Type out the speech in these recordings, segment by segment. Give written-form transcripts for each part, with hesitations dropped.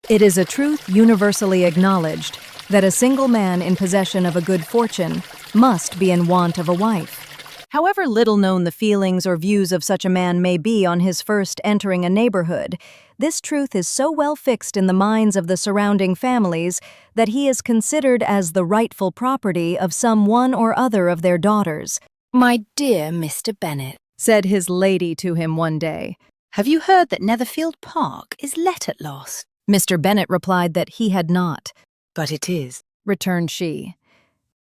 It is a truth universally acknowledged that a single man in possession of a good fortune must be in want of a wife. However little known the feelings or views of such a man may be on his first entering a neighborhood, this truth is so well fixed in the minds of the surrounding families that he is considered as the rightful property of some one or other of their daughters. "My dear Mr. Bennet," said his lady to him one day, "have you heard that Netherfield Park is let at last?" Mr. Bennet replied that he had not. "But it is," returned she.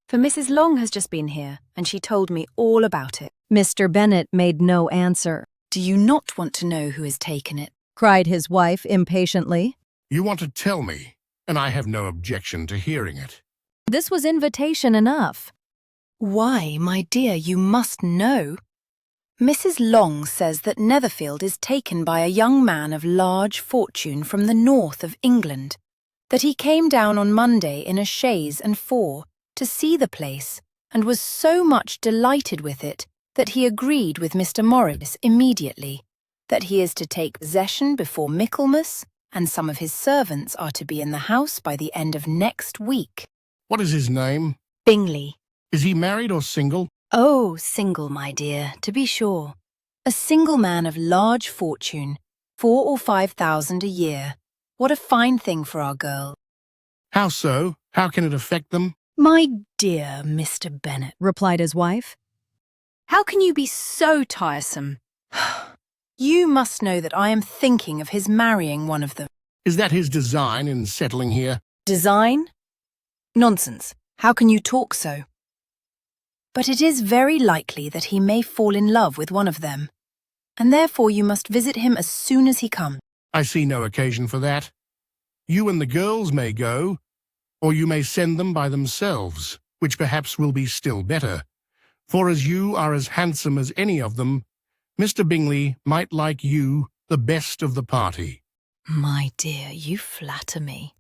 "for Mrs. Long has just been here, and she told me all about it." Mr. Bennet made no answer. "Do you not want to know who has taken it?" cried his wife impatiently. You want to tell me, and I have no objection to hearing it. This was invitation enough. "Why, my dear, you must know. Mrs. Long says that Netherfield is taken by a young man of large fortune from the north of England, that he came down on Monday in a chaise and four to see the place, and was so much delighted with it that he agreed with Mr. Morris immediately, that he is to take possession before Michaelmas, and some of his servants are to be in the house by the end of next week." What is his name? "Bingley." Is he married or single? "Oh, single, my dear, to be sure. A single man of large fortune, 4,000 or 5,000 a year. What a fine thing for our girl." How so? How can it affect them? "My dear Mr. Bennet," replied his wife, "how can you be so tiresome? You must know that I am thinking of his marrying one of them." Is that his design in settling here? "Design? Nonsense. How can you talk so? But it is very likely that he may fall in love with one of them, and therefore you must visit him as soon as he comes." I see no occasion for that. You and the girls may go, or you may send them by themselves, which perhaps will be still better, for as you are as handsome as any of them, Mr. Bingley might like you the best of the party. "My dear, you flatter me.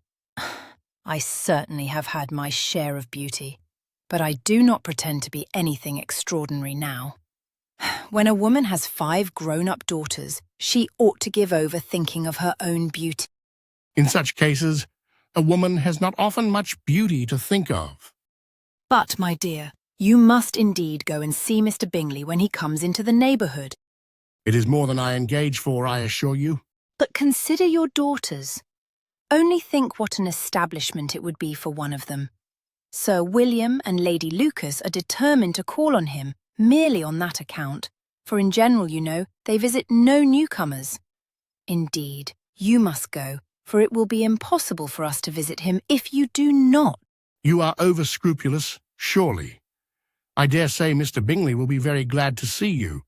I certainly have had my share of beauty, but I do not pretend to be anything extraordinary now. When a woman has 5 grown-up daughters, she ought to give over thinking of her own beauty." In such cases, a woman has not often much beauty to think of. "But, my dear, you must indeed go and see Mr. Bingley when he comes into the neighbourhood." It is more than I engage for, I assure you. "But consider your daughters. Only think what an establishment it would be for one of them. Sir William and Lady Lucas are determined to call on him merely on that account, for in general, you know, they visit no newcomers. Indeed, you must go, for it will be impossible for us to visit him if you do not." You are over-scrupulous, surely. I dare say Mr. Bingley will be very glad to see you,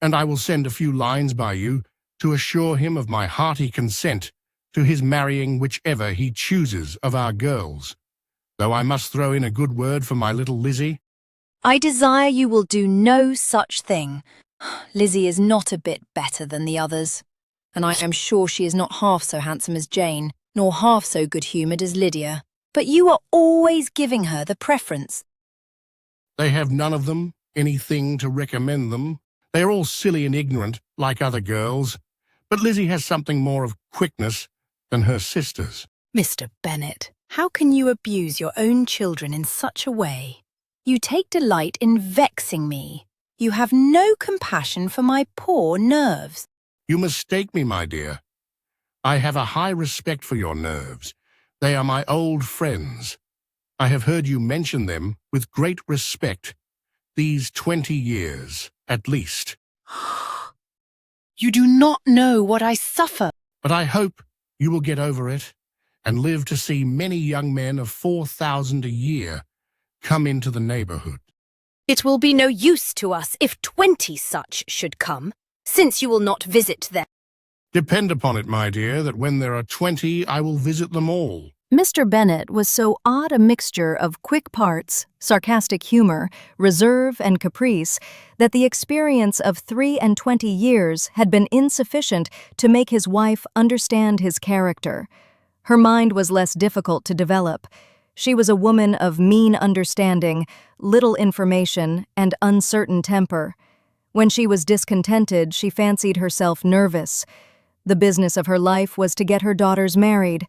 and I will send a few lines by you to assure him of my hearty consent to his marrying whichever he chooses of our girls, though I must throw in a good word for my little Lizzie. "I desire you will do no such thing. Lizzie is not a bit better than the others, and I am sure she is not half so handsome as Jane, nor half so good-humoured as Lydia. But you are always giving her the preference." They have none of them anything to recommend them. They are all silly and ignorant, like other girls, but Lizzie has something more of quickness than her sisters. "Mr. Bennet, how can you abuse your own children in such a way? You take delight in vexing me. You have no compassion for my poor nerves." You mistake me, my dear. I have a high respect for your nerves. They are my old friends. I have heard you mention them with great respect these 20 years, at least. "You do not know what I suffer." But I hope you will get over it and live to see many young men of 4,000 a year come into the neighbourhood. "It will be no use to us if 20 such should come, since you will not visit them." Depend upon it, my dear, that when there are 20, I will visit them all. Mr. Bennet was so odd a mixture of quick parts, sarcastic humor, reserve, and caprice that the experience of 23 years had been insufficient to make his wife understand his character. Her mind was less difficult to develop. She was a woman of mean understanding, little information, and uncertain temper. When she was discontented, she fancied herself nervous. The business of her life was to get her daughters married.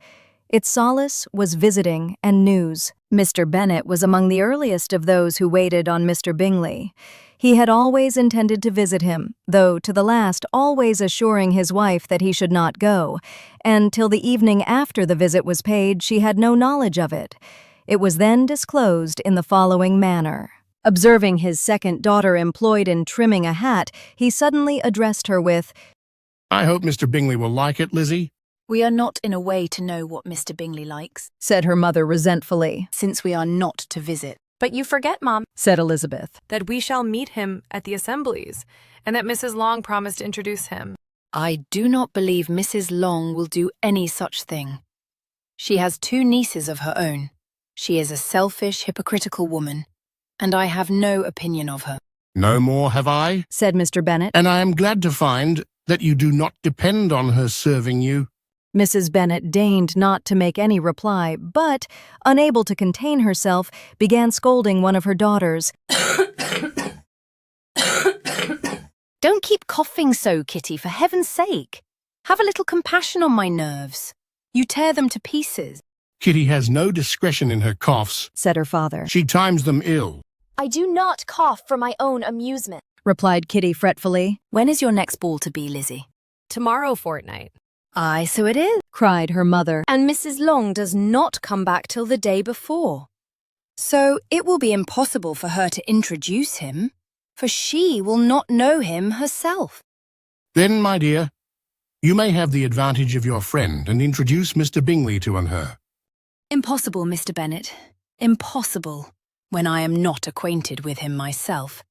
Its solace was visiting and news. Mr. Bennet was among the earliest of those who waited on Mr. Bingley. He had always intended to visit him, though to the last always assuring his wife that he should not go, and till the evening after the visit was paid she had no knowledge of it. It was then disclosed in the following manner. Observing his second daughter employed in trimming a hat, he suddenly addressed her with, "I hope Mr. Bingley will like it, Lizzie." We are not in a way to know what Mr. Bingley likes, said her mother resentfully. since we are not to visit. But you forget, Mom, Said Elizabeth. that we shall meet him at the assemblies, and that Mrs. Long promised to introduce him. I do not believe Mrs. Long will do any such thing. She has 2 nieces of her own. She is a selfish, hypocritical woman, and I have no opinion of her. "No more have I, Said Mr. Bennet. and I am glad to find that you do not depend on her serving you." Mrs. Bennet deigned not to make any reply, but, unable to contain herself, began scolding one of her daughters. Don't keep coughing so, Kitty, for heaven's sake. Have a little compassion on my nerves. You tear them to pieces. Kitty has no discretion in her coughs. Said her father. She times them ill. I do not cough for my own amusement. Replied Kitty fretfully. When is your next ball to be, Lizzie? Tomorrow fortnight. Aye, so it is. Cried her mother. And Mrs. Long does not come back till the day before. So it will be impossible for her to introduce him, for she will not know him herself. Then, my dear, you may have the advantage of your friend and introduce Mr. Bingley to her. Impossible, Mr. Bennet. Impossible, when I am not acquainted with him myself.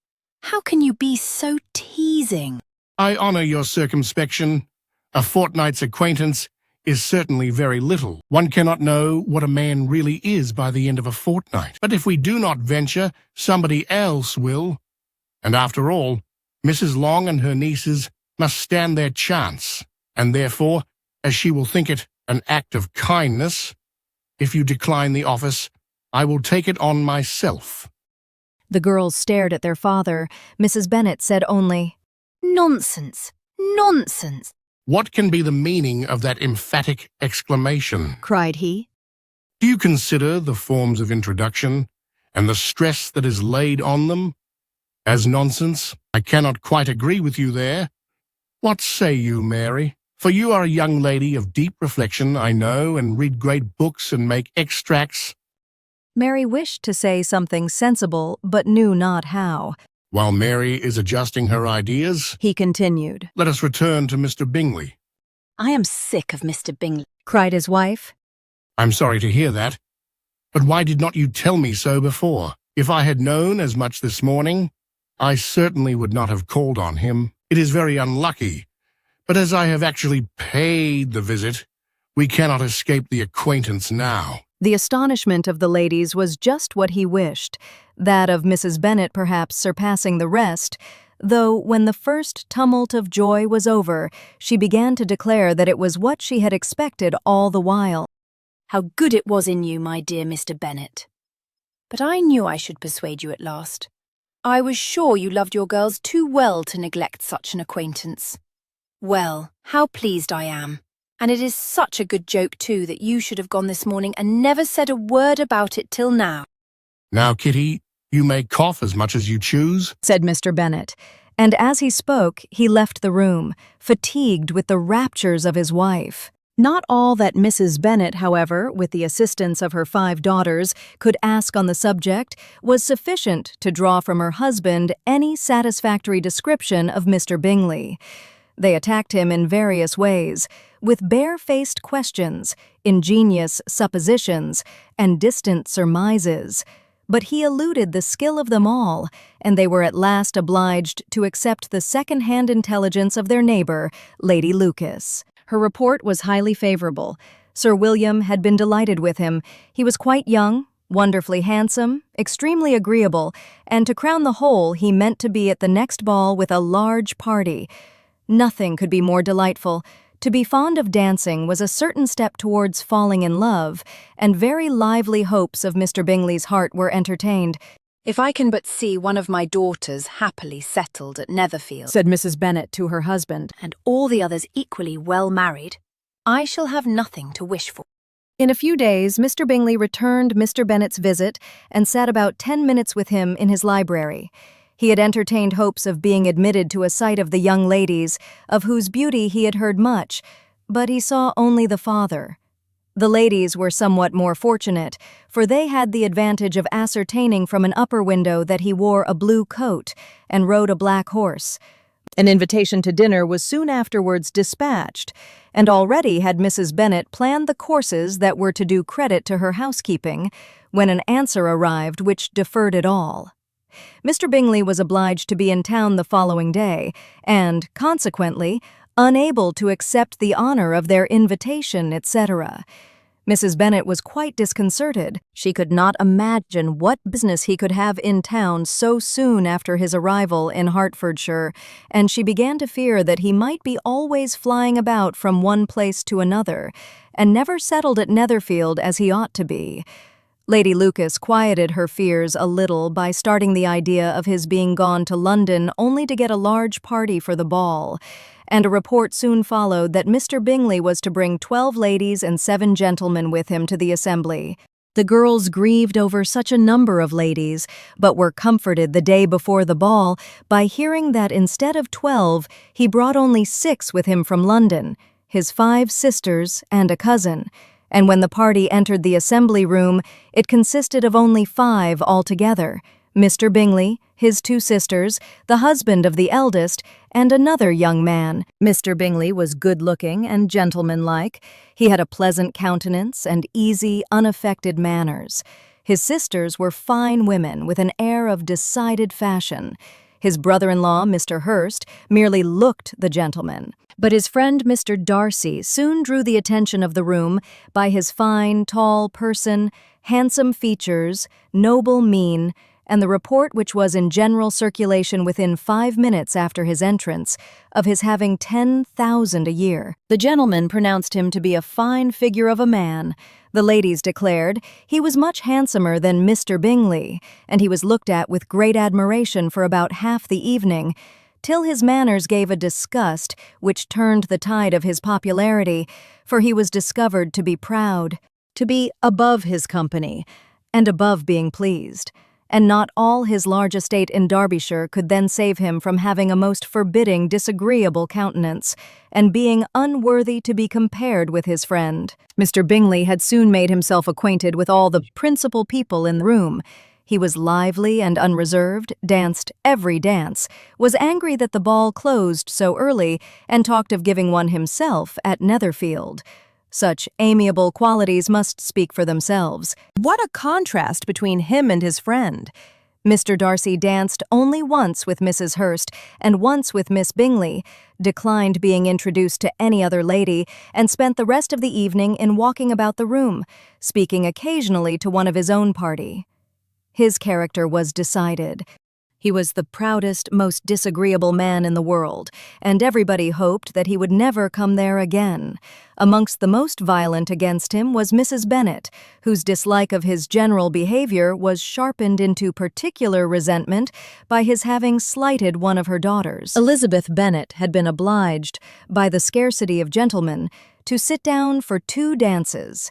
How can you be so teasing? I honour your circumspection. A fortnight's acquaintance is certainly very little. One cannot know what a man really is by the end of a fortnight. But if we do not venture, somebody else will. And after all, Mrs. Long and her nieces must stand their chance, and therefore, as she will think it an act of kindness, if you decline the office, I will take it on myself." The girls stared at their father. Mrs. Bennet said only, Nonsense! Nonsense! "What can be the meaning of that emphatic exclamation?" cried he. "Do you consider the forms of introduction and the stress that is laid on them as nonsense? I cannot quite agree with you there. What say you, Mary? For you are a young lady of deep reflection, I know, and read great books and make extracts." Mary wished to say something sensible, but knew not how. While Mary is adjusting her ideas, He continued. let us return to Mr. Bingley. I am sick of Mr. Bingley. Cried his wife. I'm sorry to hear that. But why did not you tell me so before? If I had known as much this morning, I certainly would not have called on him. It is very unlucky, but as I have actually paid the visit, we cannot escape the acquaintance now. The astonishment of the ladies was just what he wished, that of Mrs. Bennet perhaps surpassing the rest, though when the first tumult of joy was over, she began to declare that it was what she had expected all the while. How good it was in you, my dear Mr. Bennet. But I knew I should persuade you at last. I was sure you loved your girls too well to neglect such an acquaintance. Well, how pleased I am. And it is such a good joke, too, that you should have gone this morning and never said a word about it till now. Now, Kitty, you may cough as much as you choose, Said Mr. Bennet, and as he spoke, he left the room, fatigued with the raptures of his wife. Not all that Mrs. Bennet, however, with the assistance of her 5 daughters, could ask on the subject was sufficient to draw from her husband any satisfactory description of Mr. Bingley. They attacked him in various ways, with bare-faced questions, ingenious suppositions, and distant surmises. But he eluded the skill of them all, and they were at last obliged to accept the second-hand intelligence of their neighbour, Lady Lucas. Her report was highly favourable. Sir William had been delighted with him. He was quite young, wonderfully handsome, extremely agreeable, and to crown the whole, he meant to be at the next ball with a large party. Nothing could be more delightful. To be fond of dancing was a certain step towards falling in love, and very lively hopes of Mr. Bingley's heart were entertained. If I can but see one of my daughters happily settled at Netherfield, said Mrs. Bennet to her husband, and all the others equally well married, I shall have nothing to wish for. In a few days, Mr. Bingley returned Mr. Bennet's visit and sat about 10 minutes with him in his library. He had entertained hopes of being admitted to a sight of the young ladies, of whose beauty he had heard much, but he saw only the father. The ladies were somewhat more fortunate, for they had the advantage of ascertaining from an upper window that he wore a blue coat and rode a black horse. An invitation to dinner was soon afterwards dispatched, and already had Mrs. Bennet planned the courses that were to do credit to her housekeeping, when an answer arrived which deferred it all. Mr. Bingley was obliged to be in town the following day, and, consequently, unable to accept the honor of their invitation, etc. Mrs. Bennet was quite disconcerted. She could not imagine what business he could have in town so soon after his arrival in Hertfordshire, and she began to fear that he might be always flying about from one place to another, and never settled at Netherfield as he ought to be. Lady Lucas quieted her fears a little by starting the idea of his being gone to London only to get a large party for the ball, and a report soon followed that Mr. Bingley was to bring 12 ladies and 7 gentlemen with him to the assembly. The girls grieved over such a number of ladies, but were comforted the day before the ball by hearing that instead of 12, he brought only 6 with him from London, his 5 sisters and a cousin, and when the party entered the assembly room, it consisted of only 5 altogether: Mr. Bingley, his 2 sisters, the husband of the eldest, and another young man. Mr. Bingley was good-looking and gentlemanlike. He had a pleasant countenance and easy, unaffected manners. His sisters were fine women with an air of decided fashion. His brother-in-law, Mr. Hurst, merely looked the gentleman. But his friend Mr. Darcy soon drew the attention of the room by his fine, tall person, handsome features, noble mien, and the report which was in general circulation within 5 minutes after his entrance, of his having 10,000 a year. The gentlemen pronounced him to be a fine figure of a man. The ladies declared he was much handsomer than Mr. Bingley, and he was looked at with great admiration for about half the evening, till his manners gave a disgust which turned the tide of his popularity, for he was discovered to be proud, to be above his company, and above being pleased, and not all his large estate in Derbyshire could then save him from having a most forbidding, disagreeable countenance, and being unworthy to be compared with his friend. Mr. Bingley had soon made himself acquainted with all the principal people in the room. He was lively and unreserved, danced every dance, was angry that the ball closed so early, and talked of giving one himself at Netherfield. Such amiable qualities must speak for themselves. What a contrast between him and his friend! Mr. Darcy danced only once with Mrs. Hurst and once with Miss Bingley, declined being introduced to any other lady, and spent the rest of the evening in walking about the room, speaking occasionally to one of his own party. His character was decided. He was the proudest, most disagreeable man in the world, and everybody hoped that he would never come there again. Amongst the most violent against him was Mrs. Bennet, whose dislike of his general behavior was sharpened into particular resentment by his having slighted one of her daughters. Elizabeth Bennet had been obliged, by the scarcity of gentlemen, to sit down for 2 dances,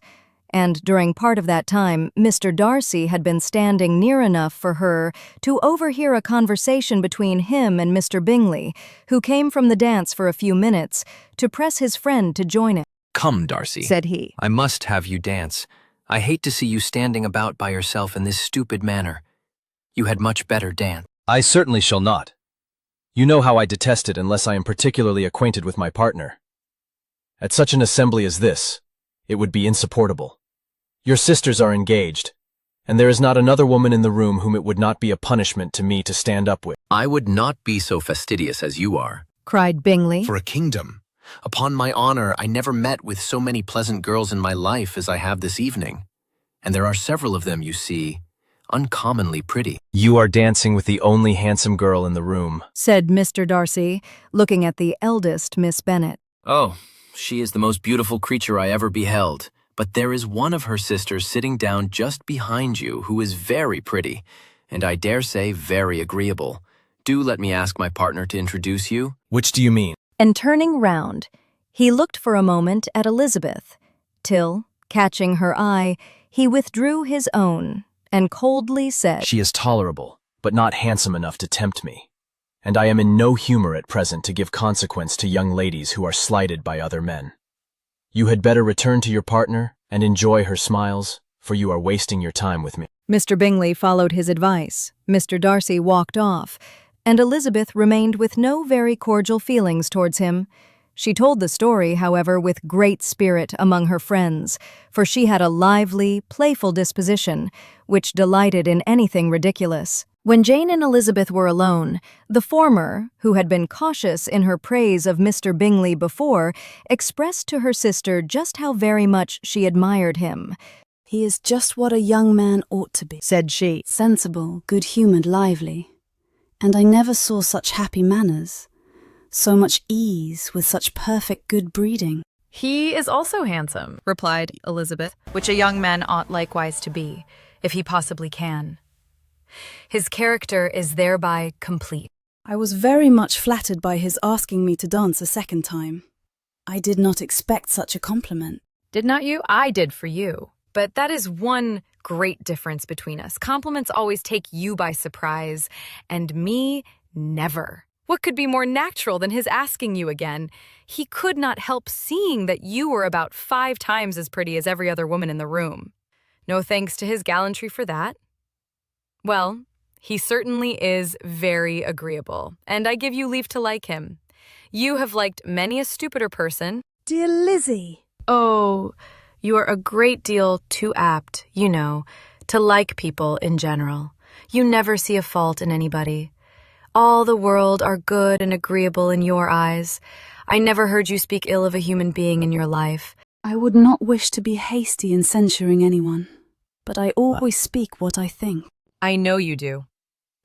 and during part of that time Mr. Darcy had been standing near enough for her to overhear a conversation between him and Mr. Bingley, who came from the dance for a few minutes to press his friend to join it. "Come, Darcy," said he. "I must have you dance. I hate to see you standing about by yourself in this stupid manner. You had much better dance." "I certainly shall not. You know how I detest it unless I am particularly acquainted with my partner. At such an assembly as this, it would be insupportable. Your sisters are engaged, and there is not another woman in the room whom it would not be a punishment to me to stand up with." "I would not be so fastidious as you are," cried Bingley. "for a kingdom. Upon my honor, I never met with so many pleasant girls in my life as I have this evening. And there are several of them, you see, uncommonly pretty." "You are dancing with the only handsome girl in the room," said Mr. Darcy, looking at the eldest Miss Bennet. "Oh, she is the most beautiful creature I ever beheld. But there is one of her sisters sitting down just behind you who is very pretty, and I dare say very agreeable. Do let me ask my partner to introduce you. Which do you mean? And turning round, he looked for a moment at Elizabeth, till, catching her eye, he withdrew his own, and coldly said, She is tolerable, but not handsome enough to tempt me. And I am in no humor at present to give consequence to young ladies who are slighted by other men. You had better return to your partner and enjoy her smiles, for you are wasting your time with me. Mr. Bingley followed his advice. Mr. Darcy walked off, and Elizabeth remained with no very cordial feelings towards him. She told the story, however, with great spirit among her friends, for she had a lively, playful disposition, which delighted in anything ridiculous. When Jane and Elizabeth were alone, the former, who had been cautious in her praise of Mr. Bingley before, expressed to her sister just how very much she admired him. "He is just what a young man ought to be," said she. "Sensible, good-humoured, lively. And I never saw such happy manners, so much ease, with such perfect good breeding." He is also handsome, replied Elizabeth, which a young man ought likewise to be, if he possibly can. His character is thereby complete. I was very much flattered by his asking me to dance a second time. I did not expect such a compliment. Did not you? I did for you. But that is one great difference between us. Compliments always take you by surprise, and me, never. What could be more natural than his asking you again? He could not help seeing that you were about 5 times as pretty as every other woman in the room. No thanks to his gallantry for that. Well, he certainly is very agreeable, and I give you leave to like him. You have liked many a stupider person. Dear Lizzie! Oh, you are a great deal too apt, you know, to like people in general. You never see a fault in anybody. All the world are good and agreeable in your eyes. I never heard you speak ill of a human being in your life. I would not wish to be hasty in censuring anyone, but I always speak what I think. I know you do,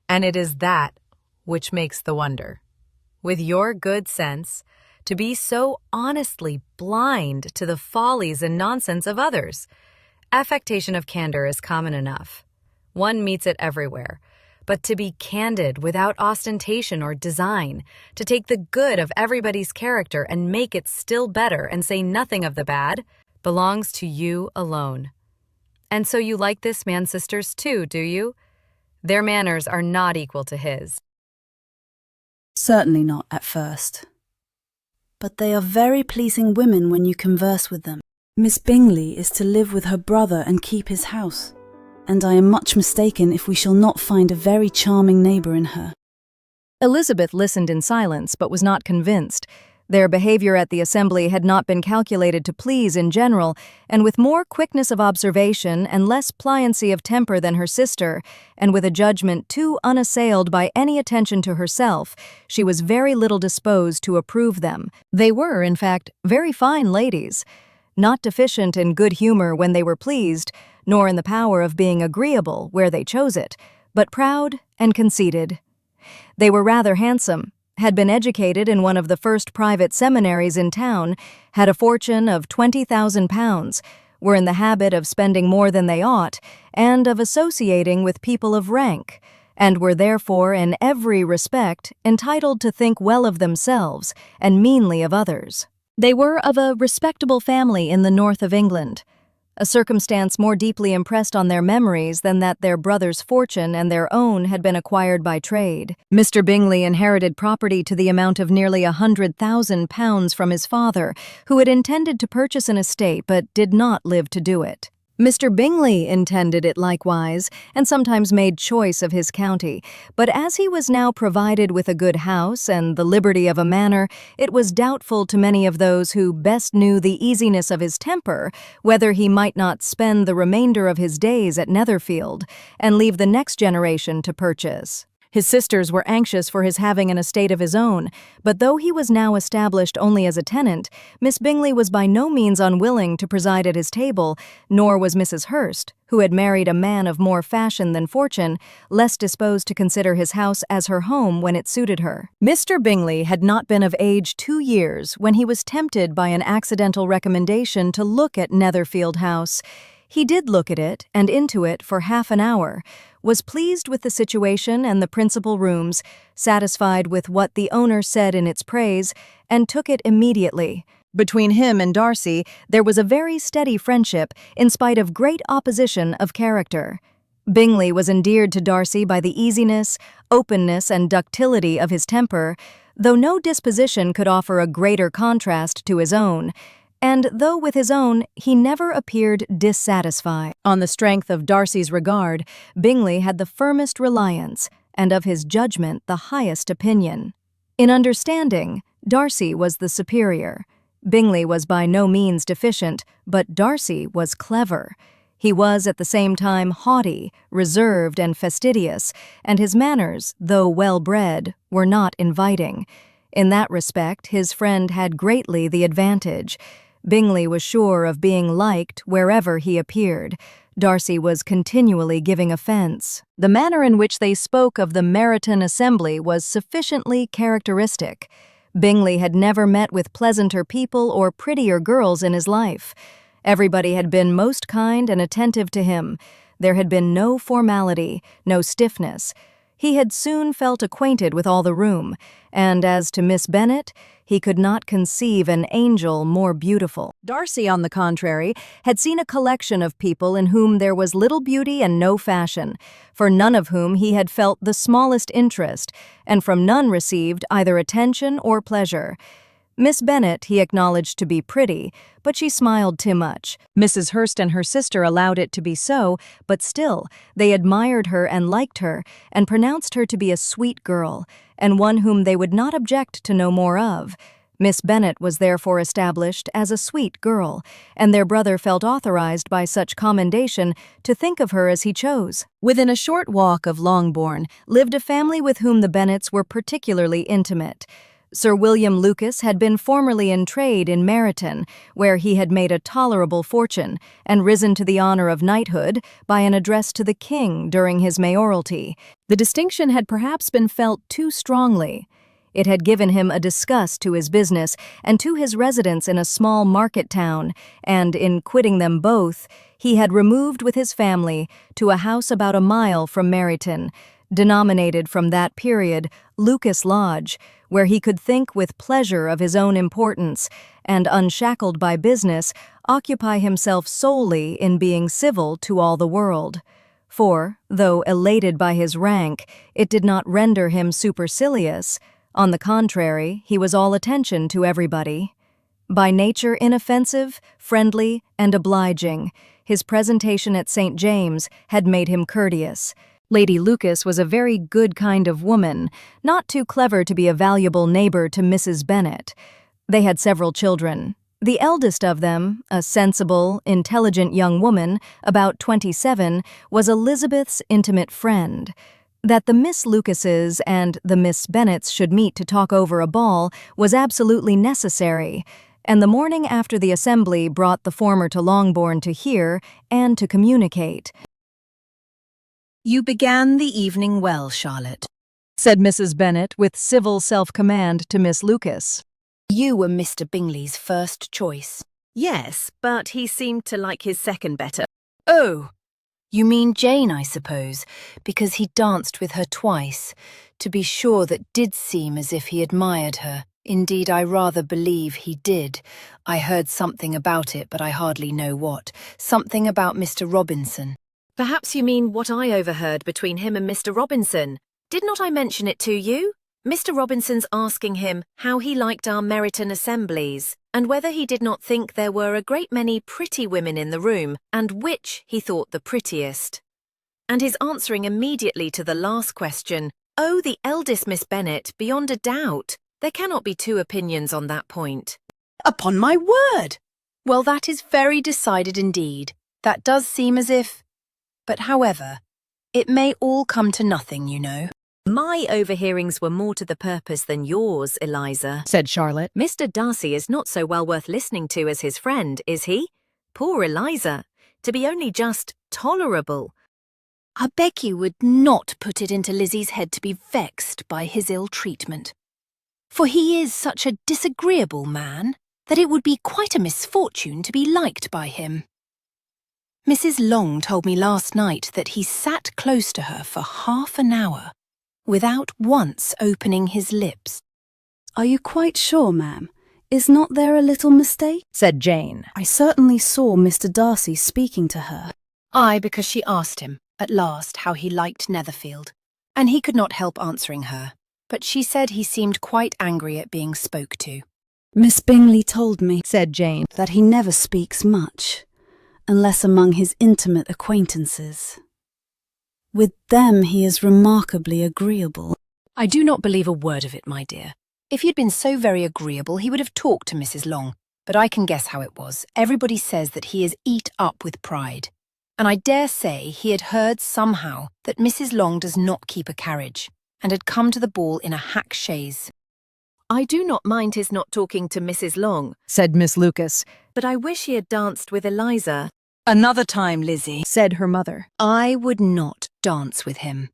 and it is that which makes the wonder. With your good sense, to be so honestly blind to the follies and nonsense of others. Affectation of candor is common enough. One meets it everywhere. But to be candid without ostentation or design, to take the good of everybody's character and make it still better and say nothing of the bad, belongs to you alone. And so you like this man's sisters too, do you? Their manners are not equal to his. Certainly not at first. But they are very pleasing women when you converse with them. Miss Bingley is to live with her brother and keep his house, and I am much mistaken if we shall not find a very charming neighbour in her. Elizabeth listened in silence, but was not convinced. Their behavior at the assembly had not been calculated to please in general, and with more quickness of observation and less pliancy of temper than her sister, and with a judgment too unassailed by any attention to herself, she was very little disposed to approve them. They were, in fact, very fine ladies, not deficient in good humor when they were pleased, nor in the power of being agreeable where they chose it, but proud and conceited. They were rather handsome, had been educated in one of the first private seminaries in town, had a fortune of £20,000, were in the habit of spending more than they ought, and of associating with people of rank, and were therefore in every respect entitled to think well of themselves and meanly of others. They were of a respectable family in the north of England, a circumstance more deeply impressed on their memories than that their brother's fortune and their own had been acquired by trade. Mr. Bingley inherited property to the amount of nearly £100,000 from his father, who had intended to purchase an estate but did not live to do it. Mr. Bingley intended it likewise, and sometimes made choice of his county, but as he was now provided with a good house and the liberty of a manor, it was doubtful to many of those who best knew the easiness of his temper whether he might not spend the remainder of his days at Netherfield, and leave the next generation to purchase. His sisters were anxious for his having an estate of his own, but though he was now established only as a tenant, Miss Bingley was by no means unwilling to preside at his table, nor was Mrs. Hurst, who had married a man of more fashion than fortune, less disposed to consider his house as her home when it suited her. Mr. Bingley had not been of age 2 years when he was tempted by an accidental recommendation to look at Netherfield House. He did look at it and into it for half an hour, was pleased with the situation and the principal rooms, satisfied with what the owner said in its praise, and took it immediately. Between him and Darcy, there was a very steady friendship in spite of great opposition of character. Bingley was endeared to Darcy by the easiness, openness, and ductility of his temper, though no disposition could offer a greater contrast to his own, and though with his own he never appeared dissatisfied. On the strength of Darcy's regard, Bingley had the firmest reliance, and of his judgment the highest opinion. In understanding, Darcy was the superior. Bingley was by no means deficient, but Darcy was clever. He was at the same time haughty, reserved, and fastidious, and his manners, though well-bred, were not inviting. In that respect, his friend had greatly the advantage. Bingley was sure of being liked wherever he appeared. Darcy was continually giving offence. The manner in which they spoke of the Meryton assembly was sufficiently characteristic. Bingley had never met with pleasanter people or prettier girls in his life. Everybody had been most kind and attentive to him. There had been no formality, no stiffness. He had soon felt acquainted with all the room, and as to Miss Bennet, he could not conceive an angel more beautiful. Darcy, on the contrary, had seen a collection of people in whom there was little beauty and no fashion, for none of whom he had felt the smallest interest, and from none received either attention or pleasure. Miss Bennet he acknowledged to be pretty, but she smiled too much. Mrs. Hurst and her sister allowed it to be so, but still, they admired her and liked her, and pronounced her to be a sweet girl, and one whom they would not object to know more of. Miss Bennet was therefore established as a sweet girl, and their brother felt authorized by such commendation to think of her as he chose. Within a short walk of Longbourn lived a family with whom the Bennets were particularly intimate. Sir William Lucas had been formerly in trade in Meryton, where he had made a tolerable fortune, and risen to the honor of knighthood by an address to the king during his mayoralty. The distinction had perhaps been felt too strongly. It had given him a disgust to his business and to his residence in a small market town, and in quitting them both, he had removed with his family to a house about a mile from Meryton, denominated from that period Lucas Lodge, where he could think with pleasure of his own importance, and, unshackled by business, occupy himself solely in being civil to all the world. For, though elated by his rank, it did not render him supercilious. On the contrary, he was all attention to everybody. By nature inoffensive, friendly, and obliging, his presentation at St. James had made him courteous. Lady Lucas was a very good kind of woman, not too clever to be a valuable neighbor to Mrs. Bennet. They had several children. The eldest of them, a sensible, intelligent young woman, about 27, was Elizabeth's intimate friend. That the Miss Lucases and the Miss Bennets should meet to talk over a ball was absolutely necessary, and the morning after the assembly brought the former to Longbourn to hear and to communicate. "You began the evening well, Charlotte," said Mrs. Bennet with civil self-command to Miss Lucas. "You were Mr. Bingley's first choice." Yes, but he seemed to like his second better. "Oh, you mean Jane, I suppose, because he danced with her twice. To be sure, that did seem as if he admired her. Indeed, I rather believe he did. I heard something about it, but I hardly know what. Something about Mr. Robinson." Perhaps you mean what I overheard between him and Mr. Robinson. Did not I mention it to you? Mr. Robinson's asking him how he liked our Meryton assemblies, and whether he did not think there were a great many pretty women in the room, and which he thought the prettiest. And his answering immediately to the last question, "Oh, the eldest Miss Bennet, beyond a doubt. There cannot be two opinions on that point." "Upon my word! Well, that is very decided indeed. That does seem as if... But however, it may all come to nothing, you know." "My overhearings were more to the purpose than yours, Eliza," said Charlotte. "Mr. Darcy is not so well worth listening to as his friend, is he? Poor Eliza, to be only just tolerable." "I beg you would not put it into Lizzie's head to be vexed by his ill treatment. For he is such a disagreeable man that it would be quite a misfortune to be liked by him." Mrs. Long told me last night that he sat close to her for half an hour without once opening his lips. Are you quite sure, ma'am? Is not there a little mistake? said Jane. I certainly saw Mr. Darcy speaking to her. Aye, because she asked him, at last, how he liked Netherfield, and he could not help answering her, but she said he seemed quite angry at being spoke to. Miss Bingley told me, said Jane, that he never speaks much, unless among his intimate acquaintances. With them he is remarkably agreeable. I do not believe a word of it, my dear. If he had been so very agreeable, he would have talked to Mrs. Long, but I can guess how it was. Everybody says that he is eat up with pride, and I dare say he had heard somehow that Mrs. Long does not keep a carriage, and had come to the ball in a hack chaise. I do not mind his not talking to Mrs. Long, said Miss Lucas. but I wish he had danced with Eliza. Another time, Lizzie, Said her mother. I would not dance with him,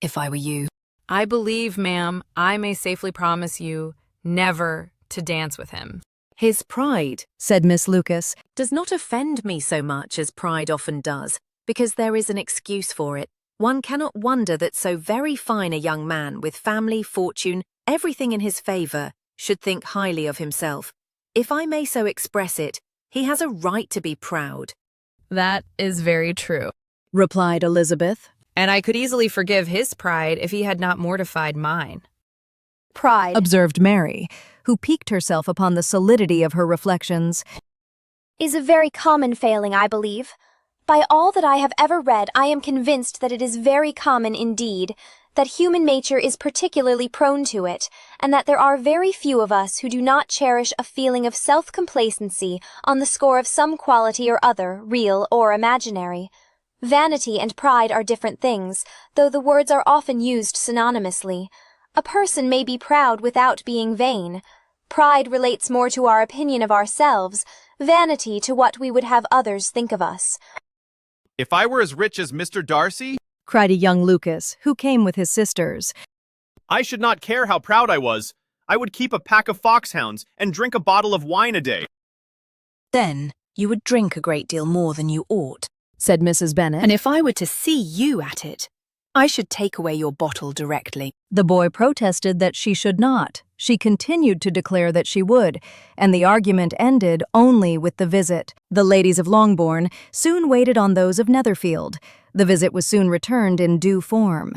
if I were you. I believe, ma'am, I may safely promise you never to dance with him. His pride, Said Miss Lucas. does not offend me so much as pride often does, because there is an excuse for it. One cannot wonder that so very fine a young man with family, fortune, everything in his favour, should think highly of himself. If I may so express it, he has a right to be proud. That is very true, Replied Elizabeth. and I could easily forgive his pride if he had not mortified mine. Pride Observed Mary, who piqued herself upon the solidity of her reflections. is a very common failing, I believe. By all that I have ever read, I am convinced that it is very common indeed, that human nature is particularly prone to it, and that there are very few of us who do not cherish a feeling of self-complacency on the score of some quality or other, real or imaginary. Vanity and pride are different things, though the words are often used synonymously. A person may be proud without being vain. Pride relates more to our opinion of ourselves, vanity to what we would have others think of us. If I were as rich as Mr. Darcy, Cried a young Lucas, who came with his sisters. I should not care how proud I was. I would keep a pack of foxhounds and drink a bottle of wine a day. Then you would drink a great deal more than you ought. Said Mrs. Bennet. And if I were to see you at it, I should take away your bottle directly. The boy protested that she should not. She continued to declare that she would, and the argument ended only with the visit. The ladies of Longbourn soon waited on those of Netherfield. The visit was soon returned in due form.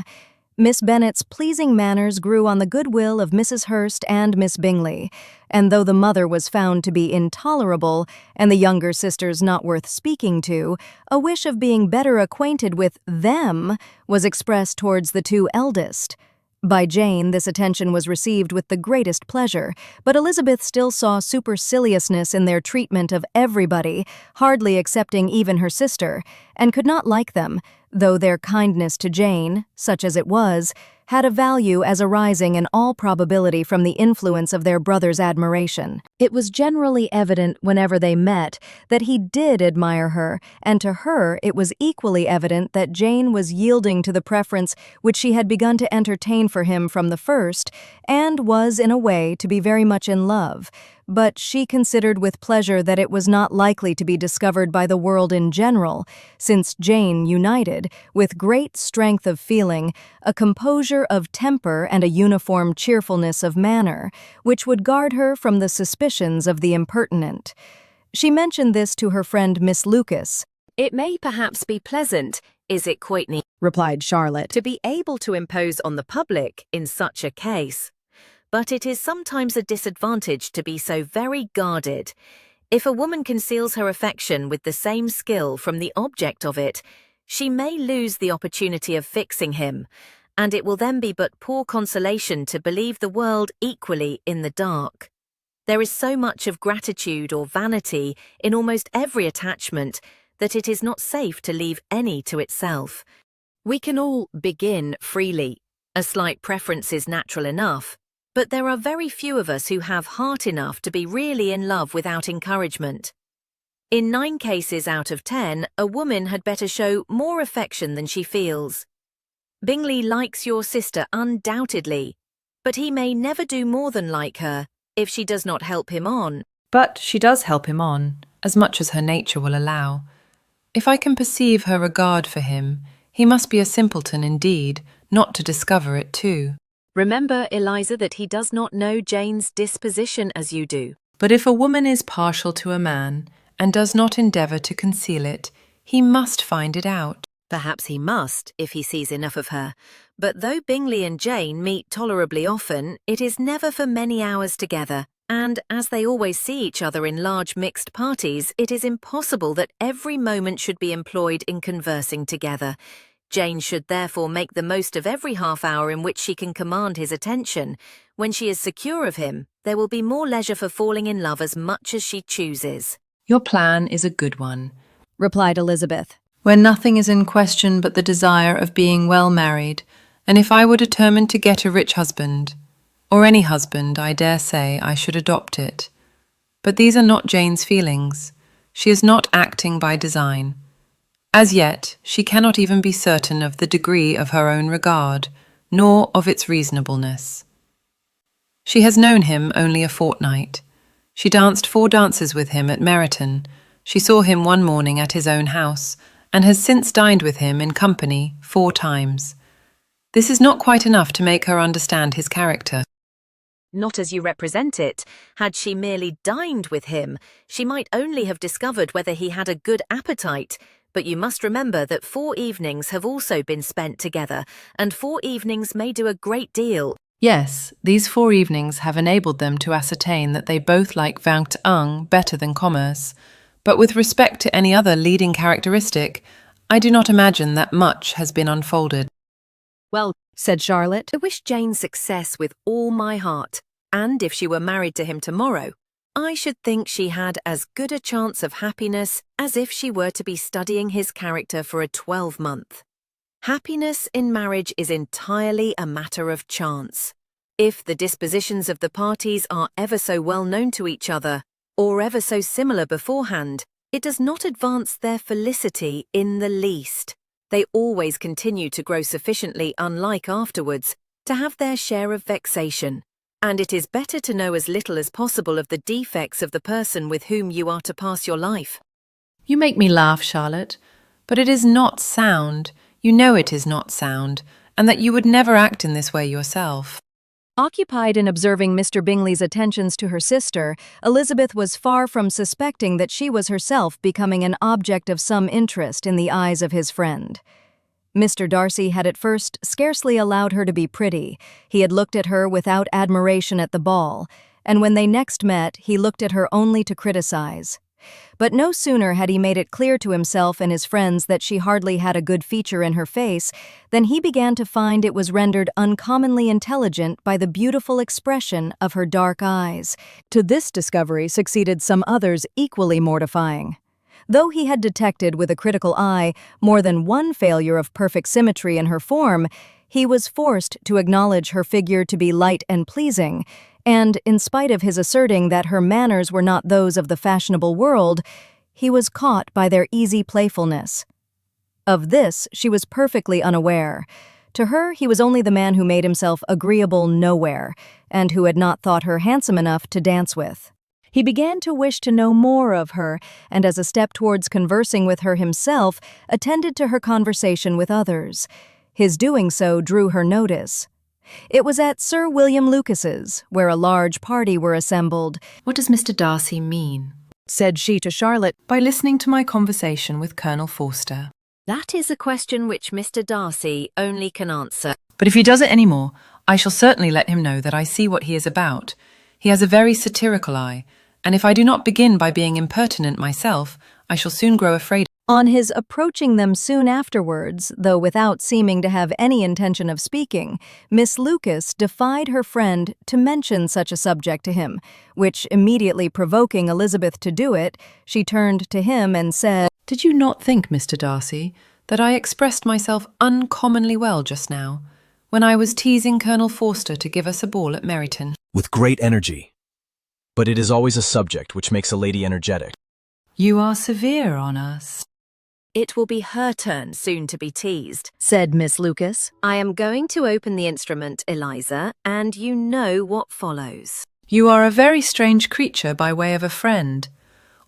Miss Bennet's pleasing manners grew on the goodwill of Mrs. Hurst and Miss Bingley, and though the mother was found to be intolerable and the younger sisters not worth speaking to, a wish of being better acquainted with them was expressed towards the two eldest. By Jane, this attention was received with the greatest pleasure, but Elizabeth still saw superciliousness in their treatment of everybody, hardly excepting even her sister, and could not like them, though their kindness to Jane, such as it was, had a value as arising in all probability from the influence of their brother's admiration. It was generally evident whenever they met that he did admire her, and to her it was equally evident that Jane was yielding to the preference which she had begun to entertain for him from the first, and was, in a way, to be very much in love. But she considered with pleasure that it was not likely to be discovered by the world in general, since Jane united, with great strength of feeling, a composure of temper and a uniform cheerfulness of manner, which would guard her from the suspicions of the impertinent. She mentioned this to her friend Miss Lucas. It may perhaps be pleasant, is it, Courtney, Replied Charlotte. to be able to impose on the public in such a case. But it is sometimes a disadvantage to be so very guarded. If a woman conceals her affection with the same skill from the object of it, she may lose the opportunity of fixing him, and it will then be but poor consolation to believe the world equally in the dark. There is so much of gratitude or vanity in almost every attachment that it is not safe to leave any to itself. We can all begin freely. A slight preference is natural enough. But there are very few of us who have heart enough to be really in love without encouragement. In 9 cases out of 10, a woman had better show more affection than she feels. Bingley likes your sister undoubtedly, but he may never do more than like her if she does not help him on. But she does help him on, as much as her nature will allow. If I can perceive her regard for him, he must be a simpleton indeed, not to discover it too. Remember, Eliza, that he does not know Jane's disposition as you do. But if a woman is partial to a man, and does not endeavour to conceal it, he must find it out. Perhaps he must, if he sees enough of her. But though Bingley and Jane meet tolerably often, it is never for many hours together, and as they always see each other in large mixed parties, it is impossible that every moment should be employed in conversing together. Jane should therefore make the most of every half-hour in which she can command his attention. When she is secure of him, there will be more leisure for falling in love as much as she chooses. Your plan is a good one, replied Elizabeth. where nothing is in question but the desire of being well married, and if I were determined to get a rich husband, or any husband, I dare say I should adopt it. But these are not Jane's feelings. She is not acting by design. As yet, she cannot even be certain of the degree of her own regard, nor of its reasonableness. She has known him only a fortnight. She danced 4 dances with him at Meryton. She saw him one morning at his own house, and has since dined with him in company 4 times. This is not quite enough to make her understand his character. Not as you represent it. Had she merely dined with him, she might only have discovered whether he had a good appetite. But you must remember that 4 evenings have also been spent together, and 4 evenings may do a great deal. Yes, these 4 evenings have enabled them to ascertain that they both like vingt un better than commerce. But with respect to any other leading characteristic, I do not imagine that much has been unfolded. Well, Said Charlotte. I wish Jane success with all my heart, and if she were married to him tomorrow, I should think she had as good a chance of happiness as if she were to be studying his character for a 12-month. Happiness in marriage is entirely a matter of chance. If the dispositions of the parties are ever so well known to each other, or ever so similar beforehand, it does not advance their felicity in the least. They always continue to grow sufficiently unlike afterwards to have their share of vexation, and it is better to know as little as possible of the defects of the person with whom you are to pass your life. You make me laugh, Charlotte, but it is not sound. You know it is not sound, and that you would never act in this way yourself. Occupied in observing Mr. Bingley's attentions to her sister, Elizabeth was far from suspecting that she was herself becoming an object of some interest in the eyes of his friend. Mr. Darcy had at first scarcely allowed her to be pretty. He had looked at her without admiration at the ball, and when they next met, he looked at her only to criticize. But no sooner had he made it clear to himself and his friends that she hardly had a good feature in her face than he began to find it was rendered uncommonly intelligent by the beautiful expression of her dark eyes. To this discovery succeeded some others equally mortifying. Though he had detected with a critical eye more than one failure of perfect symmetry in her form, he was forced to acknowledge her figure to be light and pleasing, and, in spite of his asserting that her manners were not those of the fashionable world, he was caught by their easy playfulness. Of this she was perfectly unaware. To her he was only the man who made himself agreeable nowhere, and who had not thought her handsome enough to dance with. He began to wish to know more of her, and as a step towards conversing with her himself, attended to her conversation with others. His doing so drew her notice. It was at Sir William Lucas's, where a large party were assembled. What does Mr. Darcy mean? Said she to Charlotte. By listening to my conversation with Colonel Forster. That is a question which Mr. Darcy only can answer. But if he does it any more, I shall certainly let him know that I see what he is about. He has a very satirical eye, and if I do not begin by being impertinent myself, I shall soon grow afraid. On his approaching them soon afterwards, though without seeming to have any intention of speaking, Miss Lucas defied her friend to mention such a subject to him, which, immediately provoking Elizabeth to do it, she turned to him and said, Did you not think, Mr. Darcy, that I expressed myself uncommonly well just now, when I was teasing Colonel Forster to give us a ball at Meryton? With great energy. But it is always a subject which makes a lady energetic. You are severe on us. It will be her turn soon to be teased, said Miss Lucas. I am going to open the instrument, Eliza, and you know what follows. You are a very strange creature by way of a friend.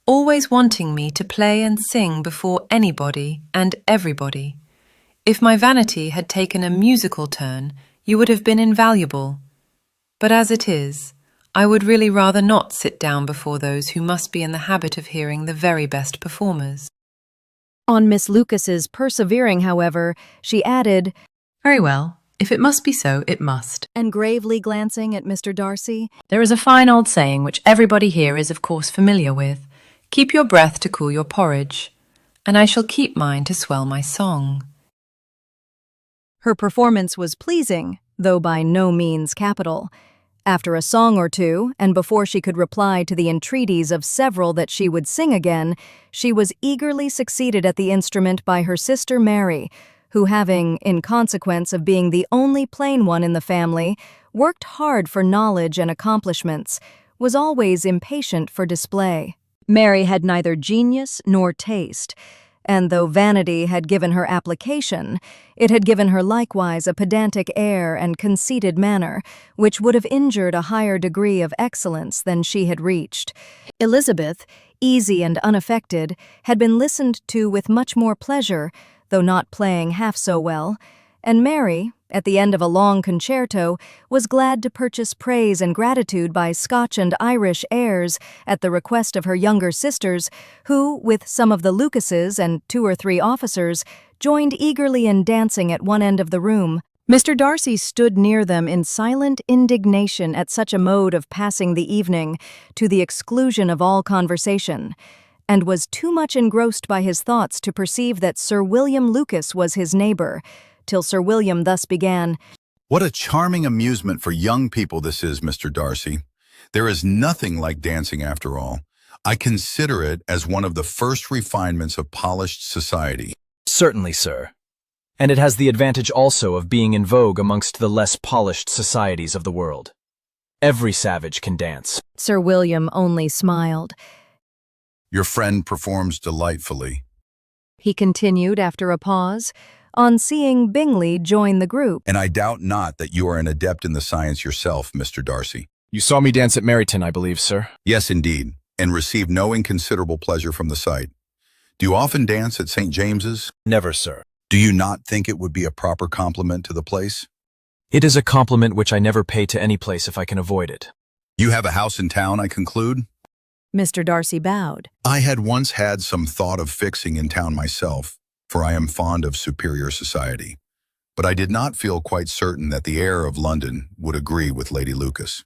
always wanting me to play and sing before anybody and everybody. If my vanity had taken a musical turn, you would have been invaluable. But as it is, I would really rather not sit down before those who must be in the habit of hearing the very best performers. On Miss Lucas's persevering, however, she added, Very well. If it must be so, it must. and gravely glancing at Mr. Darcy, There is a fine old saying which everybody here is of course familiar with. Keep your breath to cool your porridge, and I shall keep mine to swell my song. her performance was pleasing, though by no means capital. After a song or two, and before she could reply to the entreaties of several that she would sing again, she was eagerly succeeded at the instrument by her sister Mary, who, having, in consequence of being the only plain one in the family, worked hard for knowledge and accomplishments, was always impatient for display. Mary had neither genius nor taste, and though vanity had given her application, it had given her likewise a pedantic air and conceited manner, which would have injured a higher degree of excellence than she had reached. Elizabeth, easy and unaffected, had been listened to with much more pleasure, though not playing half so well, and Mary, at the end of a long concerto, was glad to purchase praise and gratitude by Scotch and Irish airs at the request of her younger sisters, who, with some of the Lucases and 2 or 3 officers, joined eagerly in dancing at one end of the room. Mr. Darcy stood near them in silent indignation at such a mode of passing the evening, to the exclusion of all conversation, and was too much engrossed by his thoughts to perceive that Sir William Lucas was his neighbour, till Sir William thus began, What a charming amusement for young people this is, Mr. Darcy. There is nothing like dancing after all. I consider it as one of the first refinements of polished society. Certainly, sir. And it has the advantage also of being in vogue amongst the less polished societies of the world. Every savage can dance. Sir William only smiled. Your friend performs delightfully. He continued after a pause, on seeing Bingley join the group. And I doubt not that you are an adept in the science yourself, Mr. Darcy. You saw me dance at Meryton, I believe, sir. Yes, indeed, and received no inconsiderable pleasure from the sight. Do you often dance at St. James's? Never, sir. Do you not think it would be a proper compliment to the place? It is a compliment which I never pay to any place if I can avoid it. You have a house in town, I conclude? Mr. Darcy bowed. I had once had some thought of fixing in town myself, for I am fond of superior society. But I did not feel quite certain that the air of London would agree with Lady Lucas.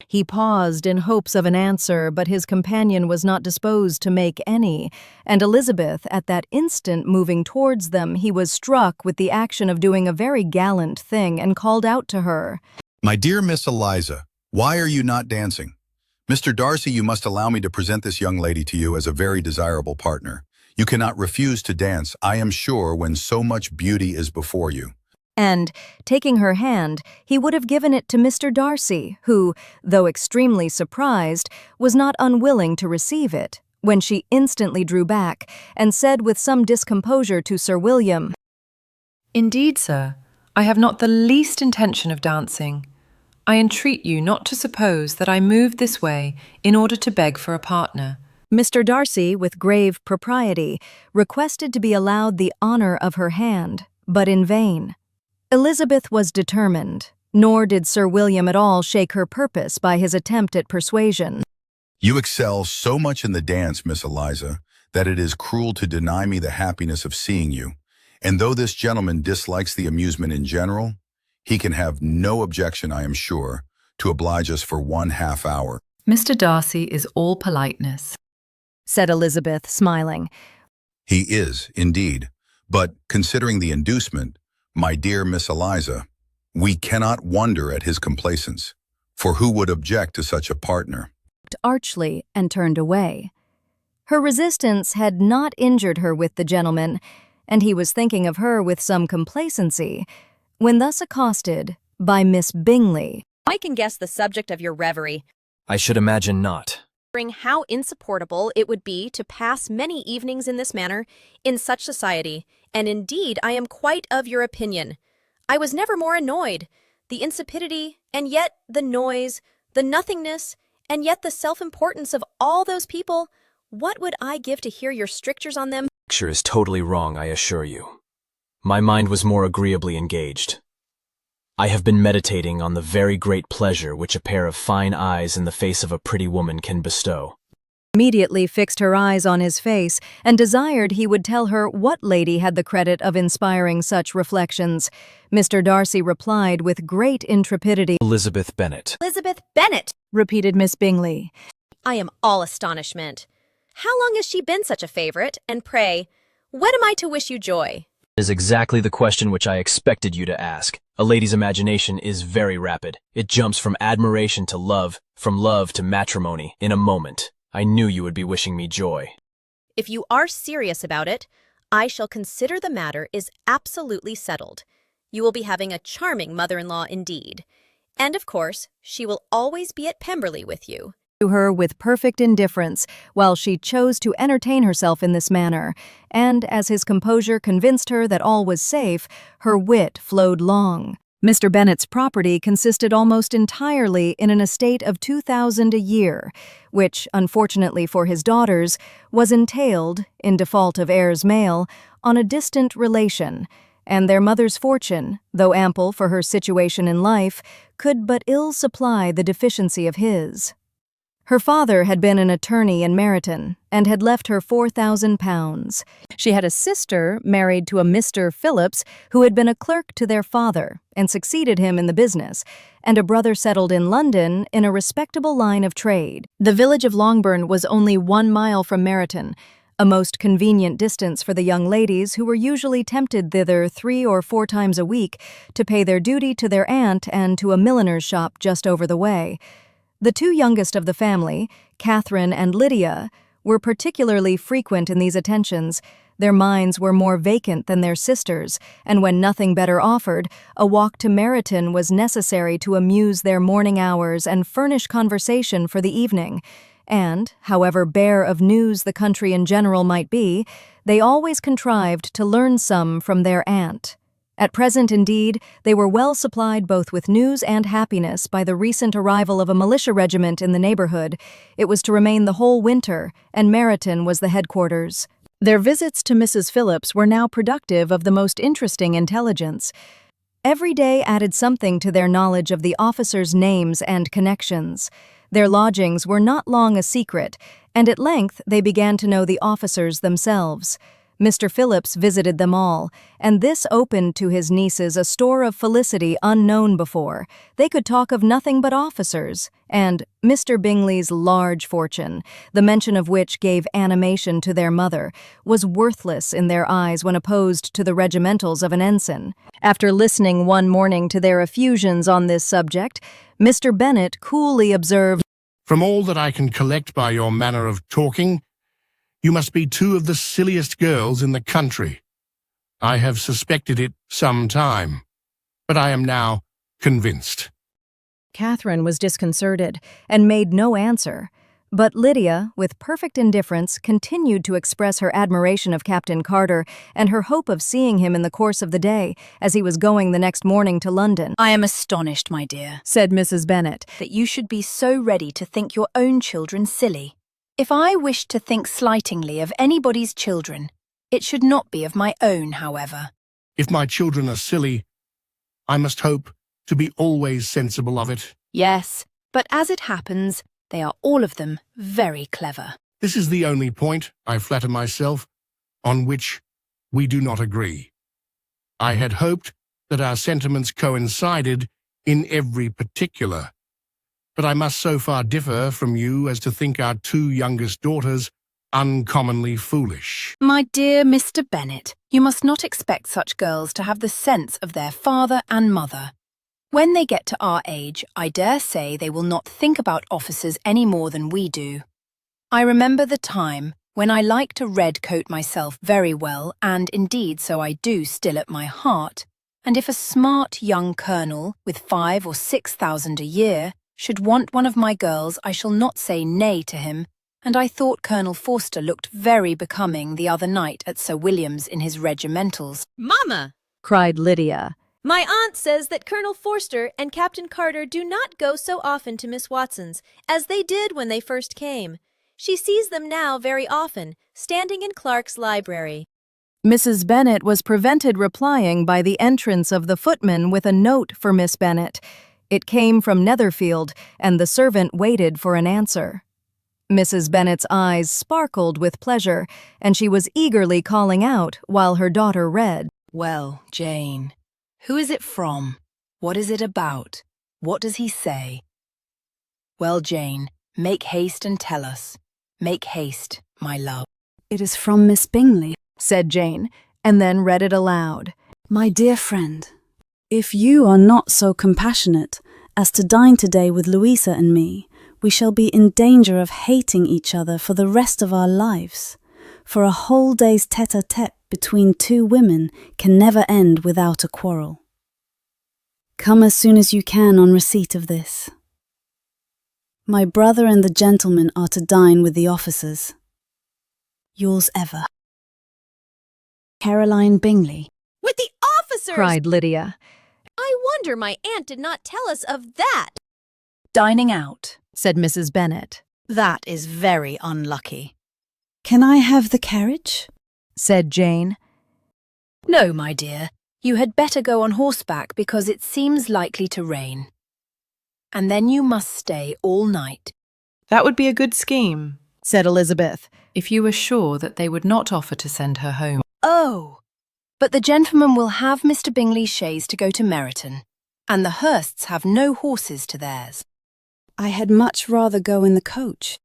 He paused in hopes of an answer, but his companion was not disposed to make any, and Elizabeth, at that instant moving towards them, he was struck with the action of doing a very gallant thing, and called out to her, My dear Miss Eliza, why are you not dancing? Mr. Darcy, you must allow me to present this young lady to you as a very desirable partner. You cannot refuse to dance, I am sure, when so much beauty is before you. And, taking her hand, he would have given it to Mr. Darcy, who, though extremely surprised, was not unwilling to receive it, when she instantly drew back, and said with some discomposure to Sir William, Indeed, sir, I have not the least intention of dancing. I entreat you not to suppose that I moved this way in order to beg for a partner. Mr. Darcy, with grave propriety, requested to be allowed the honour of her hand, but in vain. Elizabeth was determined, nor did Sir William at all shake her purpose by his attempt at persuasion. You excel so much in the dance, Miss Eliza, that it is cruel to deny me the happiness of seeing you. And though this gentleman dislikes the amusement in general, he can have no objection, I am sure, to oblige us for 1/2 hour. Mr. Darcy is all politeness, said Elizabeth, smiling. He is, indeed, but considering the inducement, my dear Miss Eliza, we cannot wonder at his complacence, for who would object to such a partner? Archly and turned away. Her resistance had not injured her with the gentleman, and he was thinking of her with some complacency, when thus accosted by Miss Bingley. I can guess the subject of your reverie. I should imagine not. How insupportable it would be to pass many evenings in this manner, in such society, and indeed I am quite of your opinion. I was never more annoyed. The insipidity, and yet the noise, the nothingness, and yet the self-importance of all those people What would I give to hear your strictures on them? Picture is totally wrong, I assure you. My mind was more agreeably engaged. I have been meditating on the very great pleasure which a pair of fine eyes in the face of a pretty woman can bestow. Immediately fixed her eyes on his face and desired he would tell her what lady had the credit of inspiring such reflections. Mr. Darcy replied with great intrepidity, Elizabeth Bennet. Elizabeth Bennet, repeated Miss Bingley. I am all astonishment. How long has she been such a favorite? And pray, when am I to wish you joy? Is exactly the question which I expected you to ask. A lady's imagination is very rapid. It jumps from admiration to love, from love to matrimony, in a moment. I knew you would be wishing me joy. If you are serious about it, I shall consider the matter is absolutely settled. You will be having a charming mother-in-law indeed. And of course, she will always be at Pemberley with you. To her with perfect indifference, while she chose to entertain herself in this manner, and as his composure convinced her that all was safe, her wit flowed long. Mr. Bennet's property consisted almost entirely in an estate of £2,000 a year, which, unfortunately for his daughters, was entailed, in default of heirs male, on a distant relation, and their mother's fortune, though ample for her situation in life, could but ill supply the deficiency of his. Her father had been an attorney in Meryton, and had left her £4,000. She had a sister married to a Mr. Phillips, who had been a clerk to their father, and succeeded him in the business, and a brother settled in London in a respectable line of trade. The village of Longbourn was only 1 mile from Meryton, a most convenient distance for the young ladies who were usually tempted thither 3 or 4 times a week to pay their duty to their aunt and to a milliner's shop just over the way. The 2 youngest of the family, Catherine and Lydia, were particularly frequent in these attentions. Their minds were more vacant than their sisters', and when nothing better offered, a walk to Meryton was necessary to amuse their morning hours and furnish conversation for the evening. And, however bare of news the country in general might be, they always contrived to learn some from their aunt. At present, indeed, they were well supplied both with news and happiness by the recent arrival of a militia regiment in the neighbourhood. It was to remain the whole winter, and Meryton was the headquarters. Their visits to Mrs. Phillips were now productive of the most interesting intelligence. Every day added something to their knowledge of the officers' names and connections. Their lodgings were not long a secret, and at length they began to know the officers themselves. Mr. Phillips visited them all, and this opened to his nieces a store of felicity unknown before. They could talk of nothing but officers, and Mr. Bingley's large fortune, the mention of which gave animation to their mother, was worthless in their eyes when opposed to the regimentals of an ensign. After listening one morning to their effusions on this subject, Mr. Bennet coolly observed, From all that I can collect by your manner of talking, you must be 2 of the silliest girls in the country. I have suspected it some time, but I am now convinced. Catherine was disconcerted and made no answer, but Lydia, with perfect indifference, continued to express her admiration of Captain Carter and her hope of seeing him in the course of the day, as he was going the next morning to London. I am astonished, my dear, said Mrs. Bennet, that you should be so ready to think your own children silly. If I wished to think slightingly of anybody's children, it should not be of my own, however. If my children are silly, I must hope to be always sensible of it. Yes, but as it happens, they are all of them very clever. This is the only point, I flatter myself, on which we do not agree. I had hoped that our sentiments coincided in every particular, but I must so far differ from you as to think our 2 youngest daughters uncommonly foolish. My dear Mr. Bennet, you must not expect such girls to have the sense of their father and mother. When they get to our age, I dare say they will not think about officers any more than we do. I remember the time when I liked to red-coat myself very well, and indeed so I do still at my heart, and if a smart young colonel with 5,000 or 6,000 a year should want one of my girls, I shall not say nay to him, and I thought Colonel Forster looked very becoming the other night at Sir William's in his regimentals. Mamma! cried Lydia. My aunt says that Colonel Forster and Captain Carter do not go so often to Miss Watson's as they did when they first came. She sees them now very often, standing in Clark's library. Mrs. Bennet was prevented replying by the entrance of the footman with a note for Miss Bennet. It came from Netherfield, and the servant waited for an answer. Mrs. Bennet's eyes sparkled with pleasure, and she was eagerly calling out while her daughter read. Well, Jane, who is it from? What is it about? What does he say? Well, Jane, make haste and tell us. Make haste, my love. It is from Miss Bingley, Said Jane, and then read it aloud. My dear friend, if you are not so compassionate as to dine today with Louisa and me, we shall be in danger of hating each other for the rest of our lives, for a whole day's tete-a-tete between two women can never end without a quarrel. Come as soon as you can on receipt of this. My brother and the gentlemen are to dine with the officers. Yours ever, Caroline Bingley. With the officers! Cried Lydia. I wonder my aunt did not tell us of that. Dining out, Said Mrs. Bennet. that is very unlucky. Can I have the carriage? Said Jane. No, my dear, you had better go on horseback because it seems likely to rain. And then you must stay all night. That would be a good scheme, Said Elizabeth. if you were sure that they would not offer to send her home. Oh, but the gentlemen will have Mr. Bingley's chaise to go to Meryton, and the Hursts have no horses to theirs. I had much rather go in the coach.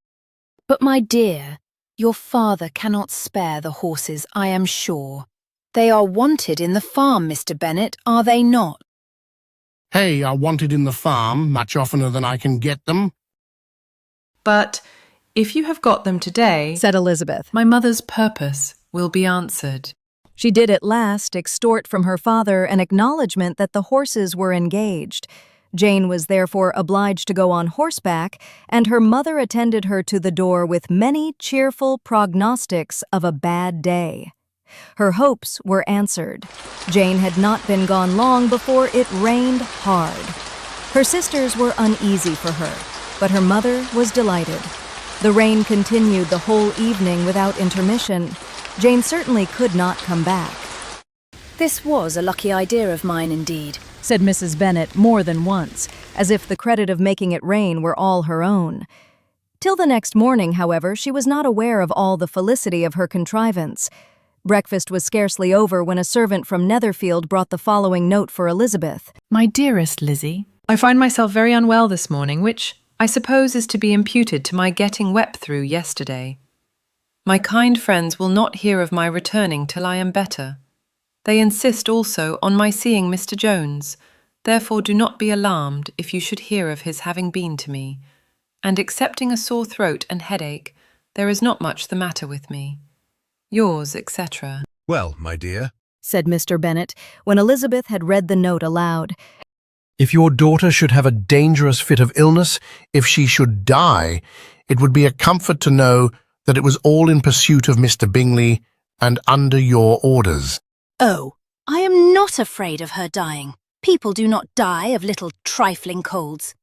But, my dear, your father cannot spare the horses, I am sure. They are wanted in the farm, Mr. Bennet, are they not? Hey, are wanted in the farm much oftener than I can get them. But if you have got them today, Said Elizabeth. my mother's purpose will be answered. She did at last extort from her father an acknowledgment that the horses were engaged. Jane was therefore obliged to go on horseback, and her mother attended her to the door with many cheerful prognostics of a bad day. Her hopes were answered. Jane had not been gone long before it rained hard. Her sisters were uneasy for her, but her mother was delighted. The rain continued the whole evening without intermission. Jane certainly could not come back. This was a lucky idea of mine indeed. Said Mrs. Bennet more than once, as if the credit of making it rain were all her own. Till the next morning, however, she was not aware of all the felicity of her contrivance. Breakfast was scarcely over when a servant from Netherfield brought the following note for Elizabeth. My dearest Lizzie, I find myself very unwell this morning, which I suppose is to be imputed to my getting wet through yesterday. My kind friends will not hear of my returning till I am better. They insist also on my seeing Mr. Jones, therefore do not be alarmed if you should hear of his having been to me, and excepting a sore throat and headache, there is not much the matter with me. Yours, etc. Well, my dear, Said Mr. Bennet, when Elizabeth had read the note aloud. If your daughter should have a dangerous fit of illness, if she should die, it would be a comfort to know that it was all in pursuit of Mr. Bingley and under your orders. Oh, I am not afraid of her dying. People do not die of little trifling colds.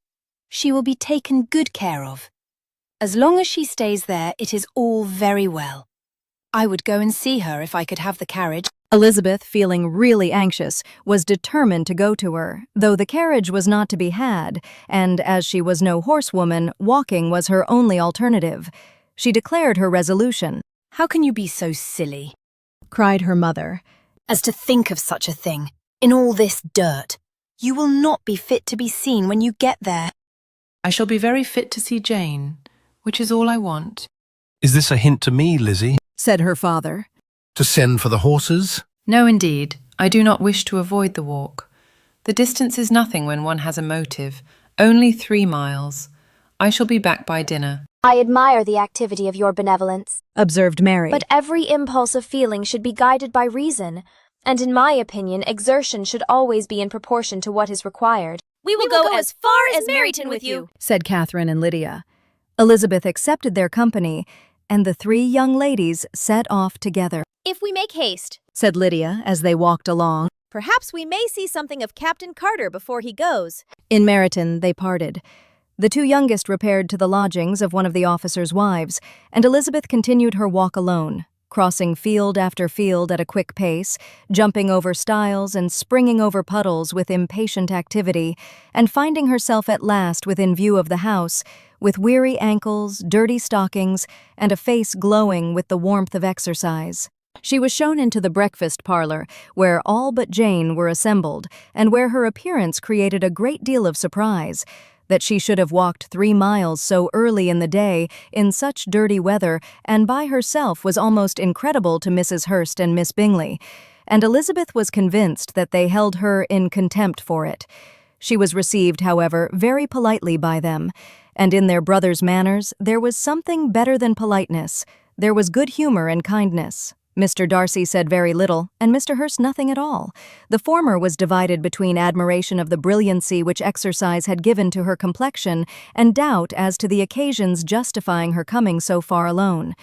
She will be taken good care of. As long as she stays there, it is all very well. I would go and see her if I could have the carriage. Elizabeth, feeling really anxious, was determined to go to her, though the carriage was not to be had, and as she was no horsewoman, walking was her only alternative. She declared her resolution. How can you be so silly? Cried her mother. As to think of such a thing, in all this dirt. You will not be fit to be seen when you get there. I shall be very fit to see Jane, which is all I want. is this a hint to me, Lizzie, Said her father. To send for the horses? No, indeed, I do not wish to avoid the walk. The distance is nothing when one has a motive, only 3 miles. I shall be back by dinner. I admire the activity of your benevolence, Observed Mary. but every impulse of feeling should be guided by reason, and in my opinion, exertion should always be in proportion to what is required. We will go as far as Meryton with you. Said Catherine and Lydia. Elizabeth accepted their company, and the 3 young ladies set off together. If we make haste, Said Lydia as they walked along. perhaps we may see something of Captain Carter before he goes. In Meryton they parted. The two youngest repaired to the lodgings of one of the officers' wives, and Elizabeth continued her walk alone, crossing field after field at a quick pace, jumping over stiles and springing over puddles with impatient activity, and finding herself at last within view of the house, with weary ankles, dirty stockings, and a face glowing with the warmth of exercise. She was shown into the breakfast parlor, where all but Jane were assembled, and where her appearance created a great deal of surprise. That she should have walked 3 miles so early in the day, in such dirty weather, and by herself was almost incredible to Mrs. Hurst and Miss Bingley, and Elizabeth was convinced that they held her in contempt for it. She was received, however, very politely by them, and in their brother's manners there was something better than politeness. There was good humor and kindness. Mr. Darcy said very little, and Mr. Hurst nothing at all. The former was divided between admiration of the brilliancy which exercise had given to her complexion and doubt as to the occasions justifying her coming so far alone.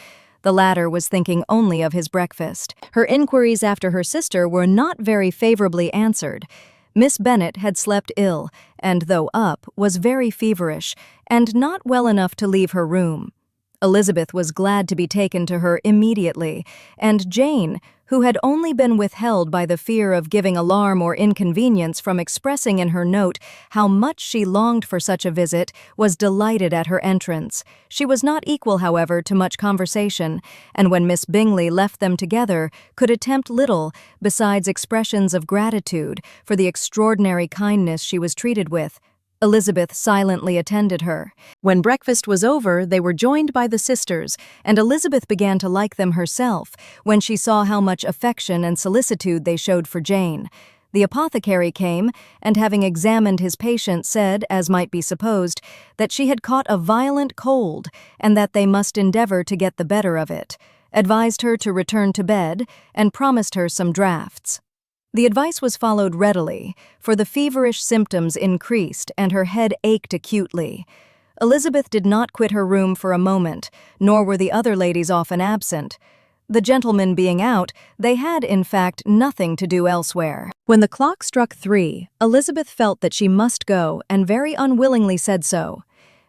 The latter was thinking only of his breakfast. Her inquiries after her sister were not very favorably answered. Miss Bennet had slept ill, and though up, was very feverish, and not well enough to leave her room. Elizabeth was glad to be taken to her immediately, and Jane, who had only been withheld by the fear of giving alarm or inconvenience from expressing in her note how much she longed for such a visit, was delighted at her entrance. She was not equal, however, to much conversation, and when Miss Bingley left them together, could attempt little besides expressions of gratitude for the extraordinary kindness she was treated with. Elizabeth silently attended her. When breakfast was over, they were joined by the sisters, and Elizabeth began to like them herself when she saw how much affection and solicitude they showed for Jane. The apothecary came, and having examined his patient said, as might be supposed, that she had caught a violent cold, and that they must endeavor to get the better of it, advised her to return to bed, and promised her some draughts. The advice was followed readily, for the feverish symptoms increased and her head ached acutely. Elizabeth did not quit her room for a moment, nor were the other ladies often absent. The gentlemen being out, they had, in fact, nothing to do elsewhere. When the clock struck 3, Elizabeth felt that she must go, and very unwillingly said so.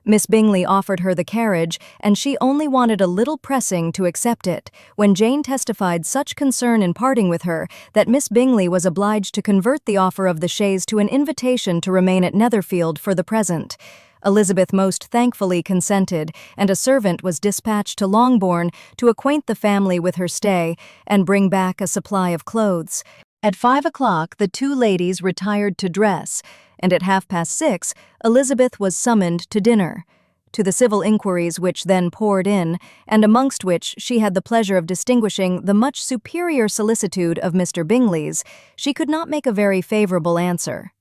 Miss Bingley offered her the carriage, and she only wanted a little pressing to accept it, when Jane testified such concern in parting with her that Miss Bingley was obliged to convert the offer of the chaise to an invitation to remain at Netherfield for the present. Elizabeth most thankfully consented, and a servant was dispatched to Longbourn to acquaint the family with her stay and bring back a supply of clothes. At 5 o'clock the two ladies retired to dress, and at 6:30 Elizabeth was summoned to dinner. To the civil inquiries which then poured in, and amongst which she had the pleasure of distinguishing the much superior solicitude of Mr. Bingley's, she could not make a very favourable answer.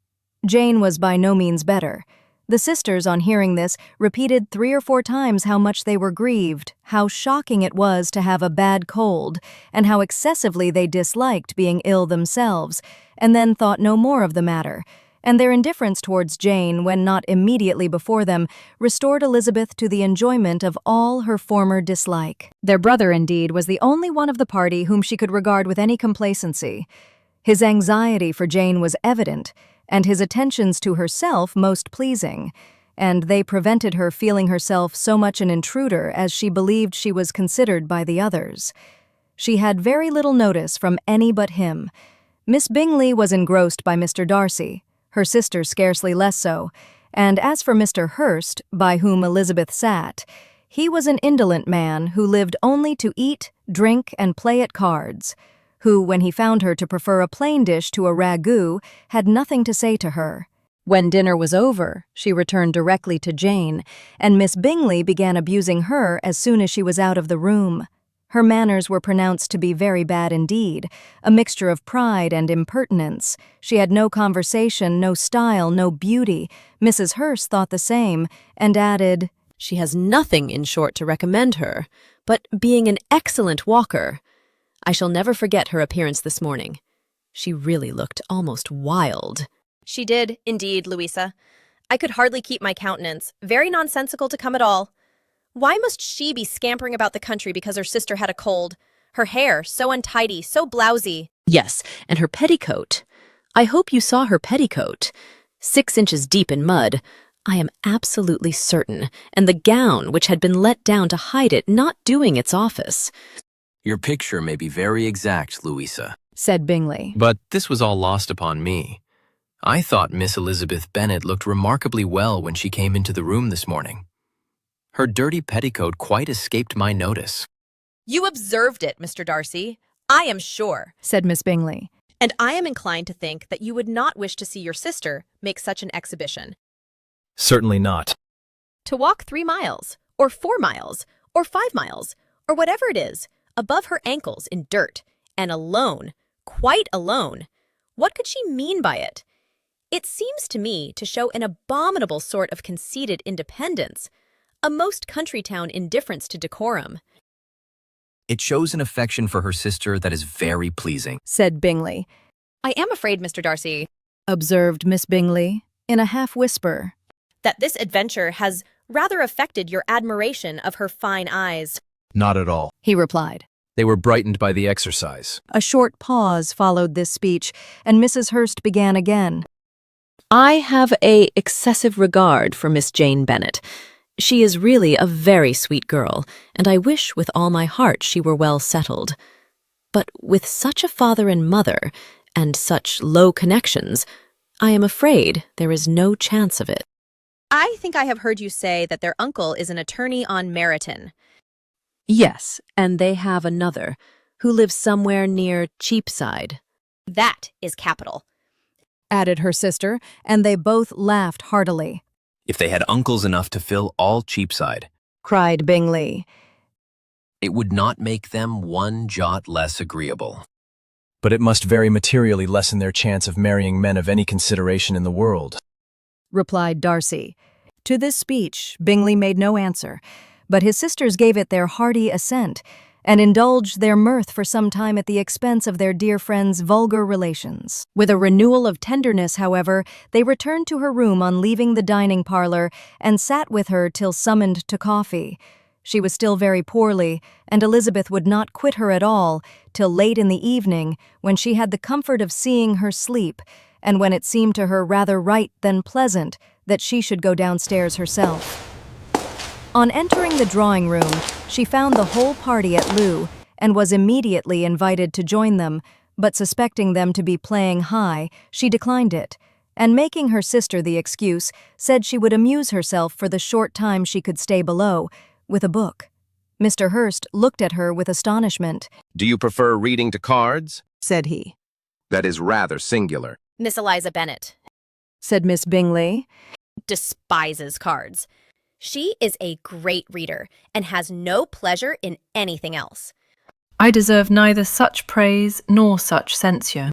Jane was by no means better. The sisters, on hearing this, repeated 3 or 4 times how much they were grieved, how shocking it was to have a bad cold, and how excessively they disliked being ill themselves, and then thought no more of the matter, and their indifference towards Jane, when not immediately before them, restored Elizabeth to the enjoyment of all her former dislike. Their brother, indeed, was the only one of the party whom she could regard with any complacency. His anxiety for Jane was evident, and his attentions to herself most pleasing, and they prevented her feeling herself so much an intruder as she believed she was considered by the others. She had very little notice from any but him. Miss Bingley was engrossed by Mr. Darcy, her sister scarcely less so, and as for Mr. Hurst, by whom Elizabeth sat, he was an indolent man who lived only to eat, drink, and play at cards, who, when he found her to prefer a plain dish to a ragout, had nothing to say to her. When dinner was over, she returned directly to Jane, and Miss Bingley began abusing her as soon as she was out of the room. Her manners were pronounced to be very bad indeed, a mixture of pride and impertinence. She had no conversation, no style, no beauty. Mrs. Hurst thought the same, and added, "She has nothing, in short, to recommend her, but being an excellent walker. I shall never forget her appearance this morning. She really looked almost wild." She did, indeed, Louisa. I could hardly keep my countenance. Very nonsensical to come at all. Why must she be scampering about the country because her sister had a cold? Her hair, so untidy, so blousy. Yes, and her petticoat. I hope you saw her petticoat. 6 inches deep in mud. I am absolutely certain, and the gown which had been let down to hide it not doing its office. Your picture may be very exact, Louisa, said Bingley. but this was all lost upon me. I thought Miss Elizabeth Bennet looked remarkably well when she came into the room this morning. Her dirty petticoat quite escaped my notice. You observed it, Mr. Darcy. I am sure, said Miss Bingley. And I am inclined to think that you would not wish to see your sister make such an exhibition. Certainly not. To walk 3 miles, or 4 miles, or 5 miles, or whatever it is, above her ankles in dirt, and alone, quite alone. What could she mean by it? It seems to me to show an abominable sort of conceited independence, a most country town indifference to decorum. It shows an affection for her sister that is very pleasing, said Bingley. I am afraid, Mr. Darcy, observed Miss Bingley, in a half-whisper, that this adventure has rather affected your admiration of her fine eyes. Not at all, he replied. They were brightened by the exercise. A short pause followed this speech, and Mrs. Hurst began again. I have an excessive regard for Miss Jane Bennet. She is really a very sweet girl, and I wish with all my heart she were well settled. But with such a father and mother, and such low connections, I am afraid there is no chance of it. I think I have heard you say that their uncle is an attorney on Meryton. Yes, and they have another, who lives somewhere near Cheapside. That is capital, added her sister, and they both laughed heartily. If they had uncles enough to fill all Cheapside, cried Bingley, it would not make them one jot less agreeable. But it must very materially lessen their chance of marrying men of any consideration in the world, replied Darcy. To this speech, Bingley made no answer, but his sisters gave it their hearty assent, and indulged their mirth for some time at the expense of their dear friend's vulgar relations. With a renewal of tenderness, however, they returned to her room on leaving the dining parlour, and sat with her till summoned to coffee. She was still very poorly, and Elizabeth would not quit her at all till late in the evening, when she had the comfort of seeing her sleep, and when it seemed to her rather right than pleasant that she should go downstairs herself. On entering the drawing-room, she found the whole party at loo, and was immediately invited to join them, but suspecting them to be playing high, she declined it, and making her sister the excuse, said she would amuse herself for the short time she could stay below, with a book. Mr. Hurst looked at her with astonishment. Do you prefer reading to cards? Said he. That is rather singular. Miss Eliza Bennet, said Miss Bingley, despises cards. She is a great reader, and has no pleasure in anything else. I deserve neither such praise nor such censure,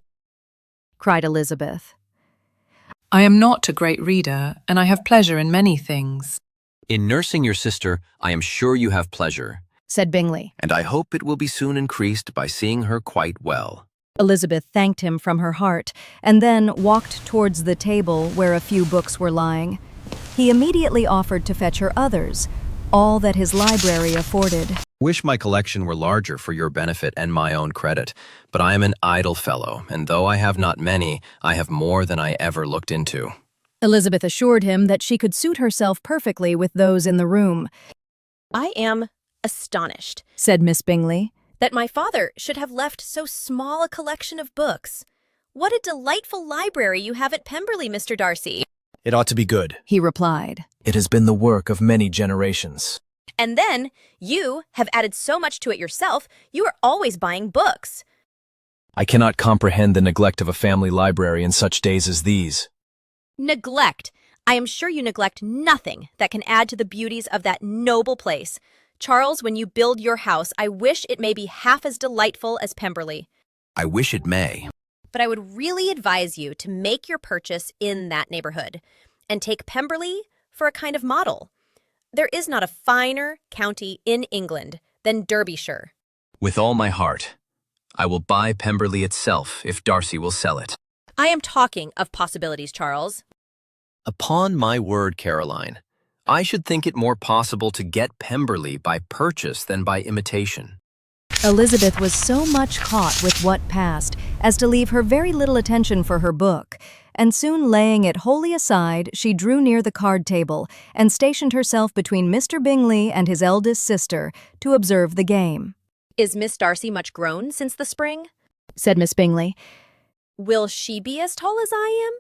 cried Elizabeth. I am not a great reader, and I have pleasure in many things. In nursing your sister, I am sure you have pleasure, said Bingley, and I hope it will be soon increased by seeing her quite well. Elizabeth thanked him from her heart, and then walked towards the table where a few books were lying. He immediately offered to fetch her others, all that his library afforded. Wish my collection were larger for your benefit and my own credit, but I am an idle fellow, and though I have not many, I have more than I ever looked into. Elizabeth assured him that she could suit herself perfectly with those in the room. I am astonished, said Miss Bingley, that my father should have left so small a collection of books. What a delightful library you have at Pemberley, Mr. Darcy. It ought to be good, he replied. It has been the work of many generations. And then, you have added so much to it yourself, you are always buying books. I cannot comprehend the neglect of a family library in such days as these. Neglect. I am sure you neglect nothing that can add to the beauties of that noble place. Charles, when you build your house, I wish it may be half as delightful as Pemberley. I wish it may. But I would really advise you to make your purchase in that neighborhood, and take Pemberley for a kind of model. There is not a finer county in England than Derbyshire. With all my heart, I will buy Pemberley itself if Darcy will sell it. I am talking of possibilities, Charles. Upon my word, Caroline, I should think it more possible to get Pemberley by purchase than by imitation. Elizabeth was so much caught with what passed as to leave her very little attention for her book, and soon laying it wholly aside, she drew near the card table and stationed herself between Mr. Bingley and his eldest sister to observe the game. Is Miss Darcy much grown since the spring? Said Miss Bingley. Will she be as tall as I am?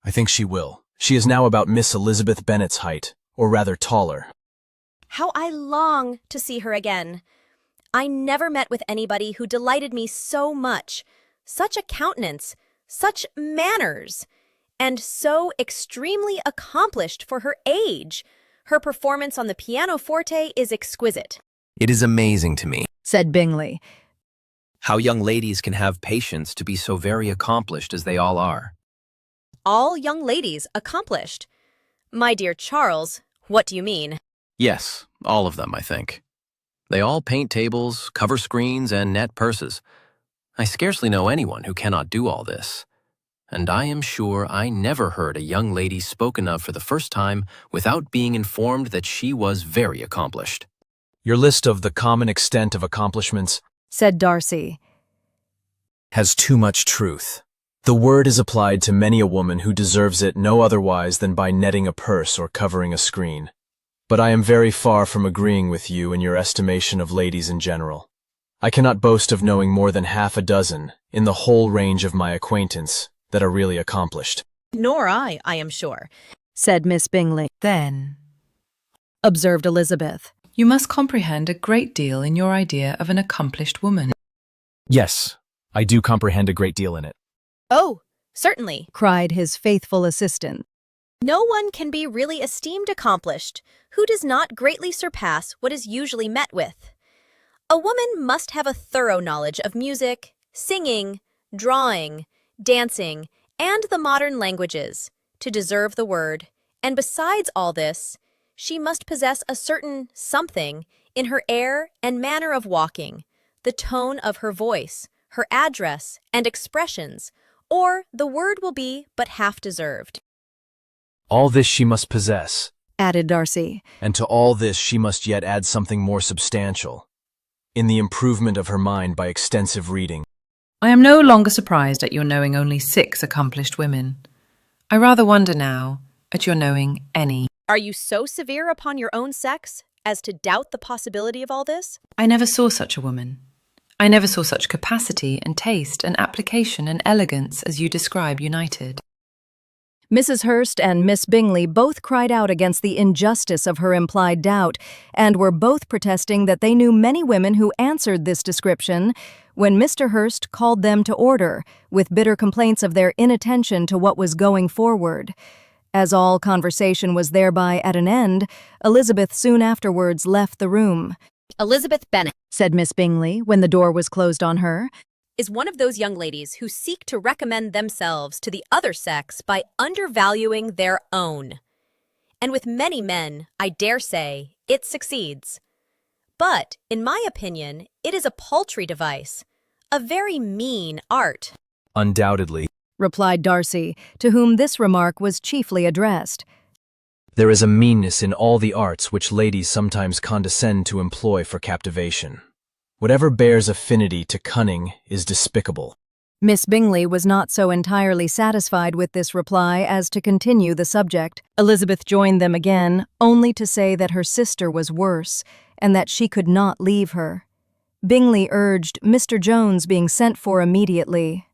I think she will. She is now about Miss Elizabeth Bennet's height, or rather taller. How I long to see her again. I never met with anybody who delighted me so much. Such a countenance, such manners, and so extremely accomplished for her age. Her performance on the pianoforte is exquisite. It is amazing to me, Said Bingley. how young ladies can have patience to be so very accomplished as they all are. All young ladies accomplished. My dear Charles, what do you mean? Yes, all of them, I think. They all paint tables, cover screens, and net purses. I scarcely know anyone who cannot do all this. And I am sure I never heard a young lady spoken of for the first time without being informed that she was very accomplished. Your list of the common extent of accomplishments Said Darcy. has too much truth. The word is applied to many a woman who deserves it no otherwise than by netting a purse or covering a screen. But I am very far from agreeing with you in your estimation of ladies in general. I cannot boast of knowing more than half a dozen, in the whole range of my acquaintance, that are really accomplished. Nor I am sure. Said Miss Bingley. Then, Observed Elizabeth. you must comprehend a great deal in your idea of an accomplished woman. Yes, I do comprehend a great deal in it. Oh, certainly. Cried his faithful assistant. No one can be really esteemed accomplished who does not greatly surpass what is usually met with. A woman must have a thorough knowledge of music, singing, drawing, dancing, and the modern languages to deserve the word, and besides all this, she must possess a certain something in her air and manner of walking, the tone of her voice, her address, and expressions, or the word will be but half deserved. All this she must possess, Added Darcy. and to all this she must yet add something more substantial, in the improvement of her mind by extensive reading. I am no longer surprised at your knowing only 6 accomplished women. I rather wonder now at your knowing any. Are you so severe upon your own sex as to doubt the possibility of all this? I never saw such a woman. I never saw such capacity and taste and application and elegance as you describe united. Mrs. Hurst and Miss Bingley both cried out against the injustice of her implied doubt, and were both protesting that they knew many women who answered this description, when Mr. Hurst called them to order, with bitter complaints of their inattention to what was going forward. As all conversation was thereby at an end, Elizabeth soon afterwards left the room. Elizabeth Bennet, Said Miss Bingley, when the door was closed on her. is one of those young ladies who seek to recommend themselves to the other sex by undervaluing their own. And with many men, I dare say, it succeeds. But, in my opinion, it is a paltry device, a very mean art. Undoubtedly, Replied Darcy, to whom this remark was chiefly addressed. there is a meanness in all the arts which ladies sometimes condescend to employ for captivation. Whatever bears affinity to cunning is despicable. Miss Bingley was not so entirely satisfied with this reply as to continue the subject. Elizabeth joined them again, only to say that her sister was worse, and that she could not leave her. Bingley urged Mr. Jones being sent for immediately,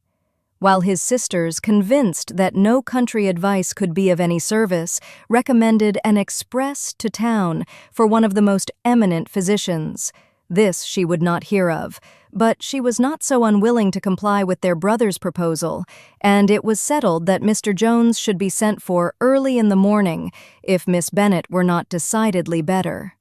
while his sisters, convinced that no country advice could be of any service, recommended an express to town for one of the most eminent physicians. This she would not hear of, but she was not so unwilling to comply with their brother's proposal, and it was settled that Mr. Jones should be sent for early in the morning, if Miss Bennet were not decidedly better.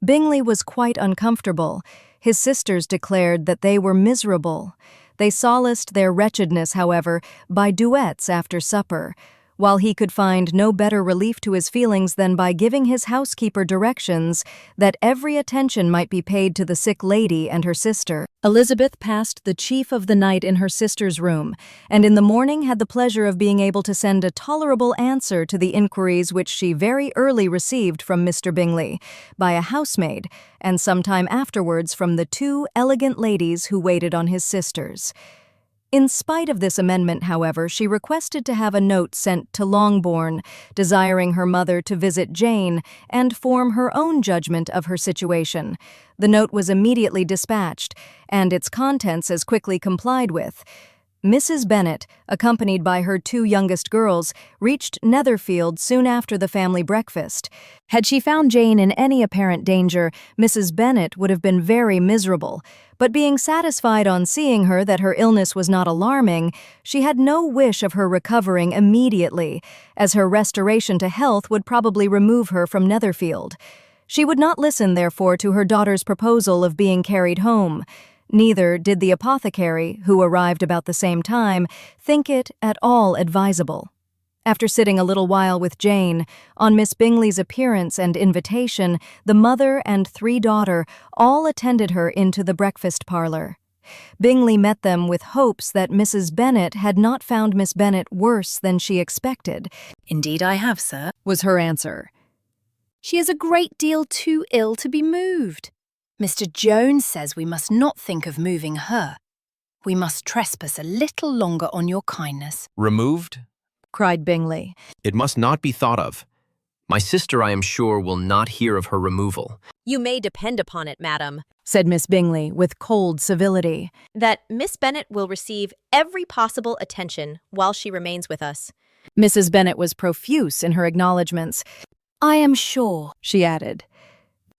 Bingley was quite uncomfortable. His sisters declared that they were miserable. They solaced their wretchedness, however, by duets after supper, while he could find no better relief to his feelings than by giving his housekeeper directions that every attention might be paid to the sick lady and her sister. Elizabeth passed the chief of the night in her sister's room, and in the morning had the pleasure of being able to send a tolerable answer to the inquiries which she very early received from Mr. Bingley, by a housemaid, and some time afterwards from the 2 elegant ladies who waited on his sisters. In spite of this amendment, however, she requested to have a note sent to Longbourn, desiring her mother to visit Jane and form her own judgment of her situation. The note was immediately dispatched, and its contents as quickly complied with. Mrs. Bennet, accompanied by her 2 youngest girls, reached Netherfield soon after the family breakfast. Had she found Jane in any apparent danger, Mrs. Bennet would have been very miserable, but being satisfied on seeing her that her illness was not alarming, she had no wish of her recovering immediately, as her restoration to health would probably remove her from Netherfield. She would not listen, therefore, to her daughter's proposal of being carried home. Neither did the apothecary, who arrived about the same time, think it at all advisable. After sitting a little while with Jane, on Miss Bingley's appearance and invitation, the mother and 3 daughters all attended her into the breakfast parlour. Bingley met them with hopes that Mrs. Bennet had not found Miss Bennet worse than she expected. "Indeed I have, sir," was her answer. "She is a great deal too ill to be moved. Mr. Jones says we must not think of moving her. We must trespass a little longer on your kindness." Removed? Cried Bingley. It must not be thought of. My sister, I am sure, will not hear of her removal. You may depend upon it, madam, said Miss Bingley with cold civility, that Miss Bennet will receive every possible attention while she remains with us. Mrs. Bennet was profuse in her acknowledgments. "I am sure," she added,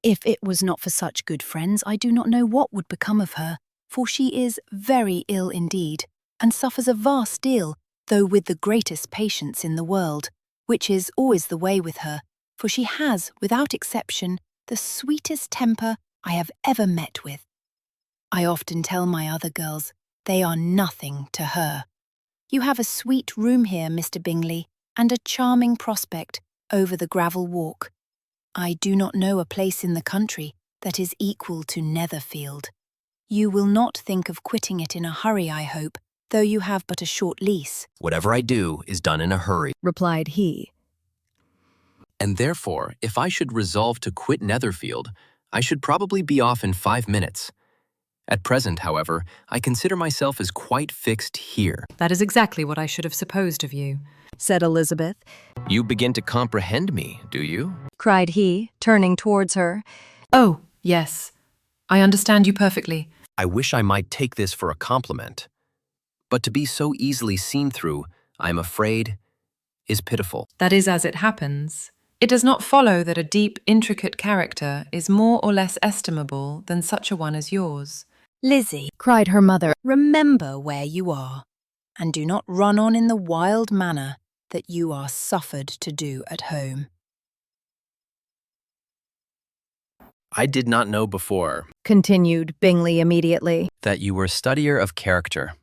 "if it was not for such good friends, I do not know what would become of her, for she is very ill indeed, and suffers a vast deal, though with the greatest patience in the world, which is always the way with her, for she has, without exception, the sweetest temper I have ever met with. I often tell my other girls they are nothing to her. You have a sweet room here, Mr. Bingley, and a charming prospect over the gravel walk. I do not know a place in the country that is equal to Netherfield. You will not think of quitting it in a hurry, I hope, though you have but a short lease." Whatever I do is done in a hurry. replied he. And therefore, if I should resolve to quit Netherfield, I should probably be off in 5 minutes. At present, however, I consider myself as quite fixed here. That is exactly what I should have supposed of you, said Elizabeth. You begin to comprehend me, do you? Cried he, turning towards her. Oh, yes. I understand you perfectly. I wish I might take this for a compliment. But to be so easily seen through, I am afraid, is pitiful. That is as it happens. It does not follow that a deep, intricate character is more or less estimable than such a one as yours. "Lizzie," cried her mother, "remember where you are, and do not run on in the wild manner that you are suffered to do at home." I did not know before, continued Bingley immediately, that you were a studier of character.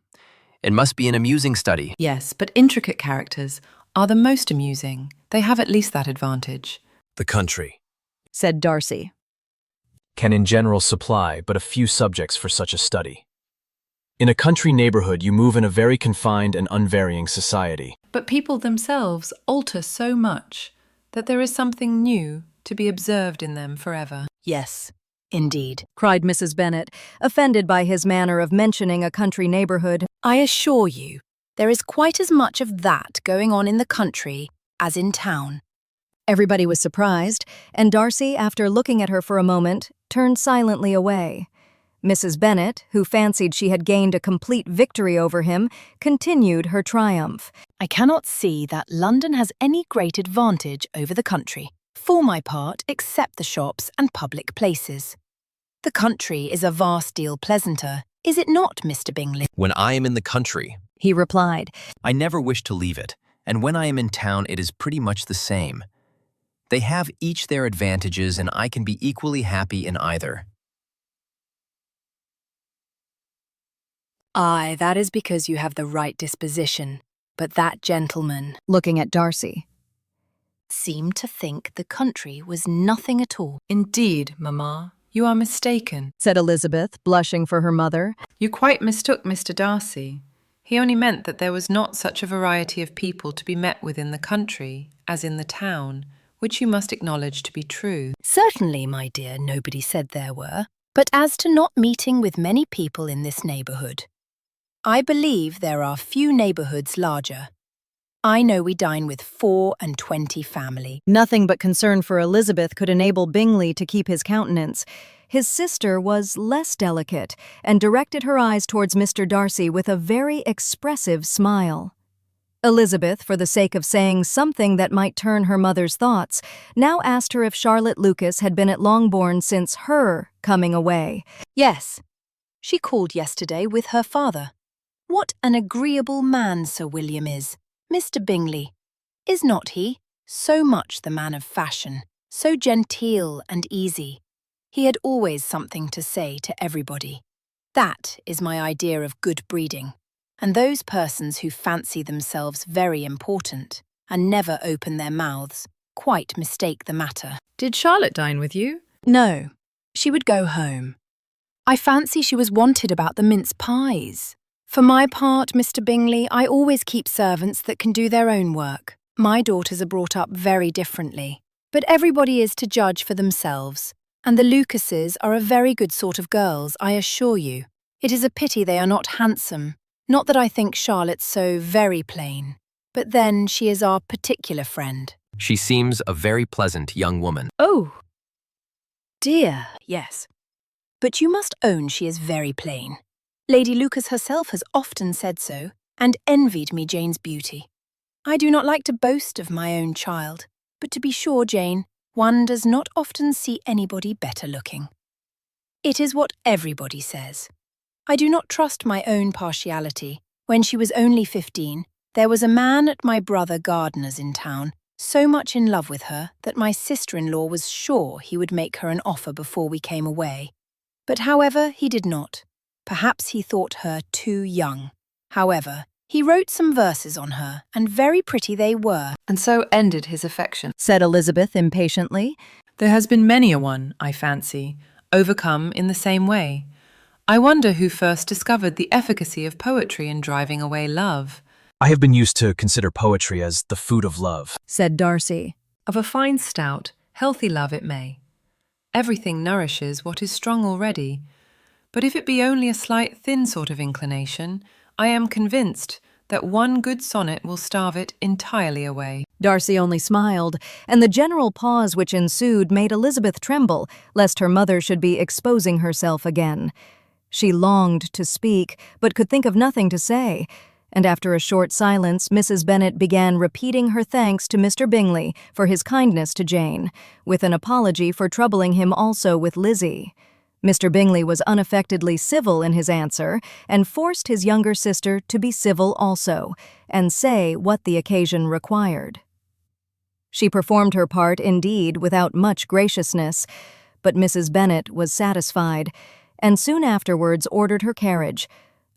It must be an amusing study. Yes, but intricate characters are the most amusing. They have at least that advantage. The country, said Darcy, can in general supply but a few subjects for such a study. In a country neighborhood, you move in a very confined and unvarying society. But people themselves alter so much that there is something new to be observed in them forever. "Yes, indeed," cried Mrs. Bennet, offended by his manner of mentioning a country neighborhood. "I assure you, there is quite as much of that going on in the country as in town." Everybody was surprised, and Darcy, after looking at her for a moment, turned silently away. Mrs. Bennet, who fancied she had gained a complete victory over him, continued her triumph. "I cannot see that London has any great advantage over the country, for my part, except the shops and public places. The country is a vast deal pleasanter, is it not, Mr. Bingley?" When I am in the country, he replied, I never wish to leave it, and when I am in town it is pretty much the same. They have each their advantages, and I can be equally happy in either. "Aye, that is because you have the right disposition, but that gentleman," looking at Darcy, "seemed to think the country was nothing at all." "Indeed, mamma, you are mistaken," said Elizabeth, blushing for her mother. "You quite mistook Mr. Darcy. He only meant that there was not such a variety of people to be met with in the country as in the town, which you must acknowledge to be true." "Certainly, my dear, nobody said there were. But as to not meeting with many people in this neighbourhood, I believe there are few neighbourhoods larger. I know we dine with 24 family. Nothing but concern for Elizabeth could enable Bingley to keep his countenance. His sister was less delicate and directed her eyes towards Mr. Darcy with a very expressive smile. Elizabeth, for the sake of saying something that might turn her mother's thoughts, now asked her if Charlotte Lucas had been at Longbourn since her coming away. Yes, she called yesterday with her father. What an agreeable man Sir William is. Mr. Bingley, is not he? So much the man of fashion, so genteel and easy. He had always something to say to everybody. That is my idea of good breeding. And those persons who fancy themselves very important and never open their mouths quite mistake the matter. Did Charlotte dine with you? No, she would go home. I fancy she was wanted about the mince pies. For my part, Mr. Bingley, I always keep servants that can do their own work. My daughters are brought up very differently. But everybody is to judge for themselves. And the Lucases are a very good sort of girls, I assure you. It is a pity they are not handsome. Not that I think Charlotte so very plain. But then she is our particular friend. She seems a very pleasant young woman. Oh, dear, yes. But you must own she is very plain. Lady Lucas herself has often said so, and envied me Jane's beauty. I do not like to boast of my own child, but to be sure, Jane, one does not often see anybody better looking. It is what everybody says. I do not trust my own partiality. When she was only 15, there was a man at my brother Gardiner's in town, so much in love with her that my sister-in-law was sure he would make her an offer before we came away. But however, he did not. Perhaps he thought her too young. However, he wrote some verses on her, and very pretty they were. And so ended his affection, said Elizabeth impatiently. There has been many a one, I fancy, overcome in the same way. I wonder who first discovered the efficacy of poetry in driving away love. I have been used to consider poetry as the food of love, said Darcy. Of a fine stout, healthy love it may. Everything nourishes what is strong already. But if it be only a slight thin sort of inclination, I am convinced that one good sonnet will starve it entirely away. Darcy only smiled, and the general pause which ensued made Elizabeth tremble, lest her mother should be exposing herself again. She longed to speak, but could think of nothing to say, and after a short silence, Mrs. Bennet began repeating her thanks to Mr. Bingley for his kindness to Jane, with an apology for troubling him also with Lizzie. Mr. Bingley was unaffectedly civil in his answer, and forced his younger sister to be civil also, and say what the occasion required. She performed her part, indeed, without much graciousness, but Mrs. Bennet was satisfied, and soon afterwards ordered her carriage.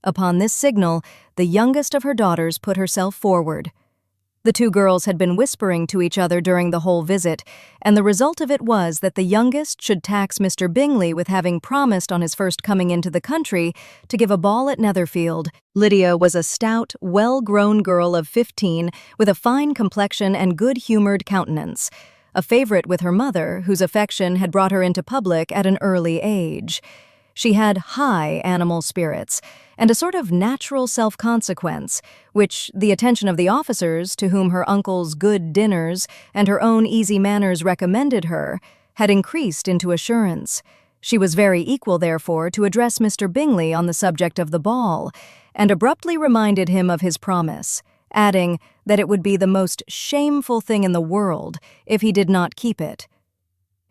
Upon this signal, the youngest of her daughters put herself forward. The two girls had been whispering to each other during the whole visit, and the result of it was that the youngest should tax Mr. Bingley with having promised on his first coming into the country to give a ball at Netherfield. Lydia was a stout, well-grown girl of 15, with a fine complexion and good-humoured countenance, a favourite with her mother, whose affection had brought her into public at an early age. She had high animal spirits, and a sort of natural self-consequence, which the attention of the officers, to whom her uncle's good dinners and her own easy manners recommended her, had increased into assurance. She was very equal, therefore, to address Mr. Bingley on the subject of the ball, and abruptly reminded him of his promise, adding that it would be the most shameful thing in the world if he did not keep it.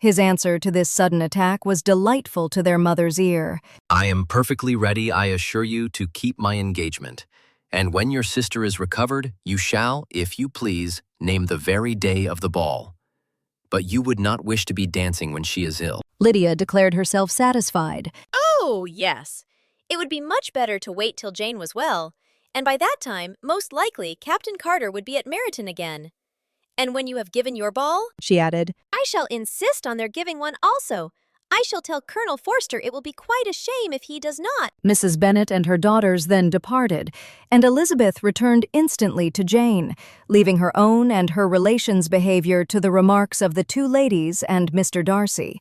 His answer to this sudden attack was delightful to their mother's ear. I am perfectly ready, I assure you, to keep my engagement. And when your sister is recovered, you shall, if you please, name the very day of the ball. But you would not wish to be dancing when she is ill. Lydia declared herself satisfied. Oh, yes. It would be much better to wait till Jane was well, and by that time, most likely, Captain Carter would be at Meryton again. And when you have given your ball, she added, I shall insist on their giving one also. I shall tell Colonel Forster it will be quite a shame if he does not. Mrs. Bennet and her daughters then departed, and Elizabeth returned instantly to Jane, leaving her own and her relations' behaviour to the remarks of the two ladies and Mr. Darcy.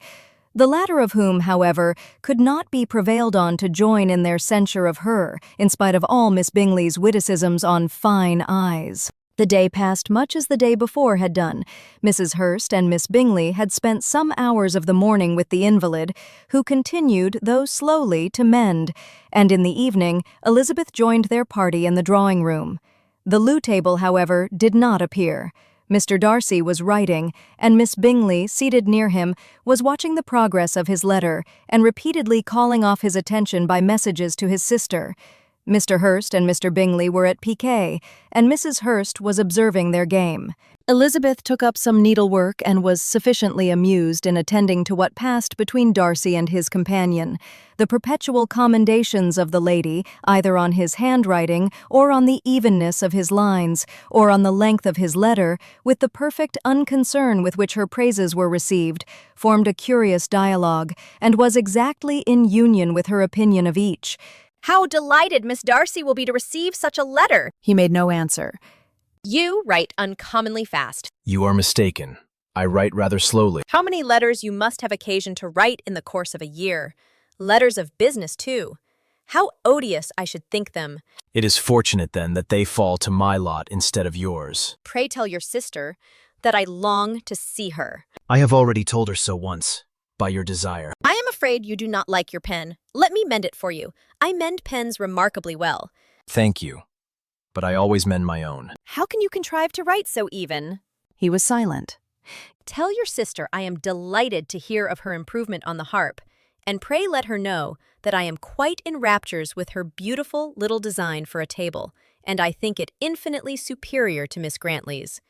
the latter of whom, however, could not be prevailed on to join in their censure of her, in spite of all Miss Bingley's witticisms on fine eyes. The day passed much as the day before had done. Mrs. Hurst and Miss Bingley had spent some hours of the morning with the invalid, who continued, though slowly, to mend, and in the evening Elizabeth joined their party in the drawing-room. The loo table, however, did not appear. Mr. Darcy was writing, and Miss Bingley, seated near him, was watching the progress of his letter and repeatedly calling off his attention by messages to his sister. Mr. Hurst and Mr. Bingley were at piquet, and Mrs. Hurst was observing their game. Elizabeth took up some needlework and was sufficiently amused in attending to what passed between Darcy and his companion. The perpetual commendations of the lady, either on his handwriting, or on the evenness of his lines, or on the length of his letter, with the perfect unconcern with which her praises were received, formed a curious dialogue, and was exactly in union with her opinion of each. How delighted Miss Darcy will be to receive such a letter! He made no answer. You write uncommonly fast. You are mistaken. I write rather slowly. How many letters you must have occasion to write in the course of a year. Letters of business, too. How odious I should think them. It is fortunate, then, that they fall to my lot instead of yours. Pray tell your sister that I long to see her. I have already told her so once, by your desire. I am afraid you do not like your pen. Let me mend it for you. I mend pens remarkably well. Thank you, but I always mend my own. How can you contrive to write so even? He was silent. Tell your sister I am delighted to hear of her improvement on the harp, and pray let her know that I am quite in raptures with her beautiful little design for a table, and I think it infinitely superior to Miss Grantley's.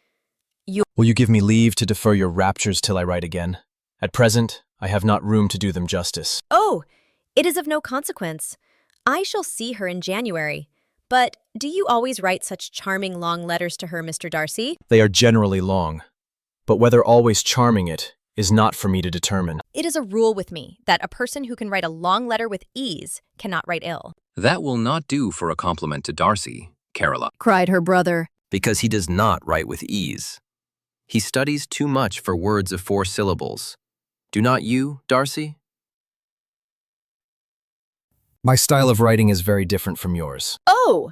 Will you give me leave to defer your raptures till I write again? At present, I have not room to do them justice. Oh, it is of no consequence. I shall see her in January. But do you always write such charming long letters to her, Mr. Darcy? They are generally long, but whether always charming it is not for me to determine. It is a rule with me that a person who can write a long letter with ease cannot write ill. That will not do for a compliment to Darcy, Carola, cried her brother, because he does not write with ease. He studies too much for words of 4 syllables. Do not you, Darcy? My style of writing is very different from yours. Oh!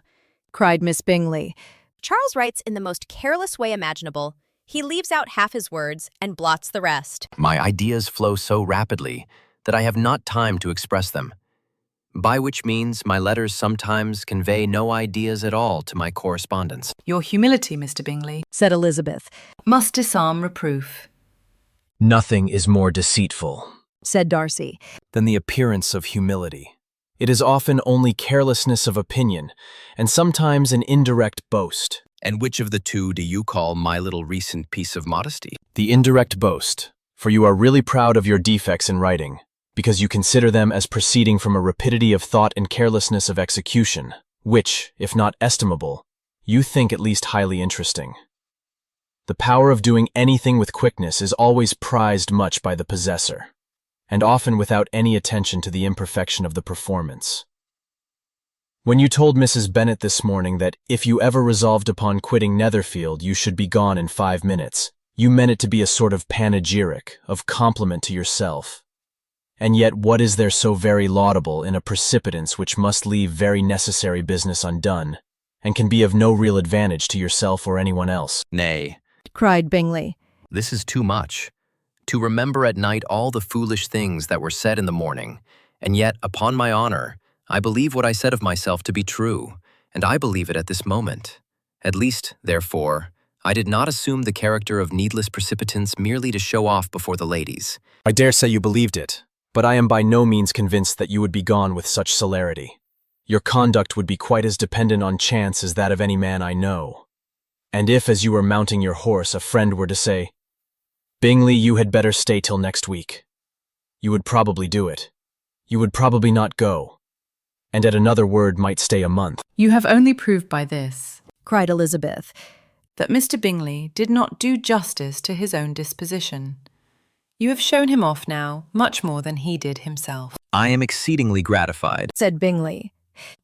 cried Miss Bingley. Charles writes in the most careless way imaginable. He leaves out half his words and blots the rest. My ideas flow so rapidly that I have not time to express them, by which means my letters sometimes convey no ideas at all to my correspondents. Your humility, Mr. Bingley, said Elizabeth, must disarm reproof. Nothing is more deceitful, said Darcy, than the appearance of humility. It is often only carelessness of opinion, and sometimes an indirect boast. And which of the two do you call my little recent piece of modesty? The indirect boast, for you are really proud of your defects in writing, because you consider them as proceeding from a rapidity of thought and carelessness of execution, which, if not estimable, you think at least highly interesting. The power of doing anything with quickness is always prized much by the possessor, and often without any attention to the imperfection of the performance. When you told Mrs. Bennet this morning that if you ever resolved upon quitting Netherfield you should be gone in 5 minutes, you meant it to be a sort of panegyric, of compliment to yourself. And yet what is there so very laudable in a precipitance which must leave very necessary business undone, and can be of no real advantage to yourself or anyone else? Nay, cried Bingley, this is too much. To remember at night all the foolish things that were said in the morning, and yet, upon my honor, I believe what I said of myself to be true, and I believe it at this moment. At least, therefore, I did not assume the character of needless precipitance merely to show off before the ladies. I dare say you believed it, but I am by no means convinced that you would be gone with such celerity. Your conduct would be quite as dependent on chance as that of any man I know. And if, as you were mounting your horse, a friend were to say, "Bingley, you had better stay till next week," you would probably do it. You would probably not go, and at another word might stay a month. You have only proved by this, cried Elizabeth, that Mr. Bingley did not do justice to his own disposition. You have shown him off now much more than he did himself. I am exceedingly gratified, said Bingley,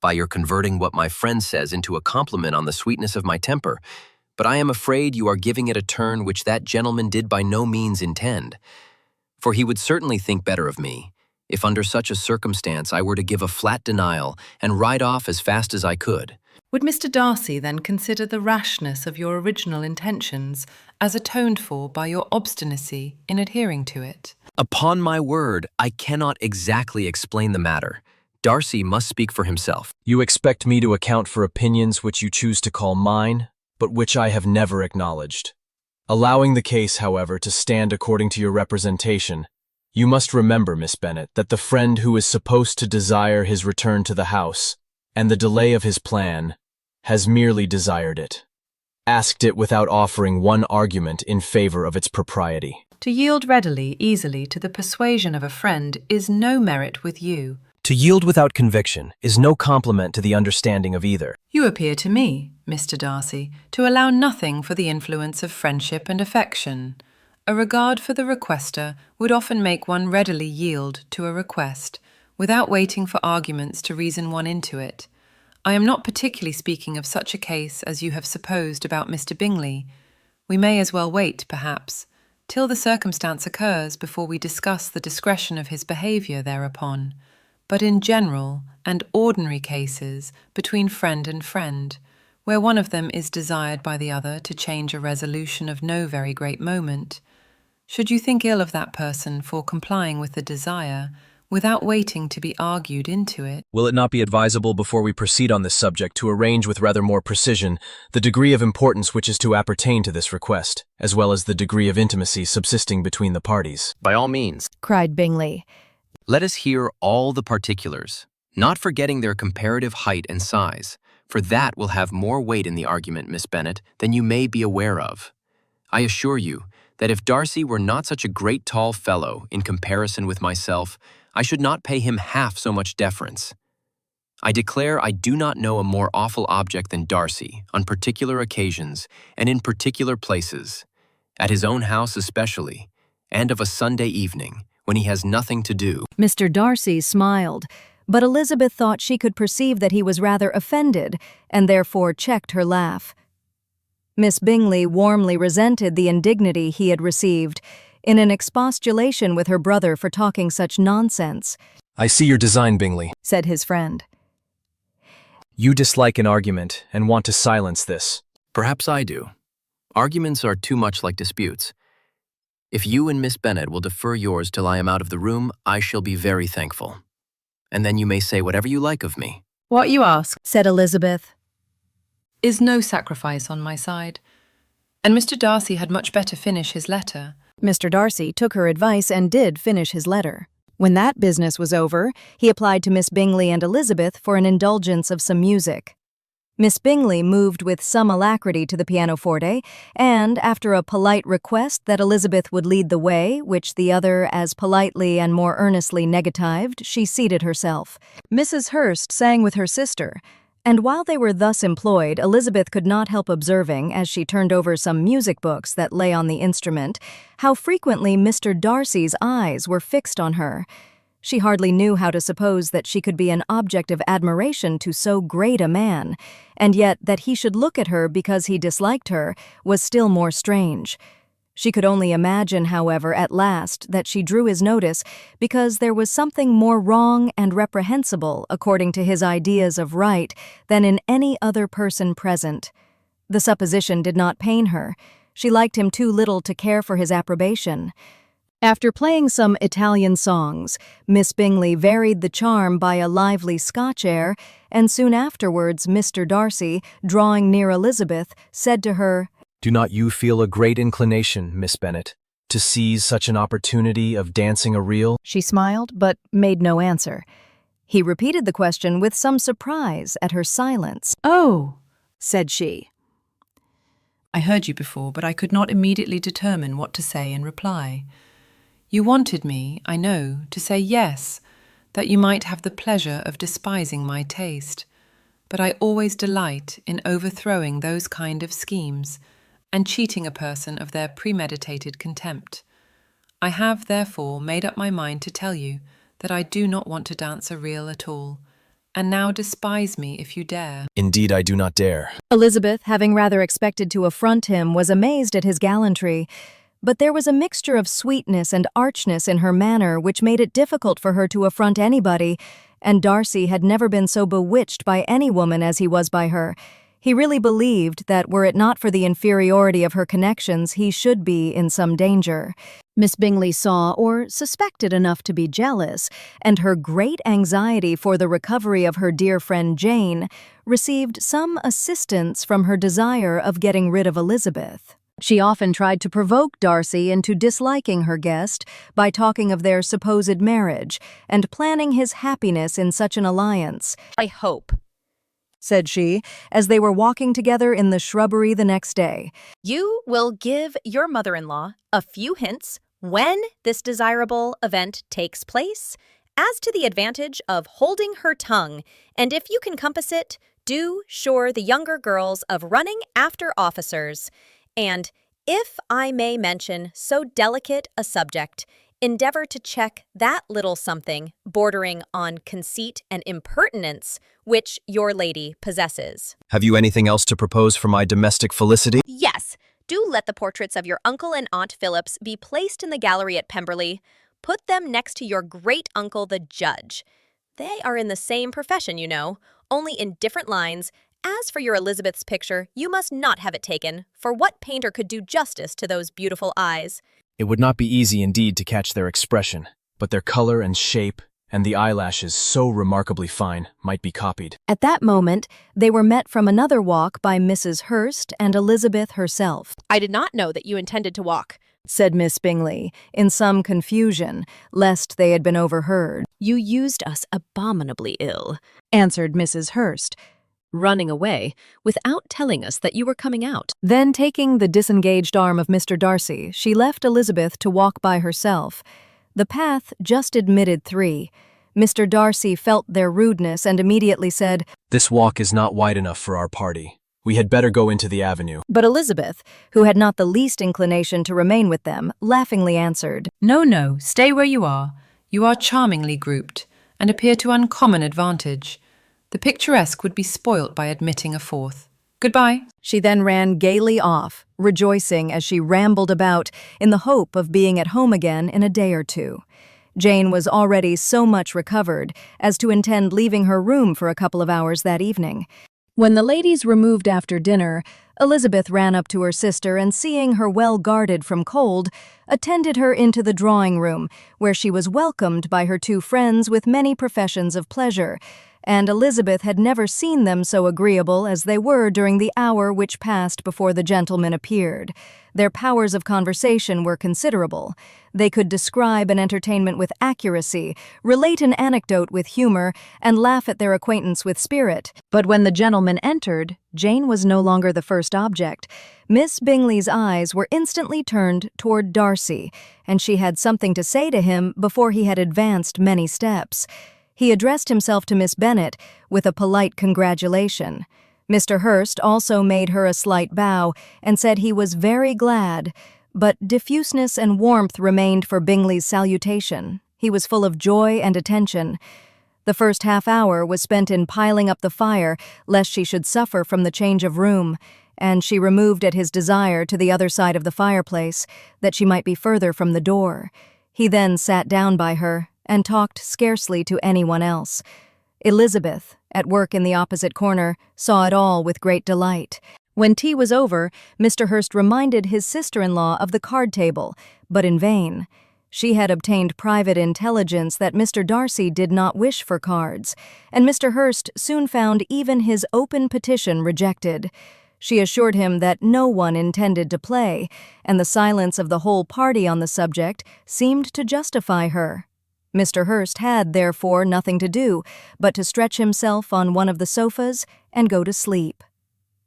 by your converting what my friend says into a compliment on the sweetness of my temper, but I am afraid you are giving it a turn which that gentleman did by no means intend. for he would certainly think better of me if under such a circumstance I were to give a flat denial and ride off as fast as I could. Would Mr. Darcy then consider the rashness of your original intentions as atoned for by your obstinacy in adhering to it? Upon my word, I cannot exactly explain the matter. Darcy must speak for himself. You expect me to account for opinions which you choose to call mine, but which I have never acknowledged. Allowing the case, however, to stand according to your representation, you must remember, Miss Bennet, that the friend who is supposed to desire his return to the house, and the delay of his plan, has merely desired it, asked it without offering one argument in favor of its propriety. To yield readily, easily to the persuasion of a friend is no merit with you. To yield without conviction is no compliment to the understanding of either. You appear to me, Mr. Darcy, to allow nothing for the influence of friendship and affection. A regard for the requester would often make one readily yield to a request, without waiting for arguments to reason one into it. I am not particularly speaking of such a case as you have supposed about Mr. Bingley. We may as well wait, perhaps, till the circumstance occurs before we discuss the discretion of his behaviour thereupon. But in general and ordinary cases between friend and friend, where one of them is desired by the other to change a resolution of no very great moment, should you think ill of that person for complying with the desire, without waiting to be argued into it? Will it not be advisable before we proceed on this subject to arrange with rather more precision the degree of importance which is to appertain to this request, as well as the degree of intimacy subsisting between the parties? By all means, cried Bingley. let us hear all the particulars, not forgetting their comparative height and size, for that will have more weight in the argument, Miss Bennet, than you may be aware of. I assure you that if Darcy were not such a great tall fellow in comparison with myself, I should not pay him half so much deference. I declare I do not know a more awful object than Darcy, on particular occasions and in particular places, at his own house especially, and of a Sunday evening, when he has nothing to do. Mr. Darcy smiled, but Elizabeth thought she could perceive that he was rather offended, and therefore checked her laugh. Miss Bingley warmly resented the indignity he had received, in an expostulation with her brother for talking such nonsense. I see your design, Bingley, said his friend. You dislike an argument and want to silence this. Perhaps I do. Arguments are too much like disputes. If you and Miss Bennet will defer yours till I am out of the room, I shall be very thankful. And then you may say whatever you like of me. What you ask, said Elizabeth, is no sacrifice on my side. And Mr. Darcy had much better finish his letter. Mr. Darcy took her advice and did finish his letter. When that business was over, he applied to Miss Bingley and Elizabeth for an indulgence of some music. Miss Bingley moved with some alacrity to the pianoforte, and, after a polite request that Elizabeth would lead the way, which the other as politely and more earnestly negatived, she seated herself. Mrs. Hurst sang with her sister, and while they were thus employed, Elizabeth could not help observing, as she turned over some music books that lay on the instrument, how frequently Mr. Darcy's eyes were fixed on her. She hardly knew how to suppose that she could be an object of admiration to so great a man, and yet that he should look at her because he disliked her was still more strange. She could only imagine, however, at last that she drew his notice because there was something more wrong and reprehensible, according to his ideas of right, than in any other person present. The supposition did not pain her. She liked him too little to care for his approbation. After playing some Italian songs, Miss Bingley varied the charm by a lively Scotch air, and soon afterwards Mr. Darcy, drawing near Elizabeth, said to her, Do not you feel a great inclination, Miss Bennet, to seize such an opportunity of dancing a reel? She smiled, but made no answer. He repeated the question with some surprise at her silence. Oh, said she. I heard you before, but I could not immediately determine what to say in reply. You wanted me, I know, to say yes, that you might have the pleasure of despising my taste. But I always delight in overthrowing those kind of schemes, and cheating a person of their premeditated contempt. I have, therefore, made up my mind to tell you that I do not want to dance a reel at all, and now despise me if you dare. Indeed, I do not dare. Elizabeth, having rather expected to affront him, was amazed at his gallantry, but there was a mixture of sweetness and archness in her manner which made it difficult for her to affront anybody, and Darcy had never been so bewitched by any woman as he was by her. He really believed that were it not for the inferiority of her connections, he should be in some danger. Miss Bingley saw or suspected enough to be jealous, and her great anxiety for the recovery of her dear friend Jane received some assistance from her desire of getting rid of Elizabeth. She often tried to provoke Darcy into disliking her guest by talking of their supposed marriage and planning his happiness in such an alliance. "I hope," said she, as they were walking together in the shrubbery the next day, "you will give your mother-in-law a few hints when this desirable event takes place as to the advantage of holding her tongue, and if you can compass it, do assure the younger girls of running after officers. And, if I may mention so delicate a subject, endeavor to check that little something bordering on conceit and impertinence which your lady possesses." Have you anything else to propose for my domestic felicity? "Yes, do let the portraits of your uncle and Aunt Phillips be placed in the gallery at Pemberley. Put them next to your great-uncle the judge. They are in the same profession, you know, only in different lines. As for your Elizabeth's picture, you must not have it taken, for what painter could do justice to those beautiful eyes?" It would not be easy indeed to catch their expression, but their color and shape, and the eyelashes so remarkably fine, might be copied. At that moment, they were met from another walk by Mrs. Hurst and Elizabeth herself. "I did not know that you intended to walk," said Miss Bingley, in some confusion, lest they had been overheard. "You used us abominably ill," answered Mrs. Hurst, running away without telling us that you were coming out. Then, taking the disengaged arm of Mr. Darcy, she left Elizabeth to walk by herself. The path just admitted 3. Mr. Darcy felt their rudeness and immediately said, "This walk is not wide enough for our party. We had better go into the avenue." But Elizabeth, who had not the least inclination to remain with them, laughingly answered, "No, no, stay where you are. You are charmingly grouped, and appear to uncommon advantage. The picturesque would be spoilt by admitting a fourth. Goodbye." She then ran gaily off, rejoicing as she rambled about in the hope of being at home again in a day or 2. Jane was already so much recovered as to intend leaving her room for a couple of hours that evening. When the ladies removed after dinner, Elizabeth ran up to her sister and, seeing her well guarded from cold, attended her into the drawing-room, where she was welcomed by her 2 friends with many professions of pleasure, and Elizabeth had never seen them so agreeable as they were during the hour which passed before the gentlemen appeared. Their powers of conversation were considerable. They could describe an entertainment with accuracy, relate an anecdote with humor, and laugh at their acquaintance with spirit. But when the gentlemen entered, Jane was no longer the first object. Miss Bingley's eyes were instantly turned toward Darcy, and she had something to say to him before he had advanced many steps. He addressed himself to Miss Bennet with a polite congratulation. Mr. Hurst also made her a slight bow and said he was very glad, but diffuseness and warmth remained for Bingley's salutation. He was full of joy and attention. The first half-hour was spent in piling up the fire, lest she should suffer from the change of room, and she removed at his desire to the other side of the fireplace, that she might be further from the door. He then sat down by her, and talked scarcely to anyone else. Elizabeth, at work in the opposite corner, saw it all with great delight. When tea was over, Mr. Hurst reminded his sister-in-law of the card table, but in vain. She had obtained private intelligence that Mr. Darcy did not wish for cards, and Mr. Hurst soon found even his open petition rejected. She assured him that no one intended to play, and the silence of the whole party on the subject seemed to justify her. Mr. Hurst had, therefore, nothing to do but to stretch himself on one of the sofas and go to sleep.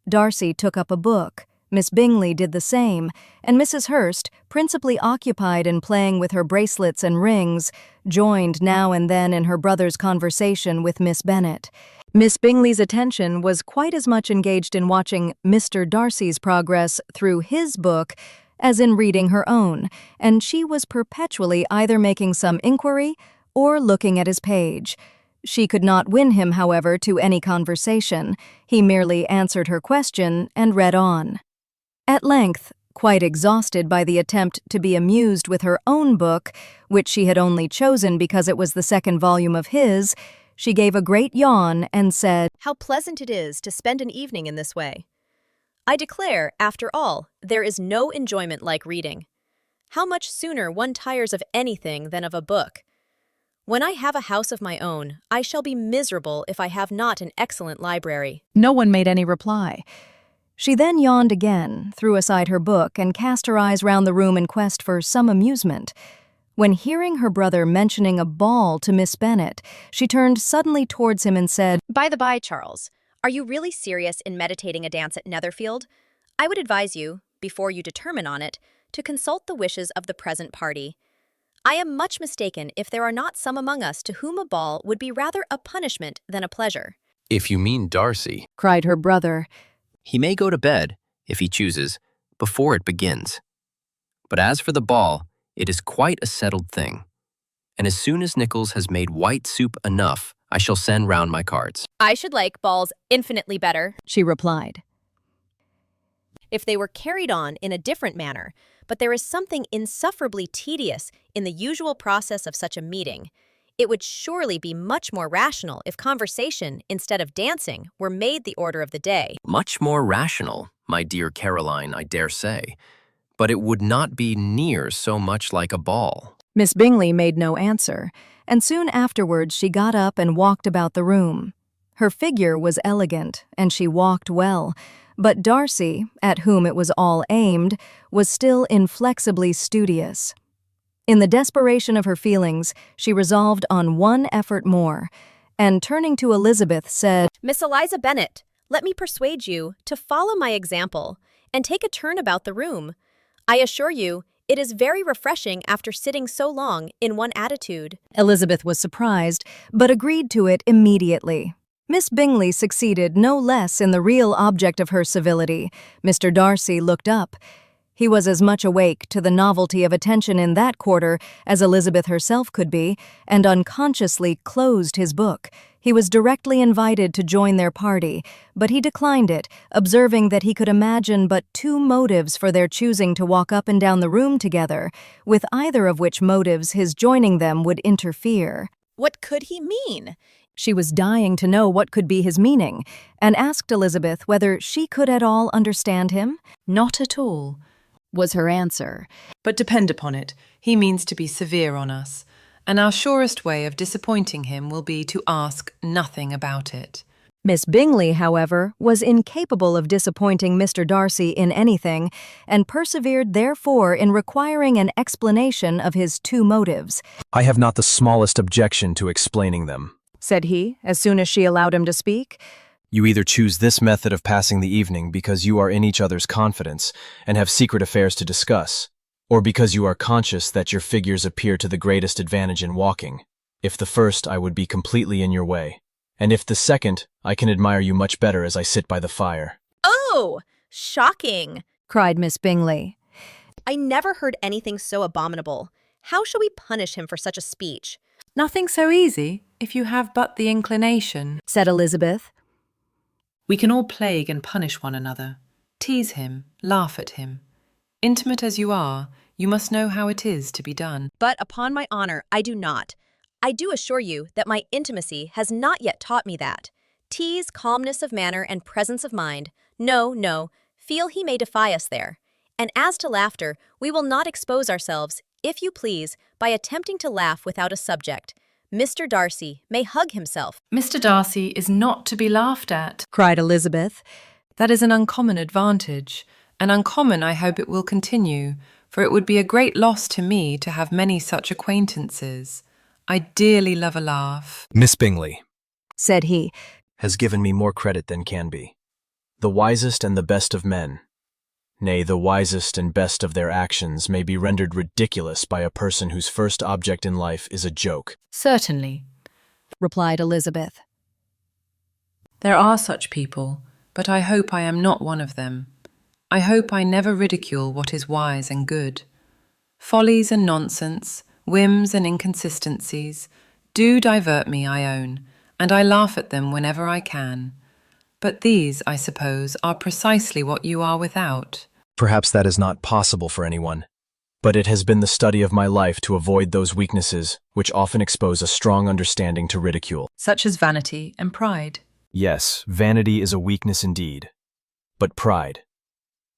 Darcy took up a book, Miss Bingley did the same, and Mrs. Hurst, principally occupied in playing with her bracelets and rings, joined now and then in her brother's conversation with Miss Bennet. Miss Bingley's attention was quite as much engaged in watching Mr. Darcy's progress through his book as in reading her own, and she was perpetually either making some inquiry or looking at his page. She could not win him, however, to any conversation. He merely answered her question and read on. At length, Quite exhausted by the attempt to be amused with her own book, which she had only chosen because it was the second volume of his, she gave a great yawn and said, How pleasant it is to spend an evening in this way. I declare, after all, there is no enjoyment like reading. How much sooner one tires of anything than of a book. When I have a house of my own, I shall be miserable if I have not an excellent library. No one made any reply. She then yawned again, threw aside her book, and cast her eyes round the room in quest for some amusement. When hearing her brother mentioning a ball to Miss Bennet, she turned suddenly towards him and said, By the by, Charles, are you really serious in meditating a dance at Netherfield? I would advise you, before you determine on it, to consult the wishes of the present party. I am much mistaken if there are not some among us to whom a ball would be rather a punishment than a pleasure. If you mean Darcy, cried her brother, he may go to bed, if he chooses, before it begins. But as for the ball, it is quite a settled thing. And as soon as Nichols has made white soup enough, I shall send round my cards. I should like balls infinitely better, she replied, if they were carried on in a different manner, but there is something insufferably tedious in the usual process of such a meeting. It would surely be much more rational if conversation, instead of dancing, were made the order of the day. Much more rational, my dear Caroline, I dare say. But it would not be near so much like a ball. Miss Bingley made no answer, and soon afterwards she got up and walked about the room. Her figure was elegant, and she walked well, but Darcy, at whom it was all aimed, was still inflexibly studious. In the desperation of her feelings, she resolved on one effort more, and turning to Elizabeth said, Miss Eliza Bennet, let me persuade you to follow my example and take a turn about the room. I assure you, it is very refreshing after sitting so long in one attitude. Elizabeth was surprised, but agreed to it immediately. Miss Bingley succeeded no less in the real object of her civility. Mr. Darcy looked up. He was as much awake to the novelty of attention in that quarter as Elizabeth herself could be, and unconsciously closed his book. He was directly invited to join their party, but he declined it, observing that he could imagine but two motives for their choosing to walk up and down the room together, with either of which motives his joining them would interfere. What could he mean? She was dying to know what could be his meaning, and asked Elizabeth whether she could at all understand him. Not at all, was her answer. But depend upon it, he means to be severe on us, and our surest way of disappointing him will be to ask nothing about it. Miss Bingley, however, was incapable of disappointing Mr. Darcy in anything, and persevered therefore in requiring an explanation of his two motives. I have not the smallest objection to explaining them, said he, as soon as she allowed him to speak. You either choose this method of passing the evening because you are in each other's confidence and have secret affairs to discuss, or because you are conscious that your figures appear to the greatest advantage in walking. If the first, I would be completely in your way, and if the second, I can admire you much better as I sit by the fire. Oh, shocking, cried Miss Bingley. I never heard anything so abominable. How shall we punish him for such a speech? Nothing so easy, if you have but the inclination, said Elizabeth. We can all plague and punish one another, tease him, laugh at him. Intimate as you are, you must know how it is to be done. But upon my honor, I do not. I do assure you that my intimacy has not yet taught me that. Tease, calmness of manner, and presence of mind. No, no, feel he may defy us there. And as to laughter, we will not expose ourselves, if you please, by attempting to laugh without a subject. Mr. Darcy may hug himself. Mr. Darcy is not to be laughed at, cried Elizabeth. That is an uncommon advantage, and uncommon I hope it will continue, for it would be a great loss to me to have many such acquaintances. I dearly love a laugh. Miss Bingley, said he, has given me more credit than can be. The wisest and the best of men, nay, the wisest and best of their actions, may be rendered ridiculous by a person whose first object in life is a joke. Certainly, replied Elizabeth. There are such people, but I hope I am not one of them. I hope I never ridicule what is wise and good. Follies and nonsense, whims and inconsistencies, do divert me, I own, and I laugh at them whenever I can. But these, I suppose, are precisely what you are without. Perhaps that is not possible for anyone, but it has been the study of my life to avoid those weaknesses which often expose a strong understanding to ridicule. Such as vanity and pride. Yes, vanity is a weakness indeed, but pride.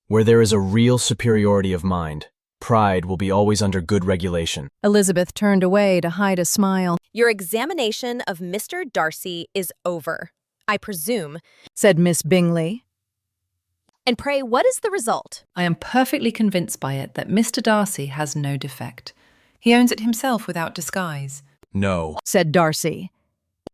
Where there is a real superiority of mind, pride will be always under good regulation. Elizabeth turned away to hide a smile. Your examination of Mr. Darcy is over, I presume, Said Miss Bingley. and pray what is the result? I am perfectly convinced by it that Mr. Darcy has no defect. He owns it himself without disguise. No, Said Darcy.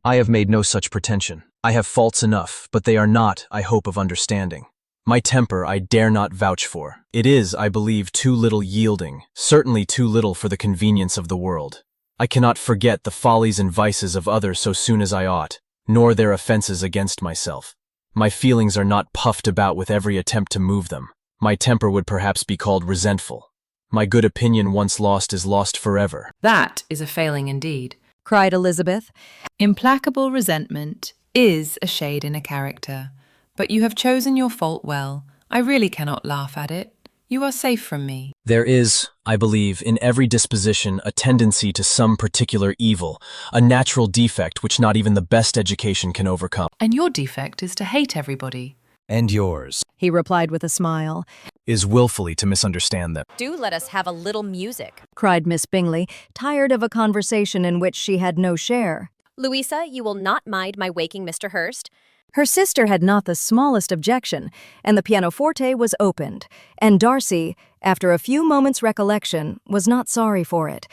I have made no such pretension. I have faults enough, but they are not, I hope, of understanding. My temper I dare not vouch for. It is, I believe, too little yielding, certainly too little for the convenience of the world. I cannot forget the follies and vices of others so soon as I ought, nor their offenses against myself. My feelings are not puffed about with every attempt to move them. My temper would perhaps be called resentful. My good opinion once lost is lost forever. That is a failing indeed. Cried Elizabeth. Implacable resentment is a shade in a character, but you have chosen your fault well. I really cannot laugh at it. You are safe from me. There is, I believe, in every disposition a tendency to some particular evil, a natural defect which not even the best education can overcome. And your defect is to hate everybody. And yours He replied with a smile. is willfully to misunderstand them. Do let us have a little music. Cried Miss Bingley, tired of a conversation in which she had no share. Louisa, you will not mind my waking Mr. Hurst? Her sister had not the smallest objection, and the pianoforte was opened, and Darcy, after a few moments' recollection, was not sorry for it.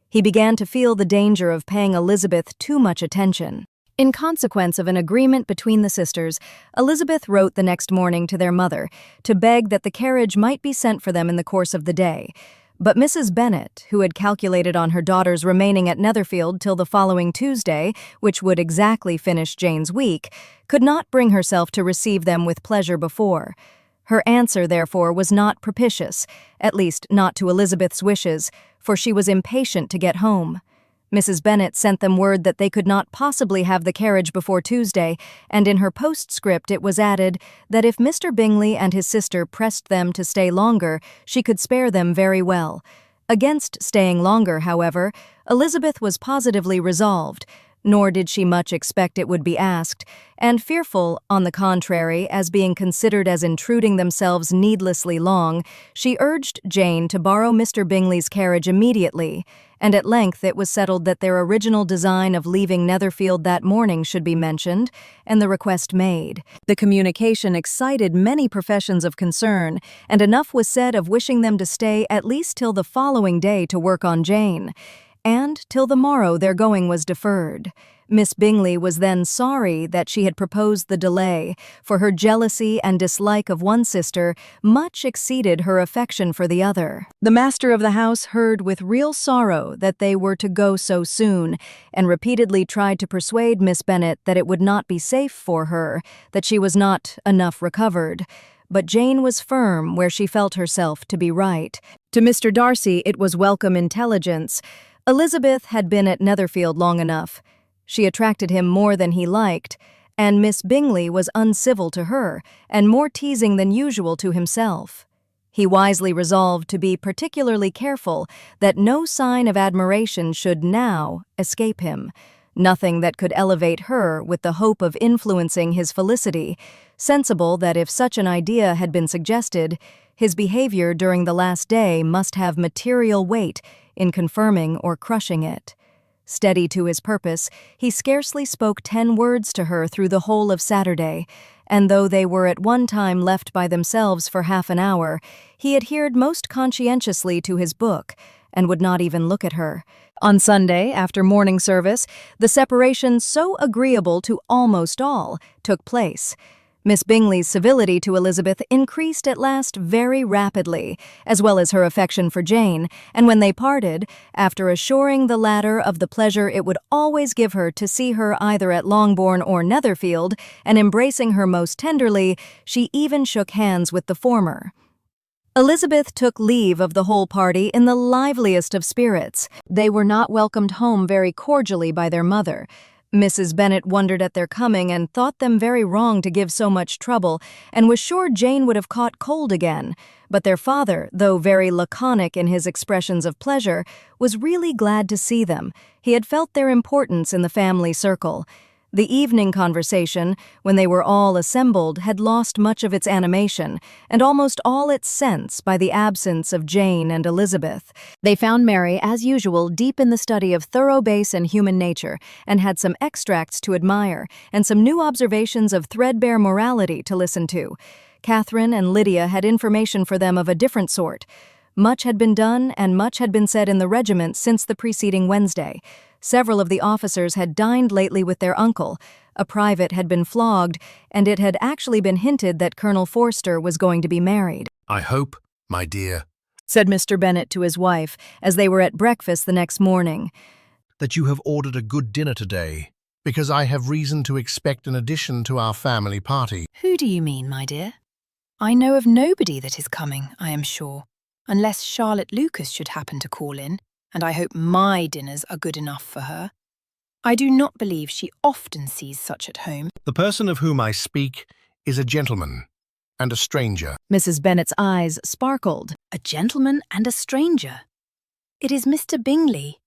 He began to feel the danger of paying Elizabeth too much attention. In consequence of an agreement between the sisters, Elizabeth wrote the next morning to their mother to beg that the carriage might be sent for them in the course of the day. But Mrs. Bennet, who had calculated on her daughters remaining at Netherfield till the following Tuesday, which would exactly finish Jane's week, could not bring herself to receive them with pleasure before. Her answer, therefore, was not propitious, at least not to Elizabeth's wishes, for she was impatient to get home. Mrs. Bennet sent them word that they could not possibly have the carriage before Tuesday, and in her postscript it was added that if Mr. Bingley and his sister pressed them to stay longer, she could spare them very well. Against staying longer, however, Elizabeth was positively resolved, nor did she much expect it would be asked, and fearful, on the contrary, as being considered as intruding themselves needlessly long, she urged Jane to borrow Mr. Bingley's carriage immediately, and at length it was settled that their original design of leaving Netherfield that morning should be mentioned, and the request made. The communication excited many professions of concern, and enough was said of wishing them to stay at least till the following day to work on Jane. And till the morrow their going was deferred. Miss Bingley was then sorry that she had proposed the delay, for her jealousy and dislike of one sister much exceeded her affection for the other. The master of the house heard with real sorrow that they were to go so soon, and repeatedly tried to persuade Miss Bennet that it would not be safe for her, that she was not enough recovered. But Jane was firm where she felt herself to be right. To Mr. Darcy it was welcome intelligence. Elizabeth had been at Netherfield long enough. She attracted him more than he liked, and Miss Bingley was uncivil to her, and more teasing than usual to himself. He wisely resolved to be particularly careful that no sign of admiration should now escape him, nothing that could elevate her with the hope of influencing his felicity, sensible that if such an idea had been suggested, his behavior during the last day must have material weight in confirming or crushing it. Steady to his purpose, he scarcely spoke 10 words to her through the whole of Saturday, and though they were at one time left by themselves for half an hour, he adhered most conscientiously to his book, and would not even look at her. On Sunday, after morning service, the separation so agreeable to almost all took place. Miss Bingley's civility to Elizabeth increased at last very rapidly, as well as her affection for Jane, and when they parted, after assuring the latter of the pleasure it would always give her to see her either at Longbourn or Netherfield, and embracing her most tenderly, she even shook hands with the former. Elizabeth took leave of the whole party in the liveliest of spirits. They were not welcomed home very cordially by their mother. Mrs. Bennet wondered at their coming and thought them very wrong to give so much trouble, and was sure Jane would have caught cold again. But their father, though very laconic in his expressions of pleasure, was really glad to see them. He had felt their importance in the family circle. The evening conversation, when they were all assembled, had lost much of its animation, and almost all its sense by the absence of Jane and Elizabeth. They found Mary, as usual, deep in the study of thorough base and human nature, and had some extracts to admire, and some new observations of threadbare morality to listen to. Catherine and Lydia had information for them of a different sort. Much had been done, and much had been said in the regiment since the preceding Wednesday. Several of the officers had dined lately with their uncle. A private had been flogged, and it had actually been hinted that Colonel Forster was going to be married. I hope, my dear, said Mr. Bennet to his wife, as they were at breakfast the next morning, that you have ordered a good dinner today. because I have reason to expect an addition to our family party. Who do you mean, my dear? I know of nobody that is coming, I am sure, unless Charlotte Lucas should happen to call in, and I hope my dinners are good enough for her. I do not believe she often sees such at home. The person of whom I speak is a gentleman and a stranger. Mrs. Bennet's eyes sparkled. A gentleman and a stranger. It is Mr. Bingley,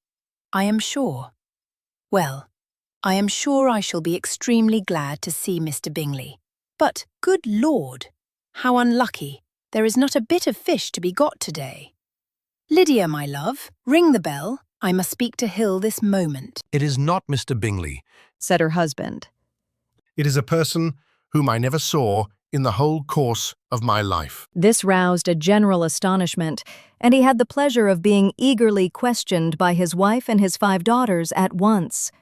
I am sure. Well, I am sure I shall be extremely glad to see Mr. Bingley. But, good Lord, how unlucky. There is not a bit of fish to be got today. Lydia, my love, ring the bell. I must speak to Hill this moment. It is not Mr. Bingley, said her husband. It is a person whom I never saw in the whole course of my life. This roused a general astonishment, and he had the pleasure of being eagerly questioned by his wife and his 5 daughters at once.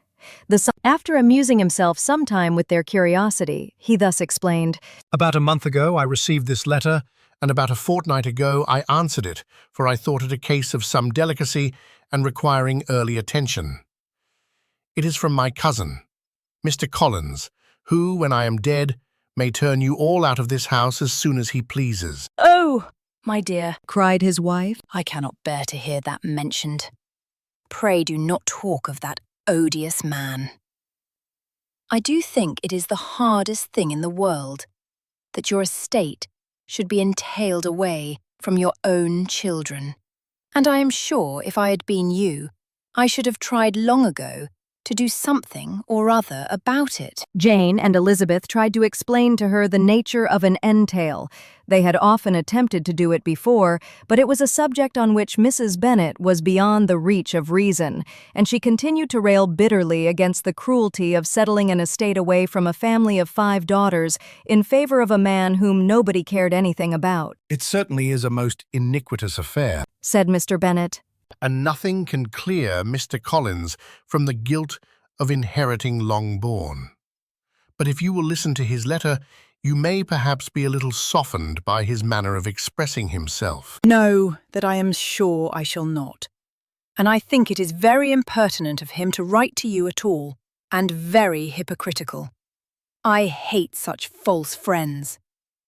After amusing himself some time with their curiosity, he thus explained, About a month ago I received this letter, and about a fortnight ago I answered it, for I thought it a case of some delicacy and requiring early attention. It is from my cousin, Mr. Collins, who, when I am dead, may turn you all out of this house as soon as he pleases. Oh, my dear, cried his wife. I cannot bear to hear that mentioned. Pray do not talk of that odious man. I do think it is the hardest thing in the world that your estate should be entailed away from your own children. And I am sure if I had been you, I should have tried long ago to do something or other about it. Jane and Elizabeth tried to explain to her the nature of an entail. They had often attempted to do it before, but it was a subject on which Mrs. Bennet was beyond the reach of reason, and she continued to rail bitterly against the cruelty of settling an estate away from a family of 5 daughters in favor of a man whom nobody cared anything about. It certainly is a most iniquitous affair, said Mr. Bennet. And nothing can clear Mr. Collins from the guilt of inheriting Longbourn. But if you will listen to his letter, you may perhaps be a little softened by his manner of expressing himself. No, that I am sure I shall not. And I think it is very impertinent of him to write to you at all, and very hypocritical. I hate such false friends.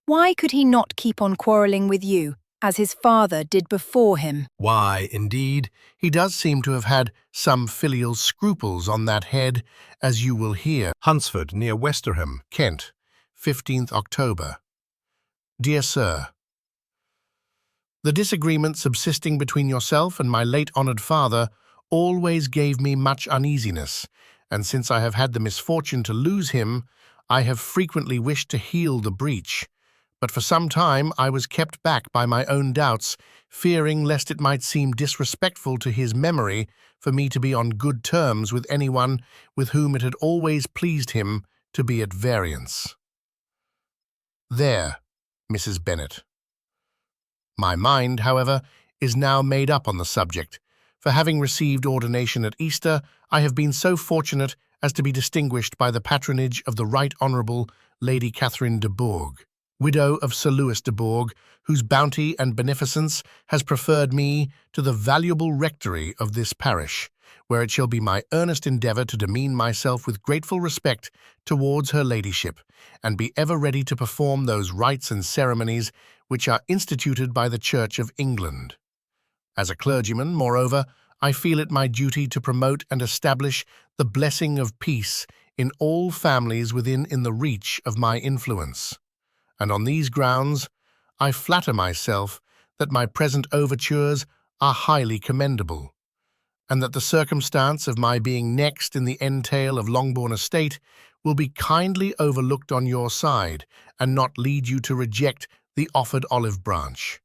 Why could he not keep on quarrelling with you, as his father did before him? Why, indeed, he does seem to have had some filial scruples on that head, as you will hear. Hunsford, near Westerham, Kent, 15th October. Dear Sir, the disagreement subsisting between yourself and my late honoured father always gave me much uneasiness, and since I have had the misfortune to lose him, I have frequently wished to heal the breach. But for some time I was kept back by my own doubts, fearing lest it might seem disrespectful to his memory for me to be on good terms with anyone with whom it had always pleased him to be at variance. There, Mrs. Bennet. My mind, however, is now made up on the subject, for having received ordination at Easter, I have been so fortunate as to be distinguished by the patronage of the Right Honourable Lady Catherine de Bourgh, widow of Sir Lewis de Bourgh, whose bounty and beneficence has preferred me to the valuable rectory of this parish, where it shall be my earnest endeavour to demean myself with grateful respect towards her ladyship, and be ever ready to perform those rites and ceremonies which are instituted by the Church of England. As a clergyman, moreover, I feel it my duty to promote and establish the blessing of peace in all families within the reach of my influence. And on these grounds, I flatter myself that my present overtures are highly commendable, and that the circumstance of my being next in the entail of Longbourn estate will be kindly overlooked on your side, and not lead you to reject the offered olive branch.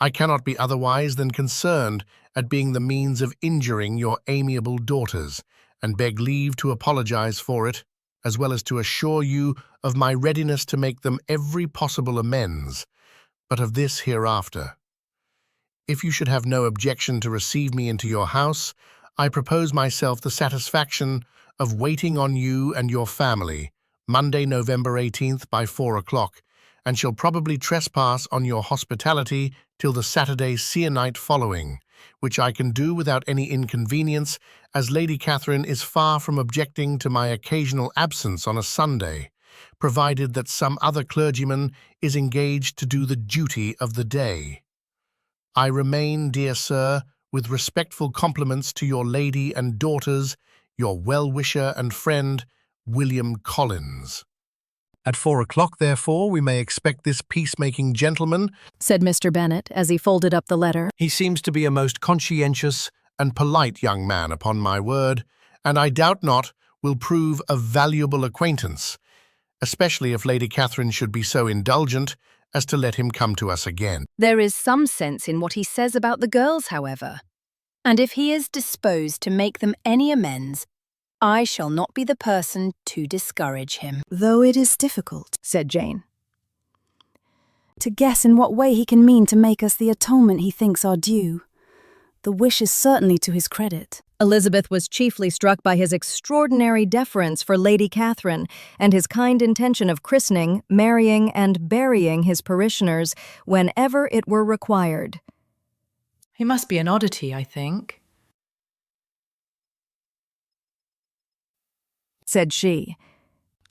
I cannot be otherwise than concerned at being the means of injuring your amiable daughters, and beg leave to apologize for it, as well as to assure you of my readiness to make them every possible amends, but of this hereafter. If you should have no objection to receive me into your house, I propose myself the satisfaction of waiting on you and your family, Monday, November 18th by 4 o'clock, and shall probably trespass on your hospitality till the Saturday se'nnight following, which I can do without any inconvenience, as Lady Catherine is far from objecting to my occasional absence on a Sunday, provided that some other clergyman is engaged to do the duty of the day. I remain, dear sir, with respectful compliments to your lady and daughters, your well-wisher and friend, William Collins. At 4 o'clock, therefore, we may expect this peacemaking gentleman, said Mr. Bennet as he folded up the letter. He seems to be a most conscientious and polite young man, upon my word, and I doubt not will prove a valuable acquaintance, especially if Lady Catherine should be so indulgent as to let him come to us again. There is some sense in what he says about the girls, however, and if he is disposed to make them any amends, I shall not be the person to discourage him. Though it is difficult, said Jane, to guess in what way he can mean to make us the atonement he thinks our due. The wish is certainly to his credit. Elizabeth was chiefly struck by his extraordinary deference for Lady Catherine and his kind intention of christening, marrying, and burying his parishioners whenever it were required. He must be an oddity, I think, said she.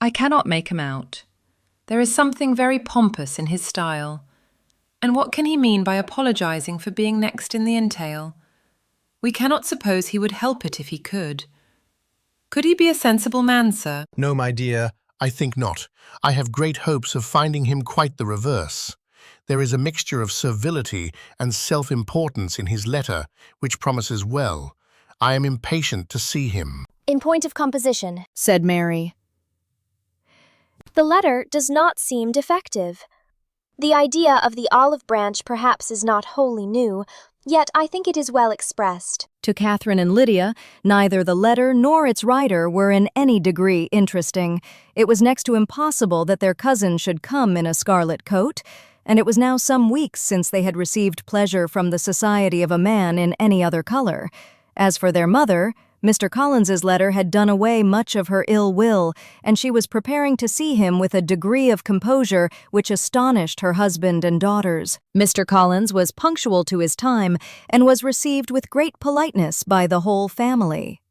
I cannot make him out. There is something very pompous in his style. And what can he mean by apologizing for being next in the entail? We cannot suppose he would help it if he could. Could he be a sensible man, sir? No, my dear, I think not. I have great hopes of finding him quite the reverse. There is a mixture of servility and self-importance in his letter, which promises well. I am impatient to see him. In point of composition, said Mary, the letter does not seem defective. The idea of the olive branch perhaps is not wholly new, yet I think it is well expressed. To Catherine and Lydia, neither the letter nor its writer were in any degree interesting. It was next to impossible that their cousin should come in a scarlet coat, and it was now some weeks since they had received pleasure from the society of a man in any other color. As for their mother, Mr. Collins's letter had done away much of her ill will, and she was preparing to see him with a degree of composure which astonished her husband and daughters. Mr. Collins was punctual to his time, and was received with great politeness by the whole family.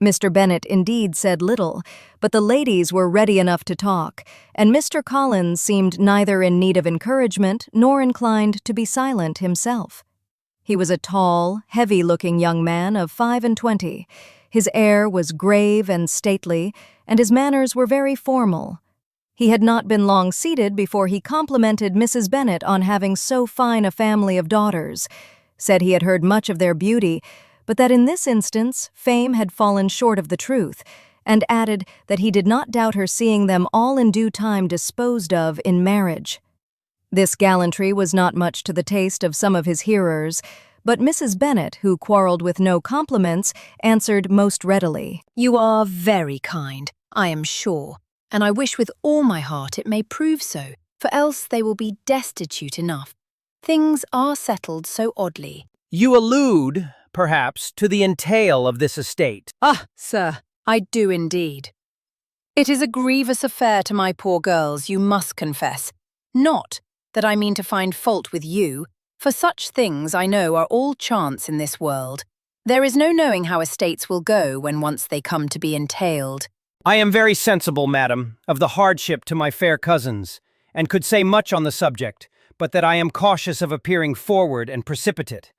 Mr. Bennet indeed said little, but the ladies were ready enough to talk, and Mr. Collins seemed neither in need of encouragement nor inclined to be silent himself. He was a tall, heavy-looking young man of 25. His air was grave and stately, and his manners were very formal. He had not been long seated before he complimented Mrs. Bennet on having so fine a family of daughters, said he had heard much of their beauty, but that in this instance fame had fallen short of the truth, and added that he did not doubt her seeing them all in due time disposed of in marriage. This gallantry was not much to the taste of some of his hearers, but Mrs. Bennet, who quarrelled with no compliments, answered most readily. You are very kind, I am sure, and I wish with all my heart it may prove so, for else they will be destitute enough. Things are settled so oddly. You allude, perhaps, to the entail of this estate. Ah, sir, I do indeed. It is a grievous affair to my poor girls, you must confess. Not that I mean to find fault with you, for such things I know are all chance in this world. There is no knowing how estates will go when once they come to be entailed. I am very sensible, madam, of the hardship to my fair cousins, and could say much on the subject, but that I am cautious of appearing forward and precipitate.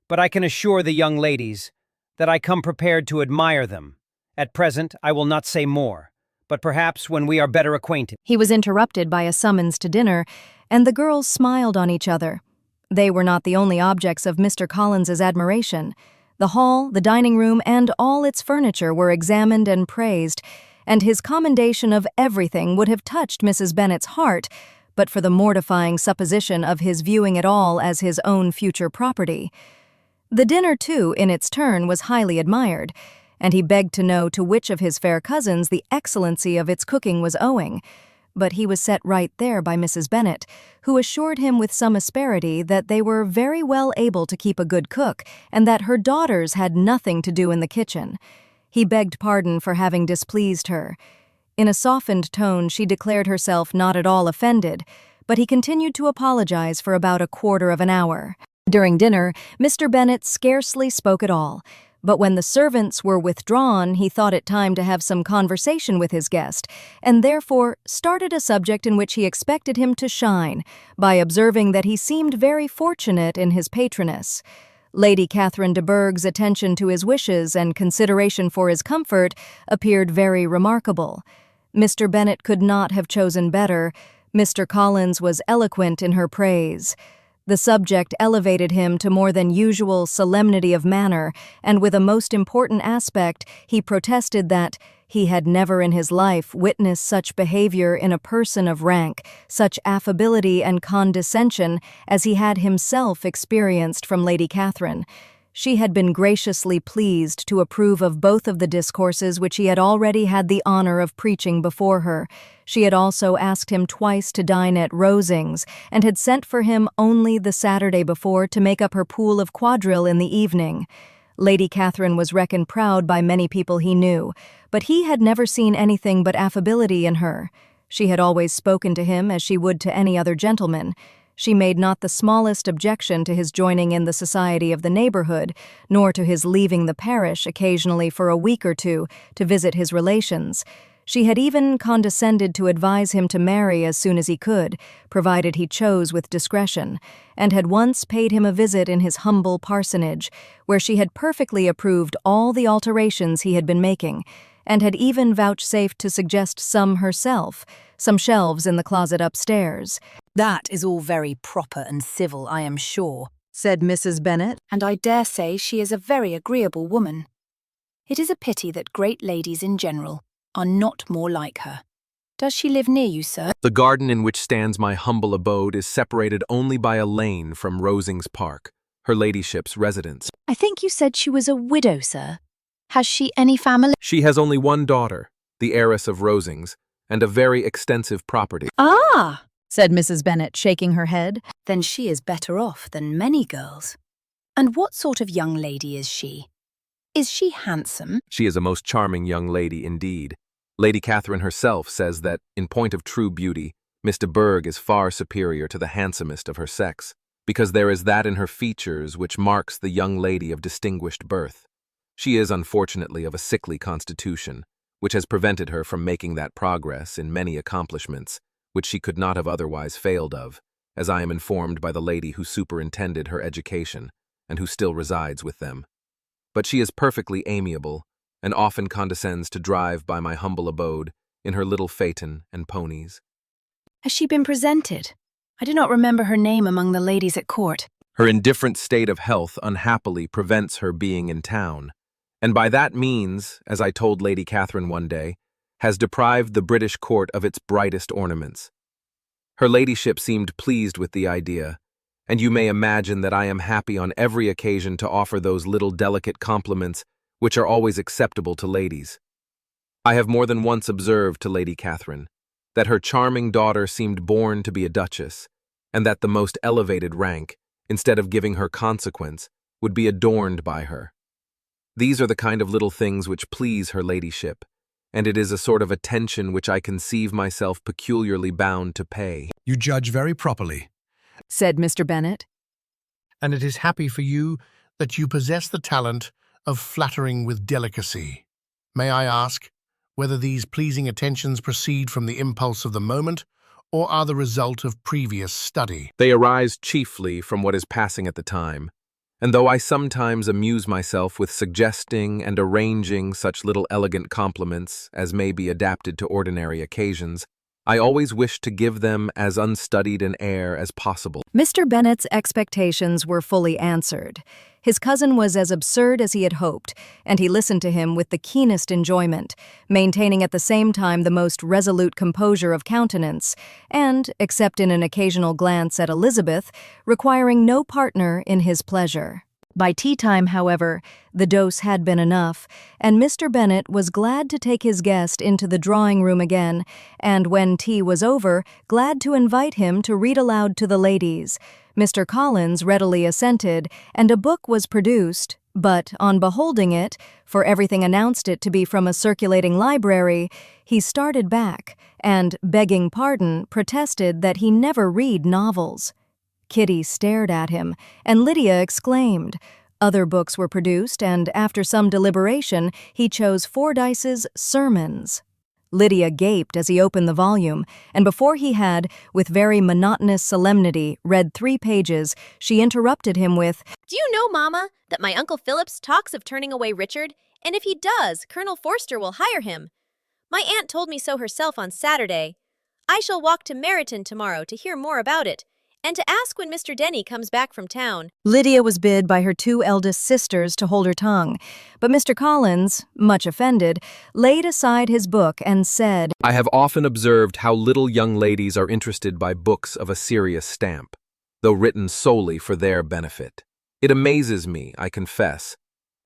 But I can assure the young ladies that I come prepared to admire them. At present, I will not say more, but perhaps when we are better acquainted. He was interrupted by a summons to dinner, and the girls smiled on each other. They were not the only objects of Mr. Collins's admiration. The hall, the dining room, and all its furniture were examined and praised, and his commendation of everything would have touched Mrs. Bennet's heart, but for the mortifying supposition of his viewing it all as his own future property. The dinner, too, in its turn, was highly admired, and he begged to know to which of his fair cousins the excellency of its cooking was owing. But he was set right there by Mrs. Bennet, who assured him with some asperity that they were very well able to keep a good cook, and that her daughters had nothing to do in the kitchen. He begged pardon for having displeased her. In a softened tone, she declared herself not at all offended, but he continued to apologize for about a quarter of an hour. During dinner, Mr. Bennet scarcely spoke at all, but when the servants were withdrawn, he thought it time to have some conversation with his guest, and therefore started a subject in which he expected him to shine, by observing that he seemed very fortunate in his patroness. Lady Catherine de Bourgh's attention to his wishes and consideration for his comfort appeared very remarkable. Mr. Bennet could not have chosen better. Mr. Collins was eloquent in her praise. The subject elevated him to more than usual solemnity of manner, and with a most important aspect, he protested that he had never in his life witnessed such behavior in a person of rank, such affability and condescension as he had himself experienced from Lady Catherine. She had been graciously pleased to approve of both of the discourses which he had already had the honor of preaching before her. She had also asked him twice to dine at Rosings, and had sent for him only the Saturday before to make up her pool of quadrille in the evening. Lady Catherine was reckoned proud by many people he knew, but he had never seen anything but affability in her. She had always spoken to him as she would to any other gentleman. She made not the smallest objection to his joining in the society of the neighborhood, nor to his leaving the parish occasionally for a week or two to visit his relations. She had even condescended to advise him to marry as soon as he could, provided he chose with discretion, and had once paid him a visit in his humble parsonage, where she had perfectly approved all the alterations he had been making, and had even vouchsafed to suggest some herself, some shelves in the closet upstairs. "That is all very proper and civil, I am sure," said Mrs. Bennet, "and I dare say she is a very agreeable woman. It is a pity that great ladies in general are not more like her. Does she live near you, sir?" The garden in which stands my humble abode is separated only by a lane from Rosings Park, her ladyship's residence. "I think you said she was a widow, sir. Has she any family?" She has only one daughter, the heiress of Rosings, and a very extensive property. "Ah!" said Mrs. Bennet, shaking her head. "Then she is better off than many girls. And what sort of young lady is she? Is she handsome?" She is a most charming young lady indeed. Lady Catherine herself says that, in point of true beauty, Miss de Bourgh is far superior to the handsomest of her sex, because there is that in her features which marks the young lady of distinguished birth. She is unfortunately of a sickly constitution, which has prevented her from making that progress in many accomplishments which she could not have otherwise failed of, as I am informed by the lady who superintended her education, and who still resides with them. But she is perfectly amiable, and often condescends to drive by my humble abode in her little phaeton and ponies. "Has she been presented? I do not remember her name among the ladies at court." Her indifferent state of health unhappily prevents her being in town, and by that means, as I told Lady Catherine one day, has deprived the British court of its brightest ornaments. Her ladyship seemed pleased with the idea, and you may imagine that I am happy on every occasion to offer those little delicate compliments which are always acceptable to ladies. I have more than once observed to Lady Catherine that her charming daughter seemed born to be a duchess, and that the most elevated rank, instead of giving her consequence, would be adorned by her. These are the kind of little things which please her ladyship, and it is a sort of attention which I conceive myself peculiarly bound to pay. You judge very properly, said Mr. Bennet, and it is happy for you that you possess the talent of flattering with delicacy. May I ask whether these pleasing attentions proceed from the impulse of the moment, or are the result of previous study? They arise chiefly from what is passing at the time, And though I sometimes amuse myself with suggesting and arranging such little elegant compliments as may be adapted to ordinary occasions, I always wish to give them as unstudied an air as possible. Mr. Bennet's expectations were fully answered. His cousin was as absurd as he had hoped, and he listened to him with the keenest enjoyment, maintaining at the same time the most resolute composure of countenance, and, except in an occasional glance at Elizabeth, requiring no partner in his pleasure. By tea-time, however, the dose had been enough, and Mr. Bennet was glad to take his guest into the drawing-room again, and when tea was over, glad to invite him to read aloud to the ladies. Mr. Collins readily assented, and a book was produced, but on beholding it, for everything announced it to be from a circulating library, he started back, and, begging pardon, protested that he never read novels. Kitty stared at him, and Lydia exclaimed. Other books were produced, and after some deliberation, he chose Fordyce's Sermons. Lydia gaped as he opened the volume, and before he had, with very monotonous solemnity, read 3 pages, she interrupted him with, "Do you know, Mama, that my Uncle Phillips talks of turning away Richard, and if he does, Colonel Forster will hire him? My aunt told me so herself on Saturday. I shall walk to Meryton tomorrow to hear more about it, and to ask when Mr. Denny comes back from town." Lydia was bid by her 2 eldest sisters to hold her tongue, but Mr. Collins, much offended, laid aside his book and said, I have often observed how little young ladies are interested by books of a serious stamp, though written solely for their benefit. It amazes me, I confess,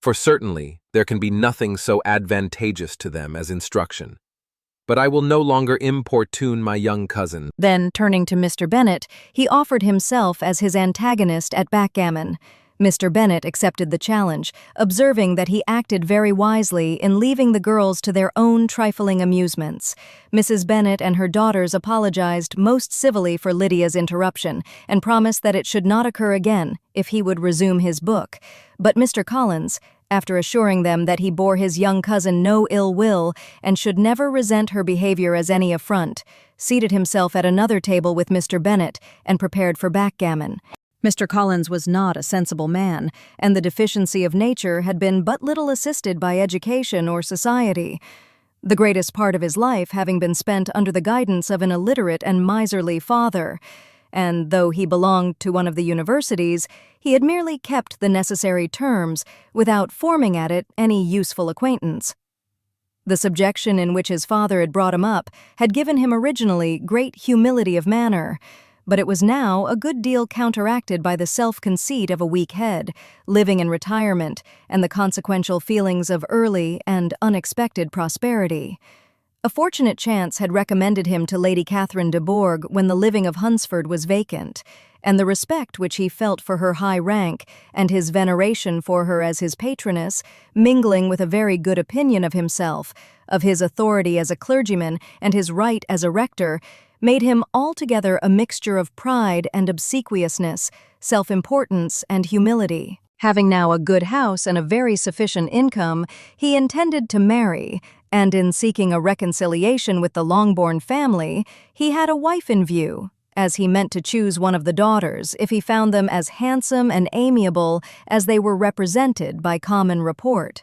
for certainly there can be nothing so advantageous to them as instruction. But I will no longer importune my young cousin. Then, turning to Mr. Bennet, he offered himself as his antagonist at backgammon. Mr. Bennet accepted the challenge, observing that he acted very wisely in leaving the girls to their own trifling amusements. Mrs. Bennet and her daughters apologized most civilly for Lydia's interruption, and promised that it should not occur again if he would resume his book. But Mr. Collins, after assuring them that he bore his young cousin no ill will and should never resent her behavior as any affront, seated himself at another table with Mr. Bennet and prepared for backgammon. Mr. Collins was not a sensible man, and the deficiency of nature had been but little assisted by education or society, the greatest part of his life having been spent under the guidance of an illiterate and miserly father. And though he belonged to one of the universities, he had merely kept the necessary terms without forming at it any useful acquaintance. The subjection in which his father had brought him up had given him originally great humility of manner, but it was now a good deal counteracted by the self-conceit of a weak head, living in retirement, and the consequential feelings of early and unexpected prosperity. A fortunate chance had recommended him to Lady Catherine de Bourgh when the living of Hunsford was vacant, and the respect which he felt for her high rank, and his veneration for her as his patroness, mingling with a very good opinion of himself, of his authority as a clergyman, and his right as a rector, made him altogether a mixture of pride and obsequiousness, self-importance and humility. Having now a good house and a very sufficient income, he intended to marry, and in seeking a reconciliation with the Longbourn family, he had a wife in view, as he meant to choose one of the daughters if he found them as handsome and amiable as they were represented by common report.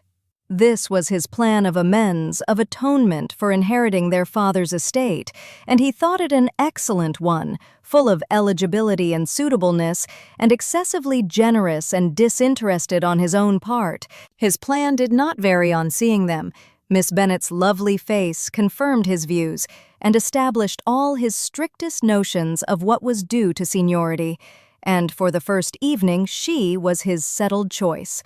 This was his plan of amends, of atonement for inheriting their father's estate, and he thought it an excellent one, full of eligibility and suitableness, and excessively generous and disinterested on his own part. His plan did not vary on seeing them. Miss Bennet's lovely face confirmed his views, and established all his strictest notions of what was due to seniority, and for the first evening she was his settled choice.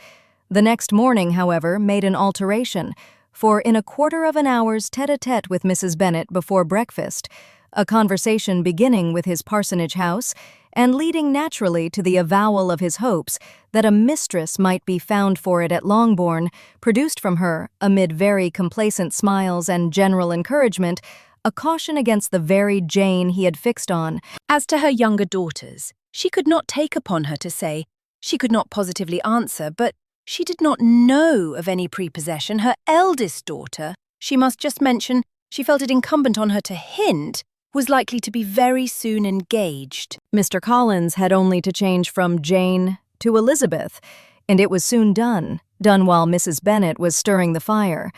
The next morning, however, made an alteration, for in a quarter of an hour's tete-a-tete with Mrs. Bennet before breakfast, a conversation beginning with his parsonage house, and leading naturally to the avowal of his hopes that a mistress might be found for it at Longbourn, produced from her, amid very complacent smiles and general encouragement, a caution against the very Jane he had fixed on. As to her younger daughters, she could not take upon her to say, she could not positively answer, but she did not know of any prepossession. Her eldest daughter, she must just mention, she felt it incumbent on her to hint, was likely to be very soon engaged. Mr. Collins had only to change from Jane to Elizabeth, and it was soon done while Mrs. Bennet was stirring the fire.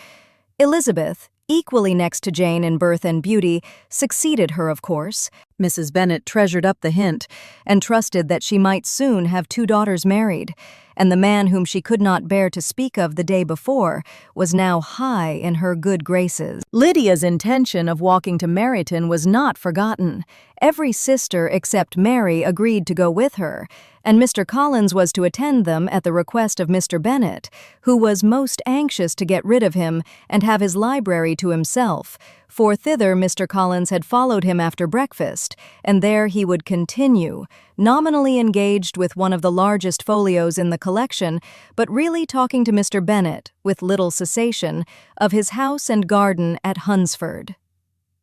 Elizabeth, equally next to Jane in birth and beauty, succeeded her, of course. Mrs. Bennet treasured up the hint and trusted that she might soon have 2 daughters married, and the man whom she could not bear to speak of the day before was now high in her good graces. Lydia's intention of walking to Meryton was not forgotten. Every sister except Mary agreed to go with her, and Mr. Collins was to attend them at the request of Mr. Bennet, who was most anxious to get rid of him and have his library to himself, for thither Mr. Collins had followed him after breakfast, and there he would continue, nominally engaged with one of the largest folios in the collection, but really talking to Mr. Bennet, with little cessation, of his house and garden at Hunsford.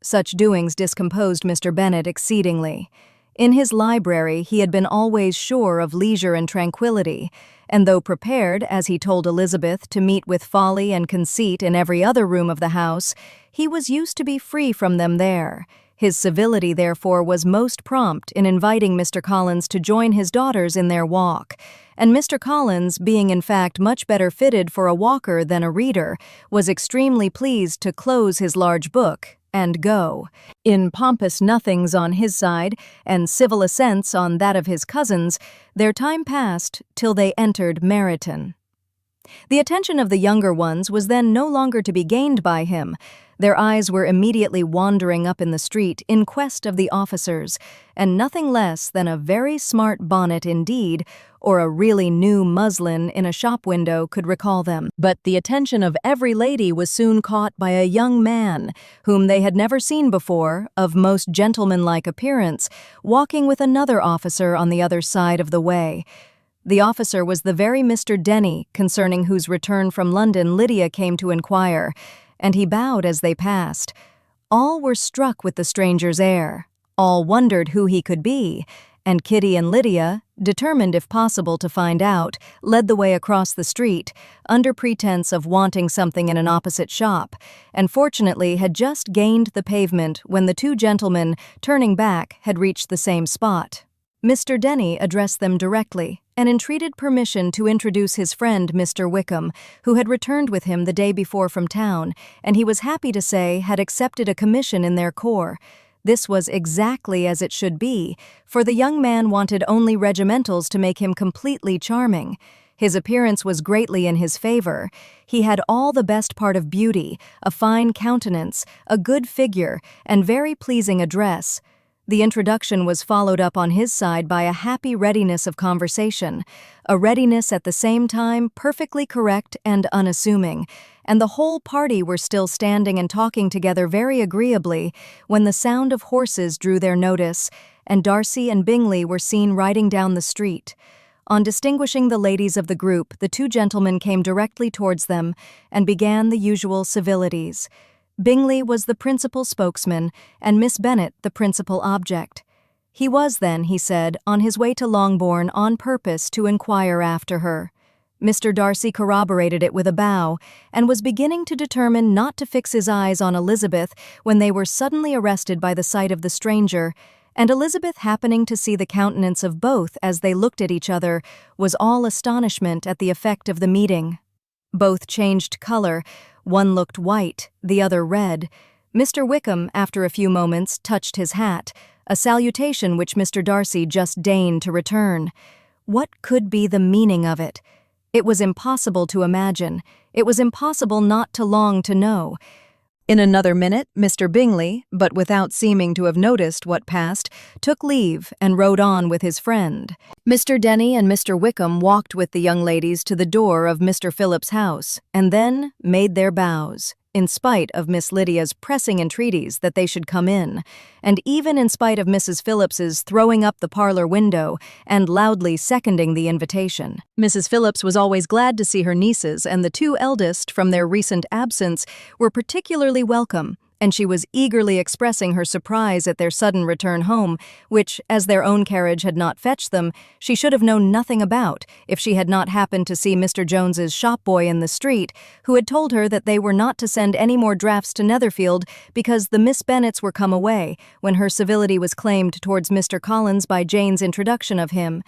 Such doings discomposed Mr. Bennet exceedingly. In his library he had been always sure of leisure and tranquillity, and though prepared, as he told Elizabeth, to meet with folly and conceit in every other room of the house, he was used to be free from them there. His civility, therefore, was most prompt in inviting Mr. Collins to join his daughters in their walk, and Mr. Collins, being in fact much better fitted for a walker than a reader, was extremely pleased to close his large book and go. In pompous nothings on his side, and civil assents on that of his cousins, their time passed till they entered Meryton. The attention of the younger ones was then no longer to be gained by him. Their eyes were immediately wandering up in the street in quest of the officers, and nothing less than a very smart bonnet indeed, or a really new muslin in a shop window could recall them. But the attention of every lady was soon caught by a young man, whom they had never seen before, of most gentlemanlike appearance, walking with another officer on the other side of the way. The officer was the very Mr. Denny, concerning whose return from London Lydia came to inquire, and he bowed as they passed. All were struck with the stranger's air. All wondered who he could be, and Kitty and Lydia, determined if possible to find out, led the way across the street, under pretense of wanting something in an opposite shop, and fortunately had just gained the pavement when the 2 gentlemen, turning back, had reached the same spot. Mr. Denny addressed them directly, and entreated permission to introduce his friend Mr. Wickham, who had returned with him the day before from town, and he was happy to say had accepted a commission in their corps. This was exactly as it should be, for the young man wanted only regimentals to make him completely charming. His appearance was greatly in his favor. He had all the best part of beauty, a fine countenance, a good figure, and very pleasing address. The introduction was followed up on his side by a happy readiness of conversation, a readiness at the same time perfectly correct and unassuming, and the whole party were still standing and talking together very agreeably when the sound of horses drew their notice, and Darcy and Bingley were seen riding down the street. On distinguishing the ladies of the group, the 2 gentlemen came directly towards them and began the usual civilities. Bingley was the principal spokesman, and Miss Bennet the principal object. He was then, he said, on his way to Longbourn on purpose to inquire after her. Mr. Darcy corroborated it with a bow, and was beginning to determine not to fix his eyes on Elizabeth when they were suddenly arrested by the sight of the stranger, and Elizabeth, happening to see the countenance of both as they looked at each other, was all astonishment at the effect of the meeting. Both changed color. One looked white, the other red. Mr. Wickham, after a few moments, touched his hat, a salutation which Mr. Darcy just deigned to return. What could be the meaning of it? It was impossible to imagine. It was impossible not to long to know. In another minute, Mr. Bingley, but without seeming to have noticed what passed, took leave and rode on with his friend. Mr. Denny and Mr. Wickham walked with the young ladies to the door of Mr. Phillip's house, and then made their bows, in spite of Miss Lydia's pressing entreaties that they should come in, and even in spite of Mrs. Phillips's throwing up the parlor window and loudly seconding the invitation. Mrs. Phillips was always glad to see her nieces, and the 2 eldest, from their recent absence, were particularly welcome, and she was eagerly expressing her surprise at their sudden return home, which, as their own carriage had not fetched them, she should have known nothing about if she had not happened to see Mr. Jones's shop-boy in the street, who had told her that they were not to send any more drafts to Netherfield because the Miss Bennets were come away, when her civility was claimed towards Mr. Collins by Jane's introduction of him.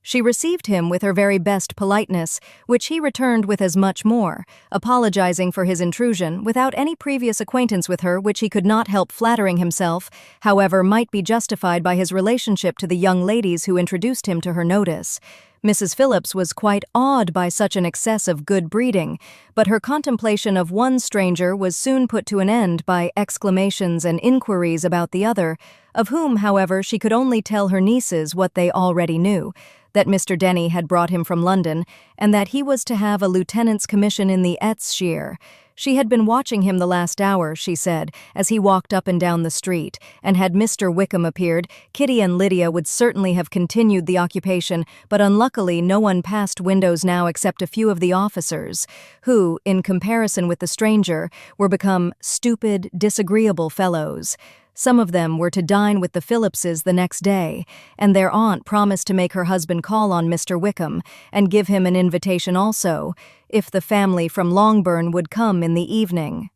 She received him with her very best politeness, which he returned with as much more, apologizing for his intrusion without any previous acquaintance with her, which he could not help flattering himself, however, might be justified by his relationship to the young ladies who introduced him to her notice. Mrs. Phillips was quite awed by such an excess of good breeding, but her contemplation of one stranger was soon put to an end by exclamations and inquiries about the other, of whom, however, she could only tell her nieces what they already knew, that Mr. Denny had brought him from London, and that he was to have a lieutenant's commission in the Etzshire. She had been watching him the last hour, she said, as he walked up and down the street, and had Mr. Wickham appeared, Kitty and Lydia would certainly have continued the occupation, but unluckily no one passed windows now except a few of the officers, who, in comparison with the stranger, were become stupid, disagreeable fellows. Some of them were to dine with the Phillipses the next day, and their aunt promised to make her husband call on Mr. Wickham, and give him an invitation also, if the family from Longbourn would come in the evening.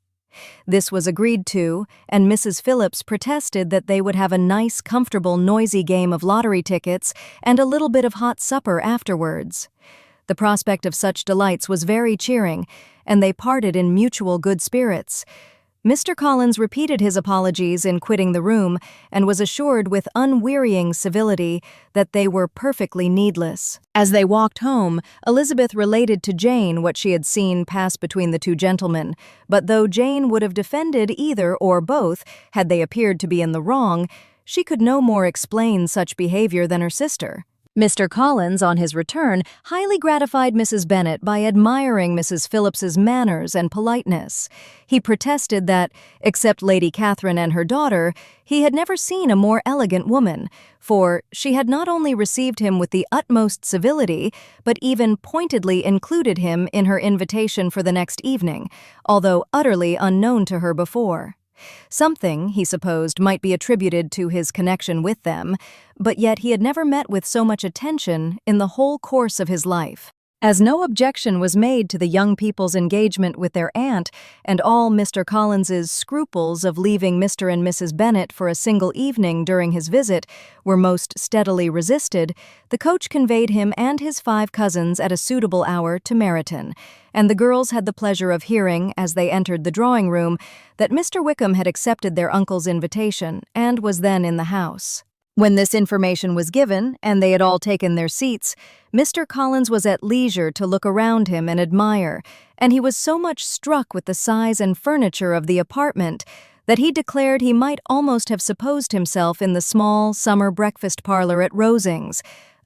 This was agreed to, and Mrs. Phillips protested that they would have a nice, comfortable, noisy game of lottery tickets and a little bit of hot supper afterwards. The prospect of such delights was very cheering, and they parted in mutual good spirits. Mr. Collins repeated his apologies in quitting the room, and was assured with unwearying civility that they were perfectly needless. As they walked home, Elizabeth related to Jane what she had seen pass between the two gentlemen, but though Jane would have defended either or both had they appeared to be in the wrong, she could no more explain such behavior than her sister. Mr. Collins, on his return, highly gratified Mrs. Bennet by admiring Mrs. Phillips's manners and politeness. He protested that, except Lady Catherine and her daughter, he had never seen a more elegant woman, for she had not only received him with the utmost civility, but even pointedly included him in her invitation for the next evening, although utterly unknown to her before. Something, he supposed, might be attributed to his connection with them, but yet he had never met with so much attention in the whole course of his life. As no objection was made to the young people's engagement with their aunt, and all Mr. Collins's scruples of leaving Mr. and Mrs. Bennet for a single evening during his visit were most steadily resisted, the coach conveyed him and his 5 cousins at a suitable hour to Meryton, and the girls had the pleasure of hearing, as they entered the drawing-room, that Mr. Wickham had accepted their uncle's invitation and was then in the house. When this information was given, and they had all taken their seats, Mr. Collins was at leisure to look around him and admire, and he was so much struck with the size and furniture of the apartment that he declared he might almost have supposed himself in the small summer breakfast parlor at Rosings,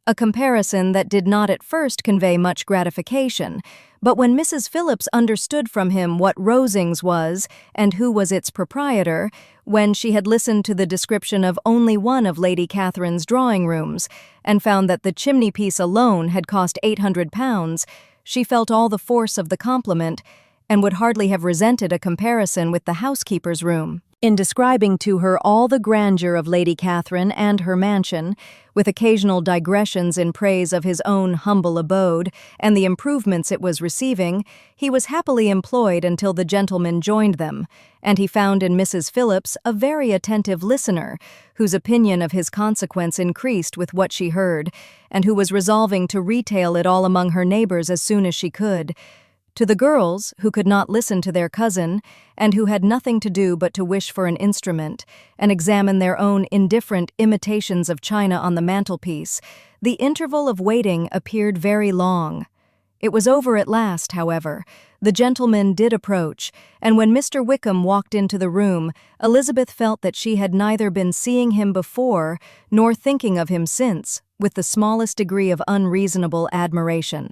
a comparison that did not at first convey much gratification, but when Mrs. Phillips understood from him what Rosings was and who was its proprietor, when she had listened to the description of only one of Lady Catherine's drawing-rooms, and found that the chimney-piece alone had cost £800, she felt all the force of the compliment, and would hardly have resented a comparison with the housekeeper's room. In describing to her all the grandeur of Lady Catherine and her mansion, with occasional digressions in praise of his own humble abode and the improvements it was receiving, he was happily employed until the gentlemen joined them, and he found in Mrs. Phillips a very attentive listener, whose opinion of his consequence increased with what she heard, and who was resolving to retail it all among her neighbours as soon as she could. To the girls, who could not listen to their cousin, and who had nothing to do but to wish for an instrument, and examine their own indifferent imitations of china on the mantelpiece, the interval of waiting appeared very long. It was over at last, however. The gentlemen did approach, and when Mr. Wickham walked into the room, Elizabeth felt that she had neither been seeing him before, nor thinking of him since, with the smallest degree of unreasonable admiration.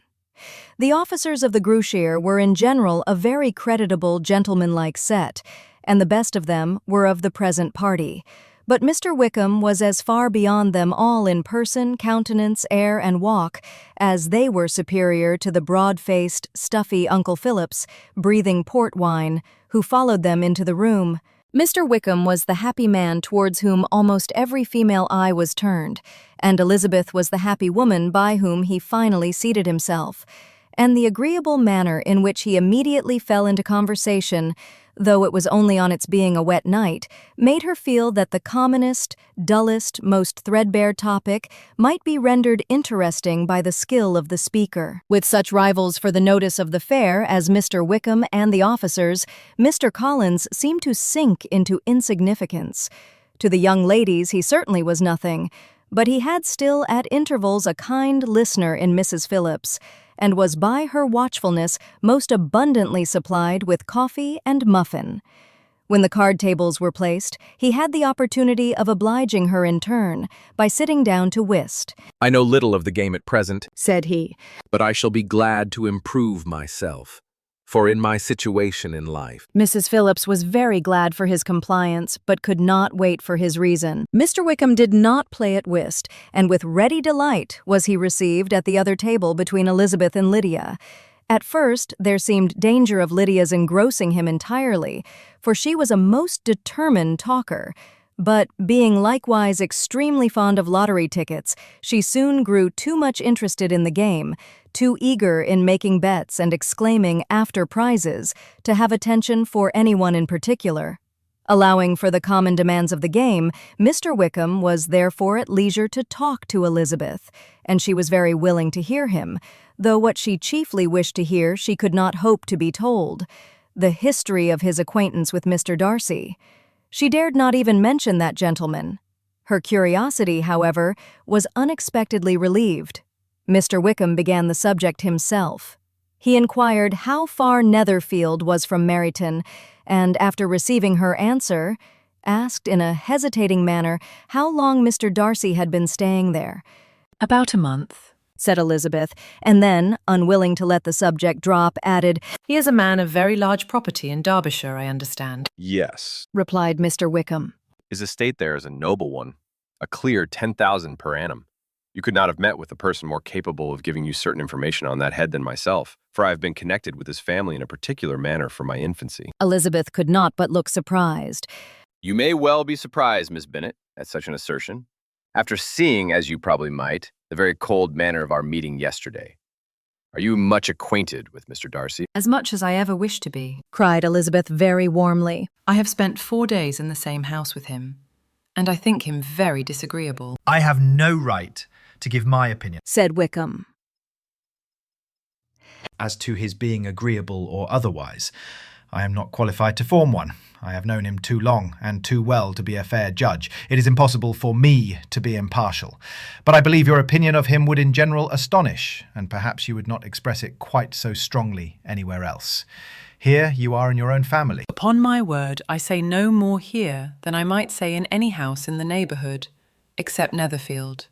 The officers of the Grushire were in general a very creditable, gentlemanlike set, and the best of them were of the present party. But Mr. Wickham was as far beyond them all in person, countenance, air, and walk, as they were superior to the broad-faced, stuffy Uncle Phillips, breathing port wine, who followed them into the room. Mr. Wickham was the happy man towards whom almost every female eye was turned, and Elizabeth was the happy woman by whom he finally seated himself. and the agreeable manner in which he immediately fell into conversation, though it was only on its being a wet night, made her feel that the commonest, dullest, most threadbare topic might be rendered interesting by the skill of the speaker. With such rivals for the notice of the fair as Mr. Wickham and the officers, Mr. Collins seemed to sink into insignificance. To the young ladies he certainly was nothing, but he had still at intervals a kind listener in Mrs. Phillips, and was by her watchfulness most abundantly supplied with coffee and muffin. When the card tables were placed, he had the opportunity of obliging her in turn by sitting down to whist. I know little of the game at present, said he, but I shall be glad to improve myself. For in my situation in life, Mrs. Phillips was very glad for his compliance, but could not wait for his reason. Mr. Wickham did not play at whist, and with ready delight was he received at the other table between Elizabeth and Lydia. At first, there seemed danger of Lydia's engrossing him entirely, for she was a most determined talker. But, being likewise extremely fond of lottery tickets, she soon grew too much interested in the game, too eager in making bets and exclaiming after prizes, to have attention for anyone in particular. Allowing for the common demands of the game, Mr. Wickham was therefore at leisure to talk to Elizabeth, and she was very willing to hear him, though what she chiefly wished to hear she could not hope to be told: the history of his acquaintance with Mr. Darcy. She dared not even mention that gentleman. Her curiosity, however, was unexpectedly relieved. Mr. Wickham began the subject himself. He inquired how far Netherfield was from Meryton, and after receiving her answer, asked in a hesitating manner how long Mr. Darcy had been staying there. About a month, said Elizabeth, and then, unwilling to let the subject drop, added, He is a man of very large property in Derbyshire, I understand. Yes. replied Mr. Wickham. His estate there is a noble one, a clear 10,000 per annum. You could not have met with a person more capable of giving you certain information on that head than myself, for I have been connected with his family in a particular manner from my infancy. Elizabeth could not but look surprised. You may well be surprised, Miss Bennet, at such an assertion, after seeing, as you probably might, the very cold manner of our meeting yesterday. Are you much acquainted with Mr. Darcy? As much as I ever wish to be, cried Elizabeth very warmly. I have spent 4 days in the same house with him, and I think him very disagreeable. I have no right to give my opinion, said Wickham, as to his being agreeable or otherwise. I am not qualified to form one. I have known him too long and too well to be a fair judge. It is impossible for me to be impartial. But I believe your opinion of him would in general astonish, and perhaps you would not express it quite so strongly anywhere else. Here you are in your own family. Upon my word, I say no more here than I might say in any house in the neighbourhood, except Netherfield.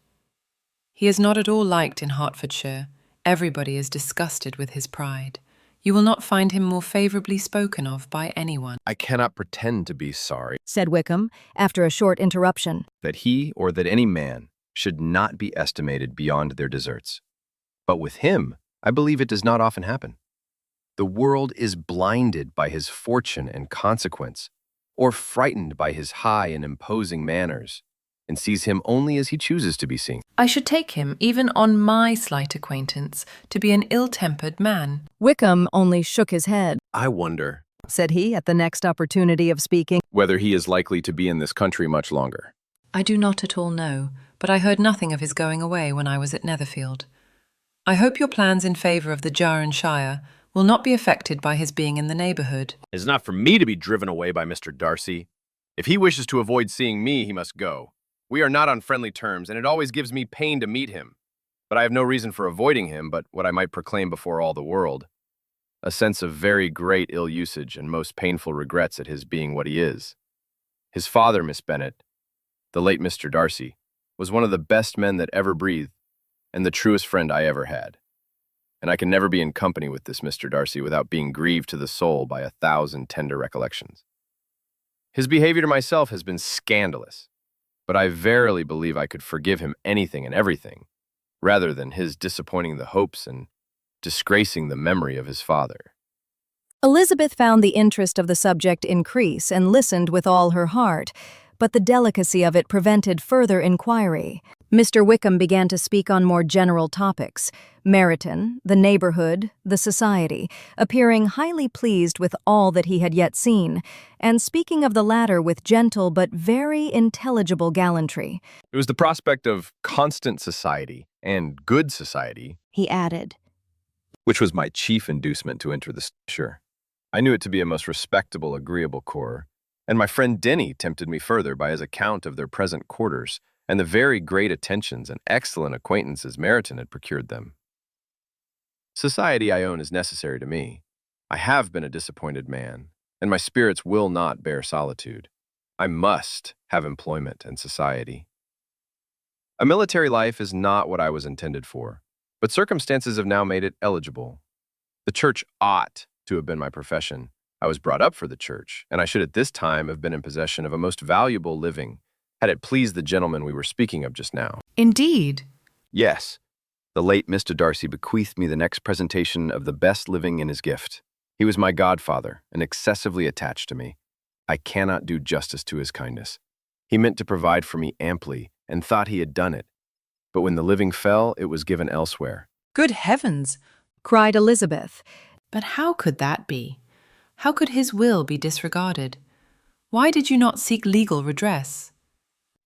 He is not at all liked in Hertfordshire. Everybody is disgusted with his pride. You will not find him more favourably spoken of by anyone. I cannot pretend to be sorry, said Wickham, after a short interruption, that he or that any man should not be estimated beyond their deserts. But with him, I believe it does not often happen. The world is blinded by his fortune and consequence, or frightened by his high and imposing manners, and sees him only as he chooses to be seen. I should take him, even on my slight acquaintance, to be an ill-tempered man. Wickham only shook his head. I wonder, said he at the next opportunity of speaking, whether he is likely to be in this country much longer. I do not at all know, but I heard nothing of his going away when I was at Netherfield. I hope your plans in favour of the Jar and Shire will not be affected by his being in the neighbourhood. It is not for me to be driven away by Mr. Darcy. If he wishes to avoid seeing me, he must go. We are not on friendly terms, and it always gives me pain to meet him. But I have no reason for avoiding him but what I might proclaim before all the world: a sense of very great ill usage and most painful regrets at his being what he is. His father, Miss Bennet, the late Mr. Darcy, was one of the best men that ever breathed, and the truest friend I ever had. And I can never be in company with this Mr. Darcy without being grieved to the soul by 1,000 tender recollections. His behavior to myself has been scandalous, but I verily believe I could forgive him anything and everything, rather than his disappointing the hopes and disgracing the memory of his father. Elizabeth found the interest of the subject increase and listened with all her heart, but the delicacy of it prevented further inquiry. Mr. Wickham began to speak on more general topics, Meryton, the neighborhood, the society, appearing highly pleased with all that he had yet seen, and speaking of the latter with gentle but very intelligible gallantry. It was the prospect of constant society and good society, He added, which was my chief inducement to enter the sure. I knew it to be a most respectable, agreeable corps, and my friend Denny tempted me further by his account of their present quarters and the very great attentions and excellent acquaintances Meryton had procured them. Society, I own, is necessary to me. I have been a disappointed man, and my spirits will not bear solitude. I must have employment and society. A military life is not what I was intended for, but circumstances have now made it eligible. The church ought to have been my profession. I was brought up for the church, and I should at this time have been in possession of a most valuable living, had it pleased the gentleman we were speaking of just now. Indeed. Yes, the late Mr. Darcy bequeathed me the next presentation of the best living in his gift. He was my godfather and excessively attached to me. I cannot do justice to his kindness. He meant to provide for me amply and thought he had done it. But when the living fell, it was given elsewhere. Good heavens! cried Elizabeth. But how could that be? How could his will be disregarded? Why did you not seek legal redress?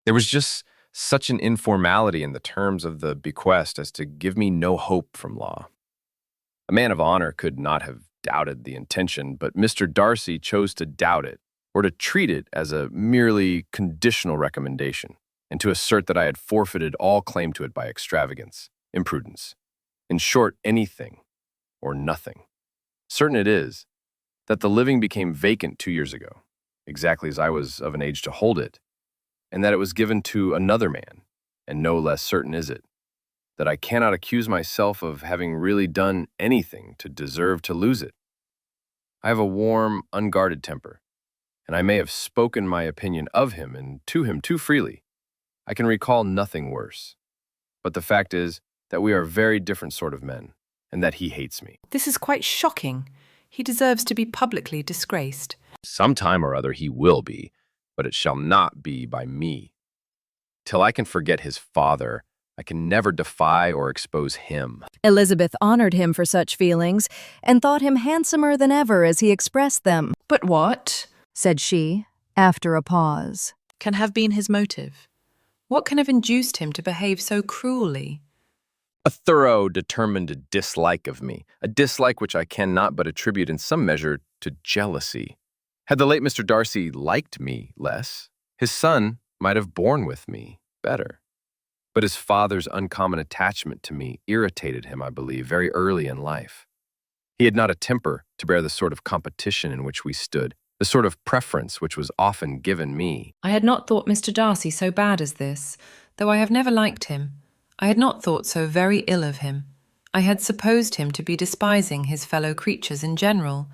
There was just such an informality in the terms of the bequest as to give me no hope from law. A man of honor could not have doubted the intention, but Mr. Darcy chose to doubt it, or to treat it as a merely conditional recommendation, and to assert that I had forfeited all claim to it by extravagance, imprudence, in short, anything or nothing. Certain it is that the living became vacant 2 years ago, exactly as I was of an age to hold it, and that it was given to another man, and no less certain is it that I cannot accuse myself of having really done anything to deserve to lose it. I have a warm, unguarded temper, and I may have spoken my opinion of him and to him too freely. I can recall nothing worse. But the fact is that we are very different sort of men, and that he hates me. This is quite shocking. He deserves to be publicly disgraced. Some time or other he will be, but it shall not be by me. Till I can forget his father, I can never defy or expose him. Elizabeth honored him for such feelings, and thought him handsomer than ever as he expressed them. But what, said she, after a pause, can have been his motive? What can have induced him to behave so cruelly? A thorough, determined dislike of me, a dislike which I cannot but attribute in some measure to jealousy. Had the late Mr. Darcy liked me less, his son might have borne with me better. But his father's uncommon attachment to me irritated him, I believe, very early in life. He had not a temper to bear the sort of competition in which we stood, the sort of preference which was often given me. I had not thought Mr. Darcy so bad as this, though I have never liked him. I had not thought so very ill of him. I had supposed him to be despising his fellow creatures in general,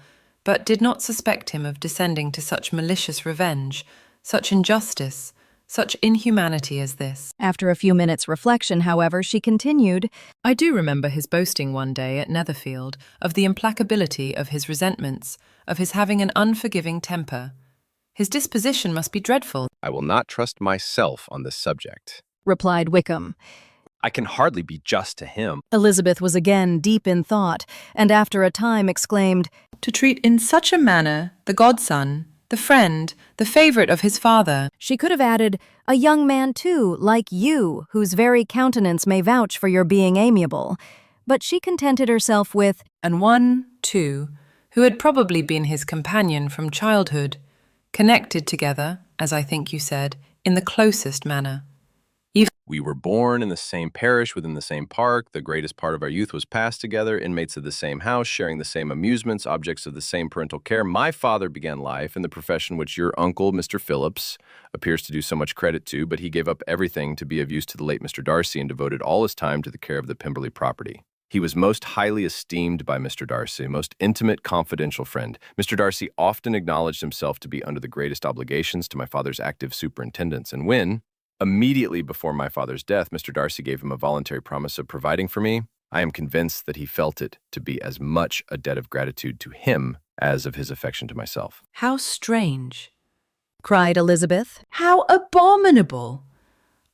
but did not suspect him of descending to such malicious revenge, such injustice, such inhumanity as this. After a few minutes' reflection, however, she continued, I do remember his boasting one day at Netherfield of the implacability of his resentments, of his having an unforgiving temper. His disposition must be dreadful. I will not trust myself on this subject, replied Wickham. I can hardly be just to him. Elizabeth was again deep in thought, and after a time exclaimed, To treat in such a manner the godson, the friend, the favourite of his father. She could have added, a young man too, like you, whose very countenance may vouch for your being amiable. But she contented herself with, and one, too, who had probably been his companion from childhood, connected together, as I think you said, in the closest manner. We were born in the same parish, within the same park. The greatest part of our youth was passed together, inmates of the same house, sharing the same amusements, objects of the same parental care. My father began life in the profession which your uncle, Mr. Phillips, appears to do so much credit to, but he gave up everything to be of use to the late Mr. Darcy and devoted all his time to the care of the Pemberley property. He was most highly esteemed by Mr. Darcy, a most intimate, confidential friend. Mr. Darcy often acknowledged himself to be under the greatest obligations to my father's active superintendence, and when, immediately before my father's death, Mr. Darcy gave him a voluntary promise of providing for me, I am convinced that he felt it to be as much a debt of gratitude to him as of his affection to myself. How strange, cried Elizabeth. How abominable!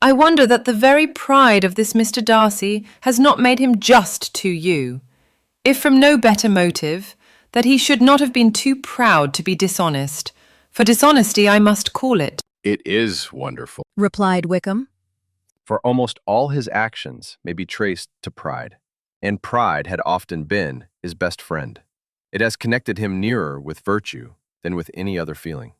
I wonder that the very pride of this Mr. Darcy has not made him just to you, if from no better motive, that he should not have been too proud to be dishonest, for dishonesty I must call it. It is wonderful. replied Wickham. For almost all his actions may be traced to pride, and pride had often been his best friend. It has connected him nearer with virtue than with any other feeling.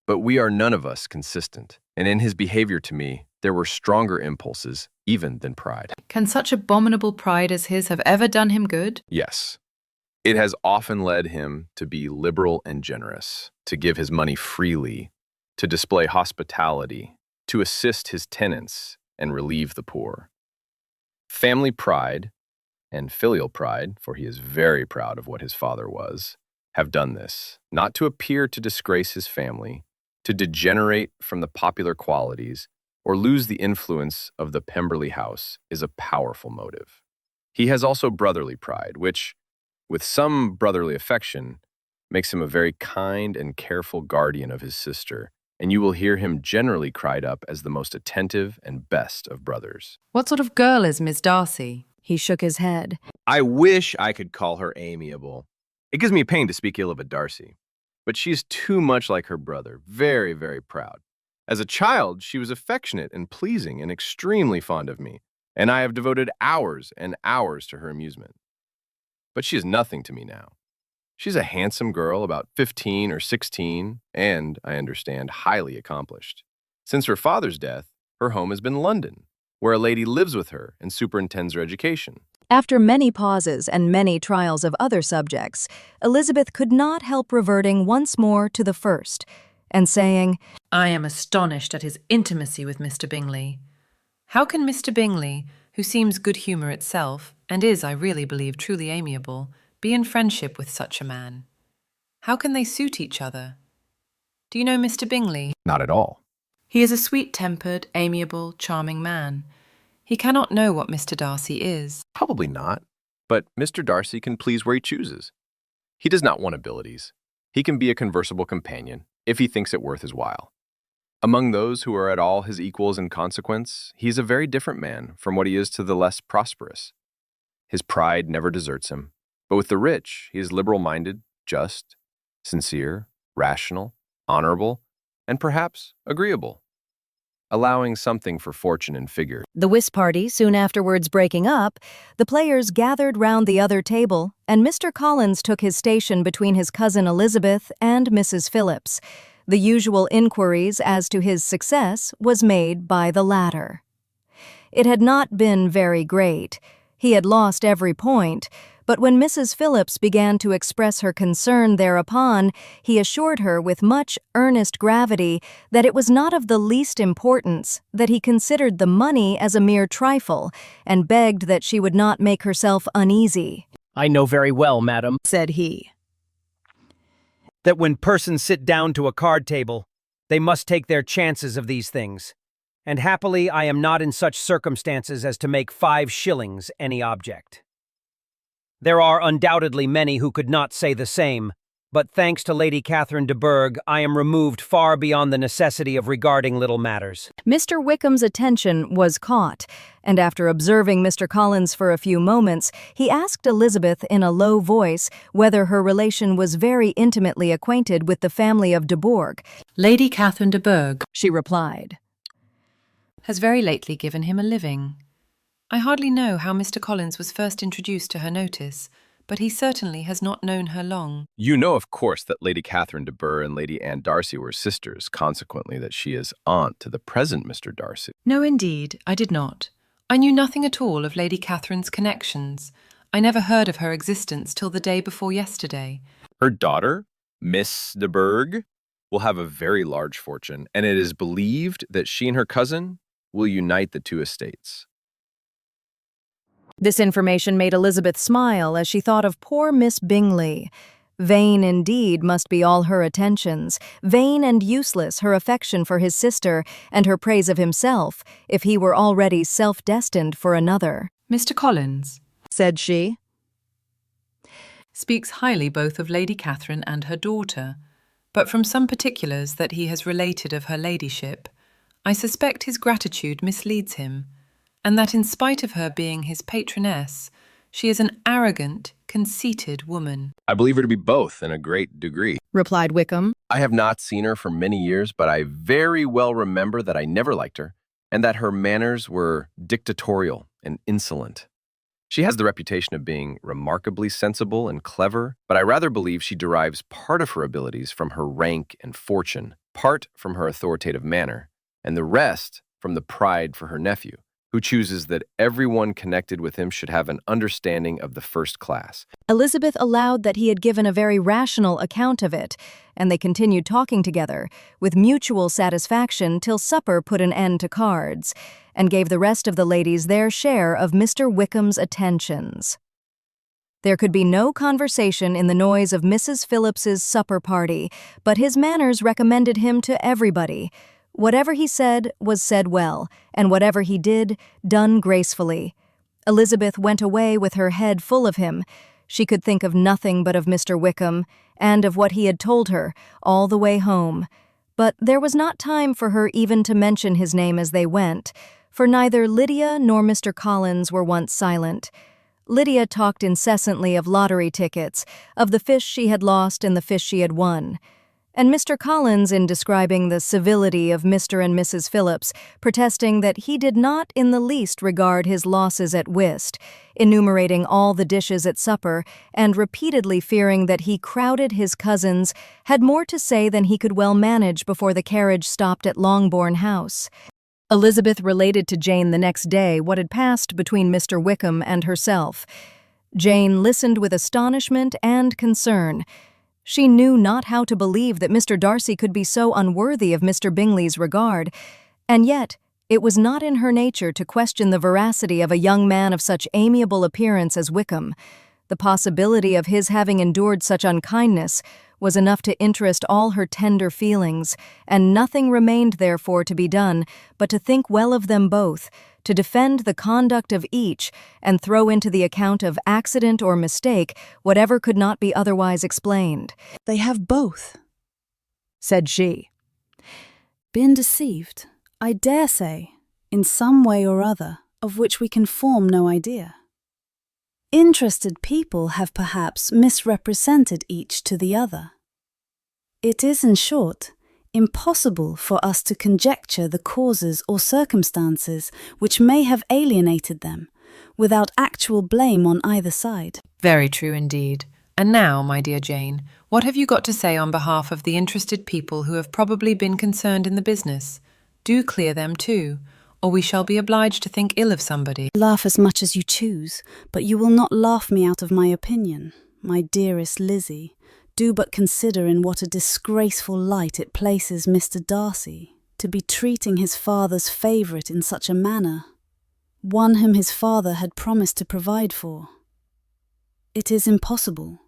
But we are none of us consistent, and in his behavior to me, there were stronger impulses even than pride. Can such abominable pride as his have ever done him good? Yes. It has often led him to be liberal and generous, to give his money freely, to display hospitality, to assist his tenants and relieve the poor. Family pride and filial pride, for he is very proud of what his father was, have done this, not to appear to disgrace his family, to degenerate from the popular qualities, or lose the influence of the Pemberley house is a powerful motive. He has also brotherly pride, which, with some brotherly affection, makes him a very kind and careful guardian of his sister, and you will hear him generally cried up as the most attentive and best of brothers. What sort of girl is Miss Darcy? He shook his head. I wish I could call her amiable. It gives me pain to speak ill of a Darcy, but she is too much like her brother, very, very proud. As a child, she was affectionate and pleasing and extremely fond of me, and I have devoted hours and hours to her amusement. But she is nothing to me now. She's a handsome girl, about 15 or 16, and, I understand, highly accomplished. Since her father's death, her home has been London, where a lady lives with her and superintends her education. After many pauses and many trials of other subjects, Elizabeth could not help reverting once more to the first, and saying, I am astonished at his intimacy with Mr. Bingley. How can Mr. Bingley, who seems good humour itself, and is, I really believe, truly amiable, be in friendship with such a man? How can they suit each other? Do you know Mr. Bingley? Not at all. He is a sweet-tempered, amiable, charming man. He cannot know what Mr. Darcy is. Probably not, but Mr. Darcy can please where he chooses. He does not want abilities. He can be a conversable companion, if he thinks it worth his while. Among those who are at all his equals in consequence, he is a very different man from what he is to the less prosperous. His pride never deserts him, but with the rich he is liberal-minded, just, sincere, rational, honorable, and perhaps agreeable, allowing something for fortune and figure. The whist party soon afterwards breaking up, the players gathered round the other table, and Mr. Collins took his station between his cousin Elizabeth and Mrs. Phillips. The usual inquiries as to his success was made by the latter. It had not been very great. He had lost every point, but when Mrs. Phillips began to express her concern thereupon, he assured her with much earnest gravity that it was not of the least importance, that he considered the money as a mere trifle, and begged that she would not make herself uneasy. I know very well, madam, said he, that when persons sit down to a card table, they must take their chances of these things. And happily I am not in such circumstances as to make 5 shillings any object. There are undoubtedly many who could not say the same, but thanks to Lady Catherine de Bourgh, I am removed far beyond the necessity of regarding little matters. Mr. Wickham's attention was caught, and after observing Mr. Collins for a few moments, he asked Elizabeth in a low voice whether her relation was very intimately acquainted with the family of de Bourgh. Lady Catherine de Bourgh, she replied, has very lately given him a living. I hardly know how Mr. Collins was first introduced to her notice, but he certainly has not known her long. You know, of course, that Lady Catherine de Bourgh and Lady Anne Darcy were sisters, consequently that she is aunt to the present Mr. Darcy. No, indeed, I did not. I knew nothing at all of Lady Catherine's connections. I never heard of her existence till the day before yesterday. Her daughter, Miss de Bourgh, will have a very large fortune, and it is believed that she and her cousin will unite the 2 estates. This information made Elizabeth smile as she thought of poor Miss Bingley. Vain indeed must be all her attentions, vain and useless her affection for his sister and her praise of himself, if he were already self-destined for another. Mr. Collins, said she, speaks highly both of Lady Catherine and her daughter, but from some particulars that he has related of her ladyship, I suspect his gratitude misleads him, and that in spite of her being his patroness, she is an arrogant, conceited woman. I believe her to be both in a great degree, replied Wickham. I have not seen her for many years, but I very well remember that I never liked her, and that her manners were dictatorial and insolent. She has the reputation of being remarkably sensible and clever, but I rather believe she derives part of her abilities from her rank and fortune, part from her authoritative manner, and the rest from the pride for her nephew, who chooses that everyone connected with him should have an understanding of the first class. Elizabeth allowed that he had given a very rational account of it, and they continued talking together, with mutual satisfaction till supper put an end to cards, and gave the rest of the ladies their share of Mr. Wickham's attentions. There could be no conversation in the noise of Mrs. Phillips's supper party, but his manners recommended him to everybody. Whatever he said was said well, and whatever he did, done gracefully. Elizabeth went away with her head full of him. She could think of nothing but of Mr. Wickham, and of what he had told her, all the way home. But there was not time for her even to mention his name as they went, for neither Lydia nor Mr. Collins were once silent. Lydia talked incessantly of lottery tickets, of the fish she had lost and the fish she had won. And Mr. Collins, in describing the civility of Mr. and Mrs. Phillips, protesting that he did not in the least regard his losses at whist, enumerating all the dishes at supper, and repeatedly fearing that he crowded his cousins, had more to say than he could well manage before the carriage stopped at Longbourn House. Elizabeth related to Jane the next day what had passed between Mr. Wickham and herself. Jane listened with astonishment and concern. She knew not how to believe that Mr. Darcy could be so unworthy of Mr. Bingley's regard, and yet it was not in her nature to question the veracity of a young man of such amiable appearance as Wickham. The possibility of his having endured such unkindness was enough to interest all her tender feelings, and nothing remained therefore to be done but to think well of them both, to defend the conduct of each, and throw into the account of accident or mistake whatever could not be otherwise explained. They have both, said she, been deceived, I dare say, in some way or other, of which we can form no idea. Interested people have perhaps misrepresented each to the other. It is, in short, impossible for us to conjecture the causes or circumstances which may have alienated them, without actual blame on either side. Very true indeed. And now, my dear Jane, what have you got to say on behalf of the interested people who have probably been concerned in the business? Do clear them too, or we shall be obliged to think ill of somebody. Laugh as much as you choose, but you will not laugh me out of my opinion, my dearest Lizzie. Do but consider in what a disgraceful light it places Mr. Darcy, to be treating his father's favourite in such a manner, one whom his father had promised to provide for. It is impossible.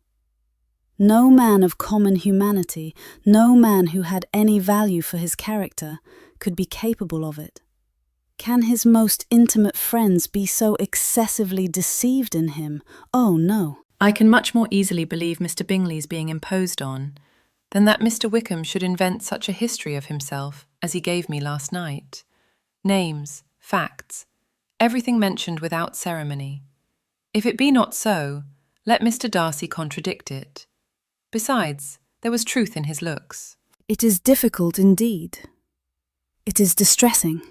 No man of common humanity, no man who had any value for his character, could be capable of it. Can his most intimate friends be so excessively deceived in him? Oh, no. I can much more easily believe Mr. Bingley's being imposed on than that Mr. Wickham should invent such a history of himself as he gave me last night. Names, facts, everything mentioned without ceremony. If it be not so, let Mr. Darcy contradict it. Besides, there was truth in his looks. It is difficult indeed. It is distressing.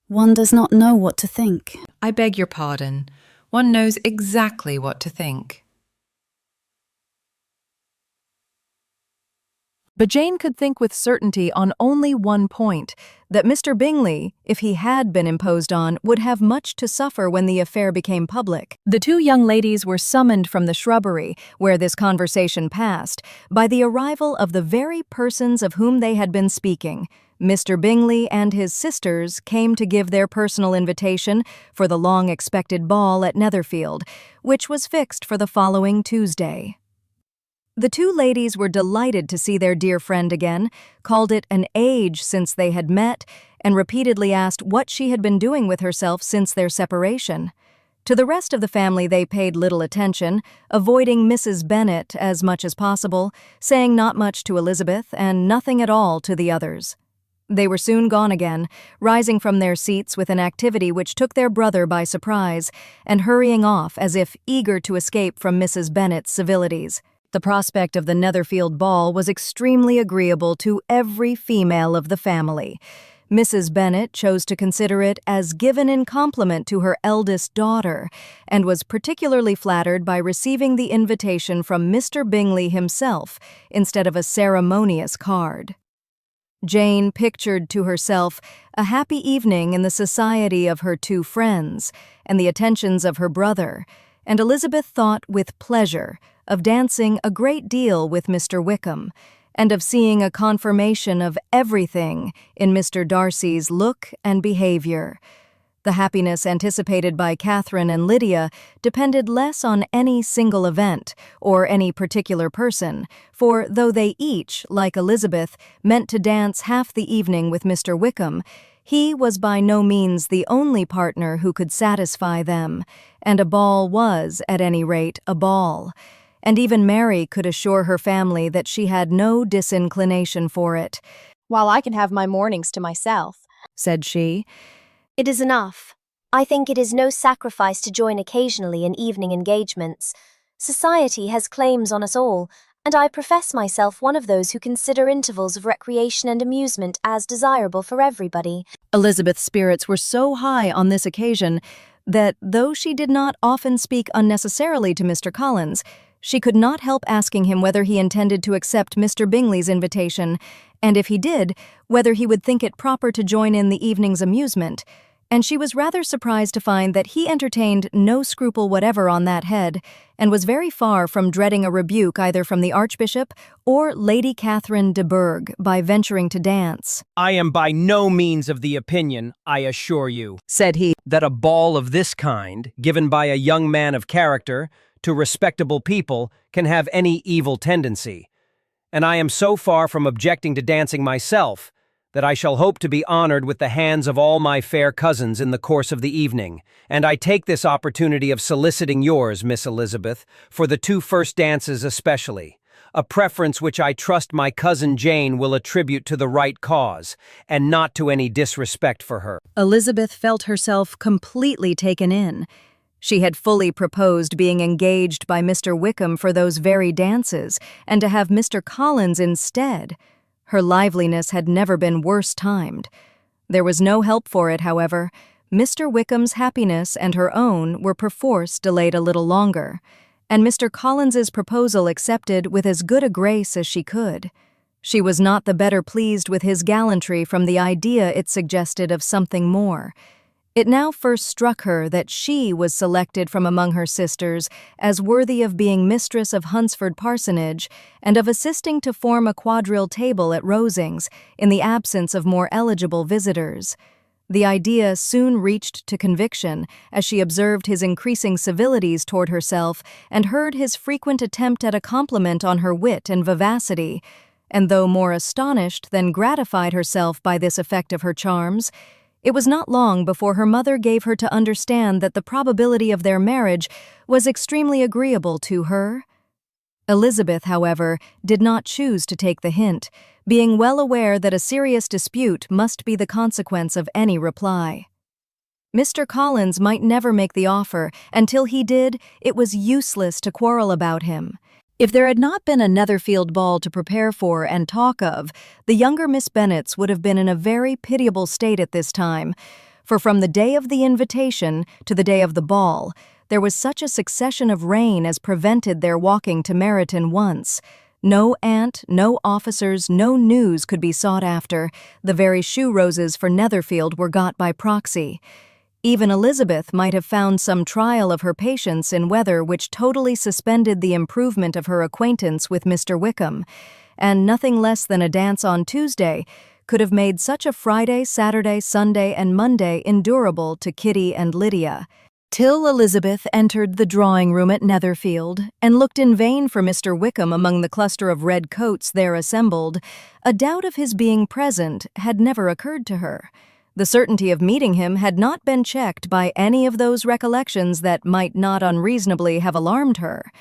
One does not know what to think. I beg your pardon. One knows exactly what to think. But Jane could think with certainty on only one point, that Mr. Bingley, if he had been imposed on, would have much to suffer when the affair became public. The two young ladies were summoned from the shrubbery, where this conversation passed, by the arrival of the very persons of whom they had been speaking. Mr. Bingley and his sisters came to give their personal invitation for the long-expected ball at Netherfield, which was fixed for the following Tuesday. The two ladies were delighted to see their dear friend again, called it an age since they had met, and repeatedly asked what she had been doing with herself since their separation. To the rest of the family they paid little attention, avoiding Mrs. Bennet as much as possible, saying not much to Elizabeth and nothing at all to the others. They were soon gone again, rising from their seats with an activity which took their brother by surprise, and hurrying off as if eager to escape from Mrs. Bennet's civilities. The prospect of the Netherfield ball was extremely agreeable to every female of the family. Mrs. Bennet chose to consider it as given in compliment to her eldest daughter, and was particularly flattered by receiving the invitation from Mr. Bingley himself instead of a ceremonious card. Jane pictured to herself a happy evening in the society of her two friends and the attentions of her brother, and Elizabeth thought with pleasure of dancing a great deal with Mr. Wickham, and of seeing a confirmation of everything in Mr. Darcy's look and behavior. The happiness anticipated by Catherine and Lydia depended less on any single event or any particular person, for though they each, like Elizabeth, meant to dance half the evening with Mr. Wickham, he was by no means the only partner who could satisfy them, and a ball was, at any rate, a ball. And even Mary could assure her family that she had no disinclination for it. "While I can have my mornings to myself," said she, "it is enough. I think it is no sacrifice to join occasionally in evening engagements. Society has claims on us all, and I profess myself one of those who consider intervals of recreation and amusement as desirable for everybody." Elizabeth's spirits were so high on this occasion that, though she did not often speak unnecessarily to Mr. Collins, she could not help asking him whether he intended to accept Mr. Bingley's invitation, and if he did, whether he would think it proper to join in the evening's amusement, and she was rather surprised to find that he entertained no scruple whatever on that head, and was very far from dreading a rebuke either from the Archbishop or Lady Catherine de Bourgh by venturing to dance. "I am by no means of the opinion, I assure you," said he, "that a ball of this kind, given by a young man of character, to respectable people, can have any evil tendency. And I am so far from objecting to dancing myself, that I shall hope to be honored with the hands of all my fair cousins in the course of the evening, and I take this opportunity of soliciting yours, Miss Elizabeth, for the two first dances especially, a preference which I trust my cousin Jane will attribute to the right cause, and not to any disrespect for her." Elizabeth felt herself completely taken in. She had fully proposed being engaged by Mr. Wickham for those very dances, and to have Mr. Collins instead. Her liveliness had never been worse timed. There was no help for it, however. Mr. Wickham's happiness and her own were perforce delayed a little longer, and Mr. Collins's proposal accepted with as good a grace as she could. She was not the better pleased with his gallantry from the idea it suggested of something more. It now first struck her that she was selected from among her sisters as worthy of being mistress of Hunsford Parsonage and of assisting to form a quadrille table at Rosings in the absence of more eligible visitors. The idea soon reached to conviction as she observed his increasing civilities toward herself and heard his frequent attempt at a compliment on her wit and vivacity, and though more astonished than gratified herself by this effect of her charms, it was not long before her mother gave her to understand that the probability of their marriage was extremely agreeable to her. Elizabeth, however, did not choose to take the hint, being well aware that a serious dispute must be the consequence of any reply. Mr. Collins might never make the offer, and till he did, it was useless to quarrel about him. If there had not been a Netherfield ball to prepare for and talk of, the younger Miss Bennets would have been in a very pitiable state at this time, for from the day of the invitation to the day of the ball, there was such a succession of rain as prevented their walking to Meryton once. No aunt, no officers, no news could be sought after. The very shoe roses for Netherfield were got by proxy. Even Elizabeth might have found some trial of her patience in weather which totally suspended the improvement of her acquaintance with Mr. Wickham, and nothing less than a dance on Tuesday could have made such a Friday, Saturday, Sunday, and Monday endurable to Kitty and Lydia. Till Elizabeth entered the drawing-room at Netherfield and looked in vain for Mr. Wickham among the cluster of red coats there assembled, a doubt of his being present had never occurred to her. The certainty of meeting him had not been checked by any of those recollections that might not unreasonably have alarmed her.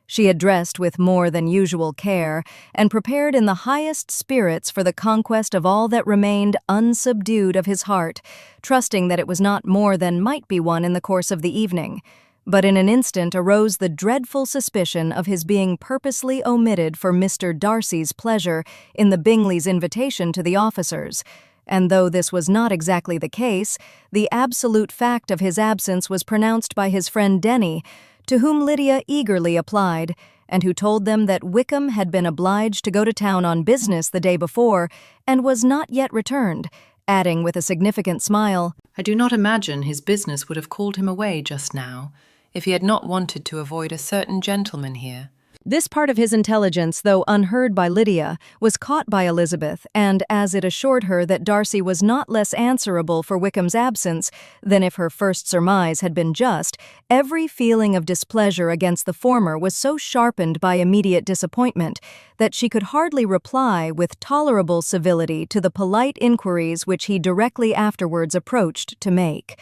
She had dressed with more than usual care and prepared in the highest spirits for the conquest of all that remained unsubdued of his heart, trusting that it was not more than might be won in the course of the evening. But in an instant arose the dreadful suspicion of his being purposely omitted for Mr. Darcy's pleasure in the Bingleys' invitation to the officers, and though this was not exactly the case, the absolute fact of his absence was pronounced by his friend Denny, to whom Lydia eagerly applied, and who told them that Wickham had been obliged to go to town on business the day before, and was not yet returned, adding with a significant smile, "I do not imagine his business would have called him away just now, if he had not wanted to avoid a certain gentleman here." This part of his intelligence, though unheard by Lydia, was caught by Elizabeth, and as it assured her that Darcy was not less answerable for Wickham's absence than if her first surmise had been just, every feeling of displeasure against the former was so sharpened by immediate disappointment that she could hardly reply with tolerable civility to the polite inquiries which he directly afterwards approached to make.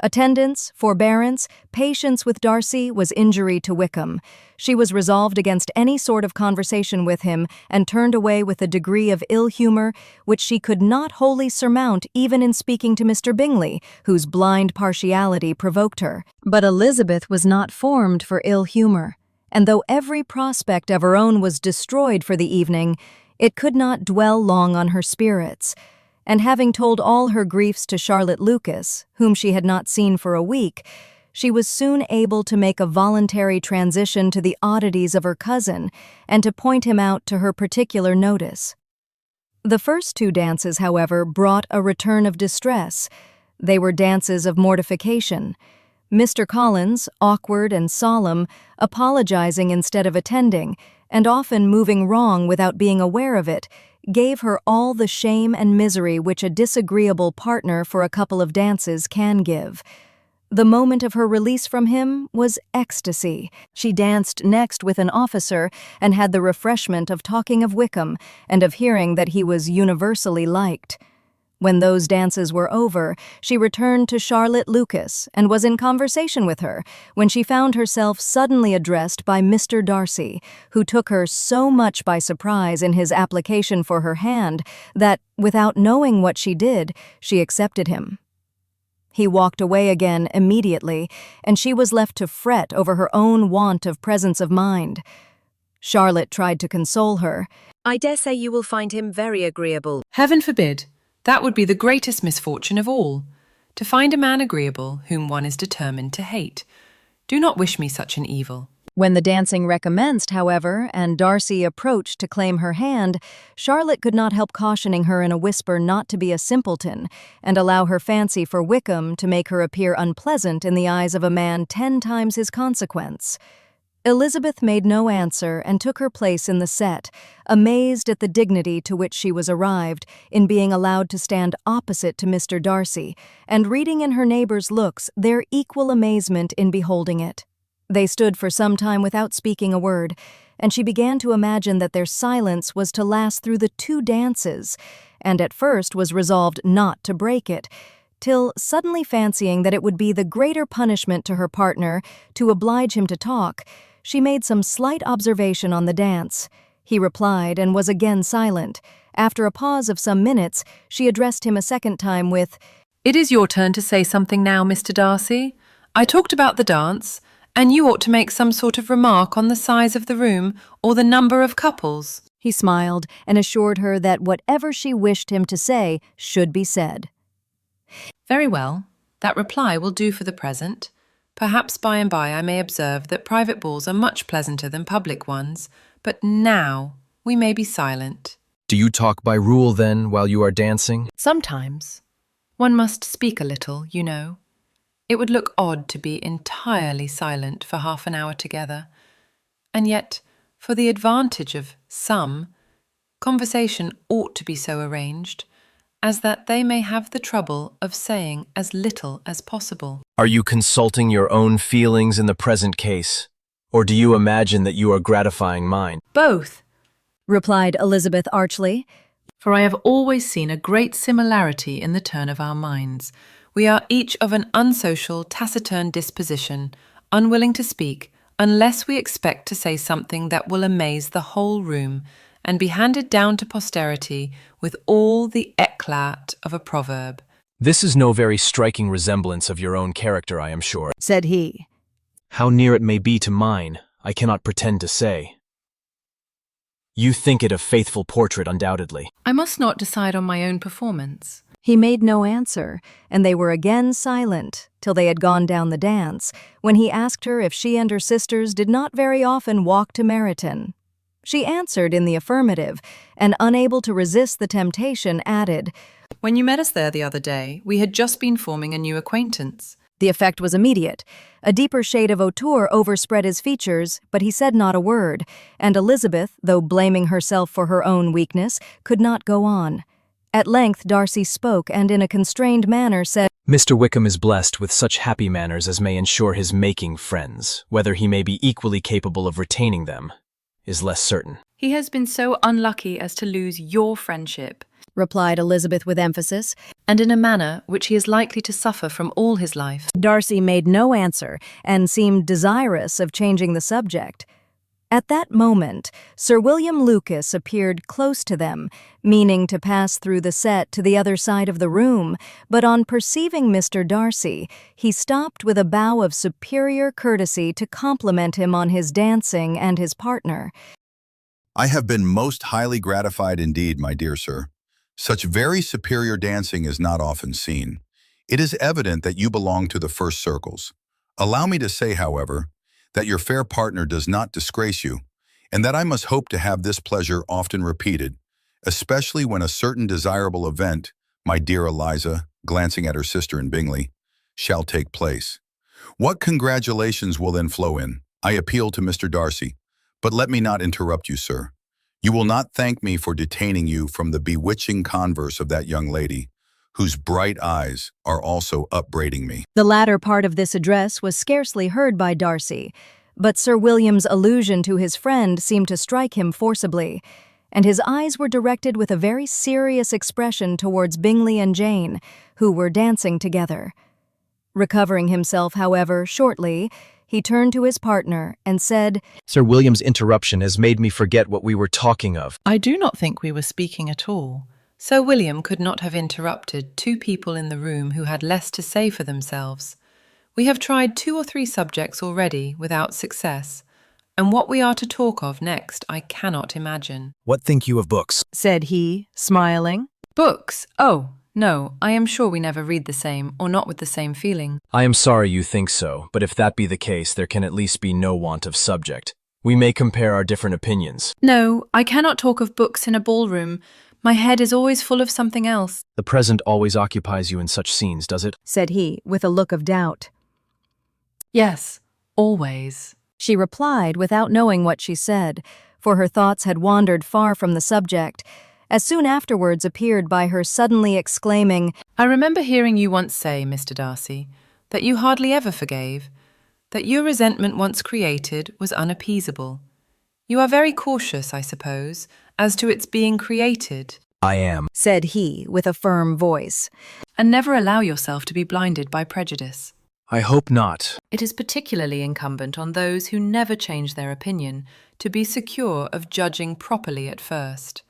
Attendance, forbearance, patience with Darcy was injury to Wickham. She was resolved against any sort of conversation with him and turned away with a degree of ill-humor which she could not wholly surmount even in speaking to Mr. Bingley, whose blind partiality provoked her. But Elizabeth was not formed for ill-humor, and though every prospect of her own was destroyed for the evening, it could not dwell long on her spirits. And having told all her griefs to Charlotte Lucas, whom she had not seen for a week, she was soon able to make a voluntary transition to the oddities of her cousin and to point him out to her particular notice. The first two dances, however, brought a return of distress. They were dances of mortification. Mr. Collins, awkward and solemn, apologizing instead of attending, and often moving wrong without being aware of it, gave her all the shame and misery which a disagreeable partner for a couple of dances can give. The moment of her release from him was ecstasy. She danced next with an officer and had the refreshment of talking of Wickham and of hearing that he was universally liked. When those dances were over, she returned to Charlotte Lucas and was in conversation with her when she found herself suddenly addressed by Mr. Darcy, who took her so much by surprise in his application for her hand that, without knowing what she did, she accepted him. He walked away again immediately, and she was left to fret over her own want of presence of mind. Charlotte tried to console her. "I dare say you will find him very agreeable." "Heaven forbid! That would be the greatest misfortune of all, to find a man agreeable whom one is determined to hate. Do not wish me such an evil." When the dancing recommenced, however, and Darcy approached to claim her hand, Charlotte could not help cautioning her in a whisper not to be a simpleton, and allow her fancy for Wickham to make her appear unpleasant in the eyes of a man 10 times his consequence. Elizabeth made no answer and took her place in the set, amazed at the dignity to which she was arrived in being allowed to stand opposite to Mr. Darcy, and reading in her neighbours' looks their equal amazement in beholding it. They stood for some time without speaking a word, and she began to imagine that their silence was to last through the 2 dances, and at first was resolved not to break it, till, suddenly fancying that it would be the greater punishment to her partner to oblige him to talk, she made some slight observation on the dance. He replied and was again silent. After a pause of some minutes, she addressed him a second time with, "It is your turn to say something now, Mr. Darcy. I talked about the dance, and you ought to make some sort of remark on the size of the room or the number of couples." He smiled and assured her that whatever she wished him to say should be said. "Very well. That reply will do for the present. Perhaps by and by I may observe that private balls are much pleasanter than public ones, but now we may be silent." Do you talk by rule, then, while you are dancing? "Sometimes. One must speak a little, you know. It would look odd to be entirely silent for half an hour together. And yet, for the advantage of some, conversation ought to be so arranged as that they may have the trouble of saying as little as possible." Are you consulting your own feelings in the present case, or do you imagine that you are gratifying mine? "Both," replied Elizabeth archly. "For I have always seen a great similarity in the turn of our minds. We are each of an unsocial, taciturn disposition, unwilling to speak, unless we expect to say something that will amaze the whole room and be handed down to posterity with all the éclat of a proverb. This is no very striking resemblance of your own character, I am sure, said he. How near it may be to mine, I cannot pretend to say. You think it a faithful portrait, undoubtedly. I must not decide on my own performance. He made no answer, and they were again silent till they had gone down the dance, when he asked her if she and her sisters did not very often walk to Meryton. She answered in the affirmative, and unable to resist the temptation, added, When you met us there the other day, we had just been forming a new acquaintance. The effect was immediate. A deeper shade of hauteur overspread his features, but he said not a word, and Elizabeth, though blaming herself for her own weakness, could not go on. At length Darcy spoke, and in a constrained manner said, Mr. Wickham is blessed with such happy manners as may ensure his making friends. Whether he may be equally capable of retaining them is less certain. He has been so unlucky as to lose your friendship, replied Elizabeth with emphasis, and in a manner which he is likely to suffer from all his life. Darcy made no answer, and seemed desirous of changing the subject. At that moment, Sir William Lucas appeared close to them, meaning to pass through the set to the other side of the room, but on perceiving Mr. Darcy, he stopped with a bow of superior courtesy to compliment him on his dancing and his partner. I have been most highly gratified indeed, my dear sir. Such very superior dancing is not often seen. It is evident that you belong to the first circles. Allow me to say, however, that your fair partner does not disgrace you, and that I must hope to have this pleasure often repeated, especially when a certain desirable event, my dear Eliza, glancing at her sister in Bingley, shall take place. What congratulations will then flow in? I appeal to Mr. Darcy, but let me not interrupt you, sir. You will not thank me for detaining you from the bewitching converse of that young lady, whose bright eyes are also upbraiding me. The latter part of this address was scarcely heard by Darcy, but Sir William's allusion to his friend seemed to strike him forcibly, and his eyes were directed with a very serious expression towards Bingley and Jane, who were dancing together. Recovering himself, however, shortly, he turned to his partner and said, Sir William's interruption has made me forget what we were talking of. I do not think we were speaking at all. Sir William could not have interrupted two people in the room who had less to say for themselves. We have tried 2 or 3 subjects already without success, and what we are to talk of next I cannot imagine. What think you of books? said he, smiling. Books? Oh, no, I am sure we never read the same, or not with the same feeling. I am sorry you think so, but if that be the case, there can at least be no want of subject. We may compare our different opinions. No, I cannot talk of books in a ballroom. My head is always full of something else. The present always occupies you in such scenes, does it? said he, with a look of doubt. Yes, always. She replied without knowing what she said, for her thoughts had wandered far from the subject, as soon afterwards appeared by her suddenly exclaiming, I remember hearing you once say, Mr. Darcy, that you hardly ever forgave, that your resentment once created was unappeasable. You are very cautious, I suppose, as to its being created. I am, said he, with a firm voice. And never allow yourself to be blinded by prejudice. I hope not. It is particularly incumbent on those who never change their opinion to be secure of judging properly at first.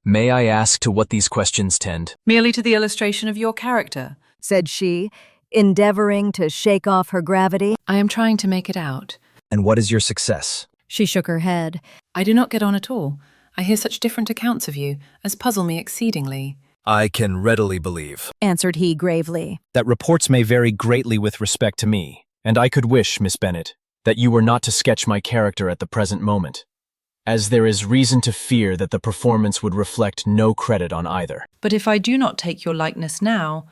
May I ask to what these questions tend? Merely to the illustration of your character, said she, endeavoring to shake off her gravity. I am trying to make it out. And what is your success? She shook her head. I do not get on at all. I hear such different accounts of you as puzzle me exceedingly. I can readily believe, answered he gravely, that reports may vary greatly with respect to me, and I could wish, Miss Bennet, that you were not to sketch my character at the present moment, as there is reason to fear that the performance would reflect no credit on either. But if I do not take your likeness now,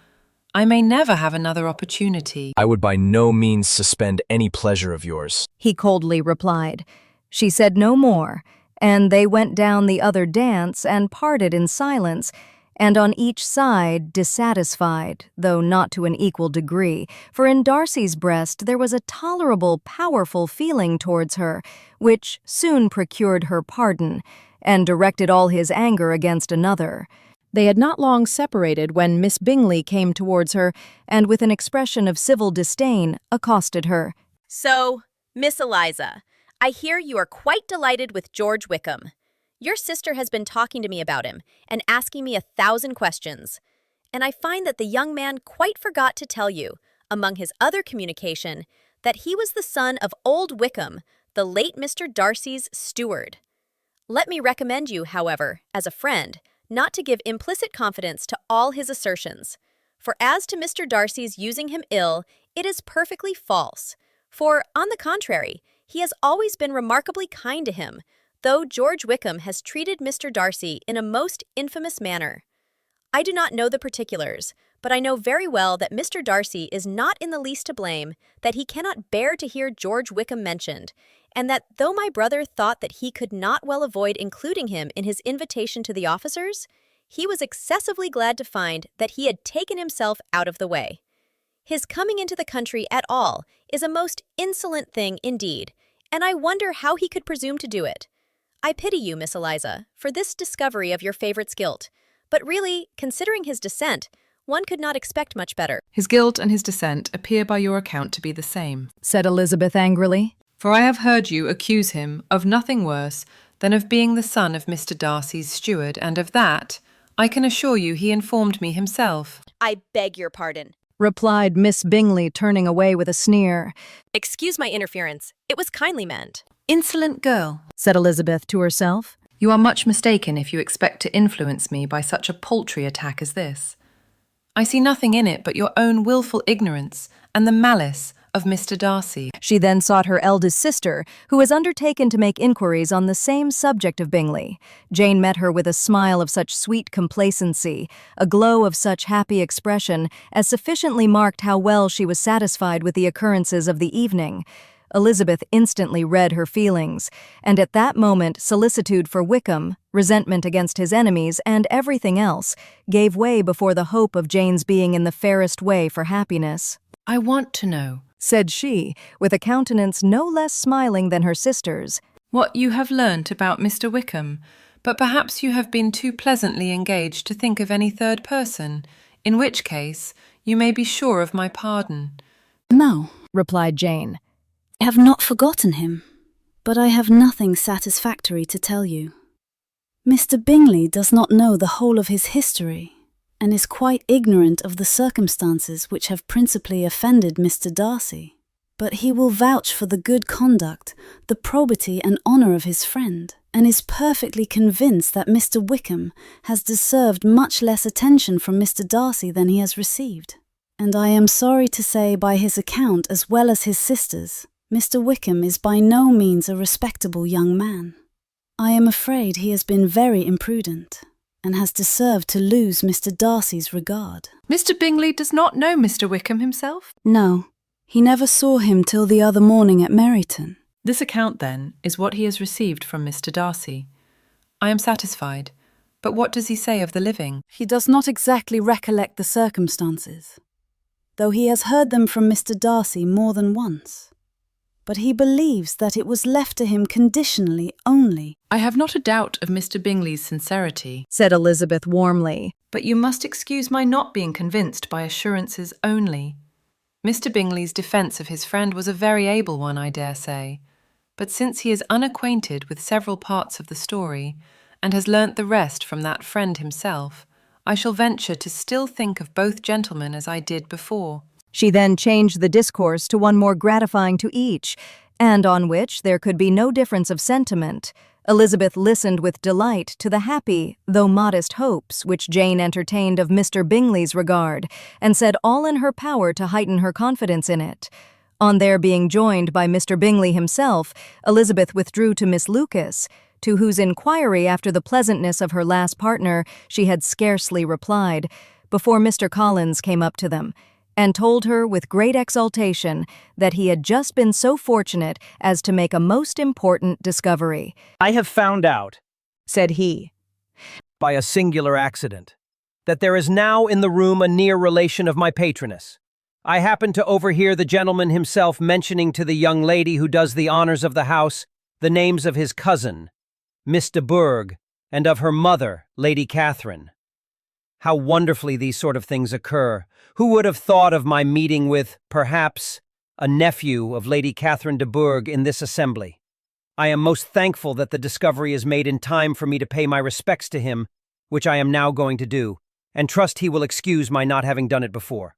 I may never have another opportunity. I would by no means suspend any pleasure of yours, he coldly replied. She said no more, and they went down the other dance and parted in silence, and on each side dissatisfied, though not to an equal degree, for in Darcy's breast there was a tolerable, powerful feeling towards her, which soon procured her pardon, and directed all his anger against another. They had not long separated when Miss Bingley came towards her, and with an expression of civil disdain accosted her. So, Miss Eliza, I hear you are quite delighted with George Wickham. Your sister has been talking to me about him and asking me 1,000 questions. And I find that the young man quite forgot to tell you, among his other communication, that he was the son of old Wickham, the late Mr. Darcy's steward. Let me recommend you, however, as a friend, not to give implicit confidence to all his assertions. For as to Mr. Darcy's using him ill, it is perfectly false. For, on the contrary, he has always been remarkably kind to him, though George Wickham has treated Mr. Darcy in a most infamous manner. I do not know the particulars, but I know very well that Mr. Darcy is not in the least to blame, that he cannot bear to hear George Wickham mentioned, and that though my brother thought that he could not well avoid including him in his invitation to the officers, he was excessively glad to find that he had taken himself out of the way. His coming into the country at all is a most insolent thing indeed, and I wonder how he could presume to do it. I pity you, Miss Eliza, for this discovery of your favourite's guilt, but really, considering his descent, one could not expect much better. His guilt and his descent appear by your account to be the same, said Elizabeth angrily. For I have heard you accuse him of nothing worse than of being the son of Mr. Darcy's steward, and of that, I can assure you he informed me himself. I beg your pardon, replied Miss Bingley, turning away with a sneer. Excuse my interference. It was kindly meant. Insolent girl, said Elizabeth to herself. You are much mistaken if you expect to influence me by such a paltry attack as this. I see nothing in it but your own wilful ignorance and the malice of Mr. Darcy. She then sought her eldest sister, who has undertaken to make inquiries on the same subject of Bingley. Jane met her with a smile of such sweet complacency, a glow of such happy expression, as sufficiently marked how well she was satisfied with the occurrences of the evening. Elizabeth instantly read her feelings, and at that moment solicitude for Wickham, resentment against his enemies, and everything else, gave way before the hope of Jane's being in the fairest way for happiness. I want to know, said she, with a countenance no less smiling than her sister's, what you have learnt about Mr. Wickham, but perhaps you have been too pleasantly engaged to think of any third person, in which case you may be sure of my pardon. No, replied Jane. I have not forgotten him, but I have nothing satisfactory to tell you. Mr. Bingley does not know the whole of his history, and is quite ignorant of the circumstances which have principally offended Mr. Darcy. But he will vouch for the good conduct, the probity and honour of his friend, and is perfectly convinced that Mr. Wickham has deserved much less attention from Mr. Darcy than he has received. And I am sorry to say, by his account as well as his sister's, Mr. Wickham is by no means a respectable young man. I am afraid he has been very imprudent, and has deserved to lose Mr. Darcy's regard. Mr. Bingley does not know Mr. Wickham himself? No, he never saw him till the other morning at Meryton. This account, then, is what he has received from Mr. Darcy. I am satisfied, but what does he say of the living? He does not exactly recollect the circumstances, though he has heard them from Mr. Darcy more than once. But he believes that it was left to him conditionally only. I have not a doubt of Mr. Bingley's sincerity, said Elizabeth warmly, but you must excuse my not being convinced by assurances only. Mr. Bingley's defence of his friend was a very able one, I dare say, but since he is unacquainted with several parts of the story, and has learnt the rest from that friend himself, I shall venture to still think of both gentlemen as I did before. She then changed the discourse to one more gratifying to each, and on which there could be no difference of sentiment. Elizabeth listened with delight to the happy, though modest hopes which Jane entertained of Mr. Bingley's regard, and said all in her power to heighten her confidence in it. On their being joined by Mr. Bingley himself, Elizabeth withdrew to Miss Lucas, to whose inquiry after the pleasantness of her last partner she had scarcely replied, before Mr. Collins came up to them, and told her with great exultation that he had just been so fortunate as to make a most important discovery. I have found out, said he, by a singular accident, that there is now in the room a near relation of my patroness. I happened to overhear the gentleman himself mentioning to the young lady who does the honours of the house the names of his cousin, Miss de Bourgh, and of her mother, Lady Catherine. How wonderfully these sort of things occur! Who would have thought of my meeting with, perhaps, a nephew of Lady Catherine de Bourgh, in this assembly. I am most thankful that the discovery is made in time for me to pay my respects to him, which I am now going to do, and trust he will excuse my not having done it before.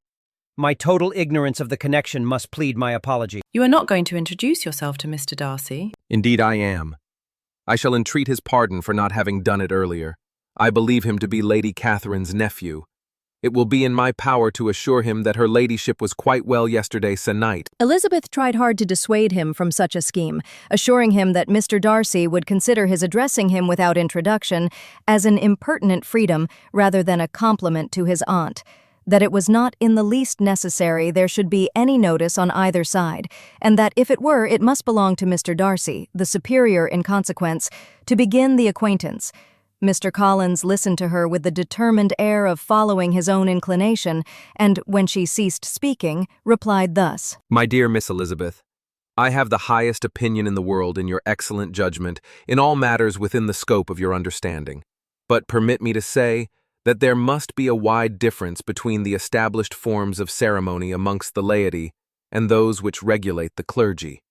My total ignorance of the connection must plead my apology. You are not going to introduce yourself to Mr. Darcy? Indeed I am. I shall entreat his pardon for not having done it earlier. I believe him to be Lady Catherine's nephew. It will be in my power to assure him that her ladyship was quite well yesterday se'night. Elizabeth tried hard to dissuade him from such a scheme, assuring him that Mr. Darcy would consider his addressing him without introduction as an impertinent freedom rather than a compliment to his aunt, that it was not in the least necessary there should be any notice on either side, and that if it were, it must belong to Mr. Darcy, the superior in consequence, to begin the acquaintance. Mr. Collins listened to her with the determined air of following his own inclination, and, when she ceased speaking, replied thus. My dear Miss Elizabeth, I have the highest opinion in the world in your excellent judgment in all matters within the scope of your understanding. But permit me to say that there must be a wide difference between the established forms of ceremony amongst the laity and those which regulate the clergy.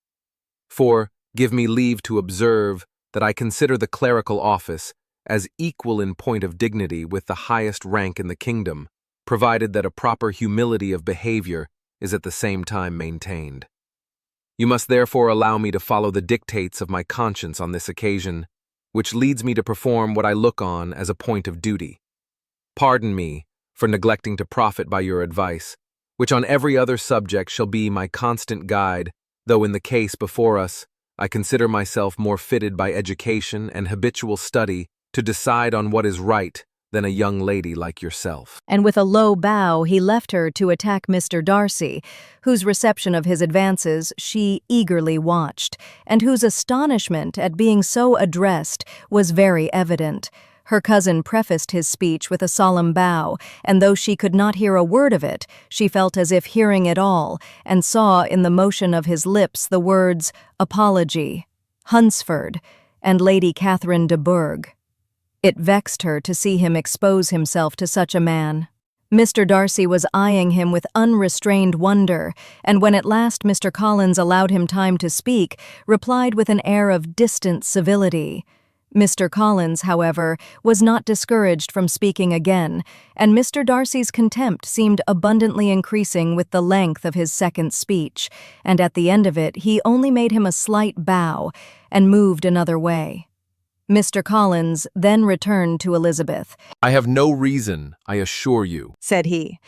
For, give me leave to observe that I consider the clerical office as equal in point of dignity with the highest rank in the kingdom, provided that a proper humility of behavior is at the same time maintained. You must therefore allow me to follow the dictates of my conscience on this occasion, which leads me to perform what I look on as a point of duty. Pardon me for neglecting to profit by your advice, which on every other subject shall be my constant guide, though in the case before us, I consider myself more fitted by education and habitual study to decide on what is right than a young lady like yourself. And with a low bow he left her to attack Mr. Darcy, whose reception of his advances she eagerly watched, and whose astonishment at being so addressed was very evident. Her cousin prefaced his speech with a solemn bow, and though she could not hear a word of it, she felt as if hearing it all, and saw in the motion of his lips the words apology, Hunsford, and Lady Catherine de Bourgh. It vexed her to see him expose himself to such a man. Mr. Darcy was eyeing him with unrestrained wonder, and when at last Mr. Collins allowed him time to speak, replied with an air of distant civility. Mr. Collins, however, was not discouraged from speaking again, and Mr. Darcy's contempt seemed abundantly increasing with the length of his second speech, and at the end of it he only made him a slight bow and moved another way. Mr. Collins then returned to Elizabeth. I have no reason, I assure you, said he,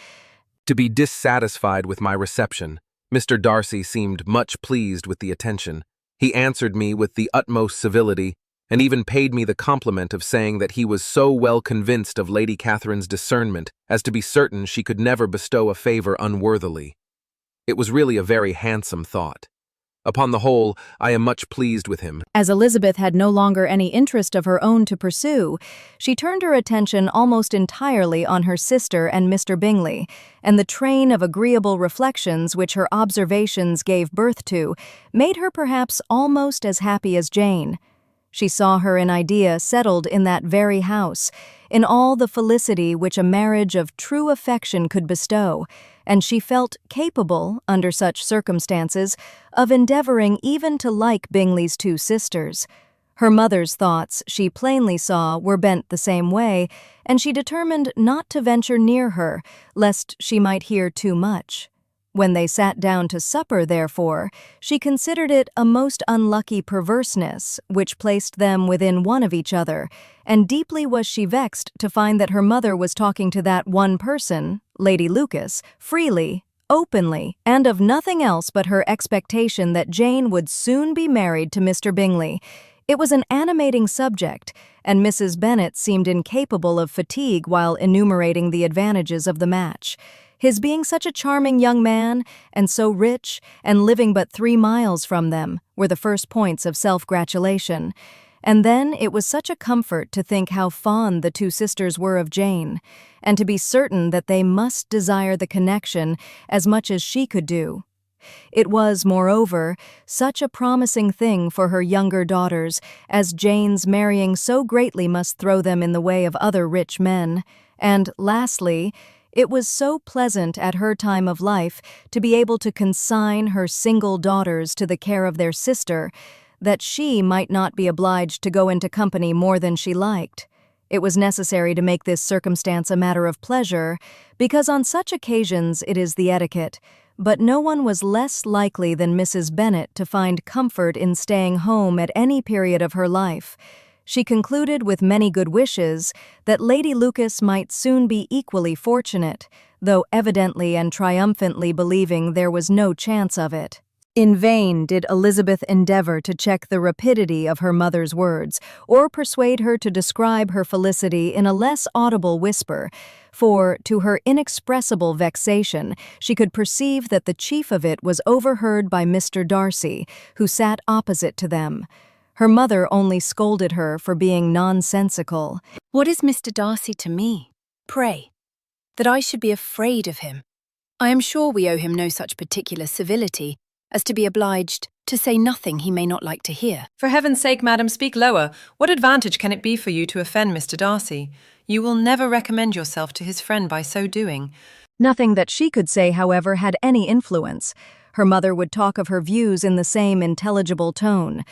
to be dissatisfied with my reception. Mr. Darcy seemed much pleased with the attention. He answered me with the utmost civility, and even paid me the compliment of saying that he was so well convinced of Lady Catherine's discernment as to be certain she could never bestow a favor unworthily. It was really a very handsome thought. Upon the whole, I am much pleased with him. As Elizabeth had no longer any interest of her own to pursue, she turned her attention almost entirely on her sister and Mr. Bingley, and the train of agreeable reflections which her observations gave birth to made her perhaps almost as happy as Jane. She saw her in idea settled in that very house, in all the felicity which a marriage of true affection could bestow, and she felt capable, under such circumstances, of endeavoring even to like Bingley's two sisters. Her mother's thoughts, she plainly saw, were bent the same way, and she determined not to venture near her, lest she might hear too much. When they sat down to supper, therefore, she considered it a most unlucky perverseness which placed them within one of each other, and deeply was she vexed to find that her mother was talking to that one person, Lady Lucas, freely, openly, and of nothing else but her expectation that Jane would soon be married to Mr. Bingley. It was an animating subject, and Mrs. Bennet seemed incapable of fatigue while enumerating the advantages of the match. His being such a charming young man, and so rich, and living but 3 miles from them, were the first points of self-gratulation. And then it was such a comfort to think how fond the two sisters were of Jane, and to be certain that they must desire the connection as much as she could do. It was, moreover, such a promising thing for her younger daughters, as Jane's marrying so greatly must throw them in the way of other rich men. And, lastly, It was so pleasant at her time of life to be able to consign her single daughters to the care of their sister, that she might not be obliged to go into company more than she liked. It was necessary to make this circumstance a matter of pleasure, because on such occasions it is the etiquette, but no one was less likely than Mrs. Bennet to find comfort in staying home at any period of her life. She concluded with many good wishes that Lady Lucas might soon be equally fortunate, though evidently and triumphantly believing there was no chance of it. In vain did Elizabeth endeavour to check the rapidity of her mother's words, or persuade her to describe her felicity in a less audible whisper, for, to her inexpressible vexation, she could perceive that the chief of it was overheard by Mr. Darcy, who sat opposite to them. Her mother only scolded her for being nonsensical. What is Mr. Darcy to me, pray, that I should be afraid of him? I am sure we owe him no such particular civility as to be obliged to say nothing he may not like to hear. For heaven's sake, madam, speak lower. What advantage can it be for you to offend Mr. Darcy? You will never recommend yourself to his friend by so doing. Nothing that she could say, however, had any influence. Her mother would talk of her views in the same intelligible tone.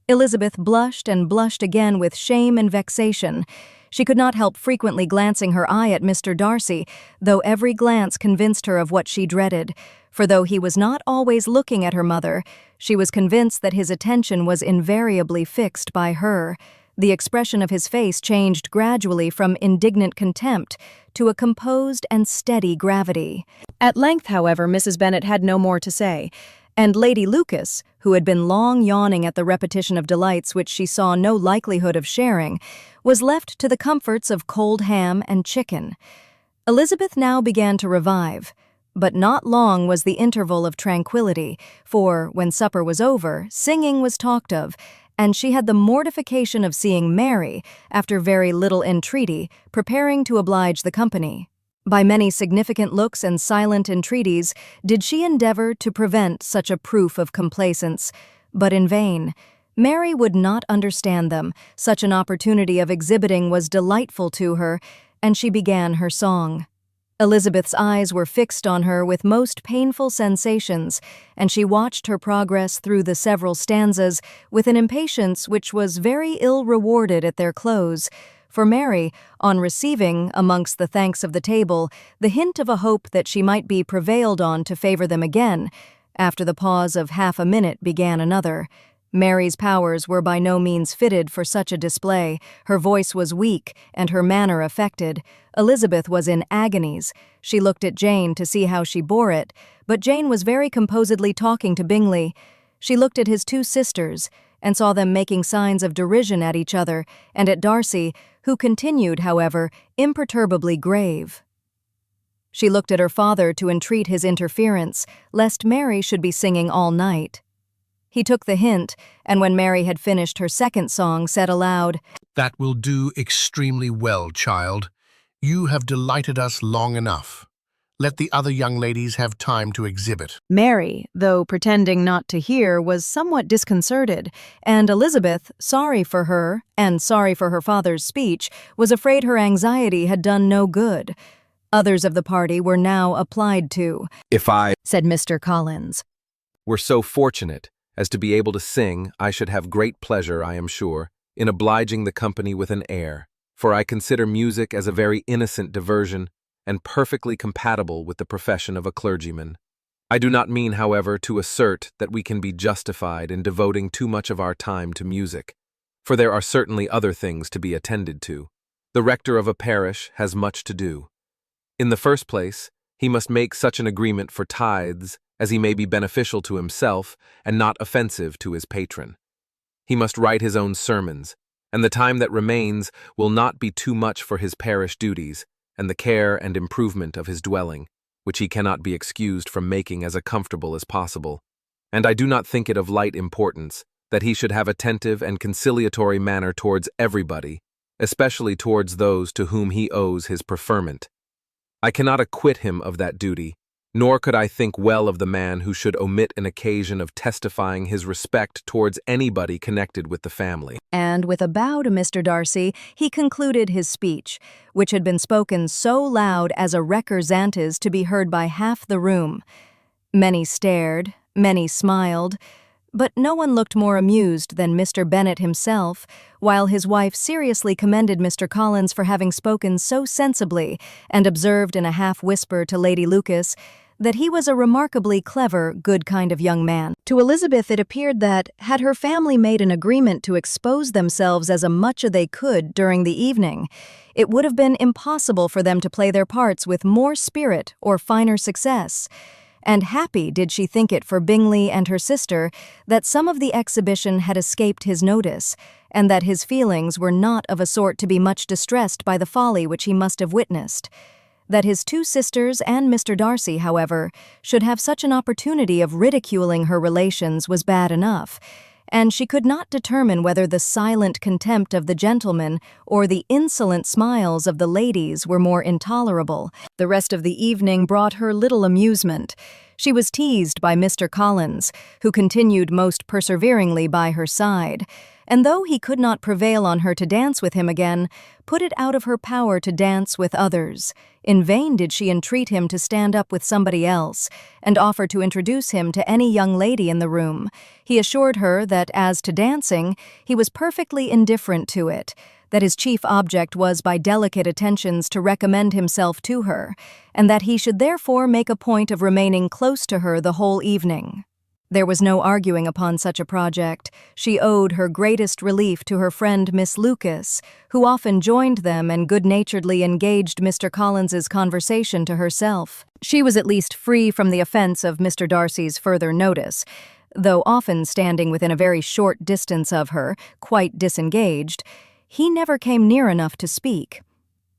Elizabeth blushed and blushed again with shame and vexation. She could not help frequently glancing her eye at Mr. Darcy, though every glance convinced her of what she dreaded, for though he was not always looking at her mother, she was convinced that his attention was invariably fixed by her. The expression of his face changed gradually from indignant contempt to a composed and steady gravity. At length, however, Mrs. Bennet had no more to say, and Lady Lucas, who had been long yawning at the repetition of delights which she saw no likelihood of sharing, was left to the comforts of cold ham and chicken. Elizabeth now began to revive, but not long was the interval of tranquillity, for, when supper was over, singing was talked of, and she had the mortification of seeing Mary, after very little entreaty, preparing to oblige the company. By many significant looks and silent entreaties did she endeavour to prevent such a proof of complaisance, but in vain. Mary would not understand them. Such an opportunity of exhibiting was delightful to her, and she began her song. Elizabeth's eyes were fixed on her with most painful sensations, and she watched her progress through the several stanzas with an impatience which was very ill rewarded at their close. For Mary, on receiving, amongst the thanks of the table, the hint of a hope that she might be prevailed on to favour them again, after the pause of half a minute began another. Mary's powers were by no means fitted for such a display. Her voice was weak, and her manner affected. Elizabeth was in agonies. She looked at Jane to see how she bore it, but Jane was very composedly talking to Bingley. She looked at his two sisters, and saw them making signs of derision at each other, and at Darcy, who continued, however, imperturbably grave. She looked at her father to entreat his interference, lest Mary should be singing all night. He took the hint, and when Mary had finished her second song, said aloud, "That will do extremely well, child. You have delighted us long enough. Let the other young ladies have time to exhibit." Mary, though pretending not to hear, was somewhat disconcerted, and Elizabeth, sorry for her, and sorry for her father's speech, was afraid her anxiety had done no good. Others of the party were now applied to. If I, said Mr. Collins, were so fortunate as to be able to sing, I should have great pleasure, I am sure, in obliging the company with an air, for I consider music as a very innocent diversion, and perfectly compatible with the profession of a clergyman. I do not mean, however, to assert that we can be justified in devoting too much of our time to music, for there are certainly other things to be attended to. The rector of a parish has much to do. In the first place, he must make such an agreement for tithes as he may be beneficial to himself and not offensive to his patron. He must write his own sermons, and the time that remains will not be too much for his parish duties, and the care and improvement of his dwelling, which he cannot be excused from making as comfortable as possible. And I do not think it of light importance that he should have attentive and conciliatory manner towards everybody, especially towards those to whom he owes his preferment. I cannot acquit him of that duty, Nor could I think well of the man who should omit an occasion of testifying his respect towards anybody connected with the family. And with a bow to Mr. Darcy, he concluded his speech, which had been spoken so loud as a recurzantes to be heard by half the room. Many stared, many smiled, but no one looked more amused than Mr. Bennet himself, while his wife seriously commended Mr. Collins for having spoken so sensibly, and observed in a half-whisper to Lady Lucas that he was a remarkably clever, good kind of young man. To Elizabeth it appeared that, had her family made an agreement to expose themselves as much as they could during the evening, it would have been impossible for them to play their parts with more spirit or finer success. And happy did she think it for Bingley and her sister that some of the exhibition had escaped his notice, and that his feelings were not of a sort to be much distressed by the folly which he must have witnessed. That his two sisters and Mr. Darcy, however, should have such an opportunity of ridiculing her relations was bad enough, and she could not determine whether the silent contempt of the gentlemen or the insolent smiles of the ladies were more intolerable. The rest of the evening brought her little amusement. She was teased by Mr. Collins, who continued most perseveringly by her side, and though he could not prevail on her to dance with him again, put it out of her power to dance with others. In vain did she entreat him to stand up with somebody else, and offer to introduce him to any young lady in the room. He assured her that as to dancing, he was perfectly indifferent to it, that his chief object was by delicate attentions to recommend himself to her, and that he should therefore make a point of remaining close to her the whole evening. There was no arguing upon such a project. She owed her greatest relief to her friend Miss Lucas, who often joined them and good-naturedly engaged Mr. Collins's conversation to herself. She was at least free from the offence of Mr. Darcy's further notice, though often standing within a very short distance of her, quite disengaged. He never came near enough to speak.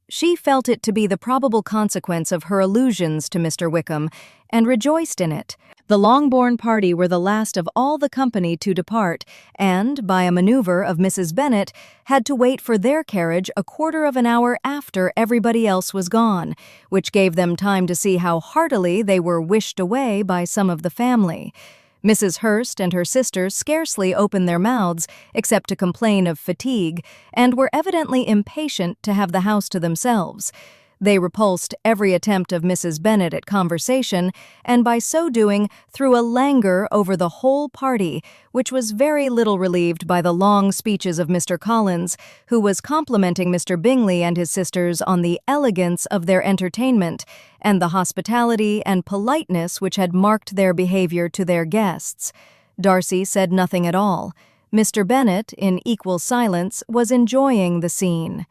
She felt it to be the probable consequence of her allusions to Mr. Wickham, and rejoiced in it. The Longbourn party were the last of all the company to depart, and, by a manoeuvre of Mrs. Bennet, had to wait for their carriage a quarter of an hour after everybody else was gone, which gave them time to see how heartily they were wished away by some of the family. Mrs. Hurst and her sister scarcely opened their mouths except to complain of fatigue, and were evidently impatient to have the house to themselves. They repulsed every attempt of Mrs. Bennet at conversation, and by so doing threw a languor over the whole party, which was very little relieved by the long speeches of Mr. Collins, who was complimenting Mr. Bingley and his sisters on the elegance of their entertainment, and the hospitality and politeness which had marked their behaviour to their guests. Darcy said nothing at all. Mr. Bennet, in equal silence, was enjoying the scene.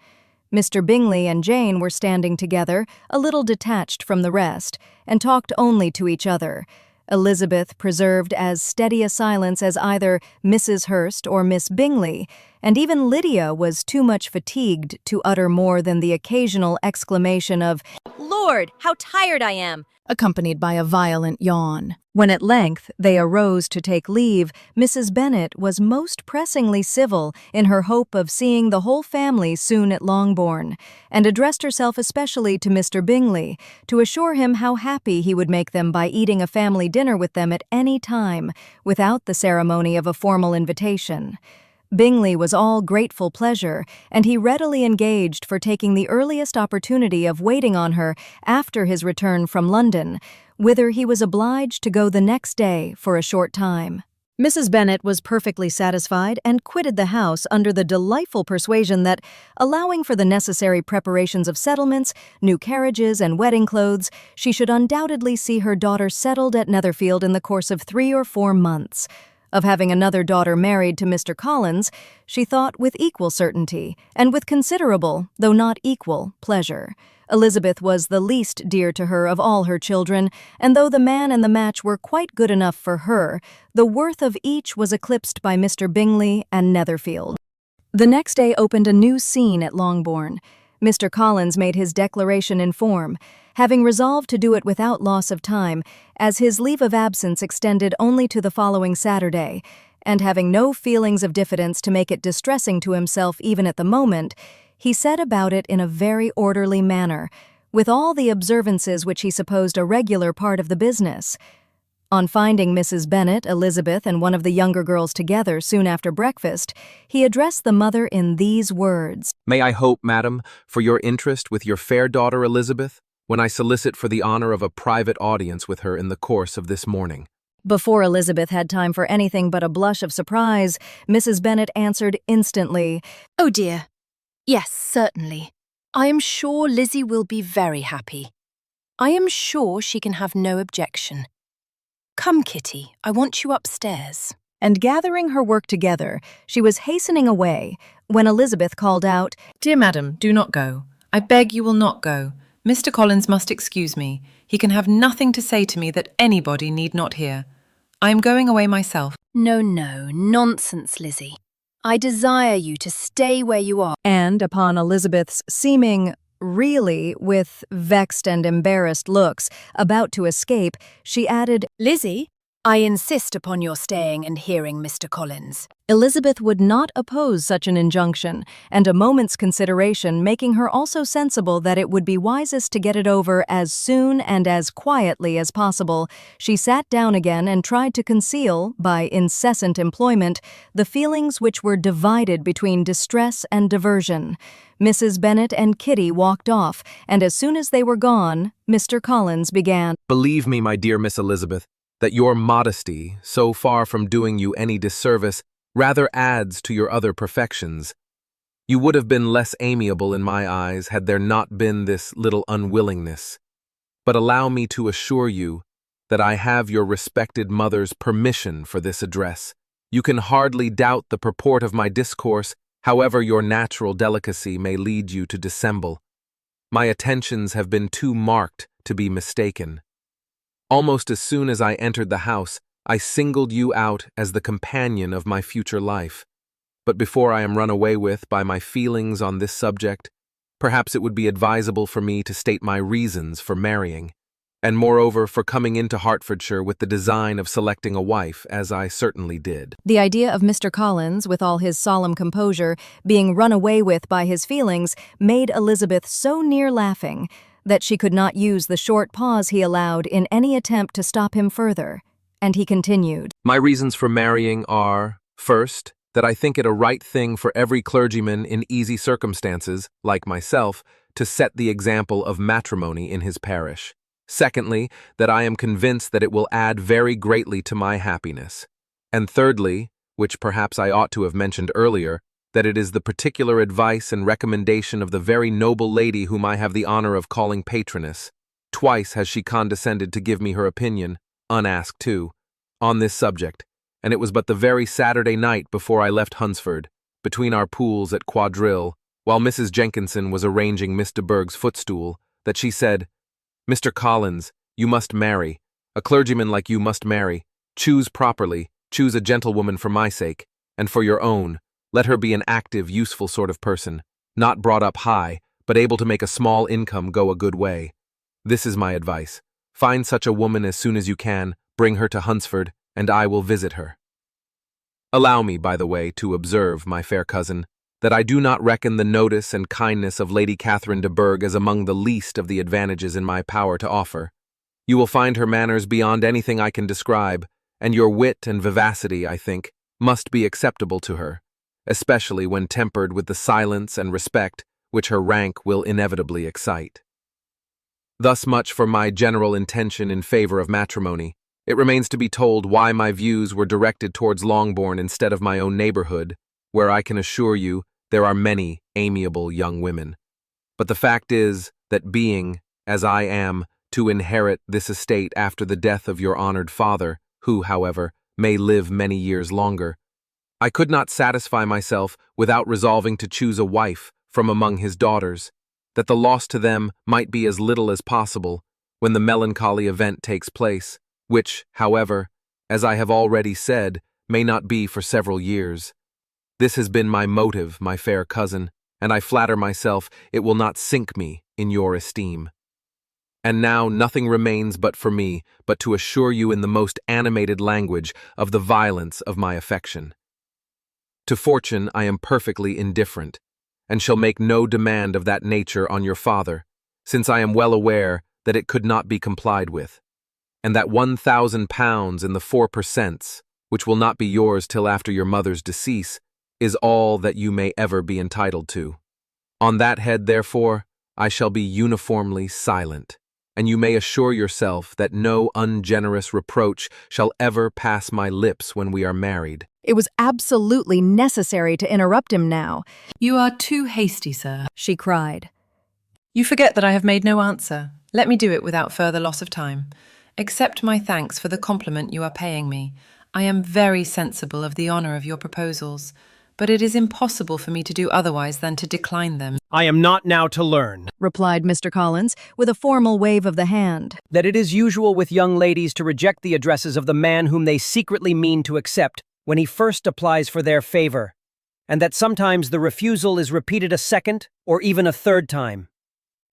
Mr. Bingley and Jane were standing together, a little detached from the rest, and talked only to each other. Elizabeth preserved as steady a silence as either Mrs. Hurst or Miss Bingley, and even Lydia was too much fatigued to utter more than the occasional exclamation of "Lord, how tired I am!" accompanied by a violent yawn. When at length they arose to take leave, Mrs. Bennet was most pressingly civil in her hope of seeing the whole family soon at Longbourn, and addressed herself especially to Mr. Bingley, to assure him how happy he would make them by eating a family dinner with them at any time, without the ceremony of a formal invitation. Bingley was all grateful pleasure, and he readily engaged for taking the earliest opportunity of waiting on her after his return from London, whither he was obliged to go the next day for a short time. Mrs. Bennet was perfectly satisfied and quitted the house under the delightful persuasion that, allowing for the necessary preparations of settlements, new carriages, and wedding clothes, she should undoubtedly see her daughter settled at Netherfield in the course of 3 or 4 months. Of having another daughter married to Mr. Collins, she thought with equal certainty, and with considerable, though not equal, pleasure. Elizabeth was the least dear to her of all her children, and though the man and the match were quite good enough for her, the worth of each was eclipsed by Mr. Bingley and Netherfield. The next day opened a new scene at Longbourn. Mr. Collins made his declaration in form, having resolved to do it without loss of time, as his leave of absence extended only to the following Saturday, and having no feelings of diffidence to make it distressing to himself even at the moment, he set about it in a very orderly manner, with all the observances which he supposed a regular part of the business. On finding Mrs. Bennet, Elizabeth, and one of the younger girls together soon after breakfast, he addressed the mother in these words. May I hope, madam, for your interest with your fair daughter Elizabeth, when I solicit for the honor of a private audience with her in the course of this morning. Before Elizabeth had time for anything but a blush of surprise, Mrs. Bennet answered instantly, "Oh dear. Yes, certainly. I am sure Lizzie will be very happy. I am sure she can have no objection. Come, Kitty, I want you upstairs." And gathering her work together, she was hastening away, when Elizabeth called out, "Dear madam, do not go. I beg you will not go. Mr. Collins must excuse me. He can have nothing to say to me that anybody need not hear. I am going away myself." No, nonsense, Lizzie. I desire you to stay where you are. And upon Elizabeth's seeming, really, with vexed and embarrassed looks, about to escape, she added, "Lizzie, I insist upon your staying and hearing Mr. Collins." Elizabeth would not oppose such an injunction, and a moment's consideration making her also sensible that it would be wisest to get it over as soon and as quietly as possible, she sat down again and tried to conceal, by incessant employment, the feelings which were divided between distress and diversion. Mrs. Bennet and Kitty walked off, and as soon as they were gone, Mr. Collins began. Believe me, my dear Miss Elizabeth, that your modesty, so far from doing you any disservice, rather adds to your other perfections. You would have been less amiable in my eyes had there not been this little unwillingness. But allow me to assure you that I have your respected mother's permission for this address. You can hardly doubt the purport of my discourse, however your natural delicacy may lead you to dissemble. My attentions have been too marked to be mistaken. Almost as soon as I entered the house, I singled you out as the companion of my future life. But before I am run away with by my feelings on this subject, perhaps it would be advisable for me to state my reasons for marrying, and moreover for coming into Hertfordshire with the design of selecting a wife, as I certainly did. The idea of Mr. Collins, with all his solemn composure, being run away with by his feelings, made Elizabeth so near laughing that she could not use the short pause he allowed in any attempt to stop him further. And he continued, My reasons for marrying are, first, that I think it a right thing for every clergyman in easy circumstances, like myself, to set the example of matrimony in his parish. Secondly, that I am convinced that it will add very greatly to my happiness. And thirdly, which perhaps I ought to have mentioned earlier, that it is the particular advice and recommendation of the very noble lady whom I have the honor of calling patroness. Twice has she condescended to give me her opinion, unasked too, on this subject, and it was but the very Saturday night before I left Hunsford, between our pools at quadrille, while Mrs. Jenkinson was arranging Miss de Bourgh's footstool, that she said, Mr. Collins, you must marry. A clergyman like you must marry. Choose properly, choose a gentlewoman for my sake, and for your own. Let her be an active, useful sort of person, not brought up high, but able to make a small income go a good way. This is my advice. Find such a woman as soon as you can, bring her to Hunsford, and I will visit her. Allow me, by the way, to observe, my fair cousin, that I do not reckon the notice and kindness of Lady Catherine de Bourgh as among the least of the advantages in my power to offer. You will find her manners beyond anything I can describe, and your wit and vivacity, I think, must be acceptable to her, especially when tempered with the silence and respect which her rank will inevitably excite. Thus much for my general intention in favor of matrimony. It remains to be told why my views were directed towards Longbourn instead of my own neighborhood, where I can assure you there are many amiable young women. But the fact is that being, as I am, to inherit this estate after the death of your honored father, who, however, may live many years longer, I could not satisfy myself without resolving to choose a wife from among his daughters, that the loss to them might be as little as possible when the melancholy event takes place, which, however, as I have already said, may not be for several years. This has been my motive, my fair cousin, and I flatter myself it will not sink me in your esteem. And now nothing remains but for me but to assure you in the most animated language of the violence of my affection. To fortune I am perfectly indifferent, and shall make no demand of that nature on your father, since I am well aware that it could not be complied with, and that £1,000 in the 4%, which will not be yours till after your mother's decease, is all that you may ever be entitled to. On that head, therefore, I shall be uniformly silent, and you may assure yourself that no ungenerous reproach shall ever pass my lips when we are married. It was absolutely necessary to interrupt him now. You are too hasty, sir, she cried. You forget that I have made no answer. Let me do it without further loss of time. Accept my thanks for the compliment you are paying me. I am very sensible of the honour of your proposals, but it is impossible for me to do otherwise than to decline them. I am not now to learn, replied Mr. Collins, with a formal wave of the hand, that it is usual with young ladies to reject the addresses of the man whom they secretly mean to accept when he first applies for their favor, and that sometimes the refusal is repeated a second or even a third time.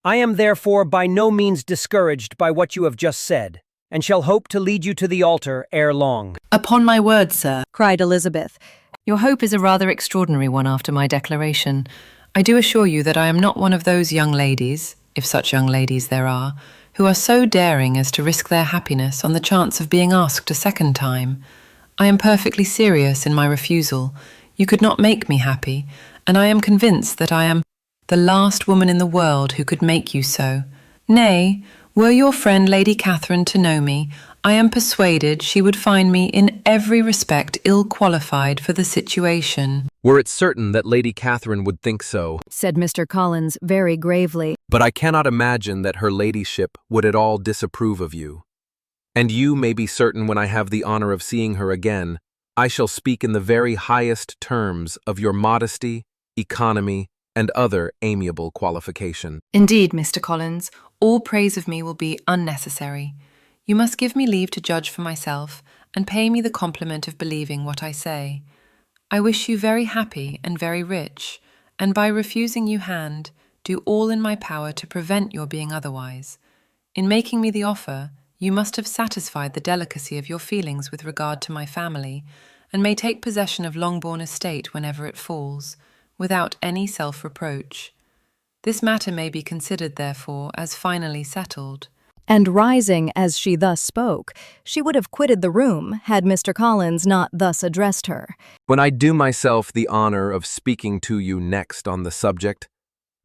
I am therefore by no means discouraged by what you have just said, and shall hope to lead you to the altar ere long. Upon my word, sir, cried Elizabeth. Your hope is a rather extraordinary one after my declaration. I do assure you that I am not one of those young ladies, if such young ladies there are, who are so daring as to risk their happiness on the chance of being asked a second time. I am perfectly serious in my refusal. You could not make me happy, and I am convinced that I am the last woman in the world who could make you so. Nay, were your friend Lady Catherine to know me, I am persuaded she would find me in every respect ill-qualified for the situation. Were it certain that Lady Catherine would think so, said Mr. Collins very gravely, but I cannot imagine that her ladyship would at all disapprove of you. And you may be certain when I have the honour of seeing her again, I shall speak in the very highest terms of your modesty, economy, and other amiable qualification. Indeed, Mr. Collins, all praise of me will be unnecessary. You must give me leave to judge for myself, and pay me the compliment of believing what I say. I wish you very happy and very rich, and by refusing you hand, do all in my power to prevent your being otherwise. In making me the offer, you must have satisfied the delicacy of your feelings with regard to my family, and may take possession of Longbourn estate whenever it falls, without any self-reproach. This matter may be considered, therefore, as finally settled. And rising as she thus spoke, she would have quitted the room had Mr. Collins not thus addressed her. When I do myself the honour of speaking to you next on the subject,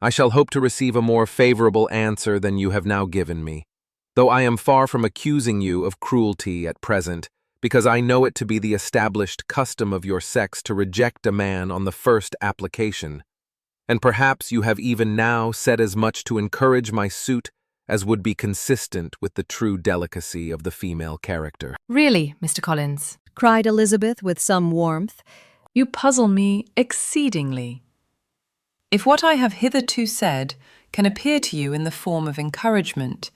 I shall hope to receive a more favourable answer than you have now given me, though I am far from accusing you of cruelty at present, because I know it to be the established custom of your sex to reject a man on the first application, and perhaps you have even now said as much to encourage my suit as would be consistent with the true delicacy of the female character. Really, Mr. Collins, cried Elizabeth with some warmth, you puzzle me exceedingly. If what I have hitherto said can appear to you in the form of encouragement,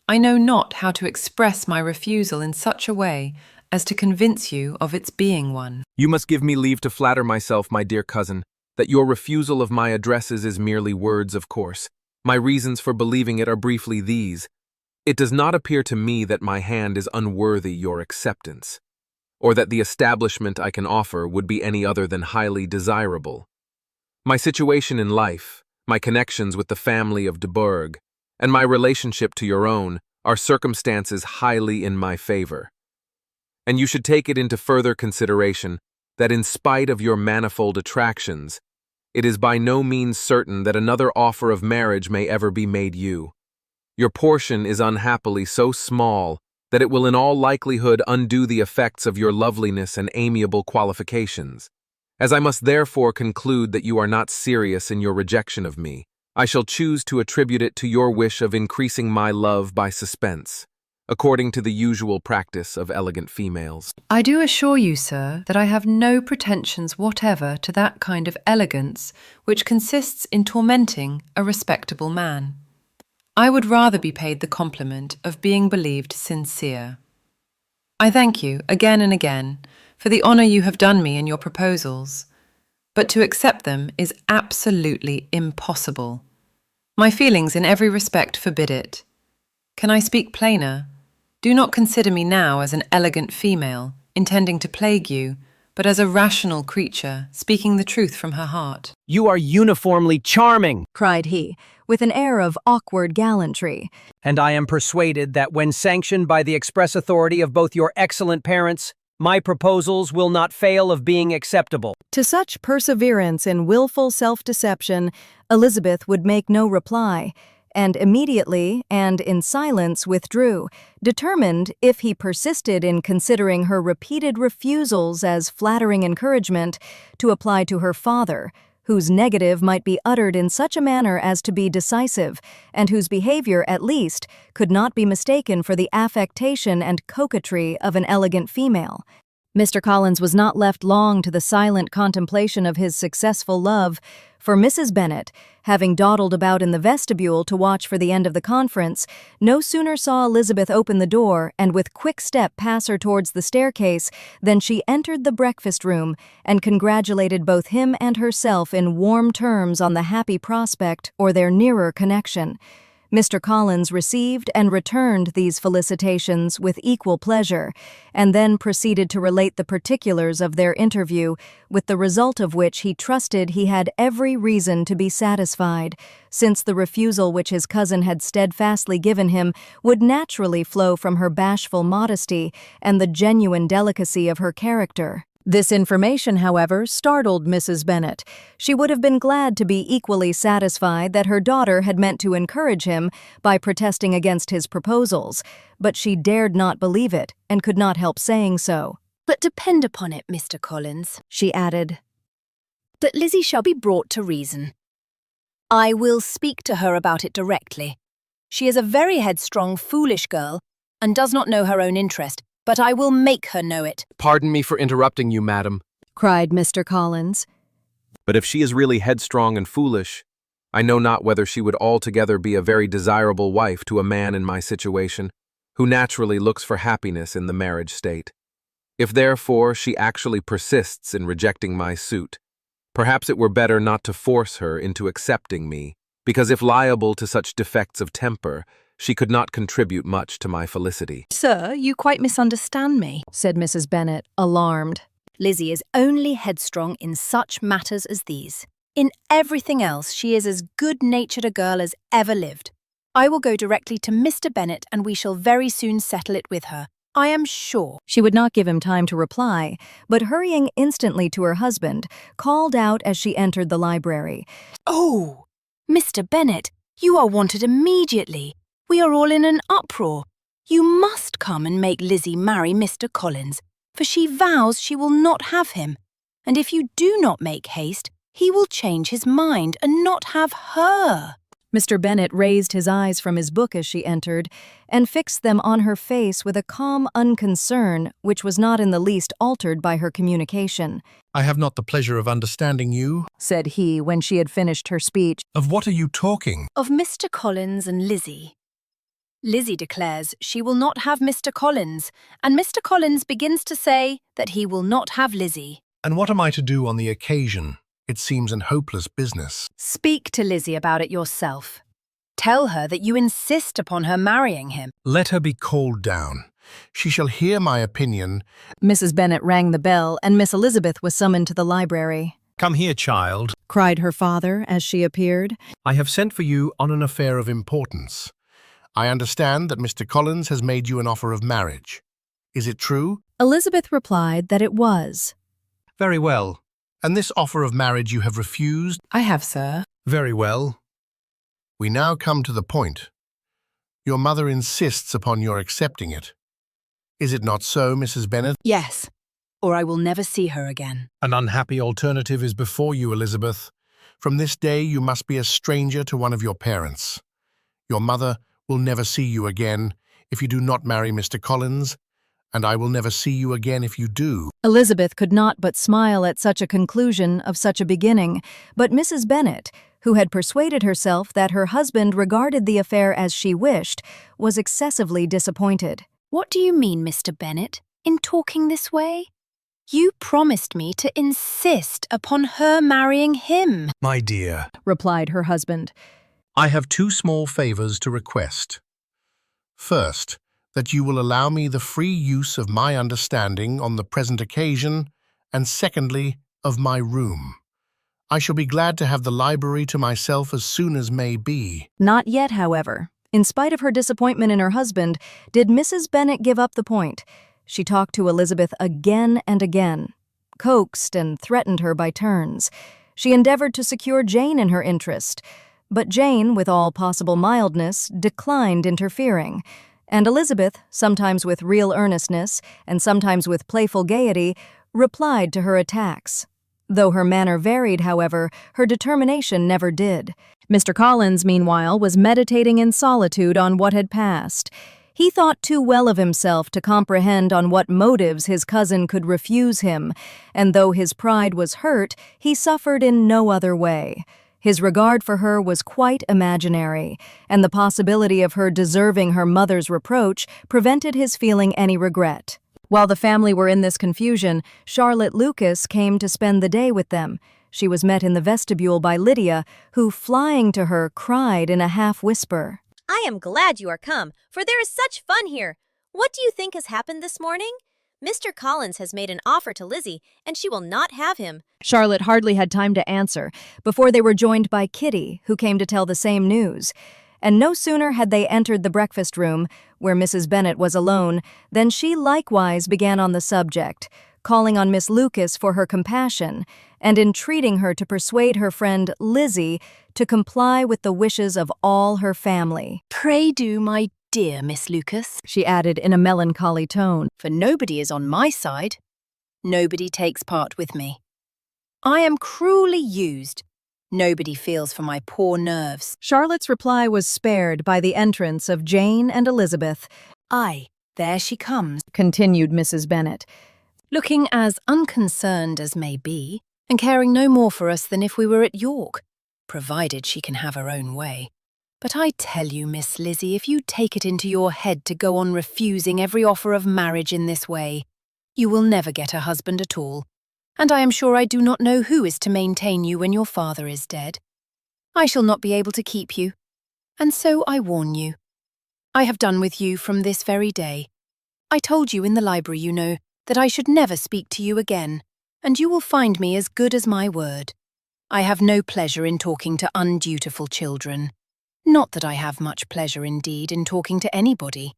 I know not how to express my refusal in such a way as to convince you of its being one. You must give me leave to flatter myself, my dear cousin, that your refusal of my addresses is merely words, of course. My reasons for believing it are briefly these. It does not appear to me that my hand is unworthy your acceptance, or that the establishment I can offer would be any other than highly desirable. My situation in life, my connections with the family of de Bourgh, and my relationship to your own are circumstances highly in my favor. And you should take it into further consideration that in spite of your manifold attractions, it is by no means certain that another offer of marriage may ever be made you. Your portion is unhappily so small that it will in all likelihood undo the effects of your loveliness and amiable qualifications. As I must therefore conclude that you are not serious in your rejection of me, I shall choose to attribute it to your wish of increasing my love by suspense, according to the usual practice of elegant females. I do assure you, sir, that I have no pretensions whatever to that kind of elegance which consists in tormenting a respectable man. I would rather be paid the compliment of being believed sincere. I thank you again and again for the honour you have done me in your proposals, but to accept them is absolutely impossible. My feelings in every respect forbid it. Can I speak plainer? Do not consider me now as an elegant female, intending to plague you, but as a rational creature, speaking the truth from her heart. You are uniformly charming, cried he, with an air of awkward gallantry. And I am persuaded that when sanctioned by the express authority of both your excellent parents, my proposals will not fail of being acceptable. To such perseverance in willful self-deception, Elizabeth would make no reply, and immediately and in silence withdrew, determined, if he persisted in considering her repeated refusals as flattering encouragement, to apply to her father, whose negative might be uttered in such a manner as to be decisive, and whose behavior, at least, could not be mistaken for the affectation and coquetry of an elegant female. Mr. Collins was not left long to the silent contemplation of his successful love, for Mrs. Bennet, having dawdled about in the vestibule to watch for the end of the conference, no sooner saw Elizabeth open the door and with quick step pass her towards the staircase than she entered the breakfast-room and congratulated both him and herself in warm terms on the happy prospect or their nearer connection. Mr. Collins received and returned these felicitations with equal pleasure, and then proceeded to relate the particulars of their interview, with the result of which he trusted he had every reason to be satisfied, since the refusal which his cousin had steadfastly given him would naturally flow from her bashful modesty and the genuine delicacy of her character. This information, however, startled Mrs. Bennet. She would have been glad to be equally satisfied that her daughter had meant to encourage him by protesting against his proposals, but she dared not believe it and could not help saying so. But depend upon it, Mr. Collins, she added, that Lizzie shall be brought to reason. I will speak to her about it directly. She is a very headstrong, foolish girl, and does not know her own interest, but I will make her know it. Pardon me for interrupting you, madam, cried Mr. Collins. but if she is really headstrong and foolish, I know not whether she would altogether be a very desirable wife to a man in my situation, who naturally looks for happiness in the marriage state. If therefore she actually persists in rejecting my suit, perhaps it were better not to force her into accepting me, because if liable to such defects of temper, she could not contribute much to my felicity. Sir, you quite misunderstand me, said Mrs. Bennet, alarmed. Lizzie is only headstrong in such matters as these. In everything else, she is as good-natured a girl as ever lived. I will go directly to Mr. Bennet, and we shall very soon settle it with her, I am sure. She would not give him time to reply, but hurrying instantly to her husband, called out as she entered the library, "Oh, Mr. Bennet, you are wanted immediately. We are all in an uproar. You must come and make Lizzie marry Mr. Collins, for she vows she will not have him. And if you do not make haste, he will change his mind and not have her." Mr. Bennet raised his eyes from his book as she entered, and fixed them on her face with a calm unconcern which was not in the least altered by her communication. "I have not the pleasure of understanding you," said he when she had finished her speech. "Of what are you talking?" "Of Mr. Collins and Lizzie. Lizzie declares she will not have Mr. Collins, and Mr. Collins begins to say that he will not have Lizzie." "And what am I to do on the occasion? It seems an hopeless business." "Speak to Lizzie about it yourself. Tell her that you insist upon her marrying him." "Let her be called down. She shall hear my opinion." Mrs. Bennet rang the bell, and Miss Elizabeth was summoned to the library. "Come here, child," cried her father as she appeared. "I have sent for you on an affair of importance. I understand that Mr. Collins has made you an offer of marriage. Is it true?" Elizabeth replied that it was. "Very well." "And this offer of marriage you have refused?" I have, sir. "Very well. We now come to the point. Your mother insists upon your accepting it. Is it not so, Mrs. Bennet?" "Yes, or I will never see her again." "An unhappy alternative is before you, Elizabeth. From this day you must be a stranger to one of your parents. Your mother will never see you again if you do not marry Mr. Collins, and I will never see you again if you do." Elizabeth could not but smile at such a conclusion of such a beginning, but Mrs. Bennet, who had persuaded herself that her husband regarded the affair as she wished, was excessively disappointed. "What do you mean, Mr. Bennet, in talking this way? You promised me to insist upon her marrying him." "My dear," replied her husband, "I have two small favors to request. First, that you will allow me the free use of my understanding on the present occasion, and secondly, of my room. I shall be glad to have the library to myself as soon as may be. Not yet, however. In spite of her disappointment in her husband, did Mrs. Bennet give up the point. She talked to Elizabeth again and again, coaxed and threatened her by turns. She endeavored to secure Jane in her interest, but Jane, with all possible mildness, declined interfering, and Elizabeth, sometimes with real earnestness and sometimes with playful gaiety, replied to her attacks. Though her manner varied, however, her determination never did. Mr. Collins, meanwhile, was meditating in solitude on what had passed. He thought too well of himself to comprehend on what motives his cousin could refuse him, and though his pride was hurt, he suffered in no other way. His regard for her was quite imaginary, and the possibility of her deserving her mother's reproach prevented his feeling any regret. While the family were in this confusion, Charlotte Lucas came to spend the day with them. She was met in the vestibule by Lydia, who, flying to her, cried in a half-whisper, I am glad you are come, for there is such fun here. What do you think has happened this morning? Mr. Collins has made an offer to Lizzie, and she will not have him. Charlotte hardly had time to answer before they were joined by Kitty, who came to tell the same news. And no sooner had they entered the breakfast room, where Mrs. Bennet was alone, than she likewise began on the subject, calling on Miss Lucas for her compassion, and entreating her to persuade her friend Lizzie to comply with the wishes of all her family. Pray do, my dear Miss Lucas, she added in a melancholy tone, for nobody is on my side. Nobody takes part with me. I am cruelly used. Nobody feels for my poor nerves. Charlotte's reply was spared by the entrance of Jane and Elizabeth. Aye, there she comes, continued Mrs. Bennet, looking as unconcerned as may be, and caring no more for us than if we were at York, provided she can have her own way. But I tell you, Miss Lizzie, if you take it into your head to go on refusing every offer of marriage in this way, you will never get a husband at all, and I am sure I do not know who is to maintain you when your father is dead. I shall not be able to keep you, and so I warn you. I have done with you from this very day. I told you in the library, you know, that I should never speak to you again, and you will find me as good as my word. I have no pleasure in talking to undutiful children. Not that I have much pleasure, indeed, in talking to anybody.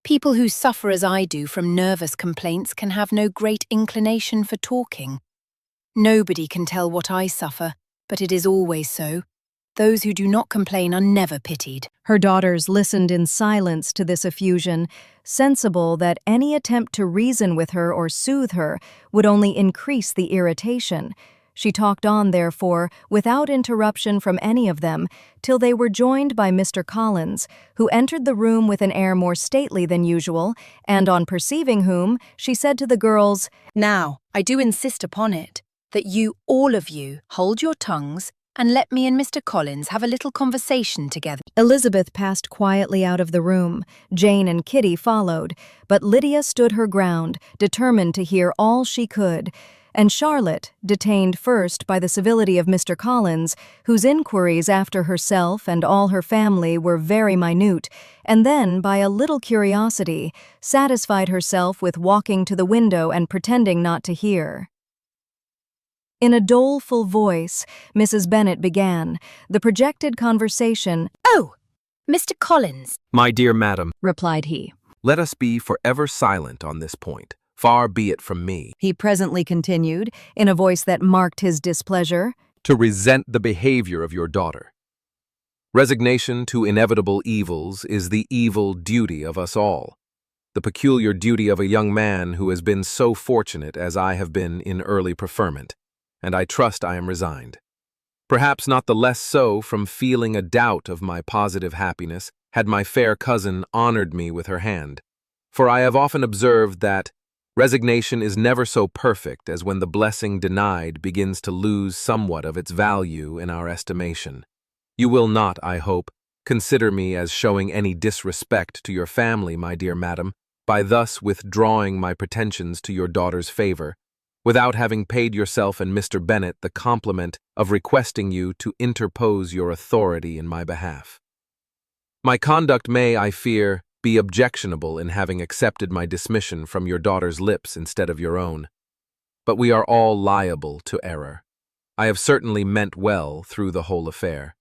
People who suffer as I do from nervous complaints can have no great inclination for talking. Nobody can tell what I suffer, but it is always so. Those who do not complain are never pitied. Her daughters listened in silence to this effusion, sensible that any attempt to reason with her or soothe her would only increase the irritation. She talked on, therefore, without interruption from any of them, till they were joined by Mr. Collins, who entered the room with an air more stately than usual, and on perceiving whom, she said to the girls, Now, I do insist upon it, that you, all of you, hold your tongues, and let me and Mr. Collins have a little conversation together. Elizabeth passed quietly out of the room. Jane and Kitty followed, but Lydia stood her ground, determined to hear all she could, and Charlotte, detained first by the civility of Mr. Collins, whose inquiries after herself and all her family were very minute, and then by a little curiosity, satisfied herself with walking to the window and pretending not to hear. In a doleful voice, Mrs. Bennet began the projected conversation. Oh, Mr. Collins, My dear madam, replied he. Let us be forever silent on this point. Far be it from me, He presently continued, in a voice that marked his displeasure, to resent the behavior of your daughter. Resignation to inevitable evils is the evil duty of us all, the peculiar duty of a young man who has been so fortunate as I have been in early preferment, and I trust I am resigned. Perhaps not the less so from feeling a doubt of my positive happiness had my fair cousin honored me with her hand, for I have often observed that resignation is never so perfect as when the blessing denied begins to lose somewhat of its value in our estimation. You will not, I hope, consider me as showing any disrespect to your family, my dear madam, by thus withdrawing my pretensions to your daughter's favor, without having paid yourself and Mr. Bennet the compliment of requesting you to interpose your authority in my behalf. My conduct may, I fear, be objectionable in having accepted my dismission from your daughter's lips instead of your own, but we are all liable to error. I have certainly meant well through the whole affair.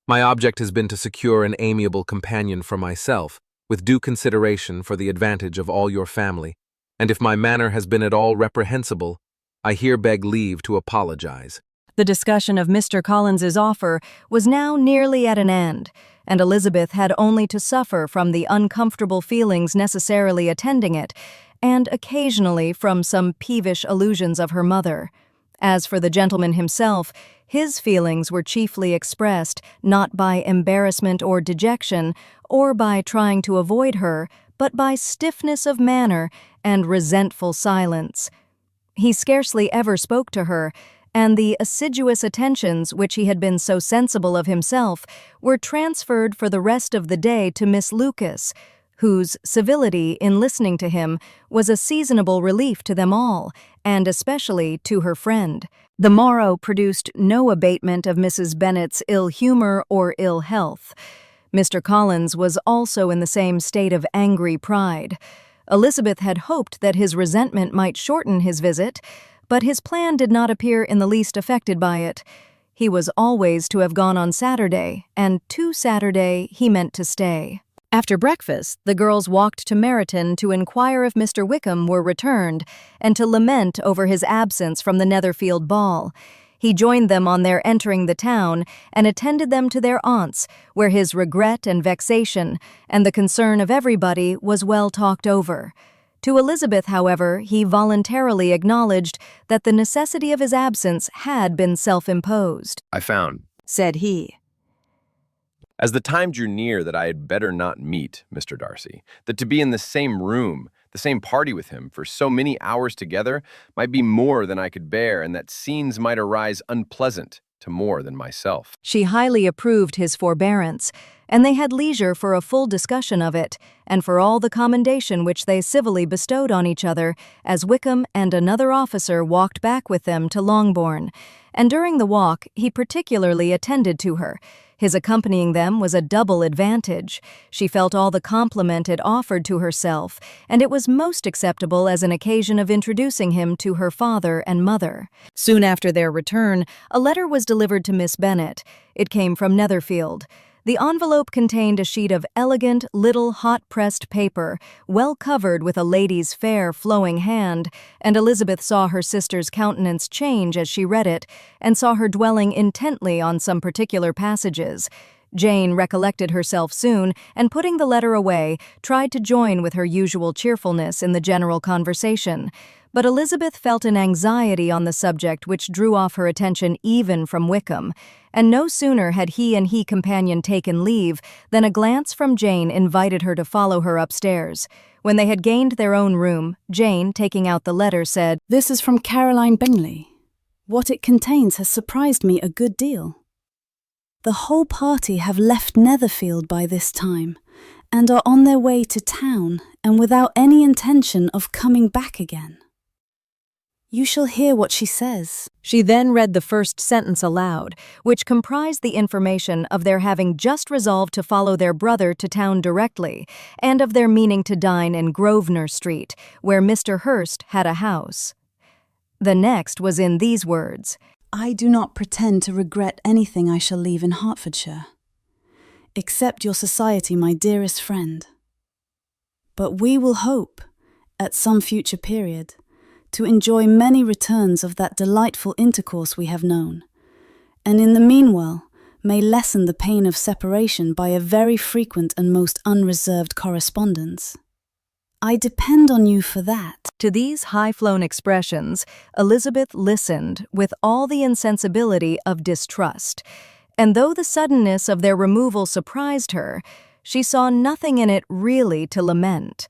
My object has been to secure an amiable companion for myself, with due consideration for the advantage of all your family, and if my manner has been at all reprehensible, I here beg leave to apologize. The discussion of Mr. Collins's offer was now nearly at an end, and Elizabeth had only to suffer from the uncomfortable feelings necessarily attending it, and occasionally from some peevish allusions of her mother. As for the gentleman himself, his feelings were chiefly expressed not by embarrassment or dejection, or by trying to avoid her, but by stiffness of manner and resentful silence. He scarcely ever spoke to her, and the assiduous attentions which he had been so sensible of himself were transferred for the rest of the day to Miss Lucas, whose civility in listening to him was a seasonable relief to them all, and especially to her friend. The morrow produced no abatement of Mrs. Bennet's ill humor or ill health. Mr. Collins was also in the same state of angry pride. Elizabeth had hoped that his resentment might shorten his visit, but his plan did not appear in the least affected by it. He was always to have gone on Saturday, and to Saturday he meant to stay. After breakfast, the girls walked to Meryton to inquire if Mr. Wickham were returned, and to lament over his absence from the Netherfield ball. He joined them on their entering the town, and attended them to their aunt's, where his regret and vexation, and the concern of everybody, was well talked over. To Elizabeth, however, he voluntarily acknowledged that the necessity of his absence had been self-imposed. I found, said he, as the time drew near, that I had better not meet Mr. Darcy, that to be in the same room, the same party with him, for so many hours together, might be more than I could bear, and that scenes might arise unpleasant to more than myself. She highly approved his forbearance, and they had leisure for a full discussion of it, and for all the commendation which they civilly bestowed on each other, as Wickham and another officer walked back with them to Longbourn. And during the walk he particularly attended to her. His accompanying them was a double advantage. She felt all the compliment it offered to herself, and it was most acceptable as an occasion of introducing him to her father and mother. Soon after their return, a letter was delivered to Miss Bennet. It came from Netherfield. The envelope contained a sheet of elegant, little, hot-pressed paper, well covered with a lady's fair, flowing hand, and Elizabeth saw her sister's countenance change as she read it, and saw her dwelling intently on some particular passages. Jane recollected herself soon, and putting the letter away, tried to join with her usual cheerfulness in the general conversation. But Elizabeth felt an anxiety on the subject which drew off her attention even from Wickham, and no sooner had he and he companion taken leave than a glance from Jane invited her to follow her upstairs. When they had gained their own room, Jane, taking out the letter, said, "This is from Caroline Bingley. What it contains has surprised me a good deal. The whole party have left Netherfield by this time, and are on their way to town, and without any intention of coming back again. You shall hear what she says." She then read the first sentence aloud, which comprised the information of their having just resolved to follow their brother to town directly, and of their meaning to dine in Grosvenor Street, where Mr. Hurst had a house. The next was in these words: "I do not pretend to regret anything I shall leave in Hertfordshire, except your society, my dearest friend. But we will hope, at some future period, to enjoy many returns of that delightful intercourse we have known, and in the meanwhile may lessen the pain of separation by a very frequent and most unreserved correspondence. I depend on you for that." To these high-flown expressions, Elizabeth listened with all the insensibility of distrust, and though the suddenness of their removal surprised her, she saw nothing in it really to lament.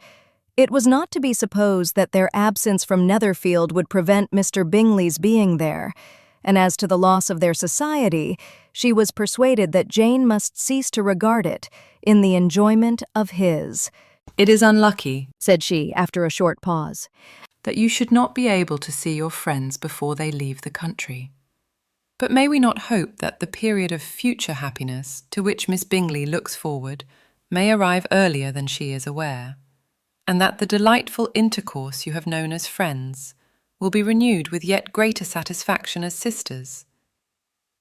It was not to be supposed that their absence from Netherfield would prevent Mr. Bingley's being there, and as to the loss of their society, she was persuaded that Jane must cease to regard it in the enjoyment of his. "It is unlucky," said she, after a short pause, "that you should not be able to see your friends before they leave the country. But may we not hope that the period of future happiness to which Miss Bingley looks forward may arrive earlier than she is aware, and that the delightful intercourse you have known as friends will be renewed with yet greater satisfaction as sisters,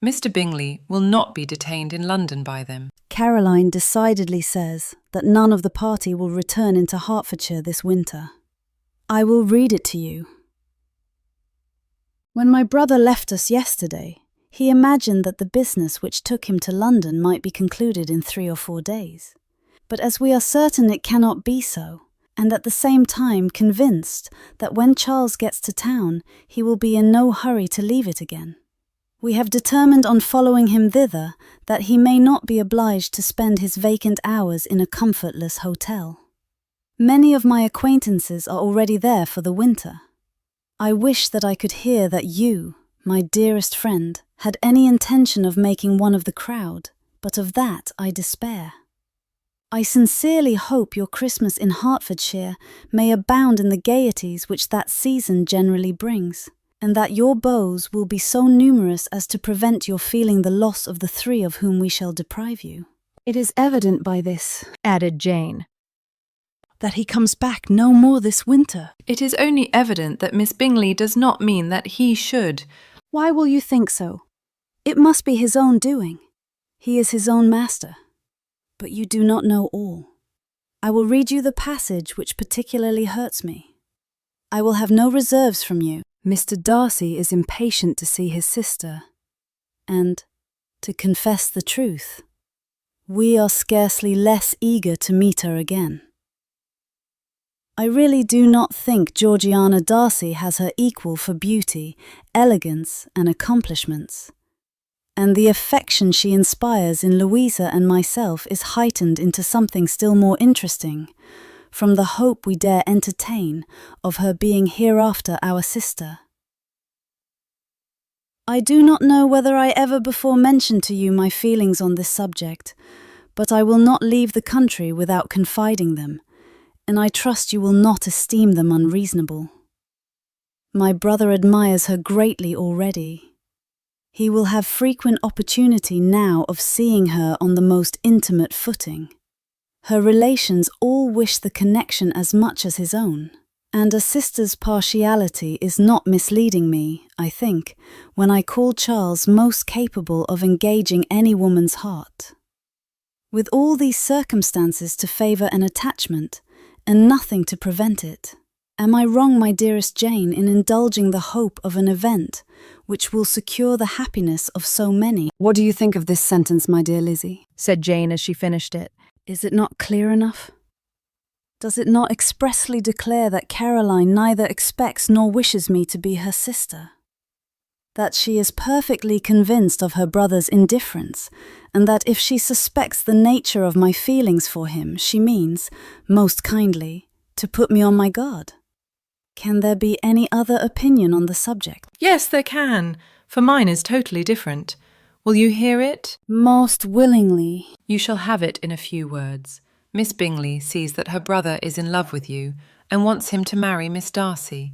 Mr. Bingley will not be detained in London by them. Caroline decidedly says that none of the party will return into Hertfordshire this winter. I will read it to you. When my brother left us yesterday, he imagined that the business which took him to London might be concluded in 3 or 4 days. But as we are certain it cannot be so, and at the same time convinced that when Charles gets to town, he will be in no hurry to leave it again, we have determined on following him thither that he may not be obliged to spend his vacant hours in a comfortless hotel. Many of my acquaintances are already there for the winter. I wish that I could hear that you, my dearest friend, had any intention of making one of the crowd, but of that I despair. I sincerely hope your Christmas in Hertfordshire may abound in the gaieties which that season generally brings, and that your beaux will be so numerous as to prevent your feeling the loss of the 3 of whom we shall deprive you. It is evident by this, added Jane, that he comes back no more this winter. It is only evident that Miss Bingley does not mean that he should. Why will you think so? It must be his own doing. He is his own master. But you do not know all. I will read you the passage which particularly hurts me. I will have no reserves from you. Mr. Darcy is impatient to see his sister, and, to confess the truth, we are scarcely less eager to meet her again. I really do not think Georgiana Darcy has her equal for beauty, elegance, and accomplishments, and the affection she inspires in Louisa and myself is heightened into something still more interesting, from the hope we dare entertain of her being hereafter our sister. I do not know whether I ever before mentioned to you my feelings on this subject, but I will not leave the country without confiding them, and I trust you will not esteem them unreasonable. My brother admires her greatly already. He will have frequent opportunity now of seeing her on the most intimate footing. Her relations all wish the connection as much as his own, and a sister's partiality is not misleading me, I think, when I call Charles most capable of engaging any woman's heart. With all these circumstances to favour an attachment, and nothing to prevent it, am I wrong, my dearest Jane, in indulging the hope of an event which will secure the happiness of so many? What do you think of this sentence, my dear Lizzie? said Jane as she finished it. Is it not clear enough? Does it not expressly declare that Caroline neither expects nor wishes me to be her sister? That she is perfectly convinced of her brother's indifference, and that if she suspects the nature of my feelings for him, she means, most kindly, to put me on my guard? Can there be any other opinion on the subject? Yes, there can, for mine is totally different. Will you hear it? Most willingly. You shall have it in a few words. Miss Bingley sees that her brother is in love with you and wants him to marry Miss Darcy.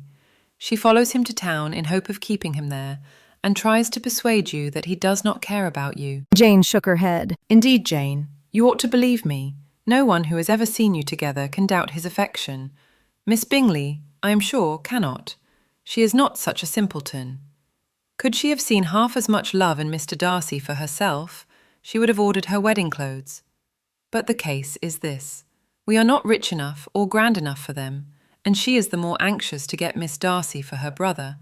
She follows him to town in hope of keeping him there and tries to persuade you that he does not care about you. Jane shook her head. Indeed, Jane, you ought to believe me. No one who has ever seen you together can doubt his affection. Miss Bingley, I am sure, cannot. She is not such a simpleton. Could she have seen half as much love in Mr. Darcy for herself, she would have ordered her wedding clothes. But the case is this. We are not rich enough or grand enough for them, and she is the more anxious to get Miss Darcy for her brother,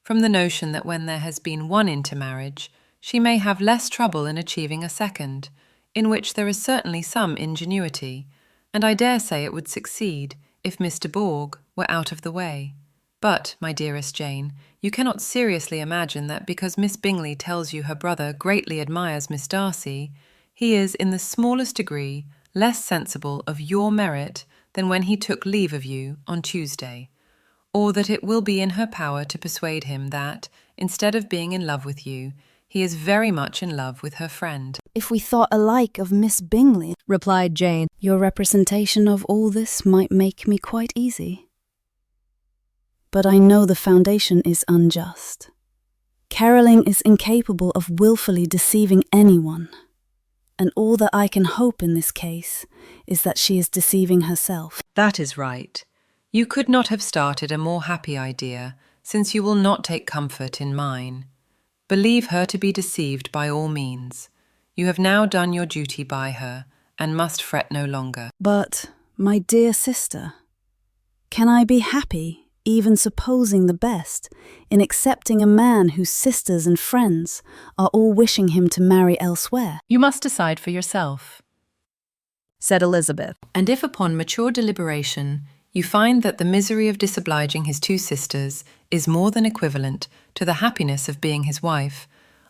from the notion that when there has been one intermarriage, she may have less trouble in achieving a second, in which there is certainly some ingenuity, and I dare say it would succeed if Mr. Borg were out of the way. But, my dearest Jane, you cannot seriously imagine that because Miss Bingley tells you her brother greatly admires Miss Darcy, he is in the smallest degree less sensible of your merit than when he took leave of you on Tuesday, or that it will be in her power to persuade him that, instead of being in love with you, he is very much in love with her friend. If we thought alike of Miss Bingley, replied Jane, your representation of all this might make me quite easy. But I know the foundation is unjust. Caroline is incapable of wilfully deceiving anyone, and all that I can hope in this case is that she is deceiving herself. That is right. You could not have started a more happy idea, since you will not take comfort in mine. Believe her to be deceived by all means. You have now done your duty by her, and must fret no longer. But, my dear sister, can I be happy, even supposing the best, in accepting a man whose sisters and friends are all wishing him to marry elsewhere? You must decide for yourself, said Elizabeth. And if upon mature deliberation you find that the misery of disobliging his two sisters is more than equivalent to the happiness of being his wife,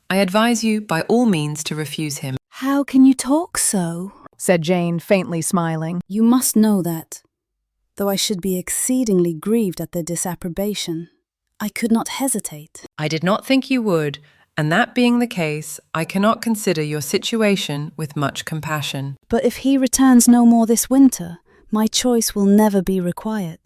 I advise you by all means to refuse him. How can you talk so? Said Jane, faintly smiling. You must know that, though I should be exceedingly grieved at their disapprobation, I could not hesitate. I did not think you would, and that being the case, I cannot consider your situation with much compassion. But if he returns no more this winter, my choice will never be required.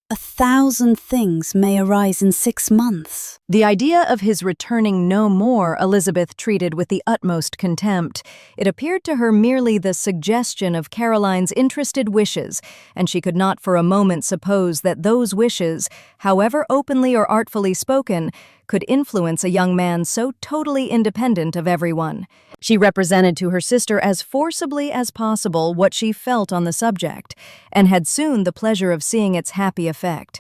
1,000 things may arise in 6 months. The idea of his returning no more Elizabeth treated with the utmost contempt. It appeared to her merely the suggestion of Caroline's interested wishes, and she could not for a moment suppose that those wishes, however openly or artfully spoken, could influence a young man so totally independent of everyone. She represented to her sister as forcibly as possible what she felt on the subject, and had soon the pleasure of seeing its happy effect.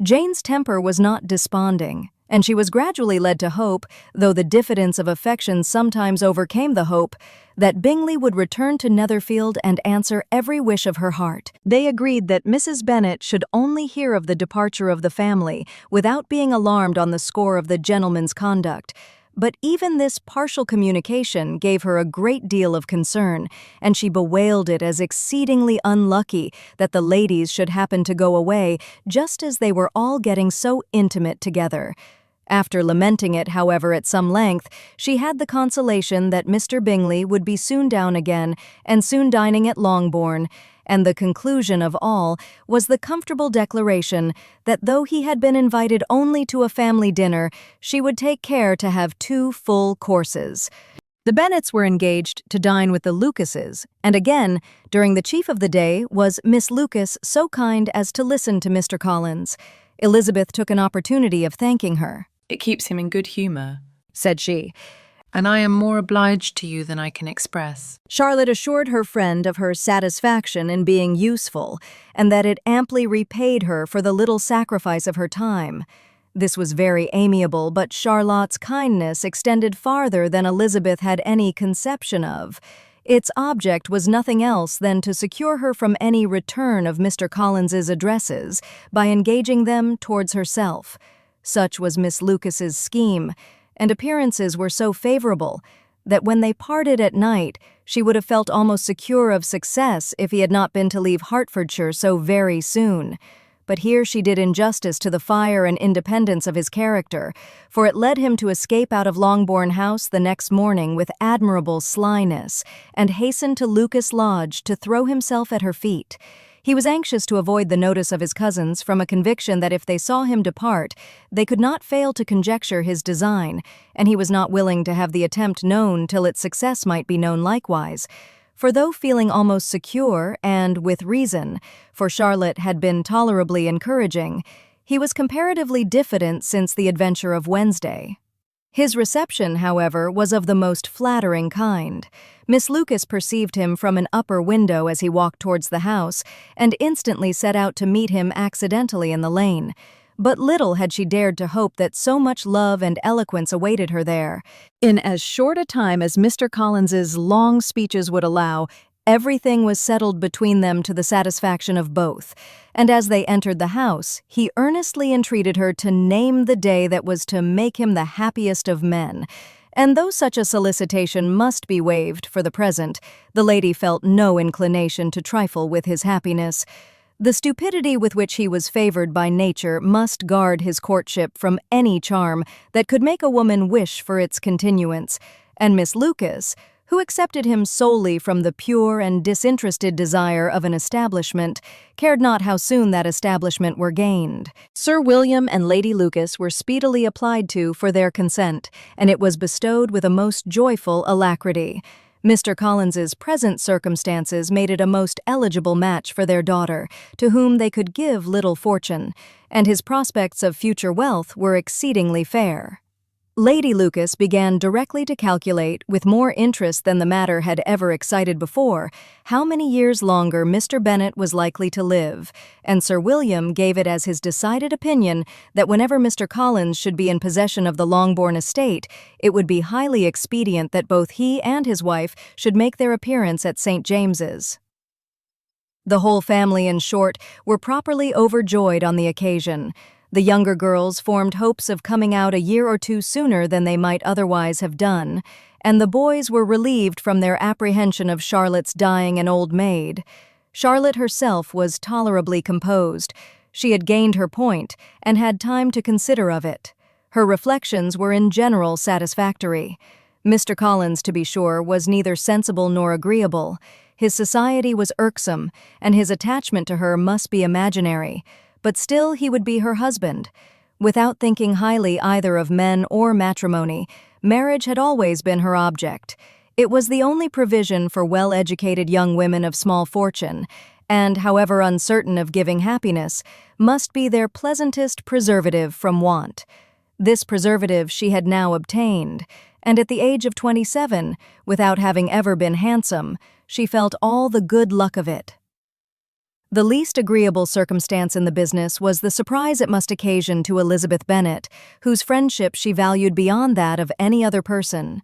Jane's temper was not desponding, and she was gradually led to hope, though the diffidence of affection sometimes overcame the hope, that Bingley would return to Netherfield and answer every wish of her heart. They agreed that Mrs. Bennet should only hear of the departure of the family without being alarmed on the score of the gentleman's conduct. But even this partial communication gave her a great deal of concern, and she bewailed it as exceedingly unlucky that the ladies should happen to go away just as they were all getting so intimate together. After lamenting it, however, at some length, she had the consolation that Mr. Bingley would be soon down again and soon dining at Longbourn, and the conclusion of all was the comfortable declaration that though he had been invited only to a family dinner, she would take care to have 2 full courses. The Bennets were engaged to dine with the Lucases, and again, during the chief of the day, was Miss Lucas so kind as to listen to Mr. Collins. Elizabeth took an opportunity of thanking her. It keeps him in good humour, said she, and I am more obliged to you than I can express. Charlotte assured her friend of her satisfaction in being useful, and that it amply repaid her for the little sacrifice of her time. This was very amiable, but Charlotte's kindness extended farther than Elizabeth had any conception of. Its object was nothing else than to secure her from any return of Mr. Collins's addresses by engaging them towards herself. Such was Miss Lucas's scheme, and appearances were so favorable that when they parted at night, she would have felt almost secure of success if he had not been to leave Hertfordshire so very soon. But here she did injustice to the fire and independence of his character, for it led him to escape out of Longbourn House the next morning with admirable slyness, and hasten to Lucas Lodge to throw himself at her feet. He was anxious to avoid the notice of his cousins from a conviction that if they saw him depart, they could not fail to conjecture his design, and he was not willing to have the attempt known till its success might be known likewise. For though feeling almost secure, and with reason, for Charlotte had been tolerably encouraging, he was comparatively diffident since the adventure of Wednesday. His reception, however, was of the most flattering kind. Miss Lucas perceived him from an upper window as he walked towards the house, and instantly set out to meet him accidentally in the lane. But little had she dared to hope that so much love and eloquence awaited her there. In as short a time as Mr. Collins's long speeches would allow, everything was settled between them to the satisfaction of both, and as they entered the house, he earnestly entreated her to name the day that was to make him the happiest of men. And though such a solicitation must be waived for the present, the lady felt no inclination to trifle with his happiness. The stupidity with which he was favored by nature must guard his courtship from any charm that could make a woman wish for its continuance, and Miss Lucas, who accepted him solely from the pure and disinterested desire of an establishment, cared not how soon that establishment were gained. Sir William and Lady Lucas were speedily applied to for their consent, and it was bestowed with a most joyful alacrity. Mr. Collins's present circumstances made it a most eligible match for their daughter, to whom they could give little fortune, and his prospects of future wealth were exceedingly fair. Lady Lucas began directly to calculate, with more interest than the matter had ever excited before, how many years longer Mr. Bennet was likely to live, and Sir William gave it as his decided opinion that whenever Mr. Collins should be in possession of the Longbourn estate, it would be highly expedient that both he and his wife should make their appearance at St. James's. The whole family, in short, were properly overjoyed on the occasion. The younger girls formed hopes of coming out a year or two sooner than they might otherwise have done, and the boys were relieved from their apprehension of Charlotte's dying an old maid. Charlotte herself was tolerably composed. She had gained her point, and had time to consider of it. Her reflections were in general satisfactory. Mr. Collins, to be sure, was neither sensible nor agreeable. His society was irksome, and his attachment to her must be imaginary. But still he would be her husband. Without thinking highly either of men or matrimony, marriage had always been her object. It was the only provision for well-educated young women of small fortune, and, however uncertain of giving happiness, must be their pleasantest preservative from want. This preservative she had now obtained, and at the age of 27, without having ever been handsome, she felt all the good luck of it. The least agreeable circumstance in the business was the surprise it must occasion to Elizabeth Bennet, whose friendship she valued beyond that of any other person.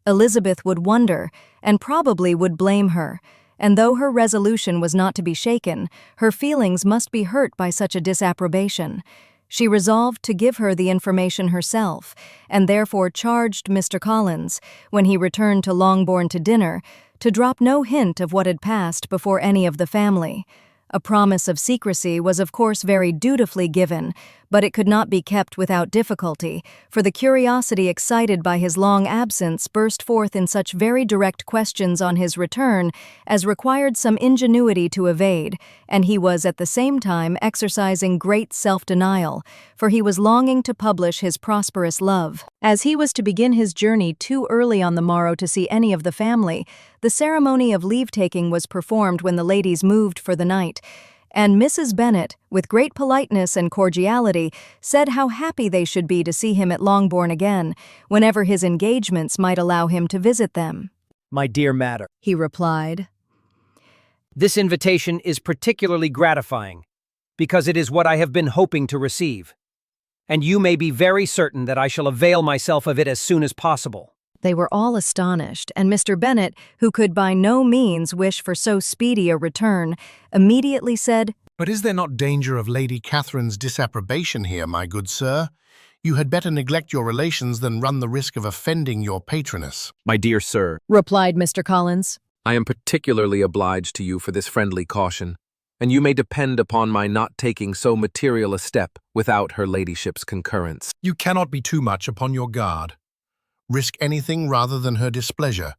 Elizabeth would wonder, and probably would blame her, and though her resolution was not to be shaken, her feelings must be hurt by such a disapprobation. She resolved to give her the information herself, and therefore charged Mr. Collins, when he returned to Longbourn to dinner, to drop no hint of what had passed before any of the family. A promise of secrecy was of course very dutifully given, but it could not be kept without difficulty, for the curiosity excited by his long absence burst forth in such very direct questions on his return as required some ingenuity to evade, and he was at the same time exercising great self-denial, for he was longing to publish his prosperous love. As he was to begin his journey too early on the morrow to see any of the family, the ceremony of leave-taking was performed when the ladies moved for the night, and Mrs. Bennet, with great politeness and cordiality, said how happy they should be to see him at Longbourn again, whenever his engagements might allow him to visit them. My dear madam, He replied, this invitation is particularly gratifying, because it is what I have been hoping to receive, and you may be very certain that I shall avail myself of it as soon as possible. They were all astonished, and Mr. Bennet, who could by no means wish for so speedy a return, immediately said, "But is there not danger of Lady Catherine's disapprobation here, my good sir? You had better neglect your relations than run the risk of offending your patroness." My dear sir, replied Mr. Collins, I am particularly obliged to you for this friendly caution, and you may depend upon my not taking so material a step without her ladyship's concurrence. You cannot be too much upon your guard. Risk anything rather than her displeasure,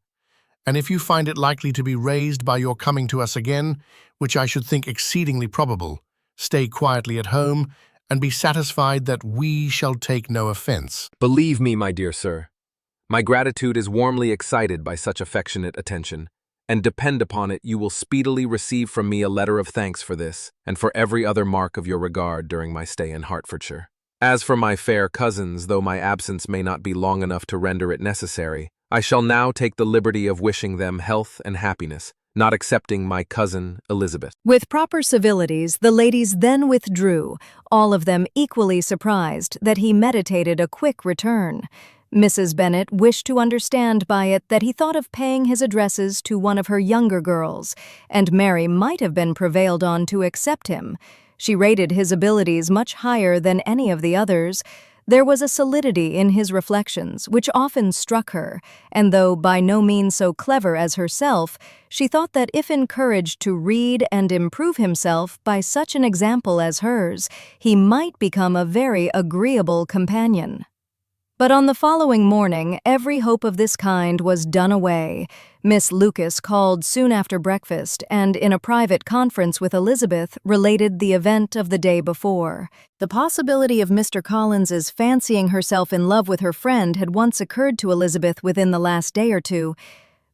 and if you find it likely to be raised by your coming to us again, which I should think exceedingly probable, stay quietly at home, and be satisfied that we shall take no offense. Believe me, my dear sir, my gratitude is warmly excited by such affectionate attention, and depend upon it you will speedily receive from me a letter of thanks for this, and for every other mark of your regard during my stay in Hertfordshire. As for my fair cousins, though my absence may not be long enough to render it necessary, I shall now take the liberty of wishing them health and happiness, not excepting my cousin Elizabeth. With proper civilities, the ladies then withdrew, all of them equally surprised that he meditated a quick return. Mrs. Bennet wished to understand by it that he thought of paying his addresses to one of her younger girls, and Mary might have been prevailed on to accept him. She rated his abilities much higher than any of the others. There was a solidity in his reflections which often struck her, and though by no means so clever as herself, she thought that if encouraged to read and improve himself by such an example as hers, he might become a very agreeable companion. But on the following morning, every hope of this kind was done away. Miss Lucas called soon after breakfast, and in a private conference with Elizabeth, related the event of the day before. The possibility of Mr. Collins's fancying herself in love with her friend had once occurred to Elizabeth within the last day or two,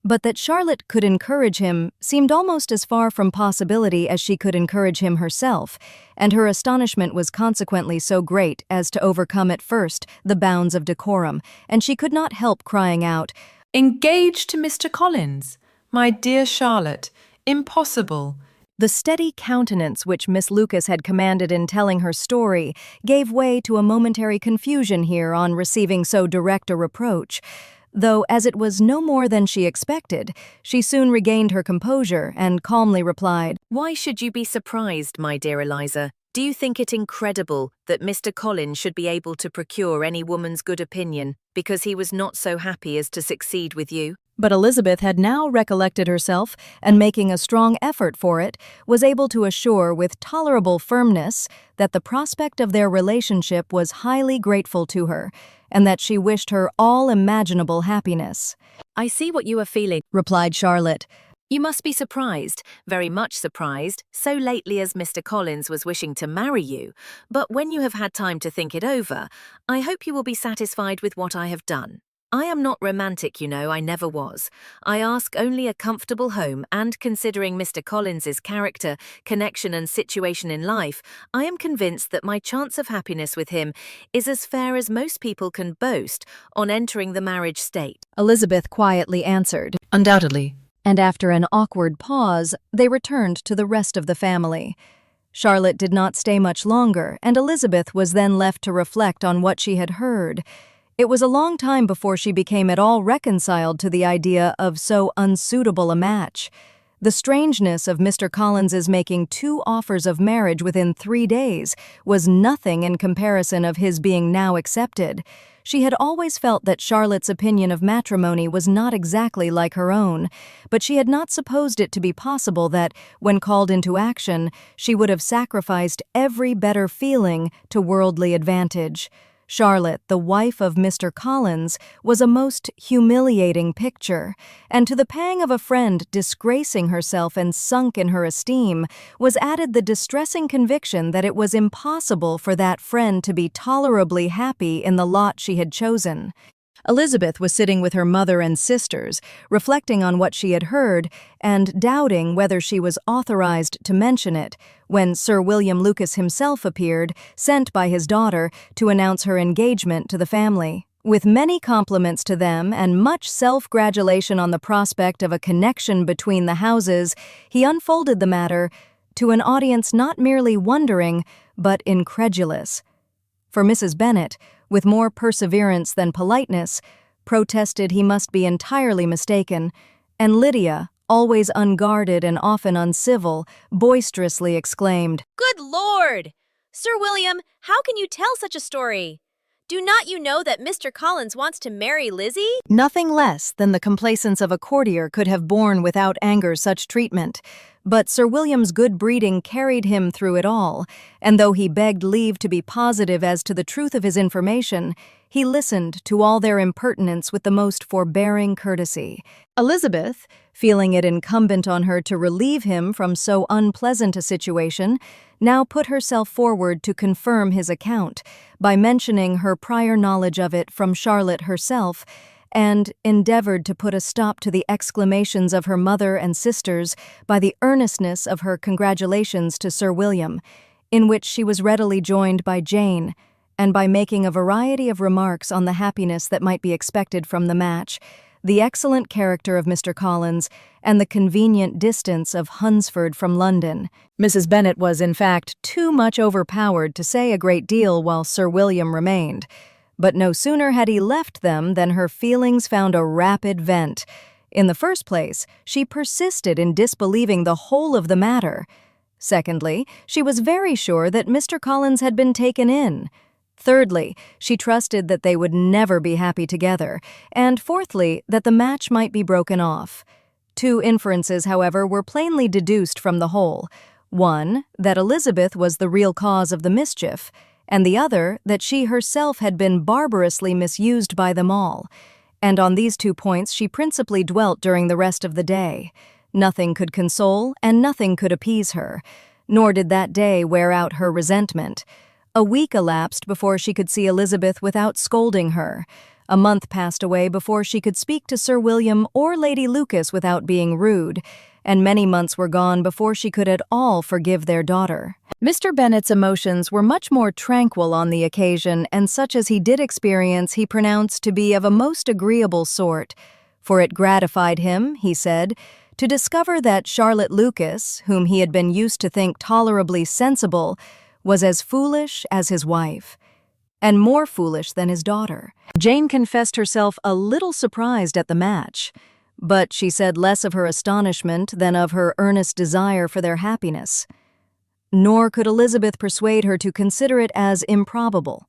But that Charlotte could encourage him seemed almost as far from possibility as she could encourage him herself, and her astonishment was consequently so great as to overcome at first the bounds of decorum, and she could not help crying out, "Engaged to Mr. Collins? My dear Charlotte, impossible." The steady countenance which Miss Lucas had commanded in telling her story gave way to a momentary confusion here on receiving so direct a reproach. Though, as it was no more than she expected, she soon regained her composure and calmly replied, "Why should you be surprised, my dear Eliza? Do you think it incredible that Mr. Collins should be able to procure any woman's good opinion because he was not so happy as to succeed with you?" But Elizabeth had now recollected herself, and making a strong effort for it, was able to assure with tolerable firmness that the prospect of their relationship was highly grateful to her, and that she wished her all imaginable happiness. "I see what you are feeling," replied Charlotte. "You must be surprised, very much surprised, so lately as Mr. Collins was wishing to marry you. But when you have had time to think it over, I hope you will be satisfied with what I have done. I am not romantic, you know, I never was. I ask only a comfortable home, and considering Mr. Collins's character, connection and situation in life, I am convinced that my chance of happiness with him is as fair as most people can boast on entering the marriage state." Elizabeth quietly answered, "Undoubtedly." And after an awkward pause, they returned to the rest of the family. Charlotte did not stay much longer, and Elizabeth was then left to reflect on what she had heard. It was a long time before she became at all reconciled to the idea of so unsuitable a match. The strangeness of Mr. Collins's making 2 offers of marriage within 3 days was nothing in comparison of his being now accepted. She had always felt that Charlotte's opinion of matrimony was not exactly like her own, but she had not supposed it to be possible that, when called into action, she would have sacrificed every better feeling to worldly advantage. Charlotte, the wife of Mr. Collins, was a most humiliating picture, and to the pang of a friend disgracing herself and sunk in her esteem was added the distressing conviction that it was impossible for that friend to be tolerably happy in the lot she had chosen. Elizabeth was sitting with her mother and sisters, reflecting on what she had heard and doubting whether she was authorized to mention it, when Sir William Lucas himself appeared, sent by his daughter to announce her engagement to the family. With many compliments to them and much self-gratulation on the prospect of a connection between the houses, he unfolded the matter to an audience not merely wondering, but incredulous. For Mrs. Bennet, with more perseverance than politeness, protested he must be entirely mistaken, and Lydia, always unguarded and often uncivil, boisterously exclaimed, "Good Lord! Sir William, how can you tell such a story? Do not you know that Mr. Collins wants to marry Lizzie?" Nothing less than the complacence of a courtier could have borne without anger such treatment, but Sir William's good breeding carried him through it all, and though he begged leave to be positive as to the truth of his information, he listened to all their impertinence with the most forbearing courtesy. Elizabeth, feeling it incumbent on her to relieve him from so unpleasant a situation, now put herself forward to confirm his account by mentioning her prior knowledge of it from Charlotte herself, and endeavored to put a stop to the exclamations of her mother and sisters by the earnestness of her congratulations to Sir William, in which she was readily joined by Jane, and by making a variety of remarks on the happiness that might be expected from the match, the excellent character of Mr. Collins, and the convenient distance of Hunsford from London. Mrs. Bennet was, in fact, too much overpowered to say a great deal while Sir William remained. But no sooner had he left them than her feelings found a rapid vent. In the first place, she persisted in disbelieving the whole of the matter. Secondly, she was very sure that Mr. Collins had been taken in. Thirdly, she trusted that they would never be happy together. And fourthly, that the match might be broken off. 2 inferences, however, were plainly deduced from the whole. One, that Elizabeth was the real cause of the mischief, and the other, that she herself had been barbarously misused by them all. And on these 2 points she principally dwelt during the rest of the day. Nothing could console, and nothing could appease her, nor did that day wear out her resentment. A week elapsed before she could see Elizabeth without scolding her. A month passed away before she could speak to Sir William or Lady Lucas without being rude, and many months were gone before she could at all forgive their daughter. Mr. Bennet's emotions were much more tranquil on the occasion, and such as he did experience he pronounced to be of a most agreeable sort, for it gratified him, he said, to discover that Charlotte Lucas, whom he had been used to think tolerably sensible, was as foolish as his wife, and more foolish than his daughter. Jane confessed herself a little surprised at the match, but she said less of her astonishment than of her earnest desire for their happiness. Nor could Elizabeth persuade her to consider it as improbable.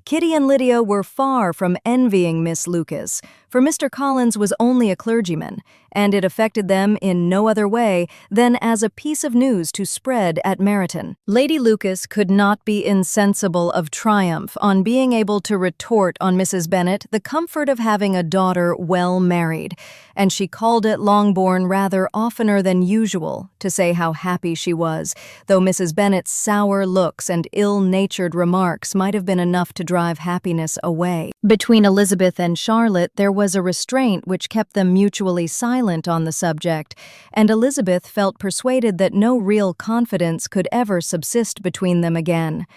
Kitty and Lydia were far from envying Miss Lucas, for Mr. Collins was only a clergyman, and it affected them in no other way than as a piece of news to spread at Meryton. Lady Lucas could not be insensible of triumph on being able to retort on Mrs. Bennet the comfort of having a daughter well married, and she called at Longbourn rather oftener than usual to say how happy she was, though Mrs. Bennet's sour looks and ill-natured remarks might have been enough to drive happiness away. Between Elizabeth and Charlotte there was a restraint which kept them mutually silent on the subject, and Elizabeth felt persuaded that no real confidence could ever subsist between them again.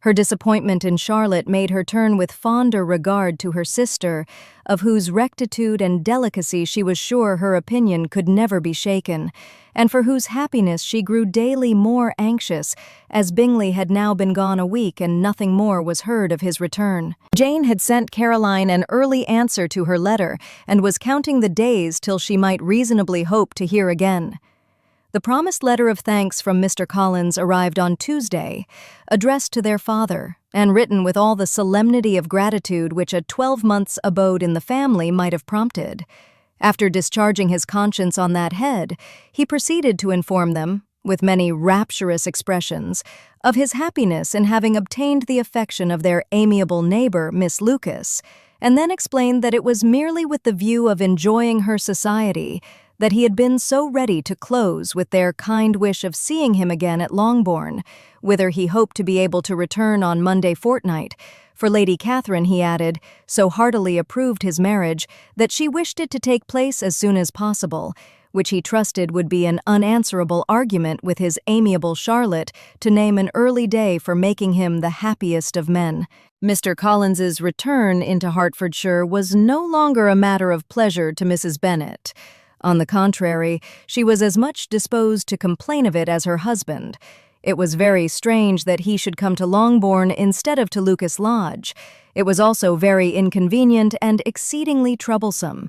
Her disappointment in Charlotte made her turn with fonder regard to her sister, of whose rectitude and delicacy she was sure her opinion could never be shaken, and for whose happiness she grew daily more anxious, as Bingley had now been gone a week and nothing more was heard of his return. Jane had sent Caroline an early answer to her letter, and was counting the days till she might reasonably hope to hear again. The promised letter of thanks from Mr. Collins arrived on Tuesday, addressed to their father, and written with all the solemnity of gratitude which a 12 months' abode in the family might have prompted. After discharging his conscience on that head, he proceeded to inform them, with many rapturous expressions, of his happiness in having obtained the affection of their amiable neighbour, Miss Lucas, and then explained that it was merely with the view of enjoying her society that he had been so ready to close with their kind wish of seeing him again at Longbourn, whither he hoped to be able to return on Monday fortnight, for Lady Catherine, he added, so heartily approved his marriage that she wished it to take place as soon as possible, which he trusted would be an unanswerable argument with his amiable Charlotte to name an early day for making him the happiest of men. Mr. Collins's return into Hertfordshire was no longer a matter of pleasure to Mrs. Bennet. On the contrary, she was as much disposed to complain of it as her husband. It was very strange that he should come to Longbourn instead of to Lucas Lodge. It was also very inconvenient and exceedingly troublesome.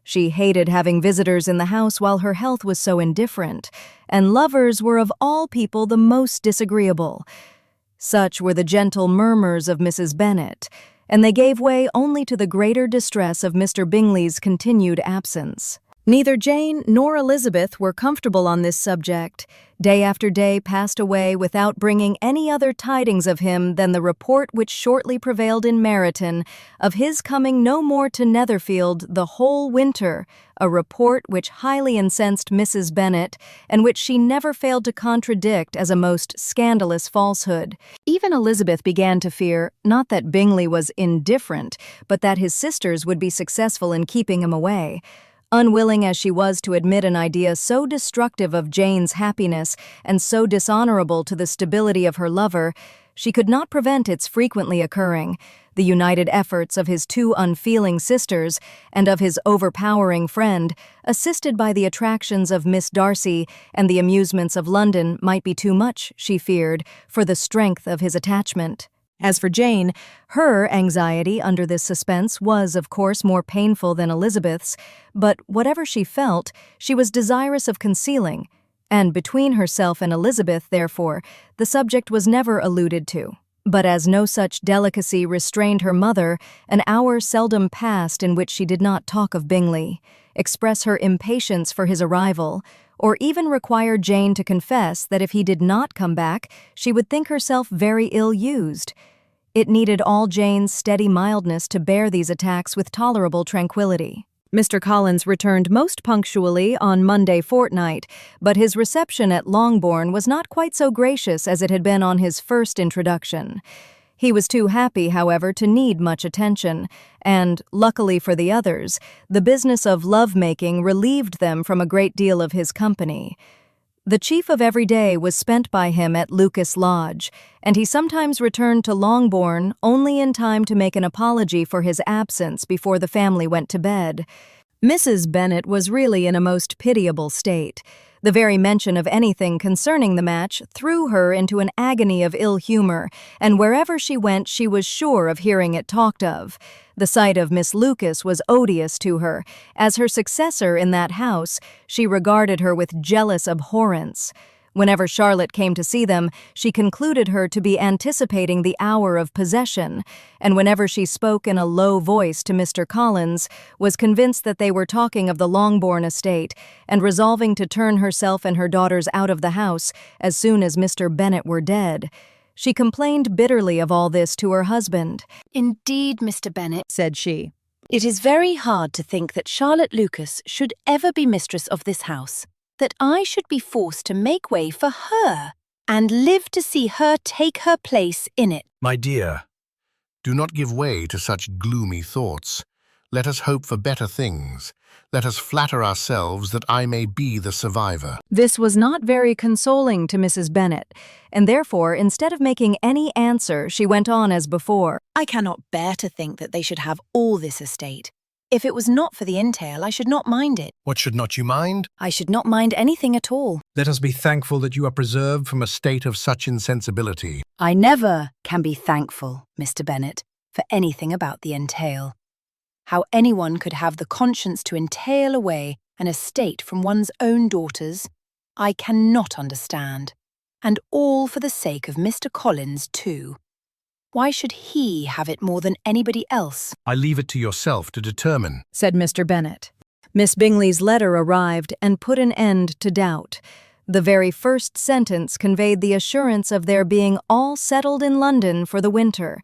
She hated having visitors in the house while her health was so indifferent, and lovers were of all people the most disagreeable. Such were the gentle murmurs of Mrs. Bennet, and they gave way only to the greater distress of Mr. Bingley's continued absence. Neither Jane nor Elizabeth were comfortable on this subject. Day after day passed away without bringing any other tidings of him than the report which shortly prevailed in Meryton of his coming no more to Netherfield the whole winter, a report which highly incensed Mrs. Bennet, and which she never failed to contradict as a most scandalous falsehood. Even Elizabeth began to fear, not that Bingley was indifferent, but that his sisters would be successful in keeping him away. Unwilling as she was to admit an idea so destructive of Jane's happiness and so dishonorable to the stability of her lover, she could not prevent its frequently occurring. The united efforts of his two unfeeling sisters and of his overpowering friend, assisted by the attractions of Miss Darcy and the amusements of London, might be too much, she feared, for the strength of his attachment. As for Jane, her anxiety under this suspense was, of course, more painful than Elizabeth's, but whatever she felt, she was desirous of concealing, and between herself and Elizabeth, therefore, the subject was never alluded to. But as no such delicacy restrained her mother, an hour seldom passed in which she did not talk of Bingley, express her impatience for his arrival, or even require Jane to confess that if he did not come back, she would think herself very ill-used. It needed all Jane's steady mildness to bear these attacks with tolerable tranquillity. Mr. Collins returned most punctually on Monday fortnight, but his reception at Longbourn was not quite so gracious as it had been on his first introduction. He was too happy, however, to need much attention, and, luckily for the others, the business of love-making relieved them from a great deal of his company. The chief of every day was spent by him at Lucas Lodge, and he sometimes returned to Longbourn only in time to make an apology for his absence before the family went to bed. Mrs. Bennet was really in a most pitiable state. The very mention of anything concerning the match threw her into an agony of ill humor, and wherever she went she was sure of hearing it talked of. The sight of Miss Lucas was odious to her. As her successor in that house, she regarded her with jealous abhorrence. Whenever Charlotte came to see them, she concluded her to be anticipating the hour of possession, and whenever she spoke in a low voice to Mr. Collins, was convinced that they were talking of the Longbourn estate, and resolving to turn herself and her daughters out of the house as soon as Mr. Bennet were dead. She complained bitterly of all this to her husband. "Indeed, Mr. Bennet," said she, "it is very hard to think that Charlotte Lucas should ever be mistress of this house, that I should be forced to make way for her, and live to see her take her place in it." My dear, do not give way to such gloomy thoughts. Let us hope for better things. Let us flatter ourselves that I may be the survivor. This was not very consoling to Mrs. Bennet, and therefore, instead of making any answer, she went on as before. "I cannot bear to think that they should have all this estate. If it was not for the entail, I should not mind it. What should not you mind? I should not mind anything at all." Let us be thankful that you are preserved from a State of such insensibility. "I never can be thankful, Mr. Bennet, for anything about the entail. How anyone could have the conscience to entail away an estate from one's own daughters, I cannot understand. And all for the sake of Mr. Collins, too. Why should he have it more than anybody else?" I leave it to yourself to determine, said Mr. Bennet. Miss Bingley's letter arrived and put an end to doubt. The very first sentence conveyed the assurance of their being all settled in London for the winter,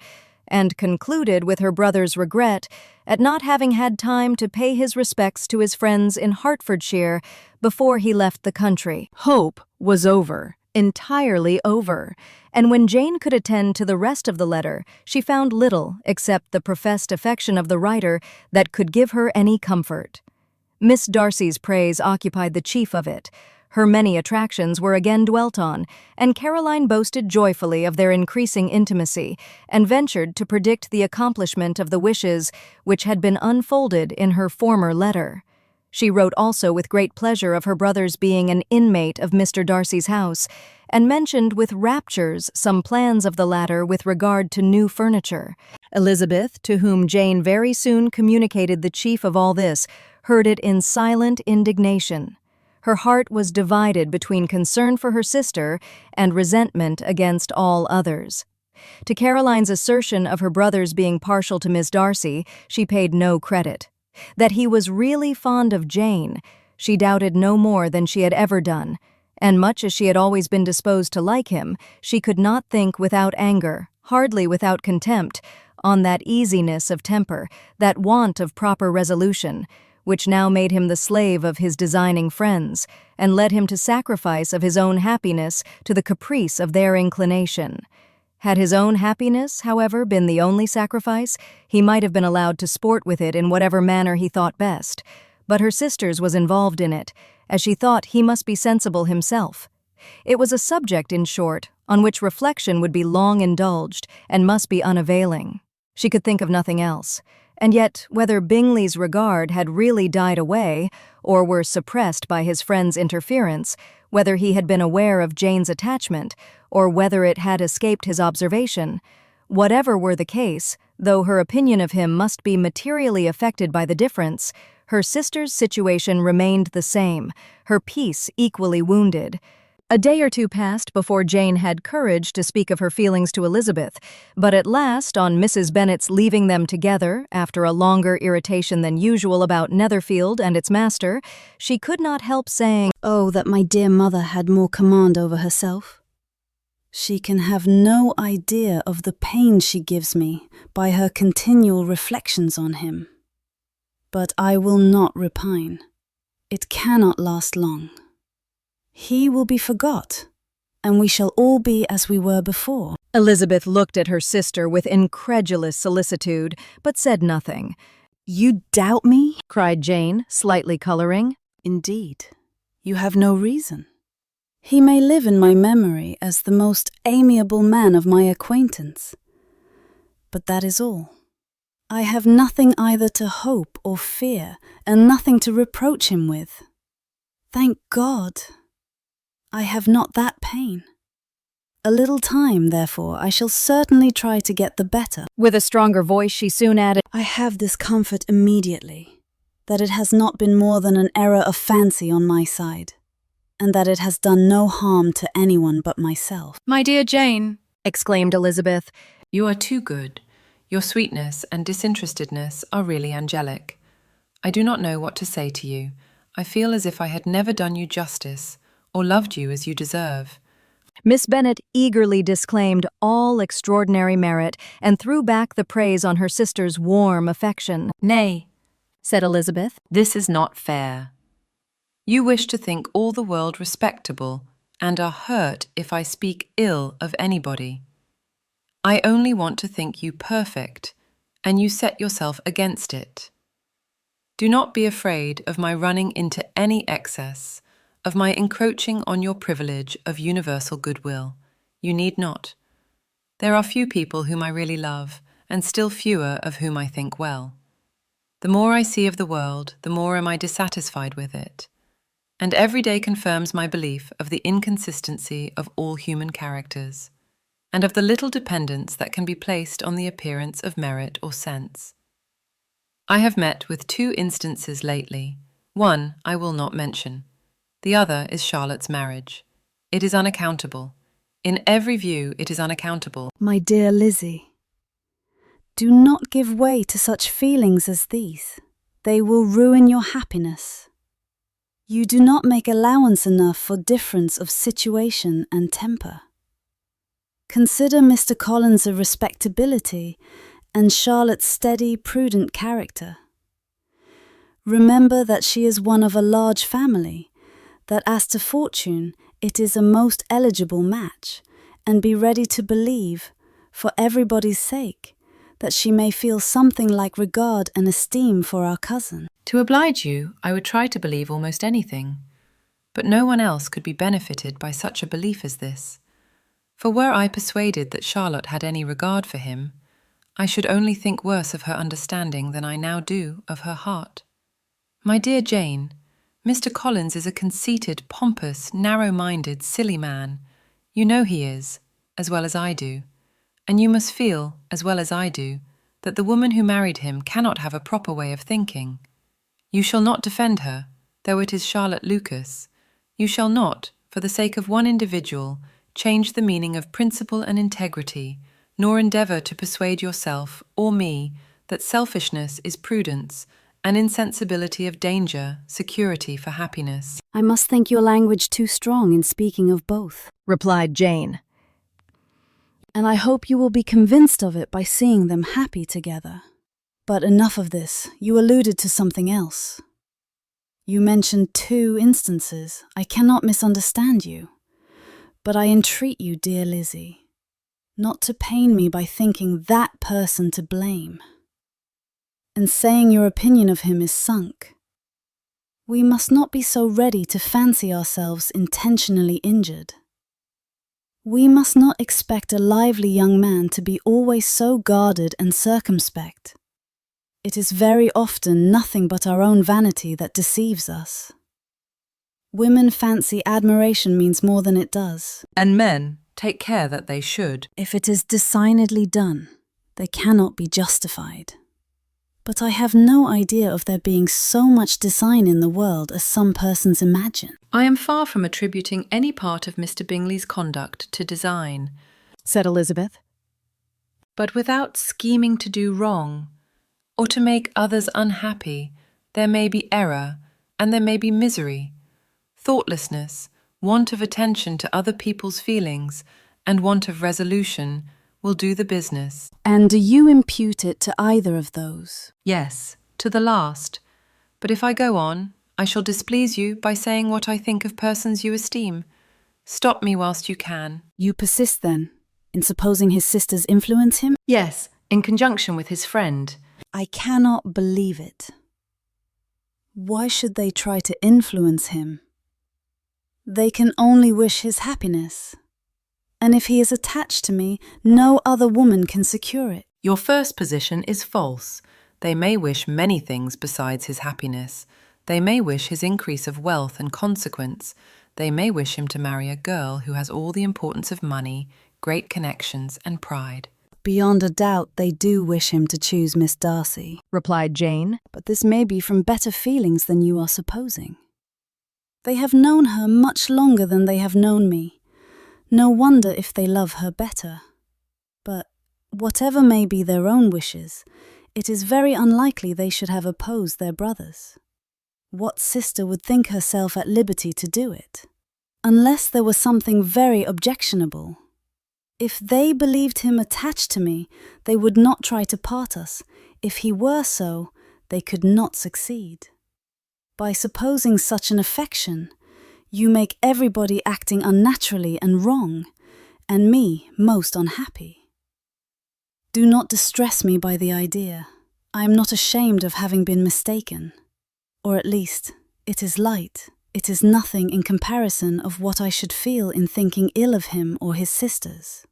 and concluded with her brother's regret at not having had time to pay his respects to his friends in Hertfordshire before he left the country. Hope was over, entirely over, and when Jane could attend to the rest of the letter, she found little, except the professed affection of the writer, that could give her any comfort. Miss Darcy's praise occupied the chief of it. Her many attractions were again dwelt on, and Caroline boasted joyfully of their increasing intimacy, and ventured to predict the accomplishment of the wishes which had been unfolded in her former letter. She wrote also with great pleasure of her brother's being an inmate of Mr. Darcy's house, and mentioned with raptures some plans of the latter with regard to new furniture. Elizabeth, to whom Jane very soon communicated the chief of all this, heard it in silent indignation. Her heart was divided between concern for her sister and resentment against all others. To Caroline's assertion of her brother's being partial to Miss Darcy, she paid no credit. That he was really fond of Jane, she doubted no more than she had ever done, and much as she had always been disposed to like him, she could not think without anger, hardly without contempt, on that easiness of temper, that want of proper resolution, which now made him the slave of his designing friends, and led him to sacrifice of his own happiness to the caprice of their inclination. Had his own happiness, however, been the only sacrifice, he might have been allowed to sport with it in whatever manner he thought best, but her sister's was involved in it, as she thought he must be sensible himself. It was a subject, in short, on which reflection would be long indulged, and must be unavailing. She could think of nothing else. And yet, whether Bingley's regard had really died away, or were suppressed by his friend's interference, whether he had been aware of Jane's attachment, or whether it had escaped his observation, whatever were the case, though her opinion of him must be materially affected by the difference, her sister's situation remained the same, her peace equally wounded. A day or two passed before Jane had courage to speak of her feelings to Elizabeth, but at last, on Mrs. Bennet's leaving them together, after a longer irritation than usual about Netherfield and its master, she could not help saying, "Oh, that my dear mother had more command over herself. She can have no idea of the pain she gives me by her continual reflections on him. But I will not repine. It cannot last long. He will be forgot, and we shall all be as we were before." Elizabeth looked at her sister with incredulous solicitude, but said nothing. "You doubt me?" cried Jane, slightly coloring. "Indeed. You have no reason. He may live in my memory as the most amiable man of my acquaintance. But that is all. I have nothing either to hope or fear, and nothing to reproach him with. Thank God, I have not that pain. A little time, therefore, I shall certainly try to get the better." With a stronger voice, she soon added, "I have this comfort immediately, that it has not been more than an error of fancy on my side, and that it has done no harm to anyone but myself." My dear Jane, exclaimed Elizabeth, You are too good. Your sweetness and disinterestedness are really angelic. I do not know what to say to you. I feel as if I had never done you justice, or loved you as you deserve. Miss Bennet eagerly disclaimed all extraordinary merit and threw back the praise on her sister's warm affection. Nay, said Elizabeth, this is not fair. You wish to think all the world respectable, and are hurt if I speak ill of anybody. I only want to think you perfect, and you set yourself against it. Do not be afraid of my running into any excess, of my encroaching on your privilege of universal goodwill. You need not. There are few people whom I really love, and still fewer of whom I think well. The more I see of the world, the more am I dissatisfied with it, and every day confirms my belief of the inconsistency of all human characters, and of the little dependence that can be placed on the appearance of merit or sense. I have met with 2 instances lately. One I will not mention. The other is Charlotte's marriage. It is unaccountable. In every view it is unaccountable. My dear Lizzie, do not give way to such feelings as these. They will ruin your happiness. You do not make allowance enough for difference of situation and temper. Consider Mr. Collins' respectability and Charlotte's steady, prudent character. Remember that she is one of a large family, that as to fortune, it is a most eligible match, and be ready to believe, for everybody's sake, that she may feel something like regard and esteem for our cousin. To oblige you, I would try to believe almost anything, but no one else could be benefited by such a belief as this. For were I persuaded that Charlotte had any regard for him, I should only think worse of her understanding than I now do of her heart. My dear Jane, Mr. Collins is a conceited, pompous, narrow-minded, silly man. You know he is, as well as I do, and you must feel, as well as I do, that the woman who married him cannot have a proper way of thinking. You shall not defend her, though it is Charlotte Lucas. You shall not, for the sake of one individual, change the meaning of principle and integrity, nor endeavour to persuade yourself or me that selfishness is prudence, and insensibility of danger, security for happiness. I must think your language too strong in speaking of both, replied Jane. And I hope you will be convinced of it by seeing them happy together. But enough of this, you alluded to something else. You mentioned 2 instances. I cannot misunderstand you. But I entreat you, dear Lizzie, not to pain me by thinking that person to blame, and saying your opinion of him is sunk. We must not be so ready to fancy ourselves intentionally injured. We must not expect a lively young man to be always so guarded and circumspect. It is very often nothing but our own vanity that deceives us. Women fancy admiration means more than it does. And men take care that they should. If it is designedly done, they cannot be justified. But I have no idea of there being so much design in the world as some persons imagine. I am far from attributing any part of Mr. Bingley's conduct to design, said Elizabeth. But without scheming to do wrong, or to make others unhappy, there may be error, and there may be misery. Thoughtlessness, want of attention to other people's feelings, and want of resolution will do the business. And do you impute it to either of those? Yes, to the last. But if I go on, I shall displease you by saying what I think of persons you esteem. Stop me whilst you can. You persist then. In supposing his sisters influence him? Yes, in conjunction with his friend. I cannot believe it. Why should they try to influence him? They can only wish his happiness. And if he is attached to me, no other woman can secure it. Your first position is false. They may wish many things besides his happiness. They may wish his increase of wealth and consequence. They may wish him to marry a girl who has all the importance of money, great connections, and pride. Beyond a doubt, they do wish him to choose Miss Darcy, replied Jane. But this may be from better feelings than you are supposing. They have known her much longer than they have known me. No wonder if they love her better. But whatever may be their own wishes, it is very unlikely they should have opposed their brothers. What sister would think herself at liberty to do it? Unless there was something very objectionable. If they believed him attached to me, they would not try to part us. If he were so, they could not succeed. By supposing such an affection, you make everybody acting unnaturally and wrong, and me most unhappy. Do not distress me by the idea. I am not ashamed of having been mistaken. Or at least, it is light. It is nothing in comparison of what I should feel in thinking ill of him or his sisters.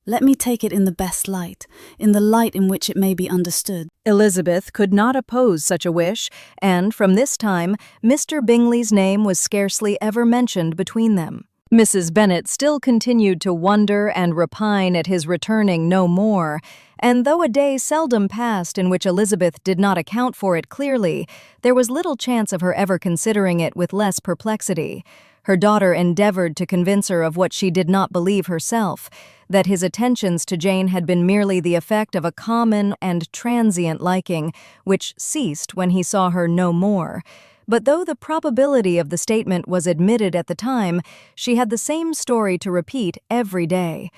Let me take it in the best light, in the light in which it may be understood. Elizabeth could not oppose such a wish, and from this time, Mr. Bingley's name was scarcely ever mentioned between them. Mrs. Bennet still continued to wonder and repine at his returning no more, and though a day seldom passed in which Elizabeth did not account for it clearly, there was little chance of her ever considering it with less perplexity. Her daughter endeavored to convince her of what she did not believe herself, that his attentions to Jane had been merely the effect of a common and transient liking, which ceased when he saw her no more. But though the probability of the statement was admitted at the time, she had the same story to repeat every day.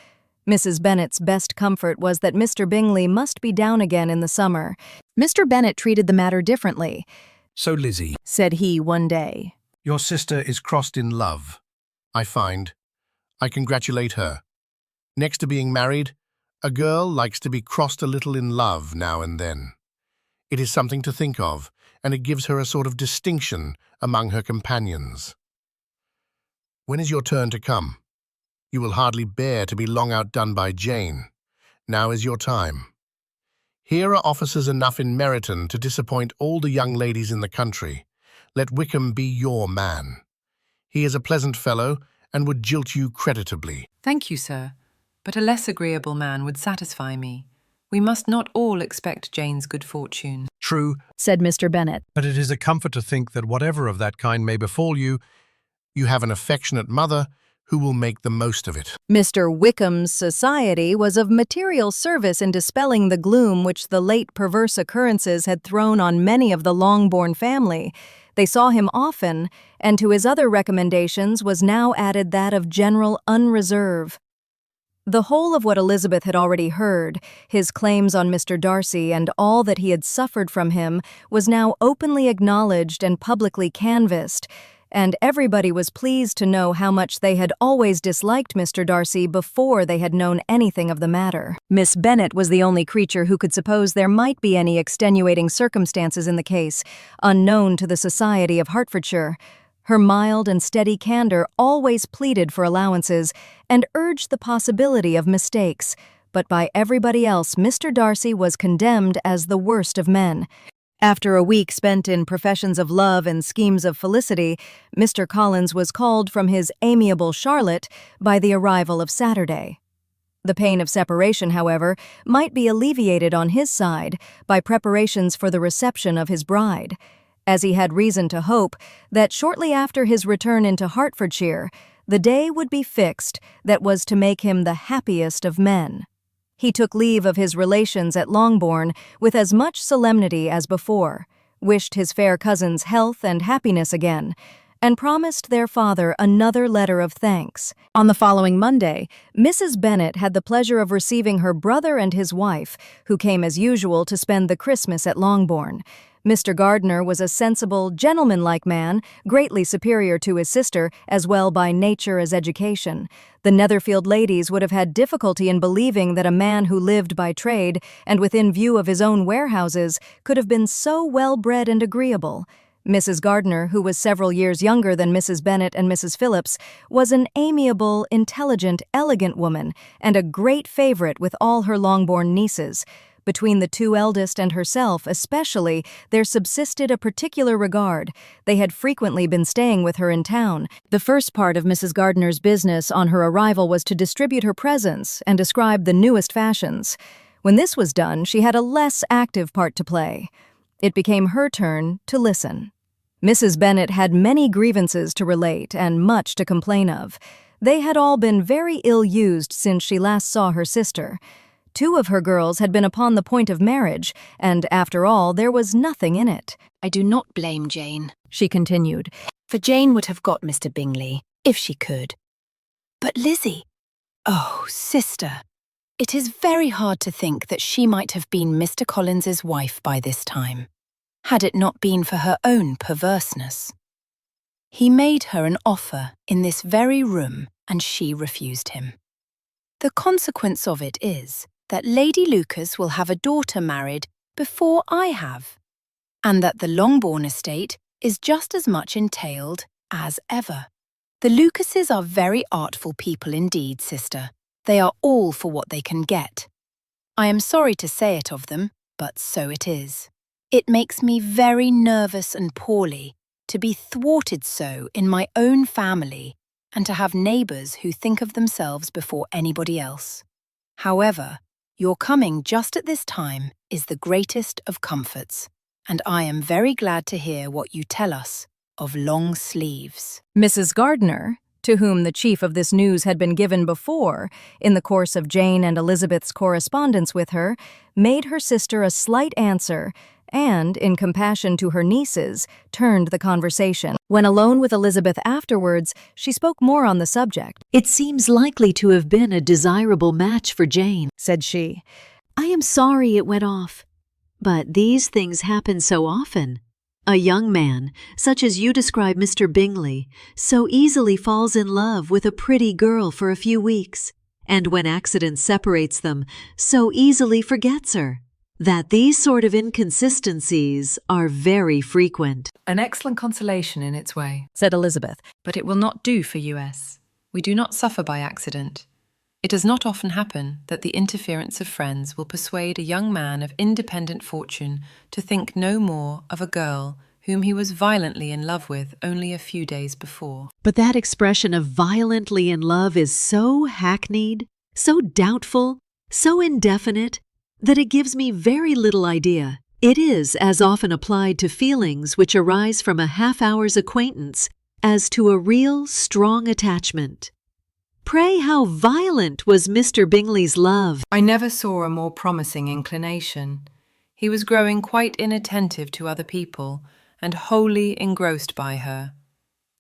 Mrs. Bennet's best comfort was that Mr. Bingley must be down again in the summer. Mr. Bennet treated the matter differently. "So, Lizzie," said he one day, "your sister is crossed in love, I find. I congratulate her. Next to being married, a girl likes to be crossed a little in love now and then. It is something to think of, and it gives her a sort of distinction among her companions. When is your turn to come? You will hardly bear to be long outdone by Jane. Now is your time. Here are officers enough in Meryton to disappoint all the young ladies in the country. Let Wickham be your man. He is a pleasant fellow, and would jilt you creditably." Thank you, sir, but a less agreeable man would satisfy me. We must not all expect Jane's good fortune. True, said Mr. Bennet. but it is a comfort to think that whatever of that kind may befall you, You have an affectionate mother who will make the most of it. Mr. Wickham's society was of material service in dispelling the gloom which the late perverse occurrences had thrown on many of the Longbourn family. They saw him often, and to his other recommendations was now added that of general unreserve. The whole of what Elizabeth had already heard, his claims on Mr. Darcy and all that he had suffered from him, was now openly acknowledged and publicly canvassed, and everybody was pleased to know how much they had always disliked Mr. Darcy before they had known anything of the matter. Miss Bennet was the only creature who could suppose there might be any extenuating circumstances in the case, unknown to the society of Hertfordshire. Her mild and steady candor always pleaded for allowances and urged the possibility of mistakes, but by everybody else Mr. Darcy was condemned as the worst of men. After a week spent in professions of love and schemes of felicity, Mr. Collins was called from his amiable Charlotte by the arrival of Saturday. The pain of separation, however, might be alleviated on his side by preparations for the reception of his bride, as he had reason to hope that shortly after his return into Hertfordshire, the day would be fixed that was to make him the happiest of men. He took leave of his relations at Longbourn with as much solemnity as before, wished his fair cousins health and happiness again, and promised their father another letter of thanks. On the following Monday, Mrs. Bennet had the pleasure of receiving her brother and his wife, who came as usual to spend the Christmas at Longbourn. Mr. Gardiner was a sensible, gentlemanlike man, greatly superior to his sister, as well by nature as education. The Netherfield ladies would have had difficulty in believing that a man who lived by trade, and within view of his own warehouses, could have been so well-bred and agreeable. Mrs. Gardiner, who was several years younger than Mrs. Bennet and Mrs. Phillips, was an amiable, intelligent, elegant woman, and a great favorite with all her Longbourn nieces. Between the two eldest and herself, especially, there subsisted a particular regard. They had frequently been staying with her in town. The first part of Mrs. Gardiner's business on her arrival was to distribute her presents and describe the newest fashions. When this was done, she had a less active part to play. It became her turn to listen. Mrs. Bennet had many grievances to relate and much to complain of. They had all been very ill-used since she last saw her sister. 2 of her girls had been upon the point of marriage, and after all, there was nothing in it. I do not blame Jane, she continued, for Jane would have got Mr. Bingley, if she could. But Lizzie, oh, sister, it is very hard to think that she might have been Mr. Collins's wife by this time, had it not been for her own perverseness. He made her an offer in this very room, and she refused him. The consequence of it is that Lady Lucas will have a daughter married before I have, and that the Longbourn estate is just as much entailed as ever. The Lucases are very artful people indeed, sister. They are all for what they can get. I am sorry to say it of them, but so it is. It makes me very nervous and poorly to be thwarted so in my own family and to have neighbours who think of themselves before anybody else. However, your coming just at this time is the greatest of comforts, and I am very glad to hear what you tell us of long sleeves. Mrs. Gardiner, to whom the chief of this news had been given before, in the course of Jane and Elizabeth's correspondence with her, made her sister a slight answer, and, in compassion to her nieces, turned the conversation. When alone with Elizabeth afterwards, she spoke more on the subject. "It seems likely to have been a desirable match for Jane," said she. "I am sorry it went off. But these things happen so often. A young man, such as you describe Mr. Bingley, so easily falls in love with a pretty girl for a few weeks, and when accident separates them, so easily forgets her, that these sort of inconsistencies are very frequent." An excellent consolation in its way, said Elizabeth. But it will not do for US. We do not suffer by accident. It does not often happen that the interference of friends will persuade a young man of independent fortune to think no more of a girl whom he was violently in love with only a few days before. But that expression of violently in love is so hackneyed, so doubtful, so indefinite, that it gives me very little idea. It is as often applied to feelings which arise from a half-hour's acquaintance as to a real, strong attachment. Pray, how violent was Mr. Bingley's love? I never saw a more promising inclination. He was growing quite inattentive to other people and wholly engrossed by her.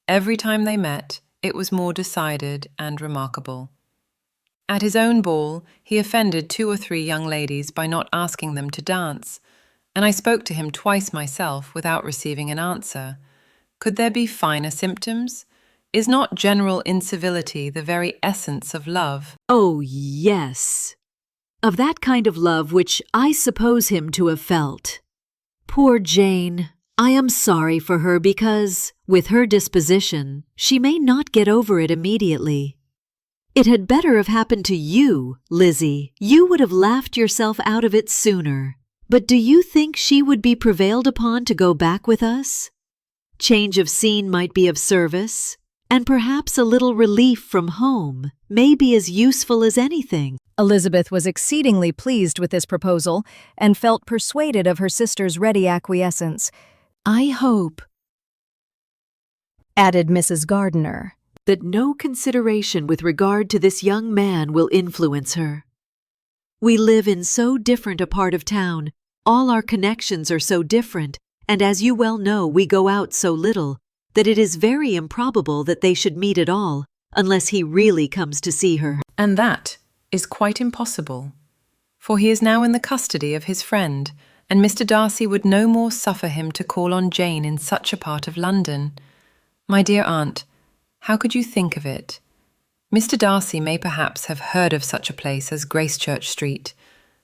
Every time they met, it was more decided and remarkable. At his own ball, he offended 2 or 3 young ladies by not asking them to dance, and I spoke to him twice myself without receiving an answer. Could there be finer symptoms? Is not general incivility the very essence of love? Oh, yes. Of that kind of love which I suppose him to have felt. Poor Jane, I am sorry for her because, with her disposition, she may not get over it immediately. It had better have happened to you, Lizzie. You would have laughed yourself out of it sooner. But do you think she would be prevailed upon to go back with us? Change of scene might be of service, and perhaps a little relief from home may be as useful as anything. Elizabeth was exceedingly pleased with this proposal and felt persuaded of her sister's ready acquiescence. "I hope," added Mrs. Gardiner, "that no consideration with regard to this young man will influence her. We live in so different a part of town, all our connections are so different, and as you well know, we go out so little, that it is very improbable that they should meet at all, unless he really comes to see her. And that is quite impossible, for he is now in the custody of his friend, and Mr. Darcy would no more suffer him to call on Jane in such a part of London. My dear aunt, how could you think of it? Mr. Darcy may perhaps have heard of such a place as Gracechurch Street,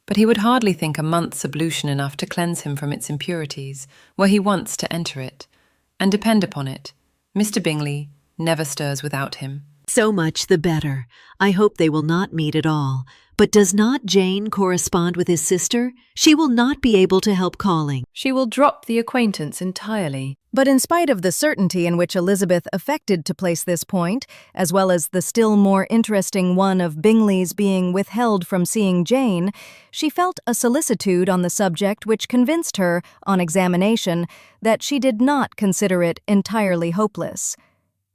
but he would hardly think a month's ablution enough to cleanse him from its impurities, were he once to enter it. And depend upon it, Mr. Bingley never stirs without him. So much the better. I hope they will not meet at all. But does not Jane correspond with his sister? She will not be able to help calling. She will drop the acquaintance entirely. But in spite of the certainty in which Elizabeth affected to place this point, as well as the still more interesting one of Bingley's being withheld from seeing Jane, she felt a solicitude on the subject which convinced her, on examination, that she did not consider it entirely hopeless.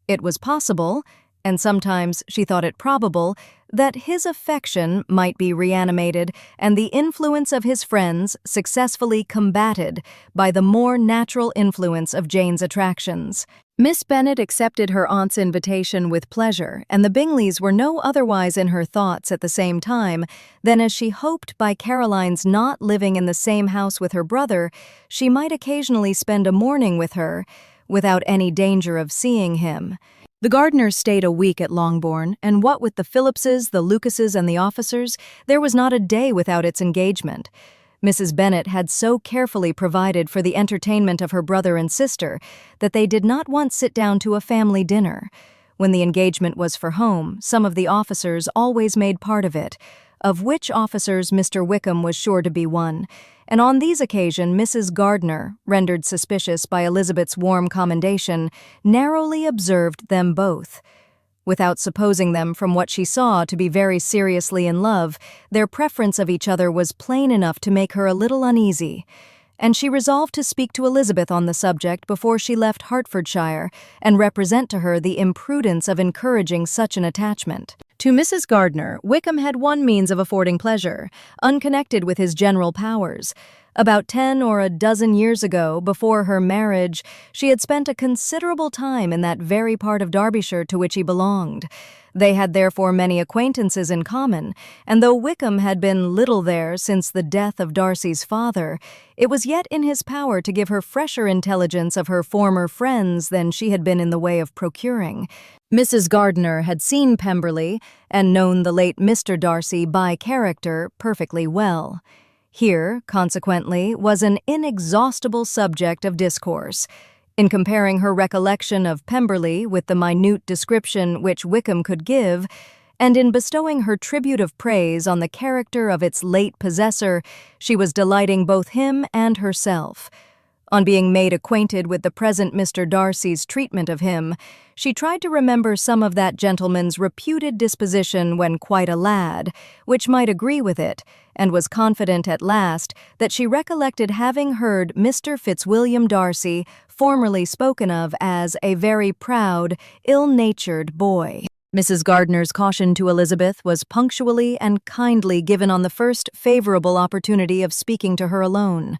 It was possible, and sometimes she thought it probable, that his affection might be reanimated and the influence of his friends successfully combated by the more natural influence of Jane's attractions. Miss Bennet accepted her aunt's invitation with pleasure, and the Bingleys were no otherwise in her thoughts at the same time than as she hoped by Caroline's not living in the same house with her brother, she might occasionally spend a morning with her, without any danger of seeing him. The Gardiners stayed a week at Longbourn, and what with the Phillipses, the Lucases, and the officers, there was not a day without its engagement. Mrs. Bennet had so carefully provided for the entertainment of her brother and sister that they did not once sit down to a family dinner. When the engagement was for home, some of the officers always made part of it, of which officers Mr. Wickham was sure to be one, and on these occasions Mrs. Gardiner, rendered suspicious by Elizabeth's warm commendation, narrowly observed them both. Without supposing them from what she saw to be very seriously in love, their preference of each other was plain enough to make her a little uneasy, and she resolved to speak to Elizabeth on the subject before she left Hertfordshire, and represent to her the imprudence of encouraging such an attachment. To Mrs. Gardiner, Wickham had one means of affording pleasure, unconnected with his general powers. About 10 or a dozen years ago, before her marriage, she had spent a considerable time in that very part of Derbyshire to which he belonged. They had therefore many acquaintances in common, and though Wickham had been little there since the death of Darcy's father, it was yet in his power to give her fresher intelligence of her former friends than she had been in the way of procuring. Mrs. Gardiner had seen Pemberley, and known the late Mr. Darcy by character perfectly well. Here, consequently, was an inexhaustible subject of discourse. In comparing her recollection of Pemberley with the minute description which Wickham could give, and in bestowing her tribute of praise on the character of its late possessor, she was delighting both him and herself. On being made acquainted with the present Mr. Darcy's treatment of him, she tried to remember some of that gentleman's reputed disposition when quite a lad, which might agree with it, and was confident at last that she recollected having heard Mr. Fitzwilliam Darcy formerly spoken of as a very proud, ill-natured boy. Mrs. Gardiner's caution to Elizabeth was punctually and kindly given on the first favorable opportunity of speaking to her alone.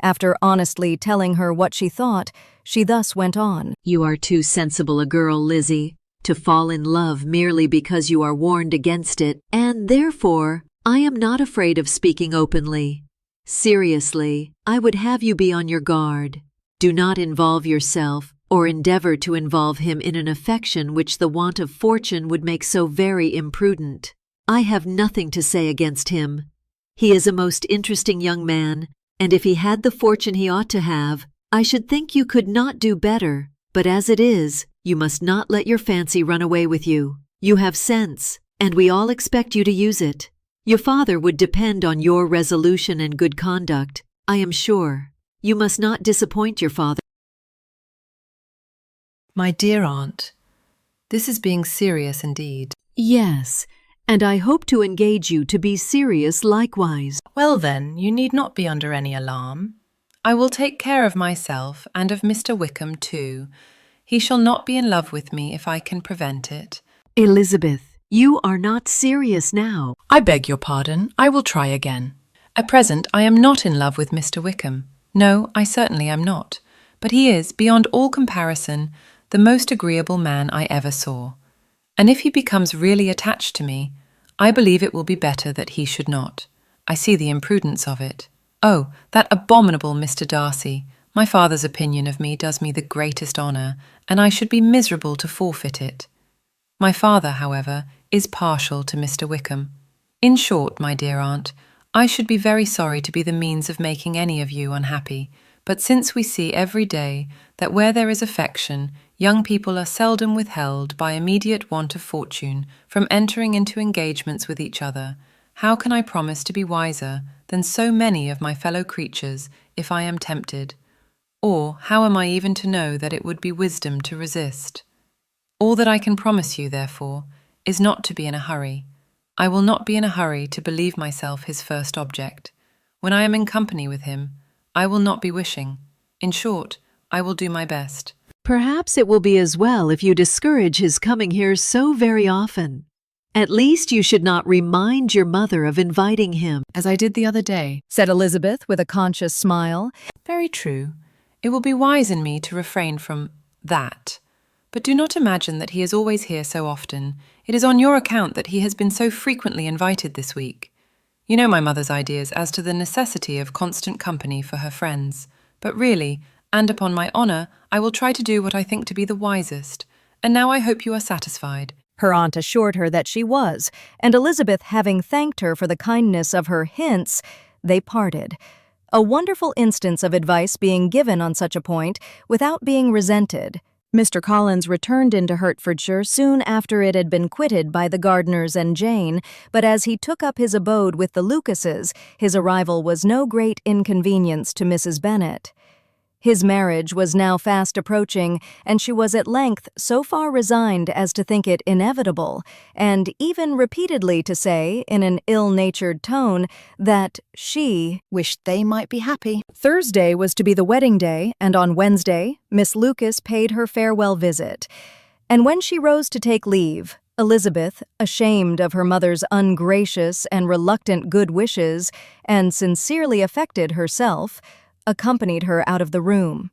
After honestly telling her what she thought, she thus went on. You are too sensible a girl, Lizzie, to fall in love merely because you are warned against it, and therefore I am not afraid of speaking openly. Seriously, I would have you be on your guard. Do not involve yourself, or endeavor to involve him in an affection which the want of fortune would make so very imprudent. I have nothing to say against him. He is a most interesting young man, and if he had the fortune he ought to have, I should think you could not do better. But as it is, you must not let your fancy run away with you. You have sense, and we all expect you to use it. Your father would depend on your resolution and good conduct, I am sure. You must not disappoint your father. My dear aunt, this is being serious indeed. Yes, and I hope to engage you to be serious likewise. Well then, you need not be under any alarm. I will take care of myself and of Mr. Wickham too. He shall not be in love with me if I can prevent it. Elizabeth, you are not serious now. I beg your pardon. I will try again. At present, I am not in love with Mr. Wickham. No, I certainly am not. But he is, beyond all comparison, the most agreeable man I ever saw. And if he becomes really attached to me, I believe it will be better that he should not. I see the imprudence of it. Oh, that abominable Mr. Darcy! My father's opinion of me does me the greatest honour, and I should be miserable to forfeit it. My father, however, is partial to Mr. Wickham. In short, my dear aunt, I should be very sorry to be the means of making any of you unhappy, but since we see every day that where there is affection, young people are seldom withheld by immediate want of fortune from entering into engagements with each other, how can I promise to be wiser than so many of my fellow creatures if I am tempted? Or how am I even to know that it would be wisdom to resist? All that I can promise you, therefore, is not to be in a hurry. I will not be in a hurry to believe myself his first object. When I am in company with him, I will not be wishing. In short, I will do my best. Perhaps it will be as well if you discourage his coming here so very often. At least you should not remind your mother of inviting him. As I did the other day, said Elizabeth with a conscious smile. Very true. It will be wise in me to refrain from that. But do not imagine that he is always here so often. It is on your account that he has been so frequently invited this week. You know my mother's ideas as to the necessity of constant company for her friends. But really, and upon my honour, I will try to do what I think to be the wisest. And now I hope you are satisfied. Her aunt assured her that she was, and Elizabeth having thanked her for the kindness of her hints, they parted. A wonderful instance of advice being given on such a point without being resented. Mr. Collins returned into Hertfordshire soon after it had been quitted by the Gardiners and Jane, but as he took up his abode with the Lucases, his arrival was no great inconvenience to Mrs. Bennet. His marriage was now fast approaching, and she was at length so far resigned as to think it inevitable, and even repeatedly to say, in an ill-natured tone, that she wished they might be happy. Thursday was to be the wedding day, and on Wednesday, Miss Lucas paid her farewell visit. And when she rose to take leave, Elizabeth, ashamed of her mother's ungracious and reluctant good wishes, and sincerely affected herself, accompanied her out of the room.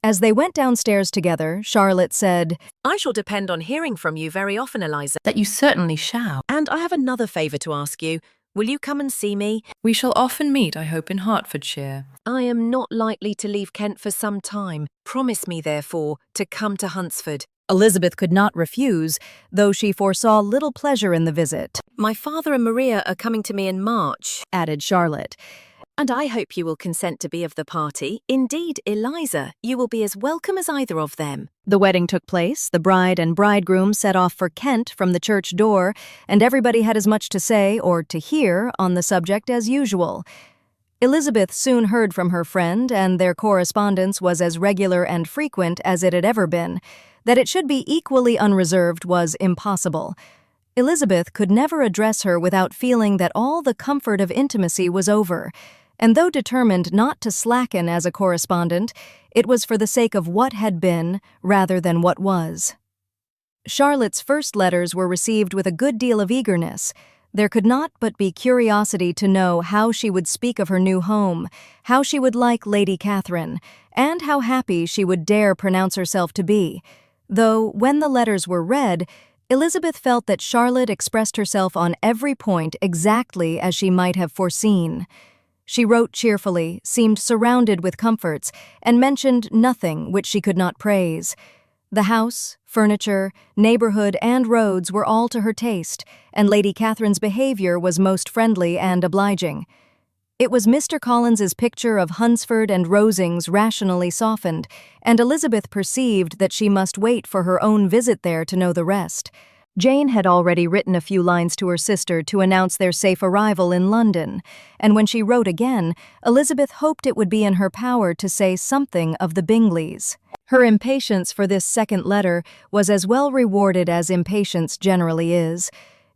As they went downstairs together, Charlotte said, I shall depend on hearing from you very often, Eliza. That you certainly shall. And I have another favour to ask you. Will you come and see me? We shall often meet, I hope, in Hertfordshire. I am not likely to leave Kent for some time. Promise me, therefore, to come to Hunsford. Elizabeth could not refuse, though she foresaw little pleasure in the visit. My father and Maria are coming to me in March, added Charlotte. And I hope you will consent to be of the party. Indeed, Eliza, you will be as welcome as either of them. The wedding took place, the bride and bridegroom set off for Kent from the church door, and everybody had as much to say or to hear on the subject as usual. Elizabeth soon heard from her friend, and their correspondence was as regular and frequent as it had ever been. That it should be equally unreserved was impossible. Elizabeth could never address her without feeling that all the comfort of intimacy was over. And though determined not to slacken as a correspondent, it was for the sake of what had been rather than what was. Charlotte's first letters were received with a good deal of eagerness. There could not but be curiosity to know how she would speak of her new home, how she would like Lady Catherine, and how happy she would dare pronounce herself to be. Though, when the letters were read, Elizabeth felt that Charlotte expressed herself on every point exactly as she might have foreseen. She wrote cheerfully, seemed surrounded with comforts, and mentioned nothing which she could not praise. The house, furniture, neighborhood, and roads were all to her taste, and Lady Catherine's behavior was most friendly and obliging. It was Mr. Collins's picture of Hunsford and Rosings rationally softened, and Elizabeth perceived that she must wait for her own visit there to know the rest. Jane had already written a few lines to her sister to announce their safe arrival in London, and when she wrote again, Elizabeth hoped it would be in her power to say something of the Bingleys. Her impatience for this second letter was as well rewarded as impatience generally is.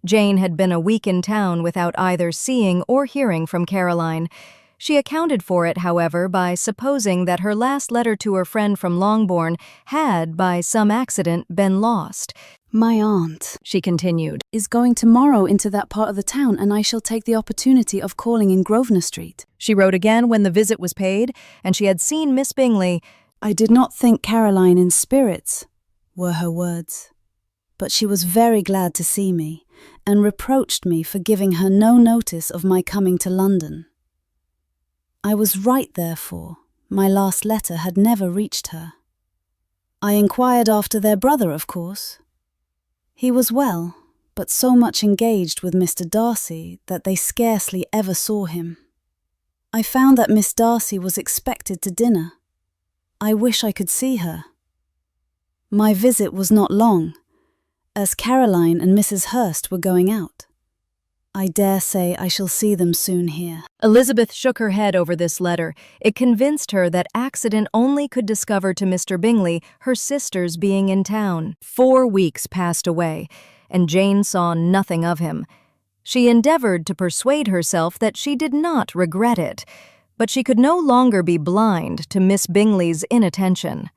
Jane had been a week in town without either seeing or hearing from Caroline. She accounted for it, however, by supposing that her last letter to her friend from Longbourn had, by some accident, been lost. My aunt, she continued, is going tomorrow into that part of the town, and I shall take the opportunity of calling in Grosvenor Street. She wrote again when the visit was paid, and she had seen Miss Bingley. I did not think Caroline in spirits, were her words. But she was very glad to see me, and reproached me for giving her no notice of my coming to London. I was right, therefore. My last letter had never reached her. I inquired after their brother, of course. He was well, but so much engaged with Mr. Darcy that they scarcely ever saw him. I found that Miss Darcy was expected to dinner. I wish I could see her. My visit was not long, as Caroline and Mrs. Hurst were going out. I dare say I shall see them soon here. Elizabeth shook her head over this letter. It convinced her that accident only could discover to Mr. Bingley her sisters being in town. 4 weeks passed away, and Jane saw nothing of him. She endeavored to persuade herself that she did not regret it, but she could no longer be blind to Miss Bingley's inattention.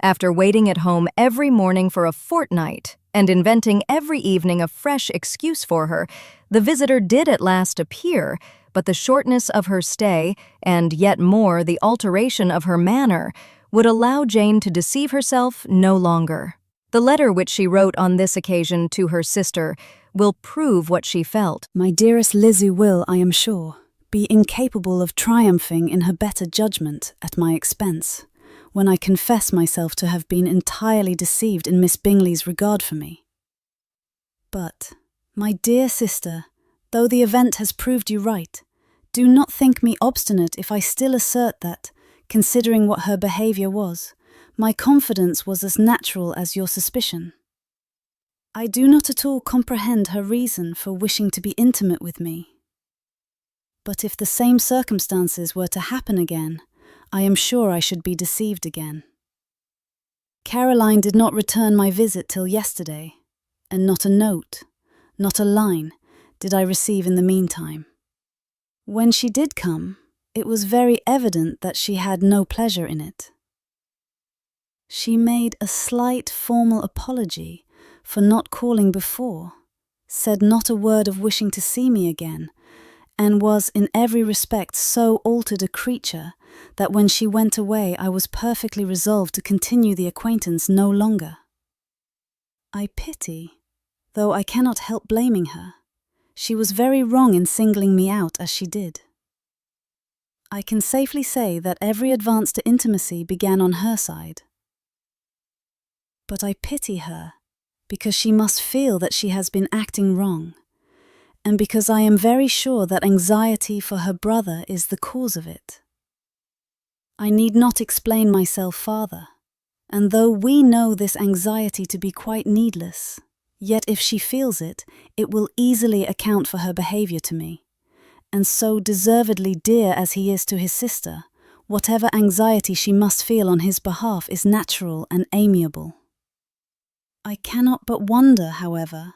After waiting at home every morning for a fortnight and inventing every evening a fresh excuse for her, the visitor did at last appear, but the shortness of her stay, and yet more the alteration of her manner, would allow Jane to deceive herself no longer. The letter which she wrote on this occasion to her sister will prove what she felt. My dearest Lizzie will, I am sure, be incapable of triumphing in her better judgment at my expense, when I confess myself to have been entirely deceived in Miss Bingley's regard for me. But, my dear sister, though the event has proved you right, do not think me obstinate if I still assert that, considering what her behaviour was, my confidence was as natural as your suspicion. I do not at all comprehend her reason for wishing to be intimate with me. But if the same circumstances were to happen again, I am sure I should be deceived again. Caroline did not return my visit till yesterday, and not a note, not a line, did I receive in the meantime. When she did come, it was very evident that she had no pleasure in it. She made a slight formal apology for not calling before, said not a word of wishing to see me again, and was in every respect so altered a creature that when she went away I was perfectly resolved to continue the acquaintance no longer. I pity, though I cannot help blaming her. She was very wrong in singling me out as she did. I can safely say that every advance to intimacy began on her side. But I pity her because she must feel that she has been acting wrong, and because I am very sure that anxiety for her brother is the cause of it. I need not explain myself farther, and though we know this anxiety to be quite needless, yet if she feels it, it will easily account for her behaviour to me, and so deservedly dear as he is to his sister, whatever anxiety she must feel on his behalf is natural and amiable. I cannot but wonder, however,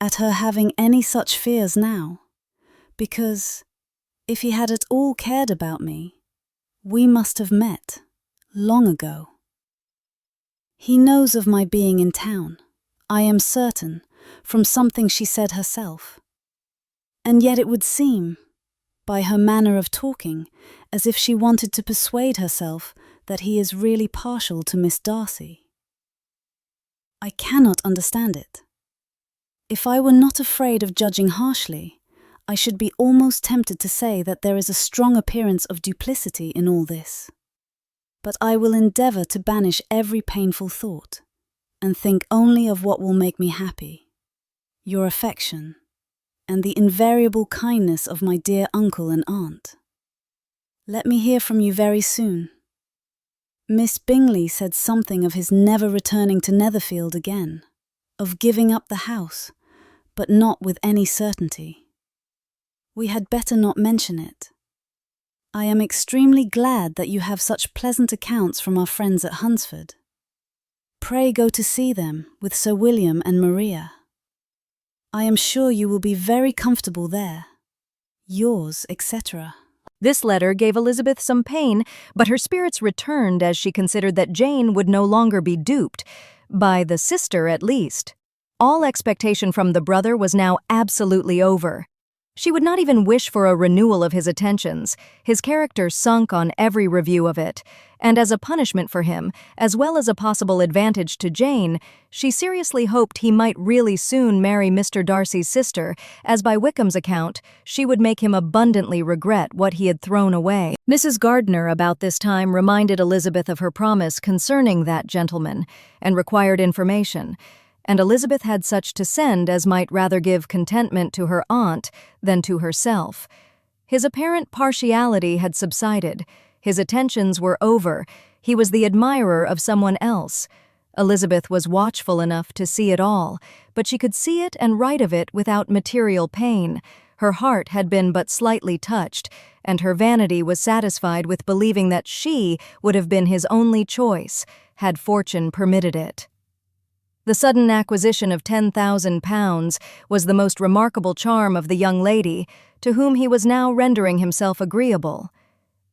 at her having any such fears now, because, if he had at all cared about me, we must have met long ago. He knows of my being in town, I am certain, from something she said herself. And yet it would seem, by her manner of talking, as if she wanted to persuade herself that he is really partial to Miss Darcy. I cannot understand it. If I were not afraid of judging harshly, I should be almost tempted to say that there is a strong appearance of duplicity in all this. But I will endeavour to banish every painful thought, and think only of what will make me happy, your affection, and the invariable kindness of my dear uncle and aunt. Let me hear from you very soon. Miss Bingley said something of his never returning to Netherfield again, of giving up the house, but not with any certainty. We had better not mention it. I am extremely glad that you have such pleasant accounts from our friends at Hunsford. Pray go to see them with Sir William and Maria. I am sure you will be very comfortable there. Yours, etc. This letter gave Elizabeth some pain, but her spirits returned as she considered that Jane would no longer be duped, by the sister at least. All expectation from the brother was now absolutely over. She would not even wish for a renewal of his attentions. His character sunk on every review of it, and as a punishment for him, as well as a possible advantage to Jane, she seriously hoped he might really soon marry Mr. Darcy's sister, as by Wickham's account, she would make him abundantly regret what he had thrown away. Mrs. Gardiner about this time reminded Elizabeth of her promise concerning that gentleman, and required information, and Elizabeth had such to send as might rather give contentment to her aunt than to herself. His apparent partiality had subsided. His attentions were over. He was the admirer of someone else. Elizabeth was watchful enough to see it all, but she could see it and write of it without material pain. Her heart had been but slightly touched, and her vanity was satisfied with believing that she would have been his only choice, had fortune permitted it. The sudden acquisition of £10,000 was the most remarkable charm of the young lady, to whom he was now rendering himself agreeable.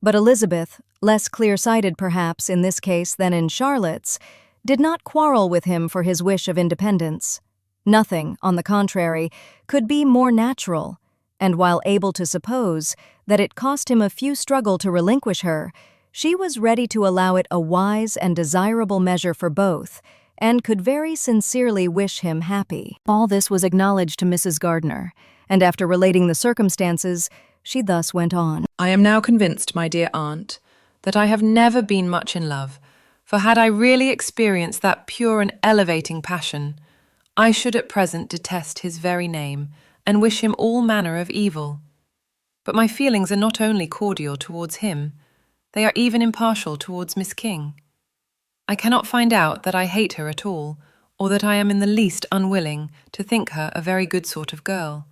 But Elizabeth, less clear-sighted perhaps in this case than in Charlotte's, did not quarrel with him for his wish of independence. Nothing, on the contrary, could be more natural, and while able to suppose that it cost him a few struggle to relinquish her, she was ready to allow it a wise and desirable measure for both, and could very sincerely wish him happy. All this was acknowledged to Mrs. Gardiner, and after relating the circumstances, she thus went on. I am now convinced, my dear aunt, that I have never been much in love, for had I really experienced that pure and elevating passion, I should at present detest his very name and wish him all manner of evil. But my feelings are not only cordial towards him, they are even impartial towards Miss King. I cannot find out that I hate her at all, or that I am in the least unwilling to think her a very good sort of girl.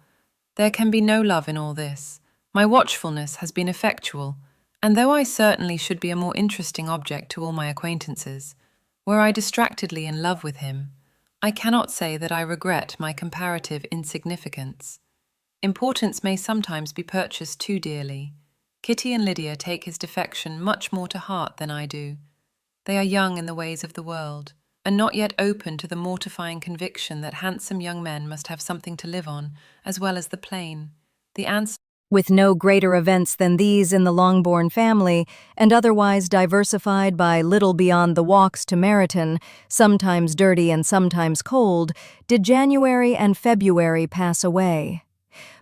There can be no love in all this. My watchfulness has been effectual, and though I certainly should be a more interesting object to all my acquaintances, were I distractedly in love with him, I cannot say that I regret my comparative insignificance. Importance may sometimes be purchased too dearly. Kitty and Lydia take his defection much more to heart than I do. They are young in the ways of the world, and not yet open to the mortifying conviction that handsome young men must have something to live on, as well as the plain. The answer With no greater events than these in the Longbourn family, and otherwise diversified by little beyond the walks to Meryton, sometimes dirty and sometimes cold, did January and February pass away.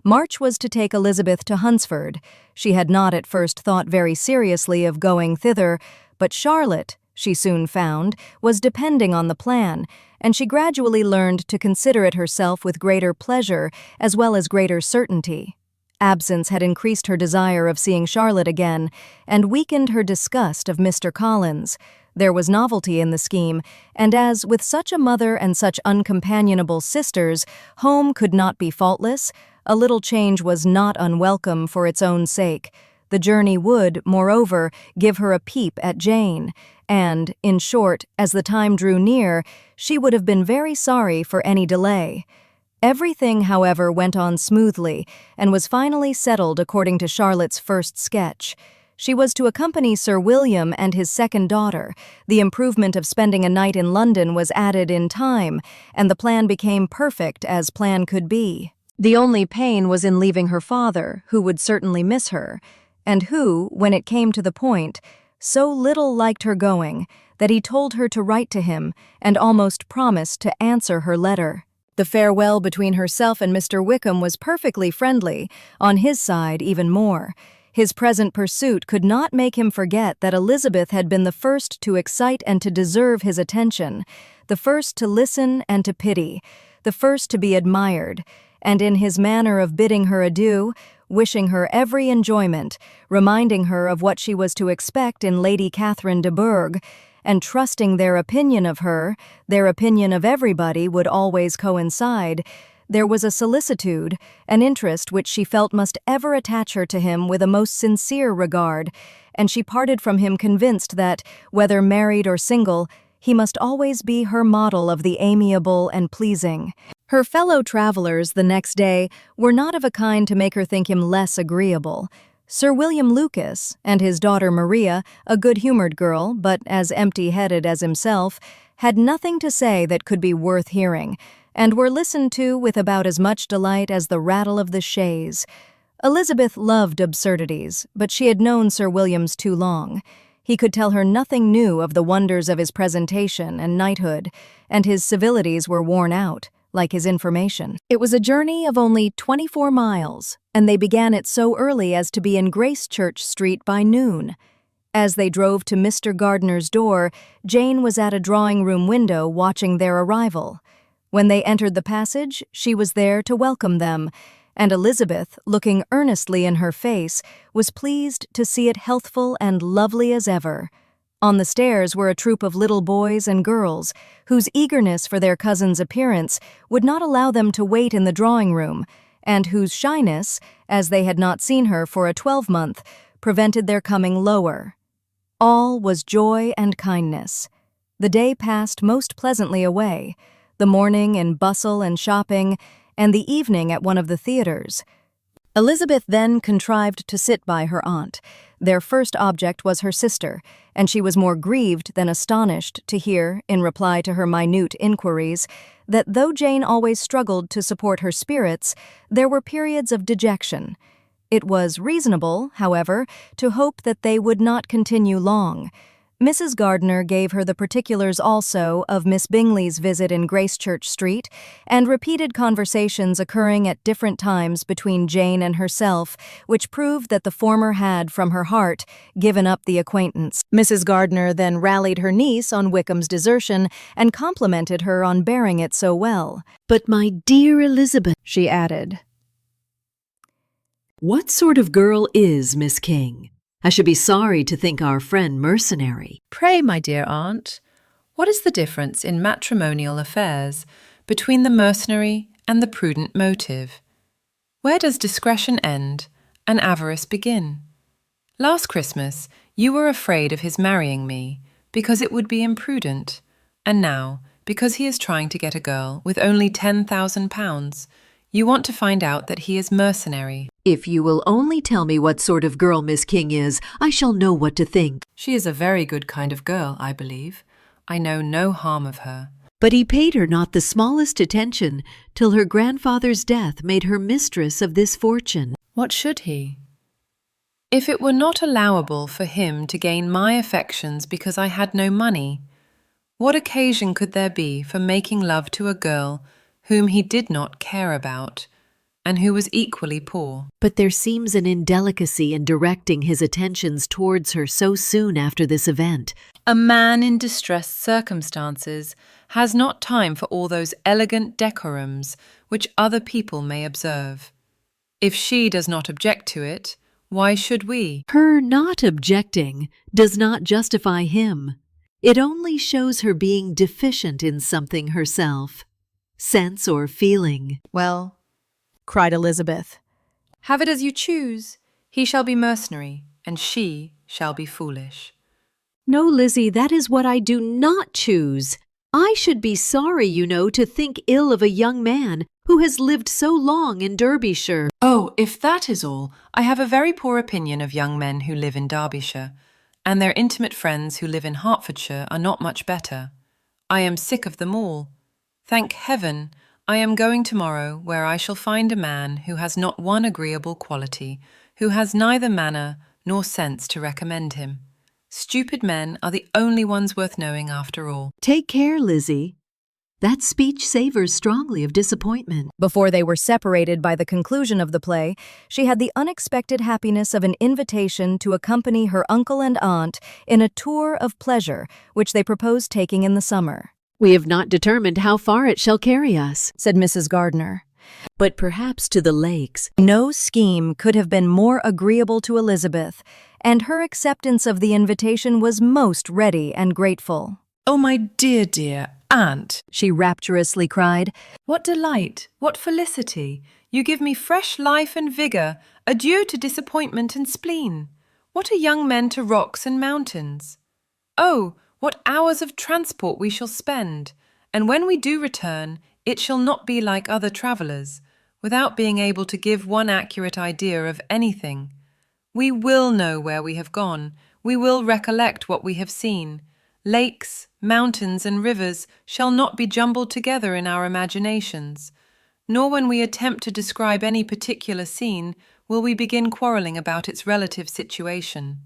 March was to take Elizabeth to Hunsford. She had not at first thought very seriously of going thither, but Charlotte, she soon found, was depending on the plan, and she gradually learned to consider it herself with greater pleasure as well as greater certainty. Absence had increased her desire of seeing Charlotte again, and weakened her disgust of Mr. Collins. There was novelty in the scheme, and as, with such a mother and such uncompanionable sisters, home could not be faultless, a little change was not unwelcome for its own sake. The journey would, moreover, give her a peep at Jane, and, in short, as the time drew near, she would have been very sorry for any delay. Everything, however, went on smoothly, and was finally settled according to Charlotte's first sketch. She was to accompany Sir William and his second daughter. The improvement of spending a night in London was added in time, and the plan became perfect as plan could be. The only pain was in leaving her father, who would certainly miss her, and who, when it came to the point, so little liked her going that he told her to write to him and almost promised to answer her letter. The farewell between herself and Mr. Wickham was perfectly friendly, on his side even more. His present pursuit could not make him forget that Elizabeth had been the first to excite and to deserve his attention, the first to listen and to pity, the first to be admired, and in his manner of bidding her adieu, wishing her every enjoyment, reminding her of what she was to expect in Lady Catherine de Bourgh, and trusting their opinion of her, their opinion of everybody would always coincide, there was a solicitude, an interest which she felt must ever attach her to him with a most sincere regard, and she parted from him convinced that, whether married or single, he must always be her model of the amiable and pleasing. Her fellow travelers the next day were not of a kind to make her think him less agreeable. Sir William Lucas and his daughter Maria, a good-humored girl, but as empty-headed as himself, had nothing to say that could be worth hearing, and were listened to with about as much delight as the rattle of the chaise. Elizabeth loved absurdities, but she had known Sir William's too long. He could tell her nothing new of the wonders of his presentation and knighthood, and his civilities were worn out, like his information. It was a journey of only 24 miles, and they began it so early as to be in Gracechurch Street by noon. As they drove to Mr. Gardiner's door, Jane was at a drawing-room window watching their arrival. When they entered the passage, she was there to welcome them, and Elizabeth, looking earnestly in her face, was pleased to see it healthful and lovely as ever. On the stairs were a troop of little boys and girls, whose eagerness for their cousin's appearance would not allow them to wait in the drawing-room, and whose shyness, as they had not seen her for a 12-month, prevented their coming lower. All was joy and kindness. The day passed most pleasantly away, the morning in bustle and shopping, and the evening at one of the theatres. Elizabeth then contrived to sit by her aunt. Their first object was her sister, and she was more grieved than astonished to hear, in reply to her minute inquiries, that though Jane always struggled to support her spirits, there were periods of dejection. It was reasonable, however, to hope that they would not continue long. Mrs. Gardiner gave her the particulars also of Miss Bingley's visit in Gracechurch Street, and repeated conversations occurring at different times between Jane and herself, which proved that the former had, from her heart, given up the acquaintance. Mrs. Gardiner then rallied her niece on Wickham's desertion, and complimented her on bearing it so well. "But my dear Elizabeth," she added, "what sort of girl is Miss King? I should be sorry to think our friend mercenary." Pray, my dear aunt, what is the difference in matrimonial affairs between the mercenary and the prudent motive? Where does discretion end and avarice begin? Last Christmas you were afraid of his marrying me because it would be imprudent, and now, because he is trying to get a girl with only £10,000, you want to find out that he is mercenary. If you will only tell me what sort of girl Miss King is, I shall know what to think. She is a very good kind of girl, I believe. I know no harm of her. But he paid her not the smallest attention till her grandfather's death made her mistress of this fortune. What should he? If it were not allowable for him to gain my affections because I had no money, what occasion could there be for making love to a girl whom he did not care about, and who was equally poor? But there seems an indelicacy in directing his attentions towards her so soon after this event. A man in distressed circumstances has not time for all those elegant decorums which other people may observe. If she does not object to it, why should we? Her not objecting does not justify him. It only shows her being deficient in something herself. Sense or feeling. "Well," cried Elizabeth, have it as you choose. He shall be mercenary, and she shall be foolish. "No, Lizzie, that is what I do not choose. I should be sorry, you know, to think ill of a young man who has lived so long in Derbyshire." Oh, if that is all, I have a very poor opinion of young men who live in Derbyshire, and their intimate friends who live in Hertfordshire are not much better. I am sick of them all. Thank heaven, I am going tomorrow where I shall find a man who has not one agreeable quality, who has neither manner nor sense to recommend him. Stupid men are the only ones worth knowing after all. Take care, Lizzie. That speech savors strongly of disappointment. Before they were separated by the conclusion of the play, she had the unexpected happiness of an invitation to accompany her uncle and aunt in a tour of pleasure which they proposed taking in the summer. "We have not determined how far it shall carry us," said Mrs. Gardiner. "but perhaps to the lakes." No scheme could have been more agreeable to Elizabeth, and her acceptance of the invitation was most ready and grateful. "Oh, my dear, dear aunt," she rapturously cried. "What delight, what felicity! You give me fresh life and vigour. Adieu to disappointment and spleen. What are young men to rocks and mountains? Oh, what hours of transport we shall spend, and when we do return, it shall not be like other travellers, without being able to give one accurate idea of anything. We will know where we have gone, we will recollect what we have seen. Lakes, mountains and rivers shall not be jumbled together in our imaginations, nor when we attempt to describe any particular scene will we begin quarrelling about its relative situation.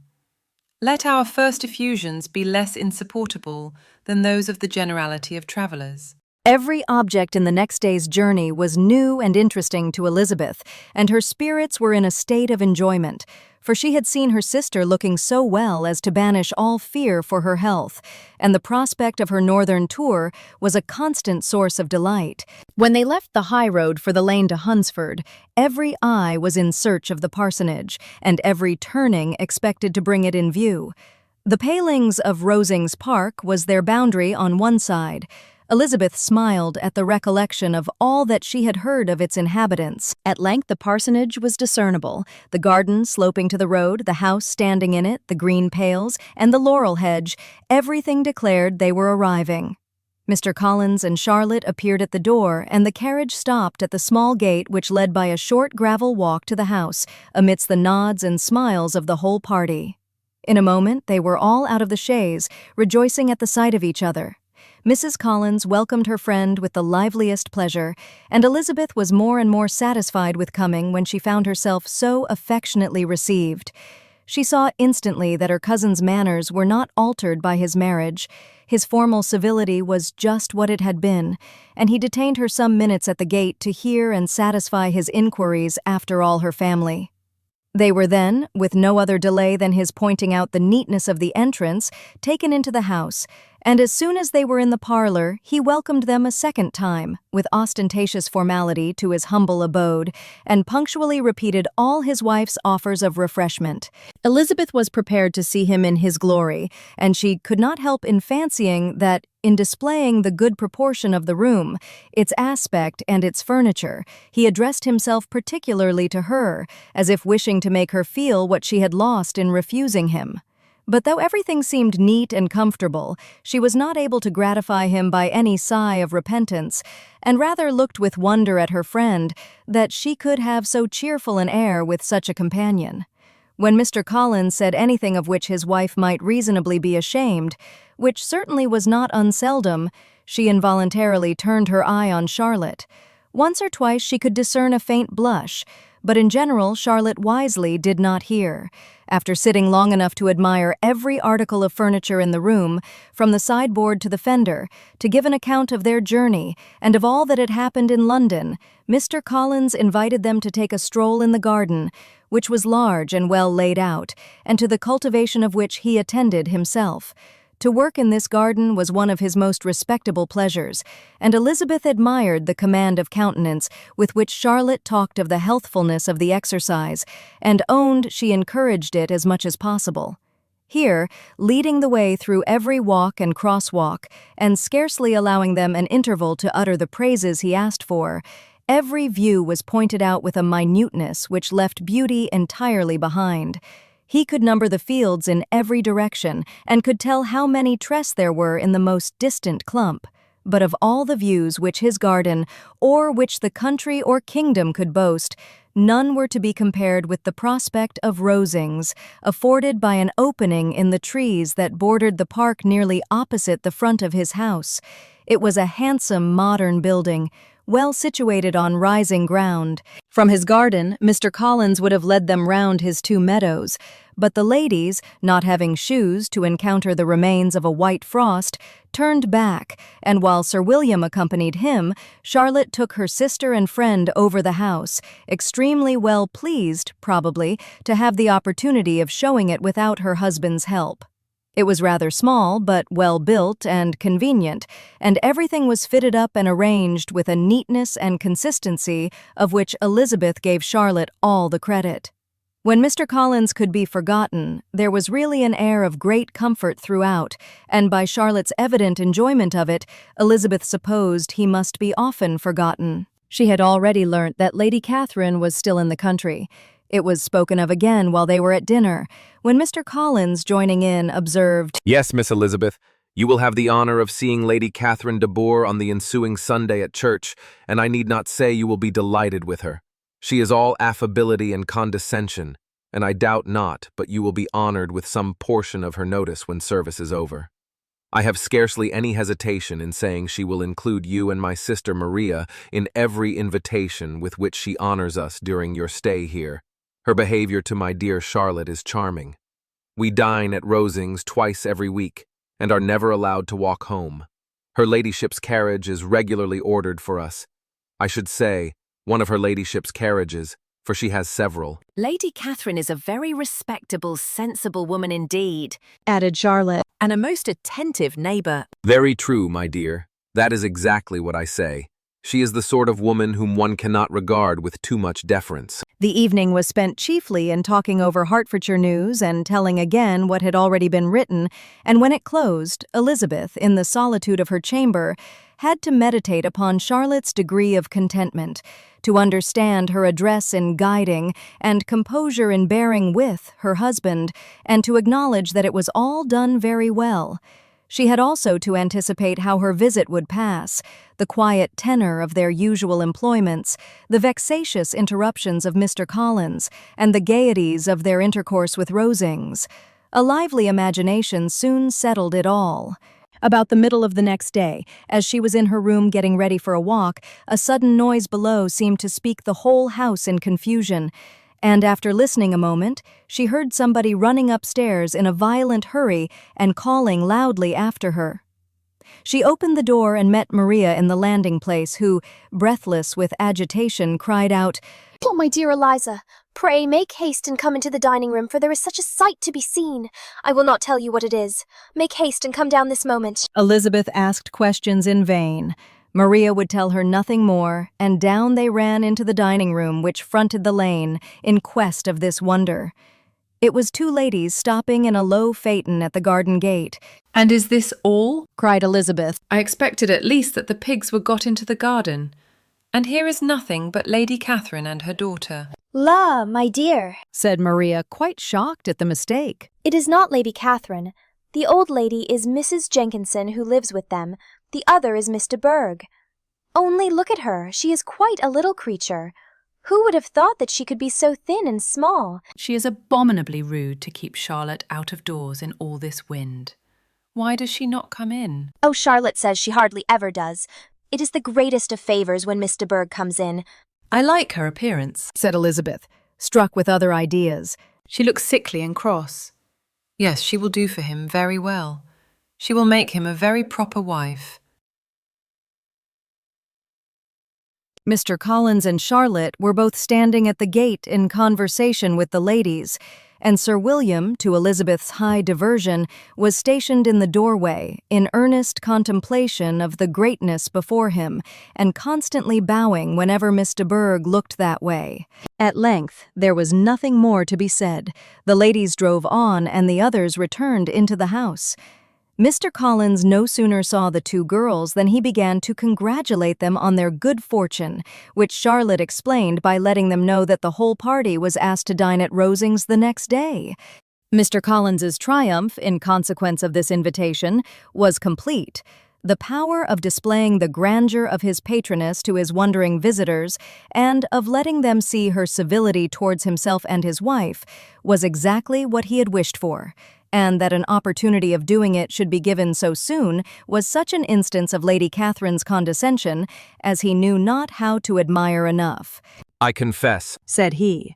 Let our first effusions be less insupportable than those of the generality of travellers. Every object in the next day's journey was new and interesting to Elizabeth, and her spirits were in a state of enjoyment, for she had seen her sister looking so well as to banish all fear for her health, and the prospect of her northern tour was a constant source of delight. When they left the high road for the lane to Hunsford, every eye was in search of the parsonage, and every turning expected to bring it in view. The palings of Rosings Park was their boundary on one side. Elizabeth smiled at the recollection of all that she had heard of its inhabitants. At length the parsonage was discernible, the garden sloping to the road, the house standing in it, the green pales, and the laurel hedge. Everything declared they were arriving. Mr. Collins and Charlotte appeared at the door, and the carriage stopped at the small gate which led by a short gravel walk to the house, amidst the nods and smiles of the whole party. In a moment they were all out of the chaise, rejoicing at the sight of each other. Mrs. Collins welcomed her friend with the liveliest pleasure, and Elizabeth was more and more satisfied with coming when she found herself so affectionately received. She saw instantly that her cousin's manners were not altered by his marriage. His formal civility was just what it had been, and he detained her some minutes at the gate to hear and satisfy his inquiries after all her family. They were then, with no other delay than his pointing out the neatness of the entrance, taken into the house, and as soon as they were in the parlor, he welcomed them a second time, with ostentatious formality, to his humble abode, and punctually repeated all his wife's offers of refreshment. Elizabeth was prepared to see him in his glory, and she could not help in fancying that, in displaying the good proportion of the room, its aspect and its furniture, he addressed himself particularly to her, as if wishing to make her feel what she had lost in refusing him. But though everything seemed neat and comfortable, she was not able to gratify him by any sigh of repentance, and rather looked with wonder at her friend that she could have so cheerful an air with such a companion. When Mr. Collins said anything of which his wife might reasonably be ashamed, which certainly was not unseldom, she involuntarily turned her eye on Charlotte. Once or twice she could discern a faint blush, but in general Charlotte wisely did not hear. After sitting long enough to admire every article of furniture in the room, from the sideboard to the fender, to give an account of their journey and of all that had happened in London, Mr. Collins invited them to take a stroll in the garden, which was large and well laid out, and to the cultivation of which he attended himself. To work in this garden was one of his most respectable pleasures, and Elizabeth admired the command of countenance with which Charlotte talked of the healthfulness of the exercise, and owned she encouraged it as much as possible. Here, leading the way through every walk and crosswalk, and scarcely allowing them an interval to utter the praises he asked for, every view was pointed out with a minuteness which left beauty entirely behind. He could number the fields in every direction, and could tell how many tress there were in the most distant clump. But of all the views which his garden, or which the country or kingdom could boast, none were to be compared with the prospect of Rosings, afforded by an opening in the trees that bordered the park nearly opposite the front of his house. It was a handsome modern building, well situated on rising ground. From his garden, Mr. Collins would have led them round his 2 meadows, but the ladies, not having shoes to encounter the remains of a white frost, turned back, and while Sir William accompanied him, Charlotte took her sister and friend over the house, extremely well pleased, probably, to have the opportunity of showing it without her husband's help. It was rather small, but well built and convenient, and everything was fitted up and arranged with a neatness and consistency of which Elizabeth gave Charlotte all the credit. When Mr. Collins could be forgotten, there was really an air of great comfort throughout, and by Charlotte's evident enjoyment of it, Elizabeth supposed he must be often forgotten. She had already learnt that Lady Catherine was still in the country. It was spoken of again while they were at dinner, when Mr. Collins, joining in, observed, "Yes, Miss Elizabeth, you will have the honor of seeing Lady Catherine de Bourgh on the ensuing Sunday at church, and I need not say you will be delighted with her. She is all affability and condescension, and I doubt not but you will be honored with some portion of her notice when service is over. I have scarcely any hesitation in saying she will include you and my sister Maria in every invitation with which she honors us during your stay here. Her behavior to my dear Charlotte is charming. We dine at Rosings twice every week, and are never allowed to walk home. Her ladyship's carriage is regularly ordered for us. I should say, one of her ladyship's carriages, for she has several. Lady Catherine is a very respectable, sensible woman indeed, added Charlotte, and a most attentive neighbour. Very true, my dear. That is exactly what I say. She is the sort of woman whom one cannot regard with too much deference. The evening was spent chiefly in talking over Hertfordshire news and telling again what had already been written, and when it closed, Elizabeth, in the solitude of her chamber, had to meditate upon Charlotte's degree of contentment, to understand her address in guiding and composure in bearing with her husband, and to acknowledge that it was all done very well. She had also to anticipate how her visit would pass, the quiet tenor of their usual employments, the vexatious interruptions of Mr. Collins, and the gaieties of their intercourse with Rosings. A lively imagination soon settled it all. About the middle of the next day, as she was in her room getting ready for a walk, a sudden noise below seemed to speak the whole house in confusion, and after listening a moment, she heard somebody running upstairs in a violent hurry and calling loudly after her. She opened the door and met Maria in the landing place, who, breathless with agitation, cried out, "Oh, my dear Eliza, pray make haste and come into the dining room, for there is such a sight to be seen. I will not tell you what it is. Make haste and come down this moment." Elizabeth asked questions in vain. Maria would tell her nothing more, and down they ran into the dining room which fronted the lane, in quest of this wonder. It was two ladies stopping in a low phaeton at the garden gate. "And is this all?" cried Elizabeth. "I expected at least that the pigs were got into the garden. And here is nothing but Lady Catherine and her daughter." "La, my dear," said Maria, quite shocked at the mistake. "it is not Lady Catherine. The old lady is Mrs. Jenkinson, who lives with them. The other is Miss de Bourgh. Only look at her, she is quite a little creature. Who would have thought that she could be so thin and small?" She is abominably rude to keep Charlotte out of doors in all this wind. Why does she not come in? "Oh, Charlotte says she hardly ever does. It is the greatest of favours when Miss de Bourgh comes in." "I like her appearance," said Elizabeth, struck with other ideas. "She looks sickly and cross." "Yes, she will do for him very well. She will make him a very proper wife." Mr. Collins and Charlotte were both standing at the gate in conversation with the ladies, and Sir William, to Elizabeth's high diversion, was stationed in the doorway, in earnest contemplation of the greatness before him, and constantly bowing whenever Miss de Bourgh looked that way. At length, there was nothing more to be said. The ladies drove on, and the others returned into the house. Mr. Collins no sooner saw the two girls than he began to congratulate them on their good fortune, which Charlotte explained by letting them know that the whole party was asked to dine at Rosings the next day. Mr. Collins's triumph, in consequence of this invitation, was complete. The power of displaying the grandeur of his patroness to his wondering visitors, and of letting them see her civility towards himself and his wife, was exactly what he had wished for. And that an opportunity of doing it should be given so soon was such an instance of Lady Catherine's condescension as he knew not how to admire enough. "I confess," said he,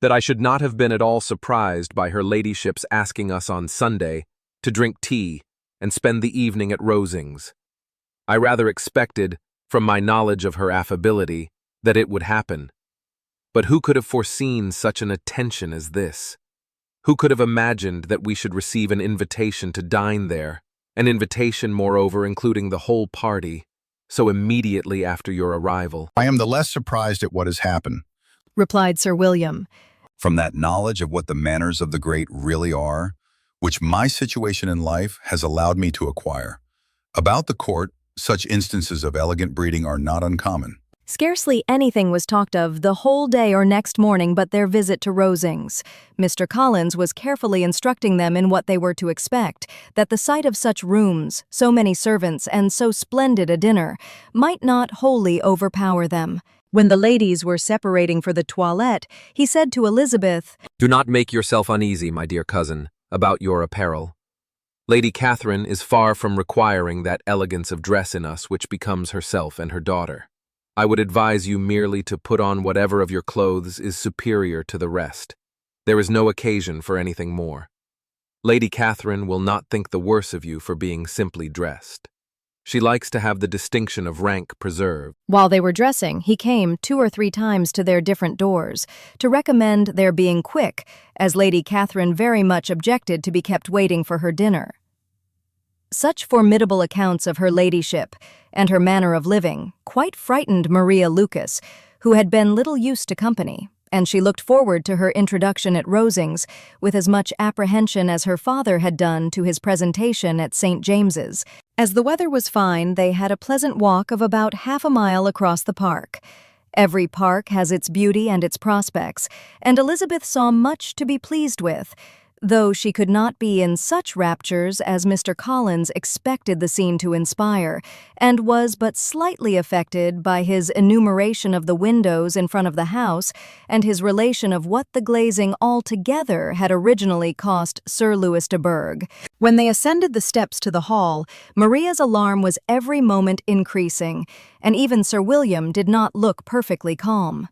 "that I should not have been at all surprised by her ladyship's asking us on Sunday to drink tea and spend the evening at Rosings. I rather expected, from my knowledge of her affability, that it would happen. But who could have foreseen such an attention as this? Who could have imagined that we should receive an invitation to dine there, an invitation, moreover, including the whole party, so immediately after your arrival?" "I am the less surprised at what has happened," replied Sir William, "from that knowledge of what the manners of the great really are, which my situation in life has allowed me to acquire. About the court, such instances of elegant breeding are not uncommon." Scarcely anything was talked of the whole day or next morning but their visit to Rosings. Mr. Collins was carefully instructing them in what they were to expect, that the sight of such rooms, so many servants, and so splendid a dinner might not wholly overpower them. When the ladies were separating for the toilette, he said to Elizabeth, "Do not make yourself uneasy, my dear cousin, about your apparel. Lady Catherine is far from requiring that elegance of dress in us which becomes herself and her daughter. I would advise you merely to put on whatever of your clothes is superior to the rest. There is no occasion for anything more. Lady Catherine will not think the worse of you for being simply dressed. She likes to have the distinction of rank preserved. While they were dressing, he came 2 or 3 times to their different doors to recommend their being quick, as Lady Catherine very much objected to be kept waiting for her dinner. Such formidable accounts of her ladyship and her manner of living quite frightened Maria Lucas, who had been little used to company, and she looked forward to her introduction at Rosings with as much apprehension as her father had done to his presentation at St. James's. As the weather was fine, they had a pleasant walk of about half a mile across the park. Every park has its beauty and its prospects, and Elizabeth saw much to be pleased with, though she could not be in such raptures as Mr. Collins expected the scene to inspire, and was but slightly affected by his enumeration of the windows in front of the house and his relation of what the glazing altogether had originally cost Sir Louis de Bourgh. When they ascended the steps to the hall, Maria's alarm was every moment increasing, and even Sir William did not look perfectly calm.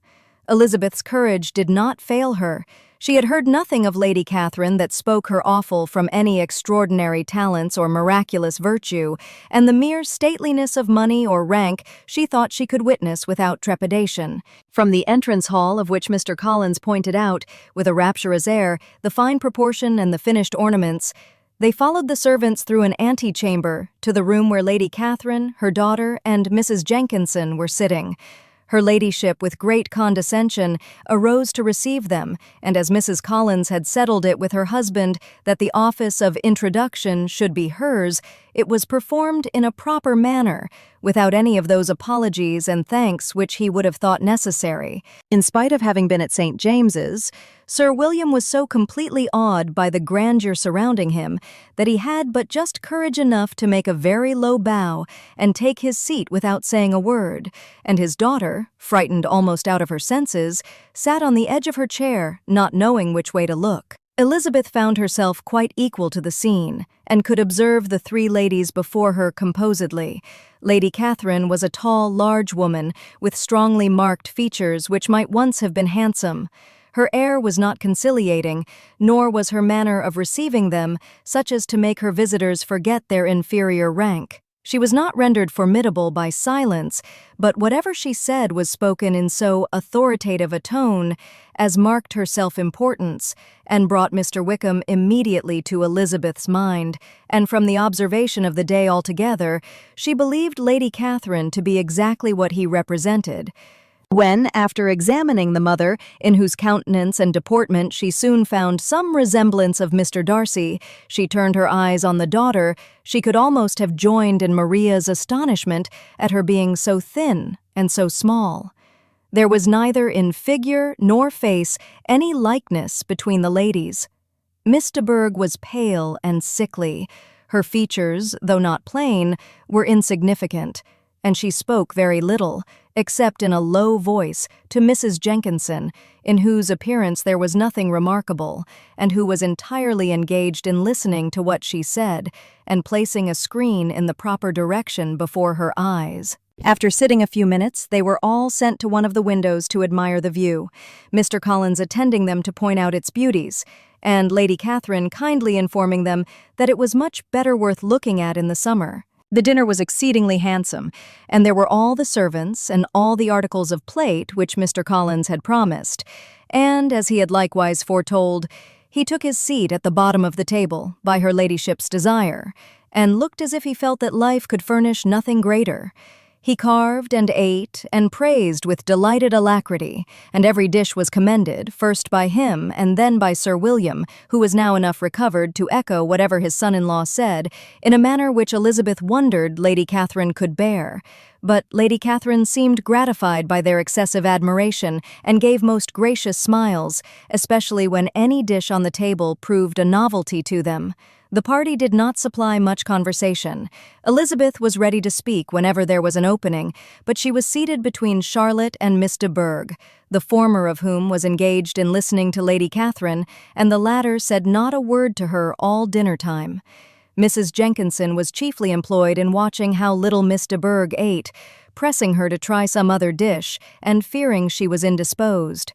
Elizabeth's courage did not fail her. She had heard nothing of Lady Catherine that spoke her awful from any extraordinary talents or miraculous virtue, and the mere stateliness of money or rank she thought she could witness without trepidation. From the entrance hall, of which Mr. Collins pointed out, with a rapturous air, the fine proportion and the finished ornaments, they followed the servants through an antechamber to the room where Lady Catherine, her daughter, and Mrs. Jenkinson were sitting. Her ladyship, with great condescension, arose to receive them, and as Mrs. Collins had settled it with her husband that the office of introduction should be hers, it was performed in a proper manner, without any of those apologies and thanks which he would have thought necessary. In spite of having been at St. James's, Sir William was so completely awed by the grandeur surrounding him that he had but just courage enough to make a very low bow and take his seat without saying a word, and his daughter, frightened almost out of her senses, sat on the edge of her chair, not knowing which way to look. Elizabeth found herself quite equal to the scene, and could observe the 3 ladies before her composedly. Lady Catherine was a tall, large woman, with strongly marked features which might once have been handsome. Her air was not conciliating, nor was her manner of receiving them such as to make her visitors forget their inferior rank. She was not rendered formidable by silence, but whatever she said was spoken in so authoritative a tone as marked her self-importance, and brought Mr. Wickham immediately to Elizabeth's mind, and from the observation of the day altogether, she believed Lady Catherine to be exactly what he represented. When, after examining the mother, in whose countenance and deportment she soon found some resemblance of Mr. Darcy, she turned her eyes on the daughter, she could almost have joined in Maria's astonishment at her being so thin and so small. There was neither in figure nor face any likeness between the ladies. Miss de Bourgh was pale and sickly. Her features, though not plain, were insignificant, and she spoke very little, except in a low voice, to Mrs. Jenkinson, in whose appearance there was nothing remarkable, and who was entirely engaged in listening to what she said, and placing a screen in the proper direction before her eyes. After sitting a few minutes, they were all sent to one of the windows to admire the view, Mr. Collins attending them to point out its beauties, and Lady Catherine kindly informing them that it was much better worth looking at in the summer. The dinner was exceedingly handsome, and there were all the servants and all the articles of plate which Mr. Collins had promised, and, as he had likewise foretold, he took his seat at the bottom of the table, by her ladyship's desire, and looked as if he felt that life could furnish nothing greater. He carved and ate and praised with delighted alacrity, and every dish was commended, first by him and then by Sir William, who was now enough recovered to echo whatever his son-in-law said, in a manner which Elizabeth wondered Lady Catherine could bear. But Lady Catherine seemed gratified by their excessive admiration, and gave most gracious smiles, especially when any dish on the table proved a novelty to them. The party did not supply much conversation. Elizabeth was ready to speak whenever there was an opening, but she was seated between Charlotte and Miss de Bourgh, the former of whom was engaged in listening to Lady Catherine, and the latter said not a word to her all dinner time. Mrs. Jenkinson was chiefly employed in watching how little Miss de Bourgh ate, pressing her to try some other dish, and fearing she was indisposed.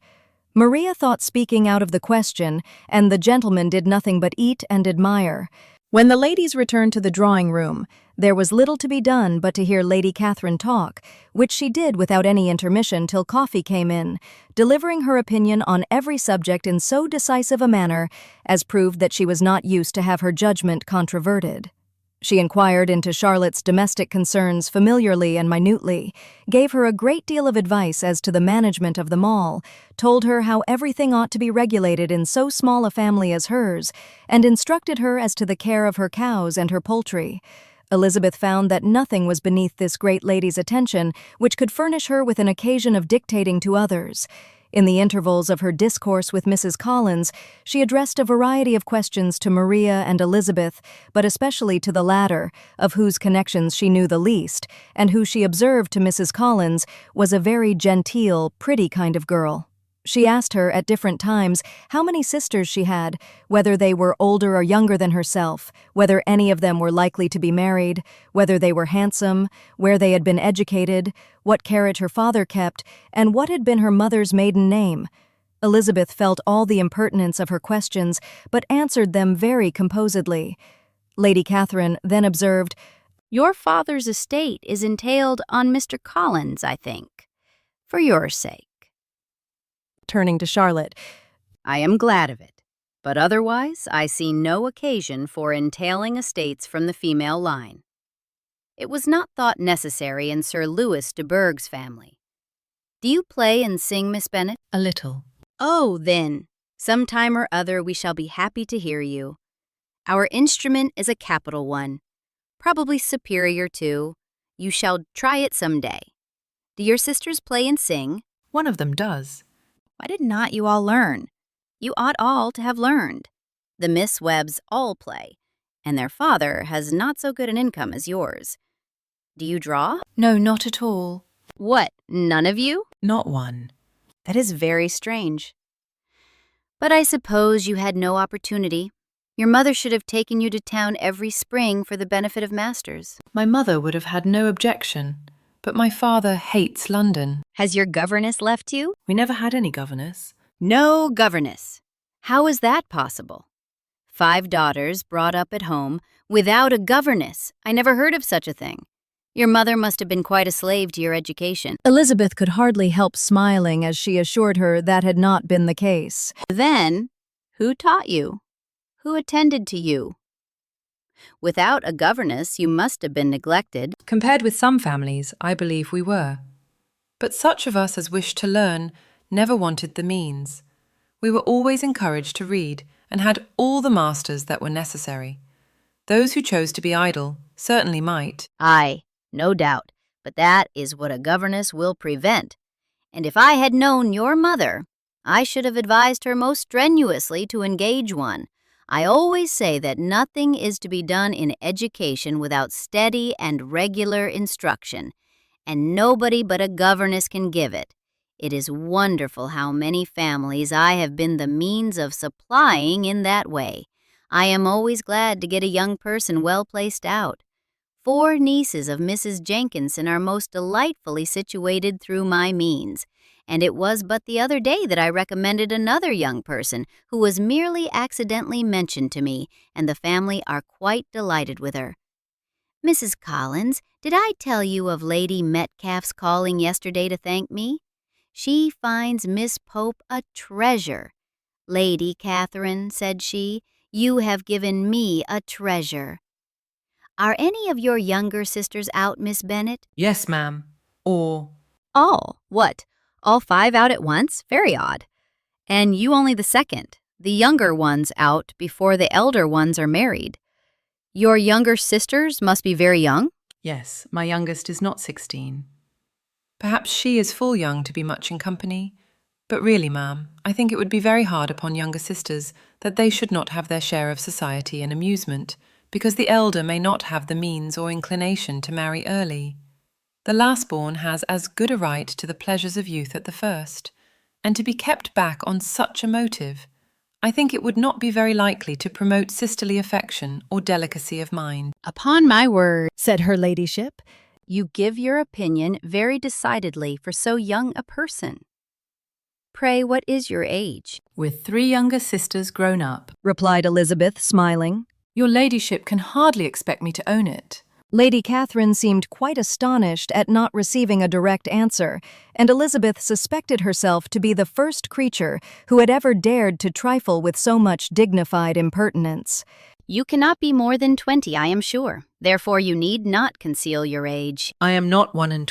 Maria thought speaking out of the question, and the gentlemen did nothing but eat and admire. When the ladies returned to the drawing-room, there was little to be done but to hear Lady Catherine talk, which she did without any intermission till coffee came in, delivering her opinion on every subject in so decisive a manner as proved that she was not used to have her judgment controverted. She inquired into Charlotte's domestic concerns familiarly and minutely, gave her a great deal of advice as to the management of them all, told her how everything ought to be regulated in so small a family as hers, and instructed her as to the care of her cows and her poultry. Elizabeth found that nothing was beneath this great lady's attention which could furnish her with an occasion of dictating to others. In the intervals of her discourse with Mrs. Collins, she addressed a variety of questions to Maria and Elizabeth, but especially to the latter, of whose connections she knew the least, and who she observed to Mrs. Collins was a very genteel, pretty kind of girl. She asked her at different times how many sisters she had, whether they were older or younger than herself, whether any of them were likely to be married, whether they were handsome, where they had been educated, what carriage her father kept, and what had been her mother's maiden name. Elizabeth felt all the impertinence of her questions, but answered them very composedly. Lady Catherine then observed, "Your father's estate is entailed on Mr. Collins, I think, for your sake." Turning to Charlotte, "I am glad of it, but otherwise I see no occasion for entailing estates from the female line. It was not thought necessary in Sir Louis de Bourgh's family. Do you play and sing, Miss Bennet?" A little. "Oh, then, some time or other we shall be happy to hear you. Our instrument is a capital one, probably superior to. You shall try it some day. Do your sisters play and sing?" One of them does. "Why did not you all learn? You ought all to have learned. The Miss Webbs all play, and their father has not so good an income as yours. Do you draw?" No, not at all. "What, none of you?" Not one. "That is very strange. But I suppose you had no opportunity. Your mother should have taken you to town every spring for the benefit of masters." My mother would have had no objection, but my father hates London. "Has your governess left you?" We never had any governess. "No governess. How is that possible? 5 daughters brought up at home without a governess. I never heard of such a thing. Your mother must have been quite a slave to your education." Elizabeth could hardly help smiling as she assured her that had not been the case. "Then, who taught you? Who attended to you? Without a governess, you must have been neglected." Compared with some families, I believe we were. But such of us as wished to learn never wanted the means. We were always encouraged to read and had all the masters that were necessary. Those who chose to be idle certainly might. "Aye, no doubt, but that is what a governess will prevent. And if I had known your mother, I should have advised her most strenuously to engage one. I always say that nothing is to be done in education without steady and regular instruction, and nobody but a governess can give it. It is wonderful how many families I have been the means of supplying in that way. I am always glad to get a young person well placed out. 4 nieces of Mrs. Jenkinson are most delightfully situated through my means, and it was but the other day that I recommended another young person who was merely accidentally mentioned to me, and the family are quite delighted with her. Mrs. Collins, did I tell you of Lady Metcalfe's calling yesterday to thank me? She finds Miss Pope a treasure. 'Lady Catherine,' said she, 'you have given me a treasure.' Are any of your younger sisters out, Miss Bennet?" Yes, ma'am. Or... "All? What? All 5 out at once? Very odd. And you only the second. The younger ones out before the elder ones are married. Your younger sisters must be very young?" Yes, my youngest is not 16. Perhaps she is full young to be much in company. But really, ma'am, I think it would be very hard upon younger sisters that they should not have their share of society and amusement, because the elder may not have the means or inclination to marry early. The last-born has as good a right to the pleasures of youth at the first, and to be kept back on such a motive, I think it would not be very likely to promote sisterly affection or delicacy of mind. Upon my word, said her ladyship, you give your opinion very decidedly for so young a person. Pray, what is your age? With 3 younger sisters grown up, replied Elizabeth, smiling. Your ladyship can hardly expect me to own it. Lady Catherine seemed quite astonished at not receiving a direct answer, and Elizabeth suspected herself to be the first creature who had ever dared to trifle with so much dignified impertinence. You cannot be more than 20, I am sure. Therefore you need not conceal your age. I am not 21.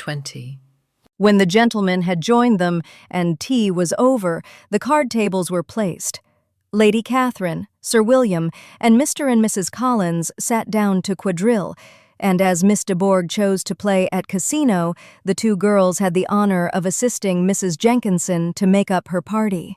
When the gentlemen had joined them and tea was over, the card tables were placed. Lady Catherine, Sir William, and Mr. and Mrs. Collins sat down to quadrille, and as Miss de Bourgh chose to play at casino, the 2 girls had the honor of assisting Mrs. Jenkinson to make up her party.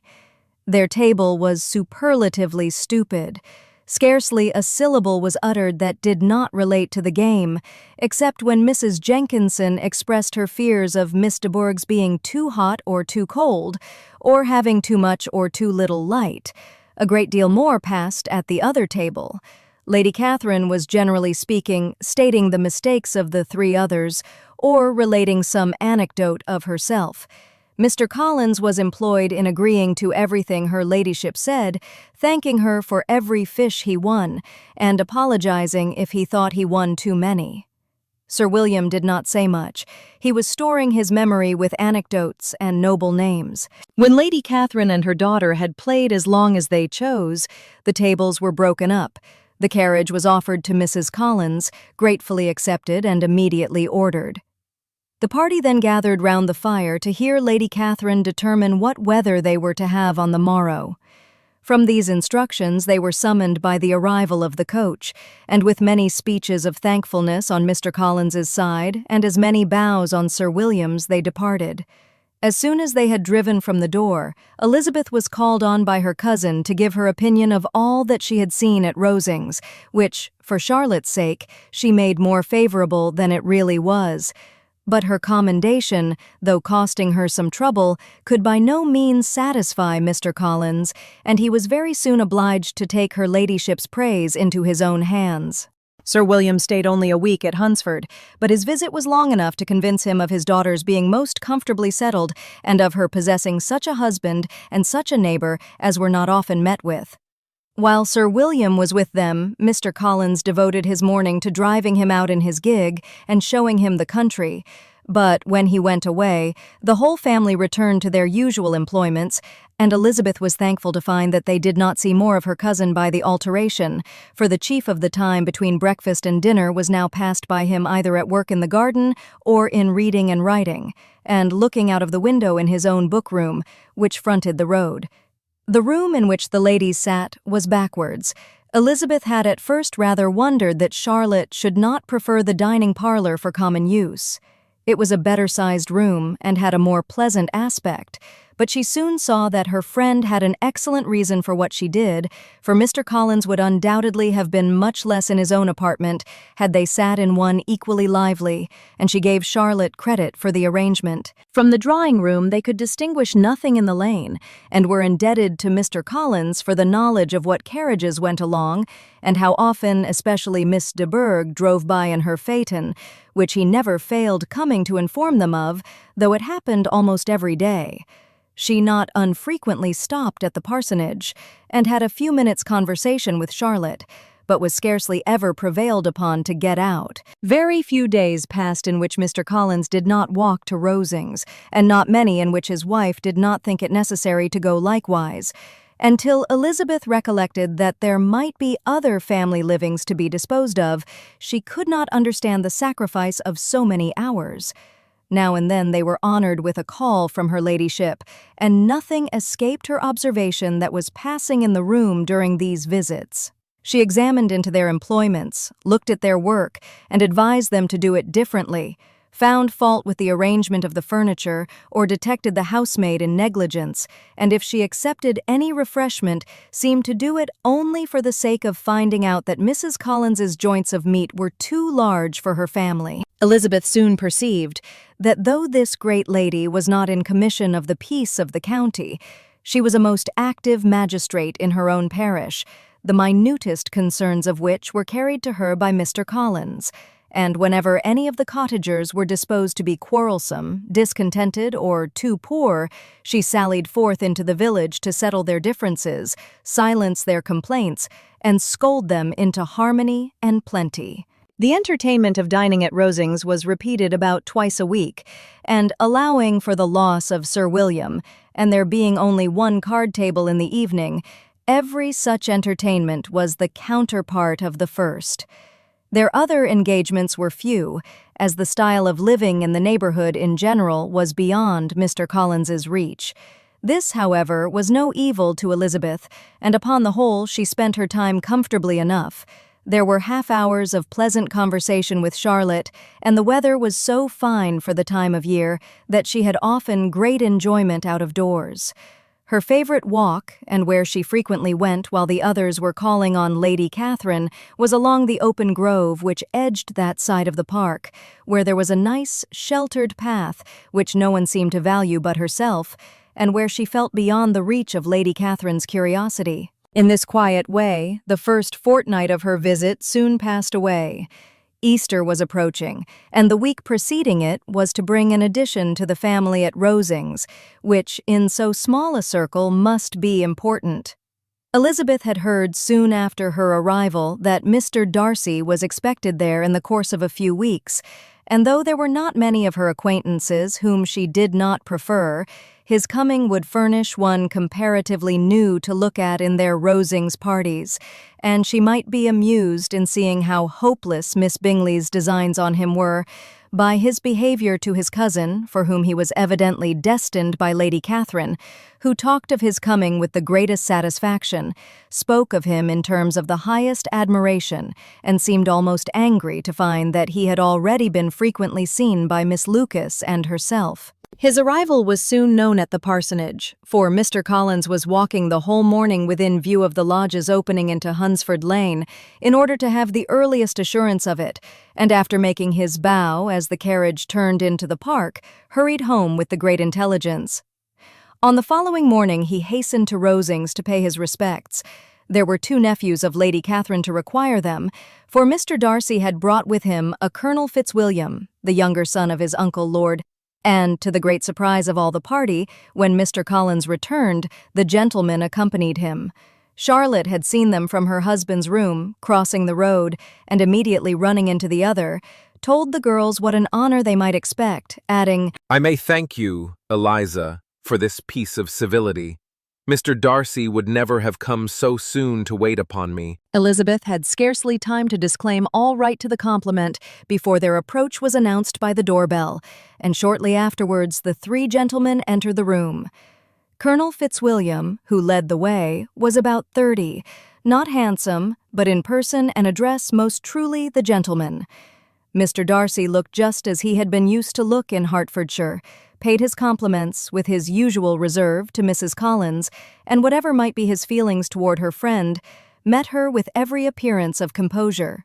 Their table was superlatively stupid. Scarcely a syllable was uttered that did not relate to the game, except when Mrs. Jenkinson expressed her fears of Miss de Bourgh's being too hot or too cold, or having too much or too little light. A great deal more passed at the other table. Lady Catherine was, generally speaking, stating the mistakes of the 3 others, or relating some anecdote of herself. Mr. Collins was employed in agreeing to everything her ladyship said, thanking her for every fish he won, and apologizing if he thought he won too many. Sir William did not say much. He was storing his memory with anecdotes and noble names. When Lady Catherine and her daughter had played as long as they chose, the tables were broken up. The carriage was offered to Mrs. Collins, gratefully accepted and immediately ordered. The party then gathered round the fire to hear Lady Catherine determine what weather they were to have on the morrow. From these instructions they were summoned by the arrival of the coach, and with many speeches of thankfulness on Mr. Collins's side and as many bows on Sir William's they departed. As soon as they had driven from the door, Elizabeth was called on by her cousin to give her opinion of all that she had seen at Rosings, which, for Charlotte's sake, she made more favorable than it really was. But her commendation, though costing her some trouble, could by no means satisfy Mr. Collins, and he was very soon obliged to take her ladyship's praise into his own hands. Sir William stayed only a week at Hunsford, but his visit was long enough to convince him of his daughter's being most comfortably settled and of her possessing such a husband and such a neighbor as were not often met with. While Sir William was with them, Mr. Collins devoted his morning to driving him out in his gig and showing him the country. But when he went away, the whole family returned to their usual employments, and Elizabeth was thankful to find that they did not see more of her cousin by the alteration, for the chief of the time between breakfast and dinner was now passed by him either at work in the garden or in reading and writing, and looking out of the window in his own book-room, which fronted the road. The room in which the ladies sat was backwards. Elizabeth had at first rather wondered that Charlotte should not prefer the dining parlor for common use. It was a better-sized room and had a more pleasant aspect, but she soon saw that her friend had an excellent reason for what she did, for Mr. Collins would undoubtedly have been much less in his own apartment had they sat in one equally lively, and she gave Charlotte credit for the arrangement. From the drawing-room they could distinguish nothing in the lane, and were indebted to Mr. Collins for the knowledge of what carriages went along, and how often, especially Miss de Bourgh, drove by in her phaeton, which he never failed coming to inform them of, though it happened almost every day. She not unfrequently stopped at the parsonage, and had a few minutes' conversation with Charlotte, but was scarcely ever prevailed upon to get out. Very few days passed in which Mr. Collins did not walk to Rosings, and not many in which his wife did not think it necessary to go likewise, until Elizabeth recollected that there might be other family livings to be disposed of. She could not understand the sacrifice of so many hours. Now and then they were honored with a call from her ladyship, and nothing escaped her observation that was passing in the room during these visits. She examined into their employments, looked at their work, and advised them to do it differently, found fault with the arrangement of the furniture, or detected the housemaid in negligence, and if she accepted any refreshment, seemed to do it only for the sake of finding out that Mrs. Collins's joints of meat were too large for her family. Elizabeth soon perceived that though this great lady was not in commission of the peace of the county, She was a most active magistrate in her own parish, the minutest concerns of which were carried to her by Mr. Collins, and whenever any of the cottagers were disposed to be quarrelsome, discontented, or too poor, she sallied forth into the village to settle their differences, silence their complaints, and scold them into harmony and plenty. The entertainment of dining at Rosings was repeated about twice a week, and allowing for the loss of Sir William, and there being only one card table in the evening, every such entertainment was the counterpart of the first. Their other engagements were few, as the style of living in the neighborhood in general was beyond Mr. Collins's reach. This, however, was no evil to Elizabeth, and upon the whole she spent her time comfortably enough. There were half-hours of pleasant conversation with Charlotte, and the weather was so fine for the time of year that she had often great enjoyment out of doors. Her favorite walk, and where she frequently went while the others were calling on Lady Catherine, was along the open grove which edged that side of the park, where there was a nice, sheltered path which no one seemed to value but herself, and where she felt beyond the reach of Lady Catherine's curiosity. In this quiet way, the first fortnight of her visit soon passed away. Easter was approaching, and the week preceding it was to bring an addition to the family at Rosings, which, in so small a circle, must be important. Elizabeth had heard soon after her arrival that Mr. Darcy was expected there in the course of a few weeks, and though there were not many of her acquaintances whom she did not prefer, his coming would furnish one comparatively new to look at in their Rosings parties, and she might be amused in seeing how hopeless Miss Bingley's designs on him were, by his behavior to his cousin, for whom he was evidently destined by Lady Catherine, who talked of his coming with the greatest satisfaction, spoke of him in terms of the highest admiration, and seemed almost angry to find that he had already been frequently seen by Miss Lucas and herself. His arrival was soon known at the parsonage, for Mr. Collins was walking the whole morning within view of the lodges opening into Hunsford Lane, in order to have the earliest assurance of it, and after making his bow as the carriage turned into the park, hurried home with the great intelligence. On the following morning he hastened to Rosings to pay his respects. There were 2 nephews of Lady Catherine to require them, for Mr. Darcy had brought with him a Colonel Fitzwilliam, the younger son of his uncle Lord, and, to the great surprise of all the party, when Mr. Collins returned, the gentleman accompanied him. Charlotte had seen them from her husband's room, crossing the road, and immediately running into the other, told the girls what an honor they might expect, adding, "I may thank you, Eliza, for this piece of civility. Mr. Darcy would never have come so soon to wait upon me." Elizabeth had scarcely time to disclaim all right to the compliment before their approach was announced by the doorbell, and shortly afterwards the 3 gentlemen entered the room. Colonel Fitzwilliam, who led the way, was about 30, not handsome, but in person and address most truly the gentleman. Mr. Darcy looked just as he had been used to look in Hertfordshire, paid his compliments, with his usual reserve, to Mrs. Collins, and whatever might be his feelings toward her friend, met her with every appearance of composure.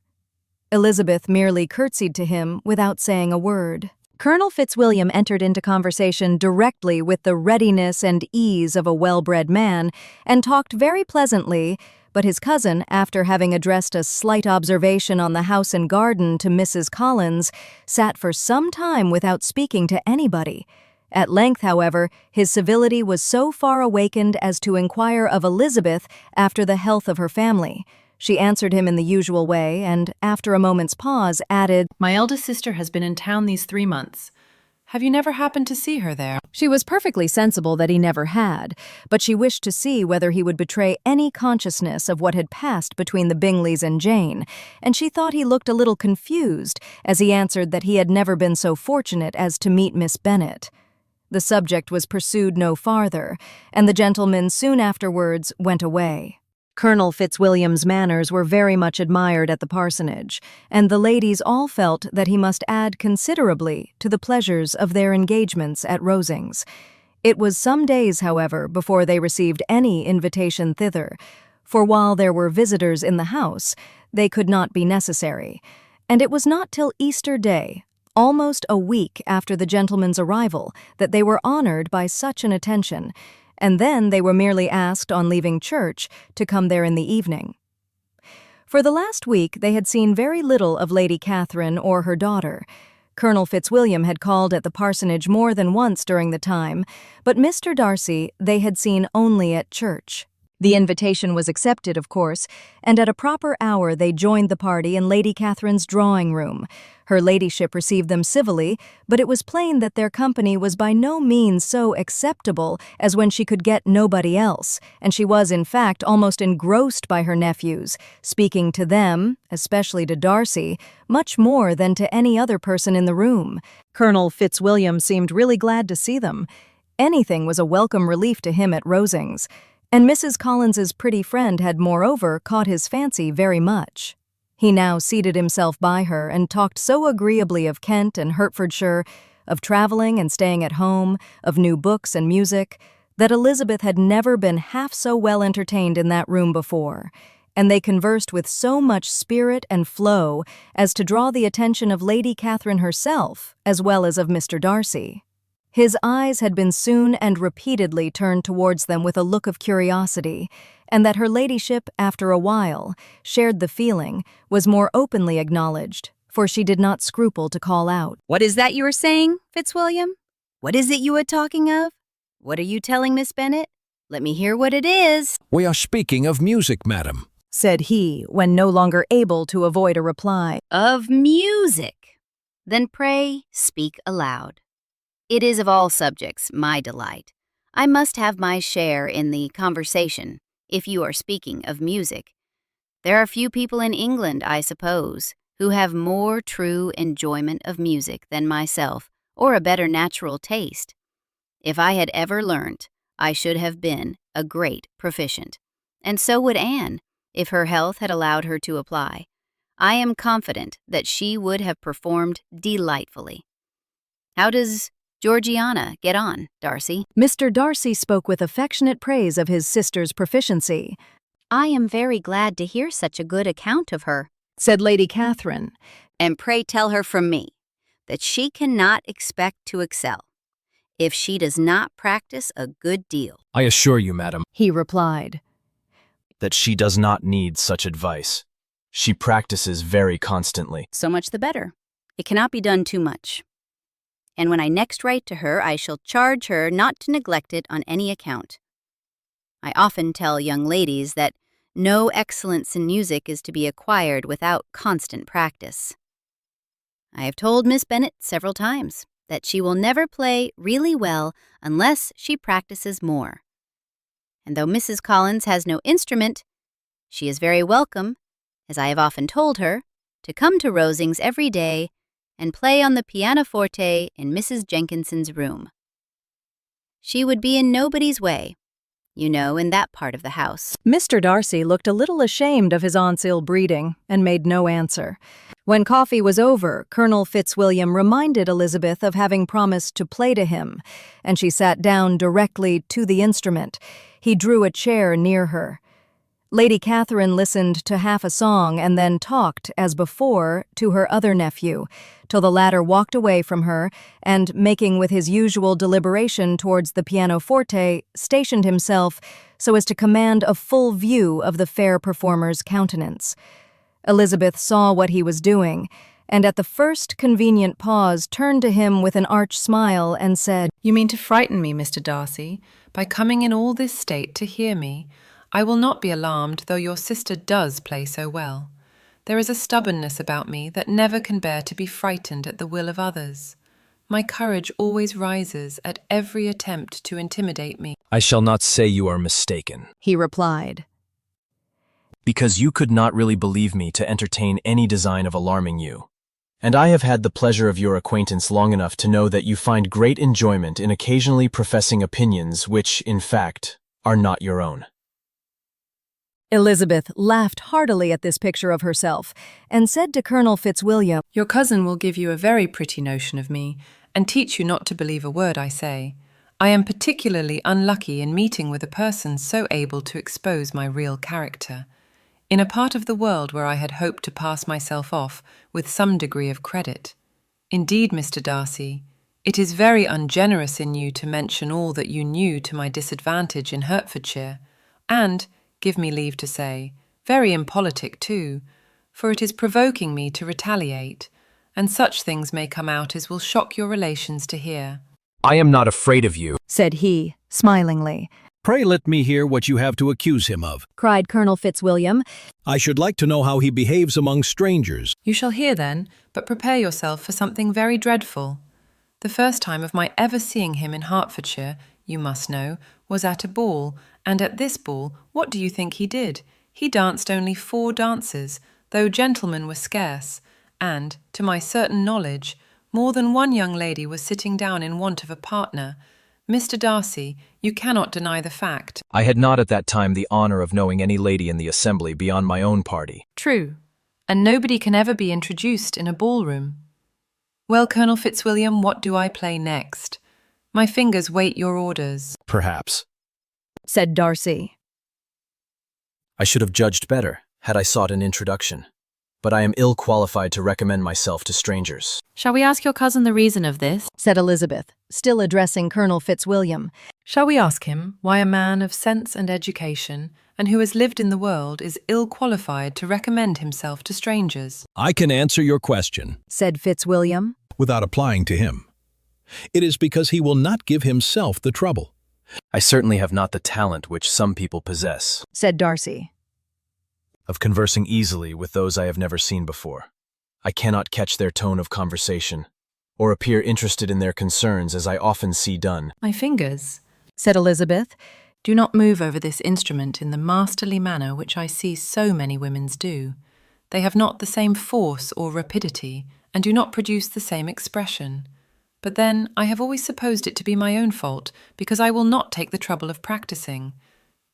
Elizabeth merely curtsied to him without saying a word. Colonel Fitzwilliam entered into conversation directly with the readiness and ease of a well-bred man, and talked very pleasantly, but his cousin, after having addressed a slight observation on the house and garden to Mrs. Collins, sat for some time without speaking to anybody. At length, however, his civility was so far awakened as to inquire of Elizabeth after the health of her family. She answered him in the usual way, and, after a moment's pause, added, "My eldest sister has been in town these 3 months. Have you never happened to see her there?" She was perfectly sensible that he never had, but she wished to see whether he would betray any consciousness of what had passed between the Bingleys and Jane, and she thought he looked a little confused as he answered that he had never been so fortunate as to meet Miss Bennet. The subject was pursued no farther, and the gentlemen soon afterwards went away. Colonel Fitzwilliam's manners were very much admired at the parsonage, and the ladies all felt that he must add considerably to the pleasures of their engagements at Rosings. It was some days, however, before they received any invitation thither, for while there were visitors in the house, they could not be necessary, and it was not till Easter Day, almost a week after the gentleman's arrival, that they were honored by such an attention, and then they were merely asked on leaving church to come there in the evening. For the last week they had seen very little of Lady Catherine or her daughter. Colonel Fitzwilliam had called at the parsonage more than once during the time, but Mr. Darcy they had seen only at church. The invitation was accepted, of course, and at a proper hour they joined the party in Lady Catherine's drawing room. Her ladyship received them civilly, but it was plain that their company was by no means so acceptable as when she could get nobody else, and she was, in fact, almost engrossed by her nephews, speaking to them, especially to Darcy, much more than to any other person in the room. Colonel Fitzwilliam seemed really glad to see them. Anything was a welcome relief to him at Rosings, and Mrs. Collins's pretty friend had moreover caught his fancy very much. He now seated himself by her and talked so agreeably of Kent and Hertfordshire, of travelling and staying at home, of new books and music, that Elizabeth had never been half so well entertained in that room before, and they conversed with so much spirit and flow as to draw the attention of Lady Catherine herself, as well as of Mr. Darcy. His eyes had been soon and repeatedly turned towards them with a look of curiosity, and that her ladyship, after a while, shared the feeling, was more openly acknowledged, for she did not scruple to call out, "What is that you are saying, Fitzwilliam? What is it you are talking of? What are you telling Miss Bennet? Let me hear what it is." "We are speaking of music, madam," said he, when no longer able to avoid a reply. "Of music? Then pray speak aloud. It is of all subjects my delight. I must have my share in the conversation, if you are speaking of music. There are few people in England, I suppose, who have more true enjoyment of music than myself, or a better natural taste. If I had ever learnt, I should have been a great proficient, and so would Anne, if her health had allowed her to apply. I am confident that she would have performed delightfully. How does Georgiana get on, Darcy?" Mr. Darcy spoke with affectionate praise of his sister's proficiency. "I am very glad to hear such a good account of her," said Lady Catherine. "And pray tell her from me that she cannot expect to excel if she does not practice a good deal." I assure you, madam, he replied, that she does not need such advice. She practices very constantly. "So much the better. It cannot be done too much. And when I next write to her, I shall charge her not to neglect it on any account. I often tell young ladies that no excellence in music is to be acquired without constant practice. I have told Miss Bennet several times that she will never play really well unless she practices more. And though Mrs. Collins has no instrument, she is very welcome, as I have often told her, to come to Rosings every day and play on the pianoforte in Mrs. Jenkinson's room. She would be in nobody's way, you know, in that part of the house." Mr. Darcy looked a little ashamed of his aunt's ill breeding and made no answer. When coffee was over, Colonel Fitzwilliam reminded Elizabeth of having promised to play to him, and she sat down directly to the instrument. He drew a chair near her. Lady Catherine listened to half a song and then talked, as before, to her other nephew, till the latter walked away from her and, making with his usual deliberation towards the pianoforte, stationed himself so as to command a full view of the fair performer's countenance. Elizabeth saw what he was doing, and at the first convenient pause turned to him with an arch smile and said, "You mean to frighten me, Mr. Darcy, by coming in all this state to hear me? I will not be alarmed, though your sister does play so well. There is a stubbornness about me that never can bear to be frightened at the will of others. My courage always rises at every attempt to intimidate me." I shall not say you are mistaken, he replied, because you could not really believe me to entertain any design of alarming you. And I have had the pleasure of your acquaintance long enough to know that you find great enjoyment in occasionally professing opinions which, in fact, are not your own. Elizabeth laughed heartily at this picture of herself, and said to Colonel Fitzwilliam, "Your cousin will give you a very pretty notion of me, and teach you not to believe a word I say. I am particularly unlucky in meeting with a person so able to expose my real character, in a part of the world where I had hoped to pass myself off with some degree of credit. Indeed, Mr. Darcy, It is very ungenerous in you to mention all that you knew to my disadvantage in Hertfordshire, and, give me leave to say, very impolitic too, for it is provoking me to retaliate, and such things may come out as will shock your relations to hear. I am not afraid of you, said he, smilingly. Pray let me hear what you have to accuse him of, cried Colonel Fitzwilliam. I should like to know how he behaves among strangers. You shall hear then, but prepare yourself for something very dreadful. The first time of my ever seeing him in Hertfordshire, you must know, was at a ball, and at this ball, what do you think he did? He danced only 4 dances, though gentlemen were scarce, and, to my certain knowledge, more than one young lady was sitting down in want of a partner. Mr. Darcy, you cannot deny the fact. I had not at that time the honor of knowing any lady in the assembly beyond my own party. True, and nobody can ever be introduced in a ballroom. Well, Colonel Fitzwilliam, what do I play next? My fingers wait your orders. Perhaps, said Darcy. I should have judged better had I sought an introduction, but I am ill qualified to recommend myself to strangers. Shall we ask your cousin the reason of this? Said Elizabeth, still addressing Colonel Fitzwilliam. Shall we ask him why a man of sense and education, and who has lived in the world, is ill qualified to recommend himself to strangers? I can answer your question, said Fitzwilliam, without applying to him. It is because he will not give himself the trouble. I certainly have not the talent which some people possess, said Darcy, of conversing easily with those I have never seen before. I cannot catch their tone of conversation, or appear interested in their concerns as I often see done. My fingers, said Elizabeth, do not move over this instrument in the masterly manner which I see so many women's do. They have not the same force or rapidity, and do not produce the same expression. But then I have always supposed it to be my own fault, because I will not take the trouble of practicing.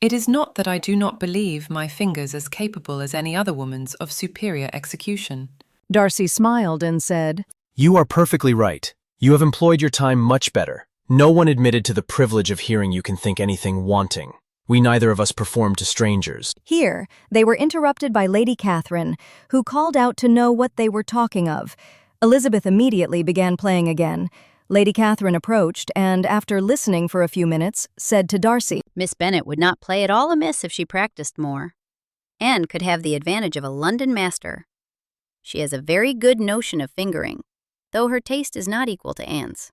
It is not that I do not believe my fingers as capable as any other woman's of superior execution. Darcy smiled and said, You are perfectly right. You have employed your time much better. No one admitted to the privilege of hearing you can think anything wanting. We neither of us performed to strangers. Here, they were interrupted by Lady Catherine, who called out to know what they were talking of. Elizabeth immediately began playing again. Lady Catherine approached and, after listening for a few minutes, said to Darcy, Miss Bennet would not play at all amiss if she practiced more, and could have the advantage of a London master. She has a very good notion of fingering, though her taste is not equal to Anne's.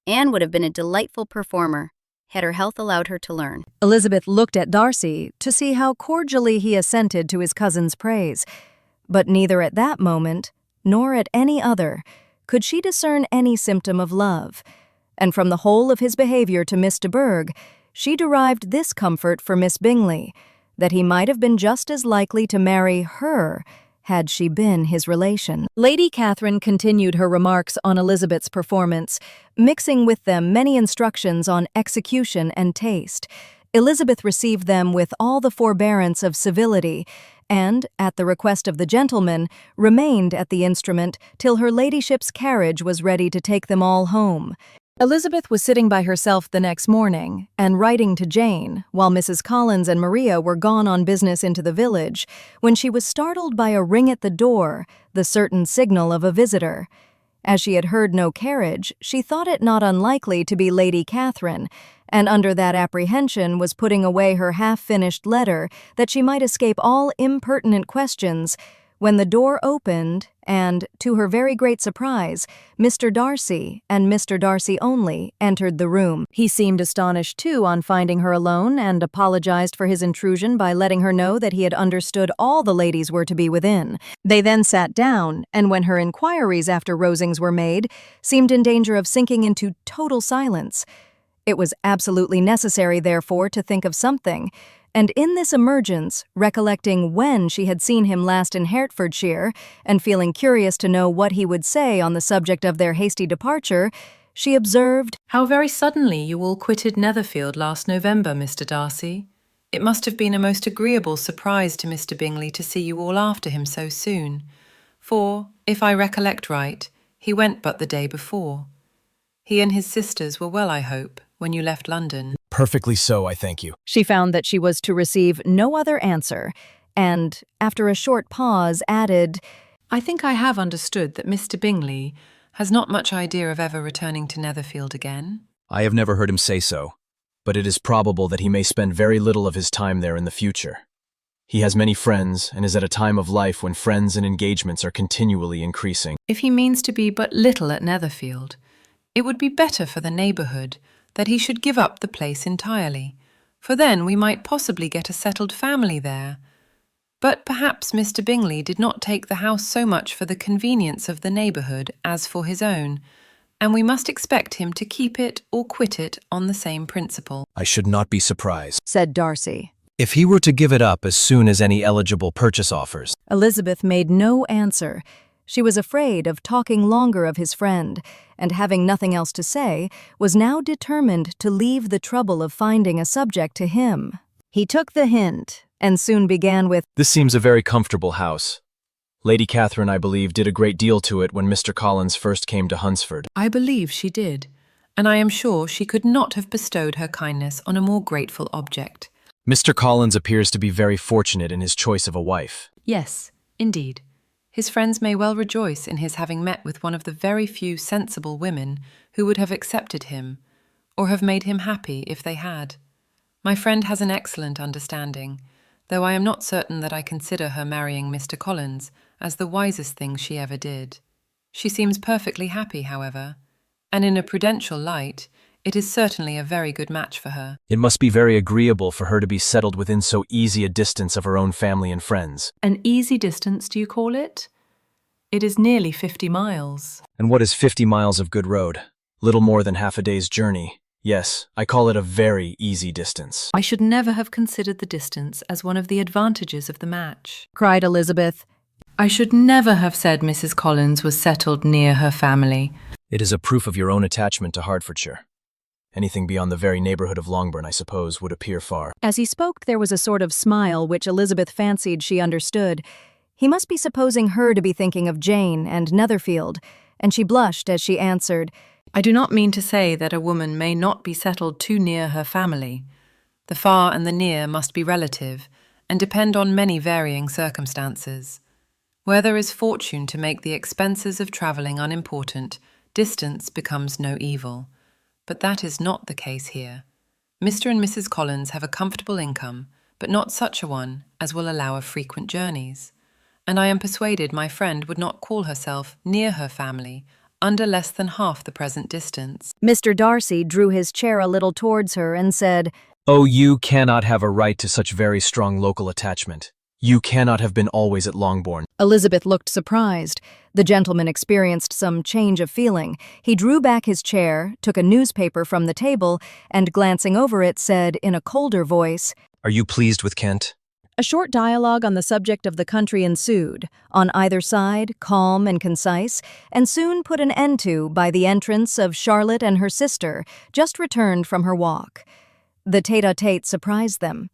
Anne would have been a delightful performer, had her health allowed her to learn. Elizabeth looked at Darcy to see how cordially he assented to his cousin's praise, but neither at that moment, nor at any other, could she discern any symptom of love, and from the whole of his behavior to Miss de Bourgh, she derived this comfort for Miss Bingley, that he might have been just as likely to marry her had she been his relation. Lady Catherine continued her remarks on Elizabeth's performance, mixing with them many instructions on execution and taste. Elizabeth received them with all the forbearance of civility, and, at the request of the gentleman, remained at the instrument till her ladyship's carriage was ready to take them all home. Elizabeth was sitting by herself the next morning, and writing to Jane, while Mrs. Collins and Maria were gone on business into the village, when she was startled by a ring at the door, the certain signal of a visitor. As she had heard no carriage, she thought it not unlikely to be Lady Catherine, and under that apprehension was putting away her half-finished letter that she might escape all impertinent questions, when the door opened and, to her very great surprise, Mr. Darcy, and Mr. Darcy only, entered the room. He seemed astonished, too, on finding her alone, and apologized for his intrusion by letting her know that he had understood all the ladies were to be within. They then sat down, and when her inquiries after Rosings were made, seemed in danger of sinking into total silence. It was absolutely necessary, therefore, to think of something, and in this emergence, recollecting when she had seen him last in Hertfordshire, and feeling curious to know what he would say on the subject of their hasty departure, she observed, How very suddenly you all quitted Netherfield last November, Mr. Darcy. It must have been a most agreeable surprise to Mr. Bingley to see you all after him so soon, for, if I recollect right, he went but the day before. He and his sisters were well, I hope, when you left London. Perfectly so, I thank you. She found that she was to receive no other answer, and, after a short pause, added, I think I have understood that Mr. Bingley has not much idea of ever returning to Netherfield again. I have never heard him say so, but it is probable that he may spend very little of his time there in the future. He has many friends and is at a time of life when friends and engagements are continually increasing. If he means to be but little at Netherfield, it would be better for the neighbourhood that he should give up the place entirely, for then we might possibly get a settled family there. But perhaps Mr. Bingley did not take the house so much for the convenience of the neighbourhood as for his own, and we must expect him to keep it or quit it on the same principle. I should not be surprised, said Darcy. if he were to give it up as soon as any eligible purchase offers. Elizabeth made no answer. She was afraid of talking longer of his friend, and having nothing else to say, was now determined to leave the trouble of finding a subject to him. He took the hint, and soon began with, This seems a very comfortable house. Lady Catherine, I believe, did a great deal to it when Mr. Collins first came to Hunsford. I believe she did, and I am sure she could not have bestowed her kindness on a more grateful object. Mr. Collins appears to be very fortunate in his choice of a wife. Yes, indeed. His friends may well rejoice in his having met with one of the very few sensible women who would have accepted him, or have made him happy if they had. My friend has an excellent understanding, though I am not certain that I consider her marrying Mr. Collins as the wisest thing she ever did. She seems perfectly happy, however, and in a prudential light, it is certainly a very good match for her. It must be very agreeable for her to be settled within so easy a distance of her own family and friends. An easy distance, do you call it? It is nearly 50 miles. And what is 50 miles of good road? Little more than half a day's journey. Yes, I call it a very easy distance. I should never have considered the distance as one of the advantages of the match, cried Elizabeth. I should never have said Mrs. Collins was settled near her family. It is a proof of your own attachment to Hertfordshire. Anything beyond the very neighbourhood of Longbourn, I suppose, would appear far. As he spoke, there was a sort of smile which Elizabeth fancied she understood. He must be supposing her to be thinking of Jane and Netherfield, and she blushed as she answered, I do not mean to say that a woman may not be settled too near her family. The far and the near must be relative, and depend on many varying circumstances. Where there is fortune to make the expenses of travelling unimportant, distance becomes no evil. But that is not the case here. Mr. and Mrs. Collins have a comfortable income, but not such a one as will allow of frequent journeys. And I am persuaded my friend would not call herself near her family under less than half the present distance. Mr. Darcy drew his chair a little towards her and said, Oh, you cannot have a right to such very strong local attachment. You cannot have been always at Longbourn. Elizabeth looked surprised. The gentleman experienced some change of feeling. He drew back his chair, took a newspaper from the table, and glancing over it said in a colder voice, Are you pleased with Kent? A short dialogue on the subject of the country ensued, on either side, calm and concise, and soon put an end to by the entrance of Charlotte and her sister, just returned from her walk. The tete-a-tete surprised them.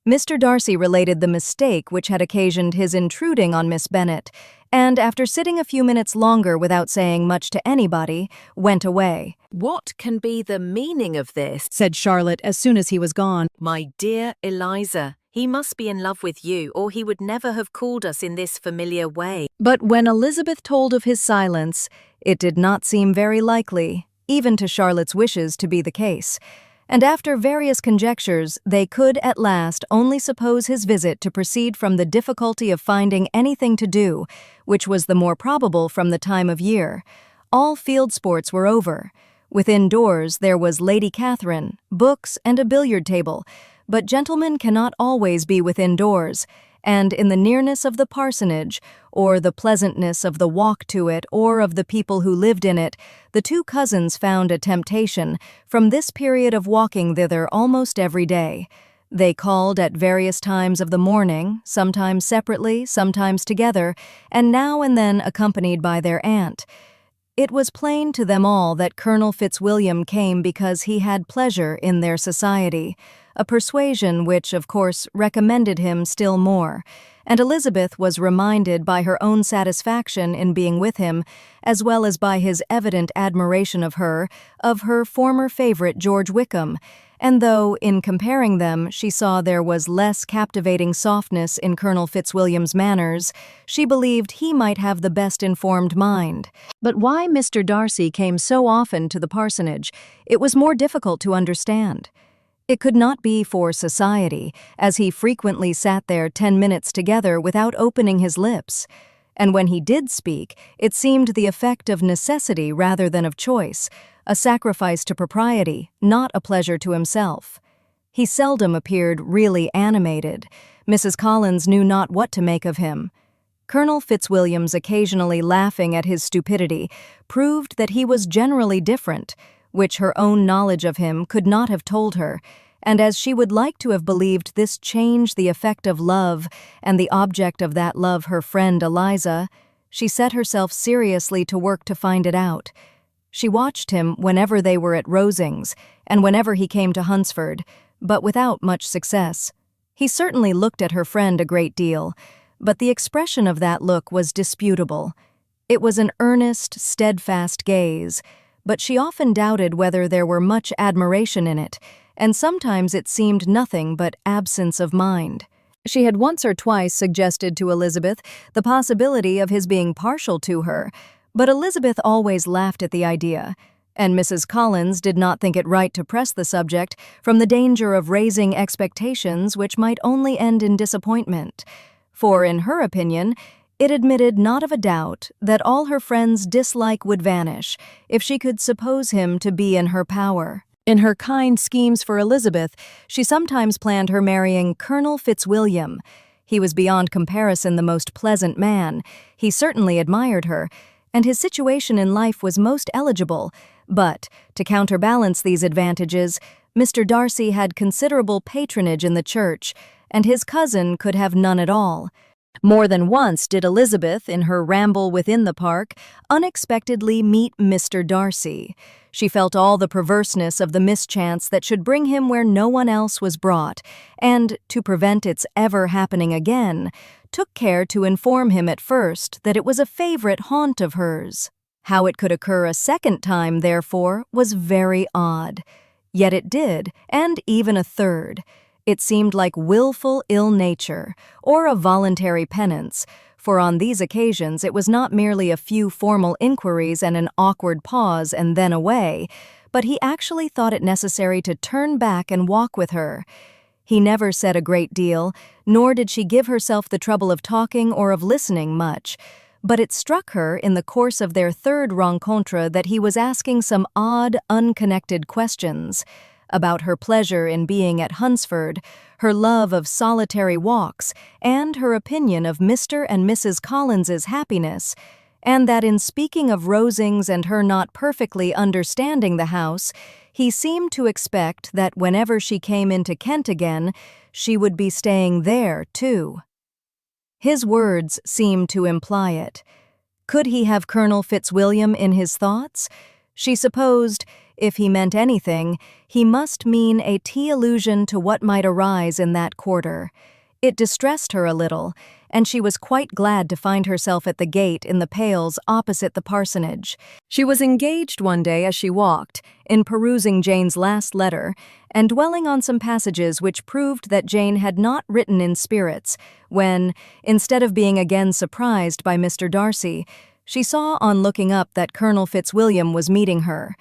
Mr. Darcy related the mistake which had occasioned his intruding on Miss Bennet, and after sitting a few minutes longer without saying much to anybody, went away. What can be the meaning of this? Said Charlotte as soon as he was gone. My dear Eliza, he must be in love with you, or he would never have called us in this familiar way. But when Elizabeth told of his silence, it did not seem very likely, even to Charlotte's wishes, to be the case. And after various conjectures, they could at last only suppose his visit to proceed from the difficulty of finding anything to do, which was the more probable from the time of year. All field sports were over. Within doors there was Lady Catherine, books, and a billiard table, but gentlemen cannot always be within doors, and in the nearness of the parsonage, or the pleasantness of the walk to it, or of the people who lived in it, the two cousins found a temptation, from this period of walking thither almost every day. They called at various times of the morning, sometimes separately, sometimes together, and now and then accompanied by their aunt. It was plain to them all that Colonel Fitzwilliam came because he had pleasure in their society, a persuasion which, of course, recommended him still more, and Elizabeth was reminded by her own satisfaction in being with him, as well as by his evident admiration of her former favourite George Wickham, and though, in comparing them, she saw there was less captivating softness in Colonel Fitzwilliam's manners, she believed he might have the best-informed mind. But why Mr. Darcy came so often to the parsonage, it was more difficult to understand. It could not be for society, as he frequently sat there 10 minutes together without opening his lips. And when he did speak, it seemed the effect of necessity rather than of choice, a sacrifice to propriety, not a pleasure to himself. He seldom appeared really animated. Mrs. Collins knew not what to make of him. Colonel Fitzwilliam's occasionally laughing at his stupidity proved that he was generally different, which her own knowledge of him could not have told her, and as she would like to have believed this changed the effect of love and the object of that love her friend Eliza, she set herself seriously to work to find it out. She watched him whenever they were at Rosings and whenever he came to Hunsford, but without much success. He certainly looked at her friend a great deal, but the expression of that look was disputable. It was an earnest, steadfast gaze, but she often doubted whether there were much admiration in it, and sometimes it seemed nothing but absence of mind. She had once or twice suggested to Elizabeth the possibility of his being partial to her, but Elizabeth always laughed at the idea, and Mrs. Collins did not think it right to press the subject from the danger of raising expectations which might only end in disappointment. For, in her opinion, it admitted not of a doubt that all her friend's dislike would vanish if she could suppose him to be in her power. In her kind schemes for Elizabeth, she sometimes planned her marrying Colonel Fitzwilliam. He was beyond comparison the most pleasant man. He certainly admired her, and his situation in life was most eligible. But, to counterbalance these advantages, Mr. Darcy had considerable patronage in the church, and his cousin could have none at all. More than once did Elizabeth, in her ramble within the park, unexpectedly meet Mr. Darcy. She felt all the perverseness of the mischance that should bring him where no one else was brought, and, to prevent its ever happening again, took care to inform him at first that it was a favorite haunt of hers. How it could occur a second time, therefore, was very odd. Yet it did, and even a third. It seemed like willful ill nature, or a voluntary penance, for on these occasions it was not merely a few formal inquiries and an awkward pause and then away, but he actually thought it necessary to turn back and walk with her. He never said a great deal, nor did she give herself the trouble of talking or of listening much, but it struck her in the course of their third rencontre that he was asking some odd, unconnected questions about her pleasure in being at Hunsford, her love of solitary walks, and her opinion of Mr. and Mrs. Collins's happiness, and that in speaking of Rosings and her not perfectly understanding the house, he seemed to expect that whenever she came into Kent again, she would be staying there, too. His words seemed to imply it. Could he have Colonel Fitzwilliam in his thoughts? She supposed, if he meant anything, he must mean a tea allusion to what might arise in that quarter. It distressed her a little, and she was quite glad to find herself at the gate in the Pales opposite the parsonage. She was engaged one day as she walked, in perusing Jane's last letter, and dwelling on some passages which proved that Jane had not written in spirits, when, instead of being again surprised by Mr. Darcy, she saw on looking up that Colonel Fitzwilliam was meeting her.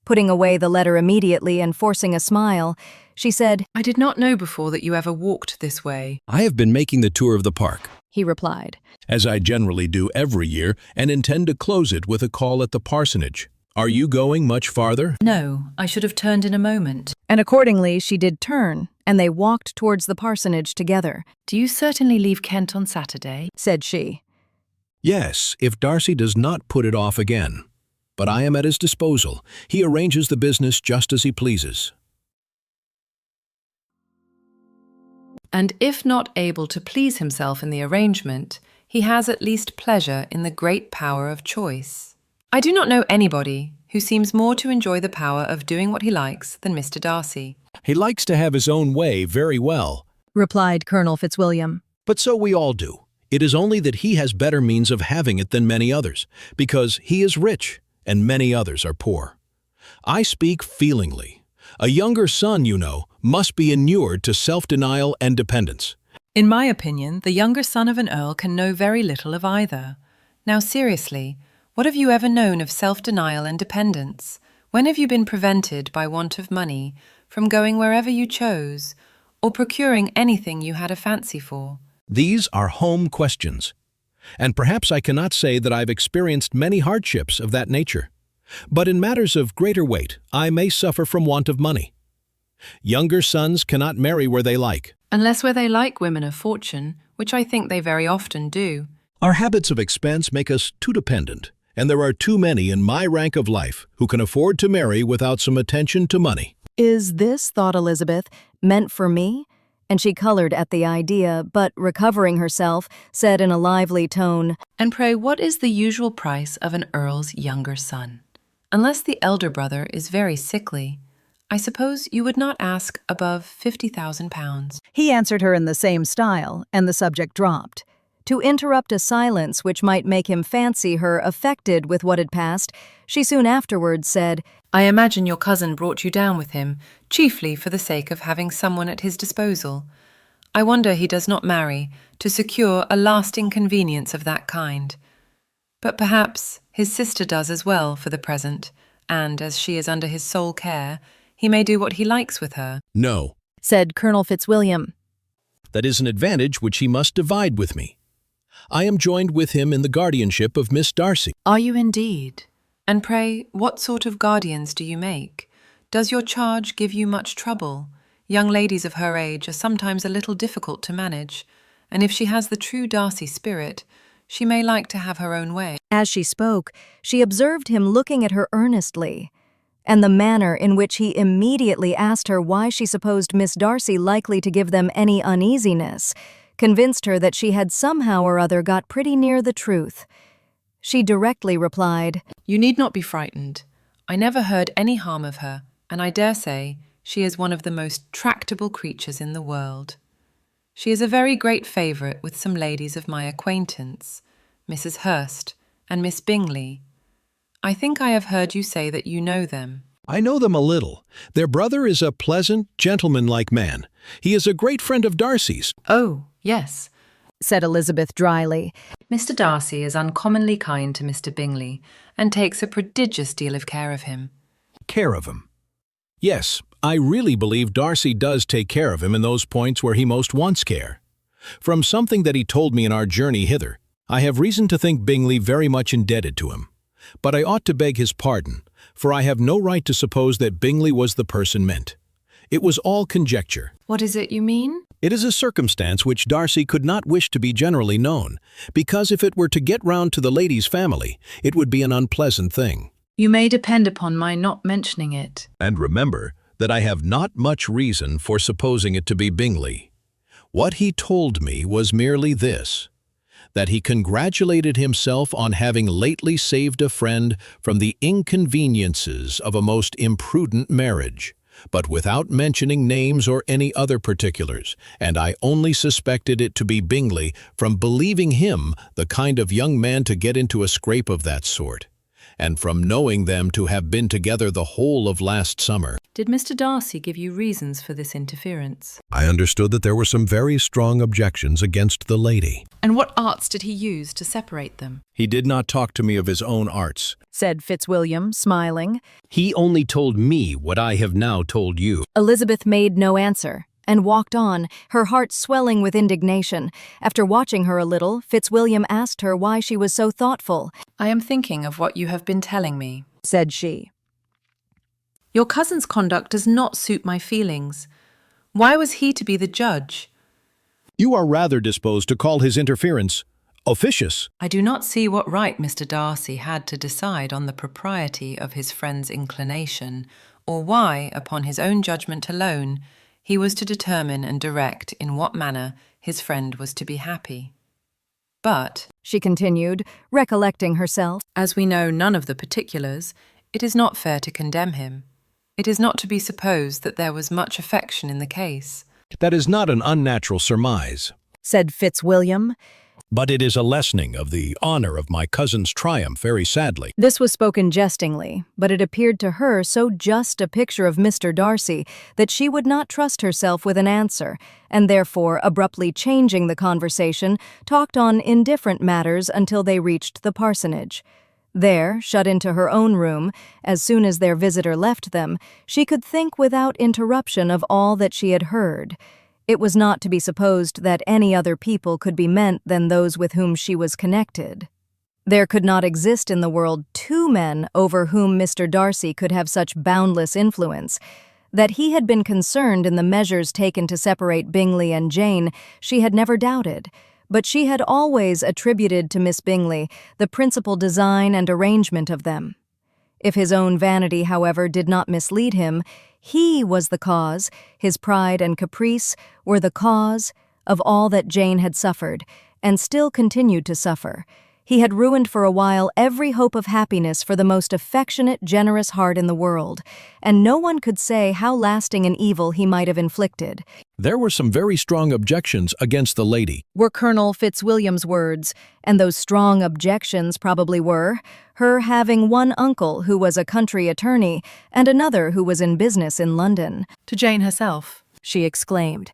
Putting away the letter immediately and forcing a smile, she said, "I did not know before that you ever walked this way." I have been making the tour of the park, he replied, as I generally do every year, and intend to close it with a call at the parsonage. Are you going much farther? No, I should have turned in a moment. And accordingly she did turn, and they walked towards the parsonage together. Do you certainly leave Kent on Saturday? Said she. Yes, if Darcy does not put it off again. But I am at his disposal. He arranges the business just as he pleases. And if not able to please himself in the arrangement, he has at least pleasure in the great power of choice. I do not know anybody who seems more to enjoy the power of doing what he likes than Mr. Darcy. He likes to have his own way very well, replied Colonel Fitzwilliam. But so we all do. It is only that he has better means of having it than many others, because he is rich, and many others are poor. I speak feelingly, A younger son, you know, must be inured to self-denial and dependence. In my opinion, the younger son of an earl can know very little of either. Now seriously, what have you ever known of self-denial and dependence? When have you been prevented by want of money from going wherever you chose, or procuring anything you had a fancy for? These are home questions. And perhaps I cannot say that I've experienced many hardships of that nature. But in matters of greater weight, I may suffer from want of money. Younger sons cannot marry where they like. Unless where they like women of fortune, which I think they very often do. Our habits of expense make us too dependent, and there are too many in my rank of life who can afford to marry without some attention to money. Is this, thought Elizabeth, meant for me? And she colored at the idea, but recovering herself, said in a lively tone, And pray, what is the usual price of an earl's younger son? Unless the elder brother is very sickly, I suppose you would not ask above £50,000. He answered her in the same style, and the subject dropped. To interrupt a silence which might make him fancy her affected with what had passed, she soon afterwards said, I imagine your cousin brought you down with him, chiefly for the sake of having someone at his disposal. I wonder he does not marry to secure a lasting convenience of that kind. But perhaps his sister does as well for the present, and as she is under his sole care, he may do what he likes with her. No, said Colonel Fitzwilliam. That is an advantage which he must divide with me. I am joined with him in the guardianship of Miss Darcy. Are you indeed? And pray, what sort of guardians do you make? Does your charge give you much trouble? Young ladies of her age are sometimes a little difficult to manage, and if she has the true Darcy spirit, she may like to have her own way. As she spoke, she observed him looking at her earnestly, and the manner in which he immediately asked her why she supposed Miss Darcy likely to give them any uneasiness convinced her that she had somehow or other got pretty near the truth. She directly replied, You need not be frightened. I never heard any harm of her, and I dare say she is one of the most tractable creatures in the world. She is a very great favourite with some ladies of my acquaintance, Mrs. Hurst and Miss Bingley. I think I have heard you say that you know them. I know them a little. Their brother is a pleasant, gentlemanlike man. He is a great friend of Darcy's. Oh, yes, said Elizabeth dryly. Mr. Darcy is uncommonly kind to Mr. Bingley, and takes a prodigious deal of care of him. Care of him? Yes, I really believe Darcy does take care of him in those points where he most wants care. From something that he told me in our journey hither, I have reason to think Bingley very much indebted to him. But I ought to beg his pardon, for I have no right to suppose that Bingley was the person meant. It was all conjecture. What is it you mean? It is a circumstance which Darcy could not wish to be generally known, because if it were to get round to the lady's family, it would be an unpleasant thing. You may depend upon my not mentioning it. And remember that I have not much reason for supposing it to be Bingley. What he told me was merely this, that he congratulated himself on having lately saved a friend from the inconveniences of a most imprudent marriage, but without mentioning names or any other particulars, and I only suspected it to be Bingley from believing him the kind of young man to get into a scrape of that sort, and from knowing them to have been together the whole of last summer. Did Mr. Darcy give you reasons for this interference? I understood that there were some very strong objections against the lady. And what arts did he use to separate them? He did not talk to me of his own arts, said Fitzwilliam, smiling. He only told me what I have now told you. Elizabeth made no answer, and walked on, her heart swelling with indignation. After watching her a little, Fitzwilliam asked her why she was so thoughtful. I am thinking of what you have been telling me, said she. Your cousin's conduct does not suit my feelings. Why was he to be the judge? You are rather disposed to call his interference officious. I do not see what right Mr. Darcy had to decide on the propriety of his friend's inclination, or why, upon his own judgment alone, he was to determine and direct in what manner his friend was to be happy. But, she continued, recollecting herself, as we know none of the particulars, it is not fair to condemn him. It is not to be supposed that there was much affection in the case. That is not an unnatural surmise, said Fitzwilliam. but it is a lessening of the honor of my cousin's triumph, very sadly. This was spoken jestingly, but it appeared to her so just a picture of Mr. Darcy that she would not trust herself with an answer, and therefore, abruptly changing the conversation, talked on indifferent matters until they reached the parsonage. There, shut into her own room, as soon as their visitor left them, she could think without interruption of all that she had heard. It was not to be supposed that any other people could be meant than those with whom she was connected. There could not exist in the world two men over whom Mr. Darcy could have such boundless influence. That he had been concerned in the measures taken to separate Bingley and Jane, she had never doubted, but she had always attributed to Miss Bingley the principal design and arrangement of them. If his own vanity, however, did not mislead him, he was the cause, his pride and caprice were the cause, of all that Jane had suffered, and still continued to suffer. He had ruined for a while every hope of happiness for the most affectionate, generous heart in the world, and no one could say how lasting an evil he might have inflicted. There were some very strong objections against the lady, Were Colonel Fitzwilliam's words, and those strong objections probably were her having one uncle who was a country attorney and another who was in business in London. To Jane herself, She exclaimed,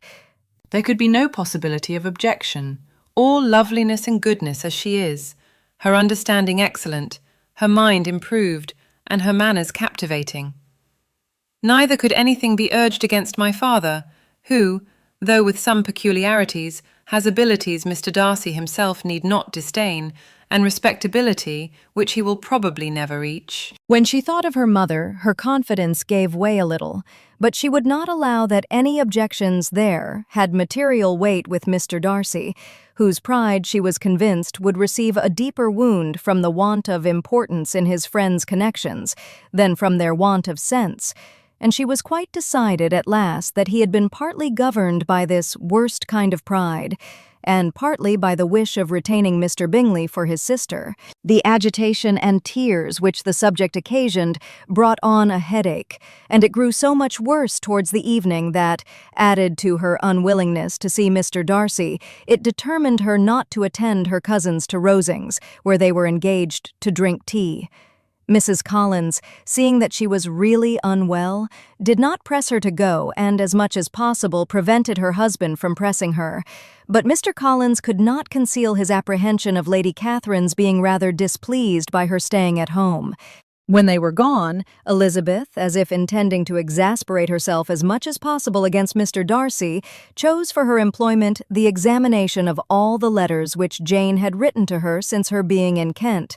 there could be no possibility of objection. All loveliness and goodness as she is, her understanding excellent, her mind improved, and her manners captivating. Neither could anything be urged against my father, who, though with some peculiarities, has abilities Mr. Darcy himself need not disdain, and respectability which he will probably never reach. When she thought of her mother, her confidence gave way a little, but she would not allow that any objections there had material weight with Mr. Darcy, whose pride she was convinced would receive a deeper wound from the want of importance in his friends' connections than from their want of sense, and she was quite decided at last that he had been partly governed by this worst kind of pride, and partly by the wish of retaining Mr. Bingley for his sister. The agitation and tears which the subject occasioned brought on a headache, and it grew so much worse towards the evening that, added to her unwillingness to see Mr. Darcy, it determined her not to attend her cousins to Rosings, where they were engaged to drink tea. Mrs. Collins, seeing that she was really unwell, did not press her to go and, as much as possible, prevented her husband from pressing her. But Mr. Collins could not conceal his apprehension of Lady Catherine's being rather displeased by her staying at home. When they were gone, Elizabeth, as if intending to exasperate herself as much as possible against Mr. Darcy, chose for her employment the examination of all the letters which Jane had written to her since her being in Kent.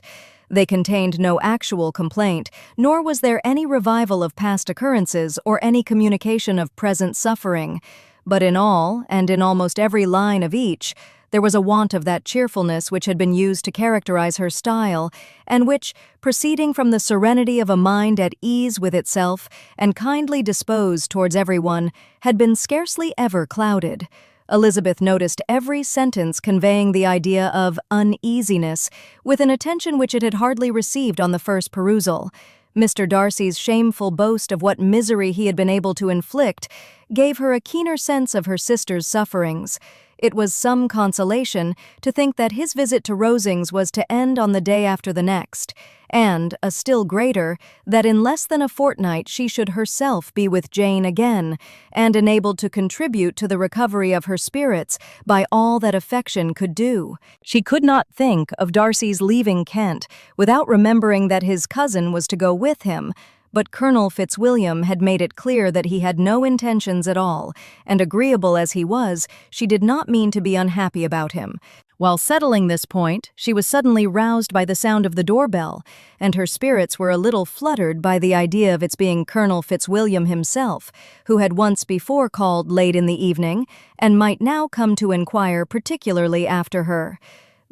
They contained no actual complaint, nor was there any revival of past occurrences or any communication of present suffering. But in all, and in almost every line of each, there was a want of that cheerfulness which had been used to characterize her style, and which, proceeding from the serenity of a mind at ease with itself and kindly disposed towards everyone, had been scarcely ever clouded. Elizabeth noticed every sentence conveying the idea of uneasiness, with an attention which it had hardly received on the first perusal. Mr. Darcy's shameful boast of what misery he had been able to inflict gave her a keener sense of her sister's sufferings. It was some consolation to think that his visit to Rosings was to end on the day after the next, and, a still greater, that in less than a fortnight she should herself be with Jane again, and enabled to contribute to the recovery of her spirits by all that affection could do. She could not think of Darcy's leaving Kent without remembering that his cousin was to go with him, but Colonel Fitzwilliam had made it clear that he had no intentions at all, and agreeable as he was, she did not mean to be unhappy about him. While settling this point, she was suddenly roused by the sound of the doorbell, and her spirits were a little fluttered by the idea of its being Colonel Fitzwilliam himself, who had once before called late in the evening, and might now come to inquire particularly after her.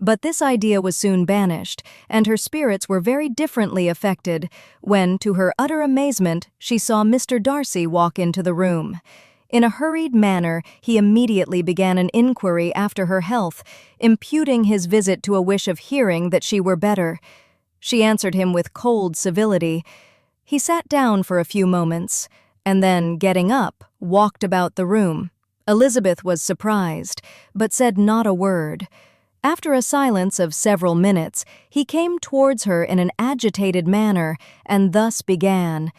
But this idea was soon banished, and her spirits were very differently affected when, to her utter amazement, she saw Mr. Darcy walk into the room. In a hurried manner, he immediately began an inquiry after her health, imputing his visit to a wish of hearing that she were better. She answered him with cold civility. He sat down for a few moments, and then, getting up, walked about the room. Elizabeth was surprised, but said not a word. After a silence of several minutes, he came towards her in an agitated manner, and thus began.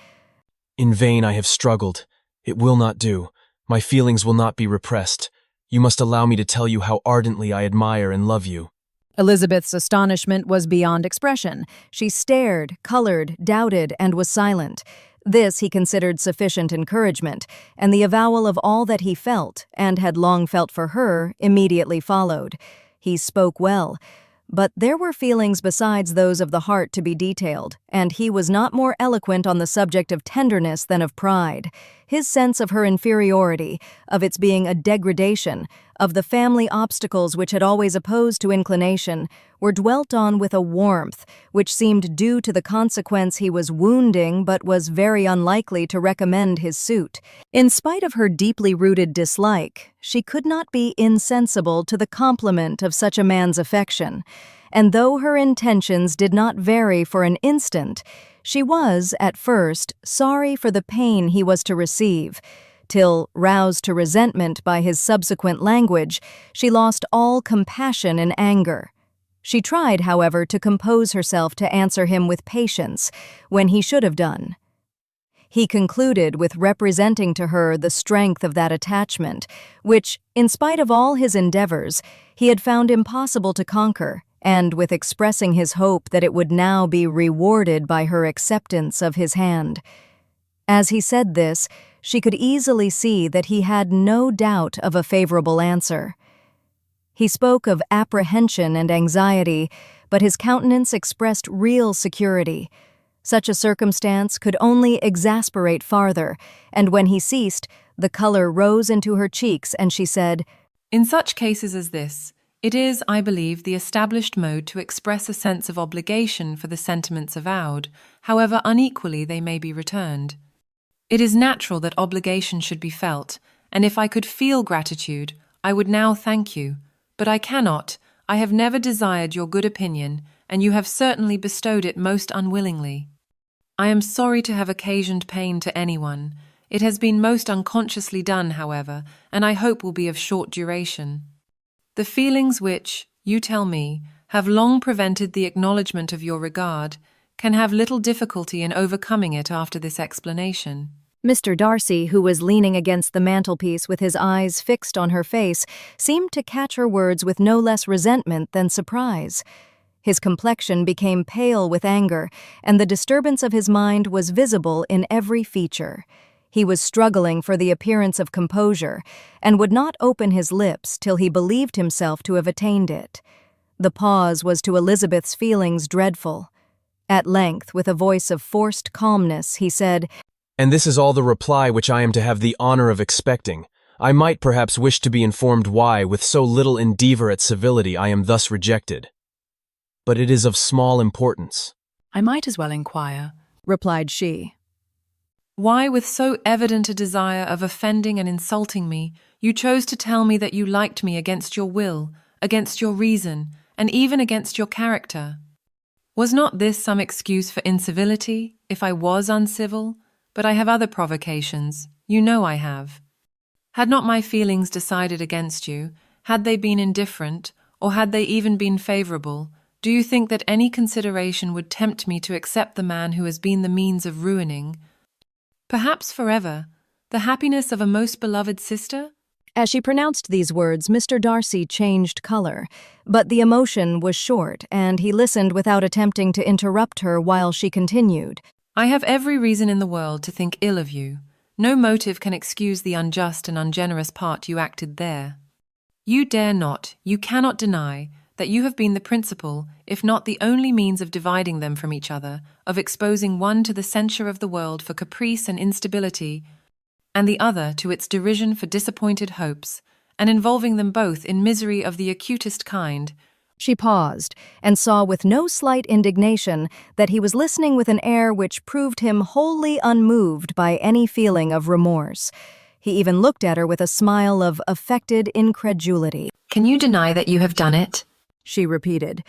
In vain I have struggled. It will not do. My feelings will not be repressed. You must allow me to tell you how ardently I admire and love you. Elizabeth's astonishment was beyond expression. She stared, colored, doubted, and was silent. This he considered sufficient encouragement, and the avowal of all that he felt, and had long felt for her, immediately followed. He spoke well, but there were feelings besides those of the heart to be detailed, and he was not more eloquent on the subject of tenderness than of pride. His sense of her inferiority, of its being a degradation, of the family obstacles which had always opposed to inclination, were dwelt on with a warmth which seemed due to the consequence he was wounding but was very unlikely to recommend his suit. In spite of her deeply rooted dislike, she could not be insensible to the compliment of such a man's affection, and though her intentions did not vary for an instant, she was, at first, sorry for the pain he was to receive, till, roused to resentment by his subsequent language, she lost all compassion in anger. She tried, however, to compose herself to answer him with patience, when he should have done. He concluded with representing to her the strength of that attachment, which, in spite of all his endeavors, he had found impossible to conquer, and with expressing his hope that it would now be rewarded by her acceptance of his hand. As he said this, she could easily see that he had no doubt of a favorable answer. He spoke of apprehension and anxiety, but his countenance expressed real security. Such a circumstance could only exasperate farther, and when he ceased, the color rose into her cheeks, and she said, In such cases as this, it is, I believe, the established mode to express a sense of obligation for the sentiments avowed, however unequally they may be returned. It is natural that obligation should be felt, and if I could feel gratitude, I would now thank you. But I cannot. I have never desired your good opinion, and you have certainly bestowed it most unwillingly. I am sorry to have occasioned pain to anyone. It has been most unconsciously done, however, and I hope will be of short duration. The feelings which, you tell me, have long prevented the acknowledgement of your regard, can have little difficulty in overcoming it after this explanation. Mr. Darcy, who was leaning against the mantelpiece with his eyes fixed on her face, seemed to catch her words with no less resentment than surprise. His complexion became pale with anger, and the disturbance of his mind was visible in every feature. He was struggling for the appearance of composure, and would not open his lips till he believed himself to have attained it. The pause was to Elizabeth's feelings dreadful. At length, with a voice of forced calmness, he said, And this is all the reply which I am to have the honor of expecting. I might perhaps wish to be informed why, with so little endeavor at civility, I am thus rejected. But it is of small importance. I might as well inquire, replied she. Why, with so evident a desire of offending and insulting me, you chose to tell me that you liked me against your will, against your reason, and even against your character? Was not this some excuse for incivility, if I was uncivil? But I have other provocations. You know I have. Had not my feelings decided against you, had they been indifferent, or had they even been favourable, do you think that any consideration would tempt me to accept the man who has been the means of ruining, perhaps forever, the happiness of a most beloved sister? As she pronounced these words, Mr. Darcy changed color, but the emotion was short, and he listened without attempting to interrupt her while she continued. I have every reason in the world to think ill of you. No motive can excuse the unjust and ungenerous part you acted there. You dare not, you cannot deny, that you have been the principal, if not the only means of dividing them from each other, of exposing one to the censure of the world for caprice and instability, and the other to its derision for disappointed hopes, and involving them both in misery of the acutest kind. She paused, and saw with no slight indignation that he was listening with an air which proved him wholly unmoved by any feeling of remorse. He even looked at her with a smile of affected incredulity. Can you deny that you have done it? She repeated.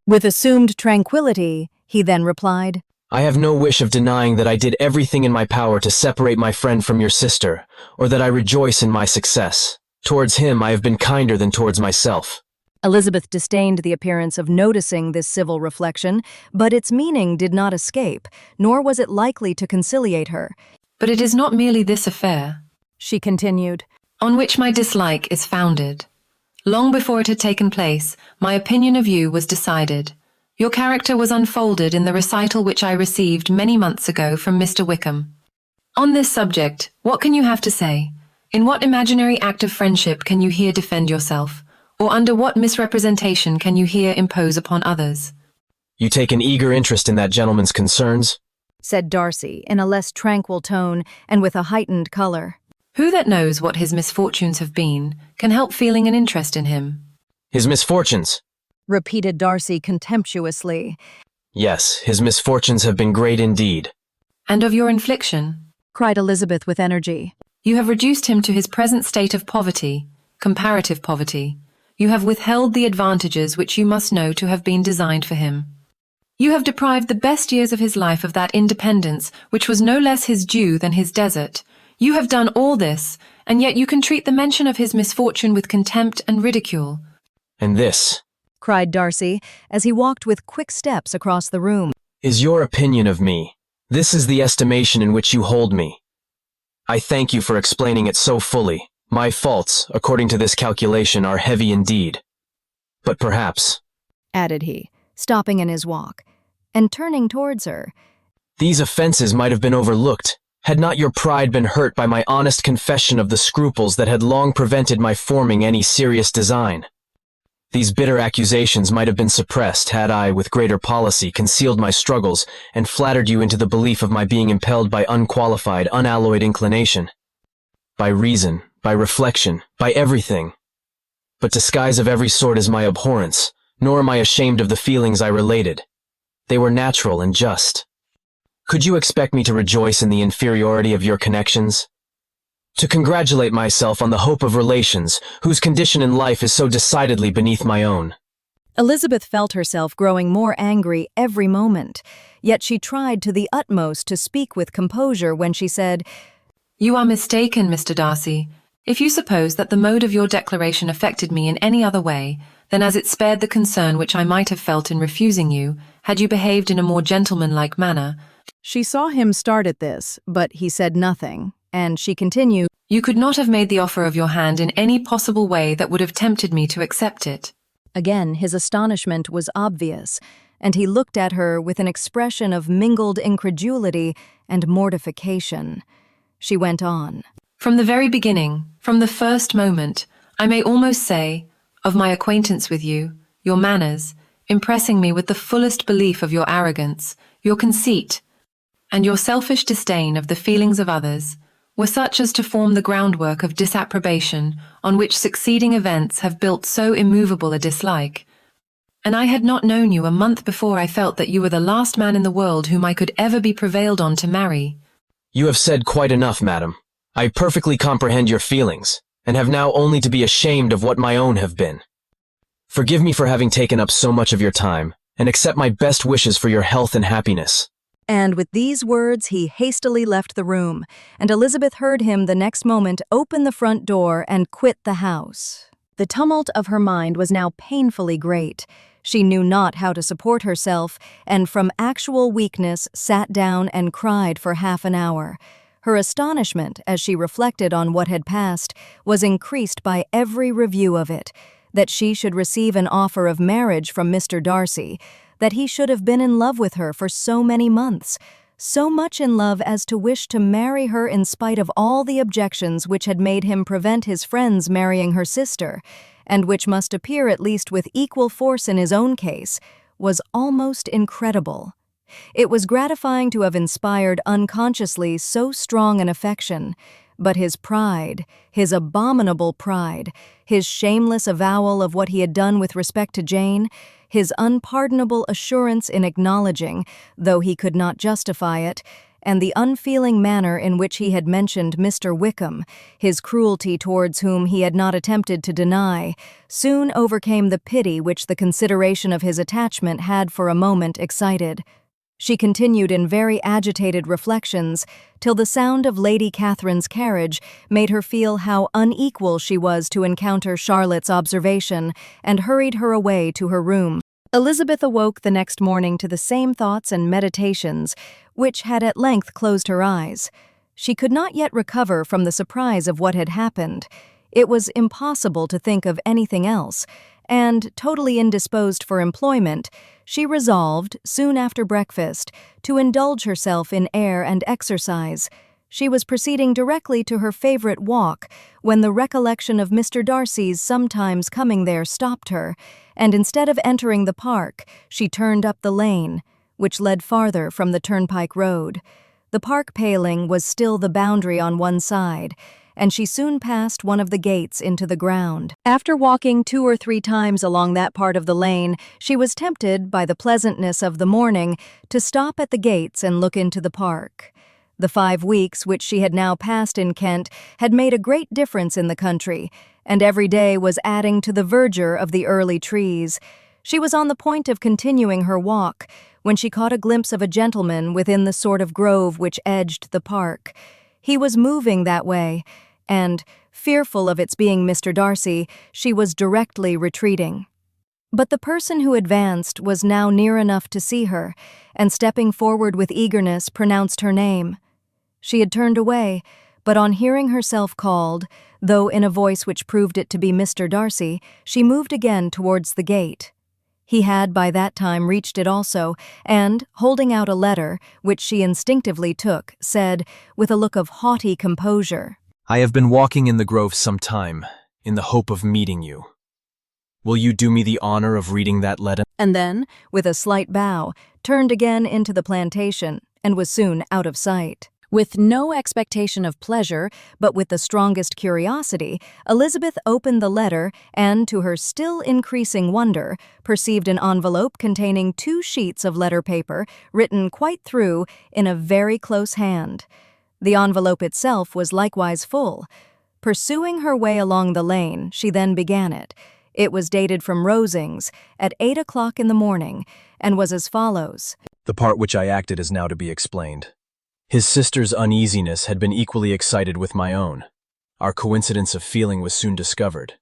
With assumed tranquility, he then replied, I have no wish of denying that I did everything in my power to separate my friend from your sister, or that I rejoice in my success. Towards him I have been kinder than towards myself. Elizabeth disdained the appearance of noticing this civil reflection, but its meaning did not escape, nor was it likely to conciliate her. But it is not merely this affair, she continued, on which my dislike is founded. Long before it had taken place, my opinion of you was decided. Your character was unfolded in the recital which I received many months ago from Mr. Wickham. On this subject, what can you have to say? In what imaginary act of friendship can you here defend yourself? Or under what misrepresentation can you here impose upon others? You take an eager interest in that gentleman's concerns? Said Darcy, in a less tranquil tone and with a heightened color. Who that knows what his misfortunes have been can help feeling an interest in him? His misfortunes? Repeated Darcy contemptuously. Yes, his misfortunes have been great indeed. And of your infliction? Cried Elizabeth with energy. You have reduced him to his present state of poverty, comparative poverty. You have withheld the advantages which you must know to have been designed for him. You have deprived the best years of his life of that independence which was no less his due than his desert. You have done all this, and yet you can treat the mention of his misfortune with contempt and ridicule. And this, cried Darcy, as he walked with quick steps across the room, is your opinion of me. This is the estimation in which you hold me. I thank you for explaining it so fully. My faults, according to this calculation, are heavy indeed. But perhaps, added he, stopping in his walk, and turning towards her, these offenses might have been overlooked, had not your pride been hurt by my honest confession of the scruples that had long prevented my forming any serious design. These bitter accusations might have been suppressed had I, with greater policy, concealed my struggles and flattered you into the belief of my being impelled by unqualified, unalloyed inclination. By reason, by reflection, by everything. But disguise of every sort is my abhorrence, nor am I ashamed of the feelings I related. They were natural and just. Could you expect me to rejoice in the inferiority of your connections? To congratulate myself on the hope of relations, whose condition in life is so decidedly beneath my own? Elizabeth felt herself growing more angry every moment, yet she tried to the utmost to speak with composure when she said, You are mistaken, Mr. Darcy. If you suppose that the mode of your declaration affected me in any other way than as it spared the concern which I might have felt in refusing you, had you behaved in a more gentlemanlike manner. She saw him start at this, but he said nothing, and she continued, You could not have made the offer of your hand in any possible way that would have tempted me to accept it. Again, his astonishment was obvious, and he looked at her with an expression of mingled incredulity and mortification. She went on. From the very beginning, from the first moment, I may almost say, of my acquaintance with you, your manners, impressing me with the fullest belief of your arrogance, your conceit, and your selfish disdain of the feelings of others, were such as to form the groundwork of disapprobation on which succeeding events have built so immovable a dislike. And I had not known you a month before I felt that you were the last man in the world whom I could ever be prevailed on to marry. You have said quite enough, madam. I perfectly comprehend your feelings, and have now only to be ashamed of what my own have been. Forgive me for having taken up so much of your time, and accept my best wishes for your health and happiness. And with these words he hastily left the room, and Elizabeth heard him the next moment open the front door and quit the house. The tumult of her mind was now painfully great. She knew not how to support herself, and from actual weakness sat down and cried for half an hour. Her astonishment, as she reflected on what had passed, was increased by every review of it, that she should receive an offer of marriage from Mr. Darcy, that he should have been in love with her for so many months, so much in love as to wish to marry her in spite of all the objections which had made him prevent his friends marrying her sister, and which must appear at least with equal force in his own case, was almost incredible. It was gratifying to have inspired unconsciously so strong an affection, but his pride, his abominable pride, his shameless avowal of what he had done with respect to Jane, his unpardonable assurance in acknowledging, though he could not justify it, and the unfeeling manner in which he had mentioned Mr. Wickham, his cruelty towards whom he had not attempted to deny, soon overcame the pity which the consideration of his attachment had for a moment excited. She continued in very agitated reflections till the sound of Lady Catherine's carriage made her feel how unequal she was to encounter Charlotte's observation, and hurried her away to her room. Elizabeth awoke the next morning to the same thoughts and meditations, which had at length closed her eyes. She could not yet recover from the surprise of what had happened. It was impossible to think of anything else, and, totally indisposed for employment, she resolved, soon after breakfast, to indulge herself in air and exercise. She was proceeding directly to her favorite walk when the recollection of Mr. Darcy's sometimes coming there stopped her, and instead of entering the park, she turned up the lane, which led farther from the turnpike road. The park paling was still the boundary on one side, and she soon passed one of the gates into the ground. After walking 2 or 3 times along that part of the lane, she was tempted, by the pleasantness of the morning, to stop at the gates and look into the park. The 5 weeks which she had now passed in Kent had made a great difference in the country, and every day was adding to the verdure of the early trees. She was on the point of continuing her walk, when she caught a glimpse of a gentleman within the sort of grove which edged the park. He was moving that way, and, fearful of its being Mr. Darcy, she was directly retreating. But the person who advanced was now near enough to see her, and stepping forward with eagerness, pronounced her name. She had turned away, but on hearing herself called, though in a voice which proved it to be Mr. Darcy, she moved again towards the gate. He had by that time reached it also, and, holding out a letter, which she instinctively took, said, with a look of haughty composure, "I have been walking in the grove some time, in the hope of meeting you. Will you do me the honor of reading that letter?" And then, with a slight bow, turned again into the plantation, and was soon out of sight. With no expectation of pleasure, but with the strongest curiosity, Elizabeth opened the letter and, to her still increasing wonder, perceived an envelope containing 2 sheets of letter paper, written quite through, in a very close hand. The envelope itself was likewise full. Pursuing her way along the lane, she then began it. It was dated from Rosings, at 8 o'clock in the morning, and was as follows. The part which I acted is now to be explained. His sister's uneasiness had been equally excited with my own. Our coincidence of feeling was soon discovered,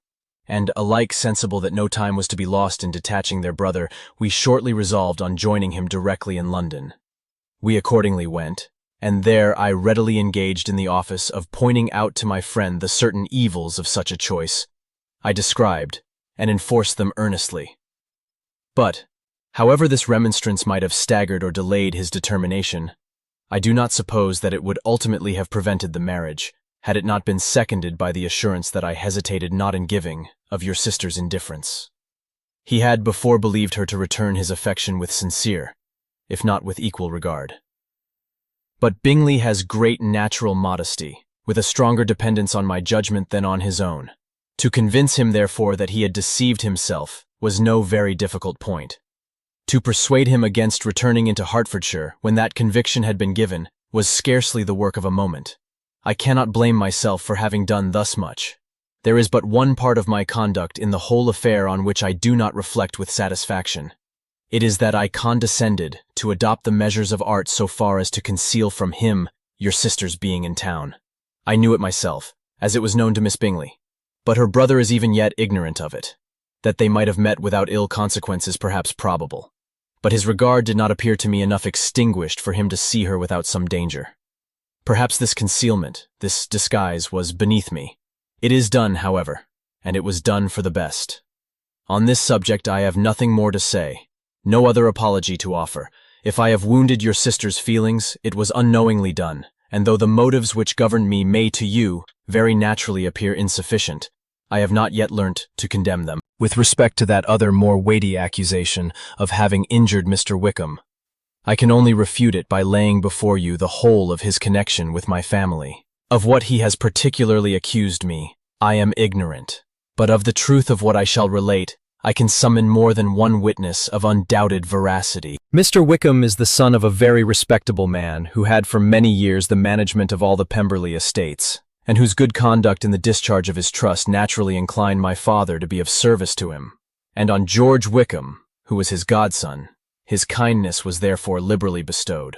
and, alike sensible that no time was to be lost in detaching their brother, we shortly resolved on joining him directly in London. We accordingly went, and there I readily engaged in the office of pointing out to my friend the certain evils of such a choice. I described, and enforced them earnestly. But, however this remonstrance might have staggered or delayed his determination, I do not suppose that it would ultimately have prevented the marriage, had it not been seconded by the assurance that I hesitated not in giving of your sister's indifference. He had before believed her to return his affection with sincere, if not with equal regard. But Bingley has great natural modesty, with a stronger dependence on my judgment than on his own. To convince him, therefore, that he had deceived himself was no very difficult point. To persuade him against returning into Hertfordshire when that conviction had been given was scarcely the work of a moment. I cannot blame myself for having done thus much. There is but one part of my conduct in the whole affair on which I do not reflect with satisfaction. It is that I condescended to adopt the measures of art so far as to conceal from him your sister's being in town. I knew it myself, as it was known to Miss Bingley, but her brother is even yet ignorant of it. That they might have met without ill consequence is perhaps probable, but his regard did not appear to me enough extinguished for him to see her without some danger. Perhaps this concealment, this disguise, was beneath me. It is done, however, and it was done for the best. On this subject I have nothing more to say, no other apology to offer. If I have wounded your sister's feelings, it was unknowingly done, and though the motives which governed me may to you very naturally appear insufficient, I have not yet learnt to condemn them. With respect to that other more weighty accusation of having injured Mr. Wickham, I can only refute it by laying before you the whole of his connection with my family. Of what he has particularly accused me, I am ignorant, but of the truth of what I shall relate, I can summon more than one witness of undoubted veracity. Mr. Wickham is the son of a very respectable man who had for many years the management of all the Pemberley estates, and whose good conduct in the discharge of his trust naturally inclined my father to be of service to him, and on George Wickham, who was his godson, His kindness was therefore liberally bestowed.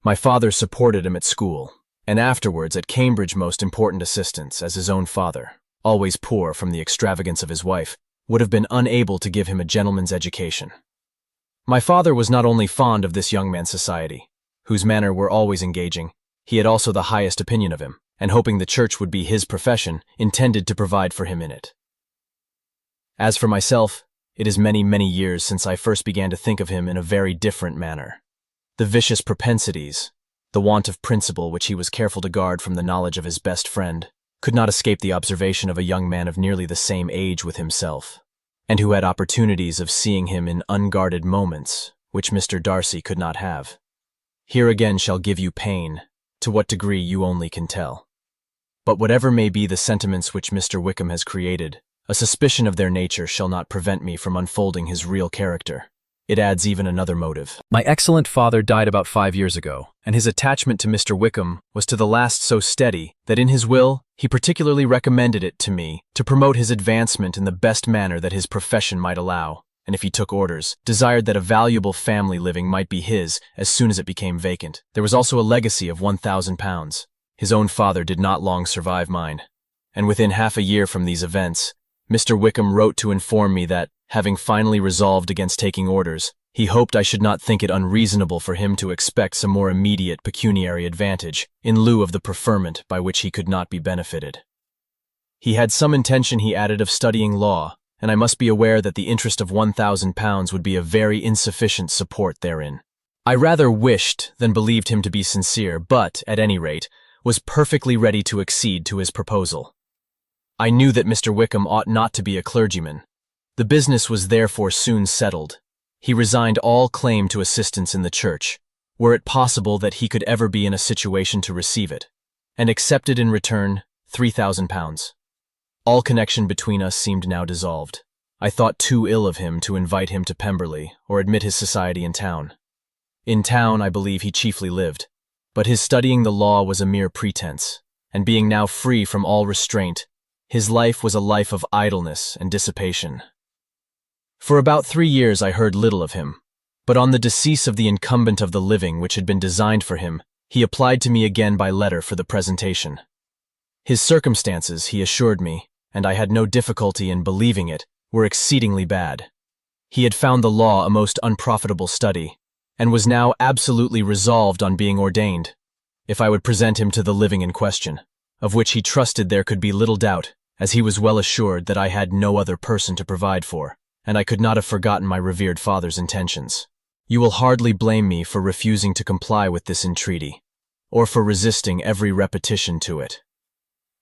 My father supported him at school, and afterwards at Cambridge. Most important assistance, as his own father, always poor from the extravagance of his wife, would have been unable to give him a gentleman's education. My father was not only fond of this young man's society, whose manner were always engaging, he had also the highest opinion of him, and hoping the church would be his profession, intended to provide for him in it. As for myself, it is many, many years since I first began to think of him in a very different manner. The vicious propensities, the want of principle which he was careful to guard from the knowledge of his best friend, could not escape the observation of a young man of nearly the same age with himself, and who had opportunities of seeing him in unguarded moments, which Mr. Darcy could not have. Here again shall give you pain, to what degree you only can tell. But whatever may be the sentiments which Mr. Wickham has created, a suspicion of their nature shall not prevent me from unfolding his real character. It adds even another motive. My excellent father died about 5 years ago, and his attachment to Mr. Wickham was to the last so steady that in his will he particularly recommended it to me to promote his advancement in the best manner that his profession might allow, and if he took orders, desired that a valuable family living might be his as soon as it became vacant. There was also a legacy of £1,000. His own father did not long survive mine, and within half a year from these events, Mr. Wickham wrote to inform me that, having finally resolved against taking orders, he hoped I should not think it unreasonable for him to expect some more immediate pecuniary advantage in lieu of the preferment by which he could not be benefited. He had some intention, he added, of studying law, and I must be aware that the interest of £1,000 would be a very insufficient support therein. I rather wished than believed him to be sincere, but, at any rate, was perfectly ready to accede to his proposal. I knew that Mr. Wickham ought not to be a clergyman. The business was therefore soon settled. He resigned all claim to assistance in the church, were it possible that he could ever be in a situation to receive it, and accepted in return £3,000. All connection between us seemed now dissolved. I thought too ill of him to invite him to Pemberley or admit his society in town. In town, I believe, he chiefly lived, but his studying the law was a mere pretense, and being now free from all restraint, his life was a life of idleness and dissipation. For about 3 years I heard little of him, but on the decease of the incumbent of the living which had been designed for him, he applied to me again by letter for the presentation. His circumstances, he assured me, and I had no difficulty in believing it, were exceedingly bad. He had found the law a most unprofitable study, and was now absolutely resolved on being ordained, if I would present him to the living in question, of which he trusted there could be little doubt, as he was well assured that I had no other person to provide for, and I could not have forgotten my revered father's intentions. You will hardly blame me for refusing to comply with this entreaty, or for resisting every repetition to it.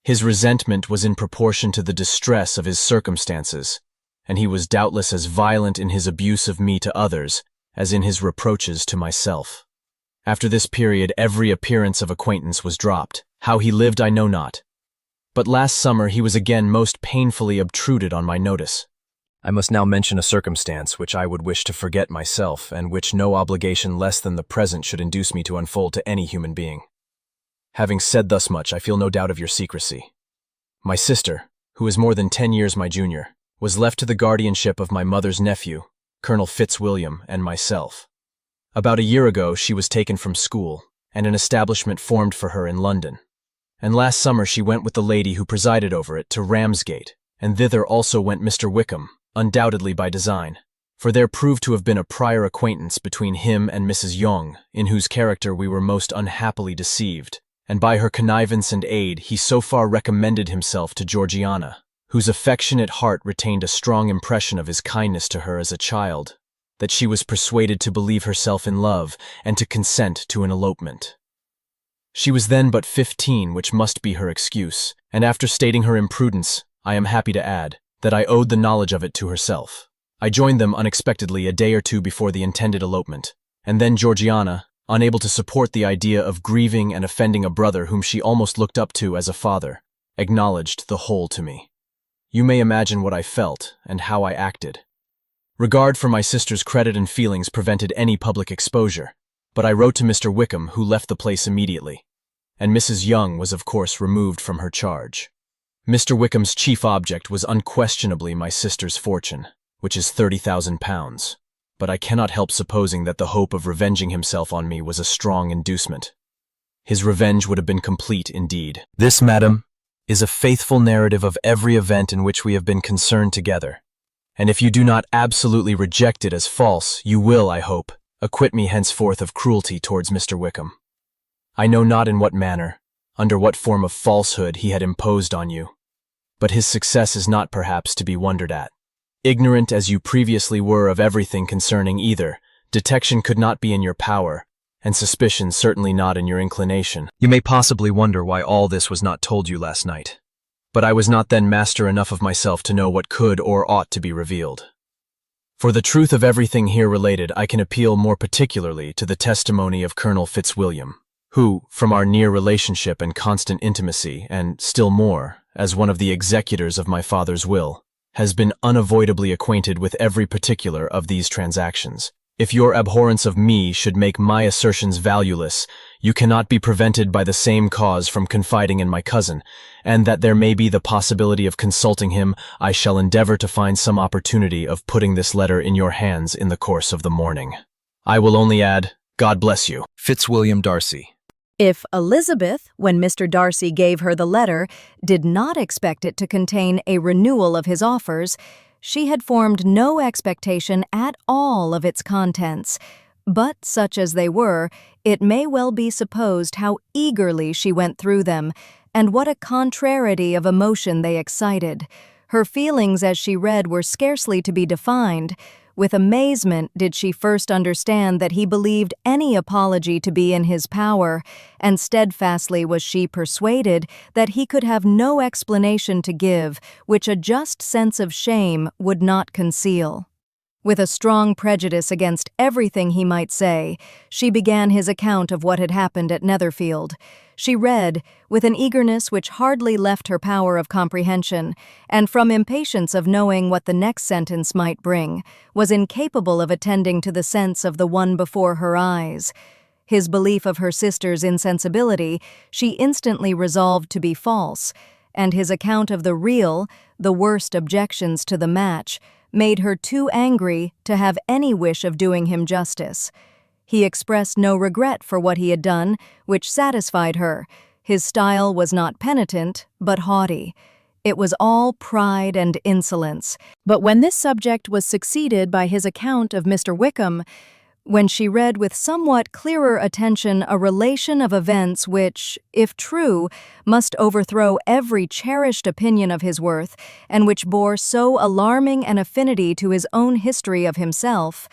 His resentment was in proportion to the distress of his circumstances, and he was doubtless as violent in his abuse of me to others as in his reproaches to myself. After this period, every appearance of acquaintance was dropped. How he lived I know not, but last summer he was again most painfully obtruded on my notice. I must now mention a circumstance which I would wish to forget myself, and which no obligation less than the present should induce me to unfold to any human being. Having said thus much, I feel no doubt of your secrecy. My sister, who is more than 10 years my junior, was left to the guardianship of my mother's nephew, Colonel Fitzwilliam, and myself. About a year ago she was taken from school, and an establishment formed for her in London. And last summer she went with the lady who presided over it to Ramsgate, and thither also went Mr. Wickham, undoubtedly by design, for there proved to have been a prior acquaintance between him and Mrs. Yonge, in whose character we were most unhappily deceived, and by her connivance and aid he so far recommended himself to Georgiana, whose affectionate heart retained a strong impression of his kindness to her as a child, that she was persuaded to believe herself in love and to consent to an elopement. She was then but 15, which must be her excuse, and after stating her imprudence, I am happy to add that I owed the knowledge of it to herself. I joined them unexpectedly a day or two before the intended elopement, and then Georgiana, unable to support the idea of grieving and offending a brother whom she almost looked up to as a father, acknowledged the whole to me. You may imagine what I felt and how I acted. Regard for my sister's credit and feelings prevented any public exposure, but I wrote to Mr. Wickham, who left the place immediately, and Mrs. Young was of course removed from her charge. Mr. Wickham's chief object was unquestionably my sister's fortune, which is £30,000. but I cannot help supposing that the hope of revenging himself on me was a strong inducement. His revenge would have been complete indeed. This, madam, is a faithful narrative of every event in which we have been concerned together, and if you do not absolutely reject it as false, you will, I hope, acquit me henceforth of cruelty towards Mr. Wickham. I know not in what manner, under what form of falsehood he had imposed on you, but his success is not perhaps to be wondered at. Ignorant as you previously were of everything concerning either, detection could not be in your power, and suspicion certainly not in your inclination. You may possibly wonder why all this was not told you last night, but I was not then master enough of myself to know what could or ought to be revealed. For the truth of everything here related, I can appeal more particularly to the testimony of Colonel Fitzwilliam, who, from our near relationship and constant intimacy, and still more, as one of the executors of my father's will, has been unavoidably acquainted with every particular of these transactions. If your abhorrence of me should make my assertions valueless, you cannot be prevented by the same cause from confiding in my cousin, and that there may be the possibility of consulting him, I shall endeavor to find some opportunity of putting this letter in your hands in the course of the morning. I will only add, God bless you. Fitzwilliam Darcy. If Elizabeth, when Mr. Darcy gave her the letter, did not expect it to contain a renewal of his offers, she had formed no expectation at all of its contents. But such as they were, it may well be supposed how eagerly she went through them, and what a contrariety of emotion they excited. Her feelings as she read were scarcely to be defined. With amazement did she first understand that he believed any apology to be in his power, and steadfastly was she persuaded that he could have no explanation to give which a just sense of shame would not conceal. With a strong prejudice against everything he might say, she began his account of what had happened at Netherfield. She read, with an eagerness which hardly left her power of comprehension, and from impatience of knowing what the next sentence might bring, was incapable of attending to the sense of the one before her eyes. His belief of her sister's insensibility she instantly resolved to be false, and his account of the real, the worst objections to the match, made her too angry to have any wish of doing him justice. He expressed no regret for what he had done, which satisfied her. His style was not penitent, but haughty. It was all pride and insolence. But when this subject was succeeded by his account of Mr. Wickham, when she read with somewhat clearer attention a relation of events which, if true, must overthrow every cherished opinion of his worth, and which bore so alarming an affinity to his own history of himself,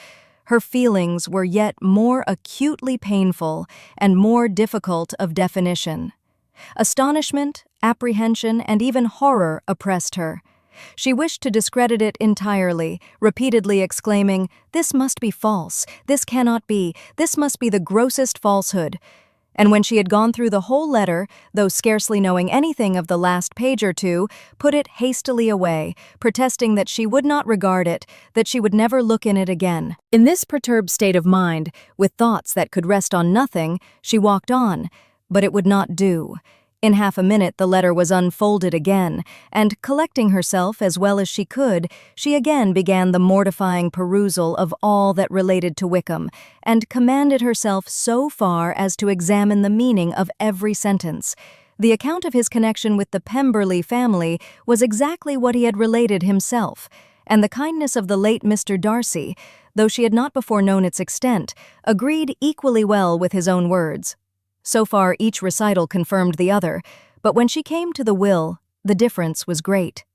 her feelings were yet more acutely painful and more difficult of definition. Astonishment, apprehension, and even horror oppressed her. She wished to discredit it entirely, repeatedly exclaiming, "This must be false, this cannot be, this must be the grossest falsehood." And when she had gone through the whole letter, though scarcely knowing anything of the last page or two, put it hastily away, protesting that she would not regard it, that she would never look in it again. In this perturbed state of mind, with thoughts that could rest on nothing, she walked on, but it would not do. In half a minute the letter was unfolded again, and, collecting herself as well as she could, she again began the mortifying perusal of all that related to Wickham, and commanded herself so far as to examine the meaning of every sentence. The account of his connection with the Pemberley family was exactly what he had related himself, and the kindness of the late Mr. Darcy, though she had not before known its extent, agreed equally well with his own words. So far each recital confirmed the other, but when she came to the will, the difference was great.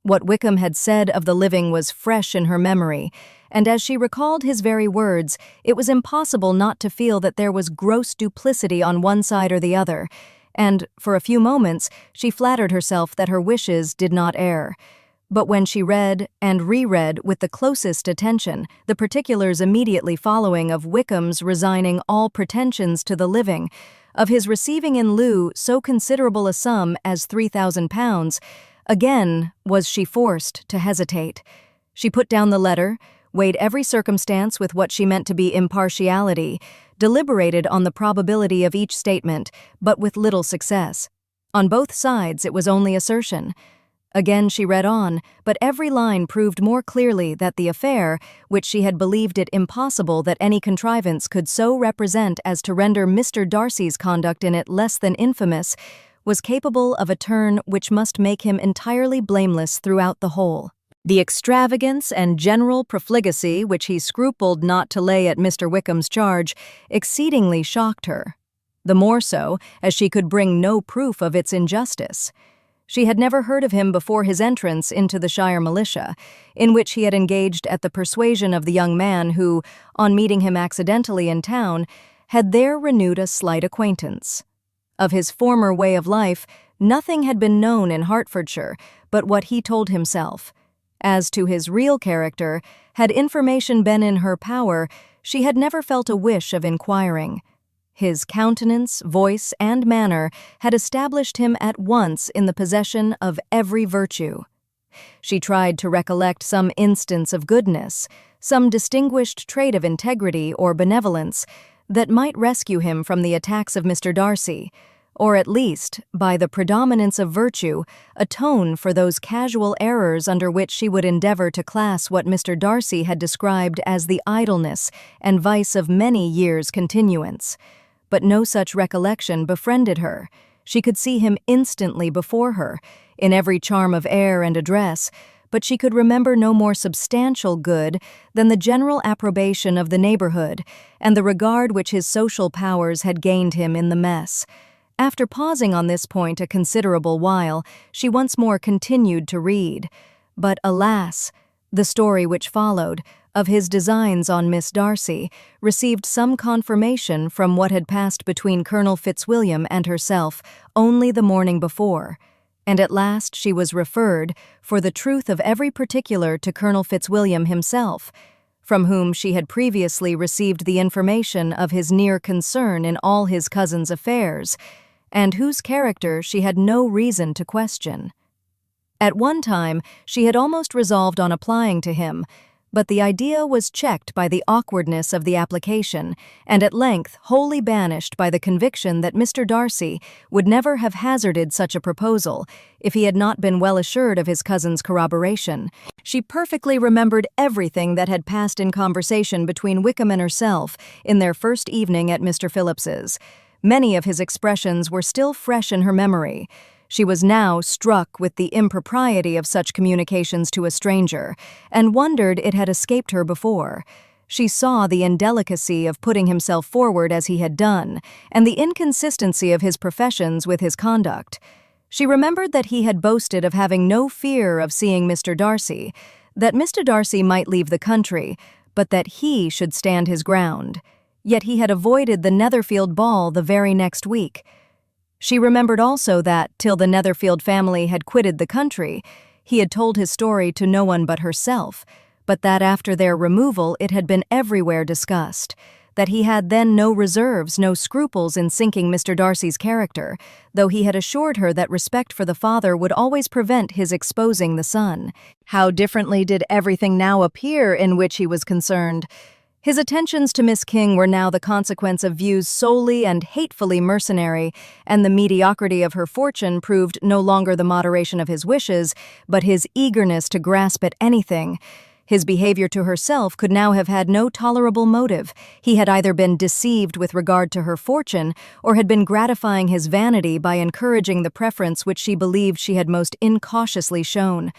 What Wickham had said of the living was fresh in her memory, and as she recalled his very words, it was impossible not to feel that there was gross duplicity on one side or the other, and, for a few moments, she flattered herself that her wishes did not err. But when she read and reread with the closest attention the particulars immediately following of Wickham's resigning all pretensions to the living, of his receiving in lieu so considerable a sum as £3,000, again was she forced to hesitate. She put down the letter, weighed every circumstance with what she meant to be impartiality, deliberated on the probability of each statement, but with little success. On both sides it was only assertion. Again she read on, but every line proved more clearly that the affair, which she had believed it impossible that any contrivance could so represent as to render Mr. Darcy's conduct in it less than infamous, was capable of a turn which must make him entirely blameless throughout the whole. The extravagance and general profligacy which he scrupled not to lay at Mr. Wickham's charge exceedingly shocked her, the more so as she could bring no proof of its injustice. She had never heard of him before his entrance into the Shire militia, in which he had engaged at the persuasion of the young man who, on meeting him accidentally in town, had there renewed a slight acquaintance. Of his former way of life, nothing had been known in Hertfordshire but what he told himself. As to his real character, had information been in her power, she had never felt a wish of inquiring. His countenance, voice, and manner had established him at once in the possession of every virtue. She tried to recollect some instance of goodness, some distinguished trait of integrity or benevolence, that might rescue him from the attacks of Mr. Darcy, or at least, by the predominance of virtue, atone for those casual errors under which she would endeavor to class what Mr. Darcy had described as the idleness and vice of many years' continuance. But no such recollection befriended her. She could see him instantly before her, in every charm of air and address, but she could remember no more substantial good than the general approbation of the neighborhood and the regard which his social powers had gained him in the mess. After pausing on this point a considerable while, she once more continued to read. But alas, the story which followed, of his designs on Miss Darcy, received some confirmation from what had passed between Colonel Fitzwilliam and herself only the morning before, and at last she was referred, for the truth of every particular, to Colonel Fitzwilliam himself, from whom she had previously received the information of his near concern in all his cousin's affairs, and whose character she had no reason to question. At one time she had almost resolved on applying to him, but the idea was checked by the awkwardness of the application, and at length wholly banished by the conviction that Mr. Darcy would never have hazarded such a proposal if he had not been well assured of his cousin's corroboration. She perfectly remembered everything that had passed in conversation between Wickham and herself in their first evening at Mr. Phillips's. Many of his expressions were still fresh in her memory. She was now struck with the impropriety of such communications to a stranger, and wondered it had escaped her before. She saw the indelicacy of putting himself forward as he had done, and the inconsistency of his professions with his conduct. She remembered that he had boasted of having no fear of seeing Mr. Darcy, that Mr. Darcy might leave the country, but that he should stand his ground. Yet he had avoided the Netherfield ball the very next week. She remembered also that, till the Netherfield family had quitted the country, he had told his story to no one but herself, but that after their removal it had been everywhere discussed, that he had then no reserves, no scruples in sinking Mr. Darcy's character, though he had assured her that respect for the father would always prevent his exposing the son. How differently did everything now appear in which he was concerned! His attentions to Miss King were now the consequence of views solely and hatefully mercenary, and the mediocrity of her fortune proved no longer the moderation of his wishes, but his eagerness to grasp at anything. His behavior to herself could now have had no tolerable motive. He had either been deceived with regard to her fortune, or had been gratifying his vanity by encouraging the preference which she believed she had most incautiously shown.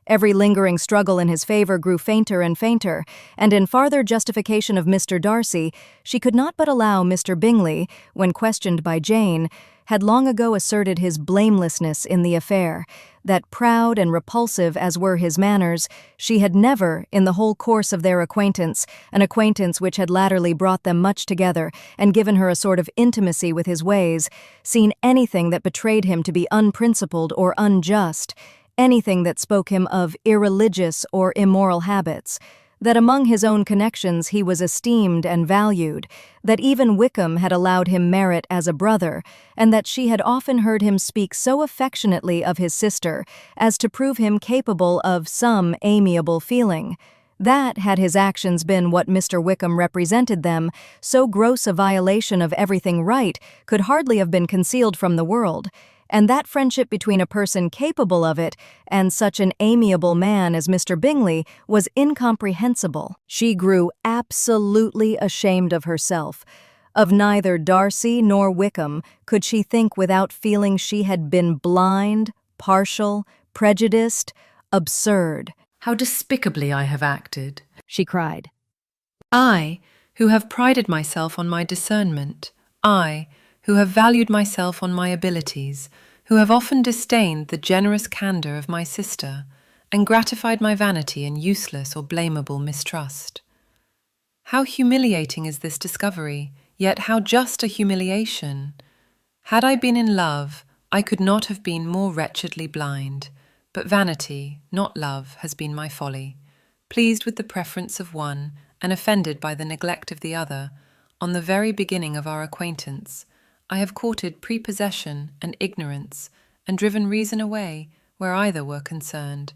Every lingering struggle in his favor grew fainter and fainter, and in farther justification of Mr. Darcy, she could not but allow Mr. Bingley, when questioned by Jane, had long ago asserted his blamelessness in the affair, that proud and repulsive as were his manners, she had never, in the whole course of their acquaintance, an acquaintance which had latterly brought them much together and given her a sort of intimacy with his ways, seen anything that betrayed him to be unprincipled or unjust, anything that spoke him of irreligious or immoral habits, that among his own connections he was esteemed and valued, that even Wickham had allowed him merit as a brother, and that she had often heard him speak so affectionately of his sister as to prove him capable of some amiable feeling. That, had his actions been what Mr. Wickham represented them, so gross a violation of everything right, could hardly have been concealed from the world, and that friendship between a person capable of it and such an amiable man as Mr. Bingley was incomprehensible. She grew absolutely ashamed of herself. Of neither Darcy nor Wickham could she think without feeling she had been blind, partial, prejudiced, absurd. How despicably I have acted, she cried. I, who have prided myself on my discernment, I, who have valued myself on my abilities, who have often disdained the generous candour of my sister, and gratified my vanity in useless or blamable mistrust. How humiliating is this discovery, yet how just a humiliation! Had I been in love, I could not have been more wretchedly blind, but vanity, not love, has been my folly. Pleased with the preference of one, and offended by the neglect of the other, on the very beginning of our acquaintance, I have courted prepossession and ignorance, and driven reason away where either were concerned.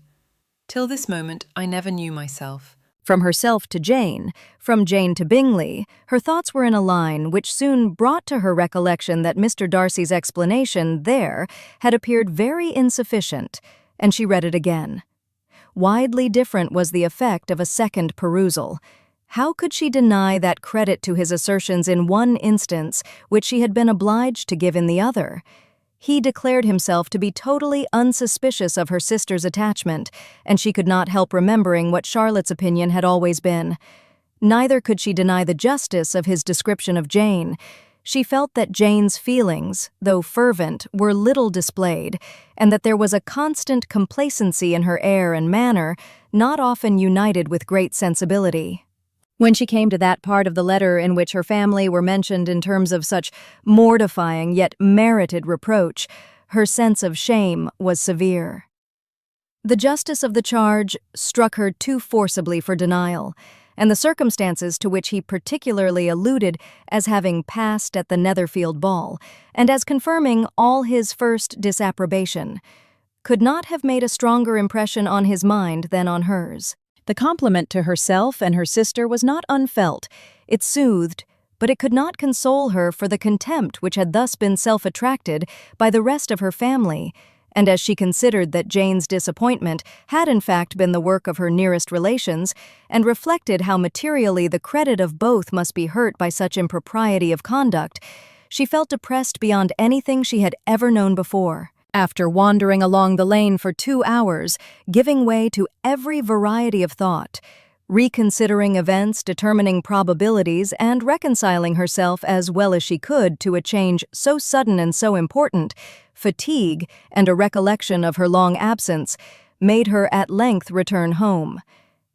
Till this moment I never knew myself. From herself to Jane, from Jane to Bingley, her thoughts were in a line which soon brought to her recollection that Mr. Darcy's explanation there had appeared very insufficient, and she read it again. Widely different was the effect of a second perusal. How could she deny that credit to his assertions in one instance which she had been obliged to give in the other? He declared himself to be totally unsuspicious of her sister's attachment, and she could not help remembering what Charlotte's opinion had always been. Neither could she deny the justice of his description of Jane. She felt that Jane's feelings, though fervent, were little displayed, and that there was a constant complacency in her air and manner, not often united with great sensibility. When she came to that part of the letter in which her family were mentioned in terms of such mortifying yet merited reproach, her sense of shame was severe. The justice of the charge struck her too forcibly for denial, and the circumstances to which he particularly alluded as having passed at the Netherfield ball, and as confirming all his first disapprobation, could not have made a stronger impression on his mind than on hers. The compliment to herself and her sister was not unfelt. It soothed, but it could not console her for the contempt which had thus been self-attracted by the rest of her family, and as she considered that Jane's disappointment had in fact been the work of her nearest relations, and reflected how materially the credit of both must be hurt by such impropriety of conduct, she felt depressed beyond anything she had ever known before. After wandering along the lane for 2 hours, giving way to every variety of thought, reconsidering events, determining probabilities, and reconciling herself as well as she could to a change so sudden and so important, fatigue and a recollection of her long absence made her at length return home,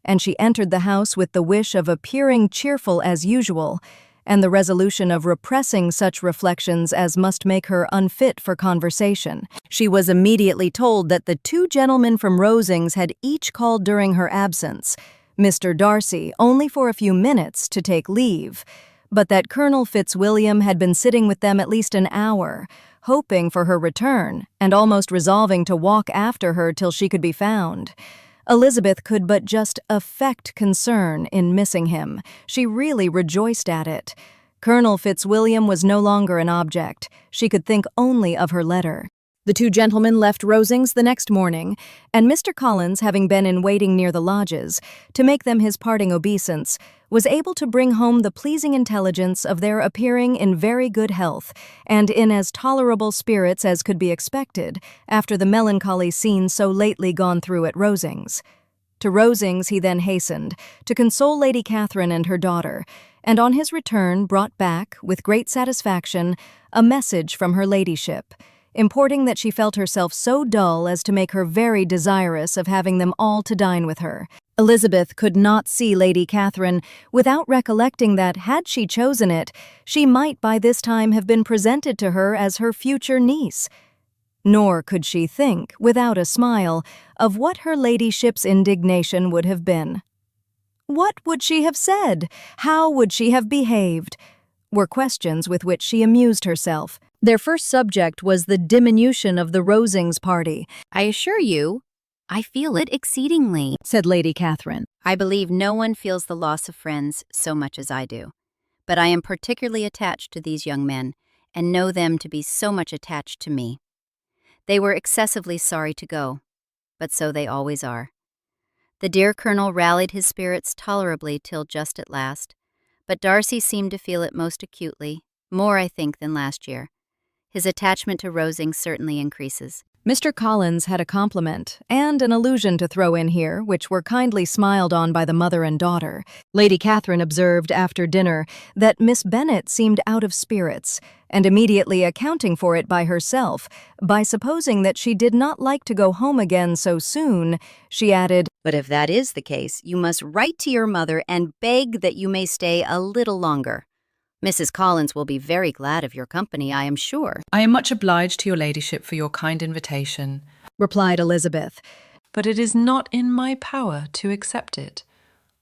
and she entered the house with the wish of appearing cheerful as usual, and the resolution of repressing such reflections as must make her unfit for conversation. She was immediately told that the 2 gentlemen from Rosings had each called during her absence, Mr. Darcy only for a few minutes to take leave, but that Colonel Fitzwilliam had been sitting with them at least an hour, hoping for her return, and almost resolving to walk after her till she could be found. Elizabeth could but just affect concern in missing him. She really rejoiced at it. Colonel Fitzwilliam was no longer an object. She could think only of her letter. The 2 gentlemen left Rosings the next morning, and Mr. Collins, having been in waiting near the lodges, to make them his parting obeisance, was able to bring home the pleasing intelligence of their appearing in very good health, and in as tolerable spirits as could be expected, after the melancholy scene so lately gone through at Rosings. To Rosings he then hastened, to console Lady Catherine and her daughter, and on his return brought back, with great satisfaction, a message from her ladyship, importing that she felt herself so dull as to make her very desirous of having them all to dine with her. Elizabeth could not see Lady Catherine without recollecting that, had she chosen it, she might by this time have been presented to her as her future niece. Nor could she think, without a smile, of what her ladyship's indignation would have been. What would she have said? How would she have behaved? Were questions with which she amused herself. Their first subject was the diminution of the Rosings party. I assure you, I feel it exceedingly, said Lady Catherine. I believe no one feels the loss of friends so much as I do. But I am particularly attached to these young men, and know them to be so much attached to me. They were excessively sorry to go, but so they always are. The dear Colonel rallied his spirits tolerably till just at last, but Darcy seemed to feel it most acutely, more, I think, than last year. His attachment to Rosings certainly increases. Mr. Collins had a compliment and an allusion to throw in here, which were kindly smiled on by the mother and daughter. Lady Catherine observed after dinner that Miss Bennet seemed out of spirits, and immediately accounting for it by herself, by supposing that she did not like to go home again so soon, she added, "But if that is the case, you must write to your mother and beg that you may stay a little longer. Mrs. Collins will be very glad of your company, I am sure." I am much obliged to your ladyship for your kind invitation, replied Elizabeth. but it is not in my power to accept it.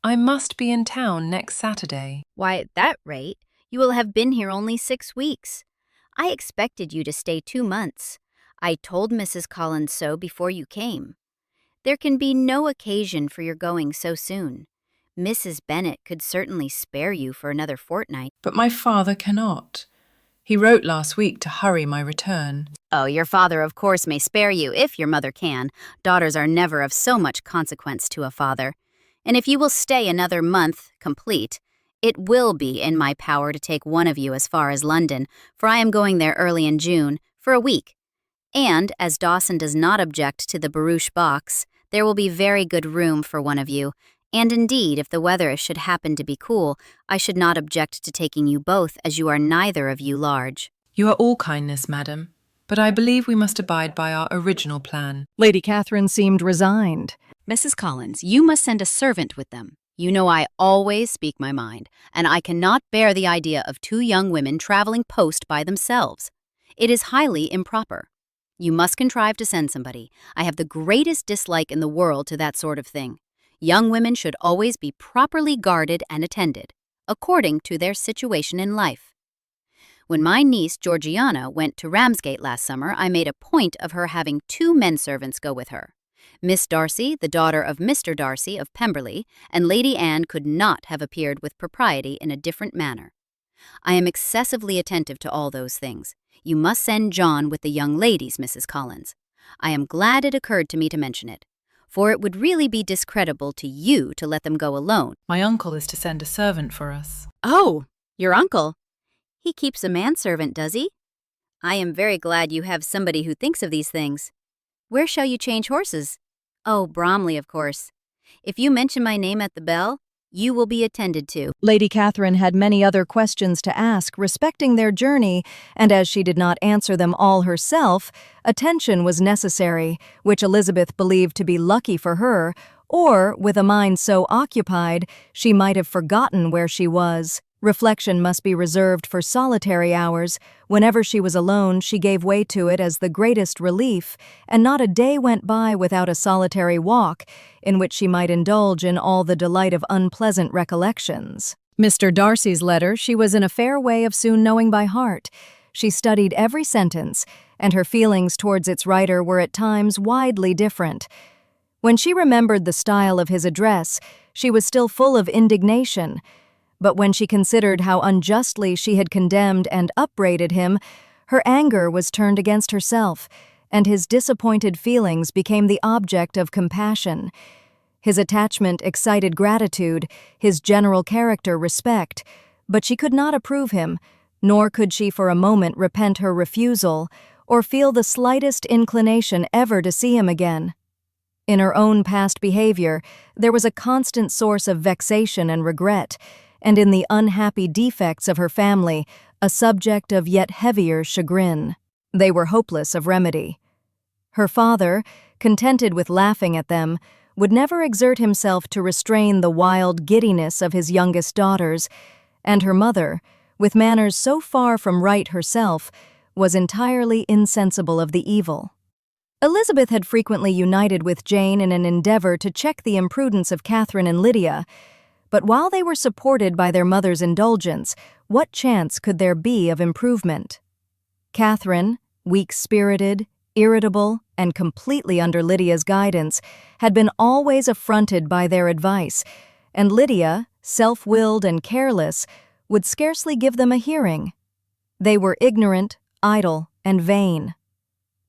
I must be in town next Saturday. Why, at that rate, you will have been here only 6 weeks. I expected you to stay 2 months. I told Mrs. Collins so before you came. There can be no occasion for your going so soon. Mrs. Bennet could certainly spare you for another fortnight. But my father cannot. He wrote last week to hurry my return. Oh, your father of course may spare you if your mother can. Daughters are never of so much consequence to a father. And if you will stay another month complete, it will be in my power to take one of you as far as London, for I am going there early in June, for a week. And, as Dawson does not object to the barouche box, there will be very good room for one of you, and indeed, if the weather should happen to be cool, I should not object to taking you both, as you are neither of you large. You are all kindness, madam, but I believe we must abide by our original plan. Lady Catherine seemed resigned. Mrs. Collins, you must send a servant with them. You know I always speak my mind, and I cannot bear the idea of 2 young women traveling post by themselves. It is highly improper. You must contrive to send somebody. I have the greatest dislike in the world to that sort of thing. Young women should always be properly guarded and attended, according to their situation in life. When my niece Georgiana went to Ramsgate last summer, I made a point of her having 2 men-servants go with her. Miss Darcy, the daughter of Mr. Darcy of Pemberley, and Lady Anne could not have appeared with propriety in a different manner. I am excessively attentive to all those things. You must send John with the young ladies, Mrs. Collins. I am glad it occurred to me to mention it, for it would really be discreditable to you to let them go alone. My uncle is to send a servant for us. Oh, your uncle? He keeps a manservant, does he? I am very glad you have somebody who thinks of these things. Where shall you change horses? Oh, Bromley, of course. If you mention my name at the bell, you will be attended to. Lady Catherine had many other questions to ask respecting their journey, and as she did not answer them all herself, attention was necessary, which Elizabeth believed to be lucky for her, or, with a mind so occupied, she might have forgotten where she was. Reflection must be reserved for solitary hours. Whenever she was alone, she gave way to it as the greatest relief, and not a day went by without a solitary walk, in which she might indulge in all the delight of unpleasant recollections. Mr. Darcy's letter she was in a fair way of soon knowing by heart. She studied every sentence, and her feelings towards its writer were at times widely different. When she remembered the style of his address, she was still full of indignation. But when she considered how unjustly she had condemned and upbraided him, her anger was turned against herself, and his disappointed feelings became the object of compassion. His attachment excited gratitude, his general character respect, but she could not approve him, nor could she for a moment repent her refusal, or feel the slightest inclination ever to see him again. In her own past behavior, there was a constant source of vexation and regret, and in the unhappy defects of her family, a subject of yet heavier chagrin. They were hopeless of remedy. Her father, contented with laughing at them, would never exert himself to restrain the wild giddiness of his youngest daughters, and her mother, with manners so far from right herself, was entirely insensible of the evil. Elizabeth had frequently united with Jane in an endeavor to check the imprudence of Catherine and Lydia, but while they were supported by their mother's indulgence, what chance could there be of improvement? Catherine, weak-spirited, irritable, and completely under Lydia's guidance, had been always affronted by their advice, and Lydia, self-willed and careless, would scarcely give them a hearing. They were ignorant, idle, and vain.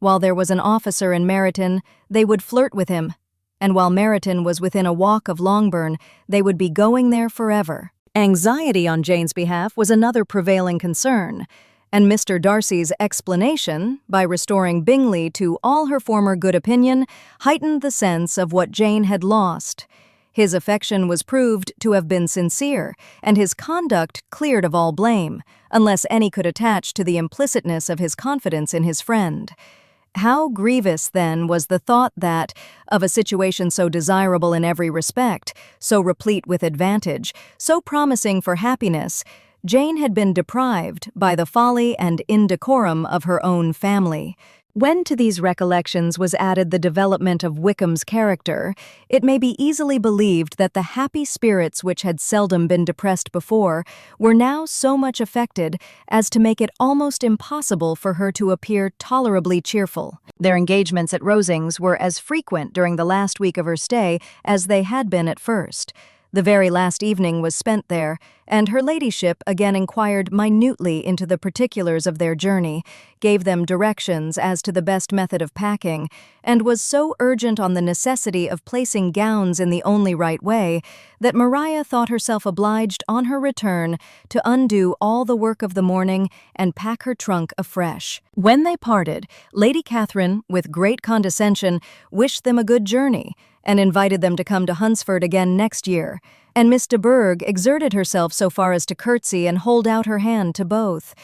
While there was an officer in Meryton, they would flirt with him, and while Meryton was within a walk of Longbourn, they would be going there forever. Anxiety on Jane's behalf was another prevailing concern, and Mr. Darcy's explanation, by restoring Bingley to all her former good opinion, heightened the sense of what Jane had lost. His affection was proved to have been sincere, and his conduct cleared of all blame, unless any could attach to the implicitness of his confidence in his friend. How grievous, then, was the thought that, of a situation so desirable in every respect, so replete with advantage, so promising for happiness, Jane had been deprived by the folly and indecorum of her own family. When to these recollections was added the development of Wickham's character, it may be easily believed that the happy spirits which had seldom been depressed before were now so much affected as to make it almost impossible for her to appear tolerably cheerful. Their engagements at Rosings were as frequent during the last week of her stay as they had been at first. The very last evening was spent there, and her ladyship again inquired minutely into the particulars of their journey, gave them directions as to the best method of packing, and was so urgent on the necessity of placing gowns in the only right way that Maria thought herself obliged on her return to undo all the work of the morning and pack her trunk afresh. When they parted, Lady Catherine, with great condescension, wished them a good journey, and invited them to come to Hunsford again next year, and Miss de Bourgh exerted herself so far as to curtsy and hold out her hand to both.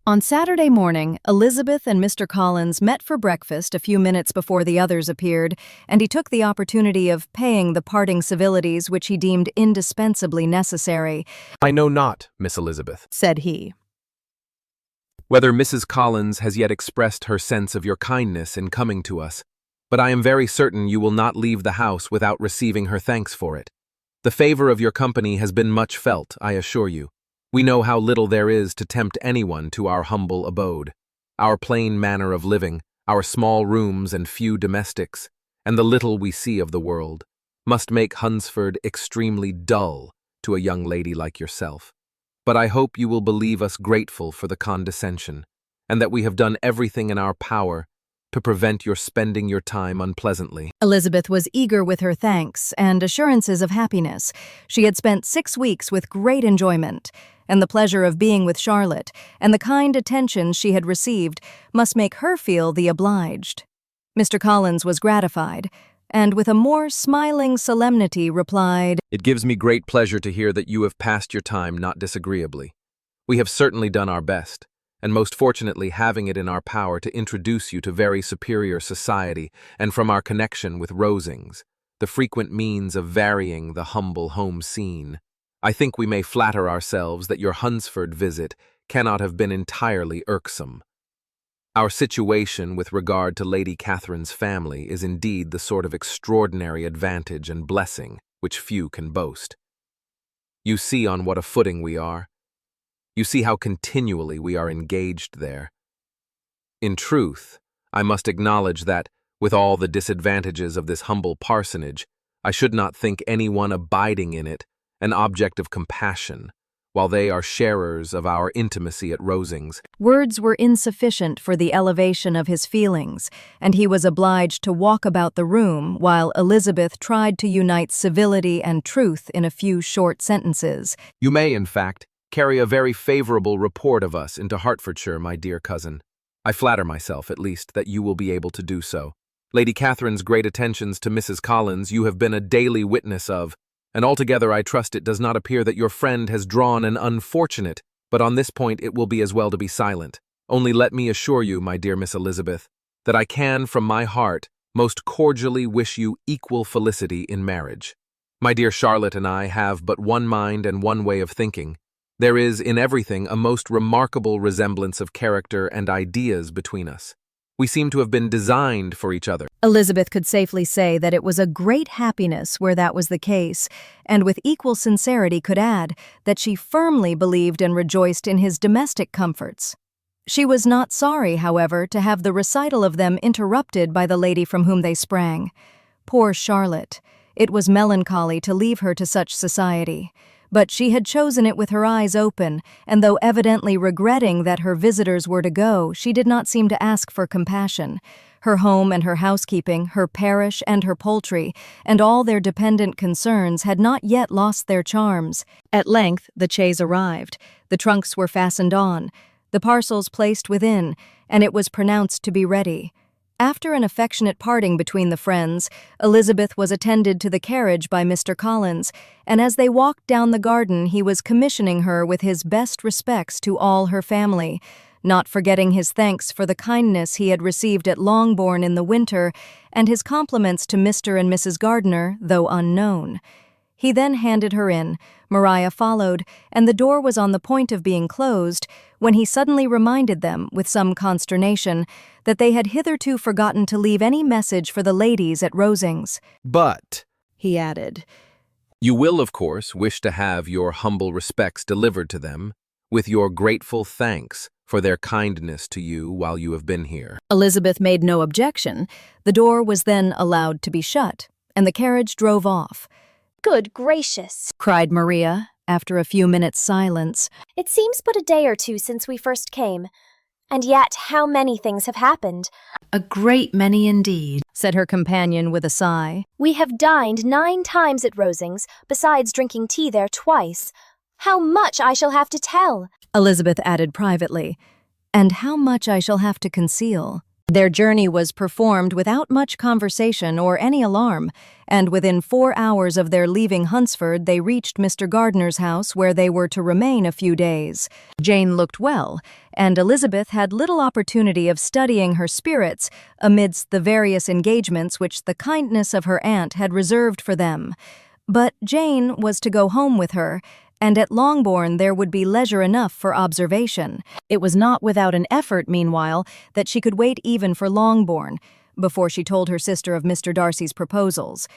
On Saturday morning, Elizabeth and Mr. Collins met for breakfast a few minutes before the others appeared, and he took the opportunity of paying the parting civilities which he deemed indispensably necessary. "I know not, Miss Elizabeth," said he, "whether Mrs. Collins has yet expressed her sense of your kindness in coming to us, but I am very certain you will not leave the house without receiving her thanks for it. The favor of your company has been much felt, I assure you. We know how little there is to tempt anyone to our humble abode. Our plain manner of living, our small rooms and few domestics, and the little we see of the world, must make Hunsford extremely dull to a young lady like yourself. But I hope you will believe us grateful for the condescension, and that we have done everything in our power to prevent your spending your time unpleasantly." Elizabeth was eager with her thanks and assurances of happiness. She had spent 6 weeks with great enjoyment, and the pleasure of being with Charlotte, and the kind attention she had received, must make her feel the obliged. Mr. Collins was gratified, and with a more smiling solemnity replied, "It gives me great pleasure to hear that you have passed your time not disagreeably. We have certainly done our best, and most fortunately having it in our power to introduce you to very superior society, and from our connection with Rosings, the frequent means of varying the humble home scene, I think we may flatter ourselves that your Hunsford visit cannot have been entirely irksome. Our situation with regard to Lady Catherine's family is indeed the sort of extraordinary advantage and blessing which few can boast. You see on what a footing we are. You see how continually we are engaged there. In truth, I must acknowledge that, with all the disadvantages of this humble parsonage, I should not think anyone abiding in it an object of compassion, while they are sharers of our intimacy at Rosings." Words were insufficient for the elevation of his feelings, and he was obliged to walk about the room while Elizabeth tried to unite civility and truth in a few short sentences. "You may, in fact, carry a very favorable report of us into Hertfordshire, my dear cousin. I flatter myself, at least, that you will be able to do so. Lady Catherine's great attentions to Mrs. Collins you have been a daily witness of, and altogether I trust it does not appear that your friend has drawn an unfortunate, but on this point it will be as well to be silent. Only let me assure you, my dear Miss Elizabeth, that I can, from my heart, most cordially wish you equal felicity in marriage. My dear Charlotte and I have but one mind and one way of thinking. There is, in everything, a most remarkable resemblance of character and ideas between us. We seem to have been designed for each other." Elizabeth could safely say that it was a great happiness where that was the case, and with equal sincerity could add that she firmly believed and rejoiced in his domestic comforts. She was not sorry, however, to have the recital of them interrupted by the lady from whom they sprang. Poor Charlotte! It was melancholy to leave her to such society, But she had chosen it with her eyes open, and though evidently regretting that her visitors were to go, she did not seem to ask for compassion. Her home and her housekeeping, her parish and her poultry, and all their dependent concerns had not yet lost their charms. At length the chaise arrived. The trunks were fastened on, the parcels placed within, and it was pronounced to be ready. After an affectionate parting between the friends, Elizabeth was attended to the carriage by Mr. Collins, and as they walked down the garden he was commissioning her with his best respects to all her family, not forgetting his thanks for the kindness he had received at Longbourn in the winter, and his compliments to Mr. and Mrs. Gardiner, though unknown. He then handed her in, Maria followed, and the door was on the point of being closed, when he suddenly reminded them, with some consternation, that they had hitherto forgotten to leave any message for the ladies at Rosings. But, he added, you will, of course, wish to have your humble respects delivered to them, with your grateful thanks for their kindness to you while you have been here. Elizabeth made no objection. The door was then allowed to be shut, and the carriage drove off. Good gracious, cried Maria, after a few minutes' silence. It seems but a day or two since we first came, and yet how many things have happened. A great many indeed, said her companion with a sigh. We have dined 9 times at Rosings, besides drinking tea there twice. How much I shall have to tell, Elizabeth added privately, and how much I shall have to conceal. Their journey was performed without much conversation or any alarm, and within 4 hours of their leaving Hunsford they reached Mr. Gardiner's house, where they were to remain a few days. Jane looked well, and Elizabeth had little opportunity of studying her spirits amidst the various engagements which the kindness of her aunt had reserved for them. But Jane was to go home with her, and at Longbourn there would be leisure enough for observation. It was not without an effort, meanwhile, that she could wait even for Longbourn, before she told her sister of Mr. Darcy's proposals.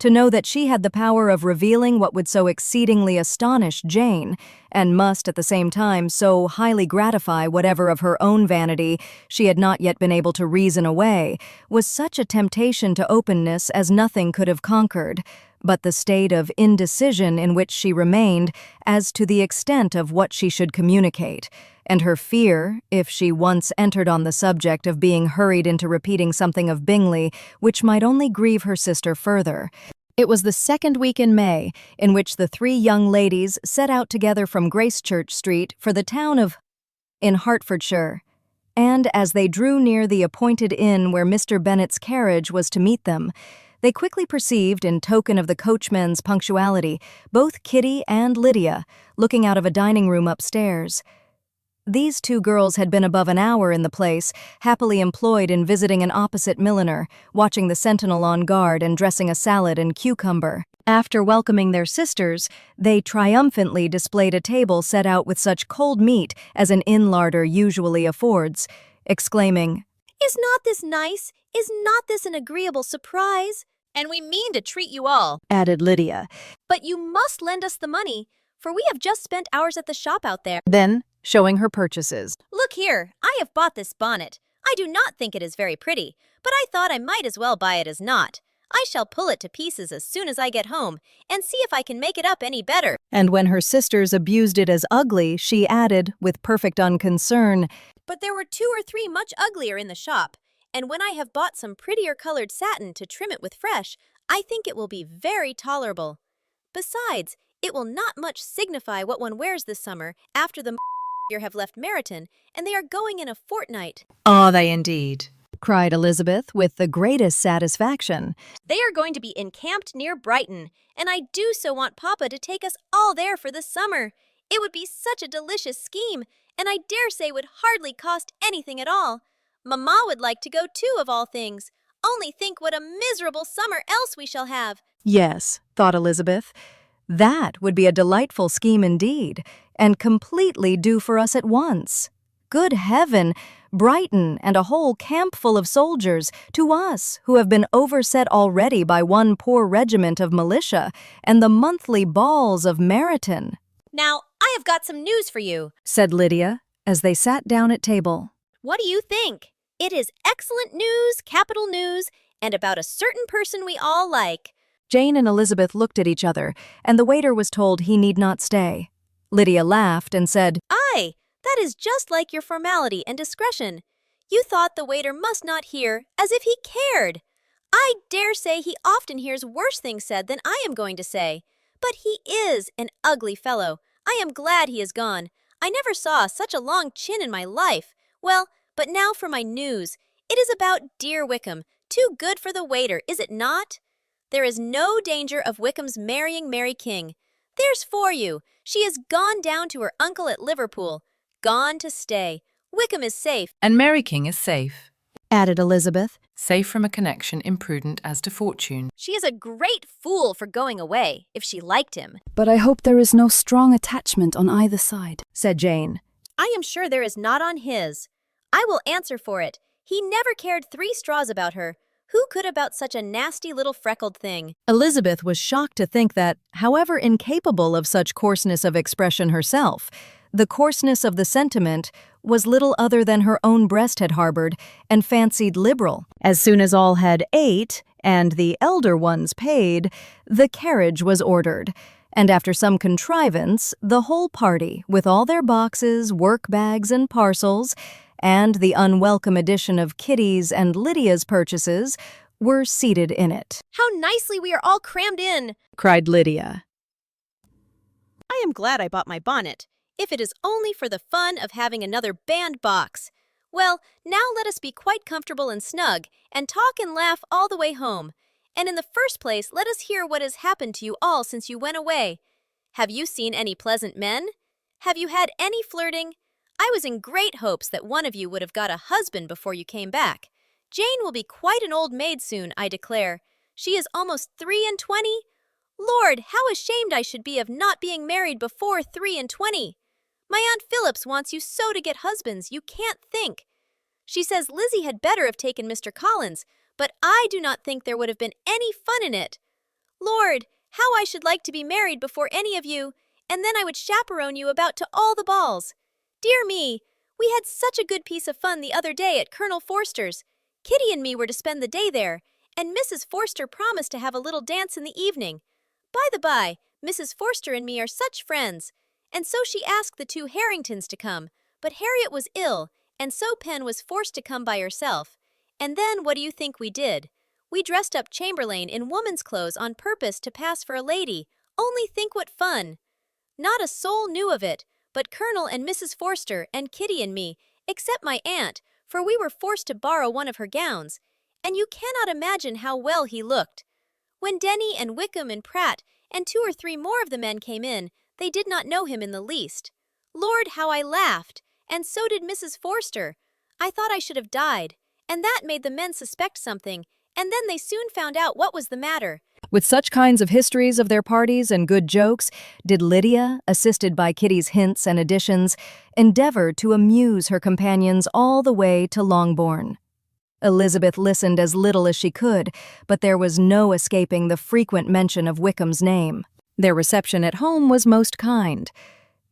To know that she had the power of revealing what would so exceedingly astonish Jane, and must at the same time so highly gratify whatever of her own vanity she had not yet been able to reason away, was such a temptation to openness as nothing could have conquered. But the state of indecision in which she remained as to the extent of what she should communicate, and her fear, if she once entered on the subject, of being hurried into repeating something of Bingley which might only grieve her sister further. It was the 2nd week in May, in which the 3 young ladies set out together from Gracechurch Street for the town of in Hertfordshire, and as they drew near the appointed inn where Mr. Bennet's carriage was to meet them, they quickly perceived, in token of the coachman's punctuality, both Kitty and Lydia, looking out of a dining-room upstairs. These 2 girls had been above an hour in the place, happily employed in visiting an opposite milliner, watching the sentinel on guard and dressing a salad and cucumber. After welcoming their sisters, they triumphantly displayed a table set out with such cold meat as an inn larder usually affords, exclaiming, "Is not this nice? Is not this an agreeable surprise? And we mean to treat you all," added Lydia. "But you must lend us the money, for we have just spent hours at the shop out there." Then, showing her purchases, "Look here, I have bought this bonnet. I do not think it is very pretty, but I thought I might as well buy it as not. I shall pull it to pieces as soon as I get home, and see if I can make it up any better." And when her sisters abused it as ugly, she added, with perfect unconcern, "But there were 2 or 3 much uglier in the shop, and when I have bought some prettier colored satin to trim it with fresh, I think it will be very tolerable. Besides, it will not much signify what one wears this summer, after the have left Meryton, and they are going in a fortnight." Are they indeed? cried Elizabeth with the greatest satisfaction. "They are going to be encamped near Brighton, and I do so want Papa to take us all there for the summer. It would be such a delicious scheme, and I dare say would hardly cost anything at all. Mamma would like to go too, of all things. Only think what a miserable summer else we shall have." Yes, thought Elizabeth, that would be a delightful scheme indeed, and completely due for us at once. Good heaven, Brighton and a whole camp full of soldiers, to us who have been overset already by one poor regiment of militia, and the monthly balls of Meryton. "Now, I have got some news for you," said Lydia, as they sat down at table. "What do you think? It is excellent news, capital news, and about a certain person we all like. Jane and Elizabeth looked at each other, and the waiter was told he need not stay. Lydia laughed and said, "Aye, that is just like your formality and discretion. You thought the waiter must not hear, as if he cared. I dare say he often hears worse things said than I am going to say. But he is an ugly fellow. I am glad he is gone. I never saw such a long chin in my life. Well, but now for my news. It is about dear Wickham. Too good for the waiter, is it not? There is no danger of Wickham's marrying Mary King. There's for you. She is gone down to her uncle at Liverpool. Gone to stay. Wickham is safe. And Mary King is safe. added Elizabeth. Safe from a connection imprudent as to fortune. She is a great fool for going away, if she liked him. But I hope there is no strong attachment on either side, said Jane. I am sure there is not on his. I will answer for it. He never cared 3 straws about her. Who could about such a nasty little freckled thing? Elizabeth was shocked to think that, however incapable of such coarseness of expression herself, the coarseness of the sentiment was little other than her own breast had harbored and fancied liberal. As soon as all had ate, and the elder ones paid, the carriage was ordered, and after some contrivance, the whole party, with all their boxes, work-bags, and parcels, and the unwelcome addition of Kitty's and Lydia's purchases, were seated in it. How nicely we are all crammed in, cried Lydia. I am glad I bought my bonnet, if it is only for the fun of having another bandbox. Well, now let us be quite comfortable and snug, and talk and laugh all the way home. And in the first place, let us hear what has happened to you all since you went away. Have you seen any pleasant men? Have you had any flirting? I was in great hopes that one of you would have got a husband before you came back. Jane will be quite an old maid soon, I declare. She is almost 23. Lord, how ashamed I should be of not being married before 23. My Aunt Phillips wants you so to get husbands, you can't think. She says Lizzie had better have taken Mr. Collins, but I do not think there would have been any fun in it. Lord, how I should like to be married before any of you, and then I would chaperone you about to all the balls. Dear me, we had such a good piece of fun the other day at Colonel Forster's. Kitty and me were to spend the day there, and Mrs. Forster promised to have a little dance in the evening. By the by, Mrs. Forster and me are such friends, and so she asked the 2 Harringtons to come, but Harriet was ill, and so Pen was forced to come by herself. And then what do you think we did? We dressed up Chamberlain in woman's clothes on purpose to pass for a lady. Only think what fun! Not a soul knew of it, but Colonel and Mrs. Forster and Kitty and me, except my aunt, for we were forced to borrow one of her gowns, and you cannot imagine how well he looked. When Denny and Wickham and Pratt and 2 or 3 more of the men came in, they did not know him in the least. Lord, how I laughed, and so did Mrs. Forster. I thought I should have died, and that made the men suspect something, and then they soon found out what was the matter. With such kinds of histories of their parties and good jokes, did Lydia, assisted by Kitty's hints and additions, endeavor to amuse her companions all the way to Longbourn. Elizabeth listened as little as she could, but there was no escaping the frequent mention of Wickham's name. Their reception at home was most kind.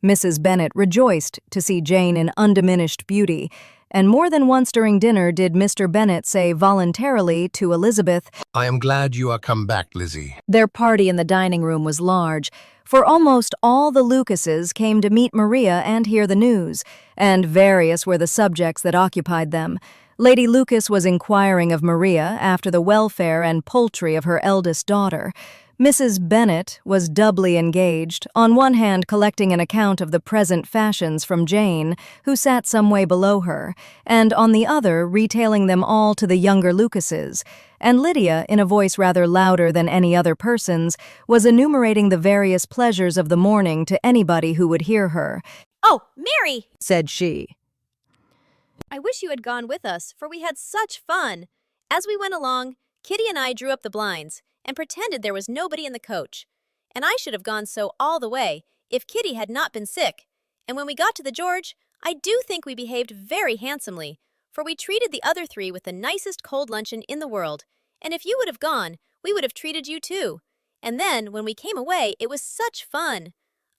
Mrs. Bennet rejoiced to see Jane in undiminished beauty, and more than once during dinner did Mr. Bennet say voluntarily to Elizabeth, I am glad you are come back, Lizzie. Their party in the dining room was large, for almost all the Lucases came to meet Maria and hear the news, and various were the subjects that occupied them. Lady Lucas was inquiring of Maria after the welfare and poultry of her eldest daughter. Mrs. Bennet was doubly engaged, on one hand collecting an account of the present fashions from Jane, who sat some way below her, and on the other retailing them all to the younger Lucases, and Lydia, in a voice rather louder than any other person's, was enumerating the various pleasures of the morning to anybody who would hear her. Oh, Mary, said she. I wish you had gone with us, for we had such fun. As we went along, Kitty and I drew up the blinds, and pretended there was nobody in the coach. And I should have gone so all the way, if Kitty had not been sick. And when we got to the George, I do think we behaved very handsomely, for we treated the other 3 with the nicest cold luncheon in the world. And if you would have gone, we would have treated you too. And then, when we came away, it was such fun.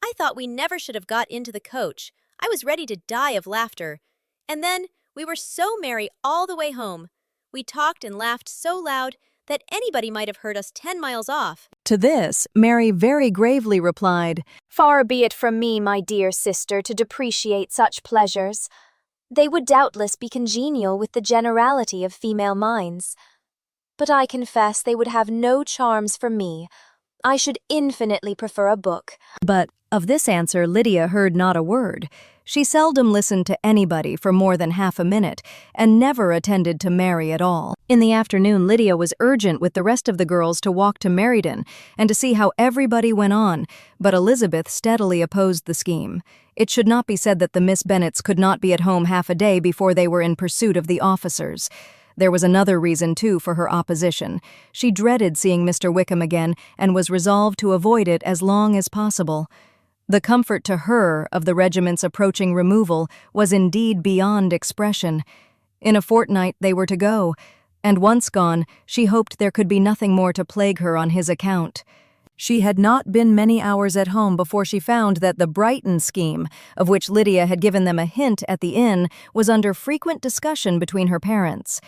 I thought we never should have got into the coach. I was ready to die of laughter. And then, we were so merry all the way home. We talked and laughed so loud that anybody might have heard us 10 miles off. To this, Mary very gravely replied, Far be it from me, my dear sister, to depreciate such pleasures. They would doubtless be congenial with the generality of female minds. But I confess they would have no charms for me. I should infinitely prefer a book. But of this answer Lydia heard not a word. She seldom listened to anybody for more than half a minute, and never attended to Mary at all. In the afternoon, Lydia was urgent with the rest of the girls to walk to Meriden and to see how everybody went on, but Elizabeth steadily opposed the scheme. It should not be said that the Miss Bennets could not be at home half a day before they were in pursuit of the officers. There was another reason, too, for her opposition. She dreaded seeing Mr. Wickham again and was resolved to avoid it as long as possible. The comfort to her of the regiment's approaching removal was indeed beyond expression. In a fortnight they were to go, and once gone, she hoped there could be nothing more to plague her on his account. She had not been many hours at home before she found that the Brighton scheme, of which Lydia had given them a hint at the inn, was under frequent discussion between her parents.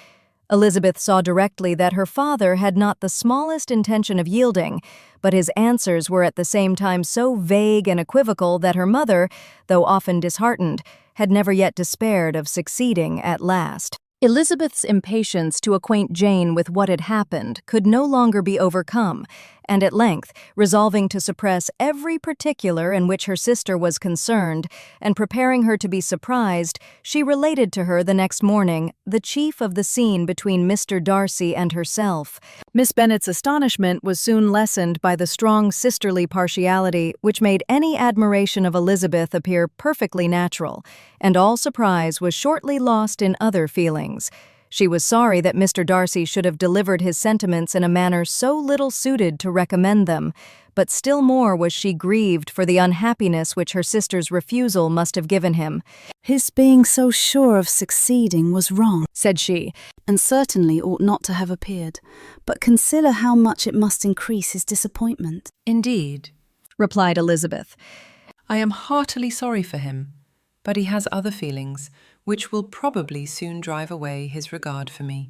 Elizabeth saw directly that her father had not the smallest intention of yielding, but his answers were at the same time so vague and equivocal that her mother, though often disheartened, had never yet despaired of succeeding at last. Elizabeth's impatience to acquaint Jane with what had happened could no longer be overcome, and at length, resolving to suppress every particular in which her sister was concerned, and preparing her to be surprised, she related to her the next morning the chief of the scene between Mr. Darcy and herself. Miss Bennet's astonishment was soon lessened by the strong sisterly partiality which made any admiration of Elizabeth appear perfectly natural, and all surprise was shortly lost in other feelings. She was sorry that Mr. Darcy should have delivered his sentiments in a manner so little suited to recommend them, but still more was she grieved for the unhappiness which her sister's refusal must have given him. "His being so sure of succeeding was wrong," said she, "and certainly ought not to have appeared. But consider how much it must increase his disappointment." Indeed, replied Elizabeth. I am heartily sorry for him, but he has other feelings, which will probably soon drive away his regard for me.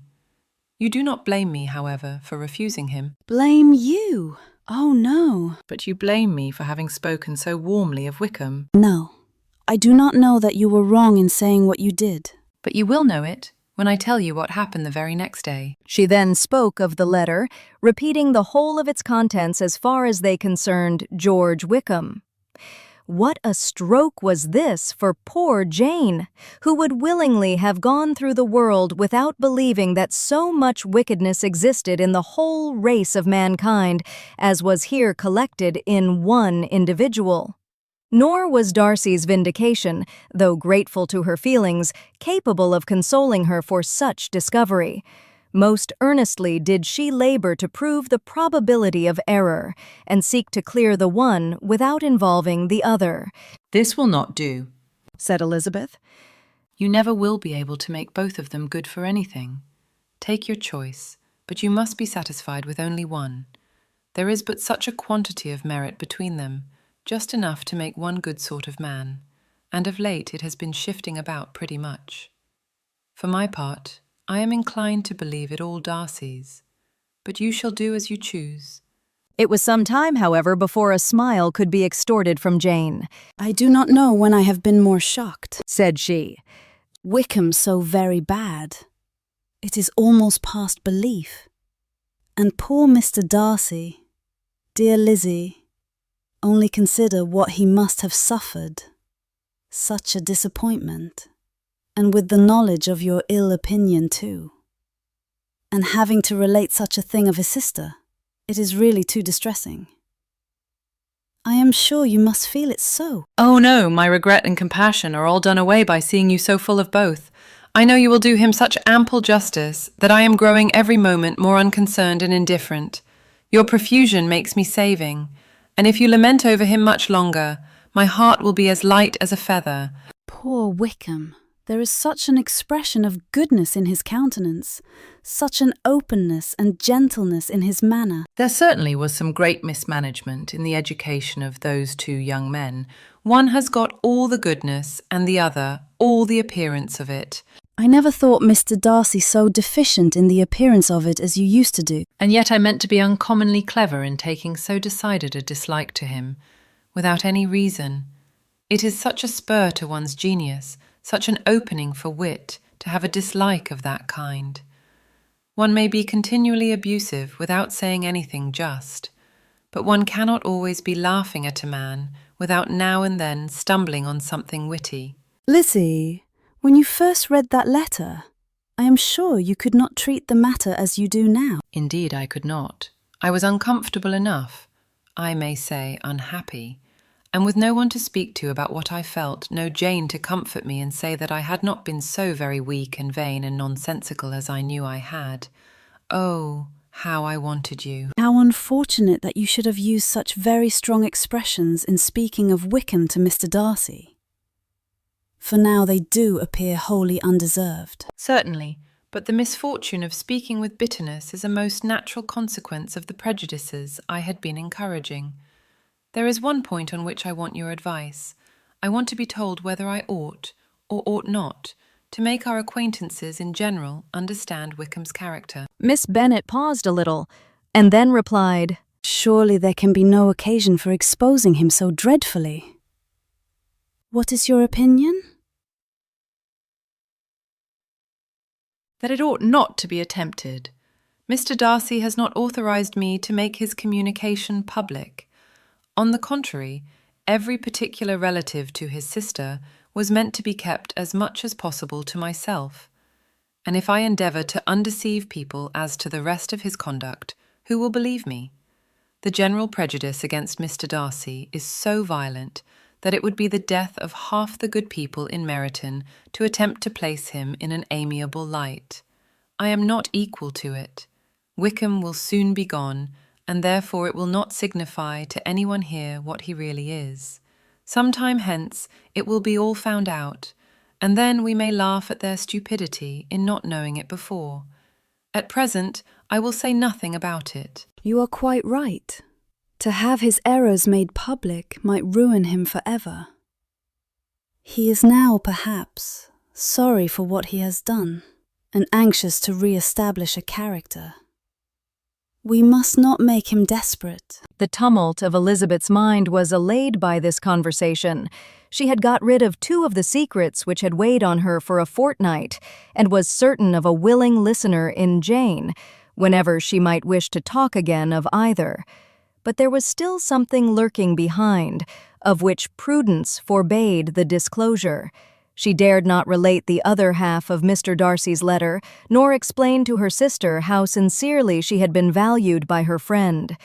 You do not blame me, however, for refusing him. Blame you? Oh, no. But you blame me for having spoken so warmly of Wickham. No, I do not know that you were wrong in saying what you did. But you will know it when I tell you what happened the very next day. She then spoke of the letter, repeating the whole of its contents as far as they concerned George Wickham. What a stroke was this for poor Jane, who would willingly have gone through the world without believing that so much wickedness existed in the whole race of mankind as was here collected in one individual. Nor was Darcy's vindication, though grateful to her feelings, capable of consoling her for such discovery. Most earnestly did she labor to prove the probability of error, and seek to clear the one without involving the other. This will not do, said Elizabeth. You never will be able to make both of them good for anything. Take your choice, but you must be satisfied with only one. There is but such a quantity of merit between them, just enough to make one good sort of man, and of late it has been shifting about pretty much. For my part, I am inclined to believe it all Darcy's, but you shall do as you choose. It was some time, however, before a smile could be extorted from Jane. I do not know when I have been more shocked, said she. Wickham so very bad. It is almost past belief. And poor Mr. Darcy, dear Lizzie, only consider what he must have suffered. Such a disappointment. And with the knowledge of your ill opinion too. And having to relate such a thing of his sister, it is really too distressing. I am sure you must feel it so. Oh no, my regret and compassion are all done away by seeing you so full of both. I know you will do him such ample justice that I am growing every moment more unconcerned and indifferent. Your profusion makes me saving, and if you lament over him much longer, my heart will be as light as a feather. Poor Wickham. There is such an expression of goodness in his countenance, such an openness and gentleness in his manner. There certainly was some great mismanagement in the education of those two young men. One has got all the goodness, and the other all the appearance of it. I never thought Mr. Darcy so deficient in the appearance of it as you used to do. And yet I meant to be uncommonly clever in taking so decided a dislike to him, without any reason. It is such a spur to one's genius, such an opening for wit, to have a dislike of that kind. One may be continually abusive without saying anything just, but one cannot always be laughing at a man without now and then stumbling on something witty. Lizzie, when you first read that letter, I am sure you could not treat the matter as you do now. Indeed, I could not. I was uncomfortable enough, I may say unhappy, and with no one to speak to about what I felt, no Jane to comfort me and say that I had not been so very weak and vain and nonsensical as I knew I had. Oh, how I wanted you. How unfortunate that you should have used such very strong expressions in speaking of Wickham to Mr. Darcy. For now they do appear wholly undeserved. Certainly, but the misfortune of speaking with bitterness is a most natural consequence of the prejudices I had been encouraging. There is one point on which I want your advice. I want to be told whether I ought, or ought not, to make our acquaintances in general understand Wickham's character. Miss Bennet paused a little, and then replied, Surely there can be no occasion for exposing him so dreadfully. What is your opinion? That it ought not to be attempted. Mr. Darcy has not authorized me to make his communication public. On the contrary, every particular relative to his sister was meant to be kept as much as possible to myself. And if I endeavour to undeceive people as to the rest of his conduct, who will believe me? The general prejudice against Mr. Darcy is so violent that it would be the death of half the good people in Meryton to attempt to place him in an amiable light. I am not equal to it. Wickham will soon be gone, and therefore it will not signify to anyone here what he really is. Some time hence it will be all found out, and then we may laugh at their stupidity in not knowing it before. At present I will say nothing about it. You are quite right. To have his errors made public might ruin him forever. He is now, perhaps, sorry for what he has done, and anxious to re-establish a character. We must not make him desperate. The tumult of Elizabeth's mind was allayed by this conversation. She had got rid of 2 of the secrets which had weighed on her for a fortnight, and was certain of a willing listener in Jane, whenever she might wish to talk again of either. But there was still something lurking behind, of which prudence forbade the disclosure. She dared not relate the other half of Mr. Darcy's letter, nor explain to her sister how sincerely she had been valued by her friend.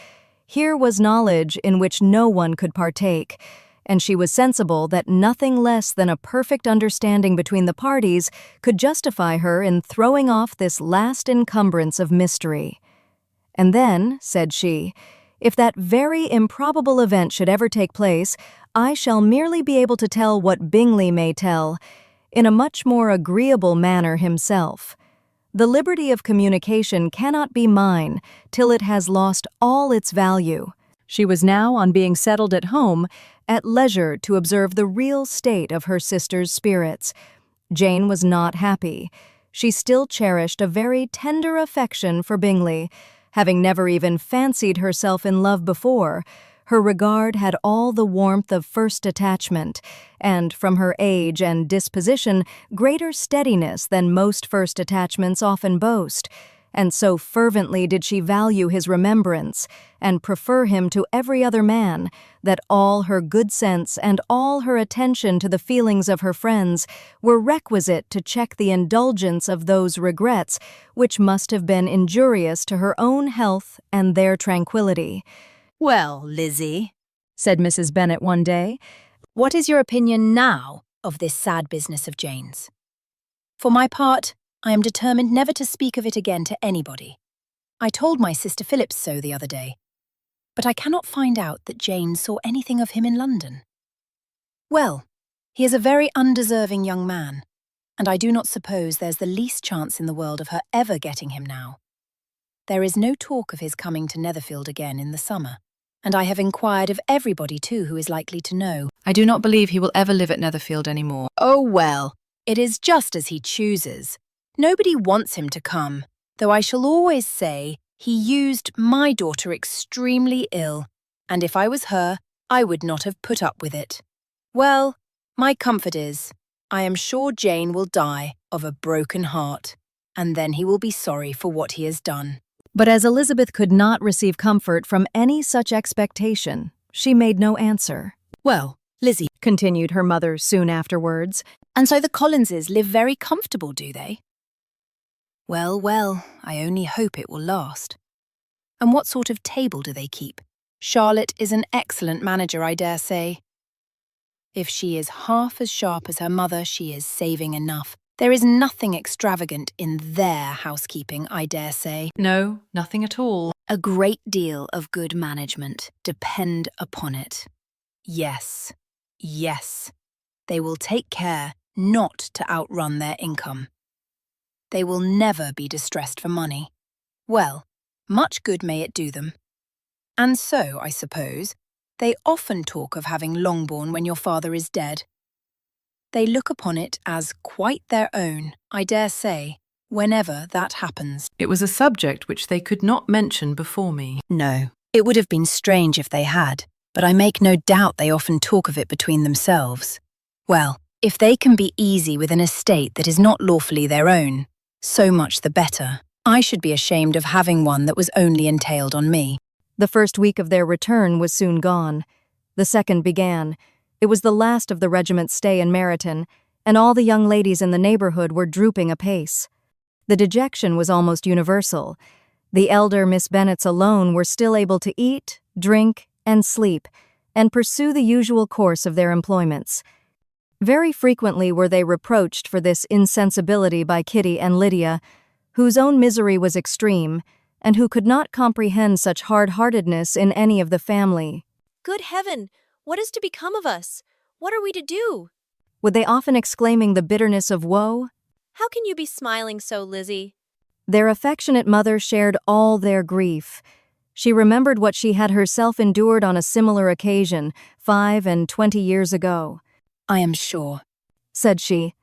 Here was knowledge in which no one could partake, and she was sensible that nothing less than a perfect understanding between the parties could justify her in throwing off this last encumbrance of mystery. And then, said she, if that very improbable event should ever take place, I shall merely be able to tell what Bingley may tell, in a much more agreeable manner himself. The liberty of communication cannot be mine till it has lost all its value. She was now, on being settled at home, at leisure to observe the real state of her sister's spirits. Jane was not happy. She still cherished a very tender affection for Bingley. Having never even fancied herself in love before, her regard had all the warmth of first attachment, and, from her age and disposition, greater steadiness than most first attachments often boast, and so fervently did she value his remembrance, and prefer him to every other man, that all her good sense and all her attention to the feelings of her friends were requisite to check the indulgence of those regrets which must have been injurious to her own health and their tranquillity. Well, Lizzie, said Mrs. Bennet one day, what is your opinion now of this sad business of Jane's? For my part, I am determined never to speak of it again to anybody. I told my sister Phillips so the other day, but I cannot find out that Jane saw anything of him in London. Well, he is a very undeserving young man, and I do not suppose there's the least chance in the world of her ever getting him now. There is no talk of his coming to Netherfield again in the summer, and I have inquired of everybody too who is likely to know. I do not believe he will ever live at Netherfield any more. Oh well, It is just as he chooses. Nobody wants him to come, though I shall always say he used my daughter extremely ill, and if I was her, I would not have put up with it. Well, my comfort is, I am sure Jane will die of a broken heart, and then he will be sorry for what he has done. But as Elizabeth could not receive comfort from any such expectation, she made no answer. Well, Lizzie, continued her mother soon afterwards, and so the Collinses live very comfortable, do they? Well, well, I only hope it will last. And what sort of table do they keep? Charlotte is an excellent manager, I dare say. If she is half as sharp as her mother, she is saving enough. There is nothing extravagant in their housekeeping, I dare say. No, nothing at all. A great deal of good management, depend upon it. Yes, yes. They will take care not to outrun their income. They will never be distressed for money. Well, much good may it do them. And so, I suppose, they often talk of having Longbourn when your father is dead. They look upon it as quite their own, I dare say, whenever that happens. It was a subject which they could not mention before me. No, it would have been strange if they had, but I make no doubt they often talk of it between themselves. Well, if they can be easy with an estate that is not lawfully their own, so much the better. I should be ashamed of having one that was only entailed on me. The first week of their return was soon gone. The second began. It was the last of the regiment's stay in Meryton, and all the young ladies in the neighbourhood were drooping apace. The dejection was almost universal. The elder Miss Bennets alone were still able to eat, drink, and sleep, and pursue the usual course of their employments. Very frequently were they reproached for this insensibility by Kitty and Lydia, whose own misery was extreme, and who could not comprehend such hard-heartedness in any of the family. Good heaven! What is to become of us? What are we to do? Would they often exclaiming the bitterness of woe? How can you be smiling so, Lizzie? Their affectionate mother shared all their grief. She remembered what she had herself endured on a similar occasion 25 years ago. I am sure, said she.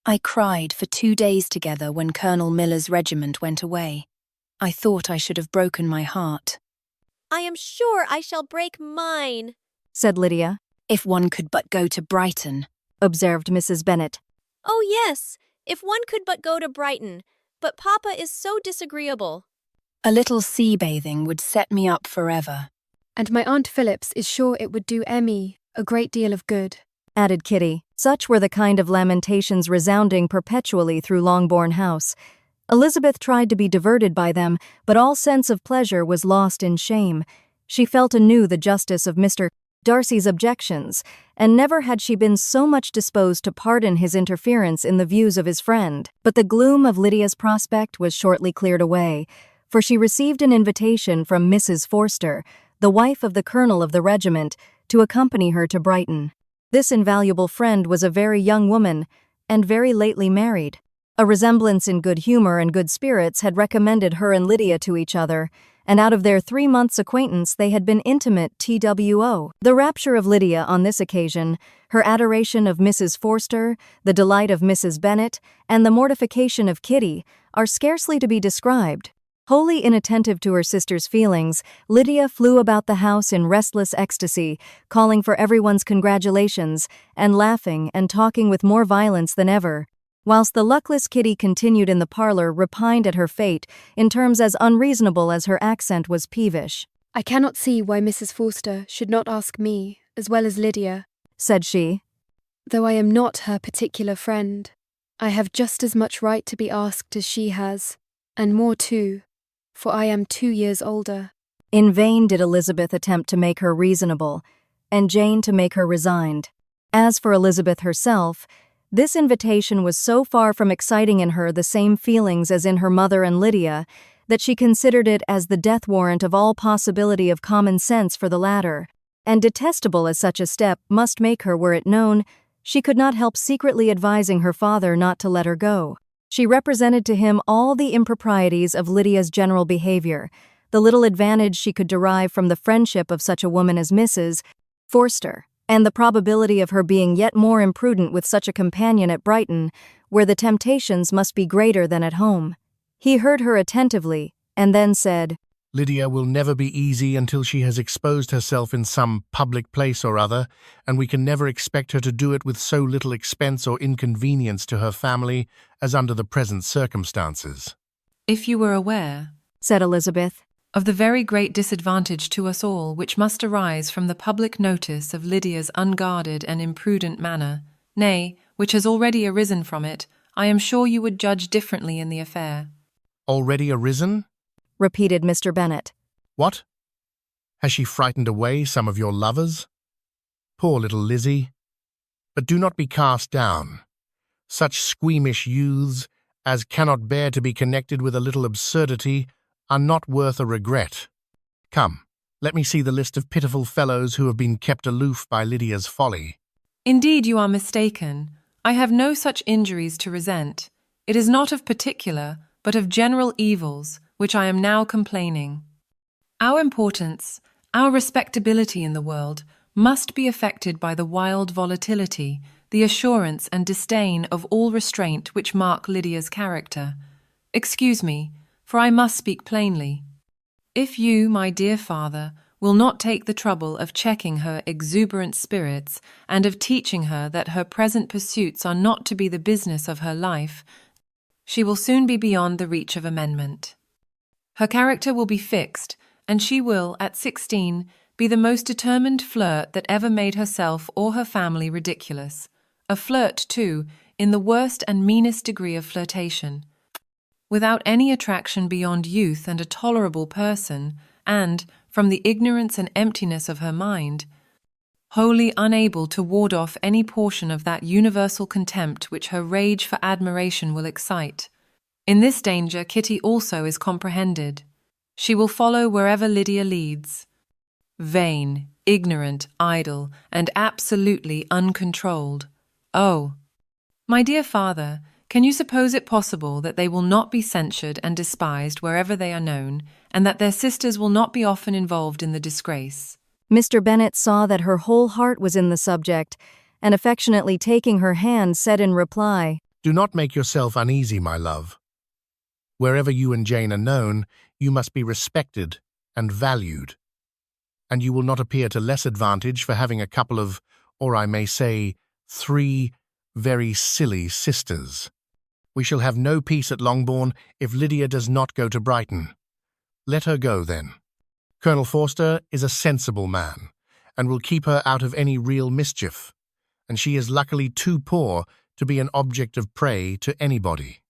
I cried for 2 days together when Colonel Miller's regiment went away. I thought I should have broken my heart. I am sure I shall break mine, said Lydia. If one could but go to Brighton, observed Mrs. Bennet. Oh yes, if one could but go to Brighton, but Papa is so disagreeable. A little sea bathing would set me up forever. And my Aunt Phillips is sure it would do Emmy a great deal of good, added Kitty. Such were the kind of lamentations resounding perpetually through Longbourn House. Elizabeth tried to be diverted by them, but all sense of pleasure was lost in shame. She felt anew the justice of Mr. Darcy's objections, and never had she been so much disposed to pardon his interference in the views of his friend. But the gloom of Lydia's prospect was shortly cleared away, for she received an invitation from Mrs. Forster, the wife of the colonel of the regiment, to accompany her to Brighton. This invaluable friend was a very young woman, and very lately married. A resemblance in good humor and good spirits had recommended her and Lydia to each other, and out of their 3 months' acquaintance they had been intimate TWO. The rapture of Lydia on this occasion, her adoration of Mrs. Forster, the delight of Mrs. Bennet, and the mortification of Kitty are scarcely to be described. Wholly inattentive to her sister's feelings, Lydia flew about the house in restless ecstasy, calling for everyone's congratulations, and laughing and talking with more violence than ever, whilst the luckless Kitty continued in the parlour repined at her fate in terms as unreasonable as her accent was peevish. I cannot see why Mrs. Forster should not ask me, as well as Lydia, said she. Though I am not her particular friend, I have just as much right to be asked as she has, and more too, for I am 2 years older. In vain did Elizabeth attempt to make her reasonable, and Jane to make her resigned. As for Elizabeth herself, this invitation was so far from exciting in her the same feelings as in her mother and Lydia, that she considered it as the death warrant of all possibility of common sense for the latter, and detestable as such a step must make her were it known, she could not help secretly advising her father not to let her go. She represented to him all the improprieties of Lydia's general behavior, the little advantage she could derive from the friendship of such a woman as Mrs. Forster, and the probability of her being yet more imprudent with such a companion at Brighton, where the temptations must be greater than at home. He heard her attentively, and then said, Lydia will never be easy until she has exposed herself in some public place or other, and we can never expect her to do it with so little expense or inconvenience to her family as under the present circumstances. If you were aware, said Elizabeth, of the very great disadvantage to us all which must arise from the public notice of Lydia's unguarded and imprudent manner, nay, which has already arisen from it, I am sure you would judge differently in the affair. Already arisen? Repeated Mr. Bennet. What? Has she frightened away some of your lovers? Poor little Lizzie. But do not be cast down. Such squeamish youths as cannot bear to be connected with a little absurdity are not worth a regret. Come, let me see the list of pitiful fellows who have been kept aloof by Lydia's folly. Indeed, you are mistaken. I have no such injuries to resent. It is not of particular, but of general evils, which I am now complaining. Our importance, our respectability in the world, must be affected by the wild volatility, the assurance and disdain of all restraint which mark Lydia's character. Excuse me, for I must speak plainly. If you, my dear father, will not take the trouble of checking her exuberant spirits and of teaching her that her present pursuits are not to be the business of her life, she will soon be beyond the reach of amendment. Her character will be fixed, and she will, at 16, be the most determined flirt that ever made herself or her family ridiculous. A flirt, too, in the worst and meanest degree of flirtation. Without any attraction beyond youth and a tolerable person, and, from the ignorance and emptiness of her mind, wholly unable to ward off any portion of that universal contempt which her rage for admiration will excite. In this danger Kitty also is comprehended. She will follow wherever Lydia leads. Vain, ignorant, idle, and absolutely uncontrolled. Oh, my dear father, can you suppose it possible that they will not be censured and despised wherever they are known, and that their sisters will not be often involved in the disgrace? Mr. Bennet saw that her whole heart was in the subject, and affectionately taking her hand said in reply, Do not make yourself uneasy, my love. Wherever you and Jane are known, you must be respected and valued, and you will not appear to less advantage for having a couple of, or I may say, 3 very silly sisters. We shall have no peace at Longbourn if Lydia does not go to Brighton. Let her go, then. Colonel Forster is a sensible man, and will keep her out of any real mischief, and she is luckily too poor to be an object of prey to anybody.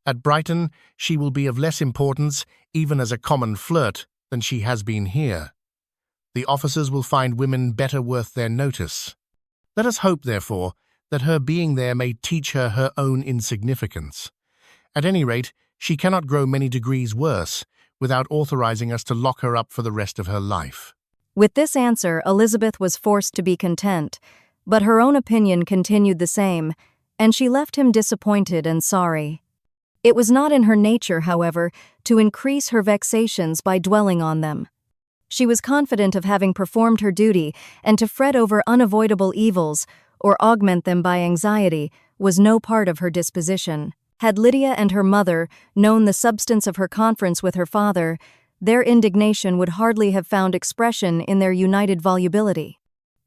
At Brighton, she will be of less importance, even as a common flirt, than she has been here. The officers will find women better worth their notice. Let us hope, therefore, that her being there may teach her her own insignificance. At any rate, she cannot grow many degrees worse, without authorizing us to lock her up for the rest of her life. With this answer, Elizabeth was forced to be content, but her own opinion continued the same, and she left him disappointed and sorry. It was not in her nature, however, to increase her vexations by dwelling on them. She was confident of having performed her duty, and to fret over unavoidable evils, or augment them by anxiety, was no part of her disposition. Had Lydia and her mother known the substance of her conference with her father, their indignation would hardly have found expression in their united volubility.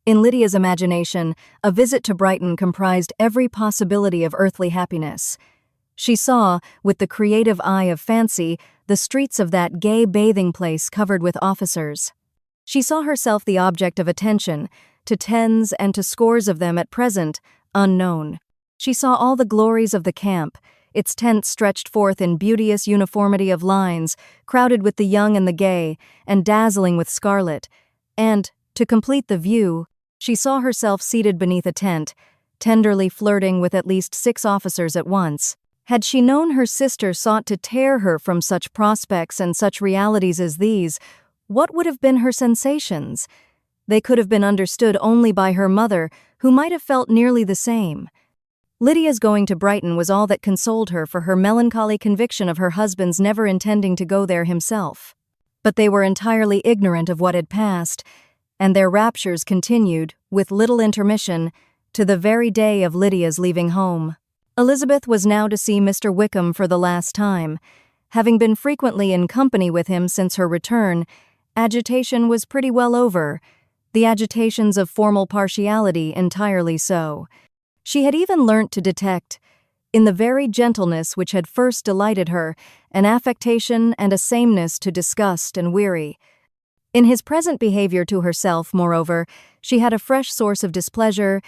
In Lydia's imagination, a visit to Brighton comprised every possibility of earthly happiness. She saw, with the creative eye of fancy, the streets of that gay bathing place covered with officers. She saw herself the object of attention, to tens and to scores of them at present unknown. She saw all the glories of the camp, its tents stretched forth in beauteous uniformity of lines, crowded with the young and the gay, and dazzling with scarlet. And, to complete the view, she saw herself seated beneath a tent, tenderly flirting with at least 6 officers at once. Had she known her sister sought to tear her from such prospects and such realities as these, what would have been her sensations? They could have been understood only by her mother, who might have felt nearly the same. Lydia's going to Brighton was all that consoled her for her melancholy conviction of her husband's never intending to go there himself. But they were entirely ignorant of what had passed, and their raptures continued, with little intermission, to the very day of Lydia's leaving home. Elizabeth was now to see Mr. Wickham for the last time. Having been frequently in company with him since her return, agitation was pretty well over, the agitations of formal partiality entirely so. She had even learnt to detect, in the very gentleness which had first delighted her, an affectation and a sameness to disgust and weary. In his present behaviour to herself, moreover, she had a fresh source of displeasure,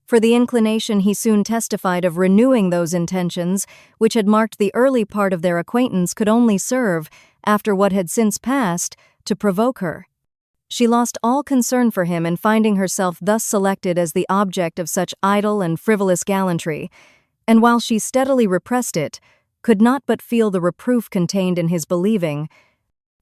for the inclination he soon testified of renewing those intentions which had marked the early part of their acquaintance could only serve, after what had since passed, to provoke her. She lost all concern for him in finding herself thus selected as the object of such idle and frivolous gallantry, and while she steadily repressed it, could not but feel the reproof contained in his believing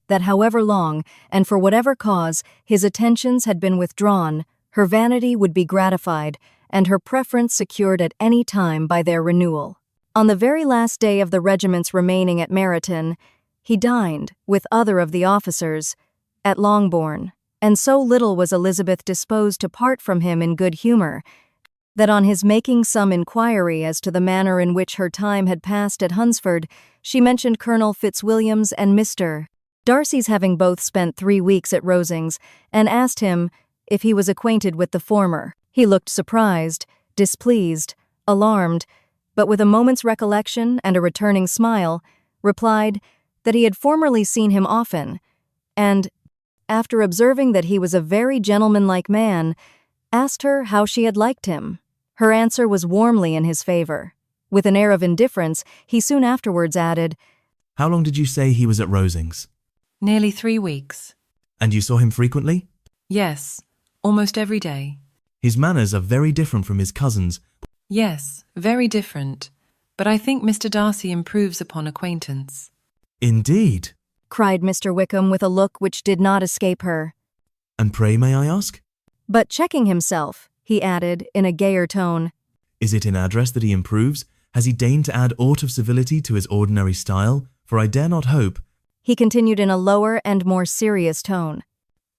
that however long, and for whatever cause, his attentions had been withdrawn, her vanity would be gratified, and her preference secured at any time by their renewal. On the very last day of the regiment's remaining at Meryton, he dined, with other of the officers, at Longbourn, and so little was Elizabeth disposed to part from him in good humour, that on his making some inquiry as to the manner in which her time had passed at Hunsford, she mentioned Colonel Fitzwilliam's and Mr. Darcy's having both spent 3 weeks at Rosings, and asked him if he was acquainted with the former. He looked surprised, displeased, alarmed, but with a moment's recollection and a returning smile, replied that he had formerly seen him often, and, after observing that he was a very gentlemanlike man, asked her how she had liked him. Her answer was warmly in his favour. With an air of indifference, he soon afterwards added, "How long did you say he was at Rosings?" Nearly 3 weeks. "And you saw him frequently?" Yes, almost every day. "His manners are very different from his cousin's." Yes, very different. But I think Mr. Darcy improves upon acquaintance. "Indeed," cried Mr. Wickham with a look which did not escape her. "And pray, may I ask?" But checking himself, he added, in a gayer tone, "Is it in address that he improves? Has he deigned to add aught of civility to his ordinary style? For I dare not hope," he continued in a lower and more serious tone,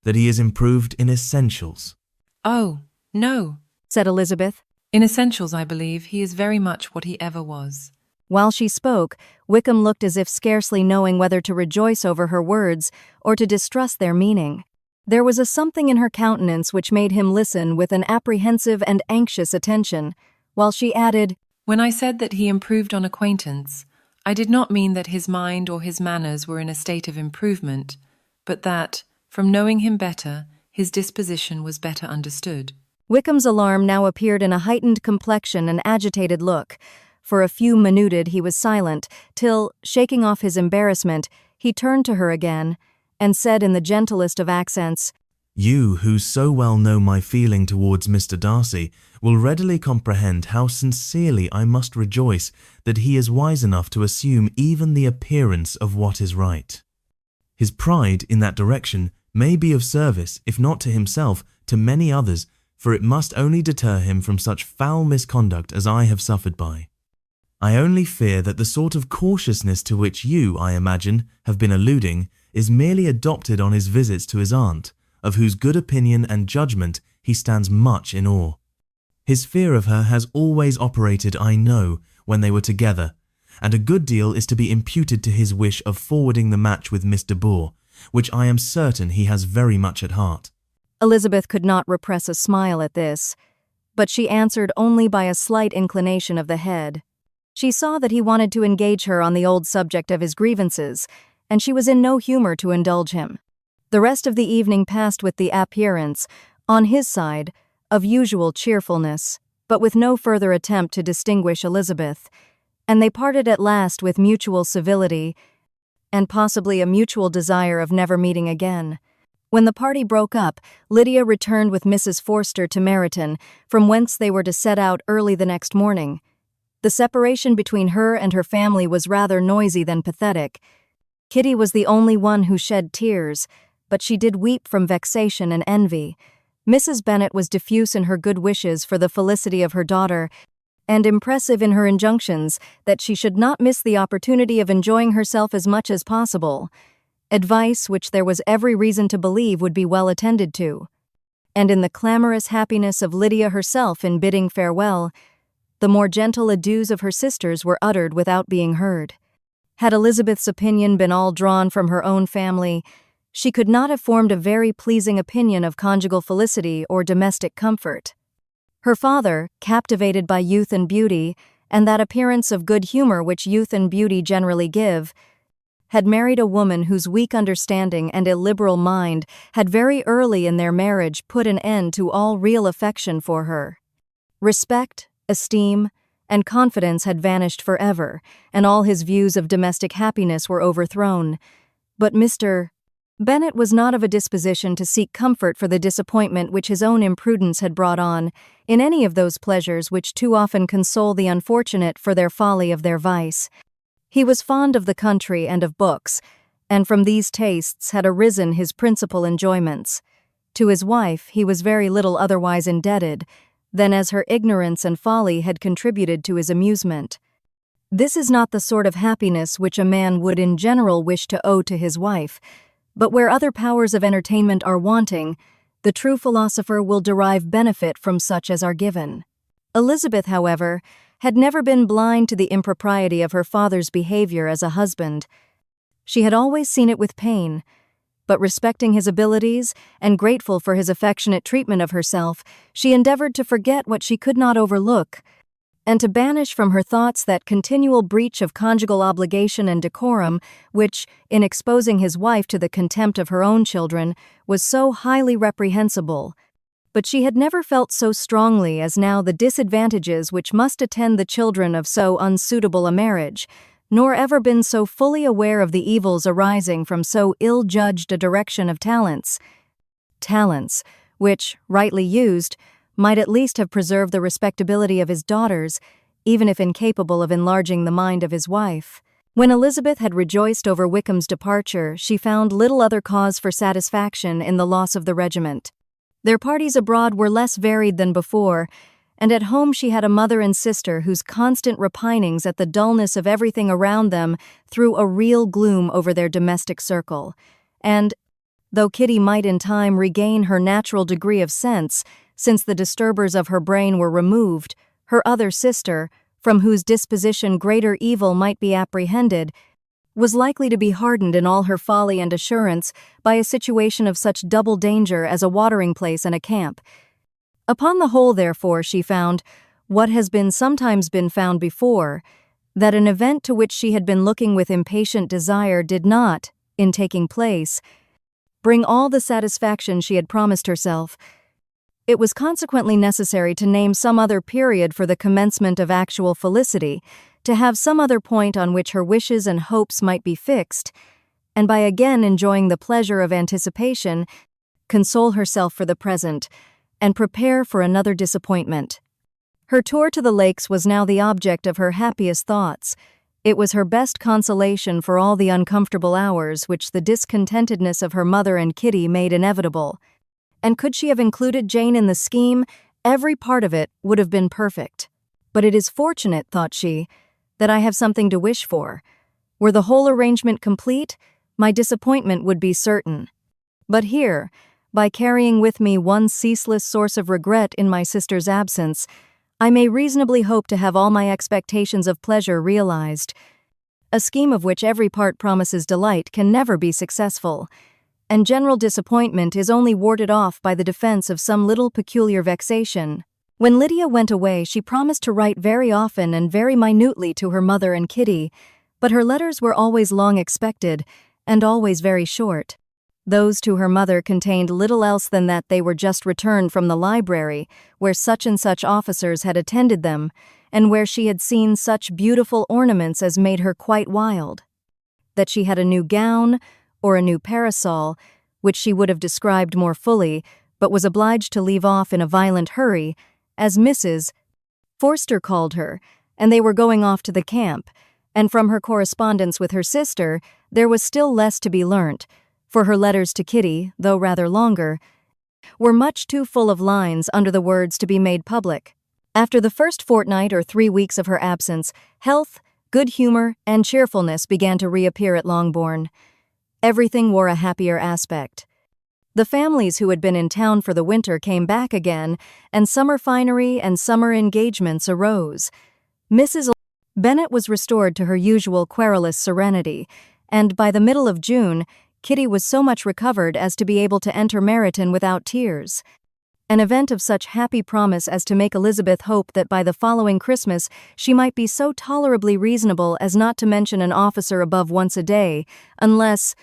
"that he is improved in essentials." Oh, no, said Elizabeth. In essentials, I believe, he is very much what he ever was. While she spoke, Wickham looked as if scarcely knowing whether to rejoice over her words or to distrust their meaning. There was a something in her countenance which made him listen with an apprehensive and anxious attention, while she added, When I said that he improved on acquaintance, I did not mean that his mind or his manners were in a state of improvement, but that, from knowing him better, his disposition was better understood. Wickham's alarm now appeared in a heightened complexion and agitated look. For a few minutes he was silent, till, shaking off his embarrassment, he turned to her again, and said in the gentlest of accents, "You, who so well know my feeling towards Mr. Darcy, will readily comprehend how sincerely I must rejoice that he is wise enough to assume even the appearance of what is right. His pride in that direction may be of service, if not to himself, to many others, for it must only deter him from such foul misconduct as I have suffered by. I only fear that the sort of cautiousness to which you, I imagine, have been alluding, is merely adopted on his visits to his aunt, of whose good opinion and judgment he stands much in awe. His fear of her has always operated, I know, when they were together, and a good deal is to be imputed to his wish of forwarding the match with Miss de Bourgh, which I am certain he has very much at heart." Elizabeth could not repress a smile at this, but she answered only by a slight inclination of the head. She saw that he wanted to engage her on the old subject of his grievances, and she was in no humour to indulge him. The rest of the evening passed with the appearance, on his side, of usual cheerfulness, but with no further attempt to distinguish Elizabeth, and they parted at last with mutual civility, and possibly a mutual desire of never meeting again. When the party broke up, Lydia returned with Mrs. Forster to Meryton, from whence they were to set out early the next morning. The separation between her and her family was rather noisy than pathetic. Kitty was the only one who shed tears, but she did weep from vexation and envy. Mrs. Bennet was diffuse in her good wishes for the felicity of her daughter, and impressive in her injunctions that she should not miss the opportunity of enjoying herself as much as possible, advice which there was every reason to believe would be well attended to. and in the clamorous happiness of Lydia herself in bidding farewell, the more gentle adieus of her sisters were uttered without being heard. Had Elizabeth's opinion been all drawn from her own family, she could not have formed a very pleasing opinion of conjugal felicity or domestic comfort. Her father, captivated by youth and beauty, and that appearance of good humor which youth and beauty generally give, had married a woman whose weak understanding and illiberal mind had very early in their marriage put an end to all real affection for her. Respect, esteem, and confidence had vanished forever, and all his views of domestic happiness were overthrown. But Mr. Bennet was not of a disposition to seek comfort for the disappointment which his own imprudence had brought on, in any of those pleasures which too often console the unfortunate for their folly of their vice. He was fond of the country and of books, and from these tastes had arisen his principal enjoyments. To his wife he was very little otherwise indebted than as her ignorance and folly had contributed to his amusement. This is not the sort of happiness which a man would in general wish to owe to his wife, but where other powers of entertainment are wanting, the true philosopher will derive benefit from such as are given. Elizabeth, however, had never been blind to the impropriety of her father's behavior as a husband. She had always seen it with pain, but respecting his abilities and grateful for his affectionate treatment of herself, she endeavored to forget what she could not overlook, and to banish from her thoughts that continual breach of conjugal obligation and decorum which, in exposing his wife to the contempt of her own children, was so highly reprehensible. But she had never felt so strongly as now the disadvantages which must attend the children of so unsuitable a marriage, nor ever been so fully aware of the evils arising from so ill-judged a direction of talents, which, rightly used, might at least have preserved the respectability of his daughters, even if incapable of enlarging the mind of his wife. When Elizabeth had rejoiced over Wickham's departure, she found little other cause for satisfaction in the loss of the regiment. Their parties abroad were less varied than before, and at home she had a mother and sister whose constant repinings at the dullness of everything around them threw a real gloom over their domestic circle. And, though Kitty might in time regain her natural degree of sense, since the disturbers of her brain were removed, her other sister, from whose disposition greater evil might be apprehended, was likely to be hardened in all her folly and assurance by a situation of such double danger as a watering-place and a camp. Upon the whole, therefore, she found, what has sometimes been found before, that an event to which she had been looking with impatient desire did not, in taking place, bring all the satisfaction she had promised herself. It was consequently necessary to name some other period for the commencement of actual felicity, to have some other point on which her wishes and hopes might be fixed, and by again enjoying the pleasure of anticipation, console herself for the present, and prepare for another disappointment. Her tour to the lakes was now the object of her happiest thoughts. It was her best consolation for all the uncomfortable hours which the discontentedness of her mother and Kitty made inevitable. And could she have included Jane in the scheme, every part of it would have been perfect. But it is fortunate, thought she, that I have something to wish for. Were the whole arrangement complete, my disappointment would be certain. But here, by carrying with me one ceaseless source of regret in my sister's absence, I may reasonably hope to have all my expectations of pleasure realized. A scheme of which every part promises delight can never be successful, and general disappointment is only warded off by the defense of some little peculiar vexation. When Lydia went away, she promised to write very often and very minutely to her mother and Kitty, but her letters were always long expected, and always very short. Those to her mother contained little else than that they were just returned from the library, where such and such officers had attended them, and where she had seen such beautiful ornaments as made her quite wild. That she had a new gown, or a new parasol, which she would have described more fully, but was obliged to leave off in a violent hurry, as Mrs. Forster called her, and they were going off to the camp, and from her correspondence with her sister, there was still less to be learnt, for her letters to Kitty, though rather longer, were much too full of lines under the words to be made public. After the first fortnight or 3 weeks of her absence, health, good humor, and cheerfulness began to reappear at Longbourn. Everything wore a happier aspect. The families who had been in town for the winter came back again, and summer finery and summer engagements arose. Mrs. Bennet was restored to her usual querulous serenity, and by the middle of June, Kitty was so much recovered as to be able to enter Meryton without tears. An event of such happy promise as to make Elizabeth hope that by the following Christmas she might be so tolerably reasonable as not to mention an officer above once a day, unless,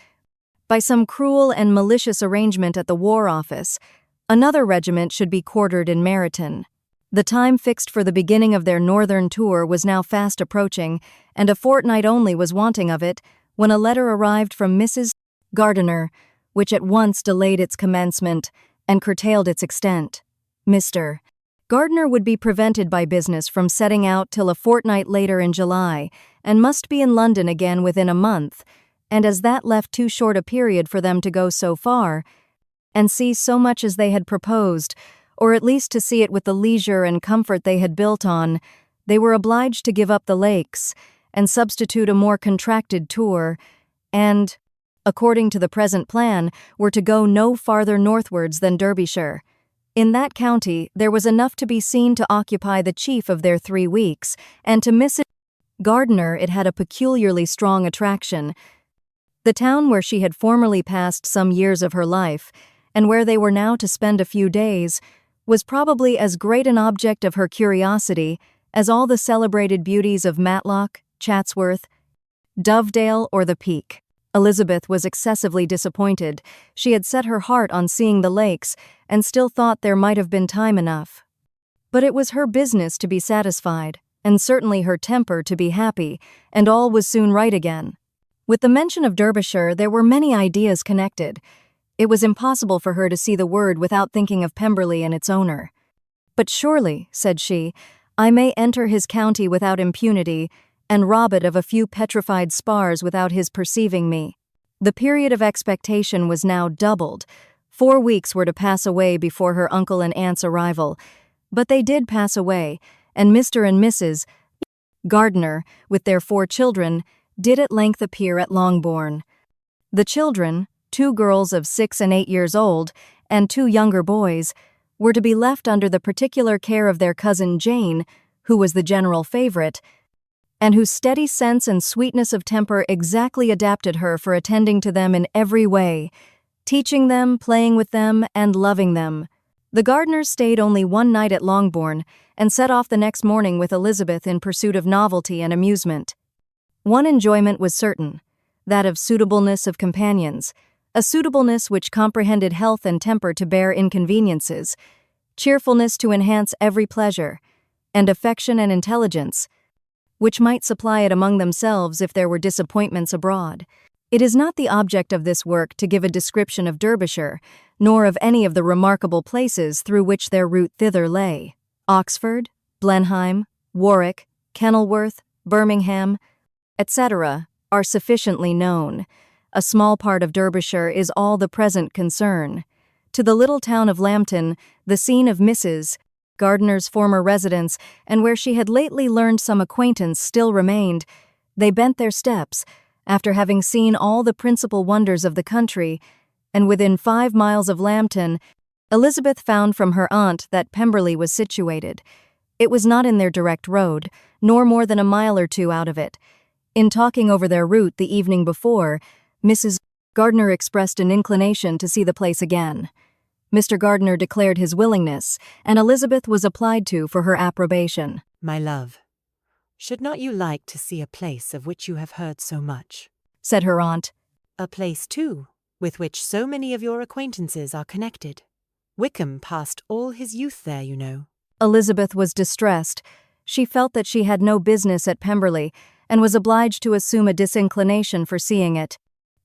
by some cruel and malicious arrangement at the War Office, another regiment should be quartered in Meryton. The time fixed for the beginning of their northern tour was now fast approaching, and a fortnight only was wanting of it, when a letter arrived from Mrs. Gardiner, which at once delayed its commencement and curtailed its extent. Mr. Gardiner would be prevented by business from setting out till a fortnight later in July, and must be in London again within a month, and as that left too short a period for them to go so far, and see so much as they had proposed, or at least to see it with the leisure and comfort they had built on, they were obliged to give up the lakes, and substitute a more contracted tour, and, according to the present plan, were to go no farther northwards than Derbyshire. In that county there was enough to be seen to occupy the chief of their 3 weeks, and to Mrs. Gardiner it had a peculiarly strong attraction. The town where she had formerly passed some years of her life, and where they were now to spend a few days, was probably as great an object of her curiosity as all the celebrated beauties of Matlock, Chatsworth, Dovedale, or the Peak. Elizabeth was excessively disappointed. She had set her heart on seeing the lakes, and still thought there might have been time enough. But it was her business to be satisfied, and certainly her temper to be happy, and all was soon right again. With the mention of Derbyshire there were many ideas connected. It was impossible for her to see the word without thinking of Pemberley and its owner. "But surely," said she, "I may enter his county without impunity, and rob it of a few petrified spars without his perceiving me." The period of expectation was now doubled. 4 weeks were to pass away before her uncle and aunt's arrival, but they did pass away, and Mr. and Mrs. Gardiner, with their 4 children, did at length appear at Longbourn. The children, 2 girls of 6 and 8 years old, and 2 younger boys, were to be left under the particular care of their cousin Jane, who was the general favorite, and whose steady sense and sweetness of temper exactly adapted her for attending to them in every way, teaching them, playing with them, and loving them. The Gardiners stayed only 1 night at Longbourn, and set off the next morning with Elizabeth in pursuit of novelty and amusement. One enjoyment was certain, that of suitableness of companions, a suitableness which comprehended health and temper to bear inconveniences, cheerfulness to enhance every pleasure, and affection and intelligence, which might supply it among themselves if there were disappointments abroad. It is not the object of this work to give a description of Derbyshire, nor of any of the remarkable places through which their route thither lay. Oxford, Blenheim, Warwick, Kenilworth, Birmingham, etc., are sufficiently known. A small part of Derbyshire is all the present concern. To the little town of Lambton, the scene of Mrs. Gardiner's former residence, and where she had lately learned some acquaintance still remained, they bent their steps, after having seen all the principal wonders of the country, and within 5 miles of Lambton, Elizabeth found from her aunt that Pemberley was situated. It was not in their direct road, nor more than a mile or 2 out of it. In talking over their route the evening before, Mrs. Gardiner expressed an inclination to see the place again. Mr. Gardiner declared his willingness, and Elizabeth was applied to for her approbation. "My love, should not you like to see a place of which you have heard so much?" said her aunt. "A place, too, with which so many of your acquaintances are connected. Wickham passed all his youth there, you know." Elizabeth was distressed. She felt that she had no business at Pemberley, and was obliged to assume a disinclination for seeing it.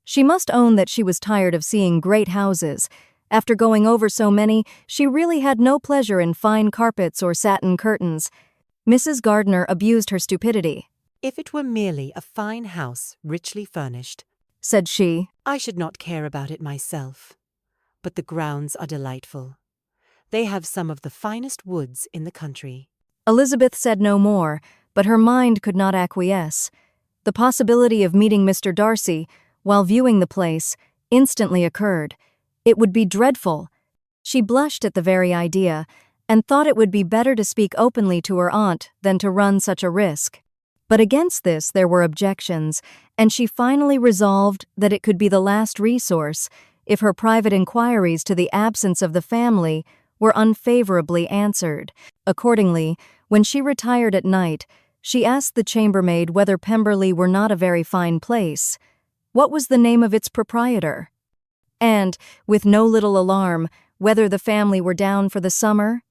She must own that she was tired of seeing great houses. After going over so many, she really had no pleasure in fine carpets or satin curtains. Mrs. Gardiner abused her stupidity. "If it were merely a fine house, richly furnished," said she, "I should not care about it myself. But the grounds are delightful. They have some of the finest woods in the country." Elizabeth said no more, but her mind could not acquiesce. The possibility of meeting Mr. Darcy, while viewing the place, instantly occurred. It would be dreadful. She blushed at the very idea, and thought it would be better to speak openly to her aunt than to run such a risk. But against this there were objections, and she finally resolved that it could be the last resource if her private inquiries to the absence of the family were unfavorably answered. Accordingly, when she retired at night, she asked the chambermaid whether Pemberley were not a very fine place. What was the name of its proprietor? And, with no little alarm, whether the family were down for the summer?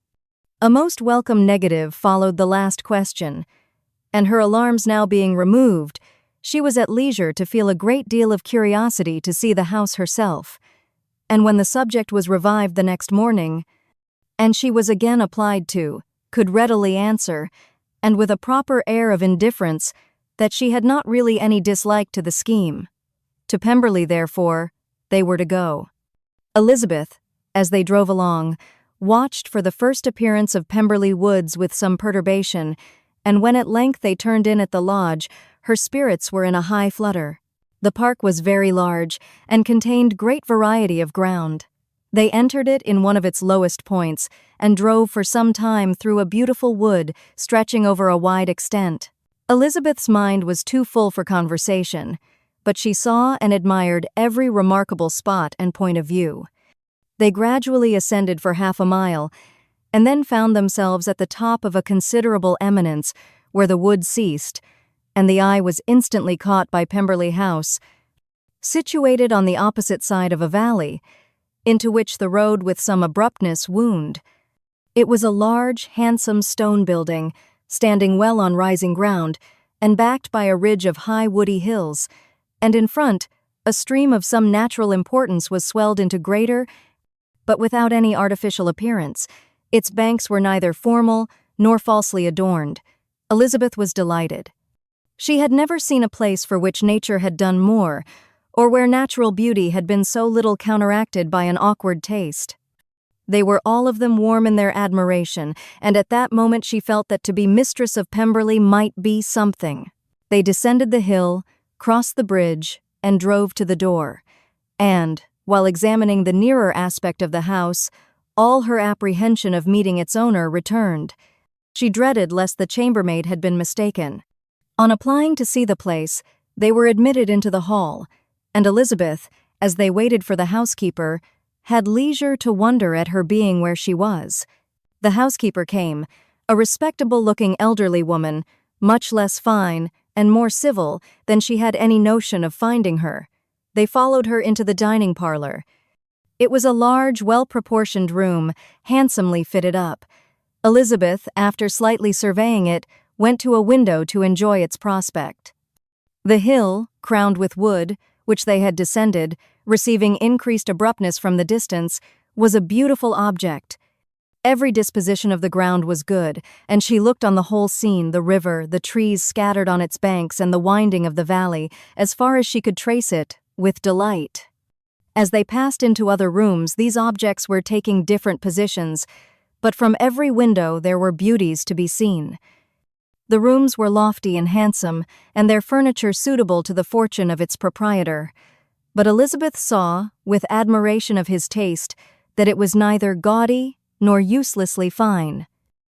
A most welcome negative followed the last question, and her alarms now being removed, she was at leisure to feel a great deal of curiosity to see the house herself. And when the subject was revived the next morning, and she was again applied to, could readily answer, and with a proper air of indifference, that she had not really any dislike to the scheme. To Pemberley, therefore, they were to go. Elizabeth, as they drove along, watched for the first appearance of Pemberley Woods with some perturbation, and when at length they turned in at the lodge, her spirits were in a high flutter. The park was very large, and contained great variety of ground. They entered it in one of its lowest points, and drove for some time through a beautiful wood stretching over a wide extent. Elizabeth's mind was too full for conversation, but she saw and admired every remarkable spot and point of view. They gradually ascended for half a mile, and then found themselves at the top of a considerable eminence where the wood ceased, and the eye was instantly caught by Pemberley House, situated on the opposite side of a valley, into which the road with some abruptness wound. It was a large, handsome stone building, standing well on rising ground, and backed by a ridge of high woody hills, and in front, a stream of some natural importance was swelled into greater, but without any artificial appearance. Its banks were neither formal nor falsely adorned. Elizabeth was delighted. She had never seen a place for which nature had done more, or where natural beauty had been so little counteracted by an awkward taste. They were all of them warm in their admiration, and at that moment she felt that to be mistress of Pemberley might be something. They descended the hill, crossed the bridge, and drove to the door, and, while examining the nearer aspect of the house, all her apprehension of meeting its owner returned. She dreaded lest the chambermaid had been mistaken. On applying to see the place, they were admitted into the hall, and Elizabeth, as they waited for the housekeeper, had leisure to wonder at her being where she was. The housekeeper came, a respectable-looking elderly woman, much less fine and more civil than she had any notion of finding her. They followed her into the dining parlor. It was a large, well-proportioned room, handsomely fitted up. Elizabeth, after slightly surveying it, went to a window to enjoy its prospect. The hill, crowned with wood, which they had descended, receiving increased abruptness from the distance, was a beautiful object. Every disposition of the ground was good, and she looked on the whole scene, the river, the trees scattered on its banks, and the winding of the valley, as far as she could trace it, with delight. As they passed into other rooms, these objects were taking different positions, but from every window there were beauties to be seen. The rooms were lofty and handsome, and their furniture suitable to the fortune of its proprietor. But Elizabeth saw, with admiration of his taste, that it was neither gaudy nor uselessly fine,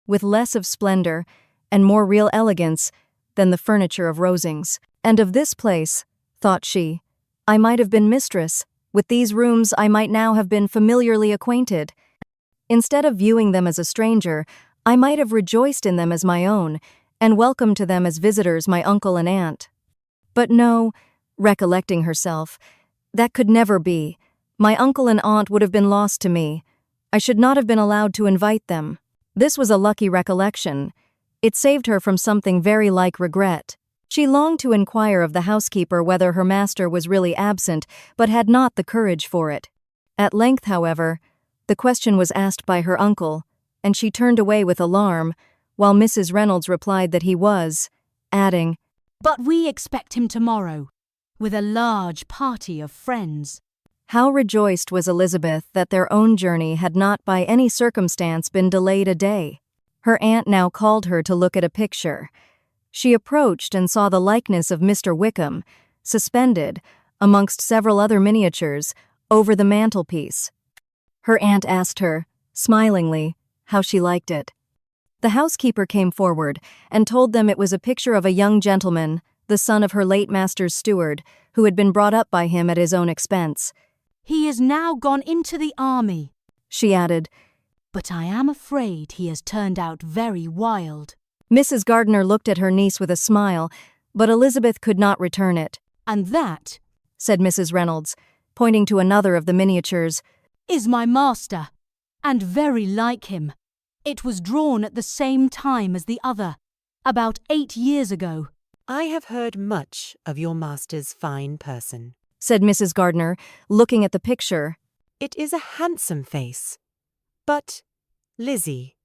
with less of splendor and more real elegance than the furniture of Rosings. And of this place, thought she, I might have been mistress. With these rooms I might now have been familiarly acquainted. Instead of viewing them as a stranger, I might have rejoiced in them as my own, and welcomed to them as visitors my uncle and aunt. But no, recollecting herself, that could never be. My uncle and aunt would have been lost to me. I should not have been allowed to invite them. This was a lucky recollection. It saved her from something very like regret. She longed to inquire of the housekeeper whether her master was really absent, but had not the courage for it. At length, however, the question was asked by her uncle, and she turned away with alarm, while Mrs. Reynolds replied that he was, adding, "But we expect him tomorrow, with a large party of friends." How rejoiced was Elizabeth that their own journey had not by any circumstance been delayed a day. Her aunt now called her to look at a picture. She approached and saw the likeness of Mr. Wickham, suspended, amongst several other miniatures, over the mantelpiece. Her aunt asked her, smilingly, how she liked it. The housekeeper came forward and told them it was a picture of a young gentleman, the son of her late master's steward, who had been brought up by him at his own expense. He is now gone into the army, she added, but I am afraid he has turned out very wild. Mrs. Gardiner looked at her niece with a smile, but Elizabeth could not return it. And that, said Mrs. Reynolds, pointing to another of the miniatures, is my master, and very like him. It was drawn at the same time as the other, about 8 years ago. I have heard much of your master's fine person, said Mrs. Gardiner, looking at the picture. It is a handsome face. But, Lizzie,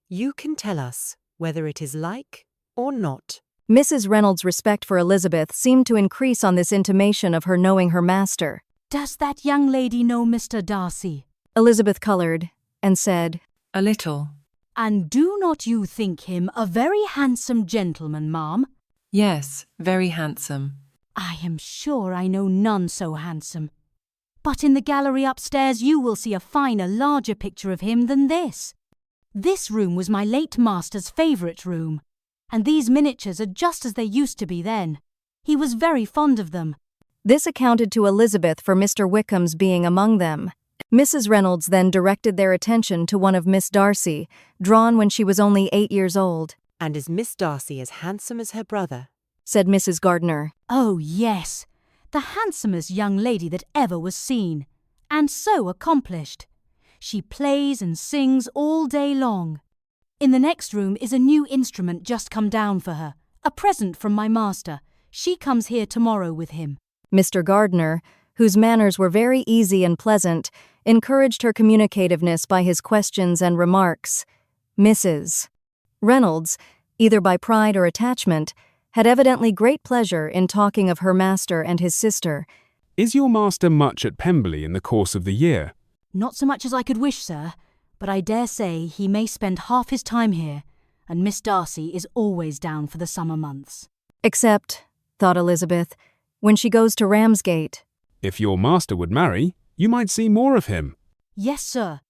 you can tell us whether it is like or not. Mrs. Reynolds' respect for Elizabeth seemed to increase on this intimation of her knowing her master. Does that young lady know Mr. Darcy? Elizabeth coloured and said, A little. And do not you think him a very handsome gentleman, ma'am? Yes, very handsome. I am sure I know none so handsome. But in the gallery upstairs you will see a finer, larger picture of him than this. This room was my late master's favourite room, and these miniatures are just as they used to be then. He was very fond of them. This accounted to Elizabeth for Mr. Wickham's being among them. Mrs. Reynolds then directed their attention to one of Miss Darcy, drawn when she was only 8 years old. And is Miss Darcy as handsome as her brother? Said Mrs. Gardiner. Oh, yes, the handsomest young lady that ever was seen, and so accomplished. She plays and sings all day long. In the next room is a new instrument just come down for her, a present from my master. She comes here tomorrow with him. Mr. Gardiner, whose manners were very easy and pleasant, encouraged her communicativeness by his questions and remarks. Mrs. Reynolds, either by pride or attachment, had evidently great pleasure in talking of her master and his sister. Is your master much at Pemberley in the course of the year? Not so much as I could wish, sir, but I dare say he may spend half his time here, and Miss Darcy is always down for the summer months. Except, thought Elizabeth, when she goes to Ramsgate. If your master would marry, you might see more of him. Yes, sir,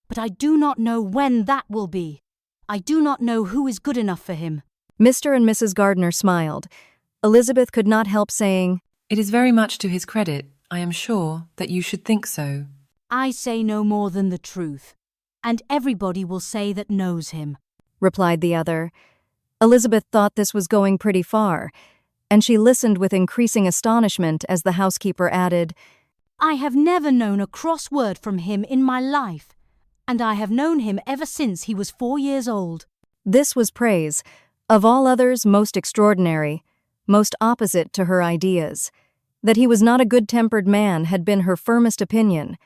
but I do not know when that will be. I do not know who is good enough for him. Mr. and Mrs. Gardiner smiled. Elizabeth could not help saying, It is very much to his credit, I am sure, that you should think so. I say no more than the truth, and everybody will say that knows him, replied the other. Elizabeth thought this was going pretty far, and she listened with increasing astonishment as the housekeeper added, I have never known a cross word from him in my life, and I have known him ever since he was 4 years old. This was praise, of all others most extraordinary, most opposite to her ideas. That he was not a good-tempered man had been her firmest opinion.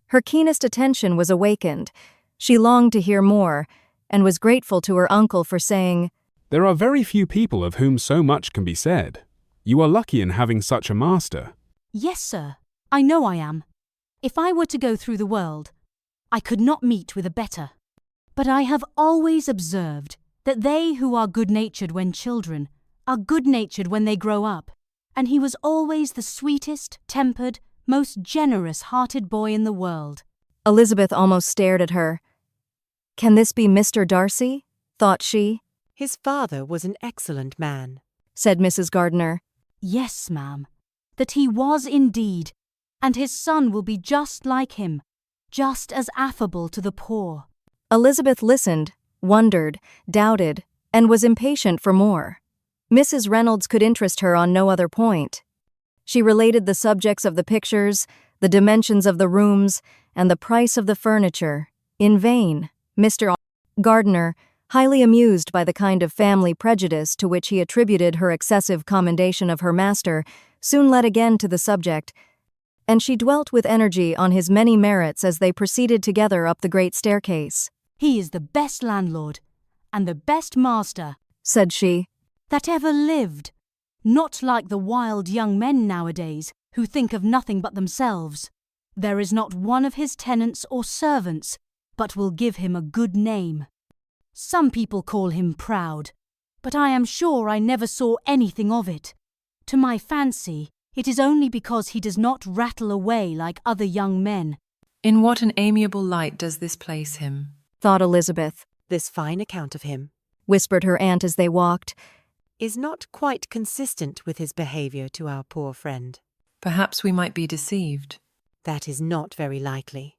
Her keenest attention was awakened. She longed to hear more, and was grateful to her uncle for saying, There are very few people of whom so much can be said. You are lucky in having such a master. Yes, sir, I know I am. If I were to go through the world, I could not meet with a better. But I have always observed that they who are good-natured when children are good-natured when they grow up, and he was always the sweetest, tempered, most generous-hearted boy in the world. Elizabeth almost stared at her. Can this be Mr. Darcy? Thought she. His father was an excellent man, said Mrs. Gardiner. Yes, ma'am, that he was indeed, and his son will be just like him, just as affable to the poor. Elizabeth listened, wondered, doubted, and was impatient for more. Mrs. Reynolds could interest her on no other point. She related the subjects of the pictures, the dimensions of the rooms, and the price of the furniture. In vain, Mr. Gardiner, highly amused by the kind of family prejudice to which he attributed her excessive commendation of her master, soon led again to the subject, and she dwelt with energy on his many merits as they proceeded together up the great staircase. He is the best landlord, and the best master, said she, that ever lived. Not like the wild young men nowadays, who think of nothing but themselves. There is not one of his tenants or servants, but will give him a good name. Some people call him proud, but I am sure I never saw anything of it. To my fancy, It is only because he does not rattle away like other young men. In what an amiable light does this place him? Thought Elizabeth. This fine account of him, Whispered her aunt as they walked, is not quite consistent with his behaviour to our poor friend. Perhaps we might be deceived. That is not very likely.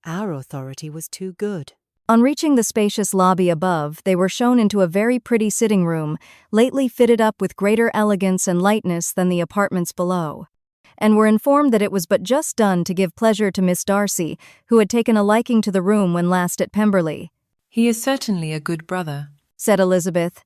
Our authority was too good. On reaching the spacious lobby above, they were shown into a very pretty sitting room, lately fitted up with greater elegance and lightness than the apartments below, and were informed that it was but just done to give pleasure to Miss Darcy, who had taken a liking to the room when last at Pemberley. He is certainly a good brother, said Elizabeth.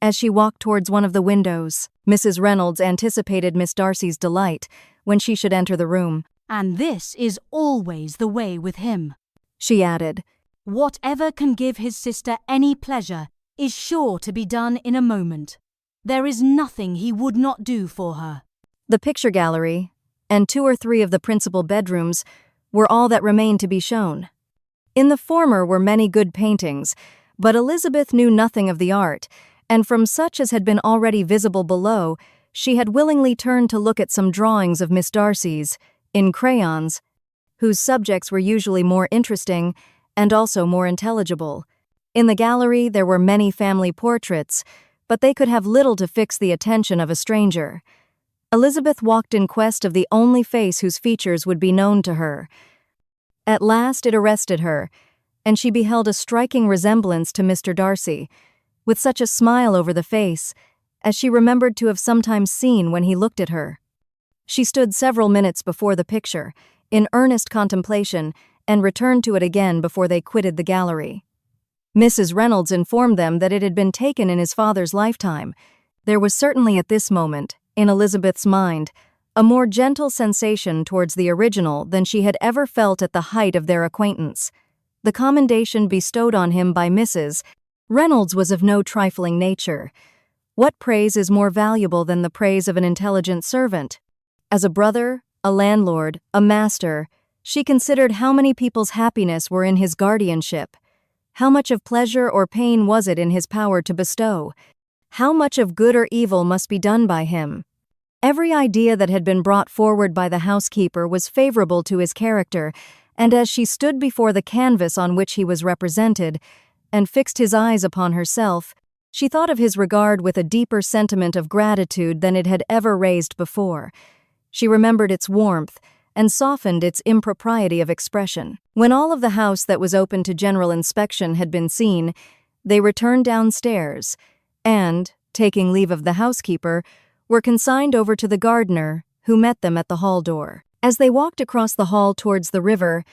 As she walked towards one of the windows, Mrs. Reynolds anticipated Miss Darcy's delight when she should enter the room. And this is always the way with him, she added. Whatever can give his sister any pleasure is sure to be done in a moment. There is nothing he would not do for her. The picture gallery, and 2 or 3 of the principal bedrooms, were all that remained to be shown. In the former were many good paintings, but Elizabeth knew nothing of the art, and from such as had been already visible below, she had willingly turned to look at some drawings of Miss Darcy's, in crayons, whose subjects were usually more interesting and also more intelligible. In the gallery there were many family portraits, but they could have little to fix the attention of a stranger. Elizabeth walked in quest of the only face whose features would be known to her. At last it arrested her, and she beheld a striking resemblance to Mr. Darcy, with such a smile over the face, as she remembered to have sometimes seen when he looked at her. She stood several minutes before the picture, in earnest contemplation, and returned to it again before they quitted the gallery. Mrs. Reynolds informed them that it had been taken in his father's lifetime. There was certainly at this moment, in Elizabeth's mind, a more gentle sensation towards the original than she had ever felt at the height of their acquaintance. The commendation bestowed on him by Mrs. Reynolds was of no trifling nature. What praise is more valuable than the praise of an intelligent servant? As a brother, a landlord, a master, she considered how many people's happiness were in his guardianship. How much of pleasure or pain was it in his power to bestow? How much of good or evil must be done by him? Every idea that had been brought forward by the housekeeper was favorable to his character, and as she stood before the canvas on which he was represented, and fixed his eyes upon herself, she thought of his regard with a deeper sentiment of gratitude than it had ever raised before. She remembered its warmth, and softened its impropriety of expression. When all of the house that was open to general inspection had been seen, they returned downstairs, and, taking leave of the housekeeper, were consigned over to the gardener, who met them at the hall door. As they walked across the hall towards the river,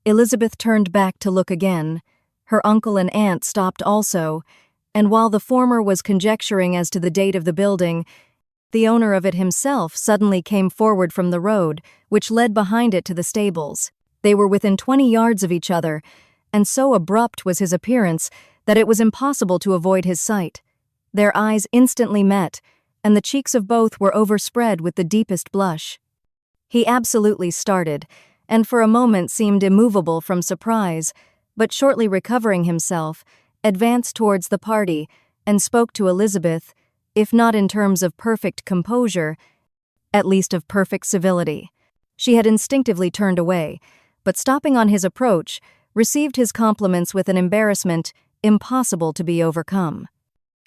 Elizabeth turned back to look again. Her uncle and aunt stopped also, and while the former was conjecturing as to the date of the building, the owner of it himself suddenly came forward from the road, which led behind it to the stables. They were within 20 yards of each other, and so abrupt was his appearance that it was impossible to avoid his sight. Their eyes instantly met, and the cheeks of both were overspread with the deepest blush. He absolutely started, and for a moment seemed immovable from surprise, but shortly recovering himself, advanced towards the party and spoke to Elizabeth, if not in terms of perfect composure, at least of perfect civility. She had instinctively turned away, but stopping on his approach, received his compliments with an embarrassment impossible to be overcome.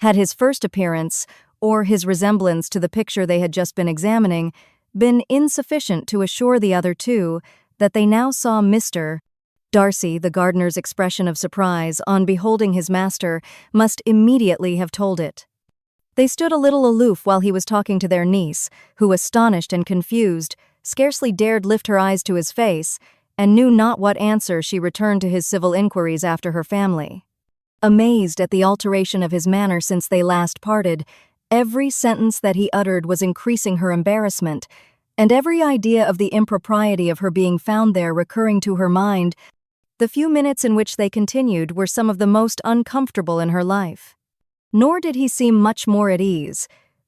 Had his first appearance, or his resemblance to the picture they had just been examining, been insufficient to assure the other two that they now saw Mr. Darcy, the gardener's expression of surprise on beholding his master must immediately have told it. They stood a little aloof while he was talking to their niece, who, astonished and confused, scarcely dared lift her eyes to his face, and knew not what answer she returned to his civil inquiries after her family. Amazed at the alteration of his manner since they last parted, every sentence that he uttered was increasing her embarrassment, and every idea of the impropriety of her being found there recurring to her mind, the few minutes in which they continued were some of the most uncomfortable in her life. Nor did he seem much more at ease.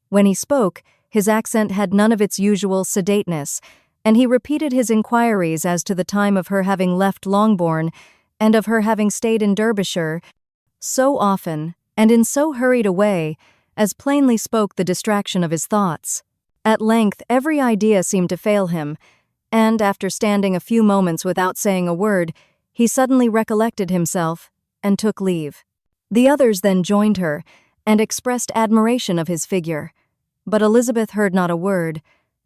When he spoke, his accent had none of its usual sedateness, and he repeated his inquiries as to the time of her having left Longbourn, and of her having stayed in Derbyshire, so often, and in so hurried a way, as plainly spoke the distraction of his thoughts. At length, every idea seemed to fail him, and after standing a few moments without saying a word, he suddenly recollected himself and took leave. The others then joined her and expressed admiration of his figure, but Elizabeth heard not a word,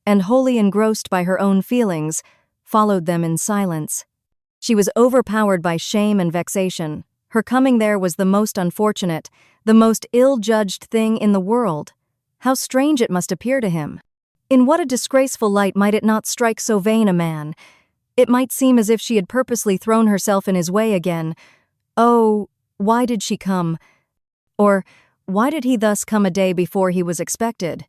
and wholly engrossed by her own feelings, followed them in silence. She was overpowered by shame and vexation. Her coming there was the most unfortunate, the most ill-judged thing in the world. How strange it must appear to him! In what a disgraceful light might it not strike so vain a man? It might seem as if she had purposely thrown herself in his way again. Oh, why did she come? Or, why did he thus come a day before he was expected?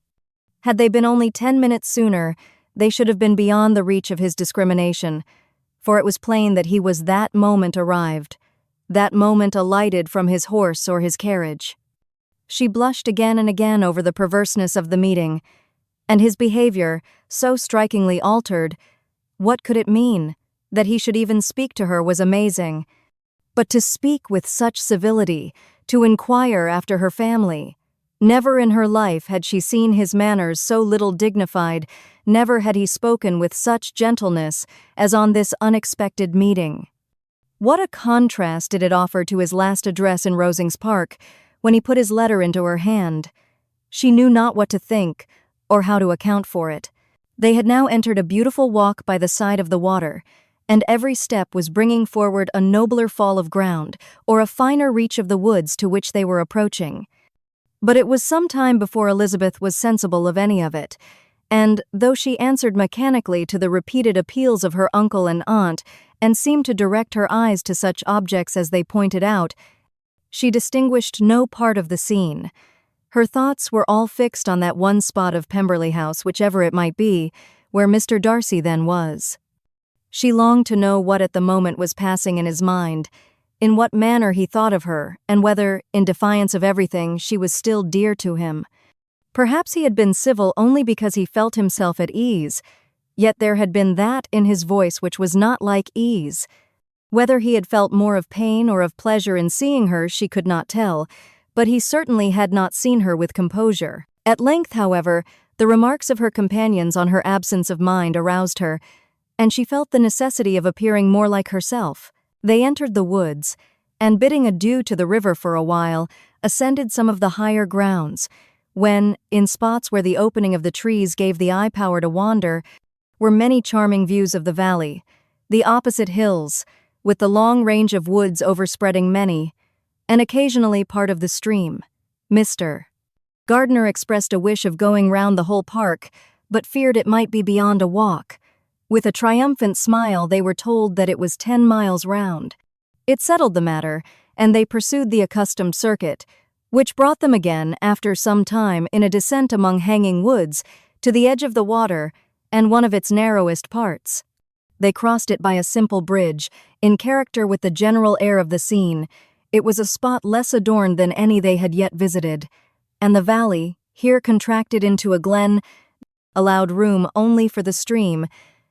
Had they been only 10 minutes sooner, they should have been beyond the reach of his discrimination, for it was plain that he was that moment arrived, that moment alighted from his horse or his carriage. She blushed again and again over the perverseness of the meeting, and his behavior, so strikingly altered. What could it mean? That he should even speak to her was amazing. But to speak with such civility, to inquire after her family. Never in her life had she seen his manners so little dignified, never had he spoken with such gentleness as on this unexpected meeting. What a contrast did it offer to his last address in Rosings Park, when he put his letter into her hand. She knew not what to think, or how to account for it. They had now entered a beautiful walk by the side of the water, and every step was bringing forward a nobler fall of ground, or a finer reach of the woods to which they were approaching. But it was some time before Elizabeth was sensible of any of it, and, though she answered mechanically to the repeated appeals of her uncle and aunt, and seemed to direct her eyes to such objects as they pointed out, she distinguished no part of the scene. Her thoughts were all fixed on that one spot of Pemberley House, whichever it might be, where Mr. Darcy then was. She longed to know what at the moment was passing in his mind, in what manner he thought of her, and whether, in defiance of everything, she was still dear to him. Perhaps he had been civil only because he felt himself at ease, yet there had been that in his voice which was not like ease. Whether he had felt more of pain or of pleasure in seeing her she could not tell, but he certainly had not seen her with composure. At length, however, the remarks of her companions on her absence of mind aroused her, and she felt the necessity of appearing more like herself. They entered the woods, and bidding adieu to the river for a while, ascended some of the higher grounds, when, in spots where the opening of the trees gave the eye power to wander, were many charming views of the valley, the opposite hills, with the long range of woods overspreading many, and occasionally part of the stream. Mr. Gardiner expressed a wish of going round the whole park, but feared it might be beyond a walk. With a triumphant smile they were told that it was 10 miles round. It settled the matter, and they pursued the accustomed circuit, which brought them again, after some time, in a descent among hanging woods, to the edge of the water and one of its narrowest parts. They crossed it by a simple bridge, in character with the general air of the scene. It was a spot less adorned than any they had yet visited, and the valley, here contracted into a glen, allowed room only for the stream,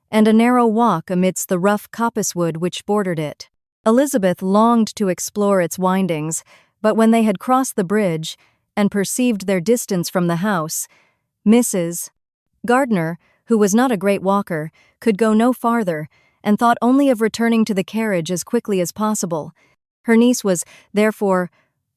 and a narrow walk amidst the rough coppicewood which bordered it. Elizabeth longed to explore its windings, but when they had crossed the bridge, and perceived their distance from the house, Mrs. Gardiner, who was not a great walker, could go no farther, and thought only of returning to the carriage as quickly as possible. Her niece was, therefore,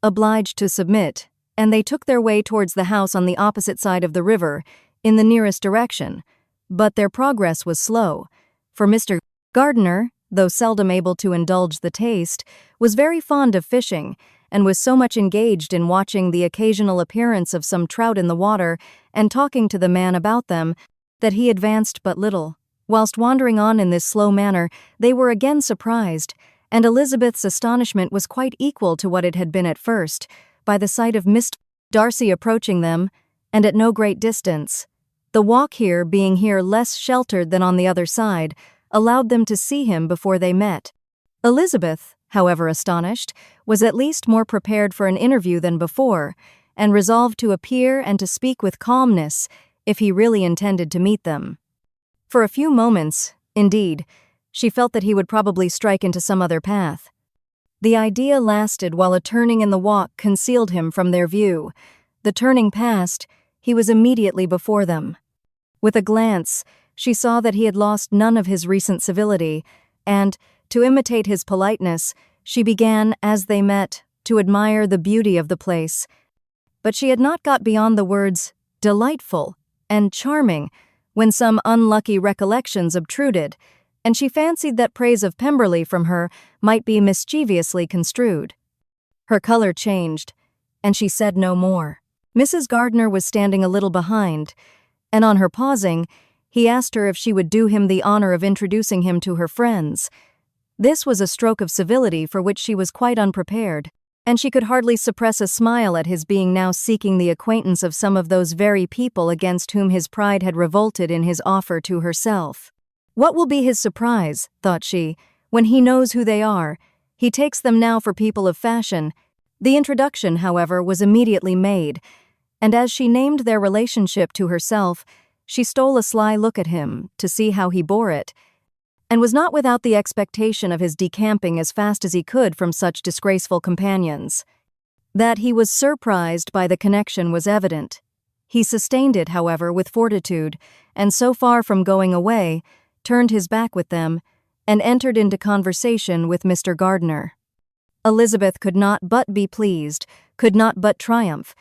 obliged to submit, and they took their way towards the house on the opposite side of the river, in the nearest direction. But their progress was slow, for Mr. Gardiner, though seldom able to indulge the taste, was very fond of fishing, and was so much engaged in watching the occasional appearance of some trout in the water and talking to the man about them, that he advanced but little. Whilst wandering on in this slow manner, they were again surprised, and Elizabeth's astonishment was quite equal to what it had been at first, by the sight of Mr. Darcy approaching them, and at no great distance. The walk here, being here less sheltered than on the other side, allowed them to see him before they met. Elizabeth, however astonished, was at least more prepared for an interview than before, and resolved to appear and to speak with calmness if he really intended to meet them. For a few moments, indeed, she felt that he would probably strike into some other path. The idea lasted while a turning in the walk concealed him from their view. The turning past, he was immediately before them. With a glance, she saw that he had lost none of his recent civility, and, to imitate his politeness, she began, as they met, to admire the beauty of the place. But she had not got beyond the words delightful and charming when some unlucky recollections obtruded, and she fancied that praise of Pemberley from her might be mischievously construed. Her color changed, and she said no more. Mrs. Gardiner was standing a little behind, and on her pausing, he asked her if she would do him the honor of introducing him to her friends. This was a stroke of civility for which she was quite unprepared, and she could hardly suppress a smile at his being now seeking the acquaintance of some of those very people against whom his pride had revolted in his offer to herself. What will be his surprise, thought she, when he knows who they are? He takes them now for people of fashion. The introduction, however, was immediately made, and as she named their relationship to herself, she stole a sly look at him to see how he bore it, and was not without the expectation of his decamping as fast as he could from such disgraceful companions. That he was surprised by the connection was evident. He sustained it, however, with fortitude, and so far from going away, turned his back with them, and entered into conversation with Mr. Gardiner. Elizabeth could not but be pleased, could not but triumph.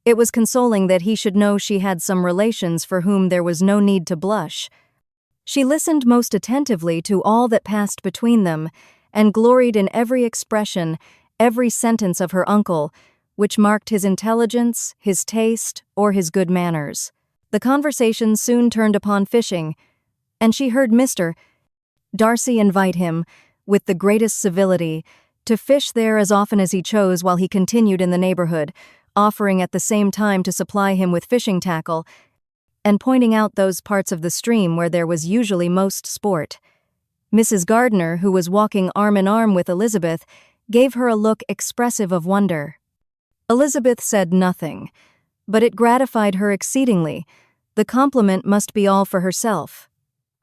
It was consoling that he should know she had some relations for whom there was no need to blush. She listened most attentively to all that passed between them, and gloried in every expression, every sentence of her uncle, which marked his intelligence, his taste, or his good manners. The conversation soon turned upon fishing, and she heard Mr. Darcy invite him, with the greatest civility, to fish there as often as he chose while he continued in the neighborhood, offering at the same time to supply him with fishing tackle, and pointing out those parts of the stream where there was usually most sport. Mrs. Gardiner, who was walking arm in arm with Elizabeth, gave her a look expressive of wonder. Elizabeth said nothing, but it gratified her exceedingly. The compliment must be all for herself.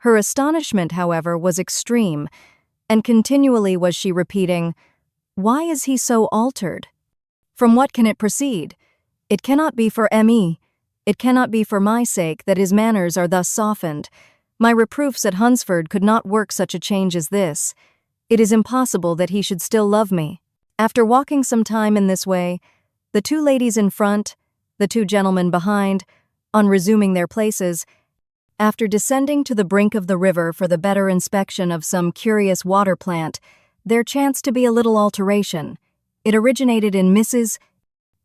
Her astonishment, however, was extreme, and continually was she repeating, "Why is he so altered? From what can it proceed? It cannot be for me. It cannot be for my sake that his manners are thus softened. My reproofs at Hunsford could not work such a change as this. It is impossible that he should still love me." After walking some time in this way, the two ladies in front, the two gentlemen behind, on resuming their places, after descending to the brink of the river for the better inspection of some curious water plant, there chanced to be a little alteration. It originated in Mrs.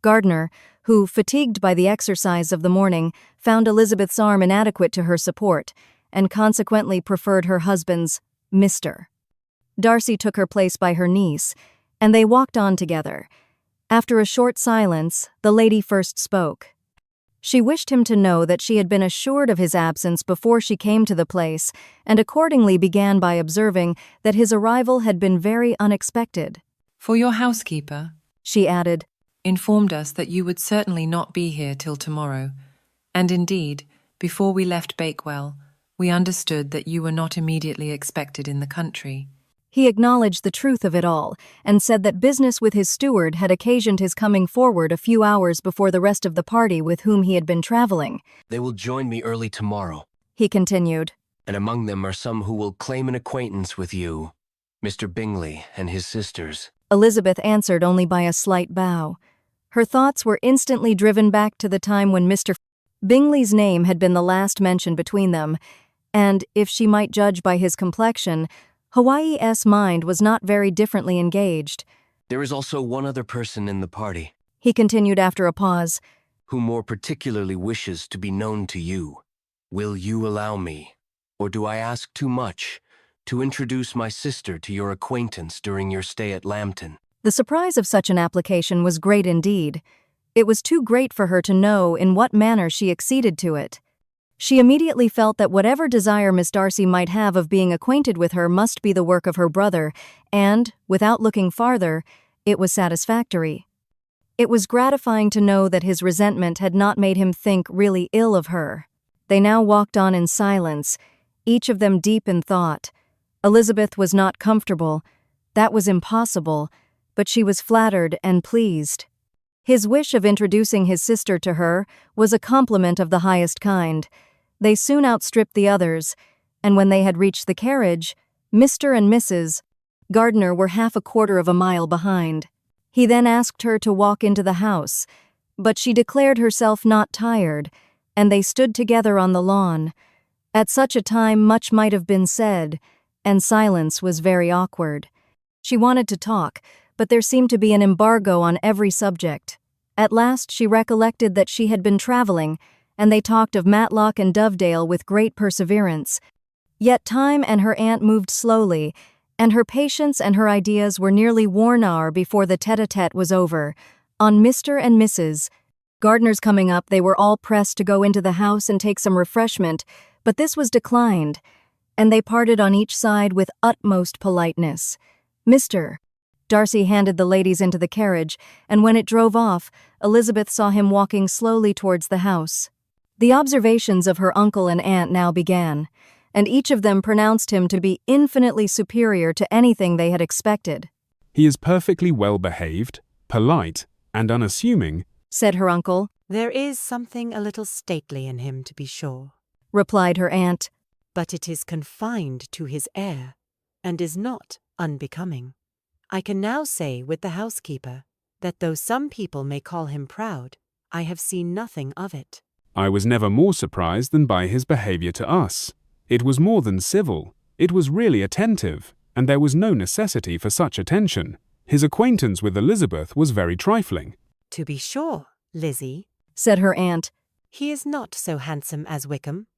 Gardiner, who, fatigued by the exercise of the morning, found Elizabeth's arm inadequate to her support, and consequently preferred her husband's Mr. Darcy took her place by her niece, and they walked on together. After a short silence, the lady first spoke. She wished him to know that she had been assured of his absence before she came to the place, and accordingly began by observing that his arrival had been very unexpected. "For your housekeeper," she added, "informed us that you would certainly not be here till tomorrow, and indeed, before we left Bakewell, we understood that you were not immediately expected in the country." He acknowledged the truth of it all, and said that business with his steward had occasioned his coming forward a few hours before the rest of the party with whom he had been traveling. "They will join me early tomorrow," he continued, "and among them are some who will claim an acquaintance with you, Mr. Bingley and his sisters." Elizabeth answered only by a slight bow. Her thoughts were instantly driven back to the time when Mr. Bingley's name had been the last mentioned between them, and, if she might judge by his complexion, Hawaii's mind was not very differently engaged. "There is also one other person in the party," he continued after a pause, "who more particularly wishes to be known to you. Will you allow me, or do I ask too much, to introduce my sister to your acquaintance during your stay at Lambton?" The surprise of such an application was great indeed. It was too great for her to know in what manner she acceded to it. She immediately felt that whatever desire Miss Darcy might have of being acquainted with her must be the work of her brother, and, without looking farther, it was satisfactory. It was gratifying to know that his resentment had not made him think really ill of her. They now walked on in silence, each of them deep in thought. Elizabeth was not comfortable. That was impossible, but she was flattered and pleased. His wish of introducing his sister to her was a compliment of the highest kind. They soon outstripped the others, and when they had reached the carriage, Mr. and Mrs. Gardiner were half a quarter of a mile behind. He then asked her to walk into the house, but she declared herself not tired, and they stood together on the lawn. At such a time much might have been said, and silence was very awkward. She wanted to talk, but there seemed to be an embargo on every subject. At last she recollected that she had been traveling, and they talked of Matlock and Dovedale with great perseverance. Yet time and her aunt moved slowly, and her patience and her ideas were nearly worn out before the tete-a-tete was over. On Mr. and Mrs. Gardiner's coming up, they were all pressed to go into the house and take some refreshment, but this was declined, and they parted on each side with utmost politeness. Mr. Darcy handed the ladies into the carriage, and when it drove off, Elizabeth saw him walking slowly towards the house. The observations of her uncle and aunt now began, and each of them pronounced him to be infinitely superior to anything they had expected. "He is perfectly well behaved, polite, and unassuming," said her uncle. "There is something a little stately in him, to be sure," replied her aunt. "but it is confined to his air, and is not unbecoming. I can now say with the housekeeper that though some people may call him proud, I have seen nothing of it." "I was never more surprised than by his behaviour to us. It was more than civil, it was really attentive, and there was no necessity for such attention. His acquaintance with Elizabeth was very trifling." "To be sure, Lizzie," said her aunt. "he is not so handsome as Wickham,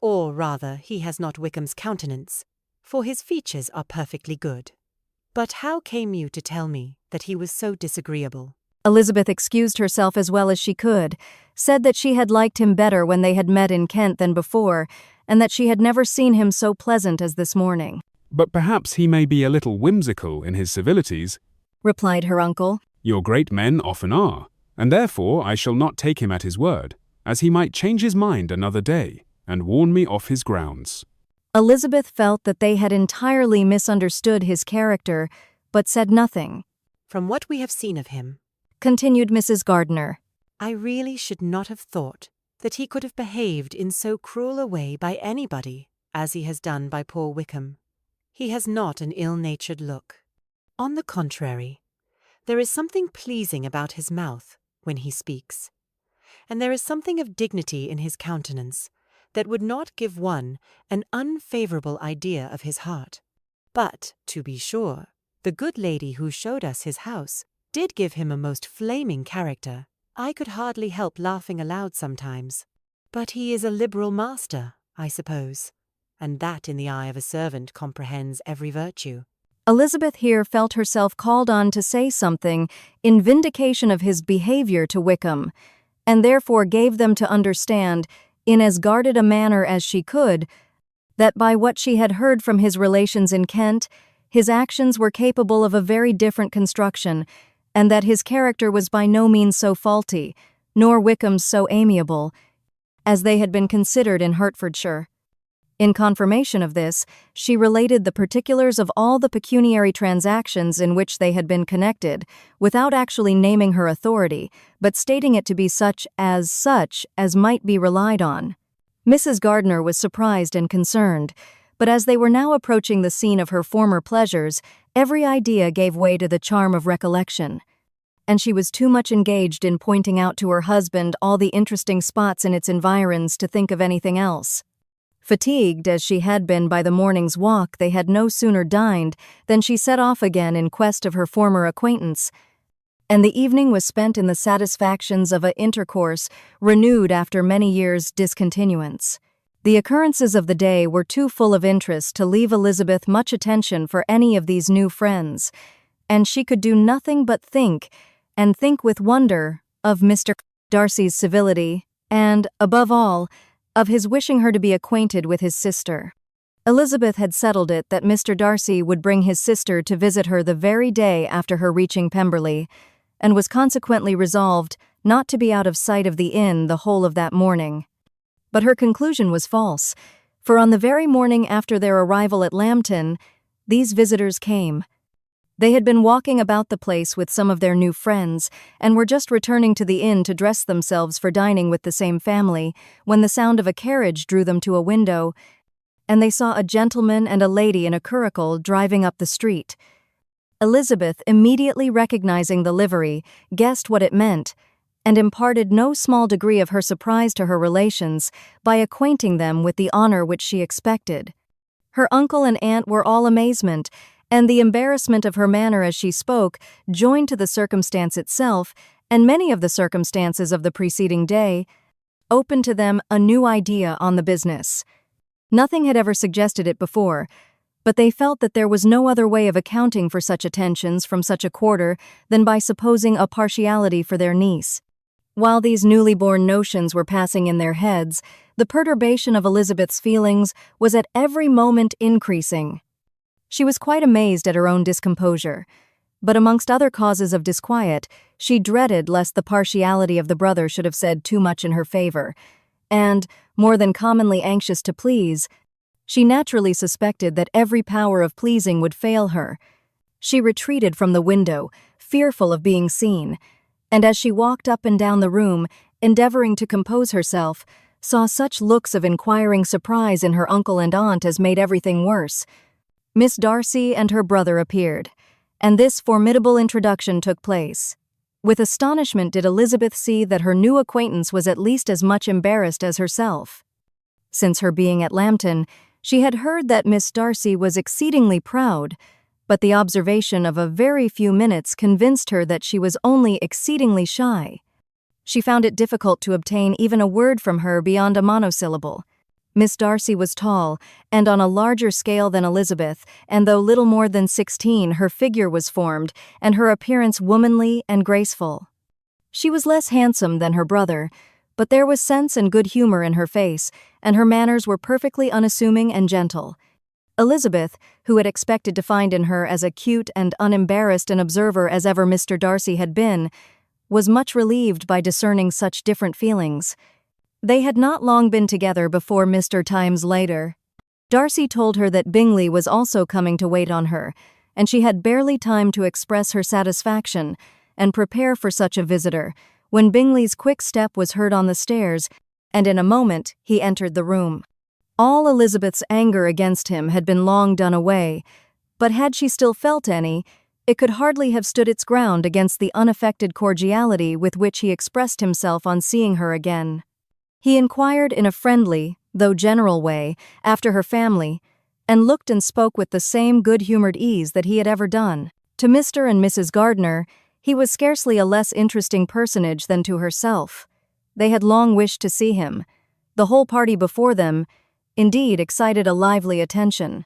or rather he has not Wickham's countenance, for his features are perfectly good. But how came you to tell me that he was so disagreeable?" Elizabeth excused herself as well as she could, said that she had liked him better when they had met in Kent than before, and that she had never seen him so pleasant as this morning. "But perhaps he may be a little whimsical in his civilities," replied her uncle. "Your great men often are, and therefore I shall not take him at his word, as he might change his mind another day, and warn me off his grounds." Elizabeth felt that they had entirely misunderstood his character, but said nothing. "From what we have seen of him," continued Mrs. Gardiner, "I really should not have thought that he could have behaved in so cruel a way by anybody as he has done by poor Wickham. He has not an ill-natured look. On the contrary, there is something pleasing about his mouth when he speaks, and there is something of dignity in his countenance that would not give one an unfavourable idea of his heart. But, to be sure, the good lady who showed us his house did give him a most flaming character. I could hardly help laughing aloud sometimes. But he is a liberal master, I suppose, and that in the eye of a servant comprehends every virtue." Elizabeth here felt herself called on to say something in vindication of his behaviour to Wickham, and therefore gave them to understand, in as guarded a manner as she could, that by what she had heard from his relations in Kent, his actions were capable of a very different construction, and that his character was by no means so faulty, nor Wickham's so amiable, as they had been considered in Hertfordshire. In confirmation of this, she related the particulars of all the pecuniary transactions in which they had been connected, without actually naming her authority, but stating it to be such as might be relied on. Mrs. Gardiner was surprised and concerned, but as they were now approaching the scene of her former pleasures, every idea gave way to the charm of recollection, and she was too much engaged in pointing out to her husband all the interesting spots in its environs to think of anything else. Fatigued as she had been by the morning's walk, they had no sooner dined than she set off again in quest of her former acquaintance, and the evening was spent in the satisfactions of an intercourse renewed after many years' discontinuance. The occurrences of the day were too full of interest to leave Elizabeth much attention for any of these new friends, and she could do nothing but think, and think with wonder, of Mr. Darcy's civility, and, above all, of his wishing her to be acquainted with his sister. Elizabeth had settled it that Mr. Darcy would bring his sister to visit her the very day after her reaching Pemberley, and was consequently resolved not to be out of sight of the inn the whole of that morning. But her conclusion was false, for on the very morning after their arrival at Lambton, these visitors came. They had been walking about the place with some of their new friends and were just returning to the inn to dress themselves for dining with the same family when the sound of a carriage drew them to a window, and they saw a gentleman and a lady in a curricle driving up the street. Elizabeth, immediately recognizing the livery, guessed what it meant and imparted no small degree of her surprise to her relations by acquainting them with the honor which she expected. Her uncle and aunt were all amazement, and the embarrassment of her manner as she spoke, joined to the circumstance itself, and many of the circumstances of the preceding day, opened to them a new idea on the business. Nothing had ever suggested it before, but they felt that there was no other way of accounting for such attentions from such a quarter than by supposing a partiality for their niece. While these newly born notions were passing in their heads, the perturbation of Elizabeth's feelings was at every moment increasing. She was quite amazed at her own discomposure, but amongst other causes of disquiet, she dreaded lest the partiality of the brother should have said too much in her favor, and, more than commonly anxious to please, she naturally suspected that every power of pleasing would fail her. She retreated from the window, fearful of being seen, and as she walked up and down the room, endeavoring to compose herself, saw such looks of inquiring surprise in her uncle and aunt as made everything worse. Miss Darcy and her brother appeared, and this formidable introduction took place. With astonishment did Elizabeth see that her new acquaintance was at least as much embarrassed as herself. Since her being at Lambton, she had heard that Miss Darcy was exceedingly proud, but the observation of a very few minutes convinced her that she was only exceedingly shy. She found it difficult to obtain even a word from her beyond a monosyllable. Miss Darcy was tall, and on a larger scale than Elizabeth, and though little more than 16, her figure was formed, and her appearance womanly and graceful. She was less handsome than her brother, but there was sense and good humor in her face, and her manners were perfectly unassuming and gentle. Elizabeth, who had expected to find in her as acute and unembarrassed an observer as ever Mr. Darcy had been, was much relieved by discerning such different feelings. They had not long been together before Mr. Times later. Darcy told her that Bingley was also coming to wait on her, and she had barely time to express her satisfaction and prepare for such a visitor, when Bingley's quick step was heard on the stairs, and in a moment he entered the room. All Elizabeth's anger against him had been long done away, but had she still felt any, it could hardly have stood its ground against the unaffected cordiality with which he expressed himself on seeing her again. He inquired in a friendly, though general way, after her family, and looked and spoke with the same good-humored ease that he had ever done. To Mr. and Mrs. Gardiner, he was scarcely a less interesting personage than to herself. They had long wished to see him. The whole party before them, indeed, excited a lively attention.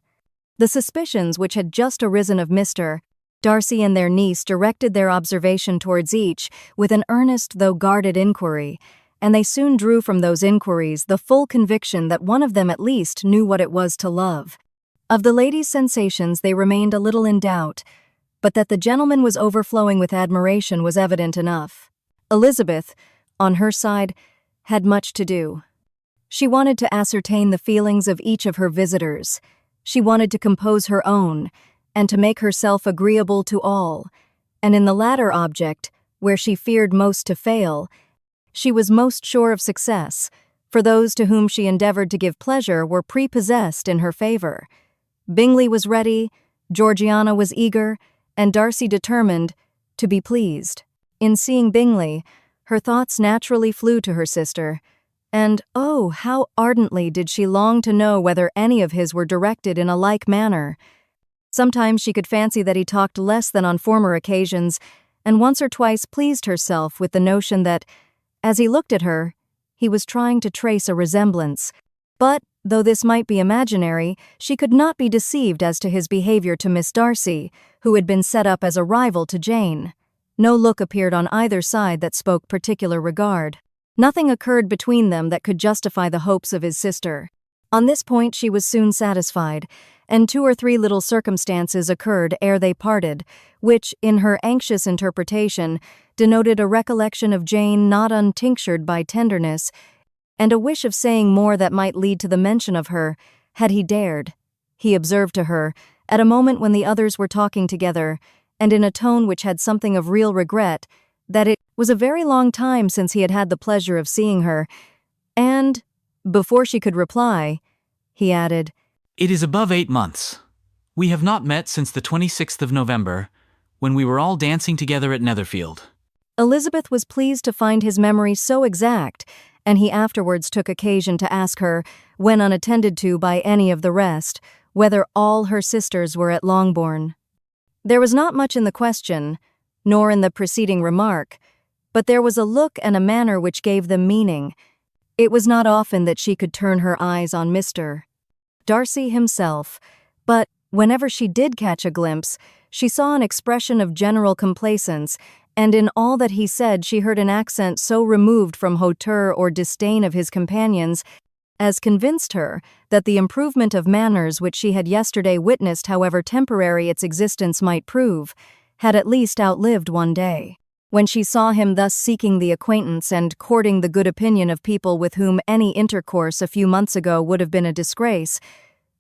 The suspicions which had just arisen of Mr. Darcy and their niece directed their observation towards each with an earnest though guarded inquiry, and they soon drew from those inquiries the full conviction that one of them at least knew what it was to love. Of the lady's sensations they remained a little in doubt, but that the gentleman was overflowing with admiration was evident enough. Elizabeth, on her side, had much to do. She wanted to ascertain the feelings of each of her visitors. She wanted to compose her own, and to make herself agreeable to all, and in the latter object, where she feared most to fail, she was most sure of success, for those to whom she endeavored to give pleasure were prepossessed in her favor. Bingley was ready, Georgiana was eager, and Darcy determined to be pleased. In seeing Bingley, her thoughts naturally flew to her sister, and oh, how ardently did she long to know whether any of his were directed in a like manner. Sometimes she could fancy that he talked less than on former occasions, and once or twice pleased herself with the notion that, as he looked at her, he was trying to trace a resemblance. But, though this might be imaginary, she could not be deceived as to his behavior to Miss Darcy, who had been set up as a rival to Jane. No look appeared on either side that spoke particular regard. Nothing occurred between them that could justify the hopes of his sister. On this point she was soon satisfied, and 2 or 3 little circumstances occurred ere they parted, which, in her anxious interpretation, denoted a recollection of Jane not untinctured by tenderness, and a wish of saying more that might lead to the mention of her, had he dared. He observed to her, at a moment when the others were talking together, and in a tone which had something of real regret, that it was a very long time since he had had the pleasure of seeing her, and, before she could reply, he added, "It is above 8 months. We have not met since the 26th of November, when we were all dancing together at Netherfield." Elizabeth was pleased to find his memory so exact, and he afterwards took occasion to ask her, when unattended to by any of the rest, whether all her sisters were at Longbourn. There was not much in the question, nor in the preceding remark, but there was a look and a manner which gave them meaning. It was not often that she could turn her eyes on Mr. Darcy himself, but whenever she did catch a glimpse, she saw an expression of general complacence, and in all that he said she heard an accent so removed from hauteur or disdain of his companions as convinced her that the improvement of manners which she had yesterday witnessed, however temporary its existence might prove, had at least outlived one day. When she saw him thus seeking the acquaintance and courting the good opinion of people with whom any intercourse a few months ago would have been a disgrace,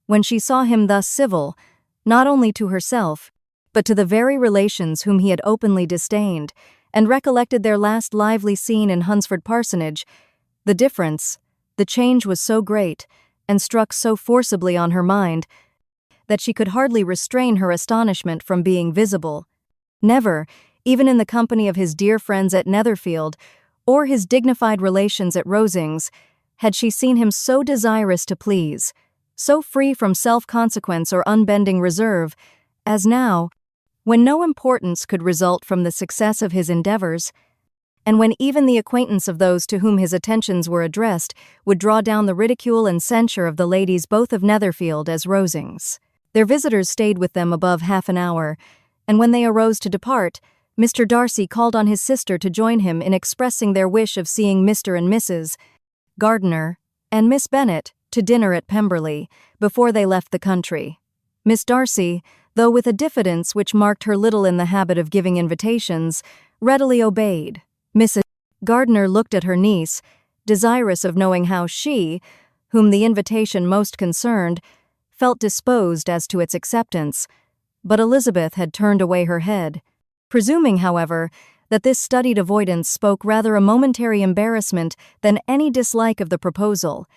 when she saw him thus civil, not only to herself, but to the very relations whom he had openly disdained, and recollected their last lively scene in Hunsford Parsonage, the difference, the change was so great, and struck so forcibly on her mind, that she could hardly restrain her astonishment from being visible. Never, even in the company of his dear friends at Netherfield, or his dignified relations at Rosings, had she seen him so desirous to please, so free from self-consequence or unbending reserve, as now, when no importance could result from the success of his endeavors, and when even the acquaintance of those to whom his attentions were addressed would draw down the ridicule and censure of the ladies both of Netherfield as Rosings. Their visitors stayed with them above half an hour, and when they arose to depart, Mr. Darcy called on his sister to join him in expressing their wish of seeing Mr. and Mrs. Gardiner and Miss Bennet to dinner at Pemberley before they left the country. Miss Darcy, though with a diffidence which marked her little in the habit of giving invitations, readily obeyed. Mrs. Gardiner looked at her niece, desirous of knowing how she, whom the invitation most concerned, felt disposed as to its acceptance, but Elizabeth had turned away her head. Presuming, however, that this studied avoidance spoke rather a momentary embarrassment than any dislike of the proposal,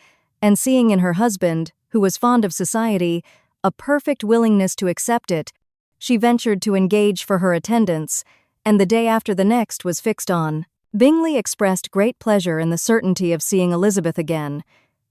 and seeing in her husband, who was fond of society, a perfect willingness to accept it, she ventured to engage for her attendance, and the day after the next was fixed on. Bingley expressed great pleasure in the certainty of seeing Elizabeth again,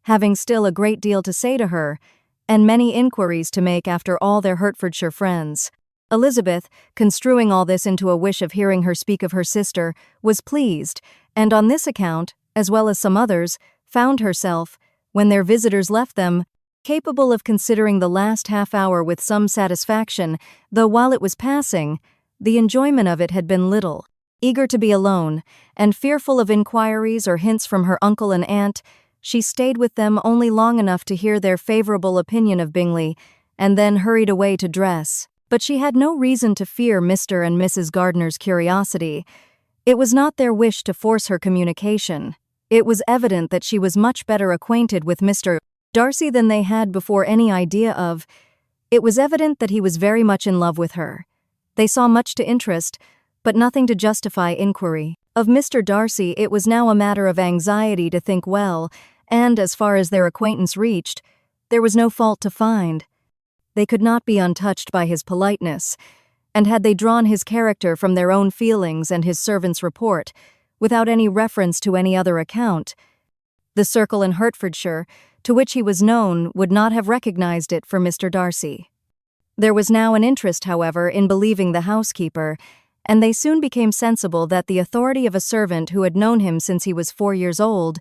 having still a great deal to say to her, and many inquiries to make after all their Hertfordshire friends. Elizabeth, construing all this into a wish of hearing her speak of her sister, was pleased, and on this account, as well as some others, found herself, when their visitors left them, capable of considering the last half-hour with some satisfaction, though while it was passing, the enjoyment of it had been little. Eager to be alone, and fearful of inquiries or hints from her uncle and aunt, she stayed with them only long enough to hear their favorable opinion of Bingley, and then hurried away to dress. But she had no reason to fear Mr. and Mrs. Gardiner's curiosity. It was not their wish to force her communication. It was evident that she was much better acquainted with Mr. Darcy than they had before any idea of. It was evident that he was very much in love with her. They saw much to interest, but nothing to justify inquiry. Of Mr. Darcy it was now a matter of anxiety to think well, and as far as their acquaintance reached, there was no fault to find. They could not be untouched by his politeness, and had they drawn his character from their own feelings and his servant's report, without any reference to any other account, the circle in Hertfordshire, to which he was known, would not have recognized it for Mr. Darcy. There was now an interest, however, in believing the housekeeper, and they soon became sensible that the authority of a servant who had known him since he was 4 years old,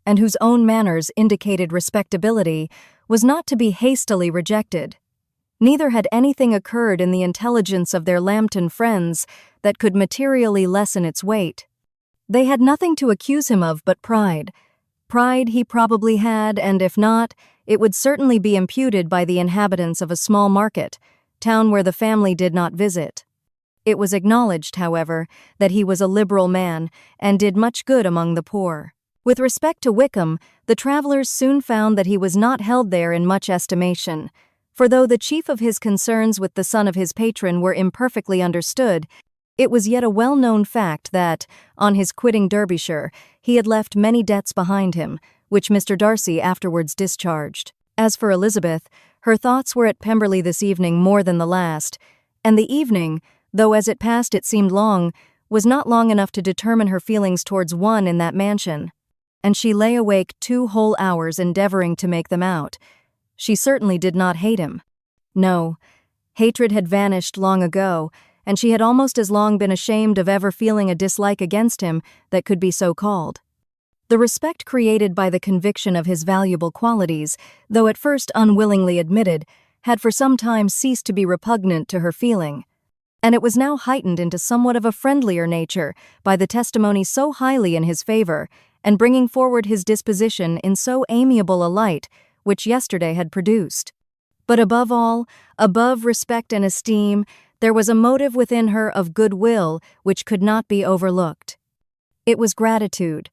and whose own manners indicated respectability, was not to be hastily rejected. Neither had anything occurred in the intelligence of their Lambton friends that could materially lessen its weight. They had nothing to accuse him of but pride. Pride he probably had, and if not, it would certainly be imputed by the inhabitants of a small market, town where the family did not visit. It was acknowledged, however, that he was a liberal man, and did much good among the poor. With respect to Wickham, the travellers soon found that he was not held there in much estimation. For though the chief of his concerns with the son of his patron were imperfectly understood, it was yet a well-known fact that, on his quitting Derbyshire, he had left many debts behind him, which Mr. Darcy afterwards discharged. As for Elizabeth, her thoughts were at Pemberley this evening more than the last, and the evening, though as it passed it seemed long, was not long enough to determine her feelings towards one in that mansion, and she lay awake 2 whole hours endeavoring to make them out. She certainly did not hate him. No, hatred had vanished long ago, and she had almost as long been ashamed of ever feeling a dislike against him that could be so called. The respect created by the conviction of his valuable qualities, though at first unwillingly admitted, had for some time ceased to be repugnant to her feeling, and it was now heightened into somewhat of a friendlier nature by the testimony so highly in his favor, and bringing forward his disposition in so amiable a light, which yesterday had produced. But above all, above respect and esteem, there was a motive within her of goodwill which could not be overlooked. It was gratitude.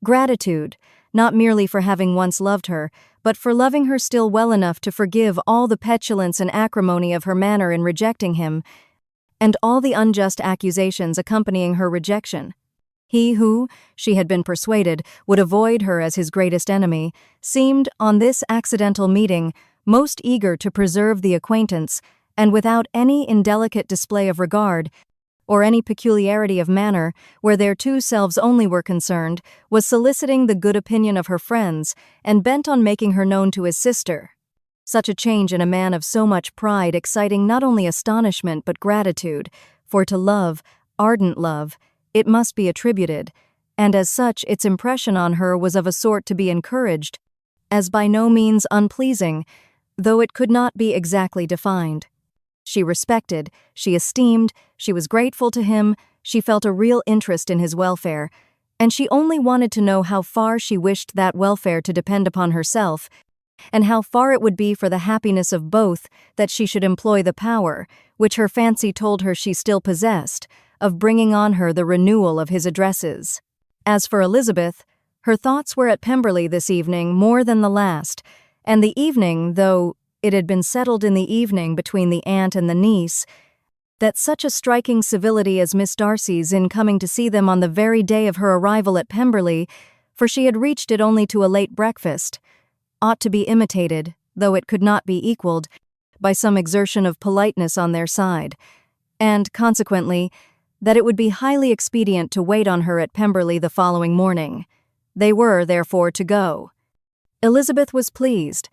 Gratitude, not merely for having once loved her, but for loving her still well enough to forgive all the petulance and acrimony of her manner in rejecting him, and all the unjust accusations accompanying her rejection. He who, she had been persuaded, would avoid her as his greatest enemy, seemed, on this accidental meeting, most eager to preserve the acquaintance, and without any indelicate display of regard, or any peculiarity of manner, where their two selves only were concerned, was soliciting the good opinion of her friends, and bent on making her known to his sister. Such a change in a man of so much pride exciting not only astonishment but gratitude, for to love, ardent love, it must be attributed, and as such its impression on her was of a sort to be encouraged, as by no means unpleasing, though it could not be exactly defined. She respected, she esteemed, she was grateful to him, she felt a real interest in his welfare, and she only wanted to know how far she wished that welfare to depend upon herself, and how far it would be for the happiness of both that she should employ the power, which her fancy told her she still possessed, of bringing on her the renewal of his addresses. As for Elizabeth, her thoughts were at Pemberley this evening more than the last, and the evening, though it had been settled in the evening between the aunt and the niece, that such a striking civility as Miss Darcy's in coming to see them on the very day of her arrival at Pemberley, for she had reached it only to a late breakfast, ought to be imitated, though it could not be equalled, by some exertion of politeness on their side, and, consequently, that it would be highly expedient to wait on her at Pemberley the following morning. They were, therefore, to go. Elizabeth was pleased,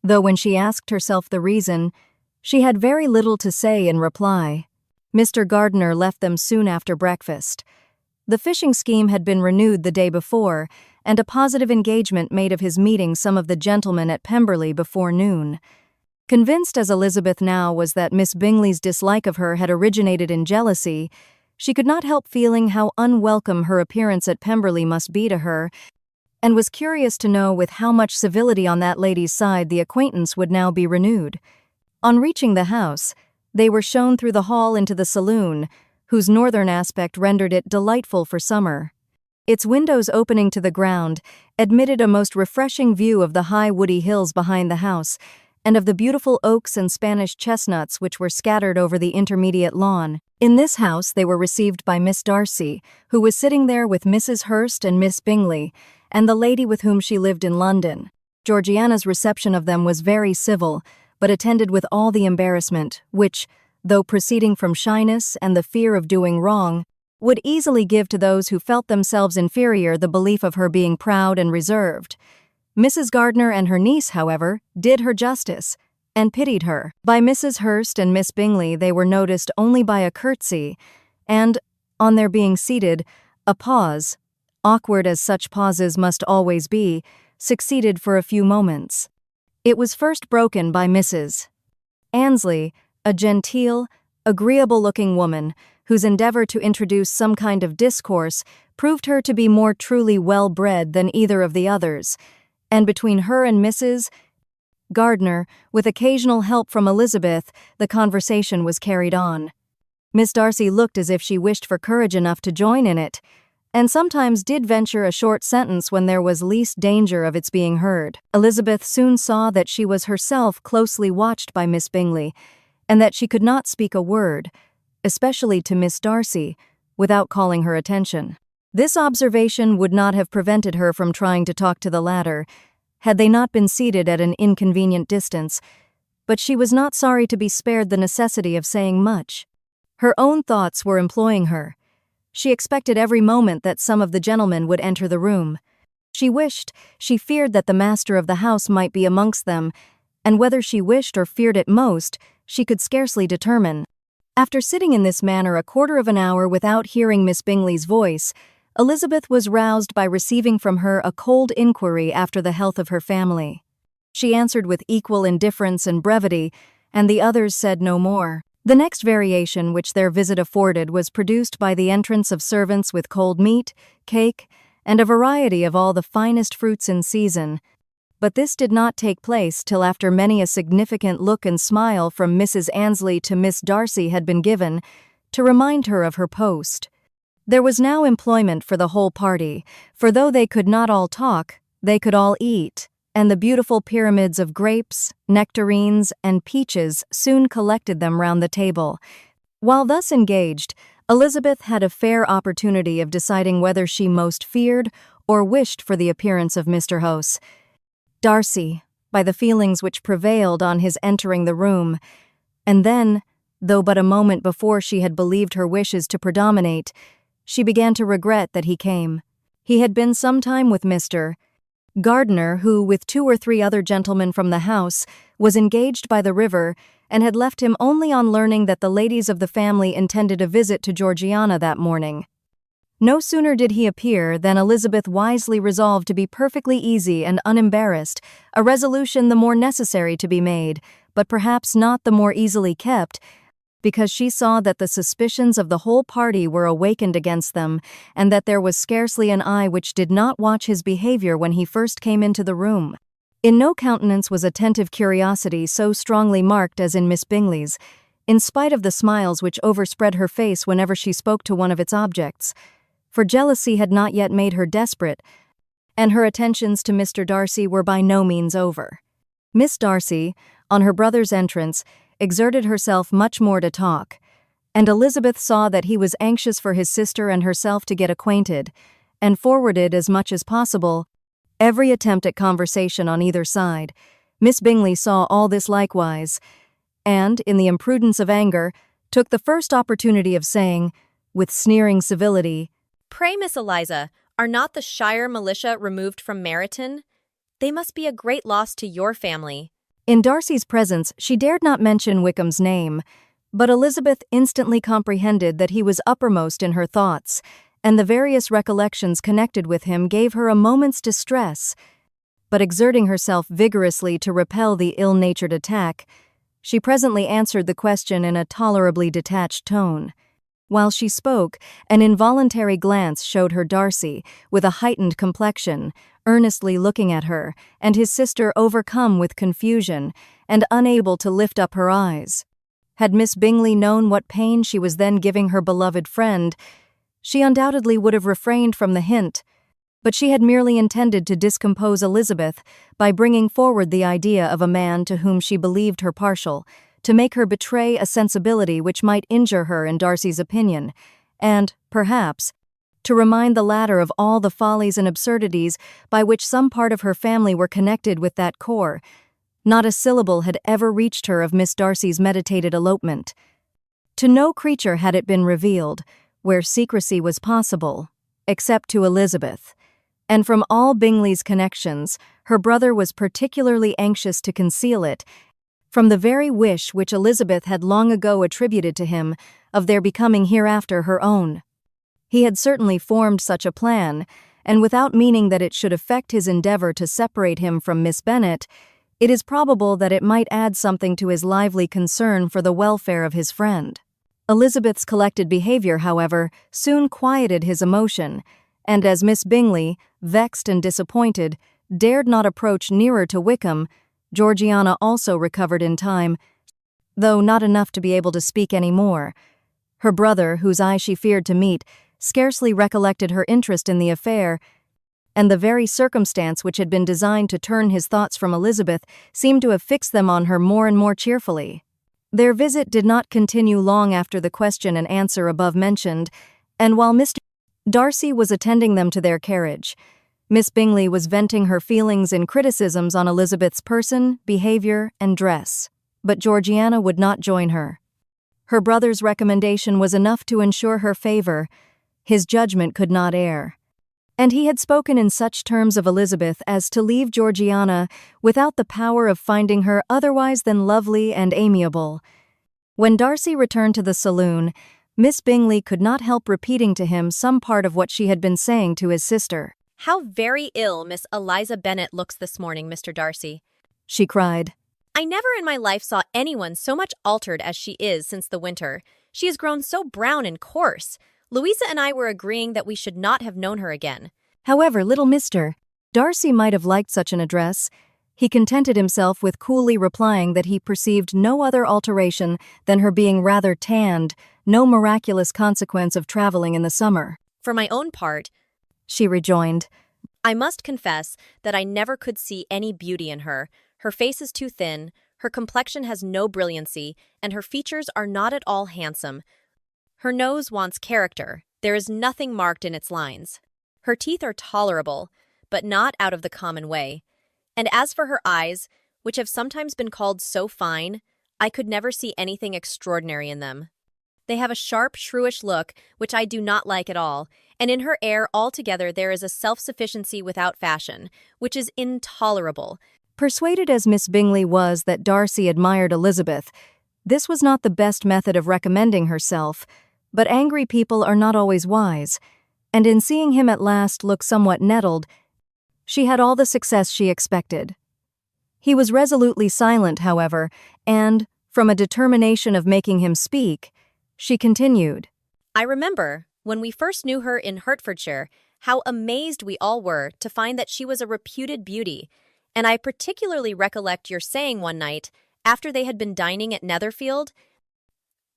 though when she asked herself the reason, she had very little to say in reply. Mr. Gardiner left them soon after breakfast. The fishing scheme had been renewed the day before, and a positive engagement made of his meeting some of the gentlemen at Pemberley before noon. Convinced as Elizabeth now was that Miss Bingley's dislike of her had originated in jealousy, she could not help feeling how unwelcome her appearance at Pemberley must be to her, and was curious to know with how much civility on that lady's side the acquaintance would now be renewed. On reaching the house, they were shown through the hall into the saloon, whose northern aspect rendered it delightful for summer. Its windows opening to the ground admitted a most refreshing view of the high woody hills behind the house, and of the beautiful oaks and Spanish chestnuts which were scattered over the intermediate lawn. In this house they were received by Miss Darcy, who was sitting there with Mrs. Hurst and Miss Bingley, and the lady with whom she lived in London. Georgiana's reception of them was very civil, but attended with all the embarrassment, which, though proceeding from shyness and the fear of doing wrong, would easily give to those who felt themselves inferior the belief of her being proud and reserved. Mrs. Gardiner and her niece, however, did her justice, and pitied her. By Mrs. Hurst and Miss Bingley they were noticed only by a curtsy, and, on their being seated, a pause, awkward as such pauses must always be, succeeded for a few moments. It was first broken by Mrs. Annesley, a genteel, agreeable-looking woman, whose endeavor to introduce some kind of discourse proved her to be more truly well-bred than either of the others, and between her and Mrs. Gardiner, with occasional help from Elizabeth, the conversation was carried on. Miss Darcy looked as if she wished for courage enough to join in it, and sometimes did venture a short sentence when there was least danger of its being heard. Elizabeth soon saw that she was herself closely watched by Miss Bingley, and that she could not speak a word, especially to Miss Darcy, without calling her attention. This observation would not have prevented her from trying to talk to the latter, had they not been seated at an inconvenient distance, but she was not sorry to be spared the necessity of saying much. Her own thoughts were employing her. She expected every moment that some of the gentlemen would enter the room. She feared that the master of the house might be amongst them, and whether she wished or feared it most, she could scarcely determine. After sitting in this manner a quarter of an hour without hearing Miss Bingley's voice, Elizabeth was roused by receiving from her a cold inquiry after the health of her family. She answered with equal indifference and brevity, and the others said no more. The next variation which their visit afforded was produced by the entrance of servants with cold meat, cake, and a variety of all the finest fruits in season, but this did not take place till after many a significant look and smile from Mrs. Annesley to Miss Darcy had been given, to remind her of her post. There was now employment for the whole party, for though they could not all talk, they could all eat, and the beautiful pyramids of grapes, nectarines, and peaches soon collected them round the table. While thus engaged, Elizabeth had a fair opportunity of deciding whether she most feared or wished for the appearance of Mr. Hose. Darcy, by the feelings which prevailed on his entering the room, and then, though but a moment before she had believed her wishes to predominate, she began to regret that he came. He had been some time with Mr. Gardiner, who, with 2 or 3 other gentlemen from the house, was engaged by the river, and had left him only on learning that the ladies of the family intended a visit to Georgiana that morning. No sooner did he appear than Elizabeth wisely resolved to be perfectly easy and unembarrassed, a resolution the more necessary to be made, but perhaps not the more easily kept, because she saw that the suspicions of the whole party were awakened against them, and that there was scarcely an eye which did not watch his behavior when he first came into the room. In no countenance was attentive curiosity so strongly marked as in Miss Bingley's, in spite of the smiles which overspread her face whenever she spoke to one of its objects, for jealousy had not yet made her desperate, and her attentions to Mr. Darcy were by no means over. Miss Darcy, on her brother's entrance, exerted herself much more to talk, and Elizabeth saw that he was anxious for his sister and herself to get acquainted, and forwarded as much as possible every attempt at conversation on either side. Miss Bingley saw all this likewise, and, in the imprudence of anger, took the first opportunity of saying, with sneering civility, "Pray, Miss Eliza, are not the Shire militia removed from Meryton? They must be a great loss to your family." In Darcy's presence she dared not mention Wickham's name, but Elizabeth instantly comprehended that he was uppermost in her thoughts, and the various recollections connected with him gave her a moment's distress. But exerting herself vigorously to repel the ill-natured attack, she presently answered the question in a tolerably detached tone. While she spoke, an involuntary glance showed her Darcy, with a heightened complexion, earnestly looking at her, and his sister overcome with confusion, and unable to lift up her eyes. Had Miss Bingley known what pain she was then giving her beloved friend, she undoubtedly would have refrained from the hint, but she had merely intended to discompose Elizabeth by bringing forward the idea of a man to whom she believed her partial, to make her betray a sensibility which might injure her in Darcy's opinion, and, perhaps, to remind the latter of all the follies and absurdities by which some part of her family were connected with that corps. Not a syllable had ever reached her of Miss Darcy's meditated elopement. To no creature had it been revealed, where secrecy was possible, except to Elizabeth, and from all Bingley's connections, her brother was particularly anxious to conceal it, from the very wish which Elizabeth had long ago attributed to him of their becoming hereafter her own. He had certainly formed such a plan, and without meaning that it should affect his endeavor to separate him from Miss Bennet, it is probable that it might add something to his lively concern for the welfare of his friend. Elizabeth's collected behavior, however, soon quieted his emotion, and as Miss Bingley, vexed and disappointed, dared not approach nearer to Wickham, Georgiana also recovered in time, though not enough to be able to speak any more. Her brother, whose eye she feared to meet, scarcely recollected her interest in the affair, and the very circumstance which had been designed to turn his thoughts from Elizabeth seemed to have fixed them on her more and more cheerfully. Their visit did not continue long after the question and answer above mentioned, and while Mr. Darcy was attending them to their carriage, Miss Bingley was venting her feelings in criticisms on Elizabeth's person, behavior, and dress. But Georgiana would not join her. Her brother's recommendation was enough to ensure her favor. His judgment could not err. And he had spoken in such terms of Elizabeth as to leave Georgiana without the power of finding her otherwise than lovely and amiable. When Darcy returned to the saloon, Miss Bingley could not help repeating to him some part of what she had been saying to his sister. "How very ill Miss Eliza Bennet looks this morning, Mr. Darcy," she cried. "I never in my life saw anyone so much altered as she is since the winter. She has grown so brown and coarse. Louisa and I were agreeing that we should not have known her again." However, little Mr. Darcy might have liked such an address. He contented himself with coolly replying that he perceived no other alteration than her being rather tanned, no miraculous consequence of traveling in the summer. "For my own part," she rejoined, "I must confess that I never could see any beauty in her. Her face is too thin, her complexion has no brilliancy, and her features are not at all handsome. Her nose wants character. There is nothing marked in its lines. Her teeth are tolerable, but not out of the common way. And as for her eyes, which have sometimes been called so fine, I could never see anything extraordinary in them. They have a sharp, shrewish look, which I do not like at all, and in her air altogether there is a self-sufficiency without fashion, which is intolerable." Persuaded as Miss Bingley was that Darcy admired Elizabeth, this was not the best method of recommending herself, but angry people are not always wise, and in seeing him at last look somewhat nettled, she had all the success she expected. He was resolutely silent, however, and, from a determination of making him speak, she continued, "I remember, when we first knew her in Hertfordshire, how amazed we all were to find that she was a reputed beauty, and I particularly recollect your saying one night, after they had been dining at Netherfield,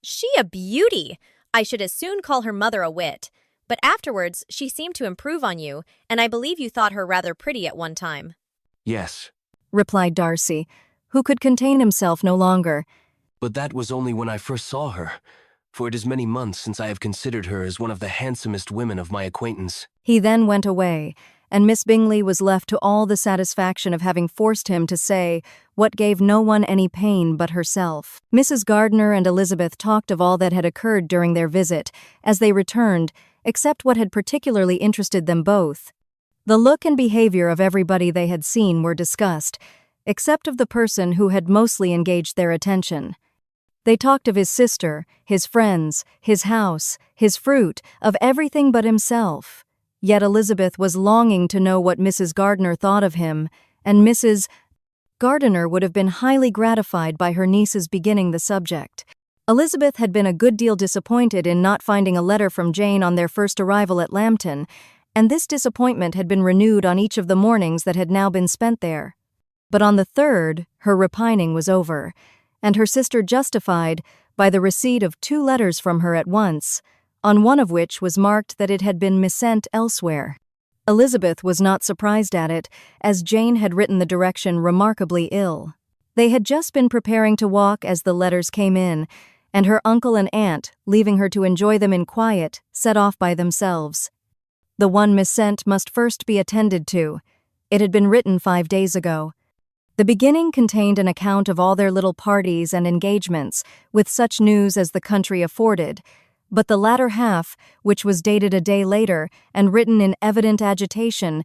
'She a beauty! I should as soon call her mother a wit.' But afterwards she seemed to improve on you, and I believe you thought her rather pretty at one time." Yes, replied Darcy, who could contain himself no longer. but that was only when I first saw her, for it is many months since I have considered her as one of the handsomest women of my acquaintance. He then went away, and Miss Bingley was left to all the satisfaction of having forced him to say what gave no one any pain but herself. Mrs. Gardiner and Elizabeth talked of all that had occurred during their visit, as they returned, except what had particularly interested them both. The look and behavior of everybody they had seen were discussed, except of the person who had mostly engaged their attention. They talked of his sister, his friends, his house, his fruit, of everything but himself. Yet Elizabeth was longing to know what Mrs. Gardiner thought of him, and Mrs. Gardiner would have been highly gratified by her niece's beginning the subject. Elizabeth had been a good deal disappointed in not finding a letter from Jane on their first arrival at Lambton, and this disappointment had been renewed on each of the mornings that had now been spent there. But on the third, her repining was over, and her sister justified by the receipt of 2 letters from her at once, on one of which was marked that it had been missent elsewhere. Elizabeth was not surprised at it, as Jane had written the direction remarkably ill. They had just been preparing to walk as the letters came in, and her uncle and aunt, leaving her to enjoy them in quiet, set off by themselves. The one missent must first be attended to. It had been written 5 days ago. The beginning contained an account of all their little parties and engagements, with such news as the country afforded, but the latter half, which was dated a day later and written in evident agitation,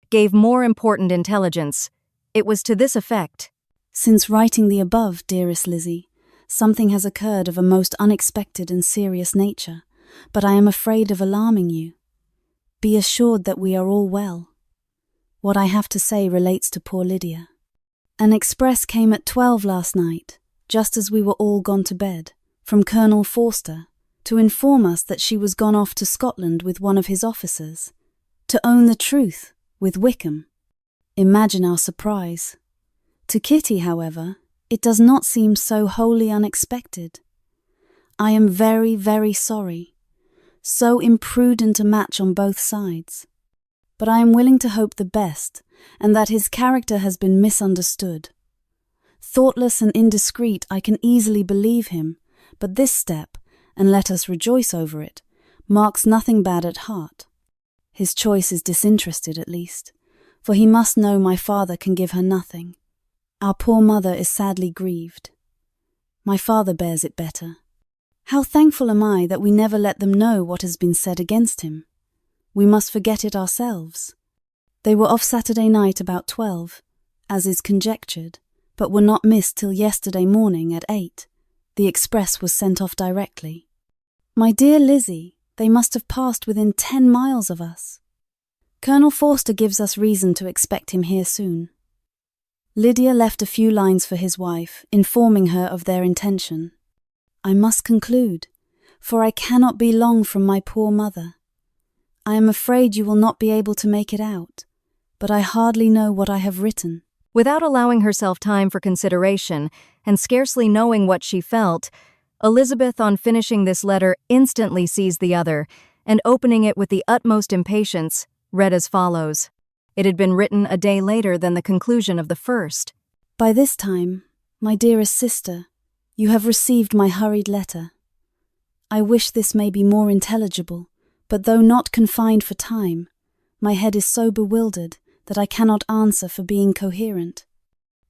gave more important intelligence. It was to this effect: "Since writing the above, dearest Lizzie, something has occurred of a most unexpected and serious nature, but I am afraid of alarming you. Be assured that we are all well. What I have to say relates to poor Lydia. An express came at 12 last night, just as we were all gone to bed, from Colonel Forster, to inform us that she was gone off to Scotland with one of his officers. To own the truth, with Wickham. Imagine our surprise. To Kitty, however, it does not seem so wholly unexpected. I am very, very sorry. so imprudent a match on both sides. But I am willing to hope the best, and that his character has been misunderstood. Thoughtless and indiscreet, I can easily believe him, but this step, and let us rejoice over it, marks nothing bad at heart. His choice is disinterested at least, for he must know my father can give her nothing. Our poor mother is sadly grieved. My father bears it better. How thankful am I that we never let them know what has been said against him. We must forget it ourselves. They were off Saturday night about 12, as is conjectured, but were not missed till yesterday morning at 8. The express was sent off directly. My dear Lizzie, they must have passed within 10 miles of us. Colonel Forster gives us reason to expect him here soon. Lydia left a few lines for his wife, informing her of their intention. I must conclude, for I cannot be long from my poor mother. I am afraid you will not be able to make it out, but I hardly know what I have written. Without allowing herself time for consideration, and scarcely knowing what she felt, Elizabeth, on finishing this letter, instantly seized the other, and opening it with the utmost impatience, read as follows. It had been written a day later than the conclusion of the first. By this time, my dearest sister, you have received my hurried letter. I wish this may be more intelligible, but though not confined for time, my head is so bewildered that I cannot answer for being coherent.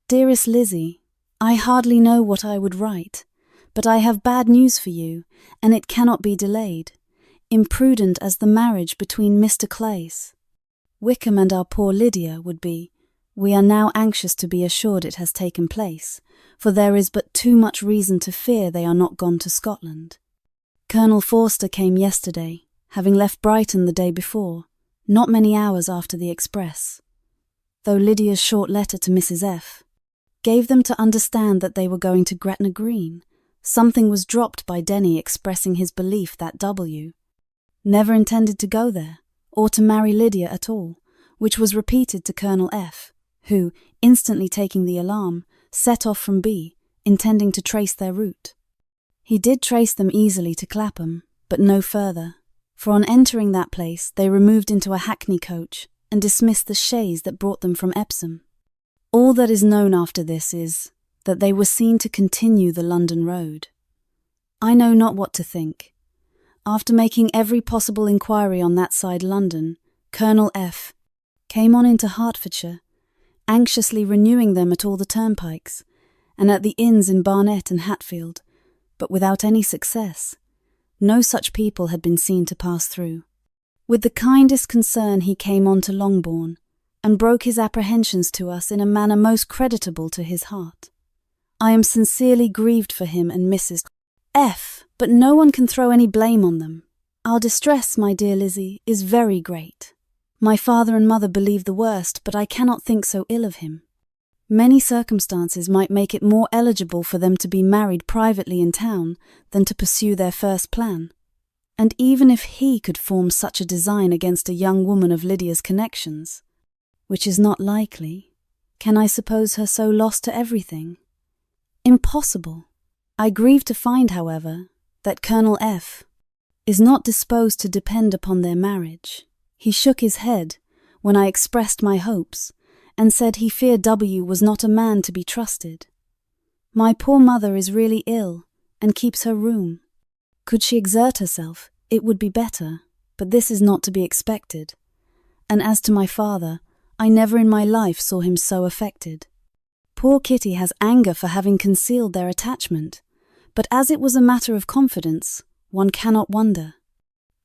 Dearest Lizzie, I hardly know what I would write, but I have bad news for you, and it cannot be delayed, imprudent as the marriage between Mr. Clay's. Wickham and our poor Lydia would be. We are now anxious to be assured it has taken place, for there is but too much reason to fear they are not gone to Scotland. Colonel Forster came yesterday, having left Brighton the day before, not many hours after the express. Though Lydia's short letter to Mrs. F. gave them to understand that they were going to Gretna Green, something was dropped by Denny expressing his belief that W. never intended to go there, or to marry Lydia at all, which was repeated to Colonel F., who, instantly taking the alarm, set off from B, intending to trace their route. He did trace them easily to Clapham, but no further, for on entering that place they removed into a hackney coach and dismissed the chaise that brought them from Epsom. All that is known after this is that they were seen to continue the London road. I know not what to think. After making every possible inquiry on that side London, Colonel F. came on into Hertfordshire, anxiously renewing them at all the turnpikes, and at the inns in Barnet and Hatfield, but without any success. No such people had been seen to pass through. With the kindest concern he came on to Longbourn, and broke his apprehensions to us in a manner most creditable to his heart. I am sincerely grieved for him and Mrs. F., but no one can throw any blame on them. Our distress, my dear Lizzie, is very great. My father and mother believe the worst, but I cannot think so ill of him. Many circumstances might make it more eligible for them to be married privately in town than to pursue their first plan. And even if he could form such a design against a young woman of Lydia's connections, which is not likely, can I suppose her so lost to everything? Impossible. I grieve to find, however, that Colonel F. is not disposed to depend upon their marriage. He shook his head when I expressed my hopes, and said he feared W. was not a man to be trusted. My poor mother is really ill, and keeps her room. Could she exert herself, it would be better, but this is not to be expected. And as to my father, I never in my life saw him so affected. Poor Kitty has anger for having concealed their attachment, but as it was a matter of confidence, one cannot wonder.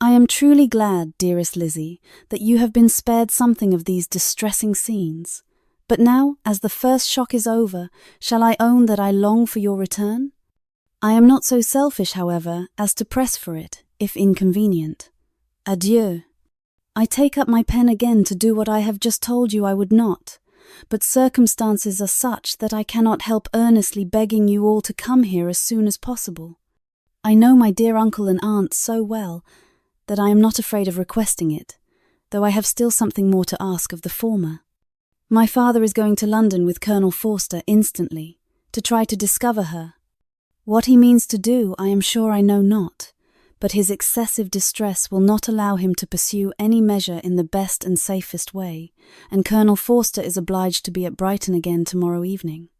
I am truly glad, dearest Lizzie, that you have been spared something of these distressing scenes. But now, as the first shock is over, shall I own that I long for your return? I am not so selfish, however, as to press for it, if inconvenient. Adieu. I take up my pen again to do what I have just told you I would not, but circumstances are such that I cannot help earnestly begging you all to come here as soon as possible. I know my dear uncle and aunt so well that I am not afraid of requesting it, though I have still something more to ask of the former. My father is going to London with Colonel Forster instantly, to try to discover her. What he means to do I am sure I know not, but his excessive distress will not allow him to pursue any measure in the best and safest way, and Colonel Forster is obliged to be at Brighton again tomorrow evening.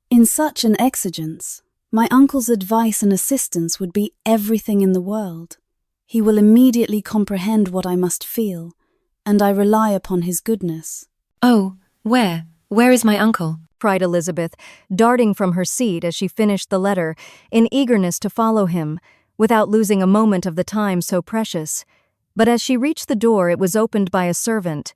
In such an exigence, my uncle's advice and assistance would be everything in the world. He will immediately comprehend what I must feel, and I rely upon his goodness. Oh, where? Where is my uncle? Cried Elizabeth, darting from her seat as she finished the letter, in eagerness to follow him, without losing a moment of the time so precious. But as she reached the door, it was opened by a servant,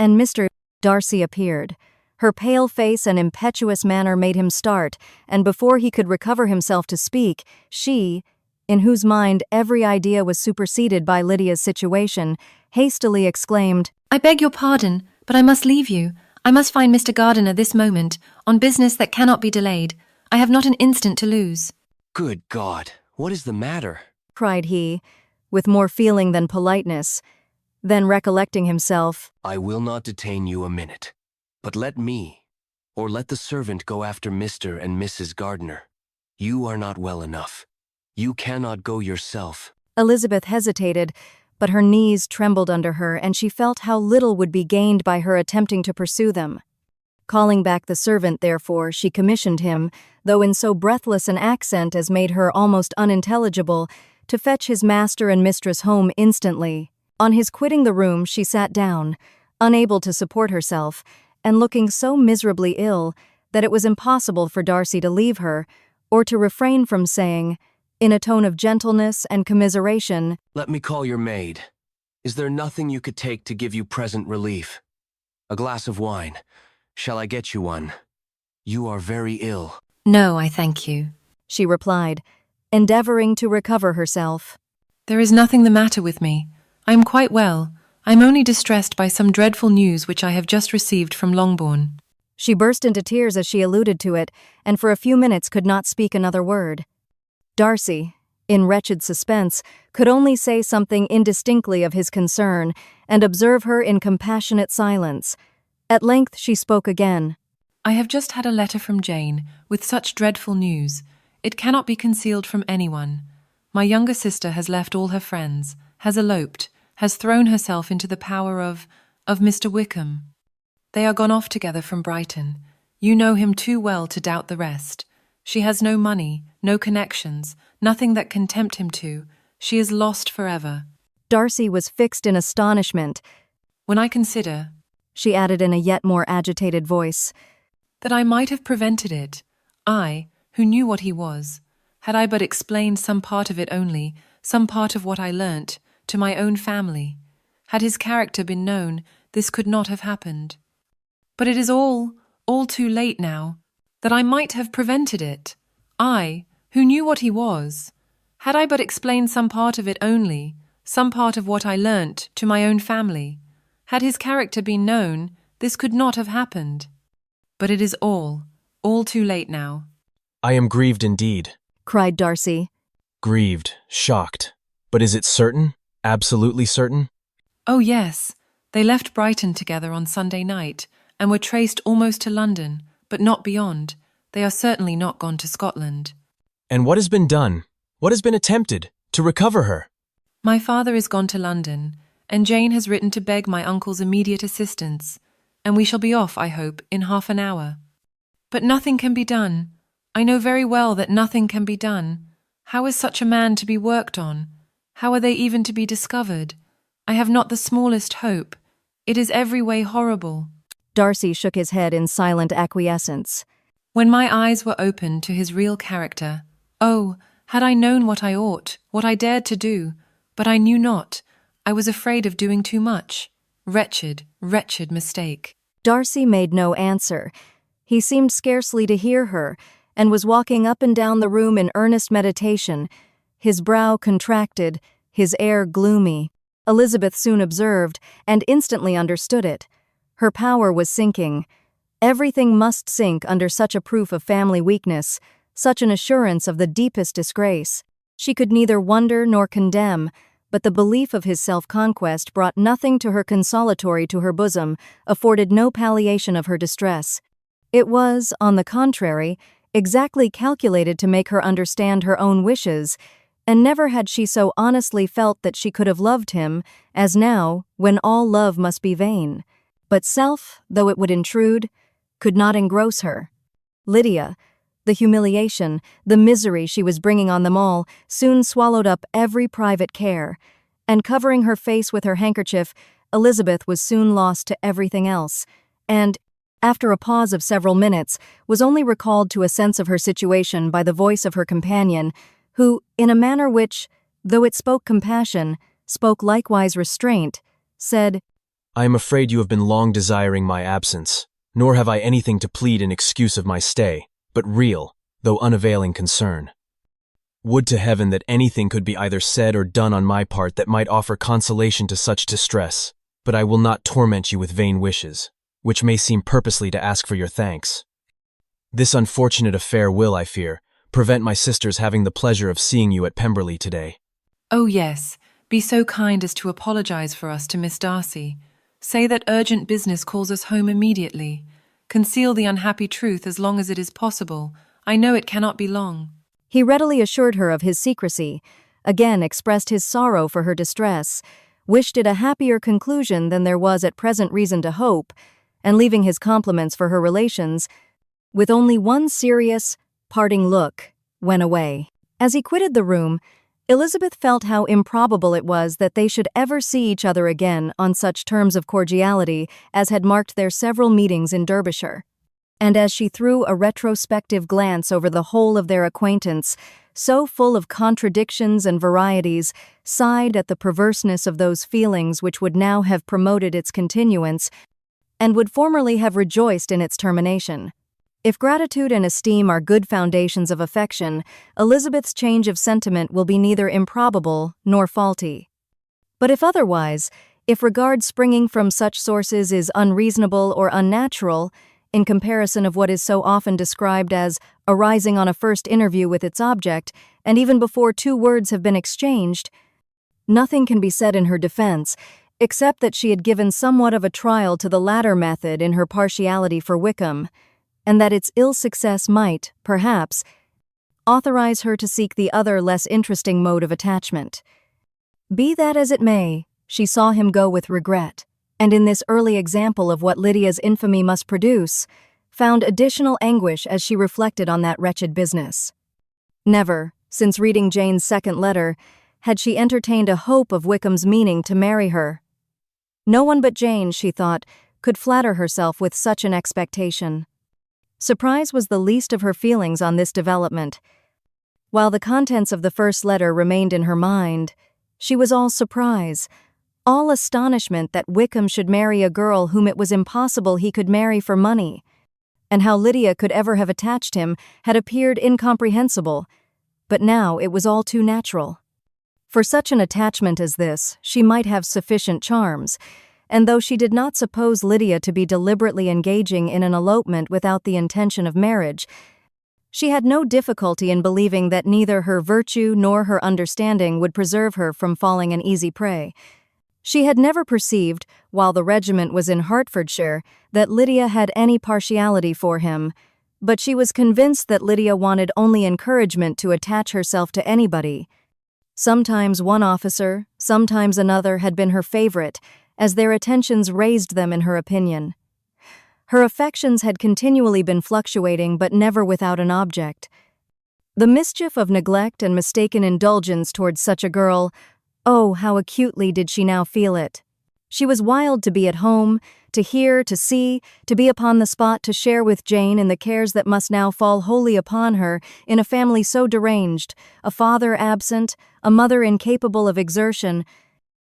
and Mr. Darcy appeared. Her pale face and impetuous manner made him start, and before he could recover himself to speak, she, in whose mind every idea was superseded by Lydia's situation, hastily exclaimed, I beg your pardon, but I must leave you. I must find Mr. Gardiner this moment, on business that cannot be delayed. I have not an instant to lose. Good God, what is the matter? Cried he, with more feeling than politeness. Then recollecting himself, I will not detain you a minute, but let me, or let the servant go after Mr. and Mrs. Gardiner. You are not well enough. You cannot go yourself. Elizabeth hesitated, but her knees trembled under her, and she felt how little would be gained by her attempting to pursue them. Calling back the servant, therefore, she commissioned him, though in so breathless an accent as made her almost unintelligible, to fetch his master and mistress home instantly. On his quitting the room, she sat down, unable to support herself, and looking so miserably ill that it was impossible for Darcy to leave her, or to refrain from saying, in a tone of gentleness and commiseration, Let me call your maid. Is there nothing you could take to give you present relief? A glass of wine. Shall I get you one? You are very ill. No, I thank you, she replied, endeavoring to recover herself. There is nothing the matter with me. I am quite well. I am only distressed by some dreadful news which I have just received from Longbourn. She burst into tears as she alluded to it, and for a few minutes could not speak another word. Darcy, in wretched suspense, could only say something indistinctly of his concern, and observe her in compassionate silence. At length she spoke again. I have just had a letter from Jane, with such dreadful news. It cannot be concealed from anyone. My younger sister has left all her friends, has eloped, has thrown herself into the power of Mr. Wickham. They are gone off together from Brighton. You know him too well to doubt the rest. She has no money, no connections, nothing that can tempt him to. She is lost forever. Darcy was fixed in astonishment. When I consider, she added in a yet more agitated voice, that I might have prevented it, I, who knew what he was, had I but explained some part of it only, some part of what I learnt, to my own family. Had his character been known, this could not have happened. But it is all too late now, that I might have prevented it. I, who knew what he was, had I but explained some part of it only, some part of what I learnt, to my own family. Had his character been known, this could not have happened. But it is all too late now. I am grieved indeed, cried Darcy. Grieved, shocked. But is it certain? Absolutely certain? Oh, yes. They left Brighton together on Sunday night, and were traced almost to London, but not beyond. They are certainly not gone to Scotland. And what has been done? What has been attempted to recover her? My father is gone to London, and Jane has written to beg my uncle's immediate assistance, and we shall be off, I hope, in half an hour. But nothing can be done. I know very well that nothing can be done. How is such a man to be worked on? How are they even to be discovered? I have not the smallest hope. It is every way horrible. Darcy shook his head in silent acquiescence. When my eyes were opened to his real character, oh, had I known what I ought, what I dared to do, but I knew not. I was afraid of doing too much. Wretched, wretched mistake. Darcy made no answer. He seemed scarcely to hear her, and was walking up and down the room in earnest meditation, his brow contracted, his air gloomy. Elizabeth soon observed, and instantly understood it. Her power was sinking. Everything must sink under such a proof of family weakness, such an assurance of the deepest disgrace. She could neither wonder nor condemn, but the belief of his self-conquest brought nothing to her consolatory to her bosom, afforded no palliation of her distress. It was, on the contrary, exactly calculated to make her understand her own wishes, and never had she so honestly felt that she could have loved him as now, when all love must be vain. But self, though it would intrude, could not engross her. Lydia, the humiliation, the misery she was bringing on them all, soon swallowed up every private care, and covering her face with her handkerchief, Elizabeth was soon lost to everything else, and, after a pause of several minutes, was only recalled to a sense of her situation by the voice of her companion, who, in a manner which, though it spoke compassion, spoke likewise restraint, said, "I am afraid you have been long desiring my absence, nor have I anything to plead in excuse of my stay, but real, though unavailing concern. Would to heaven that anything could be either said or done on my part that might offer consolation to such distress, but I will not torment you with vain wishes, which may seem purposely to ask for your thanks. This unfortunate affair will, I fear, prevent my sister's having the pleasure of seeing you at Pemberley today." Oh yes, be so kind as to apologize for us to Miss Darcy. Say that urgent business calls us home immediately. Conceal the unhappy truth as long as it is possible. I know it cannot be long. He readily assured her of his secrecy, again expressed his sorrow for her distress, wished it a happier conclusion than there was at present reason to hope, and leaving his compliments for her relations, with only one serious, parting look, went away. As he quitted the room, Elizabeth felt how improbable it was that they should ever see each other again on such terms of cordiality as had marked their several meetings in Derbyshire. And as she threw a retrospective glance over the whole of their acquaintance, so full of contradictions and varieties, sighed at the perverseness of those feelings which would now have promoted its continuance, and would formerly have rejoiced in its termination. If gratitude and esteem are good foundations of affection, Elizabeth's change of sentiment will be neither improbable nor faulty. But if otherwise, if regard springing from such sources is unreasonable or unnatural, in comparison of what is so often described as arising on a first interview with its object, and even before 2 words have been exchanged, nothing can be said in her defense, except that she had given somewhat of a trial to the latter method in her partiality for Wickham, and that its ill success might, perhaps, authorize her to seek the other less interesting mode of attachment. Be that as it may, she saw him go with regret, and in this early example of what Lydia's infamy must produce, found additional anguish as she reflected on that wretched business. Never, since reading Jane's second letter, had she entertained a hope of Wickham's meaning to marry her. No one but Jane, she thought, could flatter herself with such an expectation. Surprise was the least of her feelings on this development. While the contents of the first letter remained in her mind, she was all surprise, all astonishment that Wickham should marry a girl whom it was impossible he could marry for money, and how Lydia could ever have attached him had appeared incomprehensible, but now it was all too natural. For such an attachment as this, she might have sufficient charms, and though she did not suppose Lydia to be deliberately engaging in an elopement without the intention of marriage, she had no difficulty in believing that neither her virtue nor her understanding would preserve her from falling an easy prey. She had never perceived, while the regiment was in Hertfordshire, that Lydia had any partiality for him, but she was convinced that Lydia wanted only encouragement to attach herself to anybody. Sometimes one officer, sometimes another had been her favorite, as their attentions raised them in her opinion. Her affections had continually been fluctuating, but never without an object. The mischief of neglect and mistaken indulgence towards such a girl, oh, how acutely did she now feel it! She was wild to be at home, to hear, to see, to be upon the spot to share with Jane in the cares that must now fall wholly upon her in a family so deranged, a father absent, a mother incapable of exertion,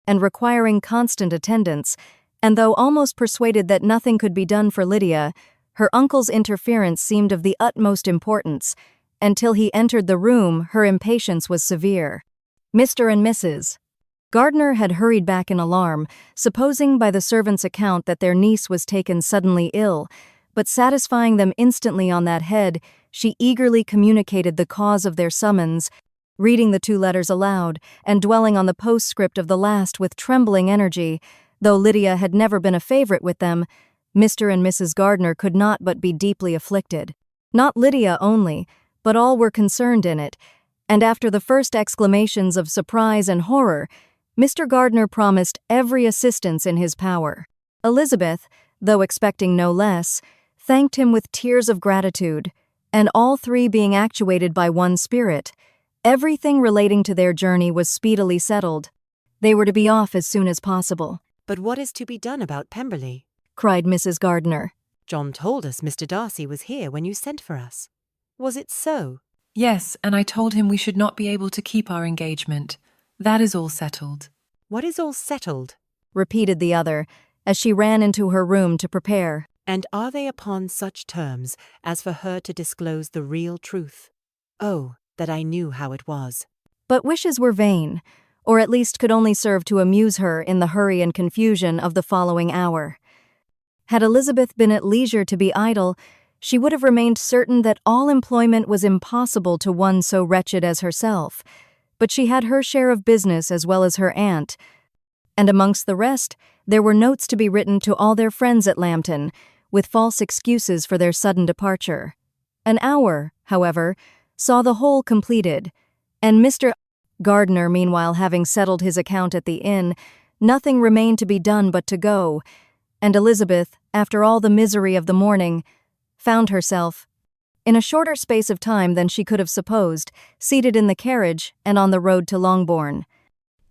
and requiring constant attendance, and though almost persuaded that nothing could be done for Lydia, her uncle's interference seemed of the utmost importance. Until he entered the room, her impatience was severe. Mr. and Mrs. Gardiner had hurried back in alarm, supposing by the servant's account that their niece was taken suddenly ill, but satisfying them instantly on that head, she eagerly communicated the cause of their summons, reading the 2 letters aloud, and dwelling on the postscript of the last with trembling energy. Though Lydia had never been a favorite with them, Mr. and Mrs. Gardiner could not but be deeply afflicted. Not Lydia only, but all were concerned in it, and after the first exclamations of surprise and horror, Mr. Gardner promised every assistance in his power. Elizabeth, though expecting no less, thanked him with tears of gratitude, and all three being actuated by one spirit, everything relating to their journey was speedily settled. They were to be off as soon as possible. But what is to be done about Pemberley? Cried Mrs. Gardner. John told us Mr. Darcy was here when you sent for us. Was it so? Yes, and I told him we should not be able to keep our engagement. That is all settled. What is all settled? Repeated the other, as she ran into her room to prepare. And are they upon such terms as for her to disclose the real truth? Oh, that I knew how it was. But wishes were vain, or at least could only serve to amuse her in the hurry and confusion of the following hour. Had Elizabeth been at leisure to be idle, she would have remained certain that all employment was impossible to one so wretched as herself, but she had her share of business as well as her aunt, and amongst the rest, there were notes to be written to all their friends at Lambton, with false excuses for their sudden departure. An hour, however, saw the whole completed, and Mr. Gardner, meanwhile having settled his account at the inn, nothing remained to be done but to go, and Elizabeth, after all the misery of the morning, found herself, in a shorter space of time than she could have supposed, seated in the carriage and on the road to Longbourn.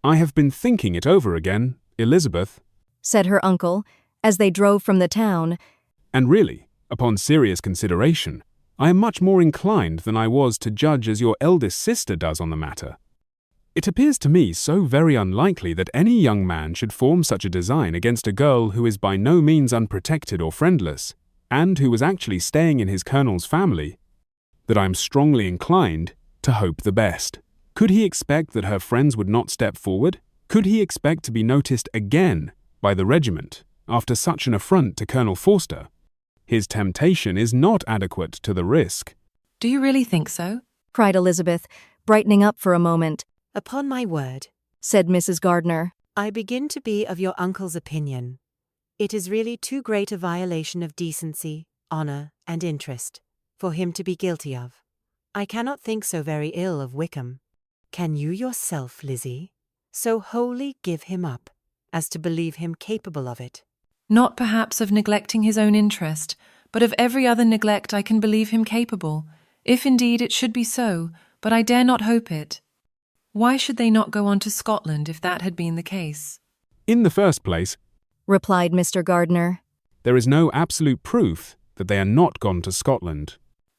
I have been thinking it over again, Elizabeth, said her uncle, as they drove from the town, and really, upon serious consideration, I am much more inclined than I was to judge as your eldest sister does on the matter. It appears to me so very unlikely that any young man should form such a design against a girl who is by no means unprotected or friendless, and who was actually staying in his colonel's family, that I am strongly inclined to hope the best. Could he expect that her friends would not step forward? Could he expect to be noticed again by the regiment after such an affront to Colonel Forster? His temptation is not adequate to the risk. Do you really think so? cried Elizabeth, brightening up for a moment. Upon my word, said Mrs. Gardner, I begin to be of your uncle's opinion. It is really too great a violation of decency, honour, and interest for him to be guilty of. I cannot think so very ill of Wickham. Can you yourself, Lizzie, so wholly give him up as to believe him capable of it? Not perhaps of neglecting his own interest, but of every other neglect I can believe him capable, if indeed it should be so, but I dare not hope it. Why should they not go on to Scotland if that had been the case? In the first place, replied Mr. Gardner, there is no absolute proof that they are not gone to Scotland.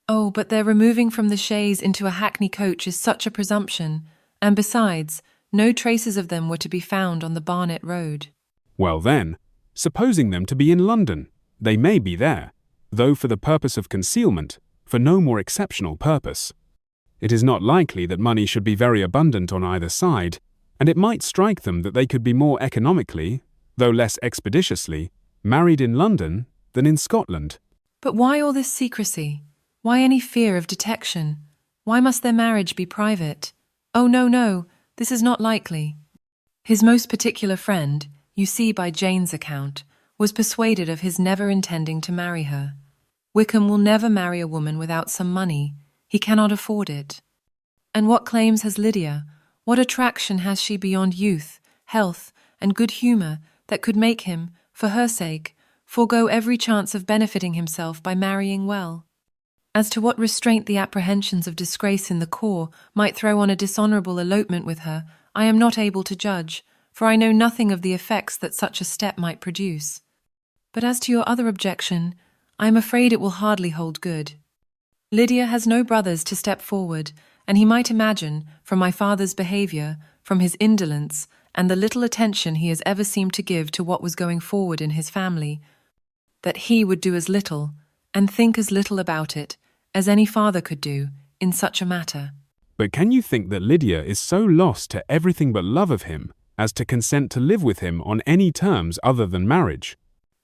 Oh, but their removing from the chaise into a hackney coach is such a presumption, and besides, no traces of them were to be found on the Barnet road. Well then, supposing them to be in London, they may be there, though for the purpose of concealment, for no more exceptional purpose. It is not likely that money should be very abundant on either side, and it might strike them that they could be more economically, though less expeditiously, married in London than in Scotland. But why all this secrecy? Why any fear of detection? Why must their marriage be private? Oh, no, this is not likely. His most particular friend, you see by Jane's account, was persuaded of his never intending to marry her. Wickham will never marry a woman without some money. He cannot afford it. And what claims has Lydia? What attraction has she beyond youth, health, and good humour that could make him, for her sake, forego every chance of benefiting himself by marrying well? As to what restraint the apprehensions of disgrace in the corps might throw on a dishonourable elopement with her, I am not able to judge, for I know nothing of the effects that such a step might produce. But as to your other objection, I am afraid it will hardly hold good. Lydia has no brothers to step forward, and he might imagine, from my father's behaviour, from his indolence, and the little attention he has ever seemed to give to what was going forward in his family, that he would do as little, and think as little about it, as any father could do, in such a matter. But can you think that Lydia is so lost to everything but love of him, as to consent to live with him on any terms other than marriage?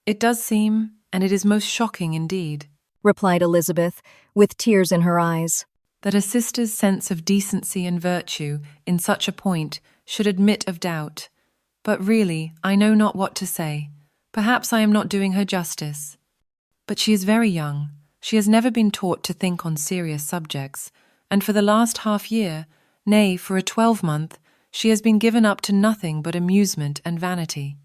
It does seem, and it is most shocking indeed, replied Elizabeth, with tears in her eyes, that a sister's sense of decency and virtue in such a point should admit of doubt. But really, I know not what to say. Perhaps I am not doing her justice. But she is very young. She has never been taught to think on serious subjects, and for the last half-year, Nay, for a 12-month, she has been given up to nothing but amusement and vanity.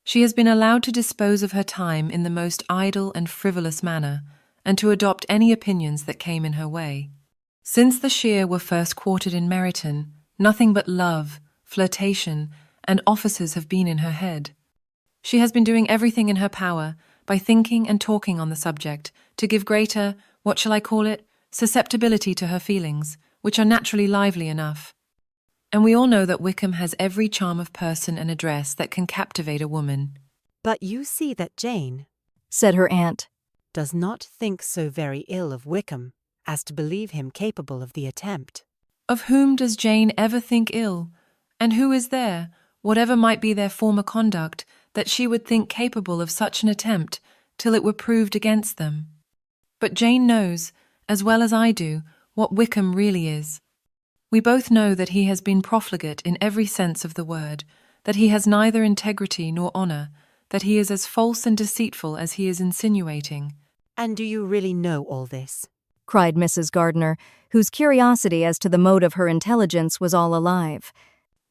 She has been allowed to dispose of her time in the most idle and frivolous manner, and to adopt any opinions that came in her way. Since the Shear were first quartered in Meryton, nothing but love, flirtation, and offices have been in her head. She has been doing everything in her power, by thinking and talking on the subject, to give greater, what shall I call it, susceptibility to her feelings, which are naturally lively enough. And we all know that Wickham has every charm of person and address that can captivate a woman. But you see that Jane, said her aunt, does not think so very ill of Wickham as to believe him capable of the attempt. Of whom does Jane ever think ill? And who is there, whatever might be their former conduct, that she would think capable of such an attempt till it were proved against them? But Jane knows, as well as I do, what Wickham really is. We both know that he has been profligate in every sense of the word, that he has neither integrity nor honour, that he is as false and deceitful as he is insinuating. And do you really know all this? cried Mrs. Gardiner, whose curiosity as to the mode of her intelligence was all alive.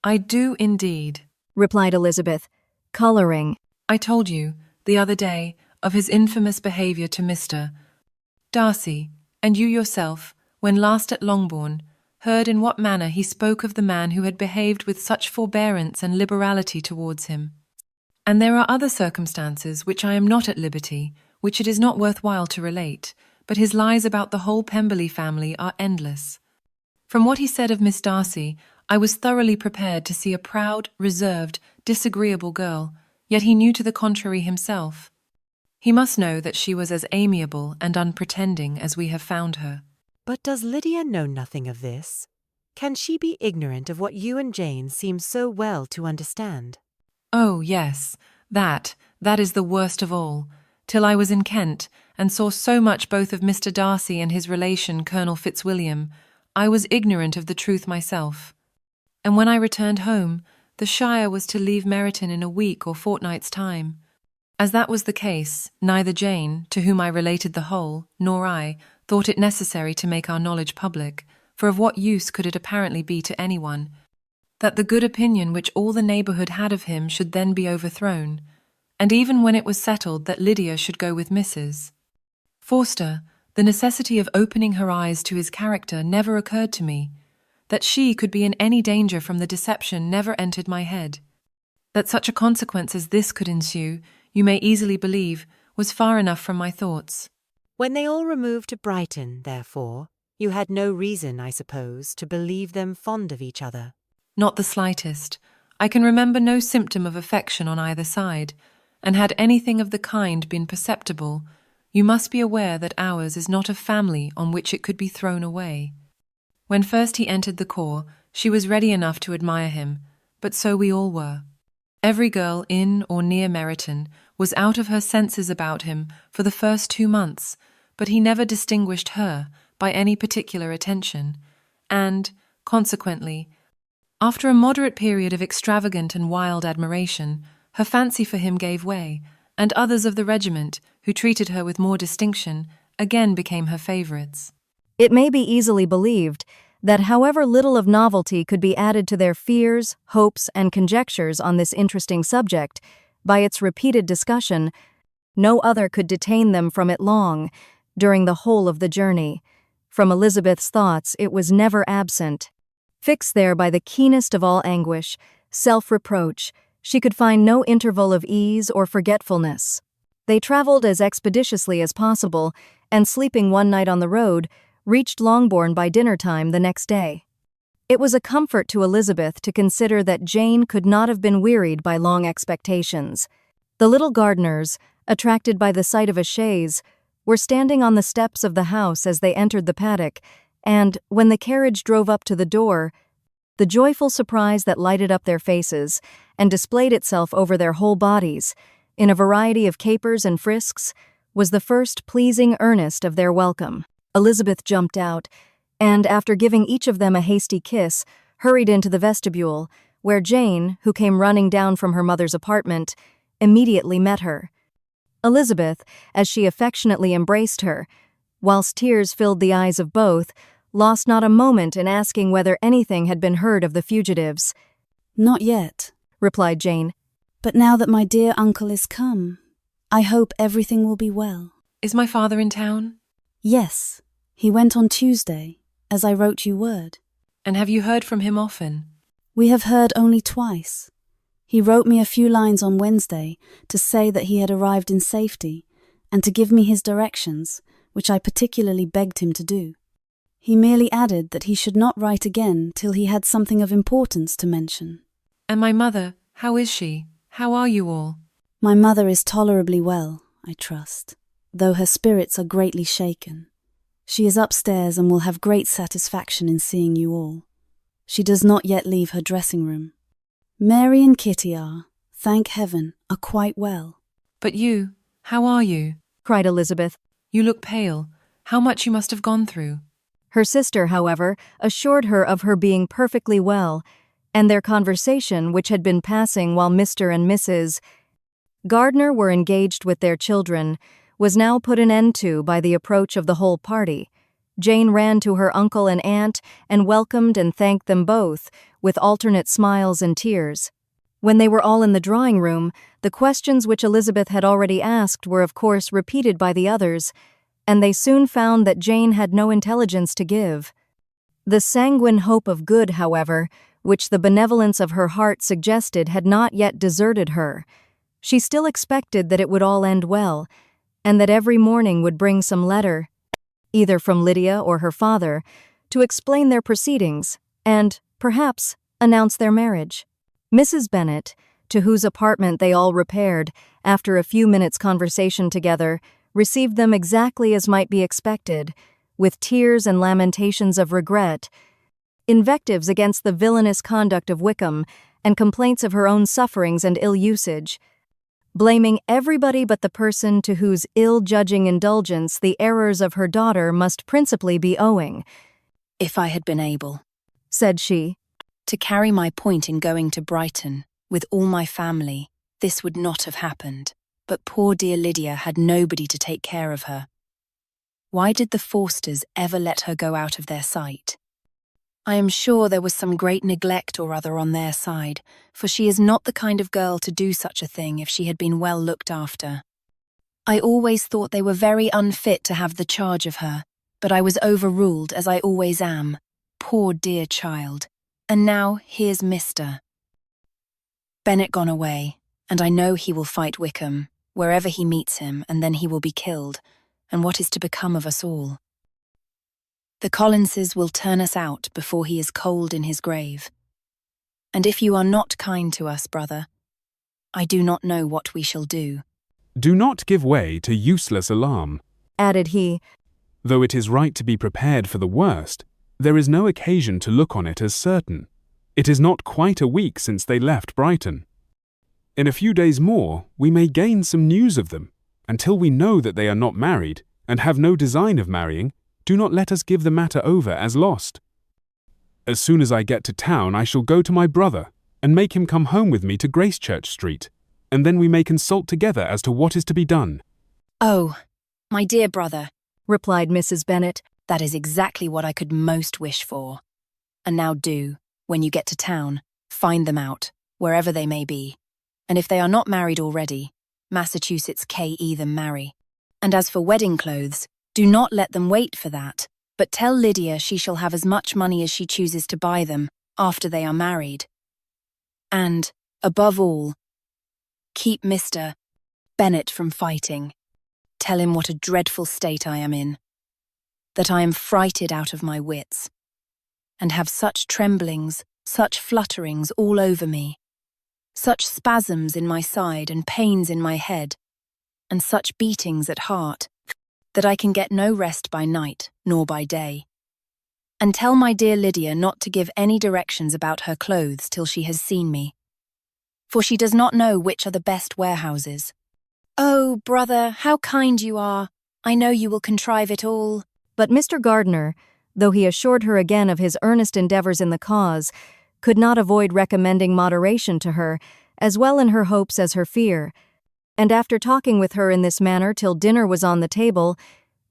I do indeed, replied Elizabeth, colouring. I told you, the other day, of his infamous behaviour to Mr. Darcy, and you yourself, when last at Longbourn, heard in what manner he spoke of the man who had behaved with such forbearance and liberality towards him. And there are other circumstances which I am not at liberty, which it is not worth while to relate, but his lies about the whole Pemberley family are endless. From what he said of Miss Darcy, I was thoroughly prepared to see a proud, reserved, disagreeable girl, yet he knew to the contrary himself. He must know that she was as amiable and unpretending as we have found her. But does Lydia know nothing of this? Can she be ignorant of what you and Jane seem so well to understand? Oh, yes, that is the worst of all. Till I was in Kent, and saw so much both of Mr. Darcy and his relation Colonel Fitzwilliam, I was ignorant of the truth myself. And when I returned home, the Shire was to leave Meryton in a week or fortnight's time. As that was the case, neither Jane, to whom I related the whole, nor I, thought it necessary to make our knowledge public, for of what use could it apparently be to anyone, that the good opinion which all the neighbourhood had of him should then be overthrown, and even when it was settled that Lydia should go with Mrs. Forster, the necessity of opening her eyes to his character never occurred to me. That she could be in any danger from the deception never entered my head. That such a consequence as this could ensue, you may easily believe, was far enough from my thoughts. When they all removed to Brighton, therefore, you had no reason, I suppose, to believe them fond of each other. Not the slightest. I can remember no symptom of affection on either side, and had anything of the kind been perceptible, you must be aware that ours is not a family on which it could be thrown away. When first he entered the corps, she was ready enough to admire him, but so we all were. Every girl in or near Meryton was out of her senses about him for the first 2 months, but he never distinguished her by any particular attention, and, consequently, after a moderate period of extravagant and wild admiration, her fancy for him gave way, and others of the regiment, who treated her with more distinction, again became her favourites. It may be easily believed that however little of novelty could be added to their fears, hopes, and conjectures on this interesting subject, by its repeated discussion, no other could detain them from it long, during the whole of the journey. From Elizabeth's thoughts it was never absent. Fixed there by the keenest of all anguish, self-reproach, she could find no interval of ease or forgetfulness. They travelled as expeditiously as possible, and sleeping one night on the road, reached Longbourn by dinner-time the next day. It was a comfort to Elizabeth to consider that Jane could not have been wearied by long expectations. The little Gardiners, attracted by the sight of a chaise, were standing on the steps of the house as they entered the paddock, and, when the carriage drove up to the door, the joyful surprise that lighted up their faces and displayed itself over their whole bodies, in a variety of capers and frisks, was the first pleasing earnest of their welcome. Elizabeth jumped out, and, after giving each of them a hasty kiss, hurried into the vestibule, where Jane, who came running down from her mother's apartment, immediately met her. Elizabeth, as she affectionately embraced her, whilst tears filled the eyes of both, lost not a moment in asking whether anything had been heard of the fugitives. "Not yet," replied Jane. "but now that my dear uncle is come, I hope everything will be well." Is my father in town? "Yes, he went on Tuesday, as I wrote you word." And have you heard from him often? "We have heard only twice. He wrote me a few lines on Wednesday to say that he had arrived in safety and to give me his directions, which I particularly begged him to do. He merely added that he should not write again till he had something of importance to mention." And my mother, how is she? How are you all? "My mother is tolerably well, I trust, though her spirits are greatly shaken. She is upstairs and will have great satisfaction in seeing you all. She does not yet leave her dressing room. Mary and Kitty are, thank heaven, are quite well." But you, how are you? cried Elizabeth. You look pale. How much you must have gone through. Her sister, however, assured her of her being perfectly well, and their conversation, which had been passing while Mr. and Mrs. Gardner were engaged with their children, was now put an end to by the approach of the whole party. Jane ran to her uncle and aunt and welcomed and thanked them both, with alternate smiles and tears. When they were all in the drawing-room, the questions which Elizabeth had already asked were of course repeated by the others, and they soon found that Jane had no intelligence to give. The sanguine hope of good, however, which the benevolence of her heart suggested, had not yet deserted her. She still expected that it would all end well, and that every morning would bring some letter, either from Lydia or her father, to explain their proceedings and, perhaps, announce their marriage. Mrs. Bennet, to whose apartment they all repaired, after a few minutes' conversation together, received them exactly as might be expected, with tears and lamentations of regret, invectives against the villainous conduct of Wickham, and complaints of her own sufferings and ill usage, blaming everybody but the person to whose ill-judging indulgence the errors of her daughter must principally be owing. "If I had been able," said she, "to carry my point in going to Brighton, with all my family, this would not have happened. But poor dear Lydia had nobody to take care of her. Why did the Forsters ever let her go out of their sight? I am sure there was some great neglect or other on their side, for she is not the kind of girl to do such a thing if she had been well looked after. I always thought they were very unfit to have the charge of her, but I was overruled, as I always am. Poor dear child. And now here's Mr. Bennet gone away, and I know he will fight Wickham, wherever he meets him, and then he will be killed, and what is to become of us all? The Collinses will turn us out before he is cold in his grave. And if you are not kind to us, brother, I do not know what we shall do." Do not give way to useless alarm, added he. Though it is right to be prepared for the worst, there is no occasion to look on it as certain. It is not quite a week since they left Brighton. In a few days more, we may gain some news of them. Until we know that they are not married, and have no design of marrying, do not let us give the matter over as lost. As soon as I get to town, I shall go to my brother, and make him come home with me to Gracechurch Street, and then we may consult together as to what is to be done." "Oh, my dear brother," replied Mrs. Bennet, "that is exactly what I could most wish for. And now do, when you get to town, find them out, wherever they may be. And if they are not married already, Massachusetts K.E. them marry. And as for wedding clothes, do not let them wait for that, but tell Lydia she shall have as much money as she chooses to buy them after they are married. And, above all, keep Mr. Bennet from fighting. Tell him what a dreadful state I am in, that I am frighted out of my wits, and have such tremblings, such flutterings all over me, such spasms in my side and pains in my head, and such beatings at heart, that I can get no rest by night nor by day. And tell my dear Lydia not to give any directions about her clothes till she has seen me, for she does not know which are the best warehouses. Oh, brother, how kind you are! I know you will contrive it all." But Mr. Gardner, though he assured her again of his earnest endeavours in the cause, could not avoid recommending moderation to her, as well in her hopes as her fear, and after talking with her in this manner till dinner was on the table,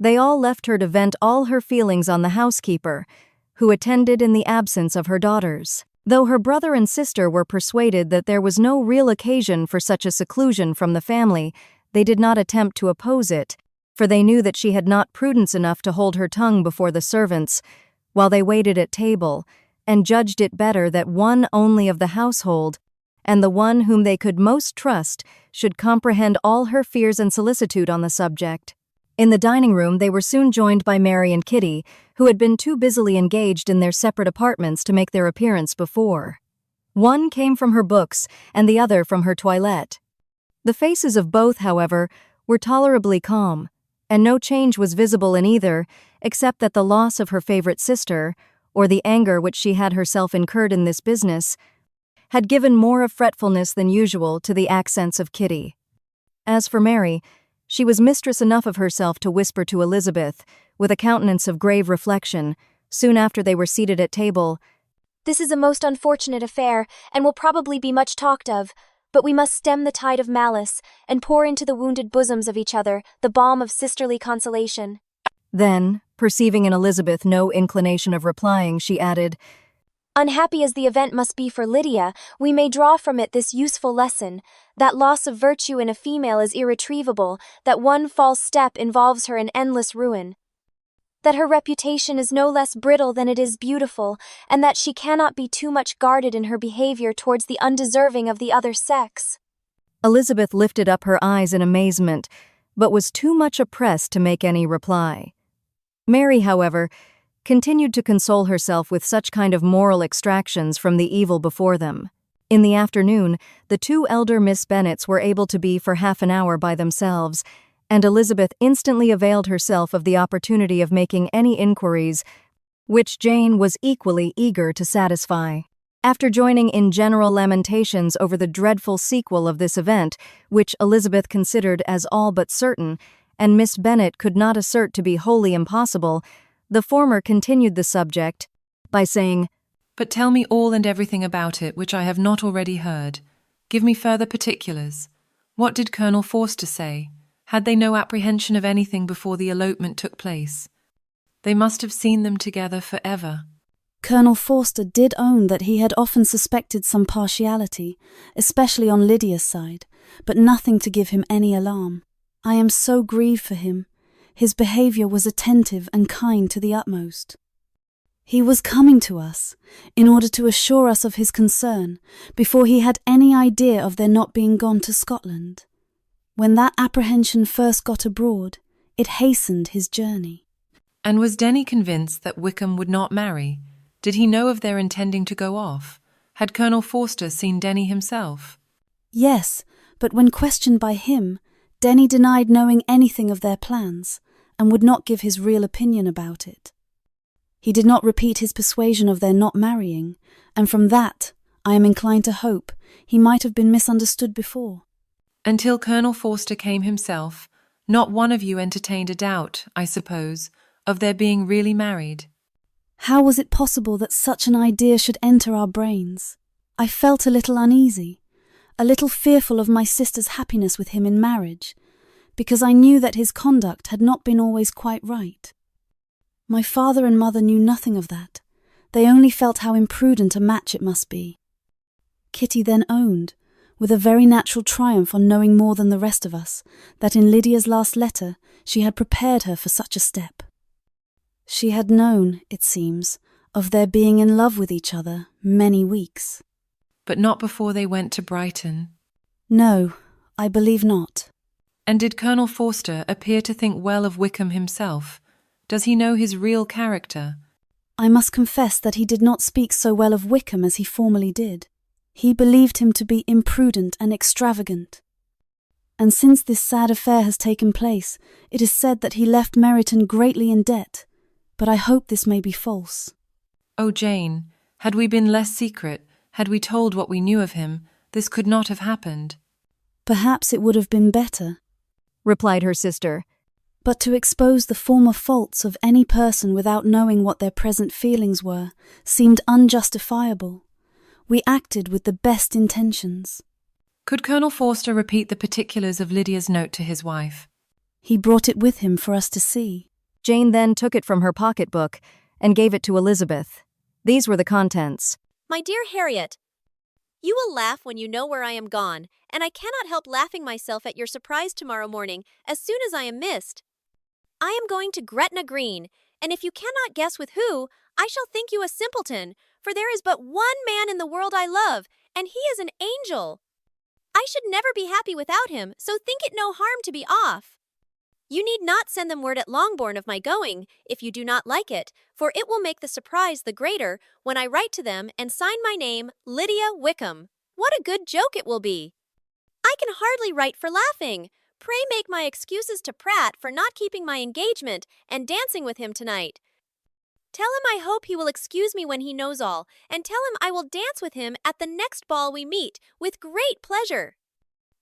They all left her to vent all her feelings on the housekeeper, who attended in the absence of her daughters. Though her brother and sister were persuaded that there was no real occasion for such a seclusion from the family, they did not attempt to oppose it, for they knew that she had not prudence enough to hold her tongue before the servants, while they waited at table, and judged it better that one only of the household, and the one whom they could most trust, should comprehend all her fears and solicitude on the subject. In the dining room they were soon joined by Mary and Kitty, who had been too busily engaged in their separate apartments to make their appearance before. One came from her books, and the other from her toilette. The faces of both, however, were tolerably calm, and no change was visible in either, except that the loss of her favorite sister, or the anger which she had herself incurred in this business, had given more of fretfulness than usual to the accents of Kitty. As for Mary, she was mistress enough of herself to whisper to Elizabeth, with a countenance of grave reflection, soon after they were seated at table, "This is a most unfortunate affair, and will probably be much talked of, but we must stem the tide of malice, and pour into the wounded bosoms of each other the balm of sisterly consolation." Then, perceiving in Elizabeth no inclination of replying, she added, "Unhappy as the event must be for Lydia, we may draw from it this useful lesson, that loss of virtue in a female is irretrievable, that one false step involves her in endless ruin, that her reputation is no less brittle than it is beautiful, and that she cannot be too much guarded in her behavior towards the undeserving of the other sex." Elizabeth lifted up her eyes in amazement, but was too much oppressed to make any reply. Mary, however, continued to console herself with such kind of moral extractions from the evil before them. In the afternoon, the two elder Miss Bennets were able to be for half an hour by themselves, and Elizabeth instantly availed herself of the opportunity of making any inquiries, which Jane was equally eager to satisfy. After joining in general lamentations over the dreadful sequel of this event, which Elizabeth considered as all but certain, and Miss Bennet could not assert to be wholly impossible, the former continued the subject by saying, "But tell me all and everything about it which I have not already heard. Give me further particulars. What did Colonel Forster say? Had they no apprehension of anything before the elopement took place? They must have seen them together forever." Colonel Forster did own that he had often suspected some partiality, especially on Lydia's side, but nothing to give him any alarm. "I am so grieved for him. His behaviour was attentive and kind to the utmost. He was coming to us, in order to assure us of his concern, before he had any idea of their not being gone to Scotland. When that apprehension first got abroad, it hastened his journey." And was Denny convinced that Wickham would not marry? Did he know of their intending to go off? Had Colonel Forster seen Denny himself? "Yes, but when questioned by him, Denny denied knowing anything of their plans, and would not give his real opinion about it. He did not repeat his persuasion of their not marrying, and from that, I am inclined to hope, he might have been misunderstood before." Until Colonel Forster came himself, not one of you entertained a doubt, I suppose, of their being really married? "How was it possible that such an idea should enter our brains? I felt a little uneasy, a little fearful of my sister's happiness with him in marriage, because I knew that his conduct had not been always quite right. My father and mother knew nothing of that. They only felt how imprudent a match it must be." Kitty then owned, with a very natural triumph on knowing more than the rest of us, that in Lydia's last letter she had prepared her for such a step. She had known, it seems, of their being in love with each other many weeks. But not before they went to Brighton? No, I believe not. And did Colonel Forster appear to think well of Wickham himself? Does he know his real character? I must confess that he did not speak so well of Wickham as he formerly did. He believed him to be imprudent and extravagant. And since this sad affair has taken place, it is said that he left Meryton greatly in debt, but I hope this may be false. Oh, Jane, had we been less secret, had we told what we knew of him, this could not have happened. Perhaps it would have been better, replied her sister. But to expose the former faults of any person without knowing what their present feelings were seemed unjustifiable. We acted with the best intentions. Could Colonel Forster repeat the particulars of Lydia's note to his wife? He brought it with him for us to see. Jane then took it from her pocketbook and gave it to Elizabeth. These were the contents. My dear Harriet, you will laugh when you know where I am gone, and I cannot help laughing myself at your surprise tomorrow morning as soon as I am missed. I am going to Gretna Green, and if you cannot guess with who, I shall think you a simpleton, for there is but one man in the world I love, and he is an angel. I should never be happy without him, so think it no harm to be off. You need not send them word at Longbourn of my going, if you do not like it, for it will make the surprise the greater when I write to them and sign my name Lydia Wickham. What a good joke it will be! I can hardly write for laughing. Pray make my excuses to Pratt for not keeping my engagement and dancing with him tonight. Tell him I hope he will excuse me when he knows all, and tell him I will dance with him at the next ball we meet, with great pleasure.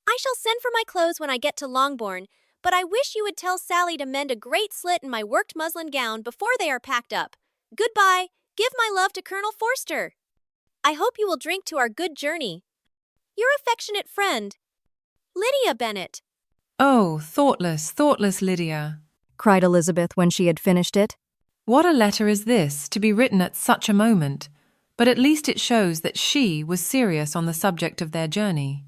I shall send for my clothes when I get to Longbourn, but I wish you would tell Sally to mend a great slit in my worked muslin gown before they are packed up. Goodbye. Give my love to Colonel Forster. I hope you will drink to our good journey. Your affectionate friend, Lydia Bennet. Oh, thoughtless, thoughtless Lydia, cried Elizabeth when she had finished it. What a letter is this, to be written at such a moment, but at least it shows that she was serious on the subject of their journey.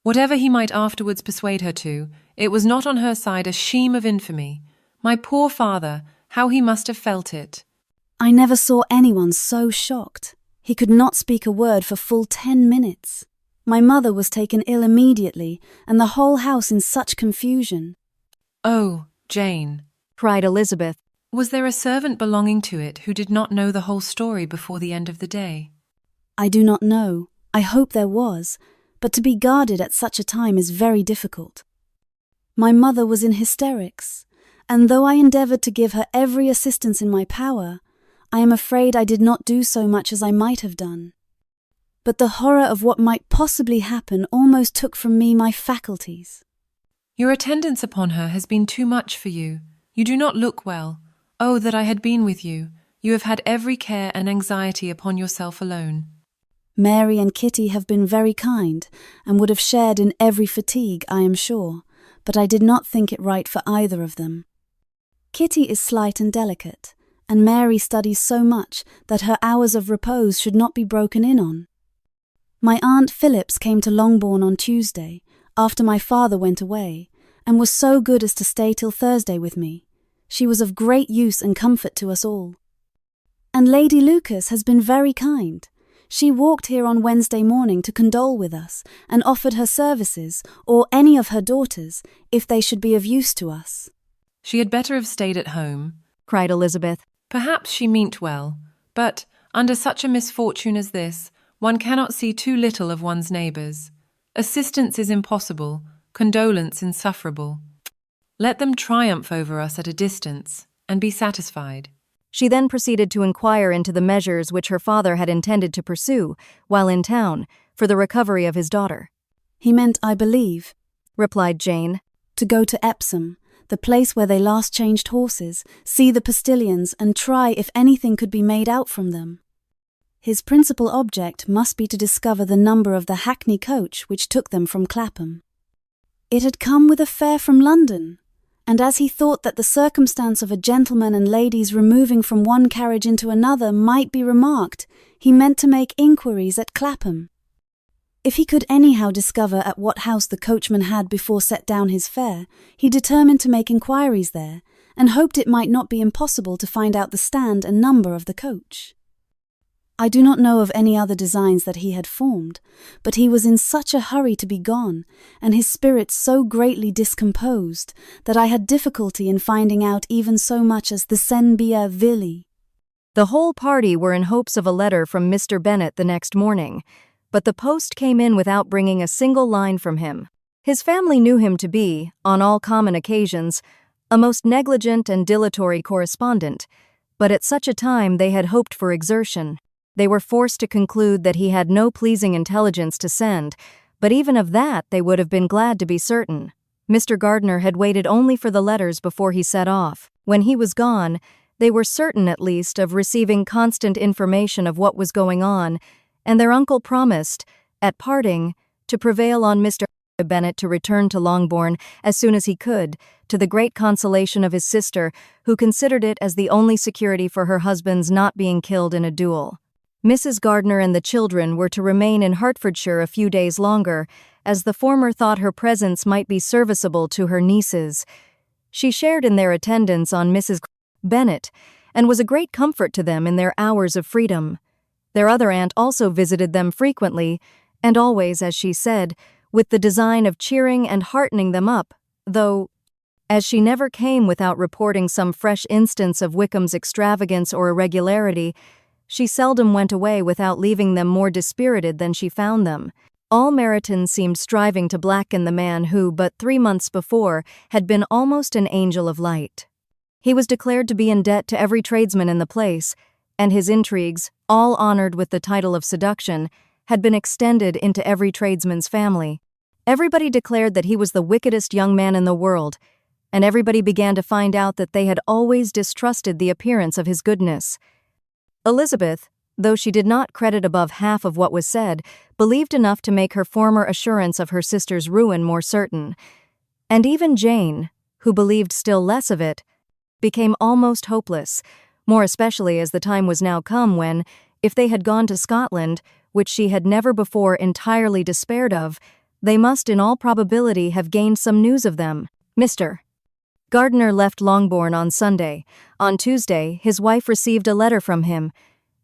Whatever he might afterwards persuade her to, it was not on her side a shame of infamy. My poor father, how he must have felt it. I never saw anyone so shocked. He could not speak a word for full 10 minutes. My mother was taken ill immediately, and the whole house in such confusion. Oh, Jane, cried Elizabeth. Was there a servant belonging to it who did not know the whole story before the end of the day? I do not know. I hope there was, but to be guarded at such a time is very difficult. My mother was in hysterics, and though I endeavoured to give her every assistance in my power, I am afraid I did not do so much as I might have done. But the horror of what might possibly happen almost took from me my faculties. Your attendance upon her has been too much for you. You do not look well. Oh, that I had been with you. You have had every care and anxiety upon yourself alone. Mary and Kitty have been very kind, and would have shared in every fatigue, I am sure, but I did not think it right for either of them. Kitty is slight and delicate, and Mary studies so much that her hours of repose should not be broken in on. My Aunt Phillips came to Longbourn on Tuesday, after my father went away, and was so good as to stay till Thursday with me. She was of great use and comfort to us all. And Lady Lucas has been very kind. She walked here on Wednesday morning to condole with us, and offered her services, or any of her daughters, if they should be of use to us. She had better have stayed at home, cried Elizabeth. Perhaps she meant well, but under such a misfortune as this, one cannot see too little of one's neighbours. Assistance is impossible, condolence insufferable. Let them triumph over us at a distance, and be satisfied. She then proceeded to inquire into the measures which her father had intended to pursue, while in town, for the recovery of his daughter. He meant, I believe, replied Jane, to go to Epsom, the place where they last changed horses, see the postillions, and try if anything could be made out from them. His principal object must be to discover the number of the hackney coach which took them from Clapham. It had come with a fare from London, and as he thought that the circumstance of a gentleman and ladies removing from one carriage into another might be remarked, he meant to make inquiries at Clapham. If he could anyhow discover at what house the coachman had before set down his fare, he determined to make inquiries there, and hoped it might not be impossible to find out the stand and number of the coach. I do not know of any other designs that he had formed, but he was in such a hurry to be gone, and his spirits so greatly discomposed, that I had difficulty in finding out even so much as the Senbia Villi. The whole party were in hopes of a letter from Mr. Bennet the next morning, but the post came in without bringing a single line from him. His family knew him to be, on all common occasions, a most negligent and dilatory correspondent, but at such a time they had hoped for exertion. They were forced to conclude that he had no pleasing intelligence to send, but even of that they would have been glad to be certain. Mr. Gardiner had waited only for the letters before he set off. When he was gone, they were certain at least of receiving constant information of what was going on, and their uncle promised, at parting, to prevail on Mr. Bennet to return to Longbourn as soon as he could, to the great consolation of his sister, who considered it as the only security for her husband's not being killed in a duel. Mrs. Gardiner and the children were to remain in Hertfordshire a few days longer, as the former thought her presence might be serviceable to her nieces. She shared in their attendance on Mrs. Bennet, and was a great comfort to them in their hours of freedom. Their other aunt also visited them frequently, and always, as she said, with the design of cheering and heartening them up, though, as she never came without reporting some fresh instance of Wickham's extravagance or irregularity, she seldom went away without leaving them more dispirited than she found them. All Meryton seemed striving to blacken the man who, but 3 months before, had been almost an angel of light. He was declared to be in debt to every tradesman in the place, and his intrigues, all honored with the title of seduction, had been extended into every tradesman's family. Everybody declared that he was the wickedest young man in the world, and everybody began to find out that they had always distrusted the appearance of his goodness. Elizabeth, though she did not credit above half of what was said, believed enough to make her former assurance of her sister's ruin more certain. And even Jane, who believed still less of it, became almost hopeless, more especially as the time was now come when, if they had gone to Scotland, which she had never before entirely despaired of, they must in all probability have gained some news of them. Mr. Gardiner left Longbourn on Sunday. On Tuesday, his wife received a letter from him.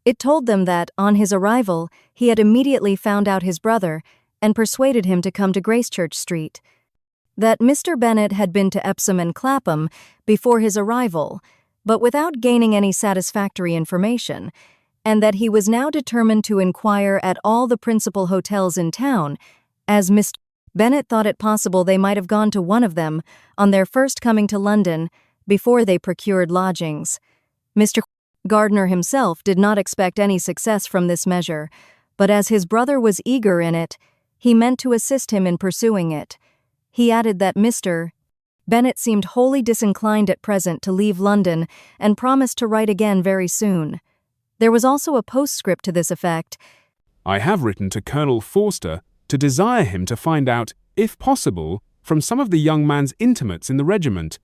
It told them that, on his arrival, he had immediately found out his brother and persuaded him to come to Gracechurch Street. That Mr. Bennet had been to Epsom and Clapham before his arrival, but without gaining any satisfactory information, and that he was now determined to inquire at all the principal hotels in town, as Mr. Bennet thought it possible they might have gone to one of them on their first coming to London before they procured lodgings. Mr. Gardiner himself did not expect any success from this measure, but as his brother was eager in it, he meant to assist him in pursuing it. He added that Mr. Bennet seemed wholly disinclined at present to leave London and promised to write again very soon. There was also a postscript to this effect. I have written to Colonel Forster to desire him to find out, if possible, from some of the young man's intimates in the regiment,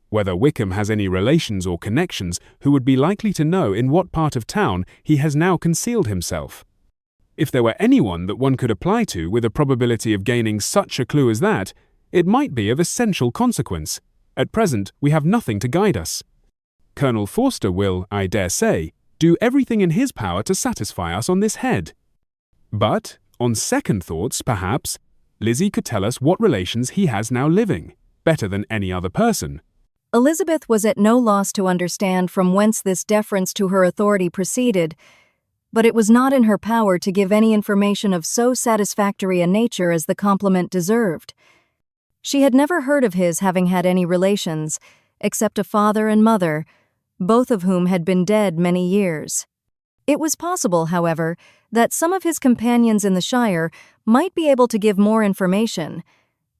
whether Wickham has any relations or connections who would be likely to know in what part of town he has now concealed himself. If there were anyone that one could apply to with a probability of gaining such a clue as that, it might be of essential consequence. At present, we have nothing to guide us. Colonel Forster will, I dare say, do everything in his power to satisfy us on this head. But, on second thoughts, perhaps, Lizzie could tell us what relations he has now living, better than any other person. Elizabeth was at no loss to understand from whence this deference to her authority proceeded, but it was not in her power to give any information of so satisfactory a nature as the compliment deserved. She had never heard of his having had any relations, except a father and mother, both of whom had been dead many years. It was possible, however, that some of his companions in the Shire might be able to give more information,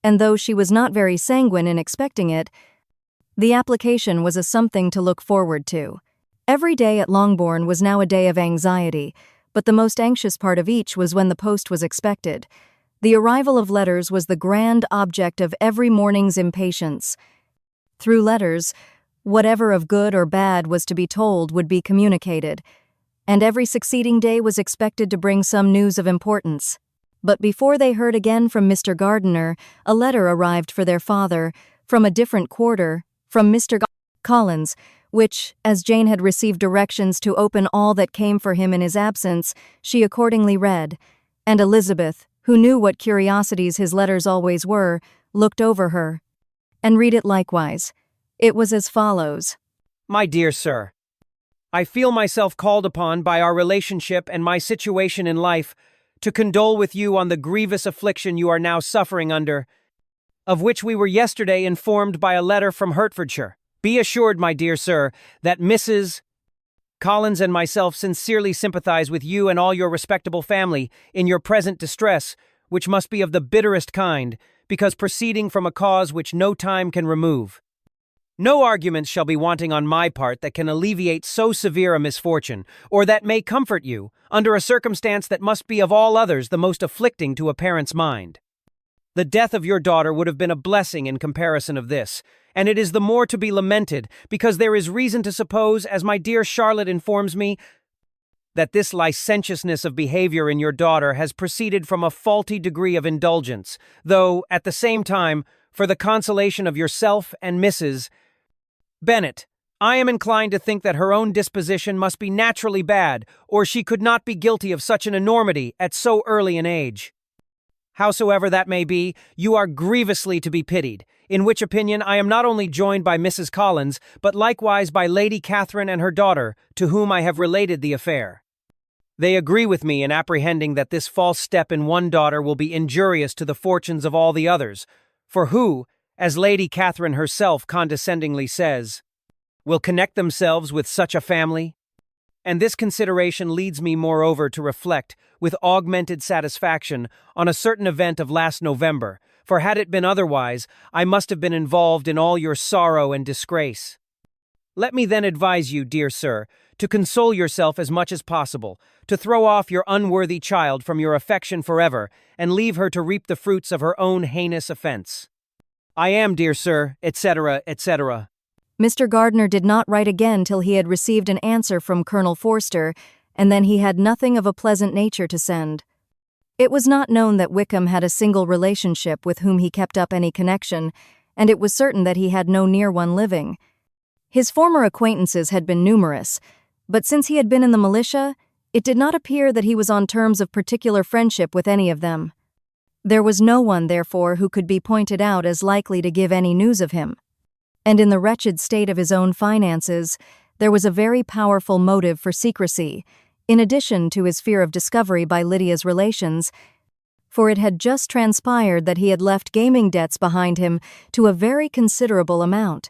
and though she was not very sanguine in expecting it, the application was a something to look forward to. Every day at Longbourn was now a day of anxiety, but the most anxious part of each was when the post was expected. The arrival of letters was the grand object of every morning's impatience. Through letters, whatever of good or bad was to be told would be communicated, and every succeeding day was expected to bring some news of importance. But before they heard again from Mr. Gardiner, a letter arrived for their father, from a different quarter, from Mr. Collins, which, as Jane had received directions to open all that came for him in his absence, she accordingly read, and Elizabeth, who knew what curiosities his letters always were, looked over her, and read it likewise. It was as follows. My dear sir, I feel myself called upon by our relationship and my situation in life to condole with you on the grievous affliction you are now suffering under, of which we were yesterday informed by a letter from Hertfordshire. Be assured, my dear sir, that Mrs. Collins and myself sincerely sympathize with you and all your respectable family in your present distress, which must be of the bitterest kind, because proceeding from a cause which no time can remove. No arguments shall be wanting on my part that can alleviate so severe a misfortune, or that may comfort you, under a circumstance that must be of all others the most afflicting to a parent's mind. The death of your daughter would have been a blessing in comparison of this, and it is the more to be lamented because there is reason to suppose, as my dear Charlotte informs me, that this licentiousness of behavior in your daughter has proceeded from a faulty degree of indulgence, though, at the same time, for the consolation of yourself and Mrs. Bennet, I am inclined to think that her own disposition must be naturally bad, or she could not be guilty of such an enormity at so early an age. Howsoever that may be, you are grievously to be pitied, in which opinion I am not only joined by Mrs. Collins, but likewise by Lady Catherine and her daughter, to whom I have related the affair. They agree with me in apprehending that this false step in one daughter will be injurious to the fortunes of all the others, for who, as Lady Catherine herself condescendingly says, will connect themselves with such a family? And this consideration leads me moreover to reflect, with augmented satisfaction, on a certain event of last November, for had it been otherwise, I must have been involved in all your sorrow and disgrace. Let me then advise you, dear sir, to console yourself as much as possible, to throw off your unworthy child from your affection forever, and leave her to reap the fruits of her own heinous offense. I am, dear sir, etc., etc. Mr. Gardiner did not write again till he had received an answer from Colonel Forster, and then he had nothing of a pleasant nature to send. It was not known that Wickham had a single relationship with whom he kept up any connection, and it was certain that he had no near one living. His former acquaintances had been numerous, but since he had been in the militia, it did not appear that he was on terms of particular friendship with any of them. There was no one, therefore, who could be pointed out as likely to give any news of him. And in the wretched state of his own finances, there was a very powerful motive for secrecy, in addition to his fear of discovery by Lydia's relations, for it had just transpired that he had left gaming debts behind him to a very considerable amount.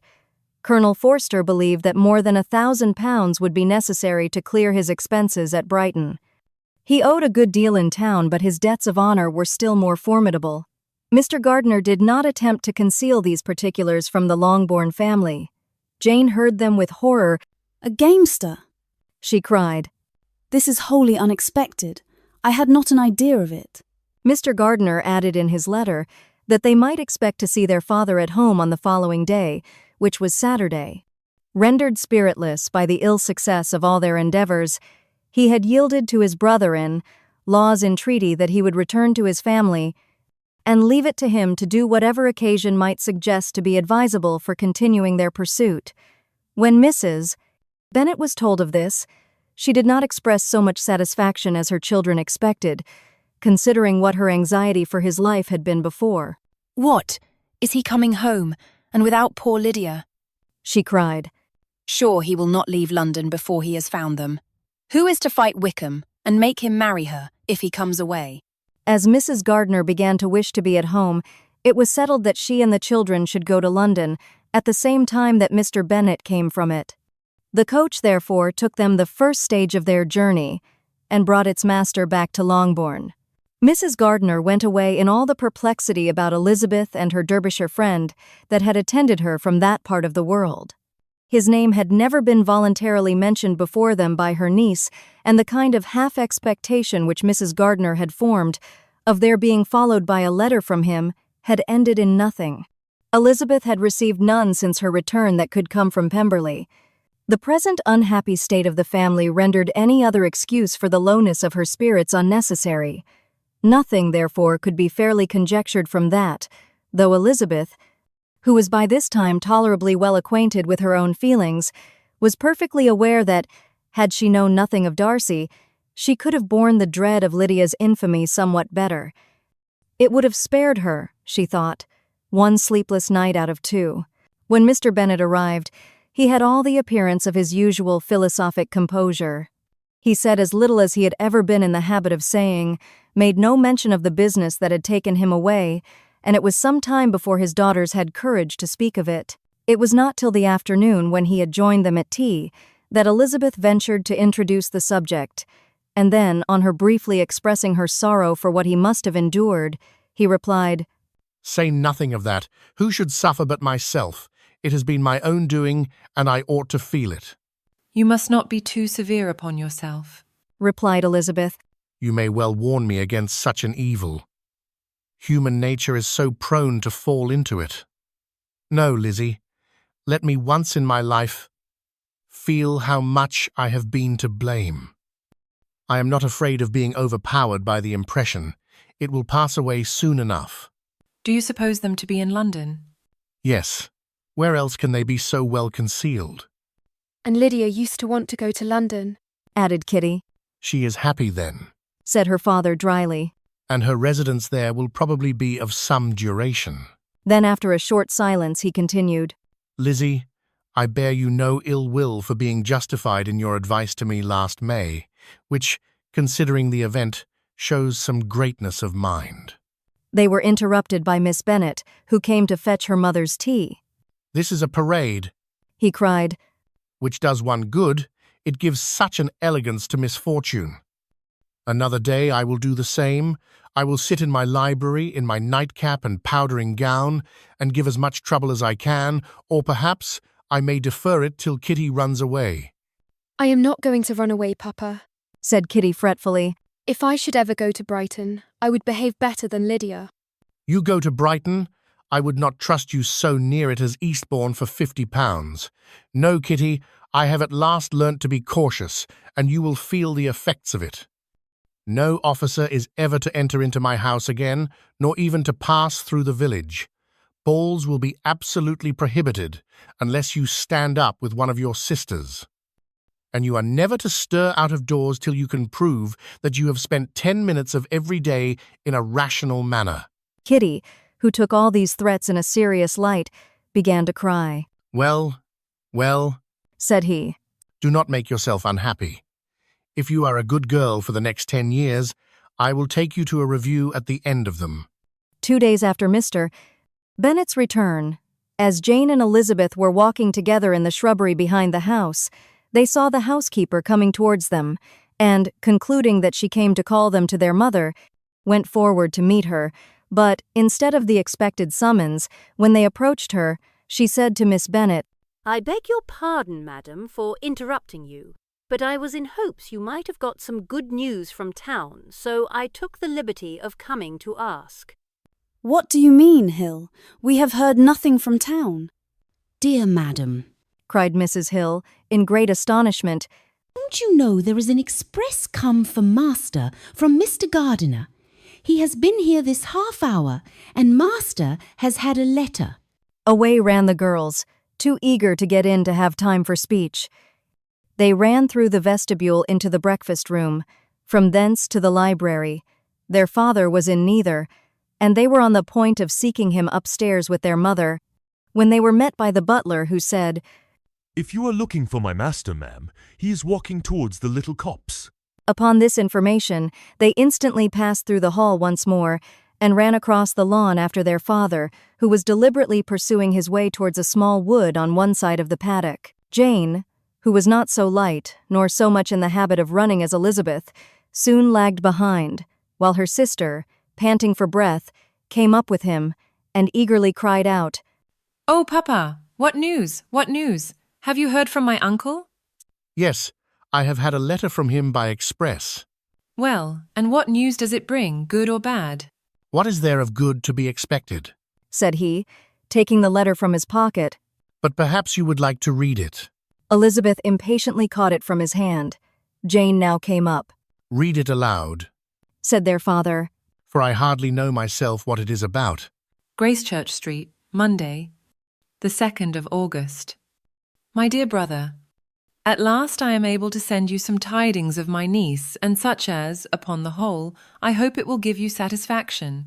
Colonel Forster believed that more than £1,000 would be necessary to clear his expenses at Brighton. He owed a good deal in town, but his debts of honor were still more formidable. Mr. Gardiner did not attempt to conceal these particulars from the Longbourn family. Jane heard them with horror. "A gamester!" she cried. "This is wholly unexpected. I had not an idea of it." Mr. Gardiner added in his letter that they might expect to see their father at home on the following day, which was Saturday. Rendered spiritless by the ill success of all their endeavors, he had yielded to his brother-in-law's entreaty that he would return to his family and leave it to him to do whatever occasion might suggest to be advisable for continuing their pursuit. When Mrs. Bennet was told of this, she did not express so much satisfaction as her children expected, considering what her anxiety for his life had been before. "What? Is he coming home, and without poor Lydia?" she cried. "Sure he will not leave London before he has found them. Who is to fight Wickham, and make him marry her, if he comes away?" As Mrs. Gardiner began to wish to be at home, it was settled that she and the children should go to London, at the same time that Mr. Bennet came from it. The coach, therefore, took them the first stage of their journey, and brought its master back to Longbourn. Mrs. Gardiner went away in all the perplexity about Elizabeth and her Derbyshire friend that had attended her from that part of the world. His name had never been voluntarily mentioned before them by her niece, and the kind of half-expectation which Mrs. Gardiner had formed, of their being followed by a letter from him, had ended in nothing. Elizabeth had received none since her return that could come from Pemberley. The present unhappy state of the family rendered any other excuse for the lowness of her spirits unnecessary. Nothing, therefore, could be fairly conjectured from that, though Elizabeth, who was by this time tolerably well acquainted with her own feelings, was perfectly aware that, had she known nothing of Darcy, she could have borne the dread of Lydia's infamy somewhat better. It would have spared her, she thought, one sleepless night out of 2. When Mr. Bennet arrived, he had all the appearance of his usual philosophic composure. He said as little as he had ever been in the habit of saying, made no mention of the business that had taken him away, and it was some time before his daughters had courage to speak of it. It was not till the afternoon, when he had joined them at tea, that Elizabeth ventured to introduce the subject, and then, on her briefly expressing her sorrow for what he must have endured, he replied, "Say nothing of that. Who should suffer but myself? It has been my own doing, and I ought to feel it." "You must not be too severe upon yourself," replied Elizabeth. "You may well warn me against such an evil. Human nature is so prone to fall into it. No, Lizzie, let me once in my life feel how much I have been to blame. I am not afraid of being overpowered by the impression. It will pass away soon enough. Do you suppose them to be in London? Yes. Where else can they be so well concealed? And Lydia used to want to go to London, added Kitty. She is happy then, said her father dryly. And her residence there will probably be of some duration. Then after a short silence he continued, Lizzie, I bear you no ill will for being justified in your advice to me last May, which, considering the event, shows some greatness of mind. They were interrupted by Miss Bennet, who came to fetch her mother's tea. This is a parade, he cried, which does one good. It gives such an elegance to misfortune. Another day I will do the same. I will sit in my library in my nightcap and powdering gown and give as much trouble as I can, or perhaps I may defer it till Kitty runs away. I am not going to run away, Papa, said Kitty fretfully. If I should ever go to Brighton, I would behave better than Lydia. You go to Brighton? I would not trust you so near it as Eastbourne for £50. No, Kitty, I have at last learnt to be cautious, and you will feel the effects of it. No officer is ever to enter into my house again, nor even to pass through the village. Balls will be absolutely prohibited, unless you stand up with one of your sisters. And you are never to stir out of doors till you can prove that you have spent 10 minutes of every day in a rational manner. Kitty, who took all these threats in a serious light, began to cry. Well, said he, do not make yourself unhappy. If you are a good girl for the next 10 years, I will take you to a review at the end of them. 2 days after Mr. Bennet's return, as Jane and Elizabeth were walking together in the shrubbery behind the house, they saw the housekeeper coming towards them, and, concluding that she came to call them to their mother, went forward to meet her, but, instead of the expected summons, when they approached her, she said to Miss Bennet, I beg your pardon, madam, for interrupting you, but I was in hopes you might have got some good news from town, so I took the liberty of coming to ask. What do you mean, Hill? We have heard nothing from town. Dear madam, cried Mrs. Hill, in great astonishment, don't you know there is an express come for Master from Mr. Gardiner? He has been here this half hour, and Master has had a letter. Away ran the girls, too eager to get in to have time for speech. They ran through the vestibule into the breakfast room, from thence to the library. Their father was in neither, and they were on the point of seeking him upstairs with their mother, when they were met by the butler, who said, If you are looking for my master, ma'am, he is walking towards the little copse. Upon this information, they instantly passed through the hall once more, and ran across the lawn after their father, who was deliberately pursuing his way towards a small wood on one side of the paddock. Jane, who was not so light, nor so much in the habit of running as Elizabeth, soon lagged behind, while her sister, panting for breath, came up with him, and eagerly cried out, Oh, Papa, what news? What news? Have you heard from my uncle? Yes, I have had a letter from him by express. Well, and what news does it bring, good or bad? What is there of good to be expected? Said he, taking the letter from his pocket. But perhaps you would like to read it. Elizabeth impatiently caught it from his hand. Jane now came up. Read it aloud, said their father, for I hardly know myself what it is about. Gracechurch Street, Monday, the 2nd of August. My dear brother, at last I am able to send you some tidings of my niece, and such as, upon the whole, I hope it will give you satisfaction.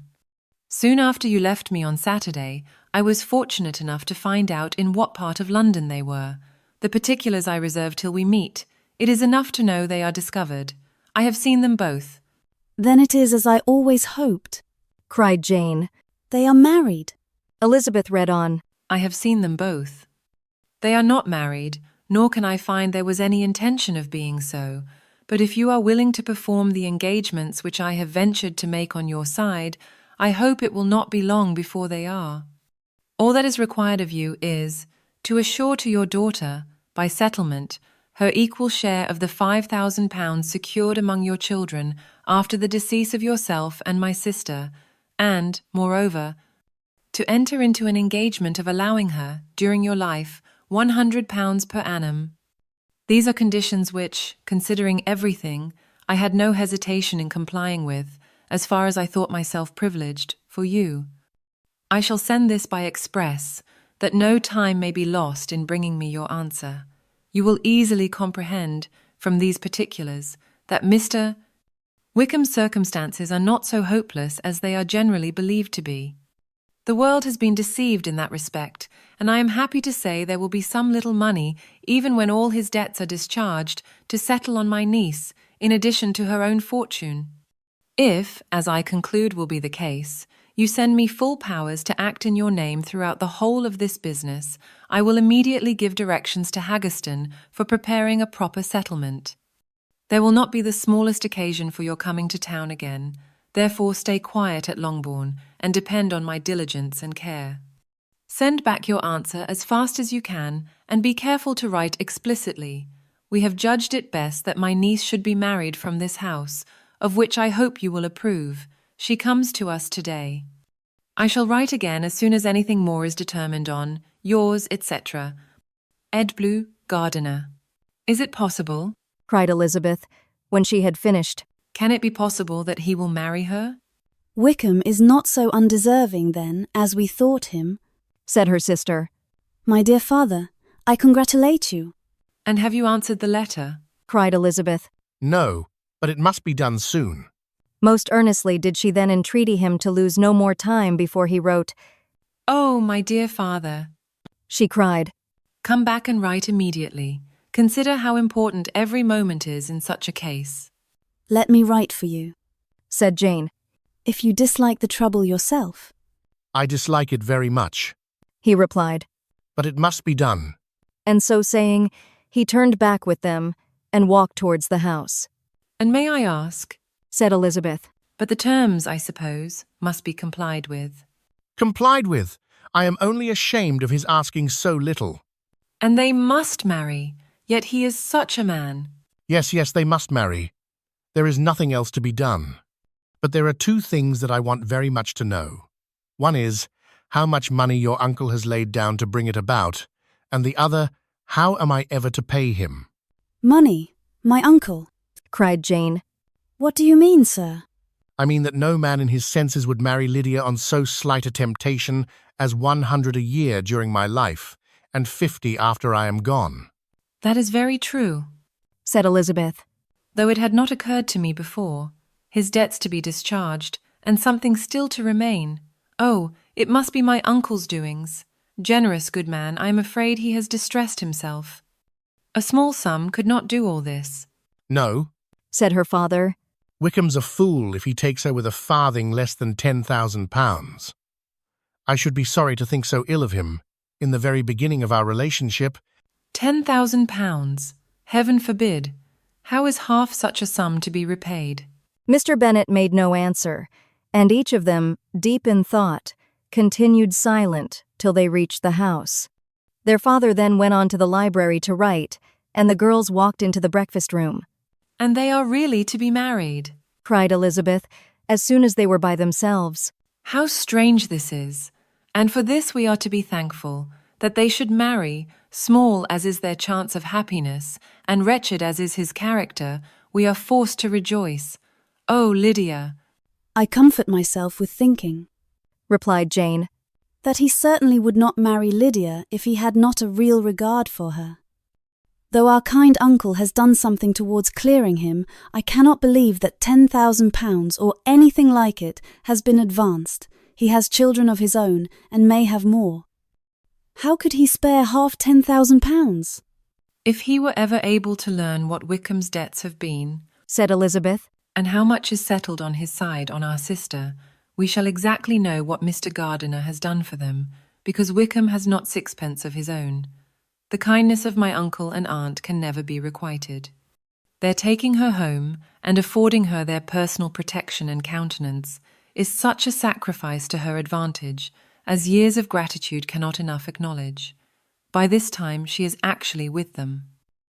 Soon after you left me on Saturday, I was fortunate enough to find out in what part of London they were. The particulars I reserve till we meet. It is enough to know they are discovered. I have seen them both. Then it is as I always hoped, cried Jane. They are married. Elizabeth read on. I have seen them both. They are not married, nor can I find there was any intention of being so, but if you are willing to perform the engagements which I have ventured to make on your side, I hope it will not be long before they are. All that is required of you is to assure to your daughter, by settlement, her equal share of the £5,000 secured among your children after the decease of yourself and my sister, and, moreover, to enter into an engagement of allowing her, during your life, £100 per annum. These are conditions which, considering everything, I had no hesitation in complying with, as far as I thought myself privileged, for you. I shall send this by express, that no time may be lost in bringing me your answer. You will easily comprehend, from these particulars, that Mr. Wickham's circumstances are not so hopeless as they are generally believed to be. The world has been deceived in that respect, and I am happy to say there will be some little money, even when all his debts are discharged, to settle on my niece, in addition to her own fortune. If, as I conclude will be the case, you send me full powers to act in your name throughout the whole of this business, I will immediately give directions to Haggerston for preparing a proper settlement. There will not be the smallest occasion for your coming to town again, therefore stay quiet at Longbourn, and depend on my diligence and care. Send back your answer as fast as you can, and be careful to write explicitly. We have judged it best that my niece should be married from this house, of which I hope you will approve. She comes to us today. I shall write again as soon as anything more is determined on. Yours, etc. Ed Blue, Gardener. Is it possible? Cried Elizabeth, when she had finished. Can it be possible that he will marry her? Wickham is not so undeserving, then, as we thought him, said her sister. My dear father, I congratulate you. And have you answered the letter? Cried Elizabeth. No, but it must be done soon. Most earnestly did she then entreat him to lose no more time before he wrote. Oh, my dear father, she cried, come back and write immediately. Consider how important every moment is in such a case. Let me write for you, said Jane. If you dislike the trouble yourself. I dislike it very much, he replied. But it must be done. And so saying, he turned back with them and walked towards the house. And may I ask, said Elizabeth, but the terms, I suppose, must be complied with. Complied with? I am only ashamed of his asking so little. And they must marry, yet he is such a man. Yes, they must marry. There is nothing else to be done. But there are two things that I want very much to know. One is, how much money your uncle has laid down to bring it about, and the other, how am I ever to pay him? Money? My uncle? Cried Jane. What do you mean, sir? I mean that no man in his senses would marry Lydia on so slight a temptation as 100 a year during my life, and 50 after I am gone. That is very true, said Elizabeth. Though it had not occurred to me before. His debts to be discharged, and something still to remain. Oh, it must be my uncle's doings. Generous good man, I am afraid he has distressed himself. A small sum could not do all this. No, said her father. Wickham's a fool if he takes her with a farthing less than £10,000. I should be sorry to think so ill of him, in the very beginning of our relationship. £10,000. Heaven forbid. How is half such a sum to be repaid? Mr. Bennet made no answer, and each of them, deep in thought, continued silent till they reached the house. Their father then went on to the library to write, and the girls walked into the breakfast room. And they are really to be married, cried Elizabeth, as soon as they were by themselves. How strange this is, and for this we are to be thankful, that they should marry, small as is their chance of happiness, and wretched as is his character, we are forced to rejoice. Oh, Lydia! I comfort myself with thinking, replied Jane, that he certainly would not marry Lydia if he had not a real regard for her. Though our kind uncle has done something towards clearing him, I cannot believe that £10,000 or anything like it has been advanced. He has children of his own and may have more. How could he spare half £10,000? If he were ever able to learn what Wickham's debts have been, said Elizabeth, and how much is settled on his side on our sister, we shall exactly know what Mr. Gardiner has done for them, because Wickham has not sixpence of his own. The kindness of my uncle and aunt can never be requited. Their taking her home and affording her their personal protection and countenance is such a sacrifice to her advantage as years of gratitude cannot enough acknowledge. By this time she is actually with them.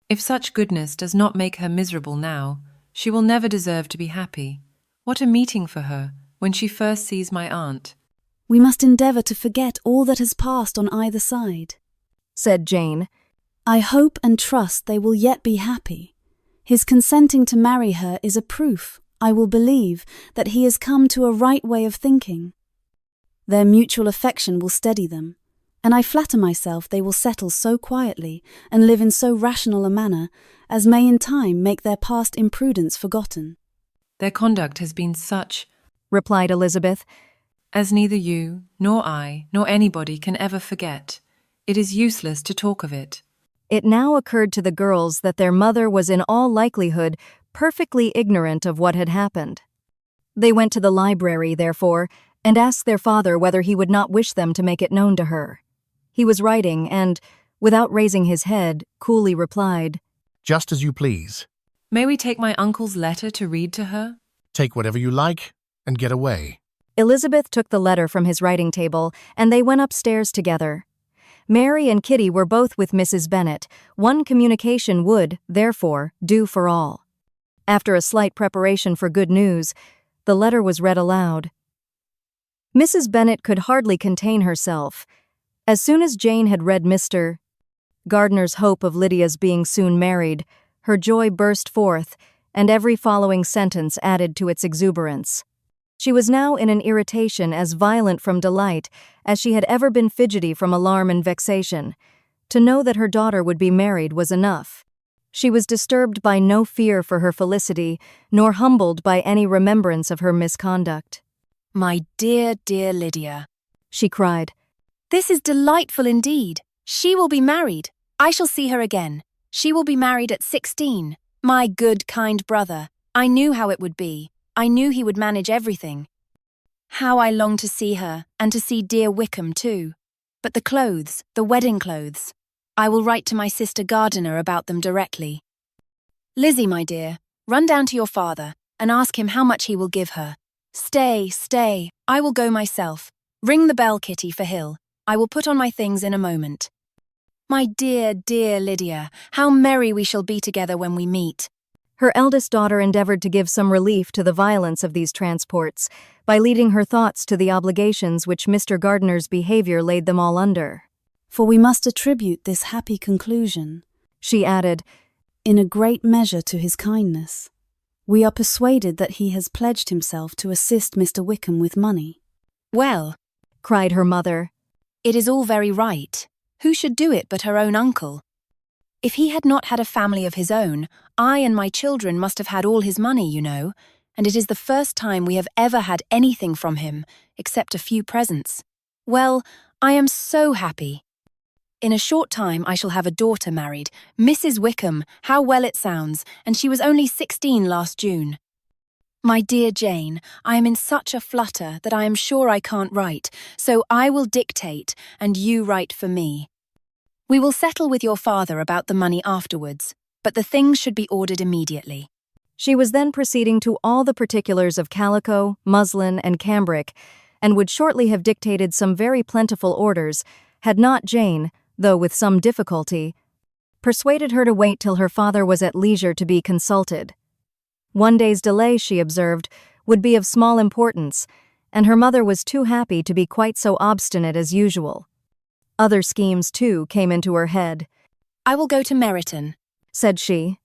If such goodness does not make her miserable now, she will never deserve to be happy. What a meeting for her, when she first sees my aunt. We must endeavour to forget all that has passed on either side, said Jane. I hope and trust they will yet be happy. His consenting to marry her is a proof, I will believe, that he has come to a right way of thinking. Their mutual affection will steady them, and I flatter myself they will settle so quietly and live in so rational a manner as may in time make their past imprudence forgotten. Their conduct has been such, replied Elizabeth, as neither you, nor I, nor anybody can ever forget. It is useless to talk of it. It now occurred to the girls that their mother was in all likelihood perfectly ignorant of what had happened. They went to the library, therefore, and asked their father whether he would not wish them to make it known to her. He was writing and, without raising his head, coolly replied, Just as you please. May we take my uncle's letter to read to her? Take whatever you like and get away. Elizabeth took the letter from his writing table, and they went upstairs together. Mary and Kitty were both with Mrs. Bennet. One communication would, therefore, do for all. After a slight preparation for good news, the letter was read aloud. Mrs. Bennet could hardly contain herself. As soon as Jane had read Mr. Gardiner's hope of Lydia's being soon married, her joy burst forth, and every following sentence added to its exuberance. She was now in an irritation as violent from delight as she had ever been fidgety from alarm and vexation. To know that her daughter would be married was enough. She was disturbed by no fear for her felicity, nor humbled by any remembrance of her misconduct. My dear, dear Lydia, she cried. This is delightful indeed. She will be married. I shall see her again. She will be married at 16. My good, kind brother. I knew how it would be. I knew he would manage everything. How I long to see her, and to see dear Wickham too. But the clothes, the wedding clothes. I will write to my sister Gardiner about them directly. Lizzie, my dear, run down to your father, and ask him how much he will give her. Stay, I will go myself. Ring the bell, Kitty, for Hill. I will put on my things in a moment. My dear, dear Lydia, how merry we shall be together when we meet. Her eldest daughter endeavored to give some relief to the violence of these transports by leading her thoughts to the obligations which Mr. Gardiner's behavior laid them all under. For we must attribute this happy conclusion, she added, in a great measure to his kindness. We are persuaded that he has pledged himself to assist Mr. Wickham with money. Well, cried her mother, it is all very right. Who should do it but her own uncle? If he had not had a family of his own, I and my children must have had all his money, you know, and it is the first time we have ever had anything from him, except a few presents. Well, I am so happy. In a short time I shall have a daughter married, Mrs. Wickham, how well it sounds, and she was only 16 last June. My dear Jane, I am in such a flutter that I am sure I can't write, so I will dictate, and you write for me. We will settle with your father about the money afterwards, but the things should be ordered immediately. She was then proceeding to all the particulars of calico, muslin, and cambric, and would shortly have dictated some very plentiful orders, had not Jane, though with some difficulty, persuaded her to wait till her father was at leisure to be consulted. One day's delay, she observed, would be of small importance, and her mother was too happy to be quite so obstinate as usual. Other schemes, too, came into her head. I will go to Meryton, said she,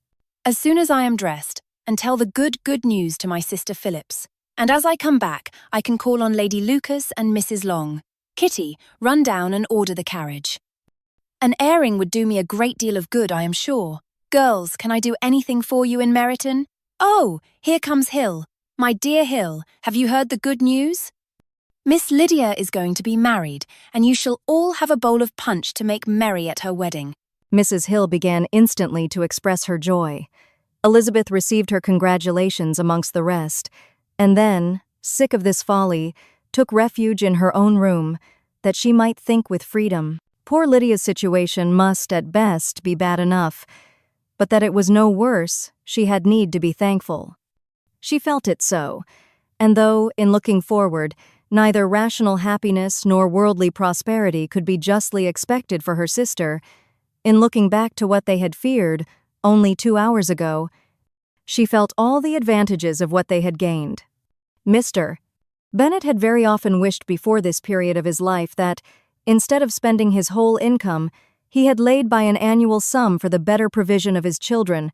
as soon as I am dressed, and tell the good news to my sister Phillips. And as I come back, I can call on Lady Lucas and Mrs. Long. Kitty, run down and order the carriage. An airing would do me a great deal of good, I am sure. Girls, can I do anything for you in Meryton? Oh, here comes Hill. My dear Hill, have you heard the good news? Miss Lydia is going to be married, and you shall all have a bowl of punch to make merry at her wedding. Mrs. Hill began instantly to express her joy. Elizabeth received her congratulations amongst the rest, and then, sick of this folly, took refuge in her own room, that she might think with freedom. Poor Lydia's situation must, at best, be bad enough, but that it was no worse, she had need to be thankful. She felt it so, and though, in looking forward, neither rational happiness nor worldly prosperity could be justly expected for her sister, in looking back to what they had feared, only 2 hours ago, she felt all the advantages of what they had gained. Mr. Bennet had very often wished before this period of his life that, instead of spending his whole income, he had laid by an annual sum for the better provision of his children,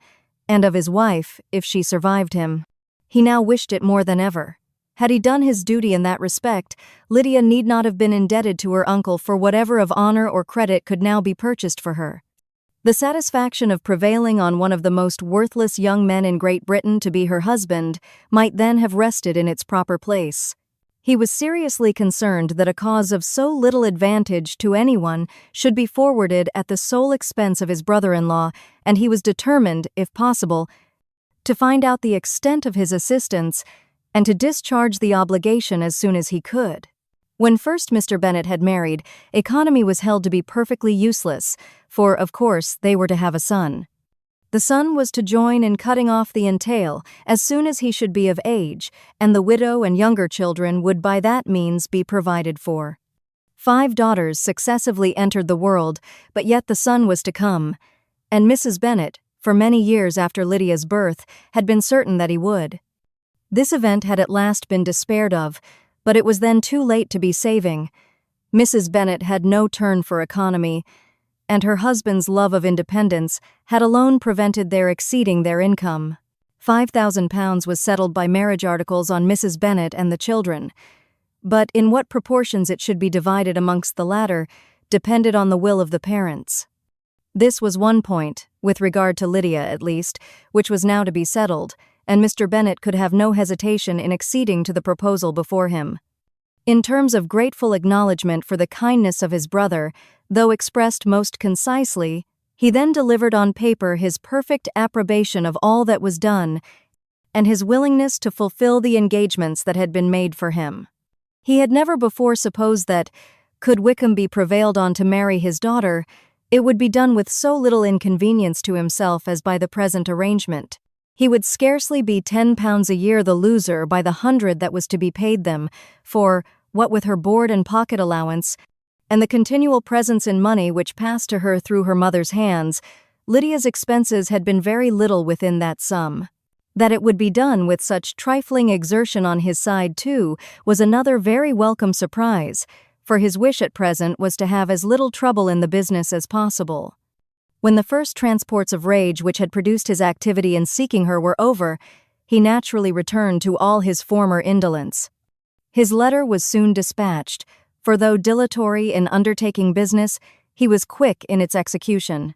and of his wife, if she survived him. He now wished it more than ever. Had he done his duty in that respect, Lydia need not have been indebted to her uncle for whatever of honor or credit could now be purchased for her. The satisfaction of prevailing on one of the most worthless young men in Great Britain to be her husband might then have rested in its proper place. He was seriously concerned that a cause of so little advantage to anyone should be forwarded at the sole expense of his brother-in-law, and he was determined, if possible, to find out the extent of his assistance and to discharge the obligation as soon as he could. When first Mr. Bennet had married, economy was held to be perfectly useless, for, of course, they were to have a son. The son was to join in cutting off the entail as soon as he should be of age, and the widow and younger children would by that means be provided for. 5 daughters successively entered the world, but yet the son was to come, and Mrs. Bennet, for many years after Lydia's birth, had been certain that he would. This event had at last been despaired of, but it was then too late to be saving. Mrs. Bennet had no turn for economy, and her husband's love of independence had alone prevented their exceeding their income. £5,000 was settled by marriage articles on Mrs. Bennet and the children, but in what proportions it should be divided amongst the latter depended on the will of the parents. This was one point, with regard to Lydia at least, which was now to be settled, and Mr. Bennet could have no hesitation in acceding to the proposal before him. In terms of grateful acknowledgment for the kindness of his brother, though expressed most concisely, he then delivered on paper his perfect approbation of all that was done, and his willingness to fulfill the engagements that had been made for him. He had never before supposed that, could Wickham be prevailed on to marry his daughter, it would be done with so little inconvenience to himself as by the present arrangement. He would scarcely be £10 a year the loser by the 100 that was to be paid them, for, what with her board and pocket allowance, and the continual presents in money which passed to her through her mother's hands, Lydia's expenses had been very little within that sum. That it would be done with such trifling exertion on his side, too, was another very welcome surprise, for his wish at present was to have as little trouble in the business as possible. When the first transports of rage which had produced his activity in seeking her were over, he naturally returned to all his former indolence. His letter was soon dispatched, for though dilatory in undertaking business, he was quick in its execution.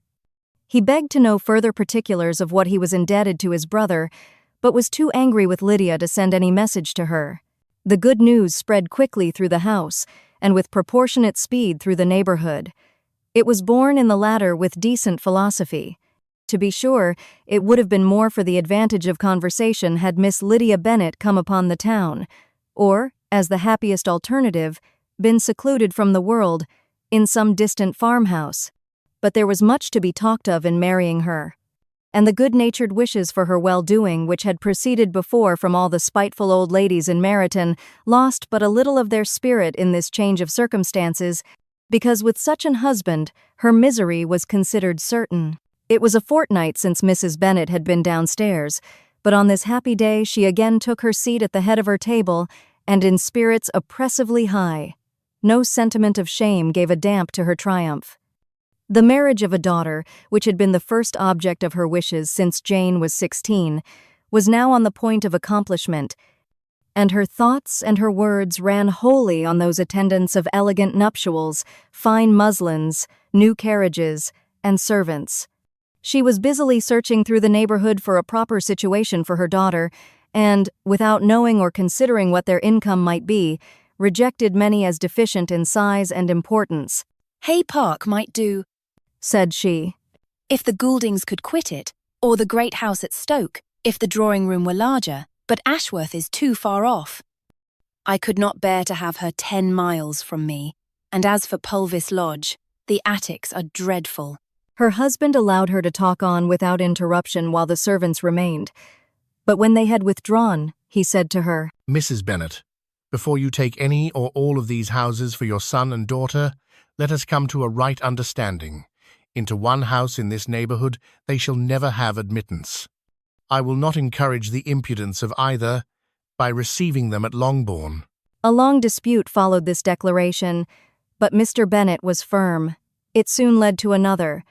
He begged to know further particulars of what he was indebted to his brother, but was too angry with Lydia to send any message to her. The good news spread quickly through the house, and with proportionate speed through the neighborhood. It was borne in the latter with decent philosophy. To be sure, it would have been more for the advantage of conversation had Miss Lydia Bennet come upon the town, or, as the happiest alternative, been secluded from the world, in some distant farmhouse. But there was much to be talked of in marrying her, and the good-natured wishes for her well-doing which had proceeded before from all the spiteful old ladies in Meryton lost but a little of their spirit in this change of circumstances, because with such an husband, her misery was considered certain. It was a fortnight since Mrs. Bennet had been downstairs, but on this happy day she again took her seat at the head of her table, and in spirits oppressively high. No sentiment of shame gave a damp to her triumph. The marriage of a daughter, which had been the first object of her wishes since Jane was 16, was now on the point of accomplishment, and her thoughts and her words ran wholly on those attendants of elegant nuptials, fine muslins, new carriages, and servants. She was busily searching through the neighborhood for a proper situation for her daughter, and, without knowing or considering what their income might be, rejected many as deficient in size and importance. Hay Park might do, said she, if the Gouldings could quit it, or the great house at Stoke, if the drawing-room were larger, but Ashworth is too far off. I could not bear to have her 10 miles from me, and as for Pulvis Lodge, the attics are dreadful. Her husband allowed her to talk on without interruption while the servants remained, but when they had withdrawn, he said to her, Mrs. Bennet, before you take any or all of these houses for your son and daughter, let us come to a right understanding. Into one house in this neighborhood they shall never have admittance. I will not encourage the impudence of either by receiving them at Longbourn. A long dispute followed this declaration, but Mr. Bennet was firm. It soon led to another,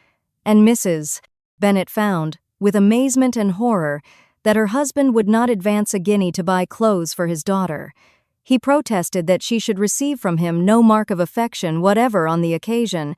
and Mrs. Bennet found, with amazement and horror, that her husband would not advance a guinea to buy clothes for his daughter. He protested that she should receive from him no mark of affection whatever on the occasion.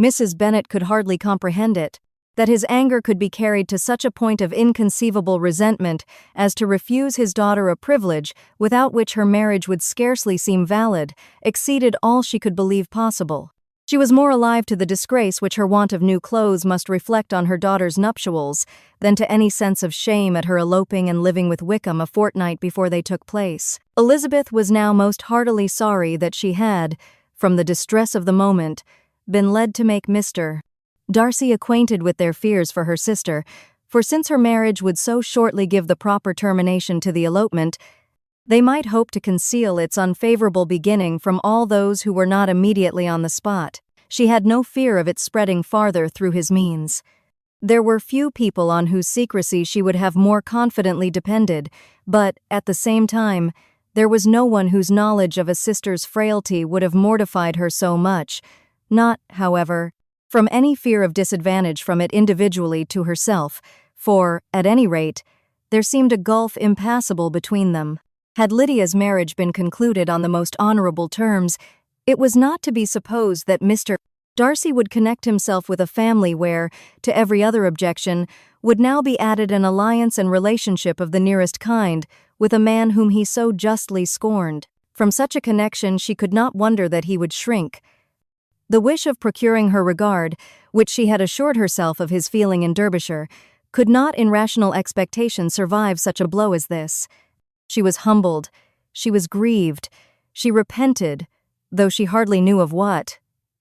Mrs. Bennet could hardly comprehend it, that his anger could be carried to such a point of inconceivable resentment as to refuse his daughter a privilege without which her marriage would scarcely seem valid, exceeded all she could believe possible. She was more alive to the disgrace which her want of new clothes must reflect on her daughter's nuptials than to any sense of shame at her eloping and living with Wickham a fortnight before they took place. Elizabeth was now most heartily sorry that she had, from the distress of the moment, been led to make Mr. Darcy acquainted with their fears for her sister, for since her marriage would so shortly give the proper termination to the elopement, they might hope to conceal its unfavorable beginning from all those who were not immediately on the spot. She had no fear of its spreading farther through his means. There were few people on whose secrecy she would have more confidently depended, but, at the same time, there was no one whose knowledge of a sister's frailty would have mortified her so much, not, however, from any fear of disadvantage from it individually to herself, for, at any rate, there seemed a gulf impassable between them. Had Lydia's marriage been concluded on the most honorable terms, it was not to be supposed that Mr. Darcy would connect himself with a family where, to every other objection, would now be added an alliance and relationship of the nearest kind with a man whom he so justly scorned. From such a connection she could not wonder that he would shrink. The wish of procuring her regard, which she had assured herself of his feeling in Derbyshire, could not in rational expectation survive such a blow as this. She was humbled, she was grieved, she repented, though she hardly knew of what.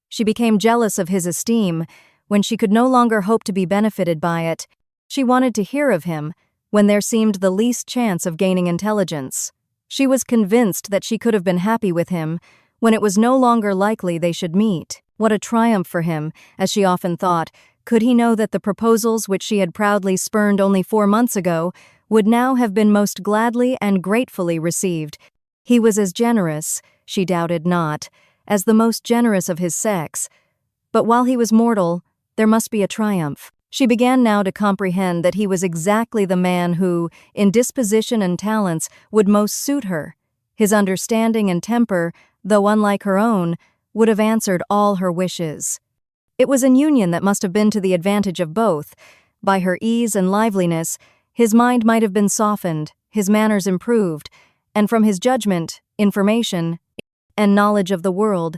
She became jealous of his esteem, when she could no longer hope to be benefited by it. She wanted to hear of him, when there seemed the least chance of gaining intelligence. She was convinced that she could have been happy with him, when it was no longer likely they should meet. What a triumph for him, as she often thought, could he know that the proposals which she had proudly spurned only 4 months ago would now have been most gladly and gratefully received. He was as generous, she doubted not, as the most generous of his sex. But while he was mortal, there must be a triumph. She began now to comprehend that he was exactly the man who, in disposition and talents, would most suit her. His understanding and temper, though unlike her own, would have answered all her wishes. It was an union that must have been to the advantage of both. By her ease and liveliness, his mind might have been softened, his manners improved, and from his judgment, information, and knowledge of the world,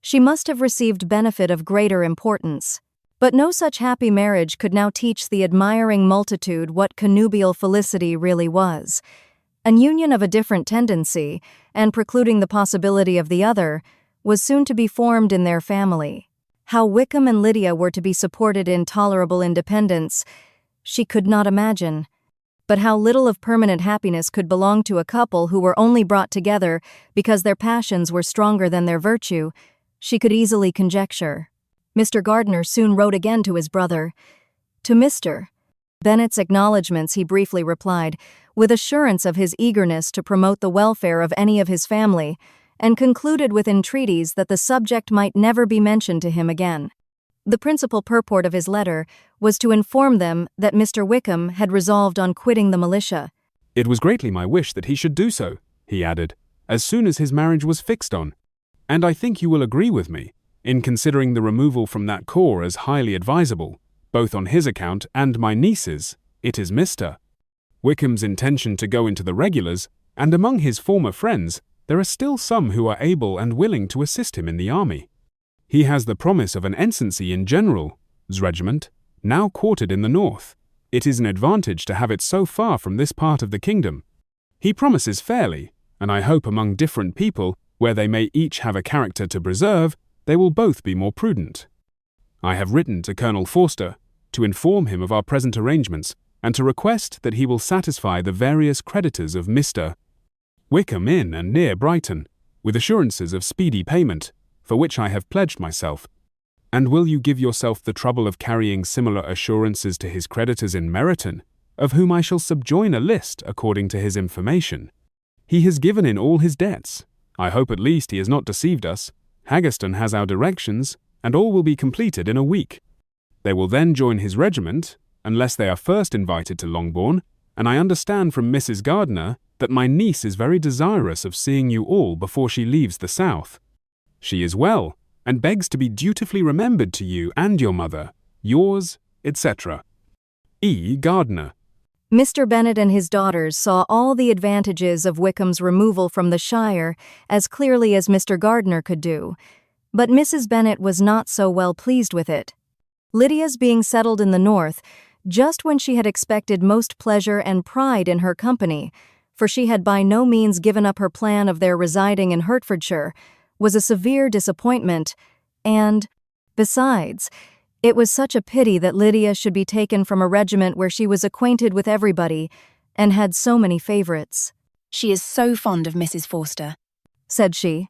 she must have received benefit of greater importance. But no such happy marriage could now teach the admiring multitude what connubial felicity really was. An union of a different tendency, and precluding the possibility of the other, was soon to be formed in their family. How Wickham and Lydia were to be supported in tolerable independence, she could not imagine. But how little of permanent happiness could belong to a couple who were only brought together because their passions were stronger than their virtue, she could easily conjecture. Mr. Gardiner soon wrote again to his brother. To Mr. Bennet's acknowledgments he briefly replied, with assurance of his eagerness to promote the welfare of any of his family, and concluded with entreaties that the subject might never be mentioned to him again. The principal purport of his letter was to inform them that Mr. Wickham had resolved on quitting the militia. It was greatly my wish that he should do so, he added, as soon as his marriage was fixed on. And I think you will agree with me, in considering the removal from that corps as highly advisable, both on his account and my niece's. It is Mr. Wickham's intention to go into the regulars, and among his former friends, there are still some who are able and willing to assist him in the army. He has the promise of an ensigncy in General's regiment, now quartered in the north. It is an advantage to have it so far from this part of the kingdom. He promises fairly, and I hope among different people, where they may each have a character to preserve, they will both be more prudent. I have written to Colonel Forster to inform him of our present arrangements, and to request that he will satisfy the various creditors of Mr. Wickham in and near Brighton, with assurances of speedy payment, for which I have pledged myself. And will you give yourself the trouble of carrying similar assurances to his creditors in Meryton, of whom I shall subjoin a list according to his information? He has given in all his debts, I hope at least he has not deceived us. Haggerston has our directions, and all will be completed in a week. They will then join his regiment, unless they are first invited to Longbourn, and I understand from Mrs. Gardiner that my niece is very desirous of seeing you all before she leaves the south. She is well, and begs to be dutifully remembered to you and your mother, yours, etc. E. Gardiner. Mr. Bennet and his daughters saw all the advantages of Wickham's removal from the Shire as clearly as Mr. Gardiner could do, but Mrs. Bennet was not so well pleased with it. Lydia's being settled in the north, just when she had expected most pleasure and pride in her company, for she had by no means given up her plan of their residing in Hertfordshire, was a severe disappointment, and, besides, it was such a pity that Lydia should be taken from a regiment where she was acquainted with everybody and had so many favourites. "She is so fond of Mrs. Forster," said she.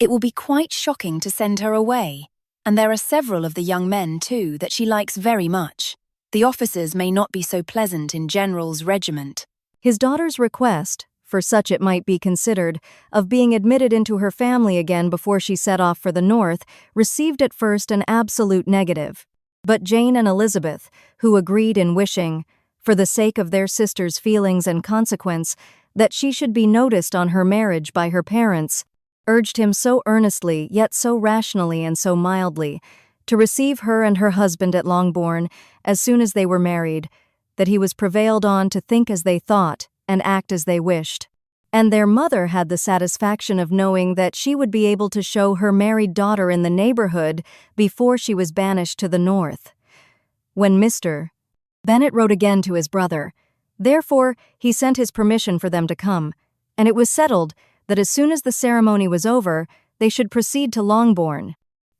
"It will be quite shocking to send her away, and there are several of the young men, too, that she likes very much. The officers may not be so pleasant in General's regiment." His daughter's request, for such it might be considered, of being admitted into her family again before she set off for the north, received at first an absolute negative. But Jane and Elizabeth, who agreed in wishing, for the sake of their sister's feelings and consequence, that she should be noticed on her marriage by her parents, urged him so earnestly, yet so rationally and so mildly, to receive her and her husband at Longbourn as soon as they were married, that he was prevailed on to think as they thought and act as they wished. And their mother had the satisfaction of knowing that she would be able to show her married daughter in the neighbourhood before she was banished to the north. When Mr. Bennet wrote again to his brother, therefore he sent his permission for them to come, and it was settled that as soon as the ceremony was over, they should proceed to Longbourn.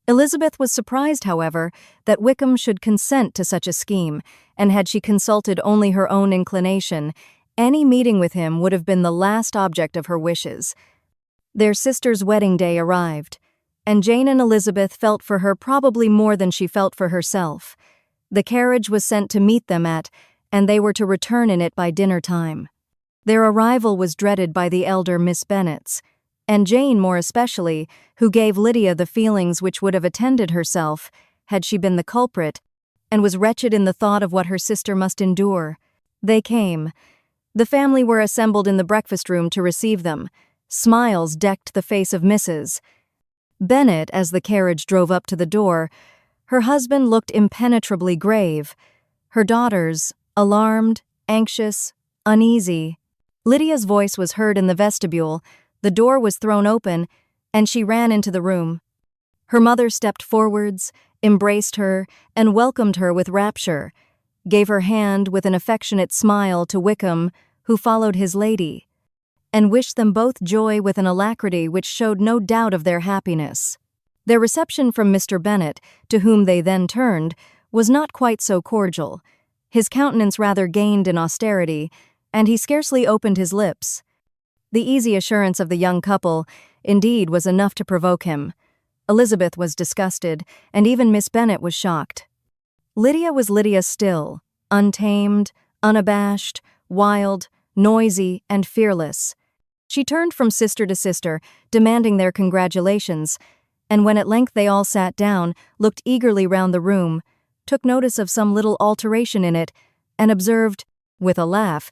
Elizabeth was surprised, however, that Wickham should consent to such a scheme, and had she consulted only her own inclination, any meeting with him would have been the last object of her wishes. Their sister's wedding day arrived, and Jane and Elizabeth felt for her probably more than she felt for herself. The carriage was sent to meet them at, and they were to return in it by dinner time. Their arrival was dreaded by the elder Miss Bennets, and Jane more especially, who gave Lydia the feelings which would have attended herself, had she been the culprit, and was wretched in the thought of what her sister must endure. They came. The family were assembled in the breakfast room to receive them. Smiles decked the face of Mrs. Bennet as the carriage drove up to the door. Her husband looked impenetrably grave. Her daughters, alarmed, anxious, uneasy. Lydia's voice was heard in the vestibule. The door was thrown open, and she ran into the room. Her mother stepped forwards, embraced her, and welcomed her with rapture, gave her hand with an affectionate smile to Wickham, who followed his lady, and wished them both joy with an alacrity which showed no doubt of their happiness. Their reception from Mr. Bennet, to whom they then turned, was not quite so cordial. His countenance rather gained in austerity, and he scarcely opened his lips. The easy assurance of the young couple, indeed, was enough to provoke him. Elizabeth was disgusted, and even Miss Bennet was shocked. Lydia was Lydia still, untamed, unabashed, wild, noisy, and fearless. She turned from sister to sister, demanding their congratulations, and when at length they all sat down, looked eagerly round the room, took notice of some little alteration in it, and observed, with a laugh,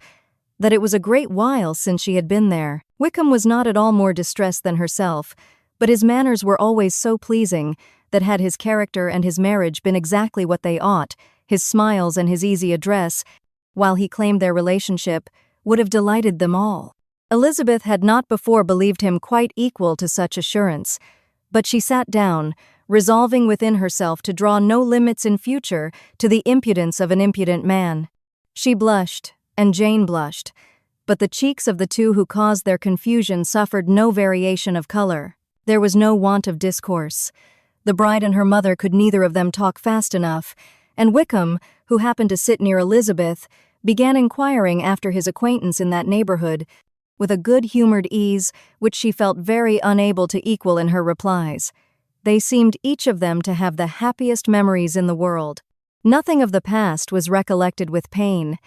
that it was a great while since she had been there. Wickham was not at all more distressed than herself, but his manners were always so pleasing that had his character and his marriage been exactly what they ought, his smiles and his easy address, while he claimed their relationship, would have delighted them all. Elizabeth had not before believed him quite equal to such assurance, but she sat down, resolving within herself to draw no limits in future to the impudence of an impudent man. She blushed, and Jane blushed, but the cheeks of the two who caused their confusion suffered no variation of color. There was no want of discourse. The bride and her mother could neither of them talk fast enough, and Wickham, who happened to sit near Elizabeth, began inquiring after his acquaintance in that neighborhood, with a good-humored ease which she felt very unable to equal in her replies. They seemed each of them to have the happiest memories in the world. Nothing of the past was recollected with pain,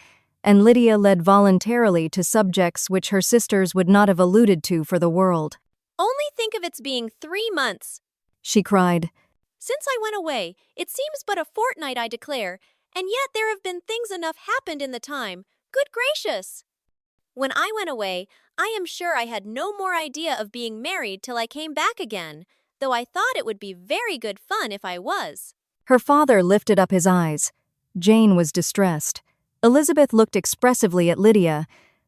and Lydia led voluntarily to subjects which her sisters would not have alluded to for the world. Only think of its being 3 months. she cried. Since I went away, it seems but a fortnight, I declare, and yet there have been things enough happened in the time. Good gracious! When I went away, I am sure I had no more idea of being married till I came back again, though I thought it would be very good fun if I was. Her father lifted up his eyes. Jane was distressed. Elizabeth looked expressively at Lydia,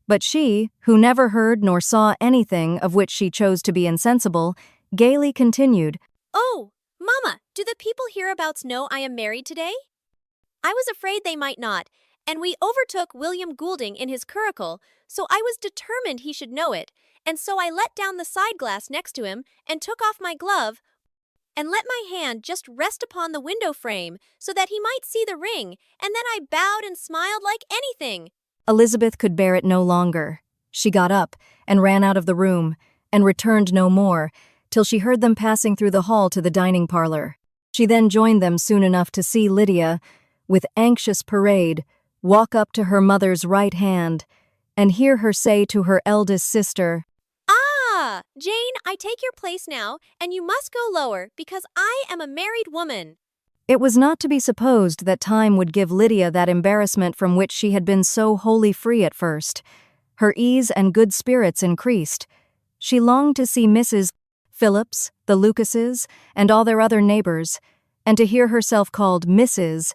but she, who never heard nor saw anything of which she chose to be insensible, gaily continued, Oh, Mama, do the people hereabouts know I am married today? I was afraid they might not, and we overtook William Goulding in his curricle, so I was determined he should know it, and so I let down the side glass next to him and took off my glove and let my hand just rest upon the window frame so that he might see the ring, and then I bowed and smiled like anything. Elizabeth could bear it no longer. She got up and ran out of the room, and returned no more, till she heard them passing through the hall to the dining parlor. She then joined them soon enough to see Lydia, with anxious parade, walk up to her mother's right hand, and hear her say to her eldest sister, Ah, Jane, I take your place now, and you must go lower, because I am a married woman. It was not to be supposed that time would give Lydia that embarrassment from which she had been so wholly free at first. Her ease and good spirits increased. She longed to see Mrs. Phillips, the Lucases, and all their other neighbors, and to hear herself called Mrs.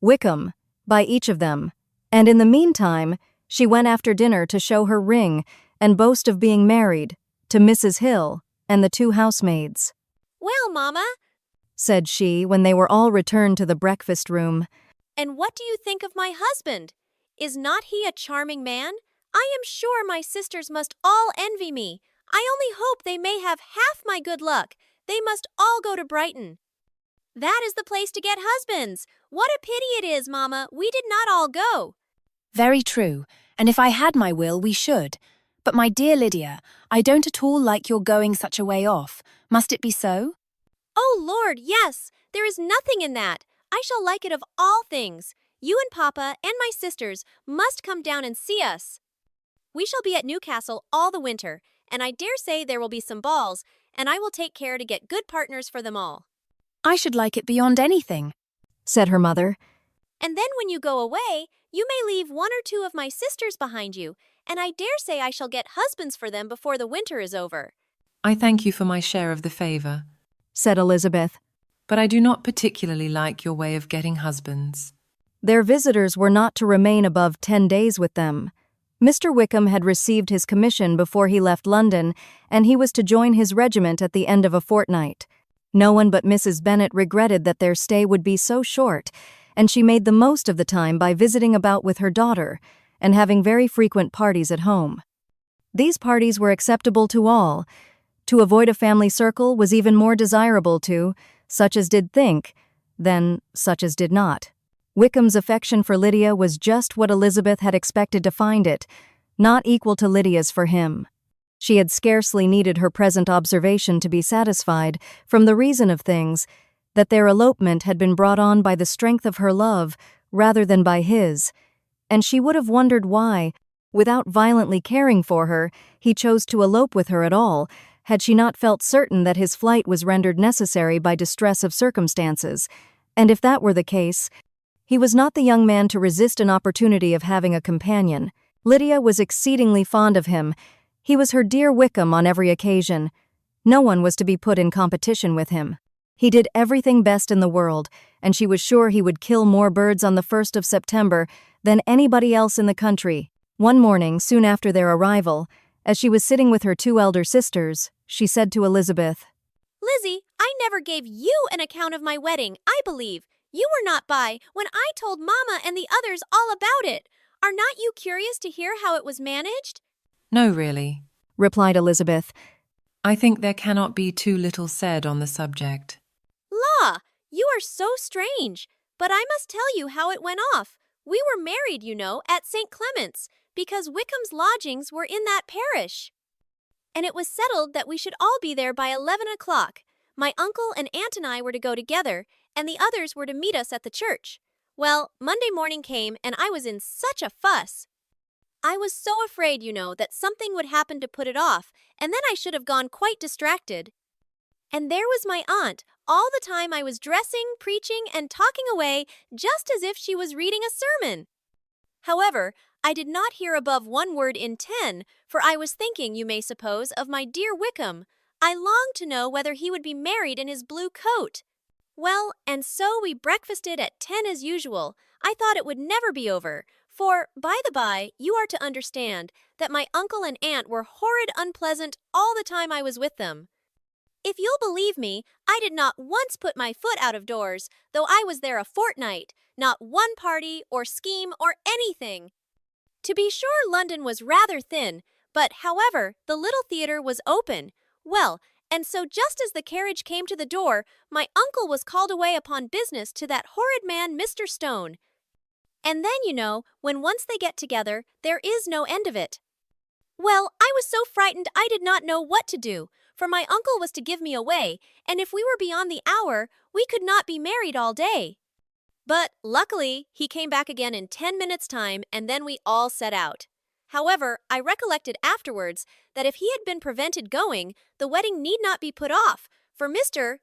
Wickham by each of them, and in the meantime she went after dinner to show her ring and boast of being married to Mrs. Hill and the 2 housemaids. Well, Mama, said she when they were all returned to the breakfast room, and what do you think of my husband? Is not he a charming man? I am sure my sisters must all envy me. I only hope they may have half my good luck. They must all go to Brighton. That is the place to get husbands. What a pity it is, Mama, we did not all go. Very true, and if I had my will, we should. But my dear Lydia, I don't at all like your going such a way off. Must it be so? Oh, Lord, yes. There is nothing in that. I shall like it of all things. You and Papa and my sisters must come down and see us. We shall be at Newcastle all the winter, and I dare say there will be some balls, and I will take care to get good partners for them all. I should like it beyond anything, said her mother. And then when you go away, you may leave 1 or 2 of my sisters behind you, and I dare say I shall get husbands for them before the winter is over. I thank you for my share of the favor, said Elizabeth. But I do not particularly like your way of getting husbands. Their visitors were not to remain above 10 days with them. Mr. Wickham had received his commission before he left London, and he was to join his regiment at the end of a fortnight. No one but Mrs. Bennet regretted that their stay would be so short, and she made the most of the time by visiting about with her daughter and having very frequent parties at home. These parties were acceptable to all. To avoid a family circle was even more desirable to such as did think than such as did not. Wickham's affection for Lydia was just what Elizabeth had expected to find it, not equal to Lydia's for him. She had scarcely needed her present observation to be satisfied, from the reason of things, that their elopement had been brought on by the strength of her love rather than by his, and she would have wondered why, without violently caring for her, he chose to elope with her at all, had she not felt certain that his flight was rendered necessary by distress of circumstances, and if that were the case, he was not the young man to resist an opportunity of having a companion. Lydia was exceedingly fond of him. He was her dear Wickham on every occasion. No one was to be put in competition with him. He did everything best in the world, and she was sure he would kill more birds on the 1st of September than anybody else in the country. One morning, soon after their arrival, as she was sitting with her 2 elder sisters, she said to Elizabeth, Lizzie, I never gave you an account of my wedding, I believe. You were not by when I told Mama and the others all about it. Are not you curious to hear how it was managed? No, really, replied Elizabeth. I think there cannot be too little said on the subject. La, you are so strange. But I must tell you how it went off. We were married, you know, at St. Clement's, because Wickham's lodgings were in that parish. And it was settled that we should all be there by 11 o'clock. My uncle and aunt and I were to go together, and the others were to meet us at the church. Well, Monday morning came, and I was in such a fuss. I was so afraid, that something would happen to put it off, and then I should have gone quite distracted. And there was my aunt. All the time I was dressing, preaching, and talking away, just as if she was reading a sermon. However, I did not hear above 1 word in 10, for I was thinking, you may suppose, of my dear Wickham. I longed to know whether he would be married in his blue coat. Well, and so we breakfasted at 10 as usual. I thought it would never be over, for, by the by, you are to understand that my uncle and aunt were horrid unpleasant all the time I was with them. If you'll believe me, I did not once put my foot out of doors, though I was there a fortnight, not one party or scheme or anything. To be sure, London was rather thin, but, however, the little theatre was open. Well, and so just as the carriage came to the door, my uncle was called away upon business to that horrid man, Mr. Stone. And then, when once they get together, there is no end of it. Well, I was so frightened I did not know what to do, for my uncle was to give me away, and if we were beyond the hour, we could not be married all day. But, luckily, he came back again in 10 minutes' time, and then we all set out. However, I recollected afterwards that if he had been prevented going, the wedding need not be put off, for Mr.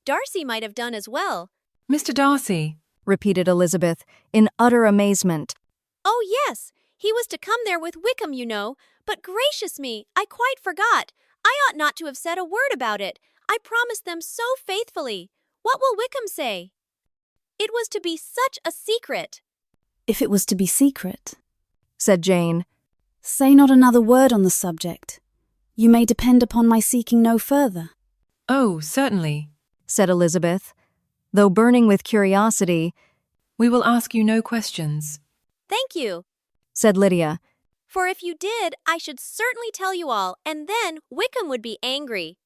Darcy might have done as well. Mr. Darcy, repeated Elizabeth, in utter amazement. Oh, yes, he was to come there with Wickham, but gracious me, I quite forgot. I ought not to have said a word about it. I promised them so faithfully. What will Wickham say? It was to be such a secret. If it was to be secret, said Jane, say not another word on the subject. You may depend upon my seeking no further. Oh, certainly, said Elizabeth, though burning with curiosity. We will ask you no questions. Thank you, said Lydia. For if you did, I should certainly tell you all, and then Wickham would be angry.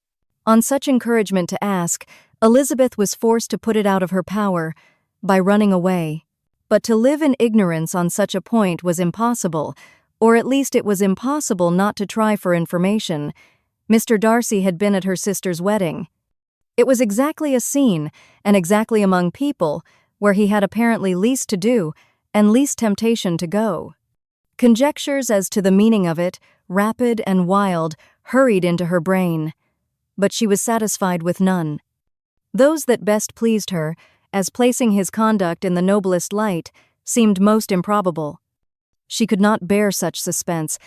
On such encouragement to ask, Elizabeth was forced to put it out of her power by running away. But to live in ignorance on such a point was impossible, or at least it was impossible not to try for information. Mr. Darcy had been at her sister's wedding. It was exactly a scene, and exactly among people, where he had apparently least to do and least temptation to go. Conjectures as to the meaning of it, rapid and wild, hurried into her brain, but she was satisfied with none. Those that best pleased her, as placing his conduct in the noblest light, seemed most improbable. She could not bear such suspense,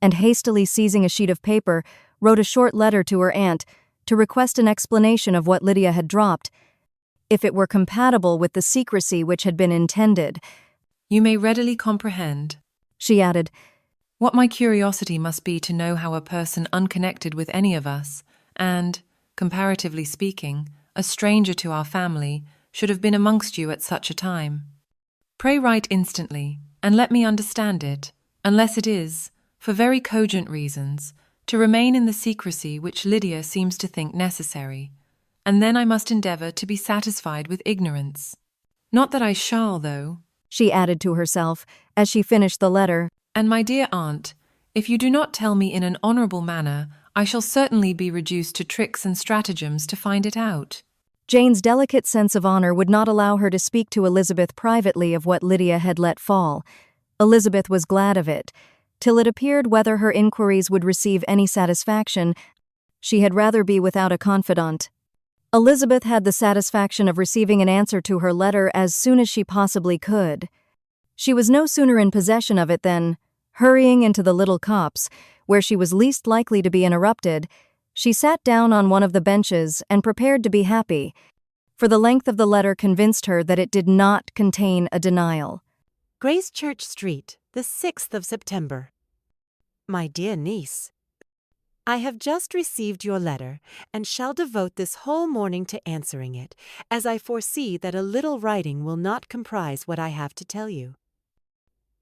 and hastily seizing a sheet of paper, wrote a short letter to her aunt to request an explanation of what Lydia had dropped, if it were compatible with the secrecy which had been intended. You may readily comprehend, she added, what my curiosity must be to know how a person unconnected with any of us, and, comparatively speaking, a stranger to our family, should have been amongst you at such a time. Pray write instantly, and let me understand it, unless it is, for very cogent reasons, to remain in the secrecy which Lydia seems to think necessary, and then I must endeavour to be satisfied with ignorance. Not that I shall, though, she added to herself, as she finished the letter. And my dear aunt, if you do not tell me in an honourable manner, I shall certainly be reduced to tricks and stratagems to find it out. Jane's delicate sense of honour would not allow her to speak to Elizabeth privately of what Lydia had let fall. Elizabeth was glad of it. Till it appeared whether her inquiries would receive any satisfaction, she had rather be without a confidant. Elizabeth had the satisfaction of receiving an answer to her letter as soon as she possibly could. She was no sooner in possession of it than, hurrying into the little copse, where she was least likely to be interrupted, she sat down on one of the benches and prepared to be happy, for the length of the letter convinced her that it did not contain a denial. Gracechurch Street, the 6th of September. My dear niece, I have just received your letter, and shall devote this whole morning to answering it, as I foresee that a little writing will not comprise what I have to tell you.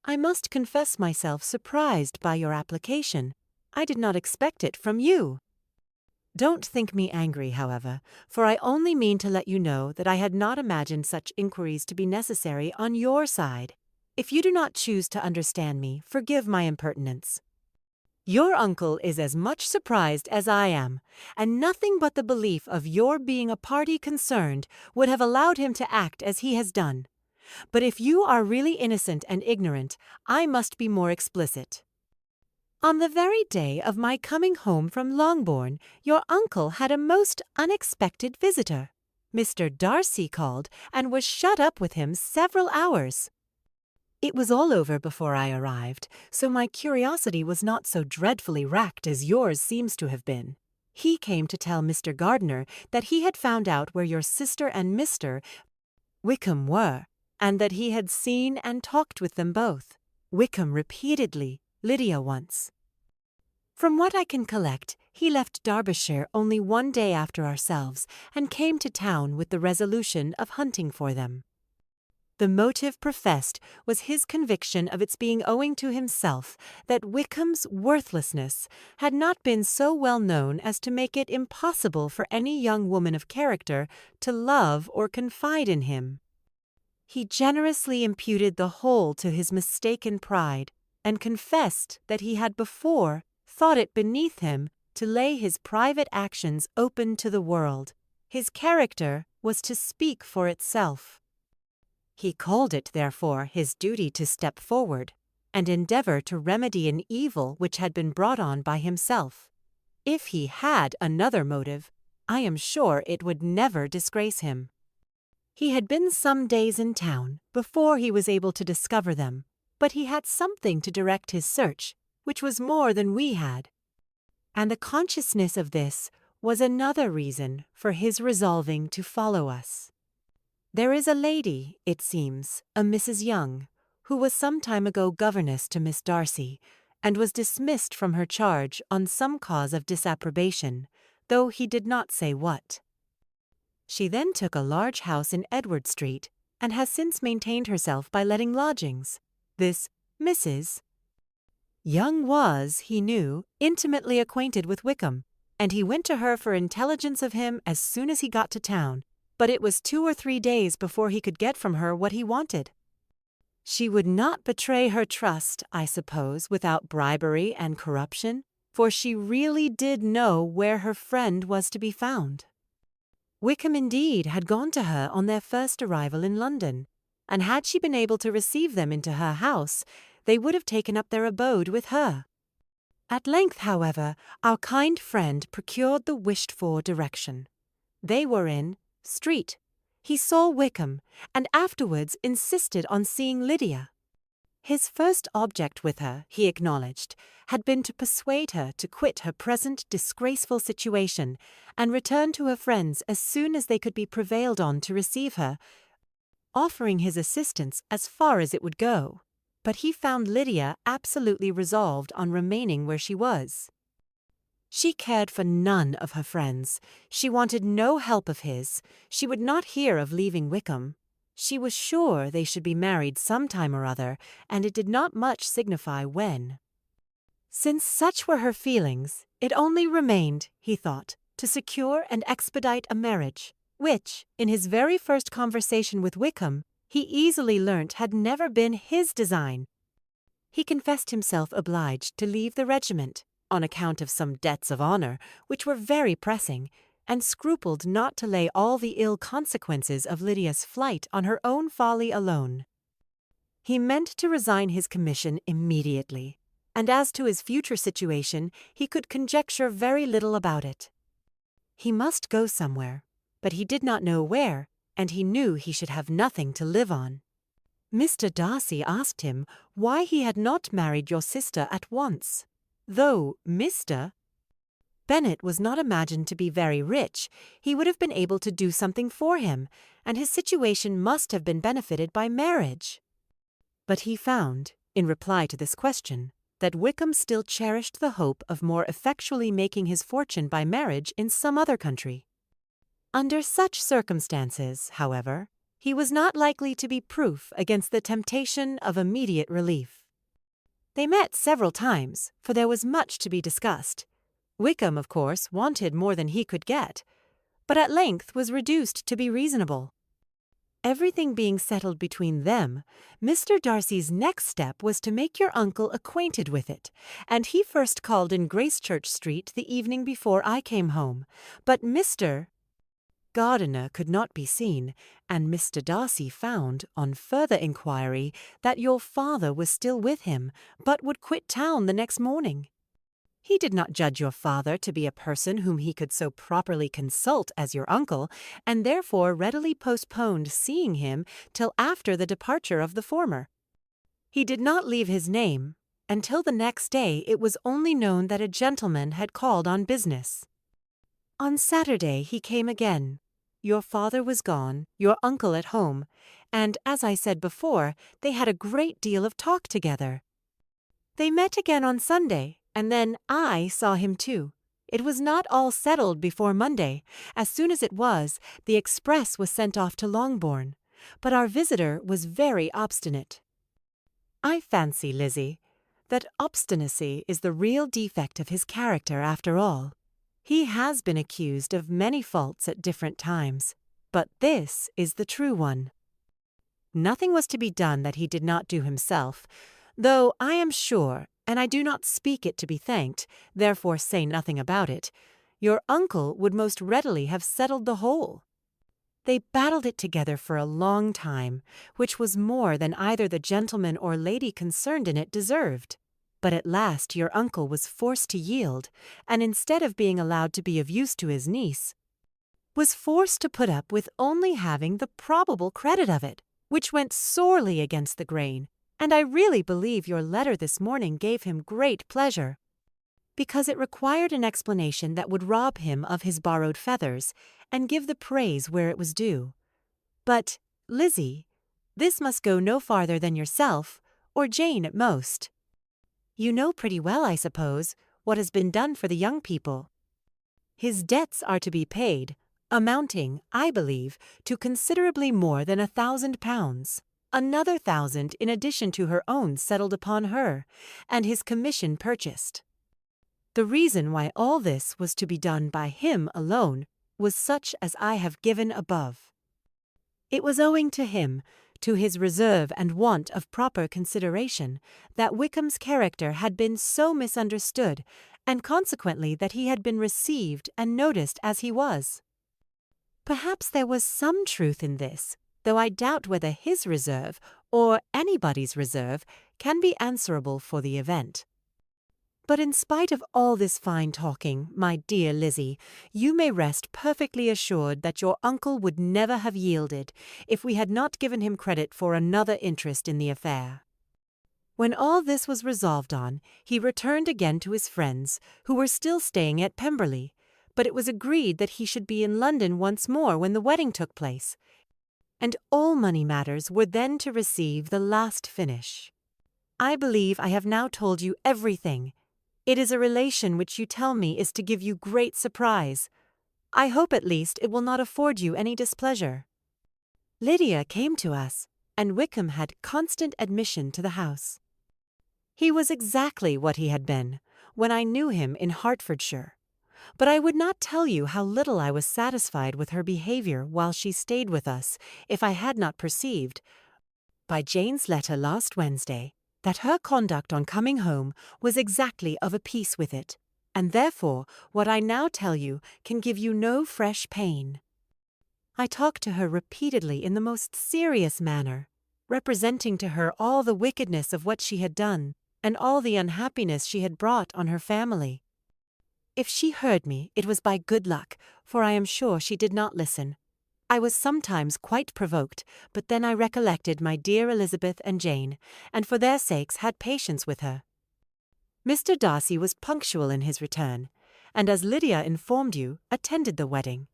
I must confess myself surprised by your application. I did not expect it from you. Don't think me angry, however, for I only mean to let you know that I had not imagined such inquiries to be necessary on your side. If you do not choose to understand me, forgive my impertinence. Your uncle is as much surprised as I am, and nothing but the belief of your being a party concerned would have allowed him to act as he has done. But if you are really innocent and ignorant, I must be more explicit. On the very day of my coming home from Longbourn, your uncle had a most unexpected visitor. Mr. Darcy called and was shut up with him several hours. It was all over before I arrived, so my curiosity was not so dreadfully racked as yours seems to have been. He came to tell Mr. Gardiner that he had found out where your sister and Mr. Wickham were, and that he had seen and talked with them both. Wickham repeatedly, Lydia once. From what I can collect, he left Derbyshire only one day after ourselves, and came to town with the resolution of hunting for them. The motive professed was his conviction of its being owing to himself that Wickham's worthlessness had not been so well known as to make it impossible for any young woman of character to love or confide in him. He generously imputed the whole to his mistaken pride, and confessed that he had before thought it beneath him to lay his private actions open to the world. His character was to speak for itself. He called it, therefore, his duty to step forward and endeavor to remedy an evil which had been brought on by himself. If he had another motive, I am sure it would never disgrace him. He had been some days in town before he was able to discover them, but he had something to direct his search, which was more than we had. And the consciousness of this was another reason for his resolving to follow us. There is a lady, it seems, a Mrs. Young, who was some time ago governess to Miss Darcy, and was dismissed from her charge on some cause of disapprobation, though he did not say what. She then took a large house in Edward Street, and has since maintained herself by letting lodgings. This Mrs. Young was, he knew, intimately acquainted with Wickham, and he went to her for intelligence of him as soon as he got to town, but it was 2 or 3 days before he could get from her what he wanted. She would not betray her trust, I suppose, without bribery and corruption, for she really did know where her friend was to be found. Wickham, indeed, had gone to her on their first arrival in London, and had she been able to receive them into her house, they would have taken up their abode with her. At length, however, our kind friend procured the wished-for direction. They were in Street. He saw Wickham, and afterwards insisted on seeing Lydia. His first object with her, he acknowledged, had been to persuade her to quit her present disgraceful situation and return to her friends as soon as they could be prevailed on to receive her, offering his assistance as far as it would go. But he found Lydia absolutely resolved on remaining where she was. She cared for none of her friends. She wanted no help of his. She would not hear of leaving Wickham. She was sure they should be married some time or other, and it did not much signify when. Since such were her feelings, it only remained, he thought, to secure and expedite a marriage, which, in his very first conversation with Wickham, he easily learnt had never been his design. He confessed himself obliged to leave the regiment, on account of some debts of honour, which were very pressing, and scrupled not to lay all the ill consequences of Lydia's flight on her own folly alone. He meant to resign his commission immediately, and as to his future situation, he could conjecture very little about it. He must go somewhere, but he did not know where, and he knew he should have nothing to live on. Mr. Darcy asked him why he had not married your sister at once. Though Mr. Bennet was not imagined to be very rich, he would have been able to do something for him, and his situation must have been benefited by marriage. But he found, in reply to this question, that Wickham still cherished the hope of more effectually making his fortune by marriage in some other country. Under such circumstances, however, he was not likely to be proof against the temptation of immediate relief. They met several times, for there was much to be discussed. Wickham, of course, wanted more than he could get, but at length was reduced to be reasonable. Everything being settled between them, Mr. Darcy's next step was to make your uncle acquainted with it, and he first called in Gracechurch Street the evening before I came home, but Mr. Gardiner could not be seen, and Mr. Darcy found, on further inquiry, that your father was still with him, but would quit town the next morning. He did not judge your father to be a person whom he could so properly consult as your uncle, and therefore readily postponed seeing him till after the departure of the former. He did not leave his name. Until the next day it was only known that a gentleman had called on business. On Saturday he came again. Your father was gone, your uncle at home, and, as I said before, they had a great deal of talk together. They met again on Sunday, and then I saw him too. It was not all settled before Monday. As soon as it was, the express was sent off to Longbourn, but our visitor was very obstinate. I fancy, Lizzie, that obstinacy is the real defect of his character after all. He has been accused of many faults at different times, but this is the true one. Nothing was to be done that he did not do himself, though I am sure, and I do not speak it to be thanked, therefore say nothing about it, your uncle would most readily have settled the whole. They battled it together for a long time, which was more than either the gentleman or lady concerned in it deserved. But at last your uncle was forced to yield, and instead of being allowed to be of use to his niece, was forced to put up with only having the probable credit of it, which went sorely against the grain, and I really believe your letter this morning gave him great pleasure, because it required an explanation that would rob him of his borrowed feathers, and give the praise where it was due. But, Lizzie, this must go no farther than yourself, or Jane at most. You know pretty well, I suppose, what has been done for the young people. His debts are to be paid, amounting, I believe, to considerably more than £1,000, another 1,000 in addition to her own settled upon her, and his commission purchased. The reason why all this was to be done by him alone was such as I have given above. It was owing to him, to his reserve and want of proper consideration, that Wickham's character had been so misunderstood, and consequently that he had been received and noticed as he was. Perhaps there was some truth in this, though I doubt whether his reserve, or anybody's reserve, can be answerable for the event. But in spite of all this fine talking, my dear Lizzie, you may rest perfectly assured that your uncle would never have yielded if we had not given him credit for another interest in the affair. When all this was resolved on, he returned again to his friends, who were still staying at Pemberley, but it was agreed that he should be in London once more when the wedding took place, and all money matters were then to receive the last finish. I believe I have now told you everything. It is a relation which you tell me is to give you great surprise. I hope at least it will not afford you any displeasure. Lydia came to us, and Wickham had constant admission to the house. He was exactly what he had been when I knew him in Hertfordshire, but I would not tell you how little I was satisfied with her behaviour while she stayed with us if I had not perceived, by Jane's letter last Wednesday, that her conduct on coming home was exactly of a piece with it, and therefore what I now tell you can give you no fresh pain. I talked to her repeatedly in the most serious manner, representing to her all the wickedness of what she had done, and all the unhappiness she had brought on her family. If she heard me, it was by good luck, for I am sure she did not listen. I was sometimes quite provoked, but then I recollected my dear Elizabeth and Jane, and for their sakes had patience with her. Mr. Darcy was punctual in his return, and as Lydia informed you, attended the wedding.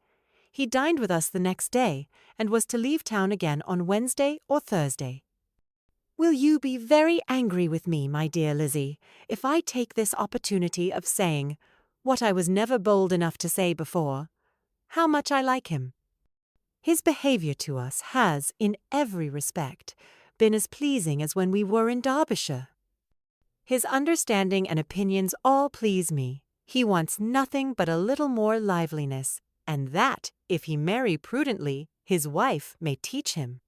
He dined with us the next day, and was to leave town again on Wednesday or Thursday. Will you be very angry with me, my dear Lizzie, if I take this opportunity of saying, what I was never bold enough to say before, how much I like him? His behaviour to us has, in every respect, been as pleasing as when we were in Derbyshire. His understanding and opinions all please me. He wants nothing but a little more liveliness, and that, if he marry prudently, his wife may teach him.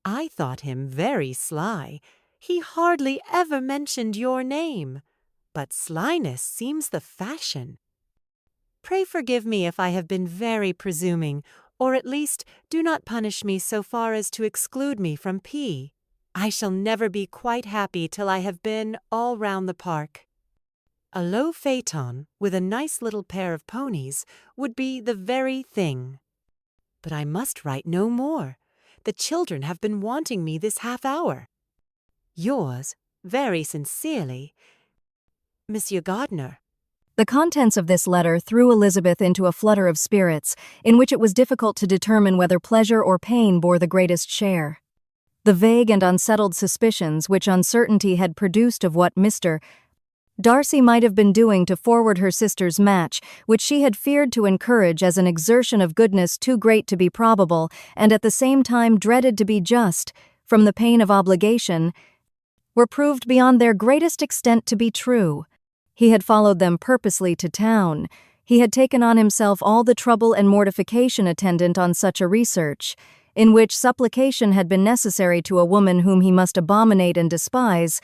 I thought him very sly. He hardly ever mentioned your name, but slyness seems the fashion. Pray forgive me if I have been very presuming, or at least do not punish me so far as to exclude me from P. I shall never be quite happy till I have been all round the park. A low phaeton with a nice little pair of ponies would be the very thing. But I must write no more. The children have been wanting me this half hour. Yours, very sincerely, Monsieur Gardiner. The contents of this letter threw Elizabeth into a flutter of spirits, in which it was difficult to determine whether pleasure or pain bore the greatest share. The vague and unsettled suspicions which uncertainty had produced of what Mr. Darcy might have been doing to forward her sister's match, which she had feared to encourage as an exertion of goodness too great to be probable, and at the same time dreaded to be just, from the pain of obligation, were proved beyond their greatest extent to be true. He had followed them purposely to town. He had taken on himself all the trouble and mortification attendant on such a research, in which supplication had been necessary to a woman whom he must abominate and despise,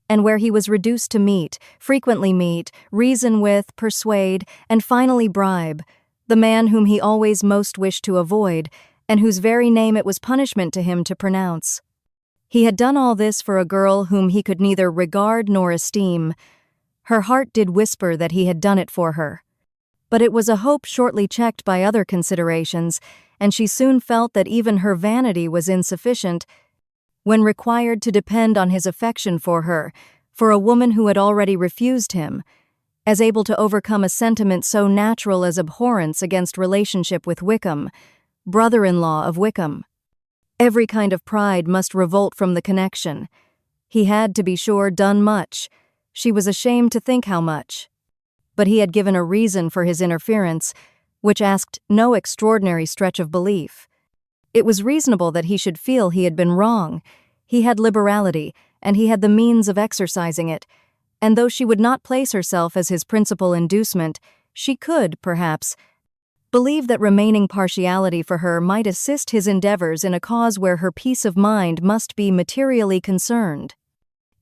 and where he was reduced to frequently meet, reason with, persuade, and finally bribe, the man whom he always most wished to avoid, and whose very name it was punishment to him to pronounce. He had done all this for a girl whom he could neither regard nor esteem. Her heart did whisper that he had done it for her. But it was a hope shortly checked by other considerations, and she soon felt that even her vanity was insufficient when required to depend on his affection for her, for a woman who had already refused him, as able to overcome a sentiment so natural as abhorrence against relationship with Wickham, brother-in-law of Wickham. Every kind of pride must revolt from the connection. He had, to be sure, done much. She was ashamed to think how much. But he had given a reason for his interference, which asked no extraordinary stretch of belief. It was reasonable that he should feel he had been wrong. He had liberality, and he had the means of exercising it, and though she would not place herself as his principal inducement, she could, perhaps, believe that remaining partiality for her might assist his endeavors in a cause where her peace of mind must be materially concerned.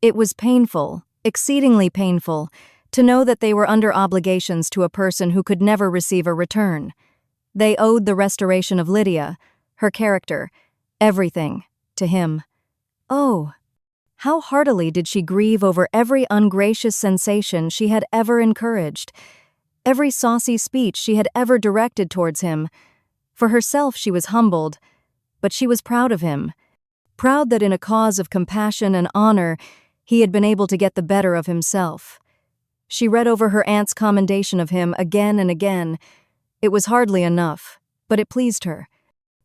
It was painful, exceedingly painful, to know that they were under obligations to a person who could never receive a return. They owed the restoration of Lydia, her character, everything, to him. Oh, how heartily did she grieve over every ungracious sensation she had ever encouraged, every saucy speech she had ever directed towards him. For herself she was humbled, but she was proud of him, proud that in a cause of compassion and honor he had been able to get the better of himself. She read over her aunt's commendation of him again and again. It was hardly enough, but it pleased her.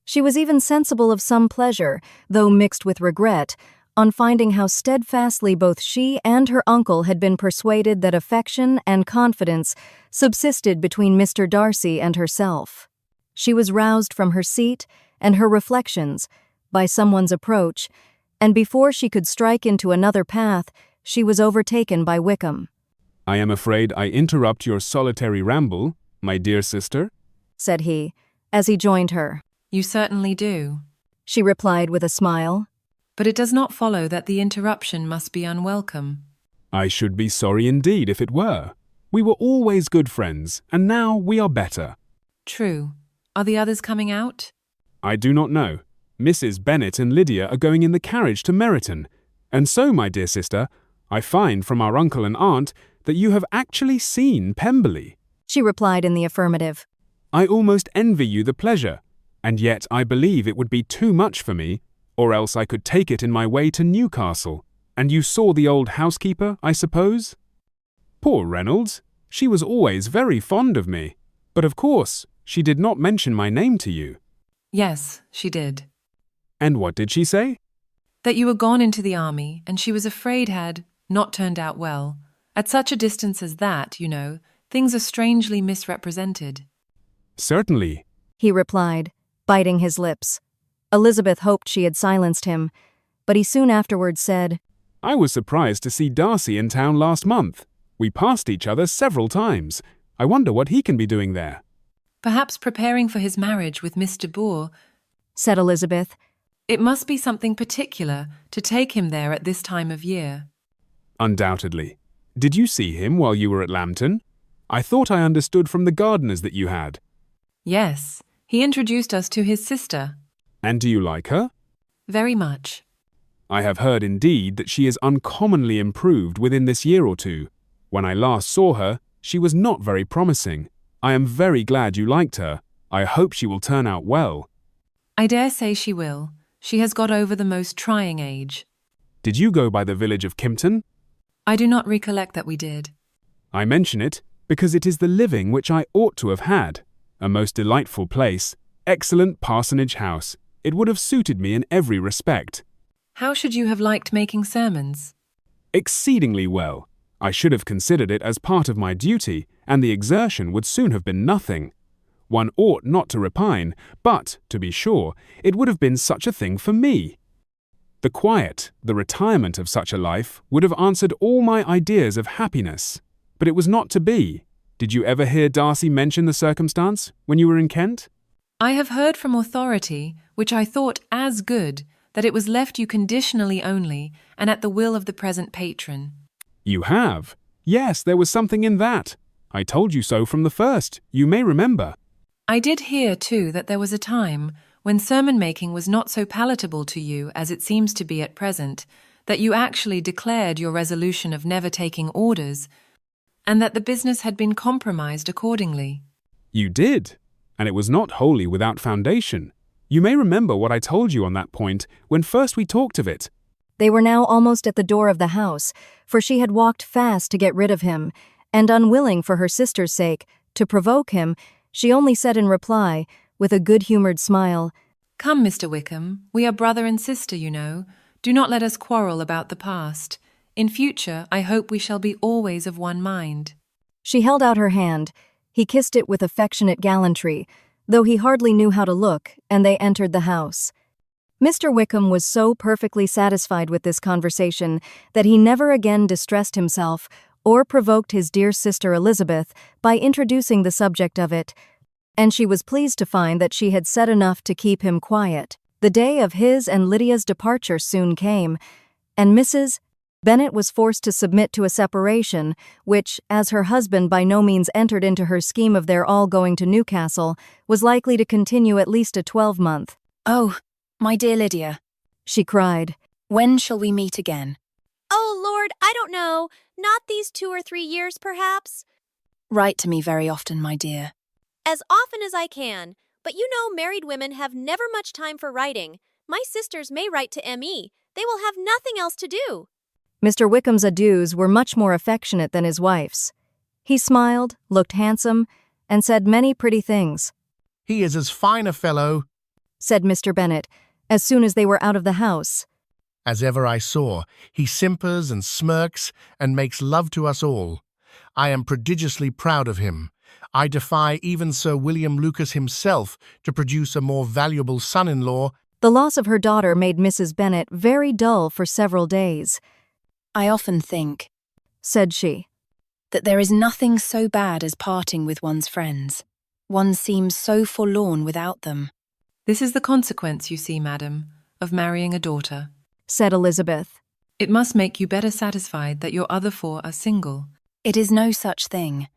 She was even sensible of some pleasure, though mixed with regret, on finding how steadfastly both she and her uncle had been persuaded that affection and confidence subsisted between Mr. Darcy and herself. She was roused from her seat and her reflections by someone's approach, and before she could strike into another path, she was overtaken by Wickham. "I am afraid I interrupt your solitary ramble, my dear sister," said he, as he joined her. You certainly do, she replied with a smile. But it does not follow that the interruption must be unwelcome. "I should be sorry indeed if it were. We were always good friends, and now we are better." True. Are the others coming out? "I do not know. Mrs. Bennet and Lydia are going in the carriage to Meryton. And so, my dear sister, I find from our uncle and aunt that you have actually seen Pemberley." She replied in the affirmative. "I almost envy you the pleasure, and yet I believe it would be too much for me, or else I could take it in my way to Newcastle. And you saw the old housekeeper, I suppose?" "Poor Reynolds! She was always very fond of me. But of course, she did not mention my name to you." Yes, she did. "And what did she say?" That you were gone into the army, and she was afraid had not turned out well. At such a distance as that, you know, things are strangely misrepresented. "Certainly," he replied, biting his lips. Elizabeth hoped she had silenced him, but he soon afterwards said, "I was surprised to see Darcy in town last month. We passed each other several times. I wonder what he can be doing there." Perhaps preparing for his marriage with Miss de Bourgh, said Elizabeth. It must be something particular to take him there at this time of year. "Undoubtedly. Did you see him while you were at Lambton?" I thought I understood from the gardeners that you had. Yes, he introduced us to his sister. And do you like her? Very much. I have heard indeed that she is uncommonly improved within this year or two. When I last saw her, she was not very promising. I am very glad you liked her. I hope she will turn out well. I dare say she will. She has got over the most trying age. Did you go by the village of Kimpton? I do not recollect that we did. I mention it because it is the living which I ought to have had. A most delightful place, excellent parsonage house. It would have suited me in every respect. How should you have liked making sermons? Exceedingly well. I should have considered it as part of my duty, and the exertion would soon have been nothing. One ought not to repine, but, to be sure, it would have been such a thing for me. The quiet, the retirement of such a life would have answered all my ideas of happiness. But it was not to be. Did you ever hear Darcy mention the circumstance when you were in Kent? I have heard from authority, which I thought as good, that it was left you conditionally only, and at the will of the present patron. You have? Yes, there was something in that. I told you so from the first, you may remember. I did hear, too, that there was a time when sermon-making was not so palatable to you as it seems to be at present, that you actually declared your resolution of never taking orders, and that the business had been compromised accordingly. You did, and it was not wholly without foundation. You may remember what I told you on that point when first we talked of it. They were now almost at the door of the house, for she had walked fast to get rid of him, and unwilling for her sister's sake to provoke him, she only said in reply, with a good-humoured smile, "Come, Mr. Wickham, we are brother and sister, you know. Do not let us quarrel about the past. In future, I hope we shall be always of one mind." She held out her hand. He kissed it with affectionate gallantry, though he hardly knew how to look, and they entered the house. Mr. Wickham was so perfectly satisfied with this conversation that he never again distressed himself or provoked his dear sister Elizabeth by introducing the subject of it, and she was pleased to find that she had said enough to keep him quiet. The day of his and Lydia's departure soon came, and Mrs. Bennet was forced to submit to a separation, which, as her husband by no means entered into her scheme of their all going to Newcastle, was likely to continue at least a 12-month. "Oh, my dear Lydia," she cried, "when shall we meet again?" "Oh, Lord, I don't know. Not these 2 or 3 years, perhaps?" "Write to me very often, my dear." "As often as I can. But you know married women have never much time for writing. My sisters may write to M.E. They will have nothing else to do." Mr. Wickham's adieus were much more affectionate than his wife's. He smiled, looked handsome, and said many pretty things. "He is as fine a fellow," said Mr. Bennet, as soon as they were out of the house, "as ever I saw. He simpers and smirks and makes love to us all. I am prodigiously proud of him. I defy even Sir William Lucas himself to produce a more valuable son-in-law." The loss of her daughter made Mrs. Bennet very dull for several days. "I often think," said she, "that there is nothing so bad as parting with one's friends. One seems so forlorn without them." "This is the consequence, you see, madam, of marrying a daughter," said Elizabeth. "It must make you better satisfied that your other 4 are single." "It is no such thing.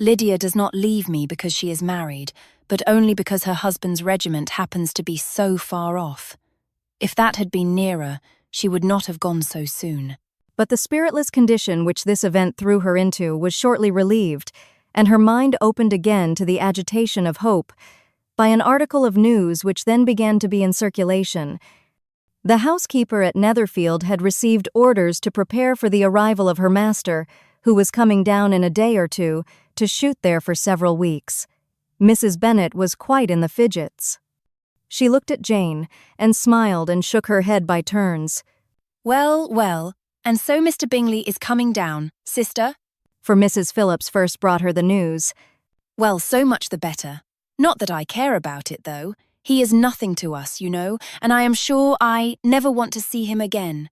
Lydia does not leave me because she is married, but only because her husband's regiment happens to be so far off. If that had been nearer, she would not have gone so soon." But the spiritless condition which this event threw her into was shortly relieved, and her mind opened again to the agitation of hope by an article of news which then began to be in circulation. The housekeeper at Netherfield had received orders to prepare for the arrival of her master, who was coming down in a day or two, to shoot there for several weeks. Mrs. Bennet was quite in the fidgets. She looked at Jane, and smiled and shook her head by turns. "Well, well, and so Mr. Bingley is coming down, sister?" For Mrs. Phillips first brought her the news. "Well, so much the better. Not that I care about it, though. He is nothing to us, you know, and I am sure I never want to see him again.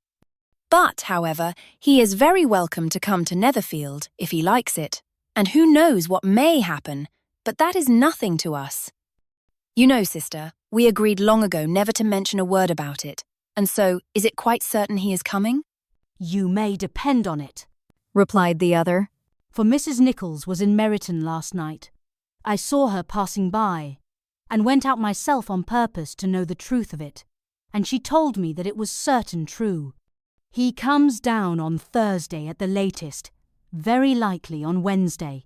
But, however, he is very welcome to come to Netherfield, if he likes it. And who knows what may happen, but that is nothing to us. You know, sister, we agreed long ago never to mention a word about it, and so is it quite certain he is coming?" "You may depend on it," replied the other. for Mrs. Nichols was in Meryton last night. I saw her passing by, and went out myself on purpose to know the truth of it, and she told me that it was certain true. He comes down on Thursday at the latest, very likely on Wednesday.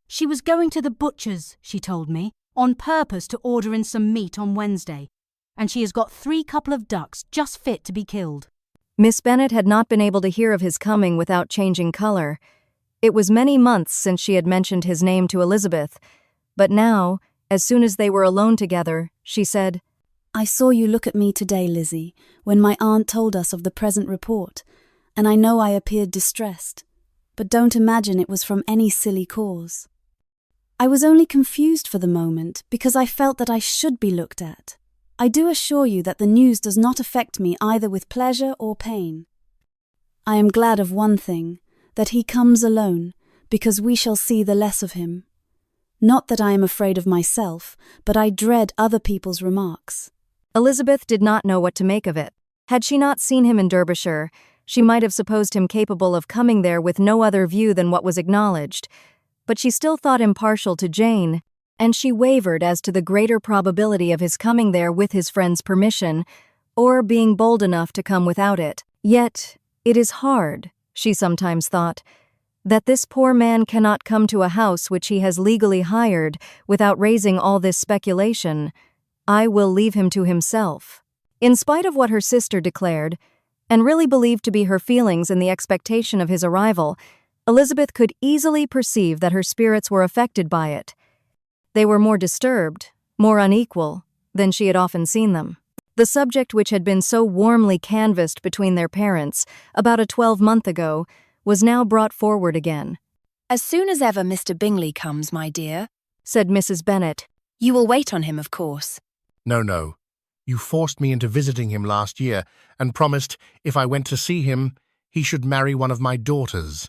She was going to the butcher's, she told me, on purpose to order in some meat on Wednesday, and she has got 3 couple of ducks just fit to be killed. Miss Bennet had not been able to hear of his coming without changing color. It was many months since she had mentioned his name to Elizabeth, but now, as soon as they were alone together, she said, I saw you look at me today, Lizzie, when my aunt told us of the present report, and I know I appeared distressed, but don't imagine it was from any silly cause. I was only confused for the moment because I felt that I should be looked at. I do assure you that the news does not affect me either with pleasure or pain. I am glad of one thing, that he comes alone, because we shall see the less of him. Not that I am afraid of myself, but I dread other people's remarks. Elizabeth did not know what to make of it. Had she not seen him in Derbyshire, she might have supposed him capable of coming there with no other view than what was acknowledged, but she still thought him partial to Jane, and she wavered as to the greater probability of his coming there with his friend's permission, or being bold enough to come without it. Yet, it is hard, she sometimes thought, that this poor man cannot come to a house which he has legally hired without raising all this speculation. I will leave him to himself. In spite of what her sister declared, and really believed to be her feelings in the expectation of his arrival, Elizabeth could easily perceive that her spirits were affected by it. They were more disturbed, more unequal, than she had often seen them. The subject which had been so warmly canvassed between their parents about a 12-month ago was now brought forward again. As soon as ever Mr. Bingley comes, my dear, said Mrs. Bennet. You will wait on him, of course. No. You forced me into visiting him last year and promised, if I went to see him, he should marry one of my daughters.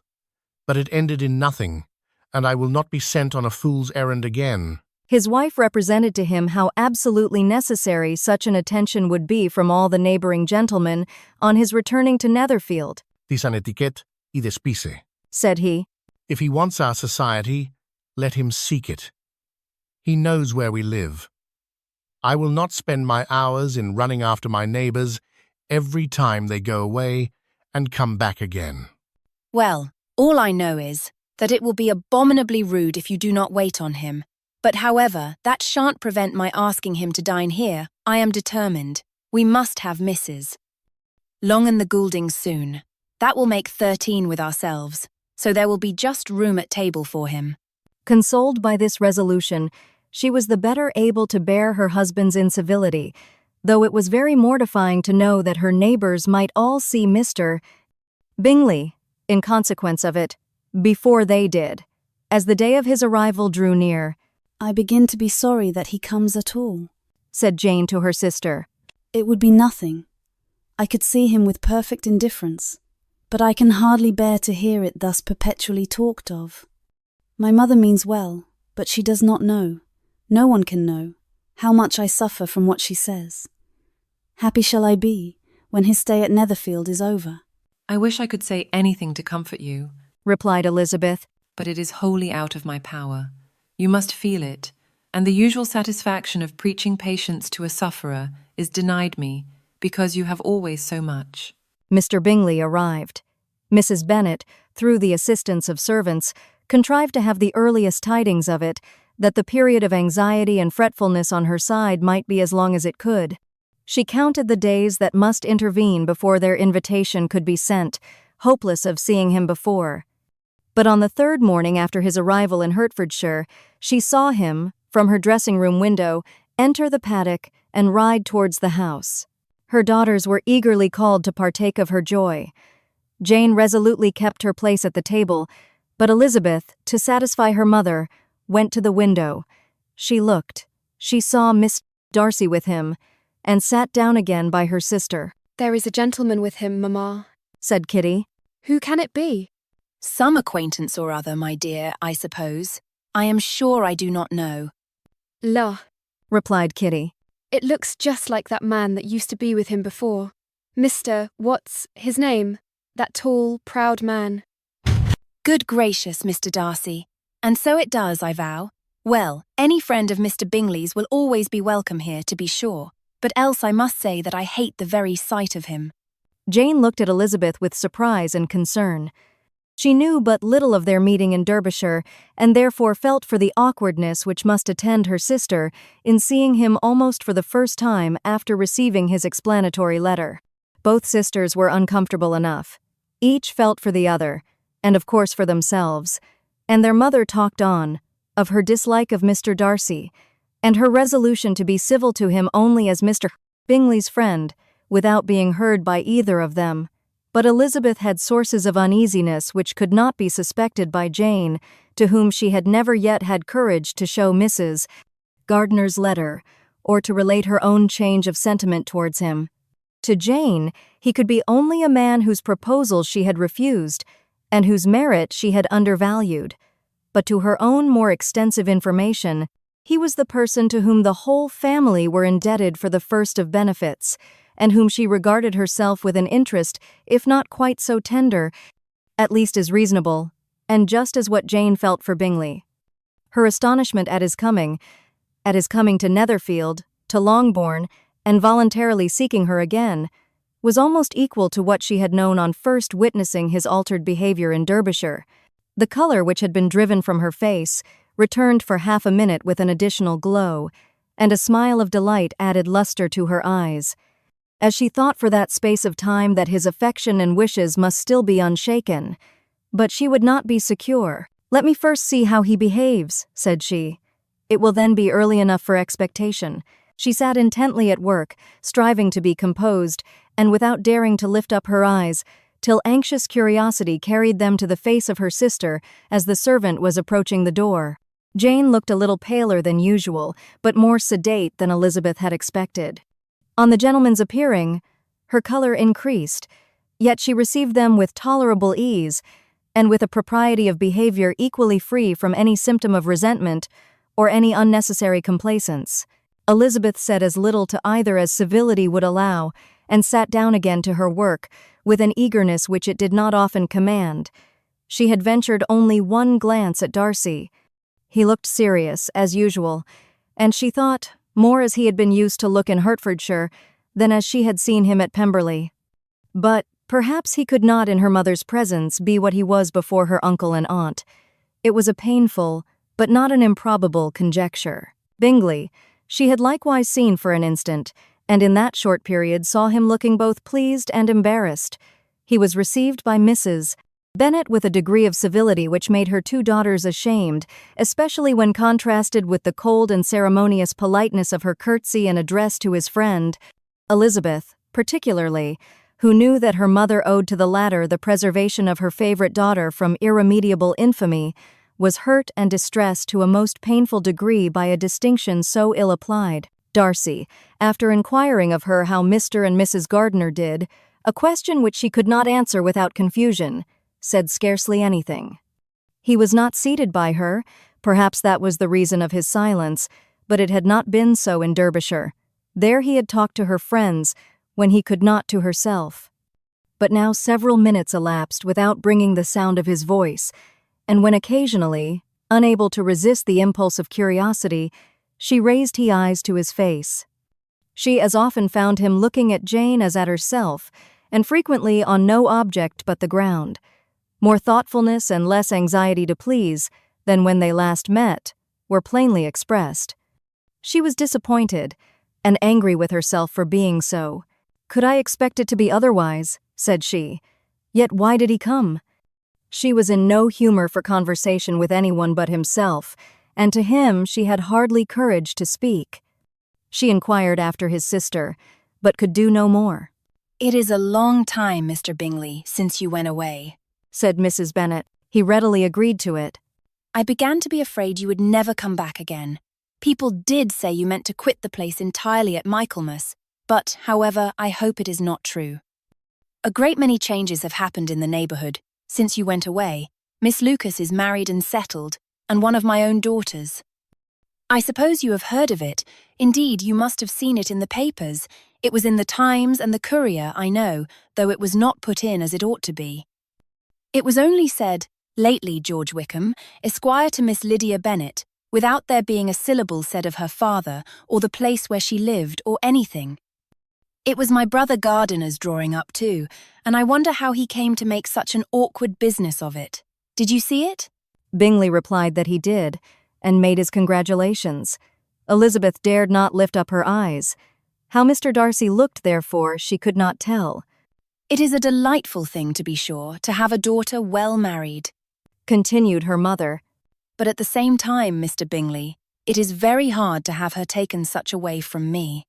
But it ended in nothing, and I will not be sent on a fool's errand again. His wife represented to him how absolutely necessary such an attention would be from all the neighbouring gentlemen on his returning to Netherfield. Dis an etiquette y despise, said he. If he wants our society, let him seek it. He knows where we live. I will not spend my hours in running after my neighbours every time they go away and come back again. Well, all I know is that it will be abominably rude if you do not wait on him. But however, that shan't prevent my asking him to dine here. I am determined. We must have Mrs. Long and the Gouldings soon. That will make 13 with ourselves, so there will be just room at table for him. Consoled by this resolution, she was the better able to bear her husband's incivility, though it was very mortifying to know that her neighbours might all see Mr. Bingley, in consequence of it, before they did. As the day of his arrival drew near, I begin to be sorry that he comes at all, said Jane to her sister. It would be nothing. I could see him with perfect indifference, but I can hardly bear to hear it thus perpetually talked of. My mother means well, but she does not know, no one can know, how much I suffer from what she says. Happy shall I be when his stay at Netherfield is over. I wish I could say anything to comfort you, replied Elizabeth, but it is wholly out of my power. You must feel it, and the usual satisfaction of preaching patience to a sufferer is denied me, because you have always so much. Mr. Bingley arrived. Mrs. Bennet, through the assistance of servants, contrived to have the earliest tidings of it, that the period of anxiety and fretfulness on her side might be as long as it could. She counted the days that must intervene before their invitation could be sent, hopeless of seeing him before. But on the 3rd morning after his arrival in Hertfordshire, she saw him, from her dressing-room window, enter the paddock and ride towards the house. Her daughters were eagerly called to partake of her joy. Jane resolutely kept her place at the table, but Elizabeth, to satisfy her mother, went to the window. She looked. She saw Miss Darcy with him, and sat down again by her sister. There is a gentleman with him, Mamma, said Kitty. Who can it be? Some acquaintance or other, my dear, I suppose. I am sure I do not know. La, replied Kitty. It looks just like that man that used to be with him before. Mr. What's his name? That tall, proud man. Good gracious, Mr. Darcy. And so it does, I vow. Well, any friend of Mr. Bingley's will always be welcome here, to be sure, but else I must say that I hate the very sight of him. Jane looked at Elizabeth with surprise and concern. She knew but little of their meeting in Derbyshire, and therefore felt for the awkwardness which must attend her sister in seeing him almost for the first time after receiving his explanatory letter. Both sisters were uncomfortable enough. Each felt for the other, and of course for themselves, and their mother talked on, of her dislike of Mr. Darcy, and her resolution to be civil to him only as Mr. Bingley's friend, without being heard by either of them. But Elizabeth had sources of uneasiness which could not be suspected by Jane, to whom she had never yet had courage to show Mrs. Gardiner's letter, or to relate her own change of sentiment towards him. To Jane, he could be only a man whose proposals she had refused, and whose merit she had undervalued. But to her own more extensive information, he was the person to whom the whole family were indebted for the first of benefits, and whom she regarded herself with an interest, if not quite so tender, at least as reasonable, and just as what Jane felt for Bingley. Her astonishment at his coming to Netherfield, to Longbourn, and voluntarily seeking her again, was almost equal to what she had known on first witnessing his altered behavior in Derbyshire. The colour which had been driven from her face returned for half a minute with an additional glow, and a smile of delight added lustre to her eyes, as she thought for that space of time that his affection and wishes must still be unshaken. But she would not be secure. "Let me first see how he behaves," said she. "It will then be early enough for expectation." She sat intently at work, striving to be composed, and without daring to lift up her eyes, till anxious curiosity carried them to the face of her sister as the servant was approaching the door. Jane looked a little paler than usual, but more sedate than Elizabeth had expected. On the gentleman's appearing, her colour increased, yet she received them with tolerable ease, and with a propriety of behaviour equally free from any symptom of resentment or any unnecessary complaisance. Elizabeth said as little to either as civility would allow, and sat down again to her work, with an eagerness which it did not often command. She had ventured only one glance at Darcy. He looked serious, as usual, and she thought, more as he had been used to look in Hertfordshire than as she had seen him at Pemberley. But perhaps he could not in her mother's presence be what he was before her uncle and aunt. It was a painful, but not an improbable conjecture. Bingley, she had likewise seen for an instant, and in that short period saw him looking both pleased and embarrassed. He was received by Mrs. Bennet with a degree of civility which made her two daughters ashamed, especially when contrasted with the cold and ceremonious politeness of her curtsy and address to his friend. Elizabeth, particularly, who knew that her mother owed to the latter the preservation of her favourite daughter from irremediable infamy, was hurt and distressed to a most painful degree by a distinction so ill applied. Darcy, after inquiring of her how Mr. and Mrs. Gardiner did, a question which she could not answer without confusion, said scarcely anything. He was not seated by her, perhaps that was the reason of his silence, but it had not been so in Derbyshire. There he had talked to her friends, when he could not to herself. But now several minutes elapsed without bringing the sound of his voice, and when occasionally, unable to resist the impulse of curiosity, she raised his eyes to his face. She as often found him looking at Jane as at herself, and frequently on no object but the ground. More thoughtfulness and less anxiety to please than when they last met were plainly expressed. She was disappointed, and angry with herself for being so. "Could I expect it to be otherwise?" said she. "Yet why did he come?" She was in no humor for conversation with anyone but himself, and to him she had hardly courage to speak. She inquired after his sister, but could do no more. "It is a long time, Mr. Bingley, since you went away," said Mrs. Bennet. He readily agreed to it. "I began to be afraid you would never come back again. People did say you meant to quit the place entirely at Michaelmas, but, however, I hope it is not true. A great many changes have happened in the neighbourhood. Since you went away, Miss Lucas is married and settled, and one of my own daughters. I suppose you have heard of it. Indeed, you must have seen it in the papers. It was in the Times and the Courier, I know, though it was not put in as it ought to be. It was only said, Lately, George Wickham, Esquire to Miss Lydia Bennet, without there being a syllable said of her father, or the place where she lived, or anything. It was my brother Gardiner's drawing up too, and I wonder how he came to make such an awkward business of it. Did you see it? Bingley replied that he did, and made his congratulations. Elizabeth dared not lift up her eyes. How Mr. Darcy looked, therefore, she could not tell. It is a delightful thing, to be sure, to have a daughter well married, continued her mother. But at the same time, Mr. Bingley, it is very hard to have her taken such away from me.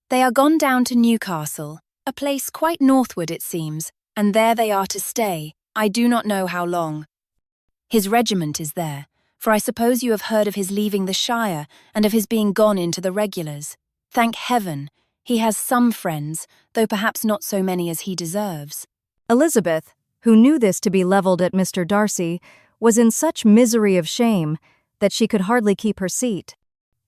They are gone down to Newcastle, a place quite northward it seems, and there they are to stay, I do not know how long. His regiment is there, for I suppose you have heard of his leaving the Shire, and of his being gone into the regulars. Thank heaven, he has some friends, though perhaps not so many as he deserves. Elizabeth, who knew this to be levelled at Mr. Darcy, was in such misery of shame that she could hardly keep her seat.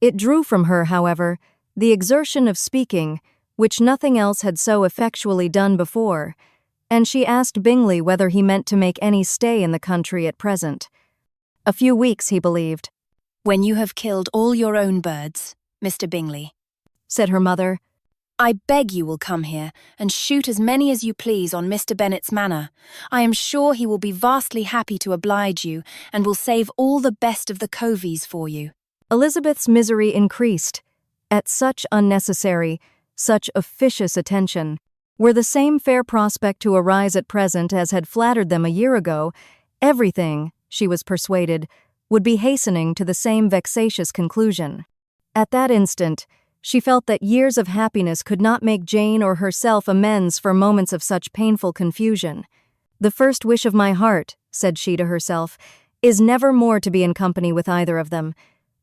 It drew from her, however, the exertion of speaking, which nothing else had so effectually done before, and she asked Bingley whether he meant to make any stay in the country at present. A few weeks, he believed. When you have killed all your own birds, Mr. Bingley, said her mother, I beg you will come here and shoot as many as you please on Mr. Bennet's manor. I am sure he will be vastly happy to oblige you, and will save all the best of the coveys for you. Elizabeth's misery increased at such unnecessary, such officious attention. Were the same fair prospect to arise at present as had flattered them a year ago, everything, she was persuaded, would be hastening to the same vexatious conclusion. At that instant, she felt that years of happiness could not make Jane or herself amends for moments of such painful confusion. The first wish of my heart, said she to herself, is never more to be in company with either of them.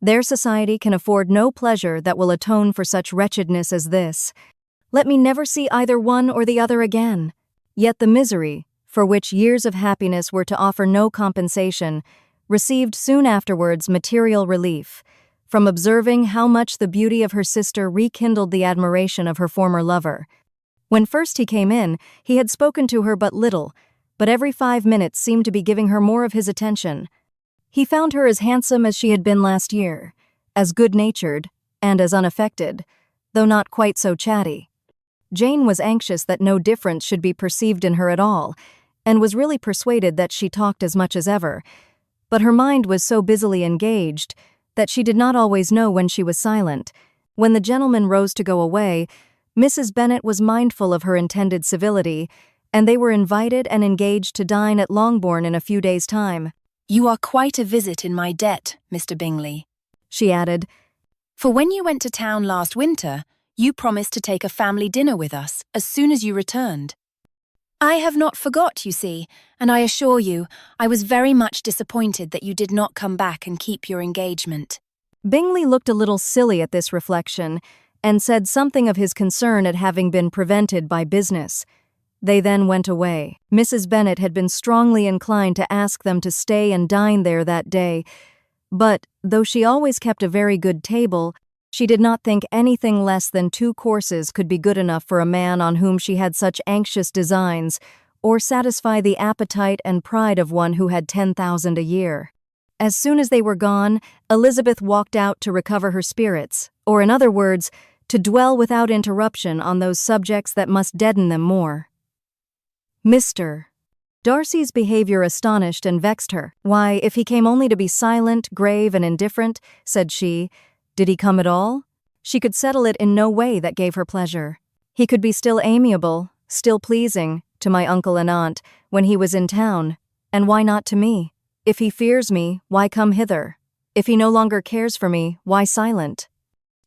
Their society can afford no pleasure that will atone for such wretchedness as this. Let me never see either one or the other again. Yet the misery, for which years of happiness were to offer no compensation, received soon afterwards material relief, from observing how much the beauty of her sister rekindled the admiration of her former lover. When first he came in, he had spoken to her but little, but every 5 minutes seemed to be giving her more of his attention. He found her as handsome as she had been last year, as good-natured, and as unaffected, though not quite so chatty. Jane was anxious that no difference should be perceived in her at all, and was really persuaded that she talked as much as ever, but her mind was so busily engaged that she did not always know when she was silent. When the gentleman rose to go away, Mrs. Bennet was mindful of her intended civility, and they were invited and engaged to dine at Longbourn in a few days' time. You are quite a visit in my debt, Mr. Bingley, she added, for when you went to town last winter, you promised to take a family dinner with us as soon as you returned. I have not forgot, you see, and I assure you, I was very much disappointed that you did not come back and keep your engagement. Bingley looked a little silly at this reflection, and said something of his concern at having been prevented by business. They then went away. Mrs. Bennet had been strongly inclined to ask them to stay and dine there that day, but, though she always kept a very good table, she did not think anything less than 2 courses could be good enough for a man on whom she had such anxious designs, or satisfy the appetite and pride of one who had 10,000 a year. As soon as they were gone, Elizabeth walked out to recover her spirits, or in other words, to dwell without interruption on those subjects that must deaden them more. Mr. Darcy's behavior astonished and vexed her. Why, if he came only to be silent, grave, and indifferent, said she, did he come at all? She could settle it in no way that gave her pleasure. He could be still amiable, still pleasing, to my uncle and aunt, when he was in town, and why not to me? If he fears me, why come hither? If he no longer cares for me, why silent?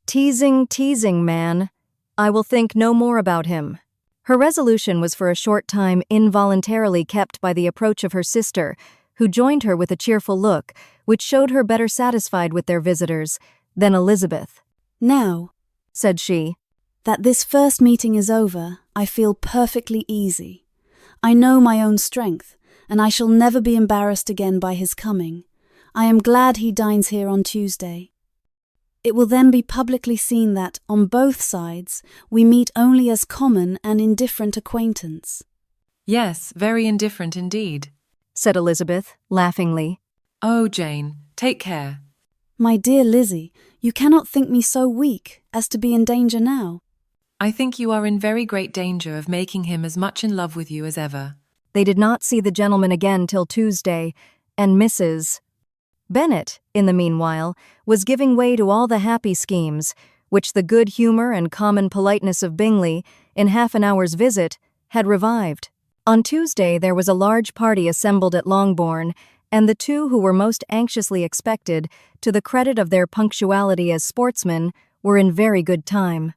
Teasing, man. I will think no more about him. Her resolution was for a short time involuntarily kept by the approach of her sister, who joined her with a cheerful look, which showed her better satisfied with their visitors than Elizabeth. Now, said she, that this first meeting is over, I feel perfectly easy. I know my own strength, and I shall never be embarrassed again by his coming. I am glad he dines here on Tuesday. It will then be publicly seen that, on both sides, we meet only as common and indifferent acquaintance. Yes, very indifferent indeed. said Elizabeth, laughingly. Oh, Jane, take care. My dear Lizzie, you cannot think me so weak as to be in danger now. I think you are in very great danger of making him as much in love with you as ever. They did not see the gentleman again till Tuesday, and Mrs. Bennet, in the meanwhile, was giving way to all the happy schemes, which the good humour and common politeness of Bingley, in half an hour's visit, had revived. On Tuesday there was a large party assembled at Longbourn, and the two who were most anxiously expected, to the credit of their punctuality as sportsmen, were in very good time.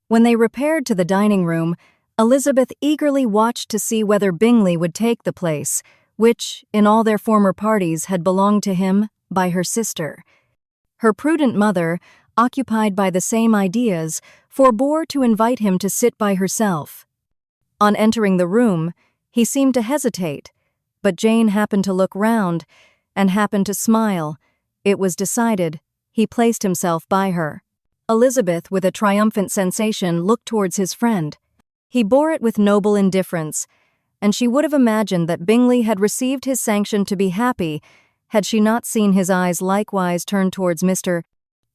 When they repaired to the dining-room, Elizabeth eagerly watched to see whether Bingley would take the place, which, in all their former parties, had belonged to him by her sister. Her prudent mother, occupied by the same ideas, forbore to invite him to sit by herself. On entering the room, he seemed to hesitate, but Jane happened to look round, and happened to smile. It was decided. He placed himself by her. Elizabeth, with a triumphant sensation, looked towards his friend. He bore it with noble indifference, and she would have imagined that Bingley had received his sanction to be happy had she not seen his eyes likewise turned towards Mr.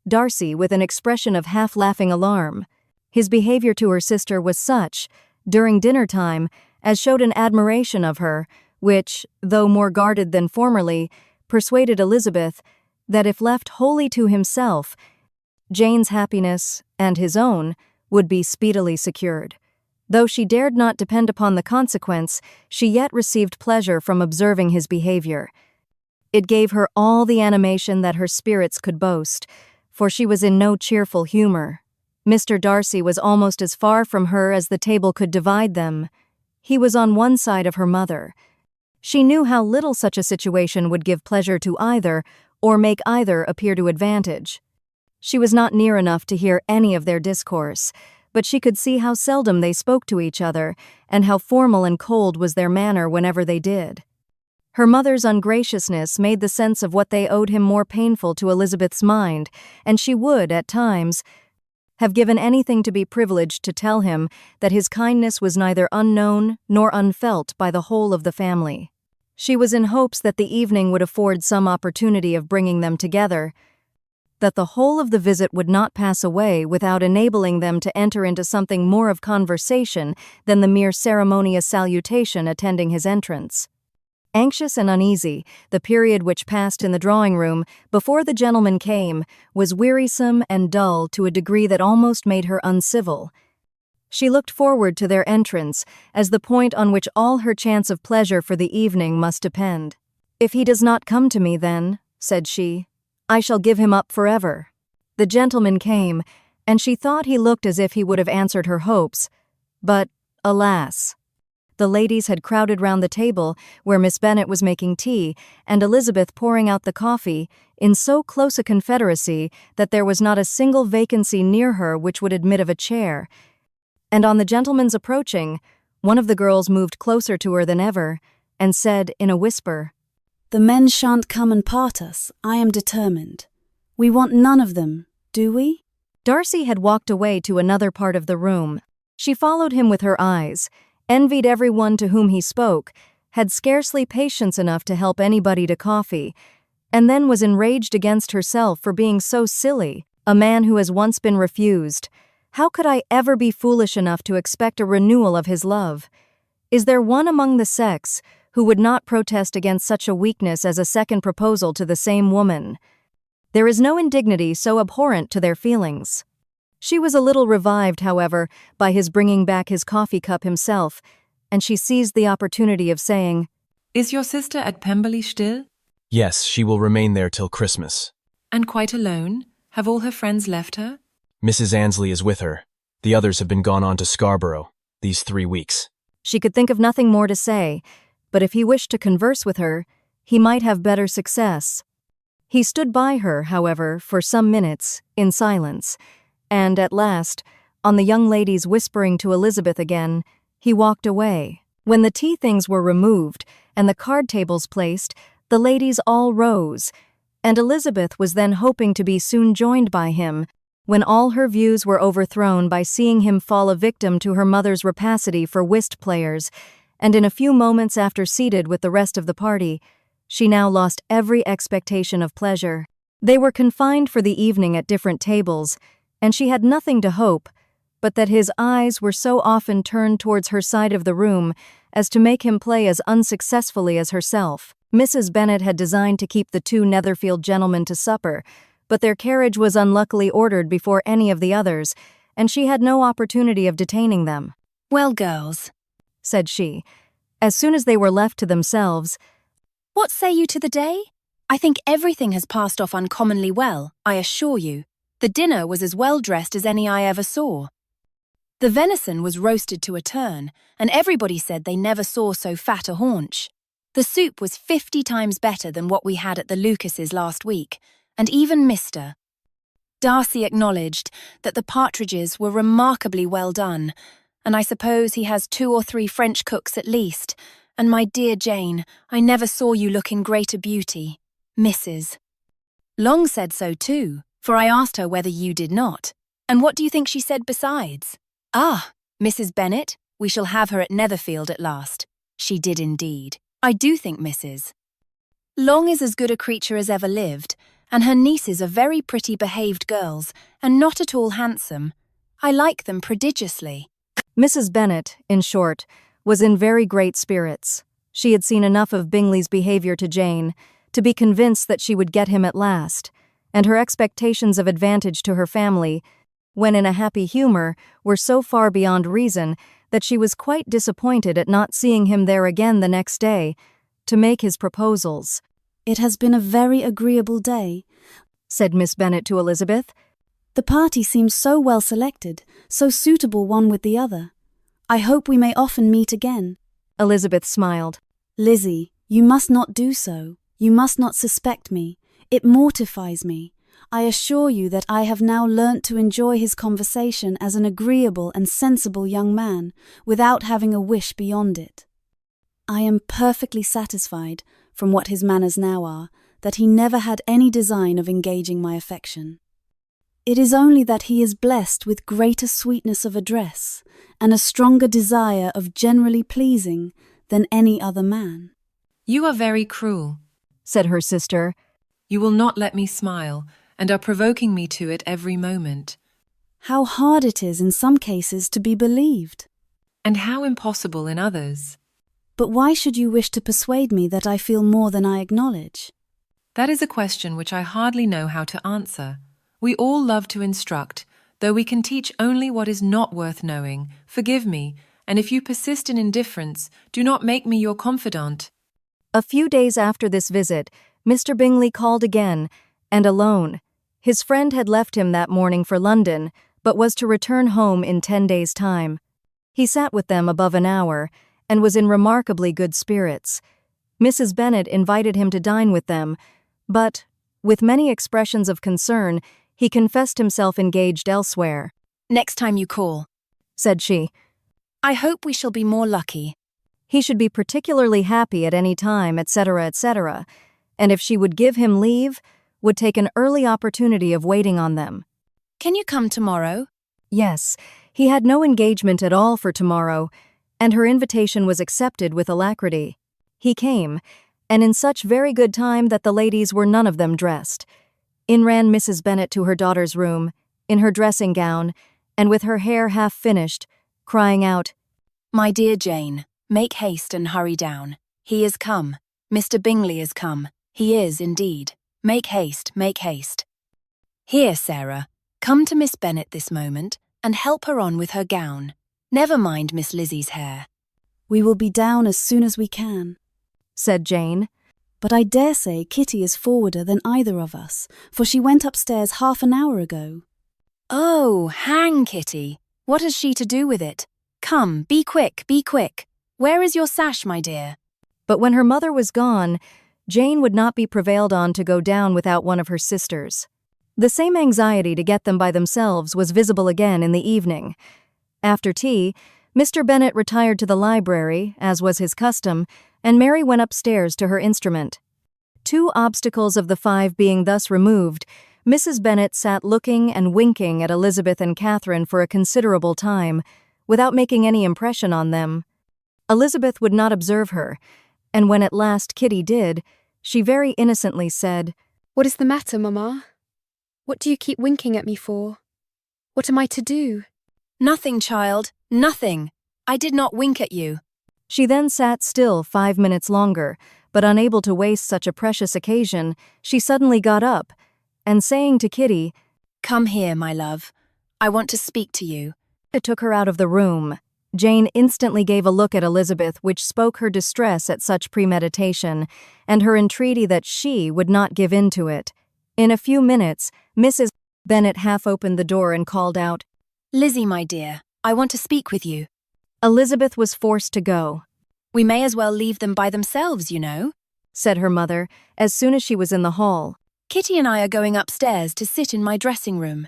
Darcy with an expression of half-laughing alarm. His behaviour to her sister was such, during dinner-time, as showed an admiration of her, which, though more guarded than formerly, persuaded Elizabeth that if left wholly to himself, Jane's happiness, and his own, would be speedily secured. Though she dared not depend upon the consequence, she yet received pleasure from observing his behavior. It gave her all the animation that her spirits could boast, for she was in no cheerful humor. Mr. Darcy was almost as far from her as the table could divide them. He was on one side of her mother. She knew how little such a situation would give pleasure to either, or make either appear to advantage. She was not near enough to hear any of their discourse, but she could see how seldom they spoke to each other, and how formal and cold was their manner whenever they did. Her mother's ungraciousness made the sense of what they owed him more painful to Elizabeth's mind, and she would, at times, have given anything to be privileged to tell him that his kindness was neither unknown nor unfelt by the whole of the family. She was in hopes that the evening would afford some opportunity of bringing them together, that the whole of the visit would not pass away without enabling them to enter into something more of conversation than the mere ceremonious salutation attending his entrance. Anxious and uneasy, the period which passed in the drawing-room before the gentleman came was wearisome and dull to a degree that almost made her uncivil. She looked forward to their entrance as the point on which all her chance of pleasure for the evening must depend. "If he does not come to me, then," said she, "I shall give him up forever." The gentleman came, and she thought he looked as if he would have answered her hopes, but, alas! The ladies had crowded round the table where Miss Bennet was making tea, and Elizabeth pouring out the coffee, in so close a confederacy that there was not a single vacancy near her which would admit of a chair. And on the gentleman's approaching, one of the girls moved closer to her than ever, and said in a whisper, "The men shan't come and part us, I am determined. We want none of them, do we?" Darcy had walked away to another part of the room. She followed him with her eyes, envied everyone to whom he spoke, had scarcely patience enough to help anybody to coffee, and then was enraged against herself for being so silly. A man who has once been refused. How could I ever be foolish enough to expect a renewal of his love? Is there one among the sex who would not protest against such a weakness as a second proposal to the same woman? There is no indignity so abhorrent to their feelings. She was a little revived, however, by his bringing back his coffee cup himself, and she seized the opportunity of saying, "Is your sister at Pemberley still?" Yes, she will remain there till Christmas. "And quite alone? Have all her friends left her?" Mrs. Annesley is with her. The others have been gone on to Scarborough these 3 weeks. She could think of nothing more to say, but if he wished to converse with her, he might have better success. He stood by her, however, for some minutes, in silence, and at last, on the young lady's whispering to Elizabeth again, he walked away. When the tea things were removed and the card tables placed, the ladies all rose, and Elizabeth was then hoping to be soon joined by him, when all her views were overthrown by seeing him fall a victim to her mother's rapacity for whist players, and in a few moments after seated with the rest of the party, she now lost every expectation of pleasure. They were confined for the evening at different tables, and she had nothing to hope but that his eyes were so often turned towards her side of the room as to make him play as unsuccessfully as herself. Mrs. Bennet had designed to keep the two Netherfield gentlemen to supper, but their carriage was unluckily ordered before any of the others, and she had no opportunity of detaining them. "Well, girls," said she, as soon as they were left to themselves, "what say you to the day? I think everything has passed off uncommonly well, I assure you. The dinner was as well dressed as any I ever saw. The venison was roasted to a turn, and everybody said they never saw so fat a haunch. The soup was 50 times better than what we had at the Lucases last week, and even Mr. Darcy acknowledged that the partridges were remarkably well done, and I suppose he has 2 or 3 French cooks at least, and my dear Jane, I never saw you look in greater beauty. Mrs. Long said so too, for I asked her whether you did not. And what do you think she said besides? Ah, Mrs. Bennet, we shall have her at Netherfield at last. She did indeed. I do think Mrs. Long is as good a creature as ever lived, and her nieces are very pretty behaved girls, and not at all handsome. I like them prodigiously." Mrs. Bennet, in short, was in very great spirits. She had seen enough of Bingley's behavior to Jane to be convinced that she would get him at last, and her expectations of advantage to her family, when in a happy humor, were so far beyond reason that she was quite disappointed at not seeing him there again the next day to make his proposals. "It has been a very agreeable day," said Miss Bennet to Elizabeth. "The party seems so well selected, so suitable one with the other. I hope we may often meet again." Elizabeth smiled. "Lizzie, you must not do so. You must not suspect me. It mortifies me. I assure you that I have now learnt to enjoy his conversation as an agreeable and sensible young man, without having a wish beyond it. I am perfectly satisfied, from what his manners now are, that he never had any design of engaging my affection. It is only that he is blessed with greater sweetness of address, and a stronger desire of generally pleasing than any other man." "You are very cruel," said her sister. "You will not let me smile, and are provoking me to it every moment." "How hard it is in some cases to be believed." "And how impossible in others." "But why should you wish to persuade me that I feel more than I acknowledge?" "That is a question which I hardly know how to answer. We all love to instruct, though we can teach only what is not worth knowing. Forgive me, and if you persist in indifference, do not make me your confidant." A few days after this visit, Mr. Bingley called again, and alone. His friend had left him that morning for London, but was to return home in 10 days' time. He sat with them above an hour, and was in remarkably good spirits. Mrs. Bennet invited him to dine with them, but, with many expressions of concern, he confessed himself engaged elsewhere. "Next time you call," said she, "I hope we shall be more lucky." He should be particularly happy at any time, etc., etc., and if she would give him leave, would take an early opportunity of waiting on them. "Can you come tomorrow?" Yes, he had no engagement at all for tomorrow, and her invitation was accepted with alacrity. He came, and in such very good time that the ladies were none of them dressed. In ran Mrs. Bennet to her daughter's room, in her dressing gown, and with her hair half finished, crying out, "My dear Jane, make haste and hurry down. He is come. Mr. Bingley is come. He is, indeed. Make haste, make haste. Here, Sarah, come to Miss Bennet this moment, and help her on with her gown. Never mind Miss Lizzie's hair." "We will be down as soon as we can," said Jane. "But I dare say Kitty is forwarder than either of us, for she went upstairs half an hour ago." "Oh, hang Kitty. What has she to do with it? Come, be quick, be quick. Where is your sash, my dear?" But when her mother was gone, Jane would not be prevailed on to go down without one of her sisters. The same anxiety to get them by themselves was visible again in the evening. After tea, Mr. Bennet retired to the library, as was his custom, and Mary went upstairs to her instrument. 2 obstacles of the 5 being thus removed, Mrs. Bennet sat looking and winking at Elizabeth and Catherine for a considerable time, without making any impression on them. Elizabeth would not observe her, and when at last Kitty did, she very innocently said, "What is the matter, Mamma? What do you keep winking at me for? What am I to do?" "Nothing, child, nothing. I did not wink at you." She then sat still 5 minutes longer, but unable to waste such a precious occasion, she suddenly got up, and saying to Kitty, "Come here, my love. I want to speak to you," it took her out of the room. Jane instantly gave a look at Elizabeth which spoke her distress at such premeditation, and her entreaty that she would not give in to it. In a few minutes, Mrs. Bennet half opened the door and called out, "Lizzie, my dear, I want to speak with you." Elizabeth was forced to go. "We may as well leave them by themselves, you know," said her mother, as soon as she was in the hall. "Kitty and I are going upstairs to sit in my dressing room."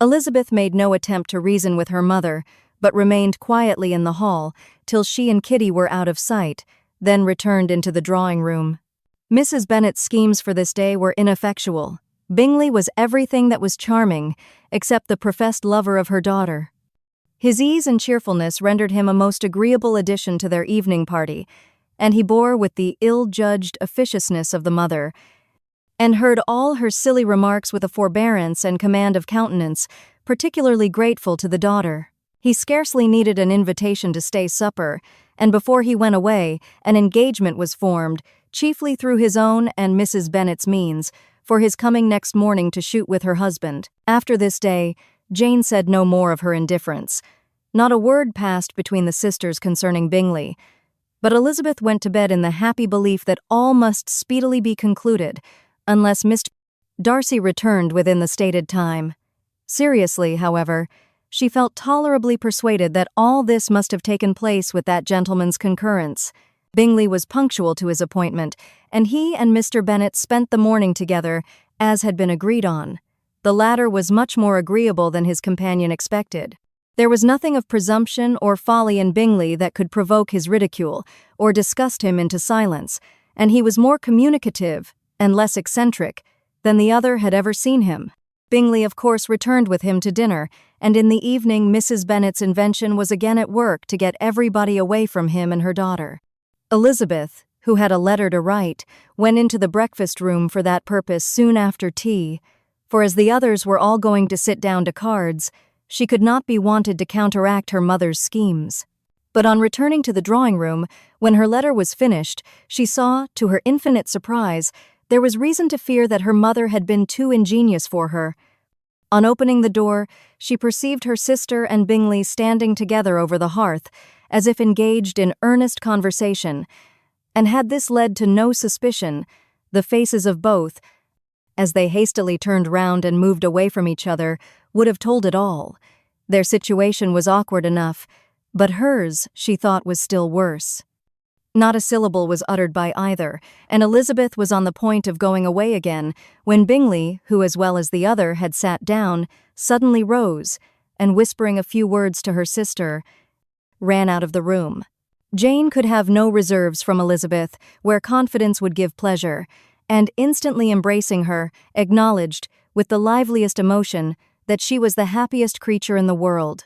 Elizabeth made no attempt to reason with her mother, but remained quietly in the hall till she and Kitty were out of sight, then returned into the drawing room. Mrs. Bennet's schemes for this day were ineffectual. Bingley was everything that was charming, except the professed lover of her daughter. His ease and cheerfulness rendered him a most agreeable addition to their evening party, and he bore with the ill-judged officiousness of the mother, and heard all her silly remarks with a forbearance and command of countenance, particularly grateful to the daughter. He scarcely needed an invitation to stay supper, and before he went away, an engagement was formed, chiefly through his own and Mrs. Bennet's means, for his coming next morning to shoot with her husband. After this day, Jane said no more of her indifference. Not a word passed between the sisters concerning Bingley, but Elizabeth went to bed in the happy belief that all must speedily be concluded, unless Mr. Darcy returned within the stated time. Seriously, however, she felt tolerably persuaded that all this must have taken place with that gentleman's concurrence. Bingley was punctual to his appointment, and he and Mr. Bennet spent the morning together, as had been agreed on. The latter was much more agreeable than his companion expected. There was nothing of presumption or folly in Bingley that could provoke his ridicule or disgust him into silence, and he was more communicative and less eccentric than the other had ever seen him. Bingley, of course, returned with him to dinner, and in the evening Mrs. Bennet's invention was again at work to get everybody away from him and her daughter. Elizabeth, who had a letter to write, went into the breakfast room for that purpose soon after tea, for as the others were all going to sit down to cards, she could not be wanted to counteract her mother's schemes. But on returning to the drawing-room, when her letter was finished, she saw, to her infinite surprise, there was reason to fear that her mother had been too ingenious for her. On opening the door, she perceived her sister and Bingley standing together over the hearth, as if engaged in earnest conversation, and had this led to no suspicion, the faces of both, as they hastily turned round and moved away from each other, would have told it all. Their situation was awkward enough, but hers, she thought, was still worse. Not a syllable was uttered by either, and Elizabeth was on the point of going away again, when Bingley, who as well as the other had sat down, suddenly rose, and whispering a few words to her sister, ran out of the room. Jane could have no reserves from Elizabeth, where confidence would give pleasure, and instantly embracing her, acknowledged, with the liveliest emotion, that she was the happiest creature in the world.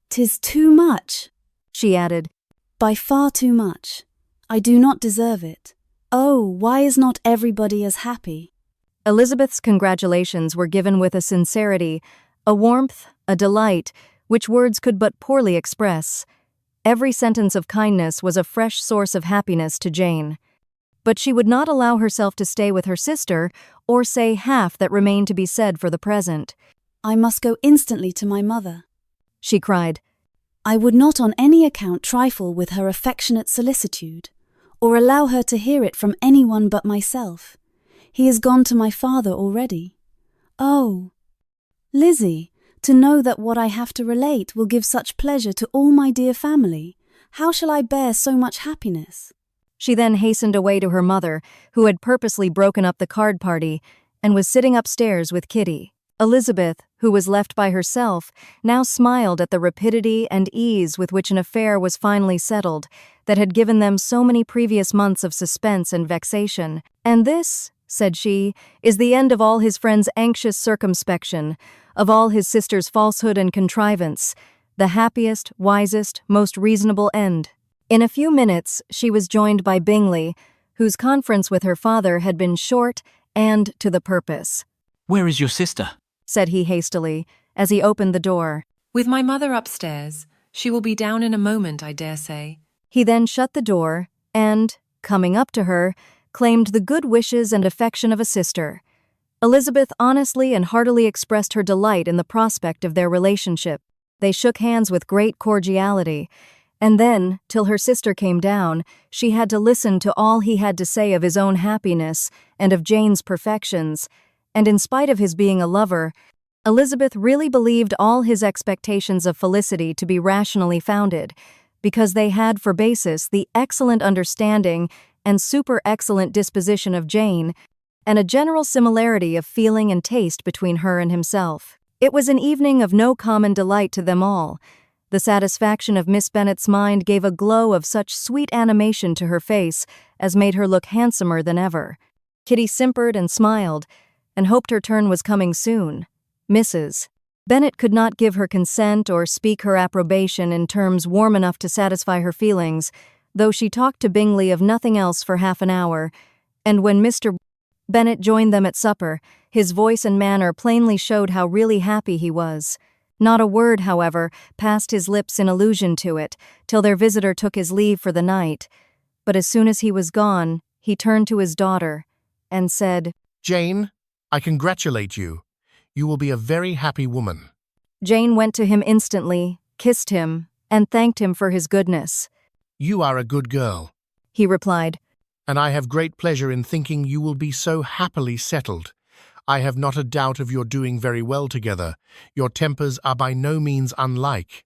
"'Tis too much," she added. "By far too much. I do not deserve it. Oh, why is not everybody as happy?" Elizabeth's congratulations were given with a sincerity, a warmth, a delight, which words could but poorly express. Every sentence of kindness was a fresh source of happiness to Jane. But she would not allow herself to stay with her sister, or say half that remained to be said for the present. "I must go instantly to my mother," she cried. "I would not on any account trifle with her affectionate solicitude, or allow her to hear it from anyone but myself. He is gone to my father already. Oh, Lizzie, to know that what I have to relate will give such pleasure to all my dear family. How shall I bear so much happiness?" She then hastened away to her mother, who had purposely broken up the card party, and was sitting upstairs with Kitty. Elizabeth, who was left by herself, now smiled at the rapidity and ease with which an affair was finally settled, that had given them so many previous months of suspense and vexation. "And this," said she, "is the end of all his friend's anxious circumspection, of all his sister's falsehood and contrivance, the happiest, wisest, most reasonable end." In a few minutes, she was joined by Bingley, whose conference with her father had been short and to the purpose. "Where is your sister?" said he hastily, as he opened the door. "With my mother upstairs. She will be down in a moment, I dare say." He then shut the door and, coming up to her, claimed the good wishes and affection of a sister. Elizabeth honestly and heartily expressed her delight in the prospect of their relationship. They shook hands with great cordiality, and then, till her sister came down, she had to listen to all he had to say of his own happiness and of Jane's perfections, and in spite of his being a lover, Elizabeth really believed all his expectations of felicity to be rationally founded, because they had for basis the excellent understanding and super-excellent disposition of Jane, and a general similarity of feeling and taste between her and himself. It was an evening of no common delight to them all. The satisfaction of Miss Bennet's mind gave a glow of such sweet animation to her face as made her look handsomer than ever. Kitty simpered and smiled, and hoped her turn was coming soon. Mrs. Bennet could not give her consent or speak her approbation in terms warm enough to satisfy her feelings, though she talked to Bingley of nothing else for half an hour, and when Mr. Bennet joined them at supper, his voice and manner plainly showed how really happy he was. Not a word, however, passed his lips in allusion to it, till their visitor took his leave for the night. But as soon as he was gone, he turned to his daughter, and said, "Jane, I congratulate you. You will be a very happy woman." Jane went to him instantly, kissed him, and thanked him for his goodness. "You are a good girl," he replied, "and I have great pleasure in thinking you will be so happily settled. I have not a doubt of your doing very well together. Your tempers are by no means unlike.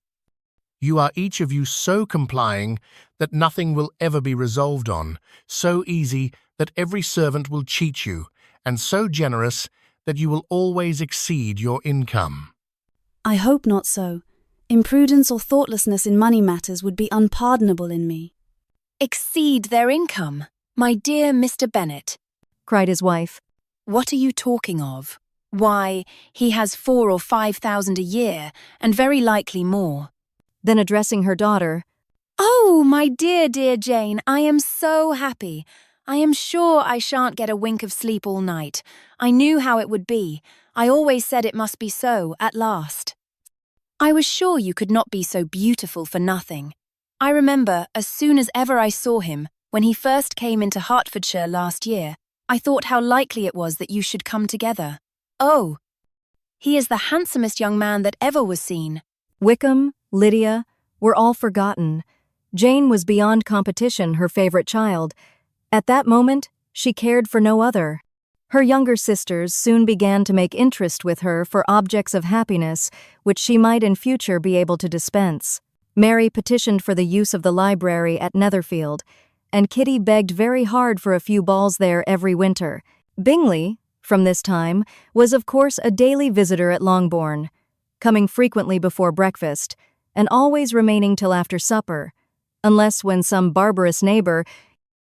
You are each of you so complying that nothing will ever be resolved on, so easy that every servant will cheat you, and so generous that you will always exceed your income." I hope not so. Imprudence or thoughtlessness in money matters would be unpardonable in me. "Exceed their income? My dear Mr. Bennet," cried his wife. "what are you talking of? Why, he has 4,000 or 5,000 a year, and very likely more." Then addressing her daughter, "Oh, my dear, dear Jane, I am so happy. I am sure I shan't get a wink of sleep all night. I knew how it would be. I always said it must be so, at last. I was sure you could not be so beautiful for nothing. I remember, as soon as ever I saw him, when he first came into Hertfordshire last year, I thought how likely it was that you should come together. Oh, he is the handsomest young man that ever was seen." Wickham, Lydia, were all forgotten. Jane was beyond competition her favorite child. At that moment, she cared for no other. Her younger sisters soon began to make interest with her for objects of happiness which she might in future be able to dispense. Mary petitioned for the use of the library at Netherfield, and Kitty begged very hard for a few balls there every winter. Bingley, from this time, was of course a daily visitor at Longbourn, coming frequently before breakfast, and always remaining till after supper, unless when some barbarous neighbour,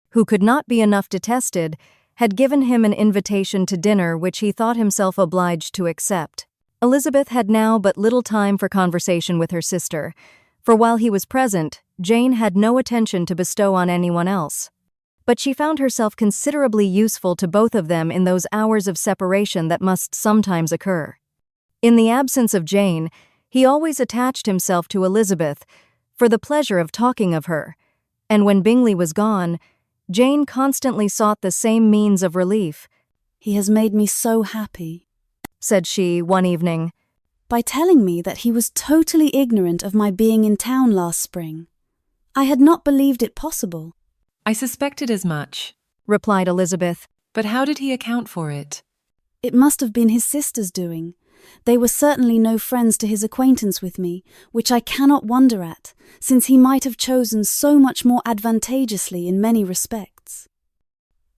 who could not be enough detested, had given him an invitation to dinner which he thought himself obliged to accept. Elizabeth had now but little time for conversation with her sister, for while he was present, Jane had no attention to bestow on anyone else. But she found herself considerably useful to both of them in those hours of separation that must sometimes occur. In the absence of Jane, he always attached himself to Elizabeth for the pleasure of talking of her, and when Bingley was gone, Jane constantly sought the same means of relief. "He has made me so happy," said she one evening, "by telling me that he was totally ignorant of my being in town last spring. I had not believed it possible." "I suspected as much," replied Elizabeth. "But how did he account for it?" "It must have been his sister's doing. They were certainly no friends to his acquaintance with me, which I cannot wonder at, since he might have chosen so much more advantageously in many respects.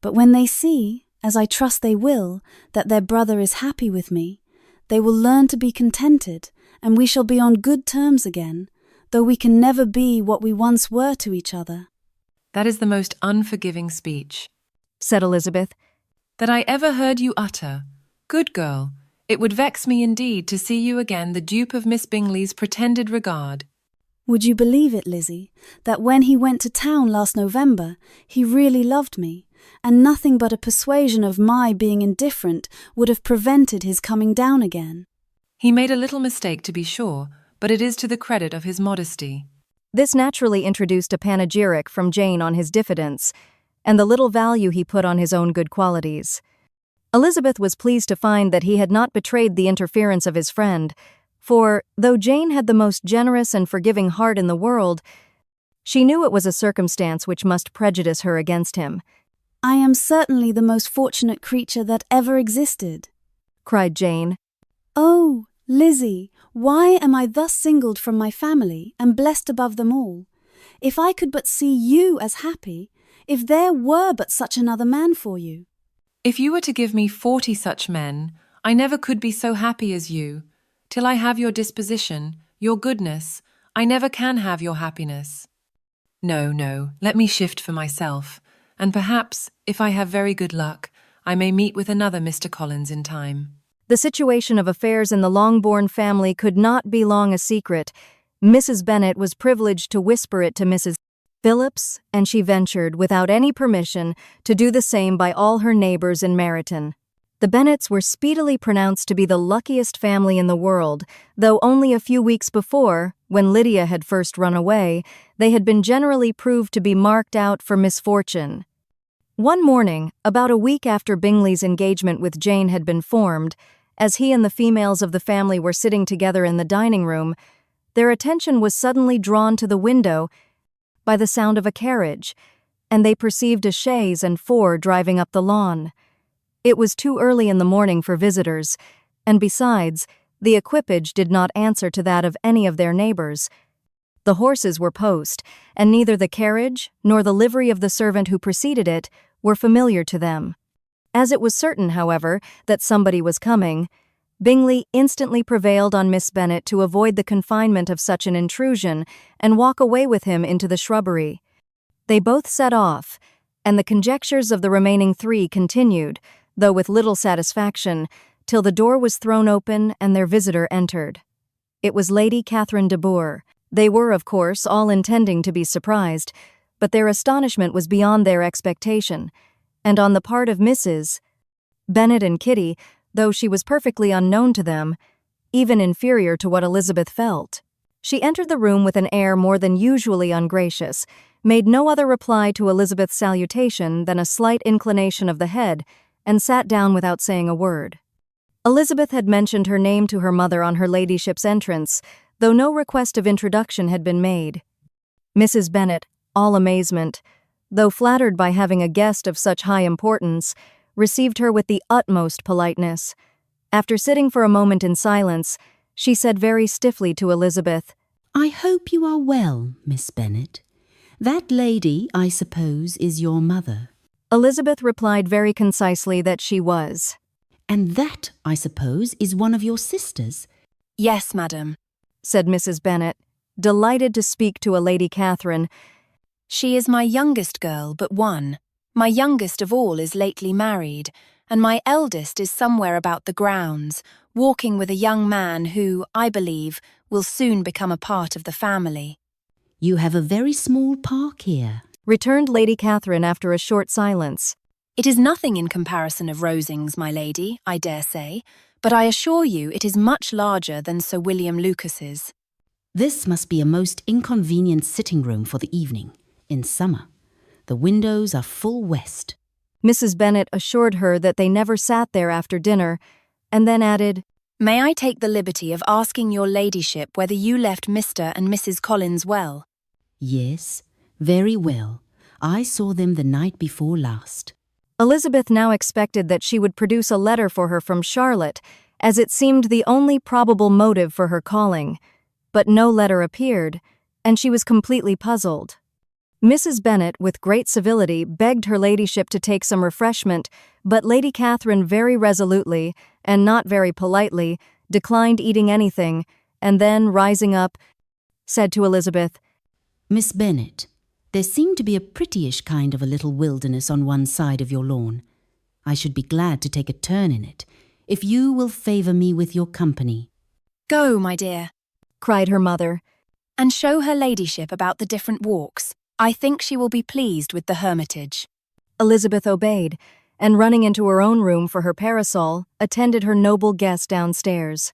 But when they see, as I trust they will, that their brother is happy with me, they will learn to be contented, and we shall be on good terms again, though we can never be what we once were to each other." "That is the most unforgiving speech," said Elizabeth, "that I ever heard you utter. Good girl, it would vex me indeed to see you again the dupe of Miss Bingley's pretended regard." Would you believe it, Lizzie, that when he went to town last November, he really loved me, and nothing but a persuasion of my being indifferent would have prevented his coming down again. He made a little mistake, to be sure, but it is to the credit of his modesty. This naturally introduced a panegyric from Jane on his diffidence, and the little value he put on his own good qualities. Elizabeth was pleased to find that he had not betrayed the interference of his friend, for, though Jane had the most generous and forgiving heart in the world, she knew it was a circumstance which must prejudice her against him. "I am certainly the most fortunate creature that ever existed," cried Jane. "Oh, Lizzie, why am I thus singled from my family and blessed above them all? If I could but see you as happy, if there were but such another man for you." If you were to give me 40 such men, I never could be so happy as you. Till I have your disposition, your goodness, I never can have your happiness. No, let me shift for myself, and perhaps, if I have very good luck, I may meet with another Mr. Collins in time. The situation of affairs in the Longbourn family could not be long a secret. Mrs. Bennet was privileged to whisper it to Mrs. Phillips, and she ventured, without any permission, to do the same by all her neighbours in Meryton. The Bennets were speedily pronounced to be the luckiest family in the world, though only a few weeks before, when Lydia had first run away, they had been generally proved to be marked out for misfortune. One morning, about a week after Bingley's engagement with Jane had been formed, as he and the females of the family were sitting together in the dining room, their attention was suddenly drawn to the window by the sound of a carriage, and they perceived a chaise and four driving up the lawn. It was too early in the morning for visitors, and besides, the equipage did not answer to that of any of their neighbours. The horses were post, and neither the carriage nor the livery of the servant who preceded it were familiar to them. As it was certain, however, that somebody was coming, Bingley instantly prevailed on Miss Bennet to avoid the confinement of such an intrusion and walk away with him into the shrubbery. They both set off, and the conjectures of the remaining three continued, though with little satisfaction, till the door was thrown open and their visitor entered. It was Lady Catherine de Bourgh. They were, of course, all intending to be surprised, but their astonishment was beyond their expectation, and on the part of Mrs. Bennet and Kitty, though she was perfectly unknown to them, even inferior to what Elizabeth felt. She entered the room with an air more than usually ungracious, made no other reply to Elizabeth's salutation than a slight inclination of the head, and sat down without saying a word. Elizabeth had mentioned her name to her mother on her ladyship's entrance, though no request of introduction had been made. Mrs. Bennet, all amazement, though flattered by having a guest of such high importance, received her with the utmost politeness. After sitting for a moment in silence, she said very stiffly to Elizabeth, "I hope you are well, Miss Bennet. That lady, I suppose, is your mother." Elizabeth replied very concisely that she was. "And that, I suppose, is one of your sisters?" "Yes, madam," said Mrs. Bennet, delighted to speak to a Lady Catherine. "She is my youngest girl but one. My youngest of all is lately married, and my eldest is somewhere about the grounds, walking with a young man who, I believe, will soon become a part of the family." "You have a very small park here," returned Lady Catherine after a short silence. "It is nothing in comparison of Rosings, my lady, I dare say, but I assure you it is much larger than Sir William Lucas's." "This must be a most inconvenient sitting room for the evening, in summer. The windows are full west." Mrs. Bennet assured her that they never sat there after dinner, and then added, "May I take the liberty of asking your ladyship whether you left Mr. and Mrs. Collins well?" "Yes, very well. I saw them the night before last." Elizabeth now expected that she would produce a letter for her from Charlotte, as it seemed the only probable motive for her calling. But no letter appeared, and she was completely puzzled. Mrs. Bennet, with great civility, begged her ladyship to take some refreshment, but Lady Catherine very resolutely, and not very politely, declined eating anything, and then, rising up, said to Elizabeth, "Miss Bennet, there seemed to be a prettyish kind of a little wilderness on one side of your lawn. I should be glad to take a turn in it, if you will favour me with your company." "Go, my dear," cried her mother. and show her ladyship about the different walks. I think she will be pleased with the hermitage." Elizabeth obeyed, and running into her own room for her parasol, attended her noble guest downstairs.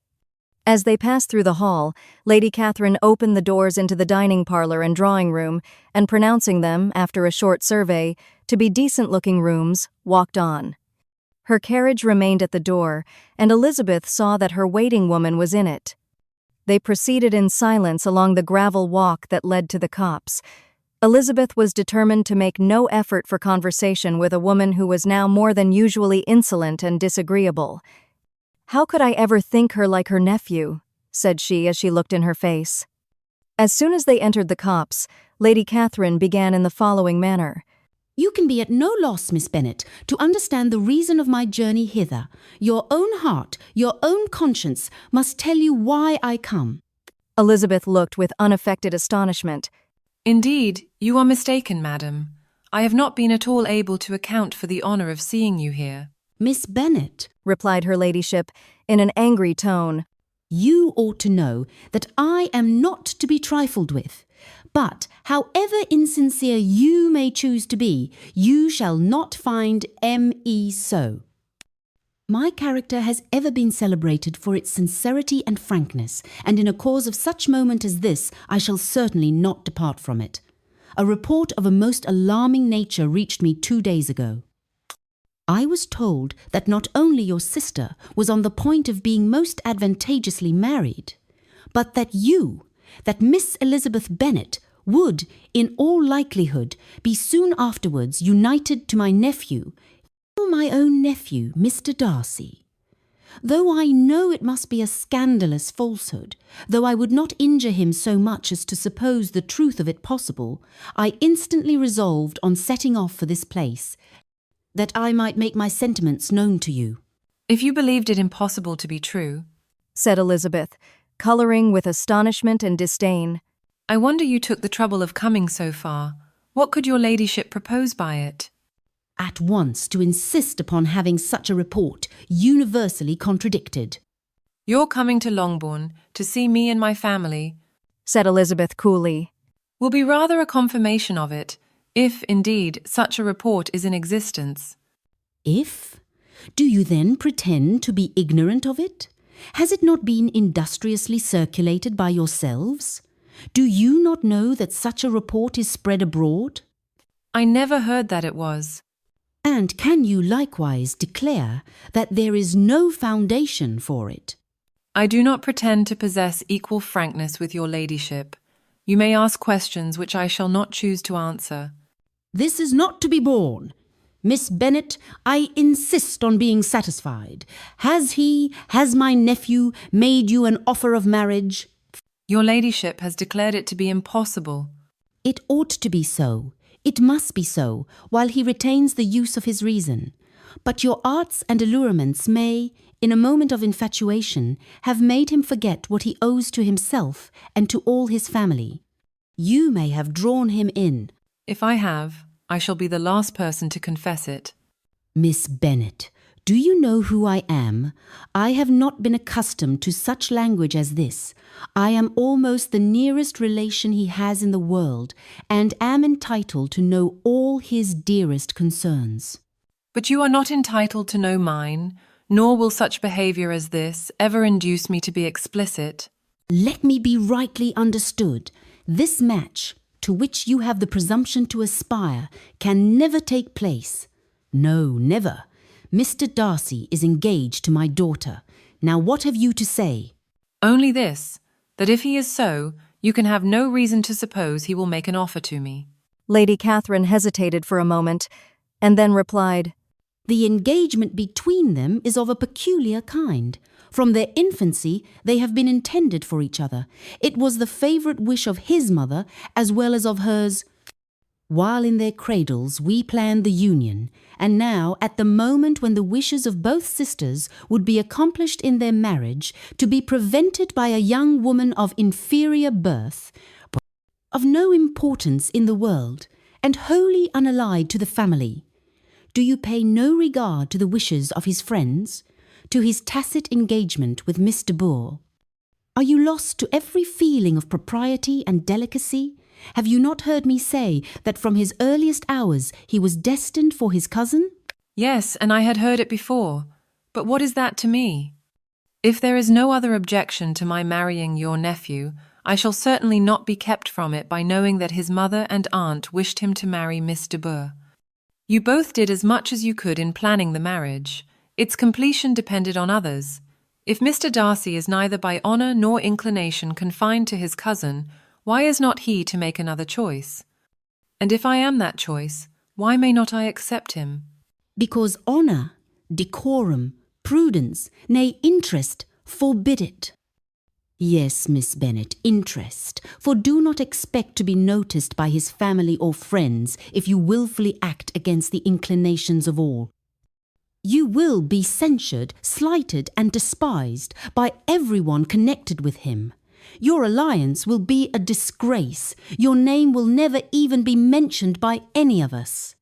As they passed through the hall, Lady Catherine opened the doors into the dining parlour and drawing room, and pronouncing them, after a short survey, to be decent-looking rooms, walked on. Her carriage remained at the door, and Elizabeth saw that her waiting woman was in it. They proceeded in silence along the gravel walk that led to the copse. Elizabeth was determined to make no effort for conversation with a woman who was now more than usually insolent and disagreeable. "How could I ever think her like her nephew?" said she as she looked in her face. As soon as they entered the copse, Lady Catherine began in the following manner. "You can be at no loss, Miss Bennet, to understand the reason of my journey hither. Your own heart, your own conscience, must tell you why I come." Elizabeth looked with unaffected astonishment. "Indeed, you are mistaken, madam. I have not been at all able to account for the honour of seeing you here." "Miss Bennet," replied her ladyship, in an angry tone, "you ought to know that I am not to be trifled with. But, however insincere you may choose to be, you shall not find me so. My character has ever been celebrated for its sincerity and frankness, and in a cause of such moment as this, I shall certainly not depart from it. A report of a most alarming nature reached me 2 days ago. I was told that not only your sister was on the point of being most advantageously married, but that you, that Miss Elizabeth Bennet, would, in all likelihood, be soon afterwards united to my nephew, my own nephew, Mr. Darcy. Though I know it must be a scandalous falsehood, though I would not injure him so much as to suppose the truth of it possible, I instantly resolved on setting off for this place, that I might make my sentiments known to you." "If you believed it impossible to be true," said Elizabeth, colouring with astonishment and disdain, "I wonder you took the trouble of coming so far. What could your ladyship propose by it?" "At once to insist upon having such a report universally contradicted." "Your coming to Longbourn to see me and my family," said Elizabeth coolly, "will be rather a confirmation of it, if, indeed, such a report is in existence." "If? Do you then pretend to be ignorant of it? Has it not been industriously circulated by yourselves? Do you not know that such a report is spread abroad?" "I never heard that it was." "And can you likewise declare that there is no foundation for it?" "I do not pretend to possess equal frankness with your ladyship. You may ask questions which I shall not choose to answer." "This is not to be borne. Miss Bennet, I insist on being satisfied. Has my nephew made you an offer of marriage?" "Your ladyship has declared it to be impossible." "It ought to be so. It must be so, while he retains the use of his reason. But your arts and allurements may, in a moment of infatuation, have made him forget what he owes to himself and to all his family. You may have drawn him in." "If I have, I shall be the last person to confess it." "Miss Bennet, do you know who I am? I have not been accustomed to such language as this. I am almost the nearest relation he has in the world, and am entitled to know all his dearest concerns." "But you are not entitled to know mine, nor will such behaviour as this ever induce me to be explicit." "Let me be rightly understood. This match, to which you have the presumption to aspire, can never take place. No, never. Mr. Darcy is engaged to my daughter. Now what have you to say?" "Only this, that if he is so, you can have no reason to suppose he will make an offer to me." Lady Catherine hesitated for a moment, and then replied, "The engagement between them is of a peculiar kind. From their infancy, they have been intended for each other. It was the favourite wish of his mother, as well as of hers. While in their cradles, we planned the union, and now, at the moment when the wishes of both sisters would be accomplished in their marriage, to be prevented by a young woman of inferior birth, of no importance in the world, and wholly unallied to the family. Do you pay no regard to the wishes of his friends, to his tacit engagement with Miss de Bourgh?" Are you lost to every feeling of propriety and delicacy? Have you not heard me say that from his earliest hours he was destined for his cousin? Yes, and I had heard it before. But what is that to me? If there is no other objection to my marrying your nephew, I shall certainly not be kept from it by knowing that his mother and aunt wished him to marry Miss de Bourgh. You both did as much as you could in planning the marriage. Its completion depended on others. If Mr. Darcy is neither by honour nor inclination confined to his cousin, why is not he to make another choice? And if I am that choice, why may not I accept him? Because honour, decorum, prudence, nay, interest, forbid it. Yes, Miss Bennet, interest, for do not expect to be noticed by his family or friends if you wilfully act against the inclinations of all. You will be censured, slighted, and despised by everyone connected with him. Your alliance will be a disgrace. Your name will never even be mentioned by any of us.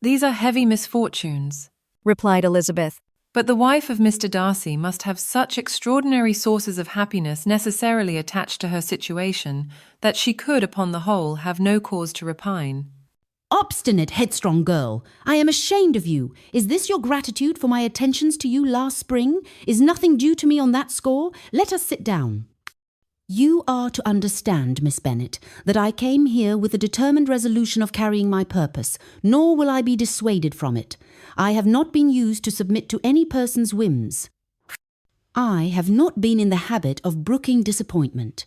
These are heavy misfortunes, replied Elizabeth. But the wife of Mr. Darcy must have such extraordinary sources of happiness necessarily attached to her situation that she could, upon the whole, have no cause to repine. Obstinate, headstrong girl, I am ashamed of you. Is this your gratitude for my attentions to you last spring? Is nothing due to me on that score? Let us sit down. You are to understand, Miss Bennet, that I came here with a determined resolution of carrying my purpose, nor will I be dissuaded from it. I have not been used to submit to any person's whims. I have not been in the habit of brooking disappointment.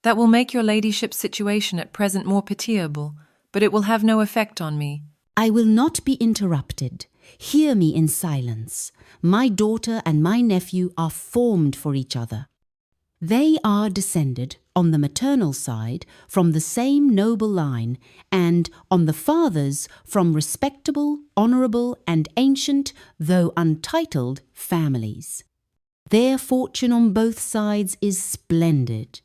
That will make your ladyship's situation at present more pitiable, but it will have no effect on me. I will not be interrupted. Hear me in silence. My daughter and my nephew are formed for each other. They are descended, on the maternal side, from the same noble line, and, on the father's, from respectable, honourable, and ancient, though untitled, families. Their fortune on both sides is splendid.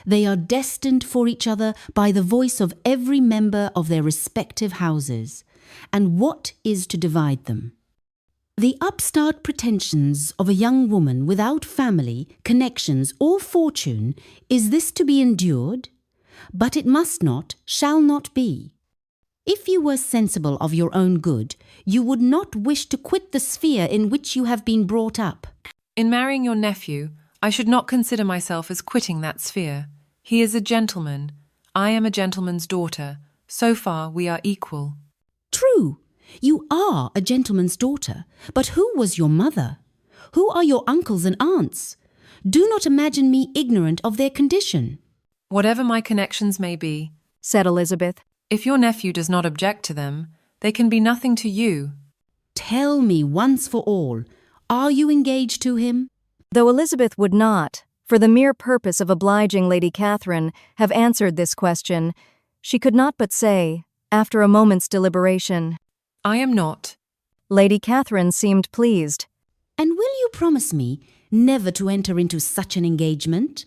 They are destined for each other by the voice of every member of their respective houses. And what is to divide them? The upstart pretensions of a young woman without family, connections, or fortune, is this to be endured? But it must not, shall not be. If you were sensible of your own good, you would not wish to quit the sphere in which you have been brought up. In marrying your nephew, I should not consider myself as quitting that sphere. He is a gentleman. I am a gentleman's daughter. So far we are equal. True. You are a gentleman's daughter, but who was your mother? Who are your uncles and aunts? Do not imagine me ignorant of their condition. Whatever my connections may be, said Elizabeth, if your nephew does not object to them, they can be nothing to you. Tell me once for all, are you engaged to him? Though Elizabeth would not, for the mere purpose of obliging Lady Catherine, have answered this question, she could not but say, after a moment's deliberation, I am not. Lady Catherine seemed pleased. And will you promise me never to enter into such an engagement?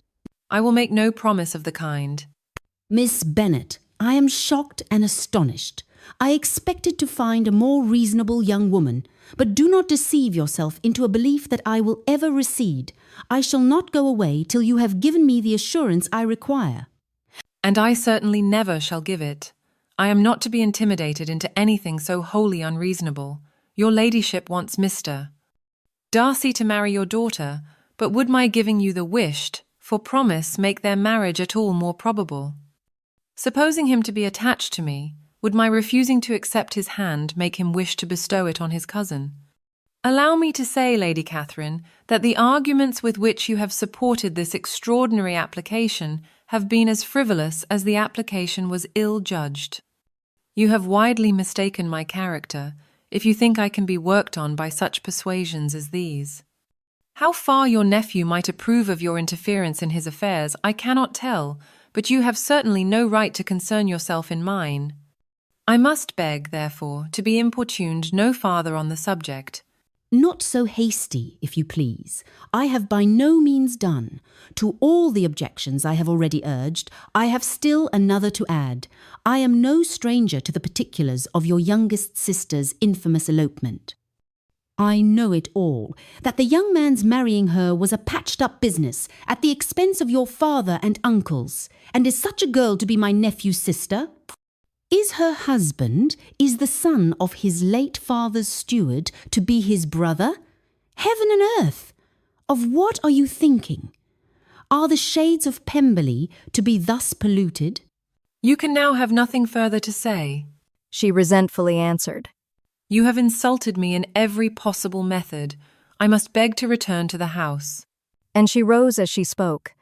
I will make no promise of the kind. Miss Bennet, I am shocked and astonished. I expected to find a more reasonable young woman, but do not deceive yourself into a belief that I will ever recede. I shall not go away till you have given me the assurance I require. And I certainly never shall give it. I am not to be intimidated into anything so wholly unreasonable. Your ladyship wants Mr. Darcy to marry your daughter, but would my giving you the wished, for promise, make their marriage at all more probable? Supposing him to be attached to me, would my refusing to accept his hand make him wish to bestow it on his cousin? Allow me to say, Lady Catherine, that the arguments with which you have supported this extraordinary application have been as frivolous as the application was ill-judged. You have widely mistaken my character, if you think I can be worked on by such persuasions as these. How far your nephew might approve of your interference in his affairs, I cannot tell, but you have certainly no right to concern yourself in mine. I must beg, therefore, to be importuned no farther on the subject. Not so hasty, if you please. I have by no means done. To all the objections I have already urged, I have still another to add. I am no stranger to the particulars of your youngest sister's infamous elopement. I know it all, that the young man's marrying her was a patched-up business at the expense of your father and uncles. And is such a girl to be my nephew's sister? Is her husband, is the son of his late father's steward, to be his brother? Heaven and earth! Of what are you thinking? Are the shades of Pemberley to be thus polluted? You can now have nothing further to say, she resentfully answered. You have insulted me in every possible method. I must beg to return to the house. And she rose as she spoke.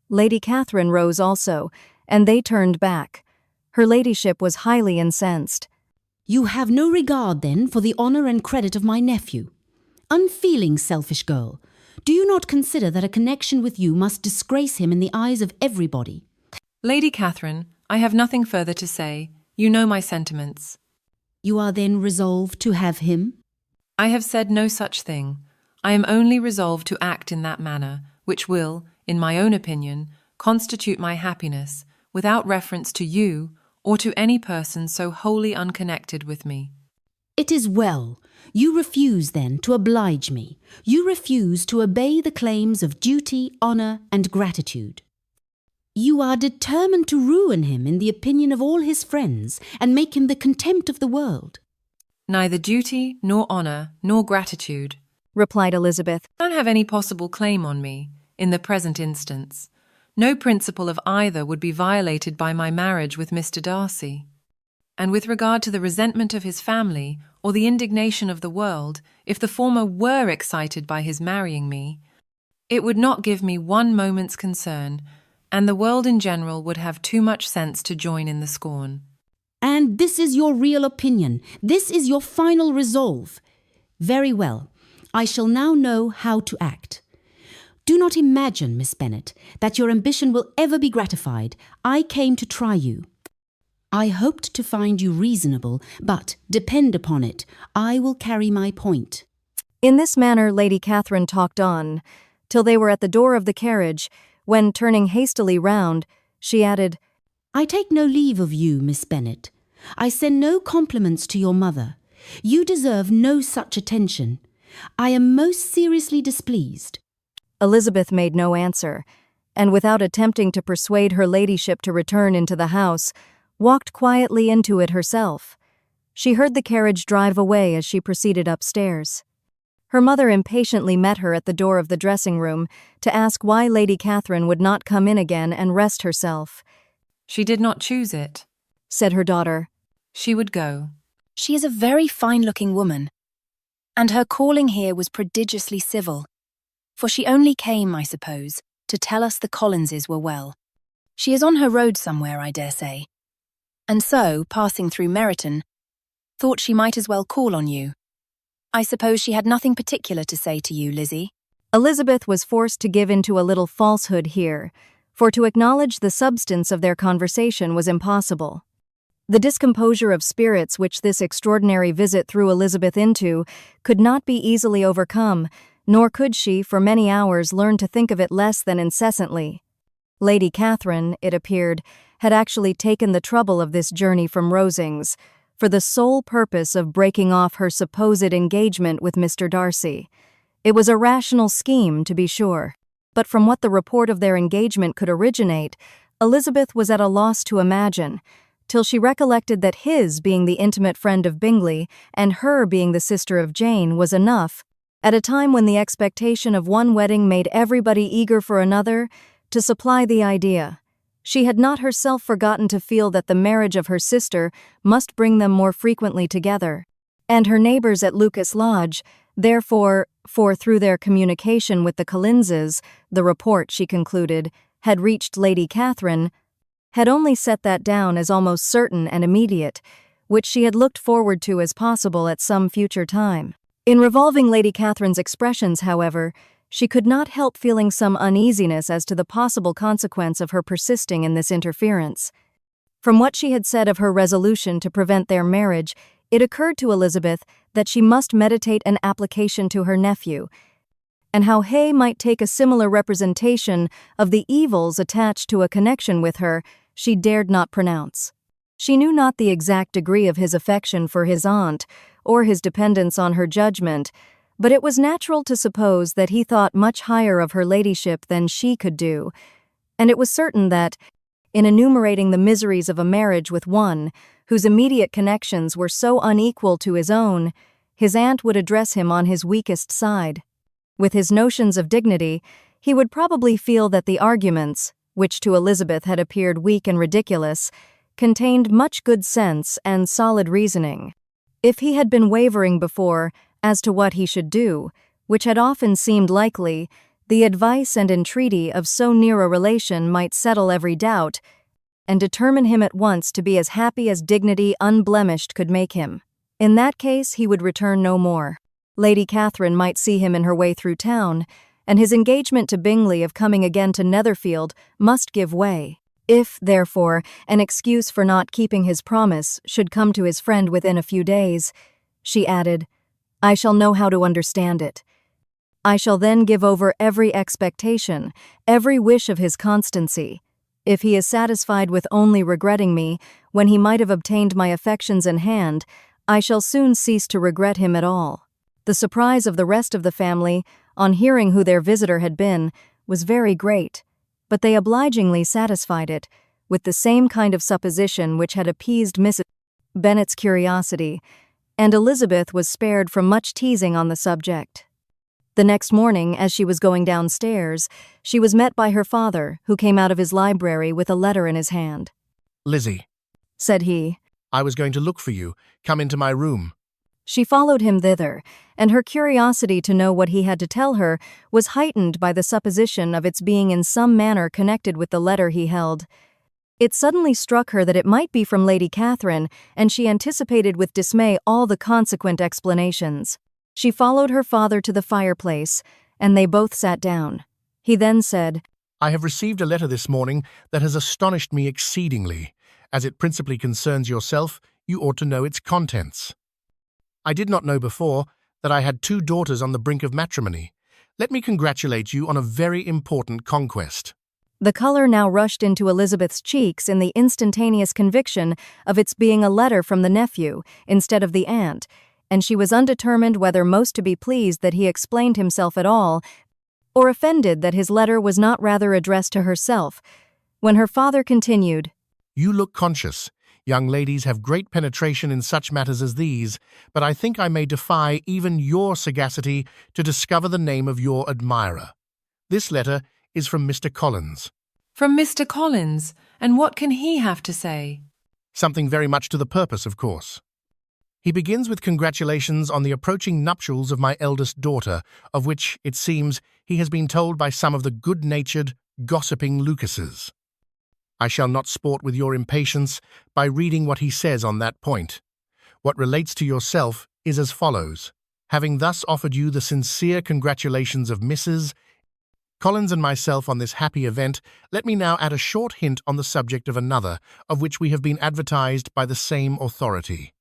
Lady Catherine rose also, and they turned back. Her ladyship was highly incensed. You have no regard, then, for the honour and credit of my nephew. Unfeeling, selfish girl, do you not consider that a connection with you must disgrace him in the eyes of everybody? Lady Catherine, I have nothing further to say. You know my sentiments. You are then resolved to have him? I have said no such thing. I am only resolved to act in that manner, which will, in my own opinion, constitute my happiness, without reference to you or to any person so wholly unconnected with me. It is well. You refuse, then, to oblige me. You refuse to obey the claims of duty, honour, and gratitude. You are determined to ruin him in the opinion of all his friends and make him the contempt of the world. Neither duty, nor honour, nor gratitude, replied Elizabeth, don't have any possible claim on me, in the present instance. No principle of either would be violated by my marriage with Mr. Darcy. And with regard to the resentment of his family, or the indignation of the world, if the former were excited by his marrying me, it would not give me one moment's concern, and the world in general would have too much sense to join in the scorn. And this is your real opinion. This is your final resolve. Very well. I shall now know how to act. Do not imagine, Miss Bennet, that your ambition will ever be gratified. I came to try you. I hoped to find you reasonable, but, depend upon it, I will carry my point. In this manner Lady Catherine talked on, till they were at the door of the carriage, when, turning hastily round, she added, I take no leave of you, Miss Bennet. I send no compliments to your mother. You deserve no such attention. I am most seriously displeased. Elizabeth made no answer, and without attempting to persuade her ladyship to return into the house, walked quietly into it herself. She heard the carriage drive away as she proceeded upstairs. Her mother impatiently met her at the door of the dressing-room to ask why Lady Catherine would not come in again and rest herself. She did not choose it, said her daughter. She would go. She is a very fine-looking woman, and her calling here was prodigiously civil, for she only came, I suppose, to tell us the Collinses were well. She is on her road somewhere, I dare say, and so, passing through Meryton, thought she might as well call on you. I suppose she had nothing particular to say to you, Lizzie? Elizabeth was forced to give into a little falsehood here, for to acknowledge the substance of their conversation was impossible. The discomposure of spirits which this extraordinary visit threw Elizabeth into could not be easily overcome, nor could she, for many hours, learn to think of it less than incessantly. Lady Catherine, it appeared, had actually taken the trouble of this journey from Rosings, for the sole purpose of breaking off her supposed engagement with Mr. Darcy. It was a rational scheme, to be sure, but from what the report of their engagement could originate, Elizabeth was at a loss to imagine, till she recollected that his being the intimate friend of Bingley and her being the sister of Jane was enough, at a time when the expectation of one wedding made everybody eager for another, to supply the idea. She had not herself forgotten to feel that the marriage of her sister must bring them more frequently together, and her neighbours at Lucas Lodge, therefore, for through their communication with the Collinses, the report, she concluded, had reached Lady Catherine, had only set that down as almost certain and immediate, which she had looked forward to as possible at some future time. In revolving Lady Catherine's expressions, however, she could not help feeling some uneasiness as to the possible consequence of her persisting in this interference. From what she had said of her resolution to prevent their marriage, it occurred to Elizabeth that she must meditate an application to her nephew, and how Hay might take a similar representation of the evils attached to a connection with her, she dared not pronounce. She knew not the exact degree of his affection for his aunt, or his dependence on her judgment, but it was natural to suppose that he thought much higher of her ladyship than she could do, and it was certain that, in enumerating the miseries of a marriage with one whose immediate connections were so unequal to his own, his aunt would address him on his weakest side. With his notions of dignity, he would probably feel that the arguments, which to Elizabeth had appeared weak and ridiculous, contained much good sense and solid reasoning. If he had been wavering before as to what he should do, which had often seemed likely, the advice and entreaty of so near a relation might settle every doubt and determine him at once to be as happy as dignity unblemished could make him. In that case, he would return no more. Lady Catherine might see him in her way through town, and his engagement to Bingley of coming again to Netherfield must give way. If, therefore, an excuse for not keeping his promise should come to his friend within a few days, she added, I shall know how to understand it. I shall then give over every expectation, every wish of his constancy. If he is satisfied with only regretting me, when he might have obtained my affections in hand, I shall soon cease to regret him at all. The surprise of the rest of the family, on hearing who their visitor had been, was very great, but they obligingly satisfied it, with the same kind of supposition which had appeased Mrs. Bennet's curiosity, and Elizabeth was spared from much teasing on the subject. The next morning, as she was going downstairs, she was met by her father, who came out of his library with a letter in his hand. Lizzie, Said he, I was going to look for you. Come into my room. She followed him thither, and her curiosity to know what he had to tell her was heightened by the supposition of its being in some manner connected with the letter he held. It suddenly struck her that it might be from Lady Catherine, and she anticipated with dismay all the consequent explanations. She followed her father to the fireplace, and they both sat down. He then said, I have received a letter this morning that has astonished me exceedingly. As it principally concerns yourself, you ought to know its contents. I did not know before that I had 2 daughters on the brink of matrimony. Let me congratulate you on a very important conquest. The color now rushed into Elizabeth's cheeks in the instantaneous conviction of its being a letter from the nephew instead of the aunt, and she was undetermined whether most to be pleased that he explained himself at all, or offended that his letter was not rather addressed to herself, when her father continued, You look conscious. Young ladies have great penetration in such matters as these, but I think I may defy even your sagacity to discover the name of your admirer. This letter is from Mr. Collins. From Mr. Collins? And what can he have to say? Something very much to the purpose, of course. He begins with congratulations on the approaching nuptials of my eldest daughter, of which, it seems, he has been told by some of the good-natured, gossiping Lucases. I shall not sport with your impatience by reading what he says on that point. What relates to yourself is as follows. Having thus offered you the sincere congratulations of Mrs. Collins and myself on this happy event, let me now add a short hint on the subject of another, of which we have been advertised by the same authority.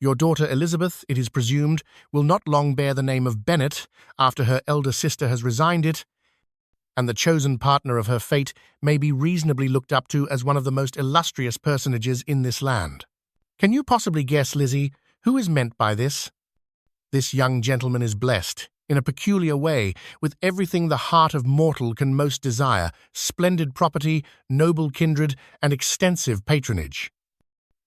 Your daughter Elizabeth, it is presumed, will not long bear the name of Bennet after her elder sister has resigned it, and the chosen partner of her fate may be reasonably looked up to as one of the most illustrious personages in this land. Can you possibly guess, Lizzie, who is meant by this? This young gentleman is blessed, in a peculiar way, with everything the heart of mortal can most desire, splendid property, noble kindred, and extensive patronage.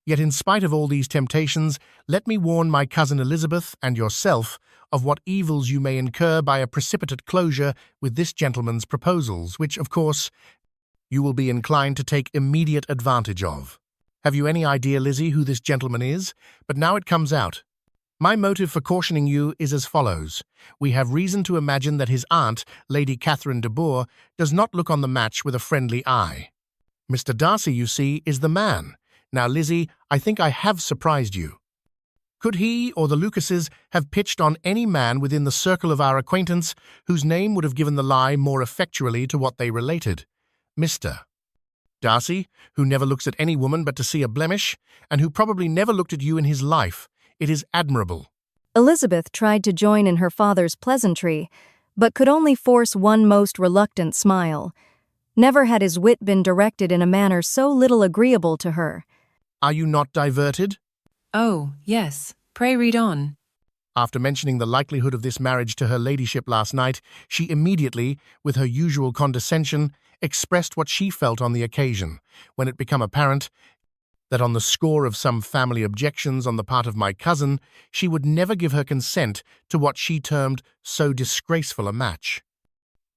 Yet in spite of all these temptations, let me warn my cousin Elizabeth and yourself of what evils you may incur by a precipitate closure with this gentleman's proposals, which, of course, you will be inclined to take immediate advantage of. Have you any idea, Lizzie, who this gentleman is? But now it comes out. My motive for cautioning you is as follows. We have reason to imagine that his aunt, Lady Catherine de Bourgh, does not look on the match with a friendly eye. Mr. Darcy, you see, is the man. Now, Lizzie, I think I have surprised you. Could he or the Lucases have pitched on any man within the circle of our acquaintance whose name would have given the lie more effectually to what they related? Mr. Darcy, who never looks at any woman but to see a blemish, and who probably never looked at you in his life. It is admirable. Elizabeth tried to join in her father's pleasantry, but could only force one most reluctant smile. Never had his wit been directed in a manner so little agreeable to her. Are you not diverted? Oh, yes. Pray read on. After mentioning the likelihood of this marriage to her ladyship last night, she immediately, with her usual condescension, expressed what she felt on the occasion, when it became apparent that on the score of some family objections on the part of my cousin, she would never give her consent to what she termed so disgraceful a match.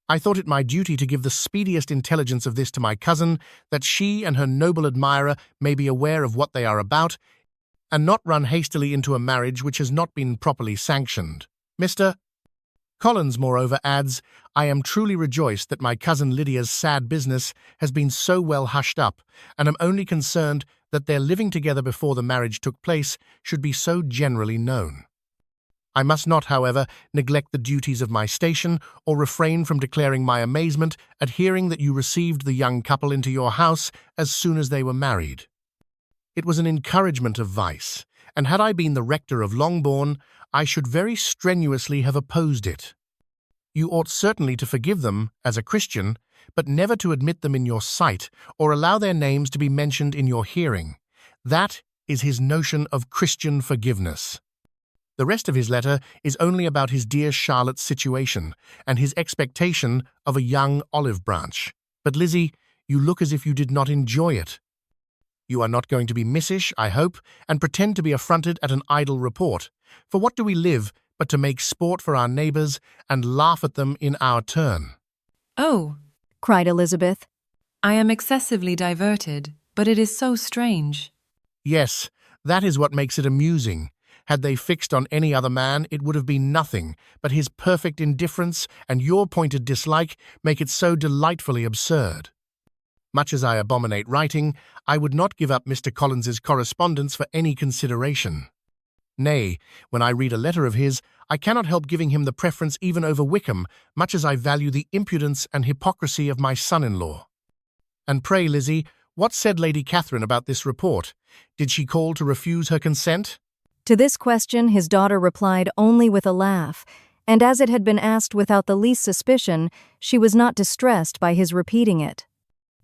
I thought it my duty to give the speediest intelligence of this to my cousin, that she and her noble admirer may be aware of what they are about, and not run hastily into a marriage which has not been properly sanctioned. Mr. Collins, moreover, adds, I am truly rejoiced that my cousin Lydia's sad business has been so well hushed up, and am only concerned that their living together before the marriage took place should be so generally known. I must not, however, neglect the duties of my station, or refrain from declaring my amazement at hearing that you received the young couple into your house as soon as they were married. It was an encouragement of vice, and had I been the rector of Longbourn, I should very strenuously have opposed it. You ought certainly to forgive them as a Christian, but never to admit them in your sight, or allow their names to be mentioned in your hearing. That is his notion of Christian forgiveness. The rest of his letter is only about his dear Charlotte's situation, and his expectation of a young olive branch. But, Lizzie, you look as if you did not enjoy it. You are not going to be missish, I hope, and pretend to be affronted at an idle report. For what do we live but to make sport for our neighbours and laugh at them in our turn? Oh, cried Elizabeth. I am excessively diverted, but it is so strange. Yes, that is what makes it amusing. Had they fixed on any other man, it would have been nothing, but his perfect indifference and your pointed dislike make it so delightfully absurd. Much as I abominate writing, I would not give up Mr. Collins's correspondence for any consideration. Nay, when I read a letter of his, I cannot help giving him the preference even over Wickham, much as I value the impudence and hypocrisy of my son-in-law. And pray, Lizzie, what said Lady Catherine about this report? Did she call to refuse her consent? To this question his daughter replied only with a laugh, and as it had been asked without the least suspicion, she was not distressed by his repeating it.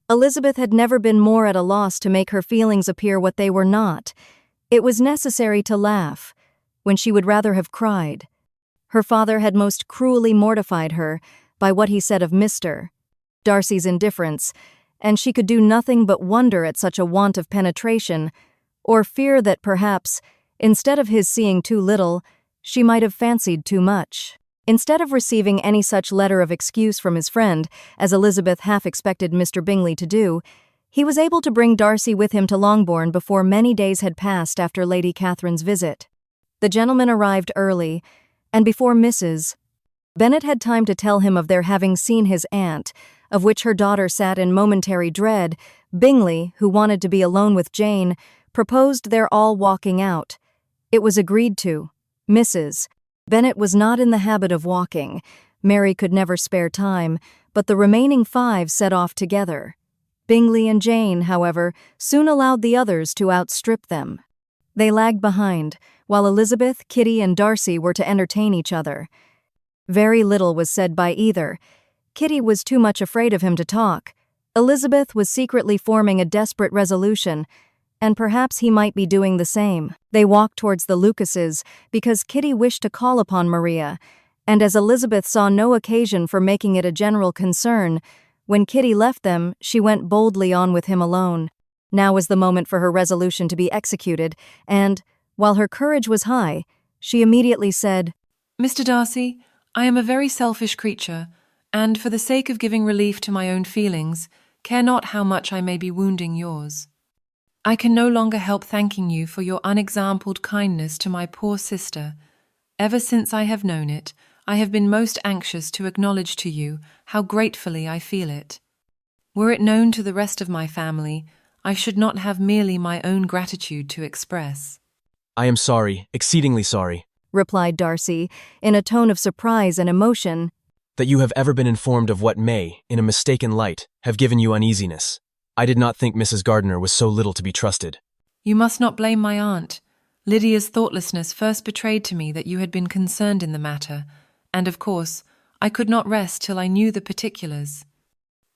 Elizabeth had never been more at a loss to make her feelings appear what they were not. It was necessary to laugh, when she would rather have cried. Her father had most cruelly mortified her by what he said of Mr. Darcy's indifference, and she could do nothing but wonder at such a want of penetration, or fear that perhaps, instead of his seeing too little, she might have fancied too much. Instead of receiving any such letter of excuse from his friend, as Elizabeth half expected Mr. Bingley to do, he was able to bring Darcy with him to Longbourn before many days had passed after Lady Catherine's visit. The gentlemen arrived early, and before Mrs. Bennet had time to tell him of their having seen his aunt, of which her daughter sat in momentary dread, Bingley, who wanted to be alone with Jane, proposed their all walking out. It was agreed to. Mrs. Bennet was not in the habit of walking. Mary could never spare time, but the remaining 5 set off together. Bingley and Jane, however, soon allowed the others to outstrip them. They lagged behind, while Elizabeth, Kitty, and Darcy were to entertain each other. Very little was said by either. Kitty was too much afraid of him to talk. Elizabeth was secretly forming a desperate resolution, and perhaps he might be doing the same. They walked towards the Lucases because Kitty wished to call upon Maria, and as Elizabeth saw no occasion for making it a general concern, when Kitty left them, she went boldly on with him alone. Now was the moment for her resolution to be executed, and, while her courage was high, she immediately said, Mr. Darcy, I am a very selfish creature, and for the sake of giving relief to my own feelings, care not how much I may be wounding yours. I can no longer help thanking you for your unexampled kindness to my poor sister. Ever since I have known it, I have been most anxious to acknowledge to you how gratefully I feel it. Were it known to the rest of my family, I should not have merely my own gratitude to express. I am sorry, exceedingly sorry, replied Darcy, in a tone of surprise and emotion, that you have ever been informed of what may, in a mistaken light, have given you uneasiness. I did not think Mrs. Gardiner was so little to be trusted. You must not blame my aunt. Lydia's thoughtlessness first betrayed to me that you had been concerned in the matter, and of course, I could not rest till I knew the particulars.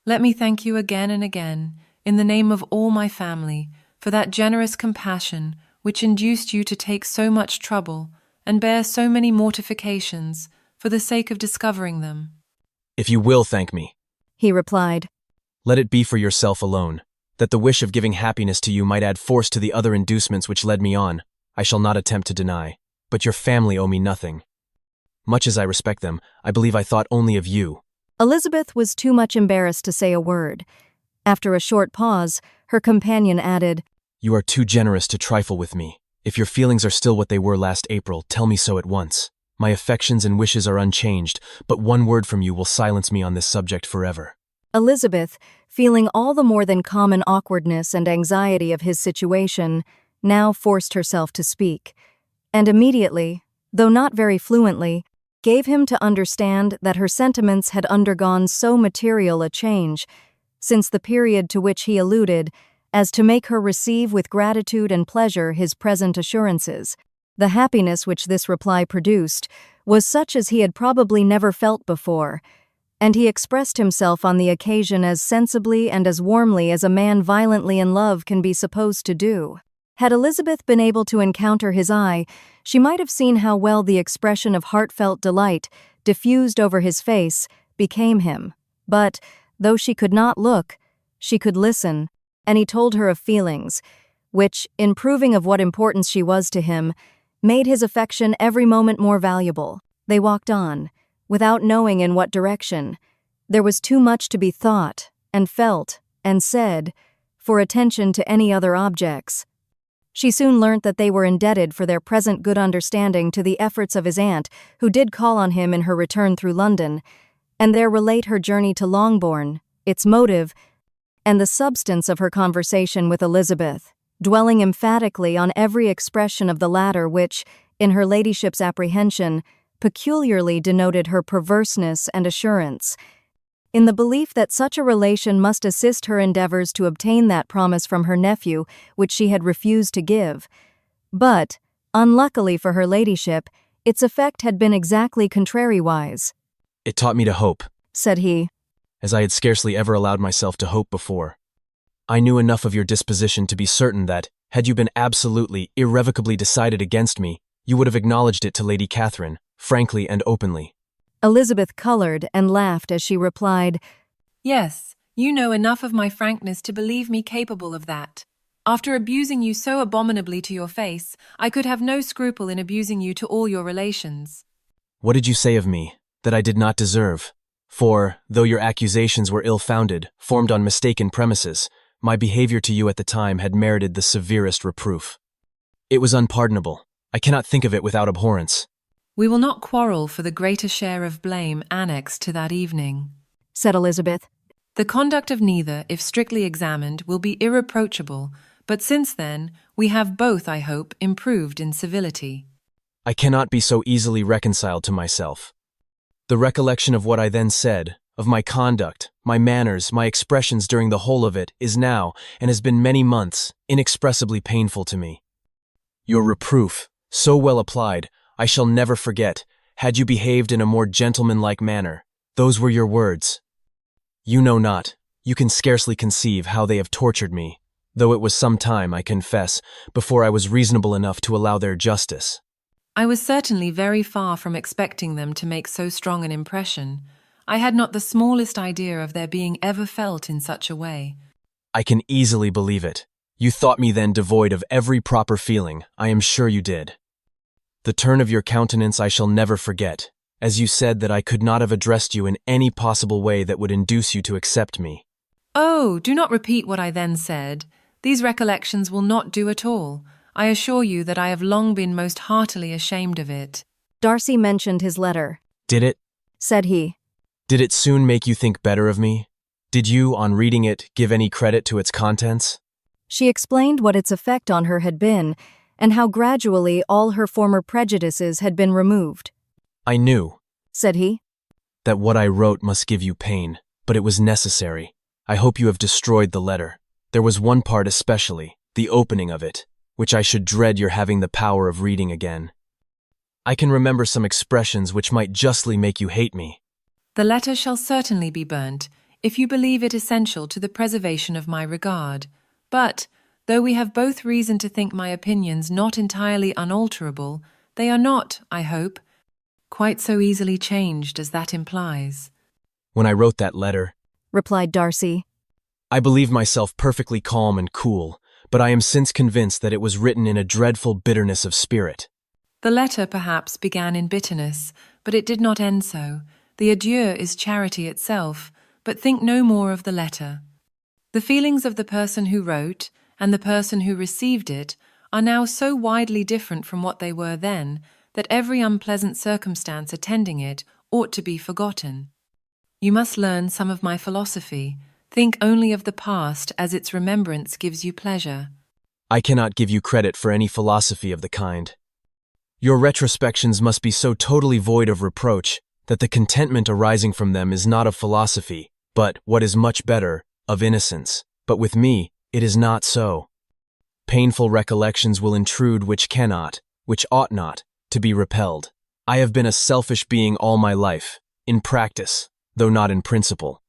Let me thank you again and again, in the name of all my family, for that generous compassion which induced you to take so much trouble and bear so many mortifications for the sake of discovering them. If you will thank me, he replied, let it be for yourself alone, that the wish of giving happiness to you might add force to the other inducements which led me on, I shall not attempt to deny, but your family owe me nothing. Much as I respect them, I believe I thought only of you. Elizabeth was too much embarrassed to say a word. After a short pause, her companion added, You are too generous to trifle with me. If your feelings are still what they were last April, tell me so at once. My affections and wishes are unchanged, but one word from you will silence me on this subject forever. Elizabeth, feeling all the more than common awkwardness and anxiety of his situation, now forced herself to speak, and immediately, though not very fluently, gave him to understand that her sentiments had undergone so material a change since the period to which he alluded as to make her receive with gratitude and pleasure his present assurances. The happiness which this reply produced was such as he had probably never felt before, and he expressed himself on the occasion as sensibly and as warmly as a man violently in love can be supposed to do. Had Elizabeth been able to encounter his eye, she might have seen how well the expression of heartfelt delight, diffused over his face, became him. But, though she could not look, she could listen, and he told her of feelings, which, in proving of what importance she was to him, made his affection every moment more valuable. They walked on, without knowing in what direction. There was too much to be thought, and felt, and said, for attention to any other objects. She soon learnt that they were indebted for their present good understanding to the efforts of his aunt, who did call on him in her return through London, and there relate her journey to Longbourn, its motive, and the substance of her conversation with Elizabeth, dwelling emphatically on every expression of the latter which, in her ladyship's apprehension, peculiarly denoted her perverseness and assurance, in the belief that such a relation must assist her endeavors to obtain that promise from her nephew which she had refused to give. But, unluckily for her ladyship, its effect had been exactly contrariwise. It taught me to hope, said he, as I had scarcely ever allowed myself to hope before. I knew enough of your disposition to be certain that, had you been absolutely, irrevocably decided against me, you would have acknowledged it to Lady Catherine, frankly and openly. Elizabeth colored and laughed as she replied, Yes, you know enough of my frankness to believe me capable of that. After abusing you so abominably to your face, I could have no scruple in abusing you to all your relations. What did you say of me, that I did not deserve? For, though your accusations were ill-founded, formed on mistaken premises, my behavior to you at the time had merited the severest reproof. It was unpardonable. I cannot think of it without abhorrence. We will not quarrel for the greater share of blame annexed to that evening, said Elizabeth. The conduct of neither, if strictly examined, will be irreproachable, but since then, we have both, I hope, improved in civility. I cannot be so easily reconciled to myself. The recollection of what I then said, of my conduct, my manners, my expressions during the whole of it, is now, and has been many months, inexpressibly painful to me. Your reproof, so well applied, I shall never forget. Had you behaved in a more gentlemanlike manner, those were your words. You know not, you can scarcely conceive how they have tortured me, though it was some time, I confess, before I was reasonable enough to allow their justice. I was certainly very far from expecting them to make so strong an impression. I had not the smallest idea of their being ever felt in such a way. I can easily believe it. You thought me then devoid of every proper feeling, I am sure you did. The turn of your countenance I shall never forget, as you said that I could not have addressed you in any possible way that would induce you to accept me. Oh, do not repeat what I then said. These recollections will not do at all. I assure you that I have long been most heartily ashamed of it. Darcy mentioned his letter. Did it? Said he. Did it soon make you think better of me? Did you, on reading it, give any credit to its contents? She explained what its effect on her had been, and how gradually all her former prejudices had been removed. I knew, said he, that what I wrote must give you pain, but it was necessary. I hope you have destroyed the letter. There was one part especially, the opening of it, which I should dread your having the power of reading again. I can remember some expressions which might justly make you hate me. The letter shall certainly be burnt, if you believe it essential to the preservation of my regard. But, though we have both reason to think my opinions not entirely unalterable, They are not, I hope, quite so easily changed as that implies. When I wrote that letter, replied Darcy, I believed myself perfectly calm and cool, but I am since convinced that it was written in a dreadful bitterness of spirit. The letter, perhaps, began in bitterness, but it did not end so. The adieu is charity itself, but think no more of the letter. The feelings of the person who wrote and the person who received it are now so widely different from what they were then that every unpleasant circumstance attending it ought to be forgotten. You must learn some of my philosophy. Think only of the past as its remembrance gives you pleasure. I cannot give you credit for any philosophy of the kind. Your retrospections must be so totally void of reproach that the contentment arising from them is not of philosophy, but, what is much better, of innocence. But with me, it is not so. Painful recollections will intrude which cannot, which ought not, to be repelled. I have been a selfish being all my life, in practice, though not in principle.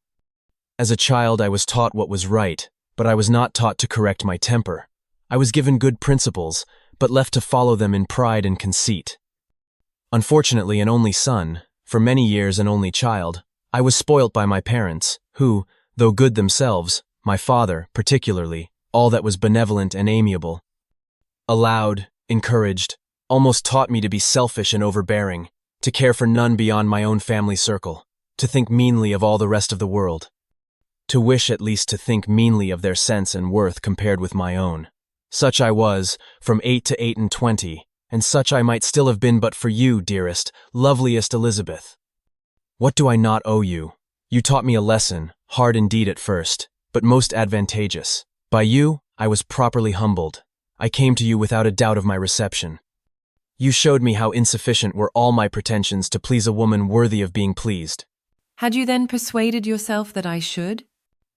As a child I was taught what was right, but I was not taught to correct my temper. I was given good principles, but left to follow them in pride and conceit. Unfortunately an only son, for many years an only child, I was spoilt by my parents, who, though good themselves, my father, particularly, all that was benevolent and amiable, allowed, encouraged, almost taught me to be selfish and overbearing, to care for none beyond my own family circle, to think meanly of all the rest of the world, to wish at least to think meanly of their sense and worth compared with my own. Such I was, from 8 to 28, and such I might still have been but for you, dearest, loveliest Elizabeth. What do I not owe you? You taught me a lesson, hard indeed at first, but most advantageous. By you, I was properly humbled. I came to you without a doubt of my reception. You showed me how insufficient were all my pretensions to please a woman worthy of being pleased. Had you then persuaded yourself that I should?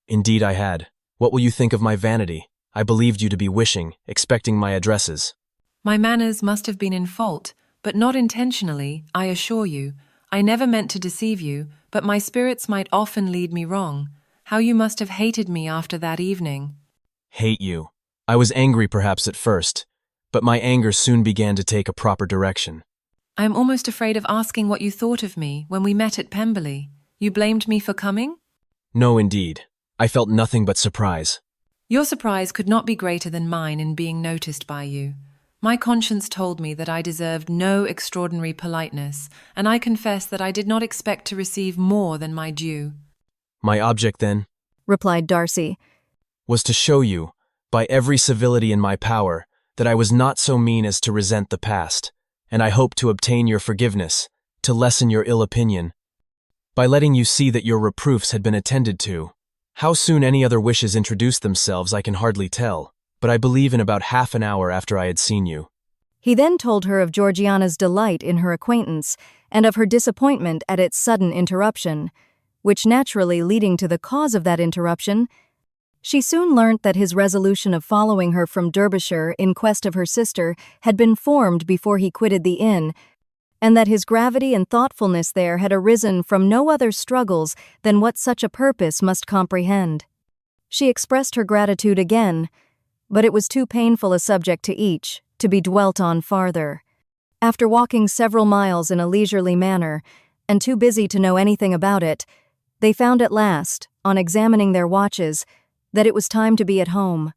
Indeed I had. What will you think of my vanity? I believed you to be wishing, expecting my addresses. My manners must have been in fault, but not intentionally, I assure you. I never meant to deceive you, but my spirits might often lead me wrong. How you must have hated me after that evening. Hate you. I was angry perhaps at first, but my anger soon began to take a proper direction. I am almost afraid of asking what you thought of me when we met at Pemberley. You blamed me for coming? No, indeed. I felt nothing but surprise. Your surprise could not be greater than mine in being noticed by you. My conscience told me that I deserved no extraordinary politeness, and I confess that I did not expect to receive more than my due. My object, then, replied Darcy, was to show you, by every civility in my power, that I was not so mean as to resent the past, and I hoped to obtain your forgiveness, to lessen your ill opinion, by letting you see that your reproofs had been attended to. How soon any other wishes introduced themselves I can hardly tell, but I believe in about half an hour after I had seen you. He then told her of Georgiana's delight in her acquaintance, and of her disappointment at its sudden interruption, which naturally leading to the cause of that interruption, she soon learnt that his resolution of following her from Derbyshire in quest of her sister had been formed before he quitted the inn, and that his gravity and thoughtfulness there had arisen from no other struggles than what such a purpose must comprehend. She expressed her gratitude again, but it was too painful a subject to each to be dwelt on farther. After walking several miles in a leisurely manner, and too busy to know anything about it, they found at last, on examining their watches, that it was time to be at home.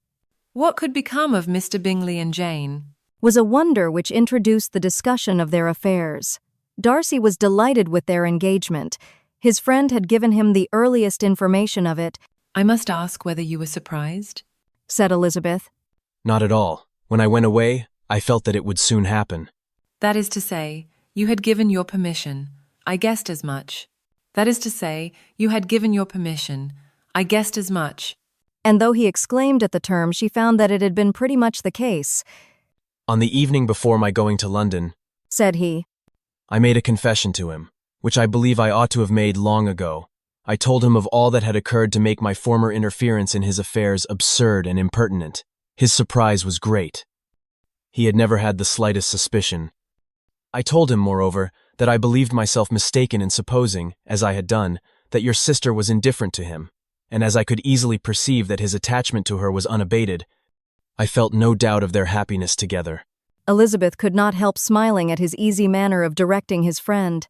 What could become of Mr. Bingley and Jane? Was a wonder which introduced the discussion of their affairs. Darcy was delighted with their engagement. His friend had given him the earliest information of it. I must ask whether you were surprised, said Elizabeth. Not at all. When I went away, I felt that it would soon happen. That is to say, you had given your permission. I guessed as much. That is to say, you had given your permission. I guessed as much. And though he exclaimed at the term, she found that it had been pretty much the case. On the evening before my going to London, said he, I made a confession to him, which I believe I ought to have made long ago. I told him of all that had occurred to make my former interference in his affairs absurd and impertinent. His surprise was great. He had never had the slightest suspicion. I told him, moreover, that I believed myself mistaken in supposing, as I had done, that your sister was indifferent to him, and as I could easily perceive that his attachment to her was unabated, I felt no doubt of their happiness together. Elizabeth could not help smiling at his easy manner of directing his friend.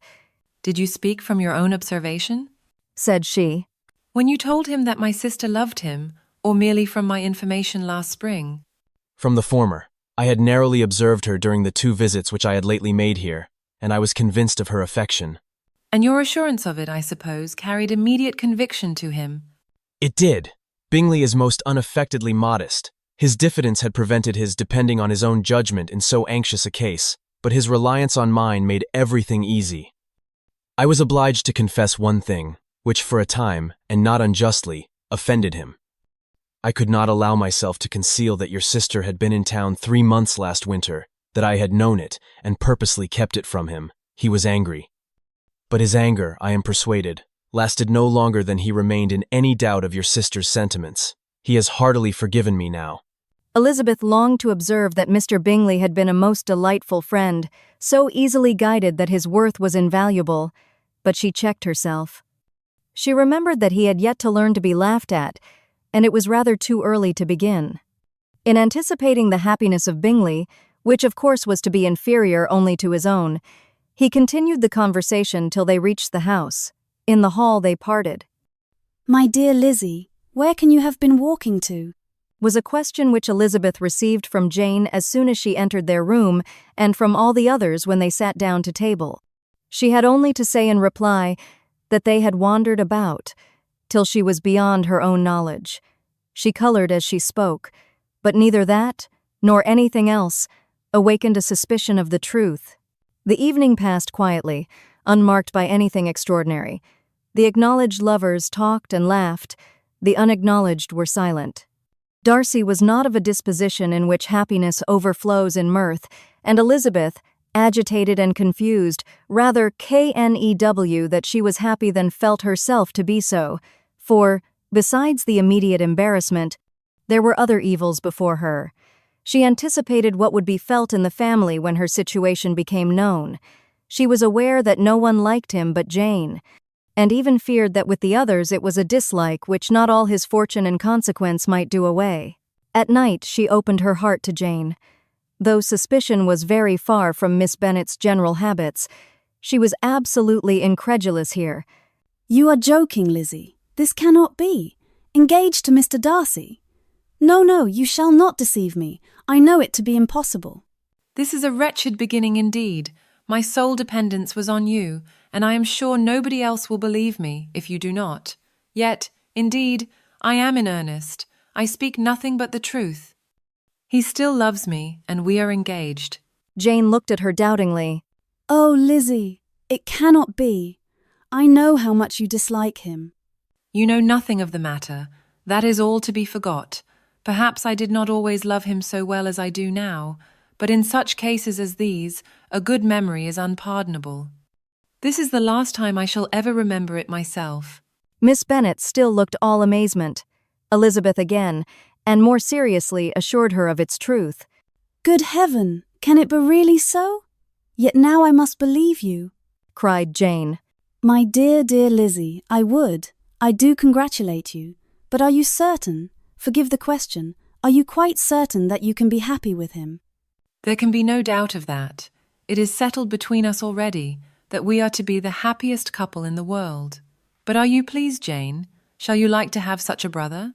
"Did you speak from your own observation?" said she. "When you told him that my sister loved him, or merely from my information last spring?" From the former. I had narrowly observed her during the 2 visits which I had lately made here, and I was convinced of her affection. "And your assurance of it, I suppose, carried immediate conviction to him?" It did. Bingley is most unaffectedly modest. His diffidence had prevented his depending on his own judgment in so anxious a case, but his reliance on mine made everything easy. I was obliged to confess one thing, which for a time, and not unjustly, offended him. I could not allow myself to conceal that your sister had been in town 3 months last winter, that I had known it, and purposely kept it from him. He was angry. But his anger, I am persuaded, lasted no longer than he remained in any doubt of your sister's sentiments. He has heartily forgiven me now. Elizabeth longed to observe that Mr. Bingley had been a most delightful friend, so easily guided that his worth was invaluable, but she checked herself. She remembered that he had yet to learn to be laughed at, and it was rather too early to begin. In anticipating the happiness of Bingley, which of course was to be inferior only to his own, he continued the conversation till they reached the house. In the hall they parted. "My dear Lizzie, where can you have been walking to?" was a question which Elizabeth received from Jane as soon as she entered their room, and from all the others when they sat down to table. She had only to say in reply that they had wandered about, till she was beyond her own knowledge. She colored as she spoke, but neither that, nor anything else, awakened a suspicion of the truth. The evening passed quietly, unmarked by anything extraordinary. The acknowledged lovers talked and laughed, the unacknowledged were silent. Darcy was not of a disposition in which happiness overflows in mirth, and Elizabeth, agitated and confused, rather knew that she was happy than felt herself to be so, for, besides the immediate embarrassment, there were other evils before her. She anticipated what would be felt in the family when her situation became known. She was aware that no one liked him but Jane, and even feared that with the others it was a dislike which not all his fortune and consequence might do away. At night she opened her heart to Jane. Though suspicion was very far from Miss Bennet's general habits, she was absolutely incredulous here. "You are joking, Lizzie. This cannot be. Engaged to Mr. Darcy? No, you shall not deceive me. I know it to be impossible." "This is a wretched beginning indeed. My sole dependence was on you, and I am sure nobody else will believe me if you do not. Yet, indeed, I am in earnest. I speak nothing but the truth. He still loves me, and we are engaged." Jane looked at her doubtingly. "Oh, Lizzie, it cannot be. I know how much you dislike him." "You know nothing of the matter. That is all to be forgot. Perhaps I did not always love him so well as I do now, but in such cases as these, a good memory is unpardonable. This is the last time I shall ever remember it myself." Miss Bennet still looked all amazement. Elizabeth again, and more seriously assured her of its truth. "Good heaven, can it be really so? Yet now I must believe you," cried Jane. "My dear Lizzie, I do congratulate you. But are you certain? Forgive the question. Are you quite certain that you can be happy with him?" "There can be no doubt of that. It is settled between us already that we are to be the happiest couple in the world. But are you pleased, Jane? Shall you like to have such a brother?"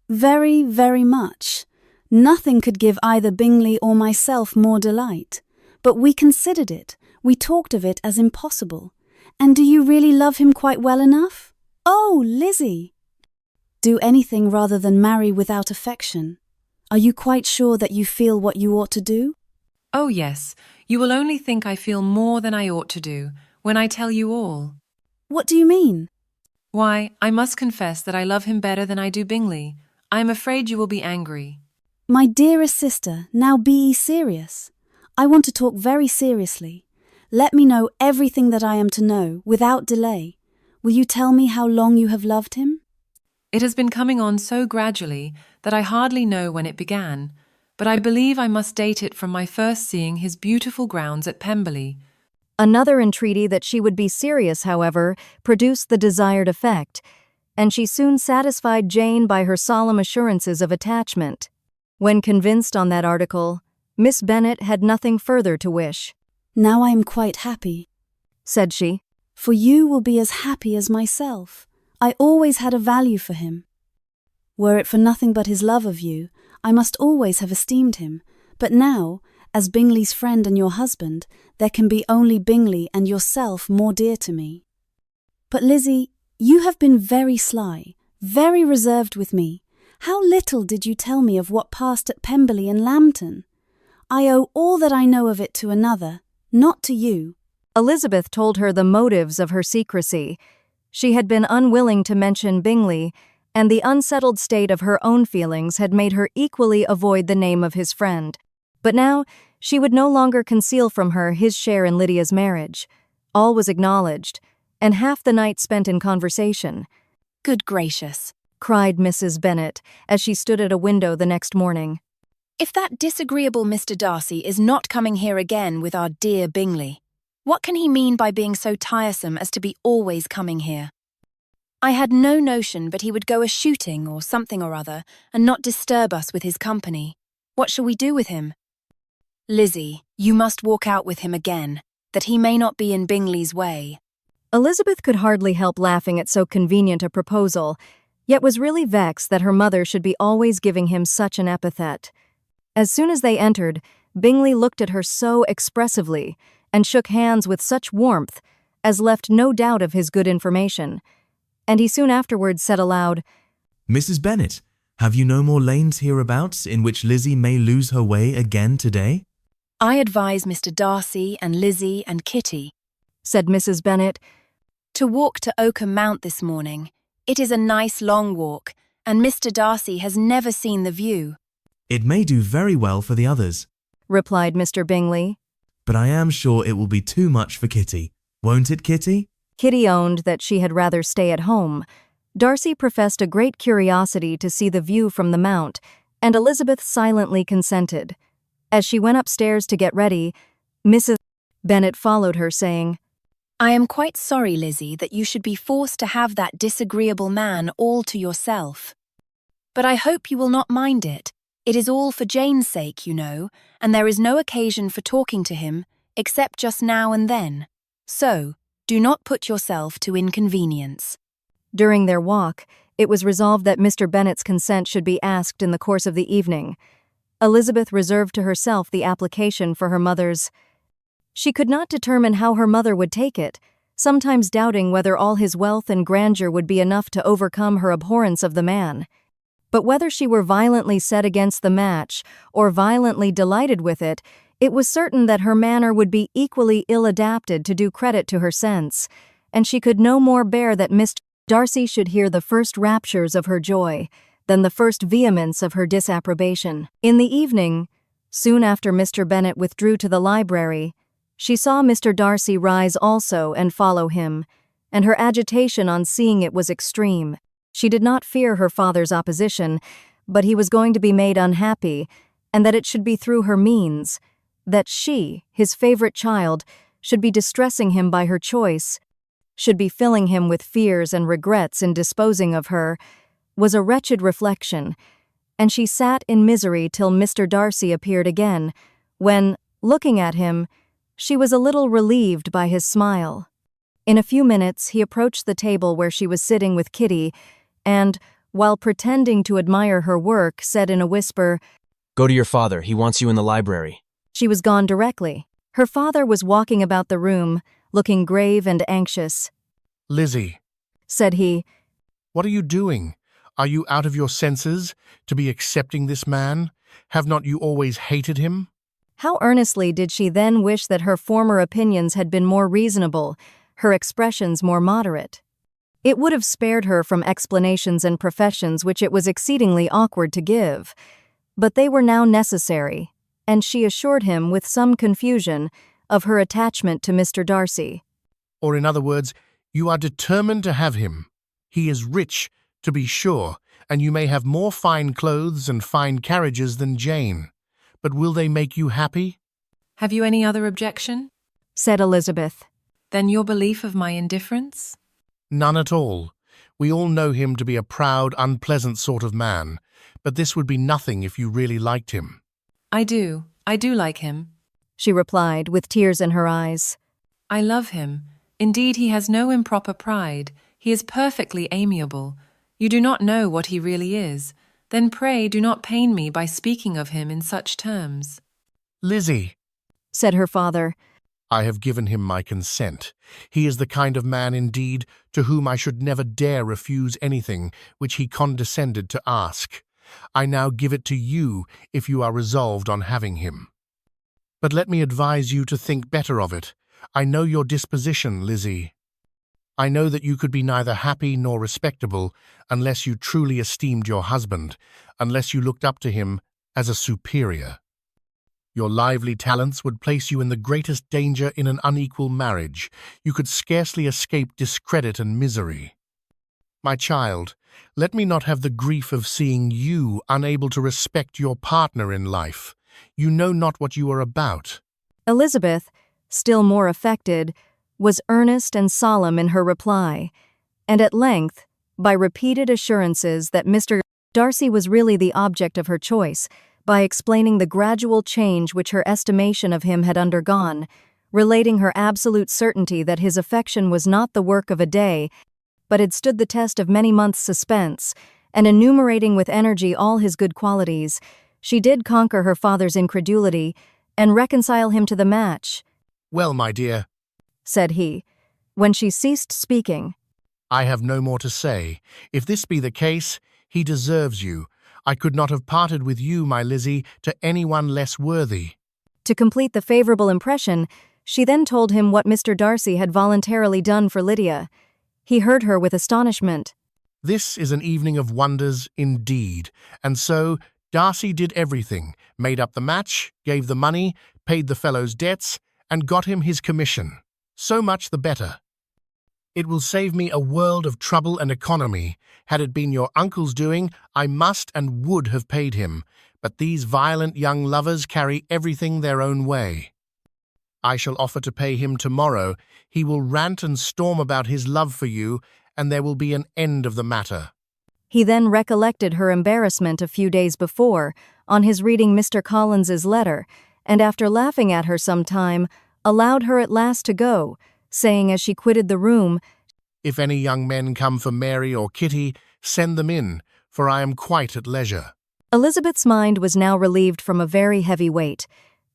"Very, very much. Nothing could give either Bingley or myself more delight. But we considered it. We talked of it as impossible. And do you really love him quite well enough? Oh, Lizzie! Do anything rather than marry without affection. Are you quite sure that you feel what you ought to do?" "Oh, yes. You will only think I feel more than I ought to do when I tell you all." "What do you mean?" "Why, I must confess that I love him better than I do Bingley. I am afraid you will be angry." "My dearest sister, now be serious. I want to talk very seriously. Let me know everything that I am to know, without delay. Will you tell me how long you have loved him?" "It has been coming on so gradually that I hardly know when it began, but I believe I must date it from my first seeing his beautiful grounds at Pemberley." Another entreaty that she would be serious, however, produced the desired effect, and she soon satisfied Jane by her solemn assurances of attachment. When convinced on that article, Miss Bennet had nothing further to wish. Now I am quite happy, said she, for you will be as happy as myself. I always had a value for him. Were it for nothing but his love of you, I must always have esteemed him, but now, as Bingley's friend and your husband, there can be only Bingley and yourself more dear to me. But Lizzie, you have been very sly, very reserved with me. How little did you tell me of what passed at Pemberley and Lambton? I owe all that I know of it to another, not to you. Elizabeth told her the motives of her secrecy. She had been unwilling to mention Bingley, and the unsettled state of her own feelings had made her equally avoid the name of his friend. But now she would no longer conceal from her his share in Lydia's marriage. All was acknowledged, and half the night spent in conversation. "Good gracious," cried Mrs. Bennet as she stood at a window the next morning. "If that disagreeable Mr. Darcy is not coming here again with our dear Bingley, what can he mean by being so tiresome as to be always coming here? I had no notion but he would go a-shooting or something or other and not disturb us with his company. What shall we do with him? Lizzie, you must walk out with him again, that he may not be in Bingley's way." Elizabeth could hardly help laughing at so convenient a proposal, yet was really vexed that her mother should be always giving him such an epithet. As soon as they entered, Bingley looked at her so expressively and shook hands with such warmth as left no doubt of his good information, and he soon afterwards said aloud, "Mrs. Bennet, have you no more lanes hereabouts in which Lizzie may lose her way again today?" "I advise Mr. Darcy and Lizzie and Kitty," said Mrs. Bennet, "to walk to Oakham Mount this morning. It is a nice long walk, and Mr. Darcy has never seen the view." "It may do very well for the others," replied Mr. Bingley, "but I am sure it will be too much for Kitty. Won't it, Kitty?" Kitty owned that she had rather stay at home. Darcy professed a great curiosity to see the view from the mount, and Elizabeth silently consented. As she went upstairs to get ready, Mrs. Bennet followed her, saying, "I am quite sorry, Lizzie, that you should be forced to have that disagreeable man all to yourself. But I hope you will not mind it. It is all for Jane's sake, you know, and there is no occasion for talking to him, except just now and then. So, do not put yourself to inconvenience." During their walk, it was resolved that Mr. Bennet's consent should be asked in the course of the evening. Elizabeth reserved to herself the application for her mother's. She could not determine how her mother would take it, sometimes doubting whether all his wealth and grandeur would be enough to overcome her abhorrence of the man. But whether she were violently set against the match or violently delighted with it, it was certain that her manner would be equally ill-adapted to do credit to her sense, and she could no more bear that Mr. Darcy should hear the first raptures of her joy than the first vehemence of her disapprobation. In the evening, soon after Mr. Bennet withdrew to the library, she saw Mr. Darcy rise also and follow him, and her agitation on seeing it was extreme. She did not fear her father's opposition, but he was going to be made unhappy, and that it should be through her means, that she, his favorite child, should be distressing him by her choice, should be filling him with fears and regrets in disposing of her, was a wretched reflection, and she sat in misery till Mr. Darcy appeared again, when, looking at him, she was a little relieved by his smile. In a few minutes he approached the table where she was sitting with Kitty, and, while pretending to admire her work, said in a whisper, "Go to your father, he wants you in the library." She was gone directly. Her father was walking about the room, looking grave and anxious. "Lizzie," said he, "what are you doing? Are you out of your senses, to be accepting this man? Have not you always hated him?" How earnestly did she then wish that her former opinions had been more reasonable, her expressions more moderate. It would have spared her from explanations and professions which it was exceedingly awkward to give, but they were now necessary, and she assured him with some confusion of her attachment to Mr. Darcy. "Or in other words, you are determined to have him. He is rich, to be sure, and you may have more fine clothes and fine carriages than Jane. But will they make you happy?" "Have you any other objection?" said Elizabeth. "Then your belief of my indifference?" "None at all. We all know him to be a proud, unpleasant sort of man, but this would be nothing if you really liked him." "I do. I do like him. She replied, with tears in her eyes. I love him. Indeed, he has no improper pride. He is perfectly amiable. You do not know what he really is. Then pray do not pain me by speaking of him in such terms. Lizzie, said her father, I have given him my consent. He is the kind of man, indeed, to whom I should never dare refuse anything which he condescended to ask. I now give it to you if you are resolved on having him. But let me advise you to think better of it. I know your disposition, Lizzie. I know that you could be neither happy nor respectable unless you truly esteemed your husband, unless you looked up to him as a superior. Your lively talents would place you in the greatest danger in an unequal marriage. You could scarcely escape discredit and misery. My child, let me not have the grief of seeing you unable to respect your partner in life. You know not what you are about. Elizabeth, still more affected, was earnest and solemn in her reply, and at length, by repeated assurances that Mr. Darcy was really the object of her choice, by explaining the gradual change which her estimation of him had undergone, relating her absolute certainty that his affection was not the work of a day, but had stood the test of many months' suspense, and enumerating with energy all his good qualities, she did conquer her father's incredulity and reconcile him to the match. Well, my dear, said he, when she ceased speaking, I have no more to say. If this be the case, he deserves you. I could not have parted with you, my Lizzie, to anyone less worthy. To complete the favorable impression, she then told him what Mr. Darcy had voluntarily done for Lydia. He heard her with astonishment. This is an evening of wonders indeed, and so Darcy did everything, made up the match, gave the money, paid the fellow's debts, and got him his commission. So much the better. It will save me a world of trouble and economy. Had it been your uncle's doing, I must and would have paid him, but these violent young lovers carry everything their own way. I shall offer to pay him tomorrow. He will rant and storm about his love for you, and there will be an end of the matter. He then recollected her embarrassment a few days before, on his reading Mr. Collins's letter, and after laughing at her some time, allowed her at last to go, saying as she quitted the room, If any young men come for Mary or Kitty, send them in, for I am quite at leisure. Elizabeth's mind was now relieved from a very heavy weight,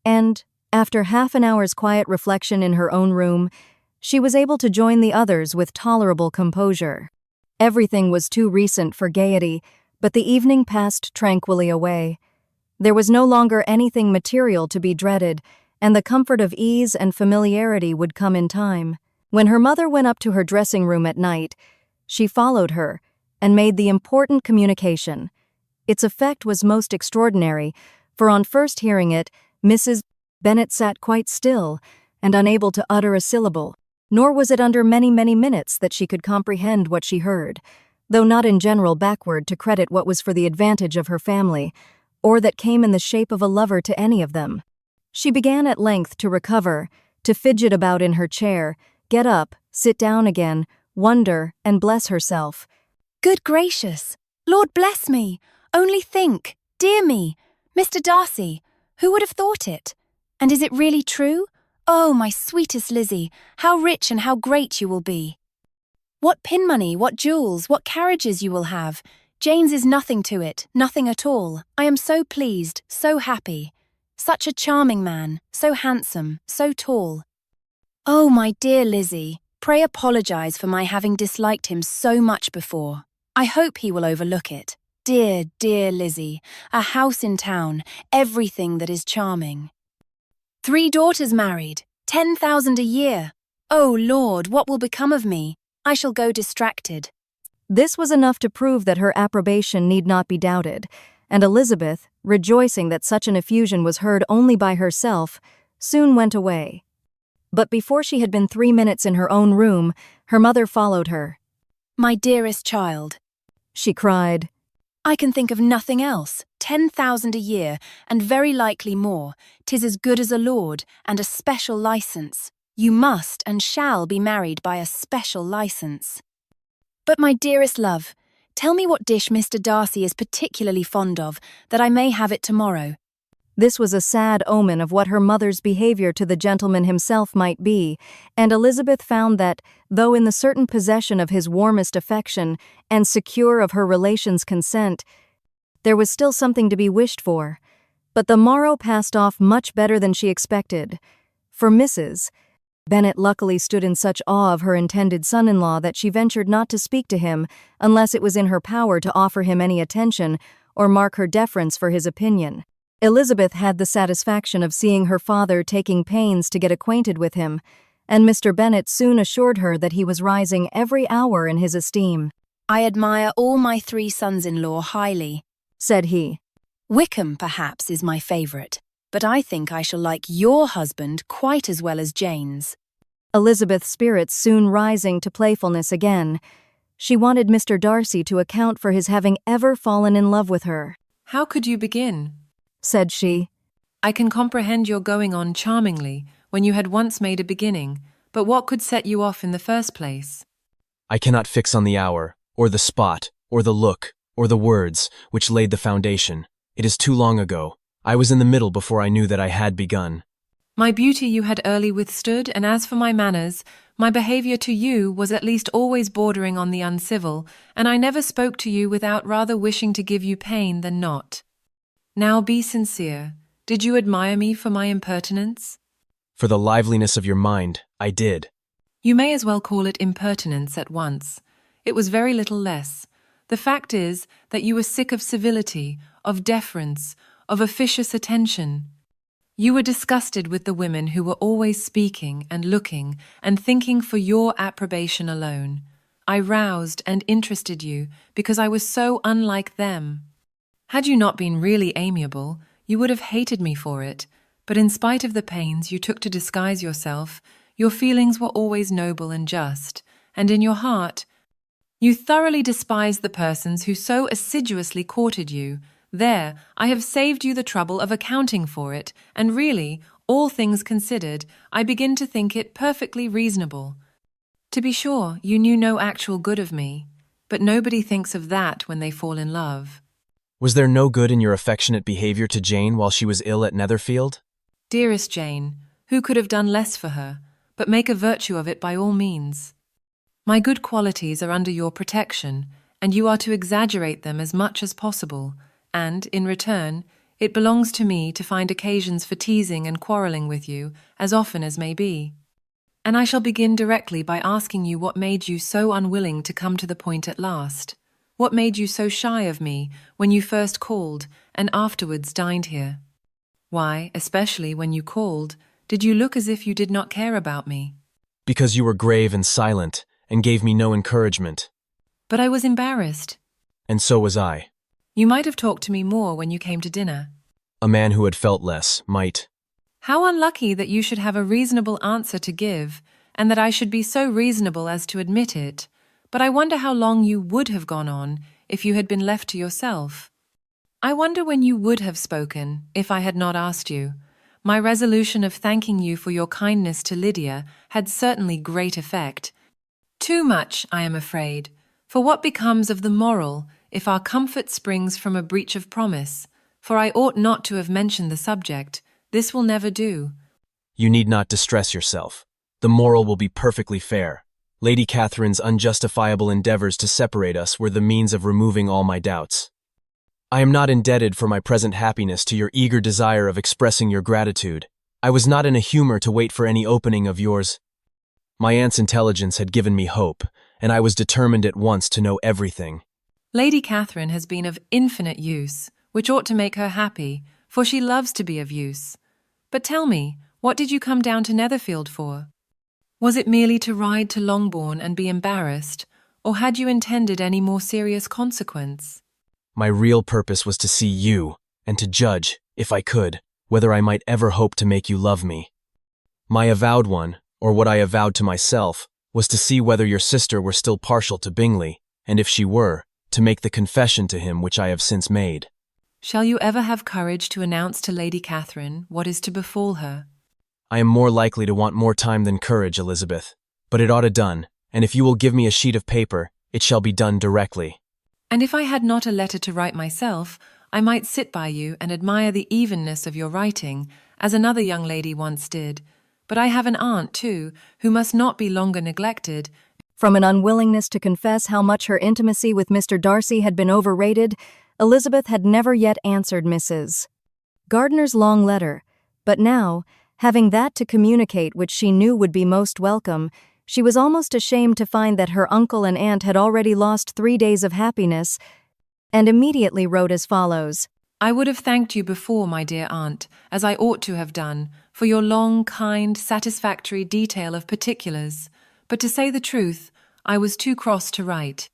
and, after half an hour's quiet reflection in her own room, she was able to join the others with tolerable composure. Everything was too recent for gaiety, but the evening passed tranquilly away. There was no longer anything material to be dreaded, and the comfort of ease and familiarity would come in time. When her mother went up to her dressing room at night, she followed her and made the important communication. Its effect was most extraordinary, for on first hearing it, Mrs. Bennet sat quite still and unable to utter a syllable, nor was it under many minutes that she could comprehend what she heard, though not in general backward to credit what was for the advantage of her family, or that came in the shape of a lover to any of them. She began at length to recover, to fidget about in her chair, get up, sit down again, wonder, and bless herself. Good gracious! Lord bless me! Only think! Dear me! Mr. Darcy! Who would have thought it? And is it really true? Oh, my sweetest Lizzie, how rich and how great you will be! What pin money, what jewels, what carriages you will have! Jane's is nothing to it, nothing at all. I am so pleased, so happy. Such a charming man, so handsome, so tall. Oh, my dear Lizzie, pray apologize for my having disliked him so much before. I hope he will overlook it. Dear, dear Lizzie, a house in town, everything that is charming. 3 daughters married, 10,000 a year. Oh, Lord, what will become of me? I shall go distracted. This was enough to prove that her approbation need not be doubted, and Elizabeth, rejoicing that such an effusion was heard only by herself, soon went away. But before she had been 3 minutes in her own room, her mother followed her. My dearest child, she cried, I can think of nothing else. 10,000 a year, and very likely more. 'Tis as good as a lord, and a special license. You must and shall be married by a special license. But my dearest love, tell me what dish Mr. Darcy is particularly fond of, that I may have it tomorrow. This was a sad omen of what her mother's behavior to the gentleman himself might be, and Elizabeth found that, though in the certain possession of his warmest affection and secure of her relations' consent, there was still something to be wished for. But the morrow passed off much better than she expected. For Mrs. Bennet luckily stood in such awe of her intended son-in-law that she ventured not to speak to him unless it was in her power to offer him any attention or mark her deference for his opinion. Elizabeth had the satisfaction of seeing her father taking pains to get acquainted with him, and Mr. Bennet soon assured her that he was rising every hour in his esteem. "I admire all my 3 sons-in-law highly," said he. "Wickham, perhaps, is my favourite, but I think I shall like your husband quite as well as Jane's." Elizabeth's spirits soon rising to playfulness again, she wanted Mr. Darcy to account for his having ever fallen in love with her. "How could you begin?" said she. "I can comprehend your going on charmingly when you had once made a beginning, but what could set you off in the first place?" I cannot fix on the hour, or the spot, or the look, or the words, which laid the foundation. It is too long ago. I was in the middle before I knew that I had begun. My beauty you had early withstood, and as for my manners, my behaviour to you was at least always bordering on the uncivil, and I never spoke to you without rather wishing to give you pain than not. Now be sincere. Did you admire me for my impertinence? For the liveliness of your mind, I did. You may as well call it impertinence at once. It was very little less. The fact is that you were sick of civility, of deference, of officious attention. You were disgusted with the women who were always speaking and looking and thinking for your approbation alone. I roused and interested you because I was so unlike them. Had you not been really amiable, you would have hated me for it, but in spite of the pains you took to disguise yourself, your feelings were always noble and just, and in your heart, you thoroughly despised the persons who so assiduously courted you. There, I have saved you the trouble of accounting for it, and really, all things considered, I begin to think it perfectly reasonable. To be sure, you knew no actual good of me, but nobody thinks of that when they fall in love. Was there no good in your affectionate behavior to Jane while she was ill at Netherfield? Dearest Jane, who could have done less for her, but make a virtue of it by all means. My good qualities are under your protection, and you are to exaggerate them as much as possible, and, in return, it belongs to me to find occasions for teasing and quarrelling with you as often as may be. And I shall begin directly by asking you what made you so unwilling to come to the point at last. What made you so shy of me when you first called and afterwards dined here? Why, especially when you called, did you look as if you did not care about me? Because you were grave and silent, and gave me no encouragement. But I was embarrassed. And so was I. You might have talked to me more when you came to dinner. A man who had felt less might. How unlucky that you should have a reasonable answer to give, and that I should be so reasonable as to admit it. But I wonder how long you would have gone on if you had been left to yourself. I wonder when you would have spoken if I had not asked you. My resolution of thanking you for your kindness to Lydia had certainly great effect. Too much, I am afraid, for what becomes of the moral if our comfort springs from a breach of promise? For I ought not to have mentioned the subject. This will never do. You need not distress yourself. The moral will be perfectly fair. Lady Catherine's unjustifiable endeavours to separate us were the means of removing all my doubts. I am not indebted for my present happiness to your eager desire of expressing your gratitude. I was not in a humour to wait for any opening of yours. My aunt's intelligence had given me hope, and I was determined at once to know everything. Lady Catherine has been of infinite use, which ought to make her happy, for she loves to be of use. But tell me, what did you come down to Netherfield for? Was it merely to ride to Longbourn and be embarrassed, or had you intended any more serious consequence? My real purpose was to see you, and to judge, if I could, whether I might ever hope to make you love me. My avowed one, or what I avowed to myself, was to see whether your sister were still partial to Bingley, and if she were, to make the confession to him which I have since made. Shall you ever have courage to announce to Lady Catherine what is to befall her? I am more likely to want more time than courage, Elizabeth. But it ought to done, and if you will give me a sheet of paper, it shall be done directly. And if I had not a letter to write myself, I might sit by you and admire the evenness of your writing, as another young lady once did. But I have an aunt, too, who must not be longer neglected. From an unwillingness to confess how much her intimacy with Mr. Darcy had been overrated, Elizabeth had never yet answered Mrs. Gardiner's long letter, but now, having that to communicate which she knew would be most welcome, she was almost ashamed to find that her uncle and aunt had already lost 3 days of happiness, and immediately wrote as follows. I would have thanked you before, my dear aunt, as I ought to have done, for your long, kind, satisfactory detail of particulars. But to say the truth, I was too cross to write.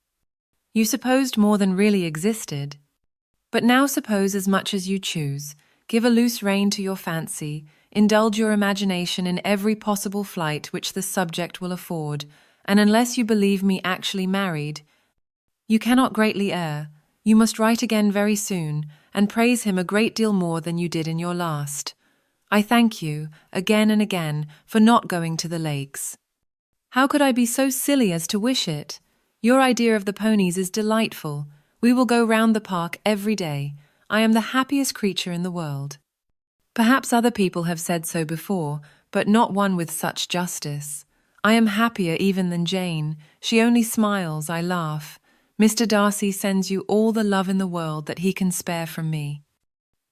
You supposed more than really existed. But now suppose as much as you choose. Give a loose rein to your fancy, indulge your imagination in every possible flight which the subject will afford, and unless you believe me actually married, you cannot greatly err. You must write again very soon, and praise him a great deal more than you did in your last. I thank you, again and again, for not going to the lakes. How could I be so silly as to wish it? Your idea of the ponies is delightful. We will go round the park every day. I am the happiest creature in the world. Perhaps other people have said so before, but not one with such justice. I am happier even than Jane. She only smiles, I laugh. Mr. Darcy sends you all the love in the world that he can spare from me.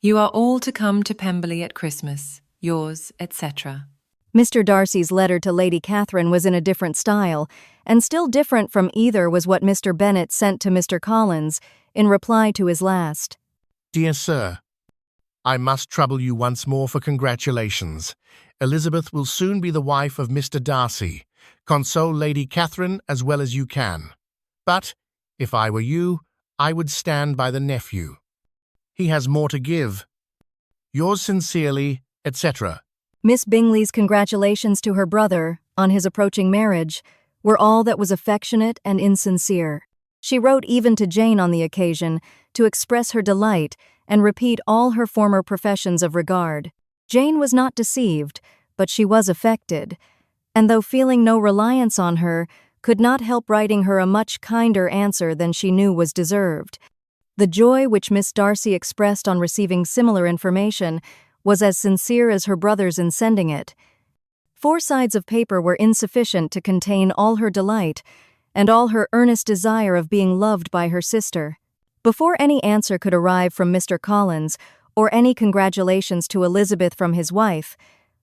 You are all to come to Pemberley at Christmas. Yours, etc. Mr. Darcy's letter to Lady Catherine was in a different style, and still different from either was what Mr. Bennet sent to Mr. Collins in reply to his last. Dear Sir, I must trouble you once more for congratulations. Elizabeth will soon be the wife of Mr. Darcy. Console Lady Catherine as well as you can. But, if I were you, I would stand by the nephew. He has more to give. Yours sincerely, etc. Miss Bingley's congratulations to her brother on his approaching marriage were all that was affectionate and insincere. She wrote even to Jane on the occasion to express her delight and repeat all her former professions of regard. Jane was not deceived, but she was affected, and though feeling no reliance on her, could not help writing her a much kinder answer than she knew was deserved. The joy which Miss Darcy expressed on receiving similar information was as sincere as her brother's in sending it. 4 sides of paper were insufficient to contain all her delight and all her earnest desire of being loved by her sister. Before any answer could arrive from Mr. Collins, or any congratulations to Elizabeth from his wife,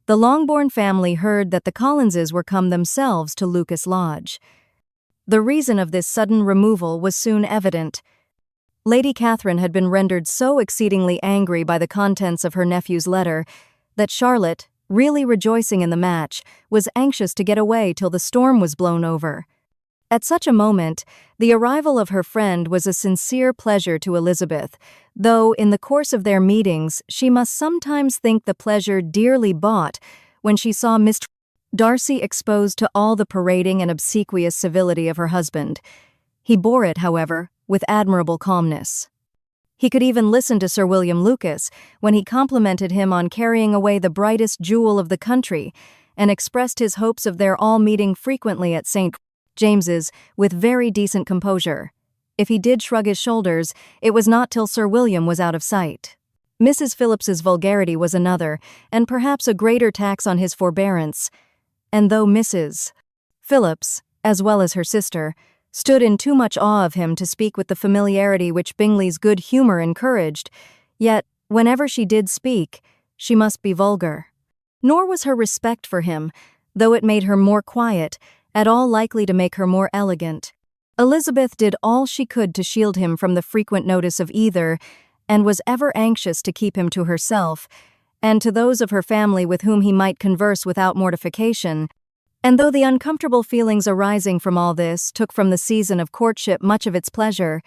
the Longbourn family heard that the Collinses were come themselves to Lucas Lodge. The reason of this sudden removal was soon evident. Lady Catherine had been rendered so exceedingly angry by the contents of her nephew's letter that Charlotte, really rejoicing in the match, was anxious to get away till the storm was blown over. At such a moment, the arrival of her friend was a sincere pleasure to Elizabeth, though in the course of their meetings she must sometimes think the pleasure dearly bought when she saw Mr. Darcy exposed to all the parading and obsequious civility of her husband. He bore it, however, with admirable calmness. He could even listen to Sir William Lucas when he complimented him on carrying away the brightest jewel of the country, and expressed his hopes of their all meeting frequently at St. James's with very decent composure. If he did shrug his shoulders, it was not till Sir William was out of sight. Mrs. Phillips's vulgarity was another, and perhaps a greater tax on his forbearance, and though Mrs. Phillips, as well as her sister, stood in too much awe of him to speak with the familiarity which Bingley's good humour encouraged, yet, whenever she did speak, she must be vulgar. Nor was her respect for him, though it made her more quiet, at all likely to make her more elegant. Elizabeth did all she could to shield him from the frequent notice of either, and was ever anxious to keep him to herself, and to those of her family with whom he might converse without mortification. And though the uncomfortable feelings arising from all this took from the season of courtship much of its pleasure,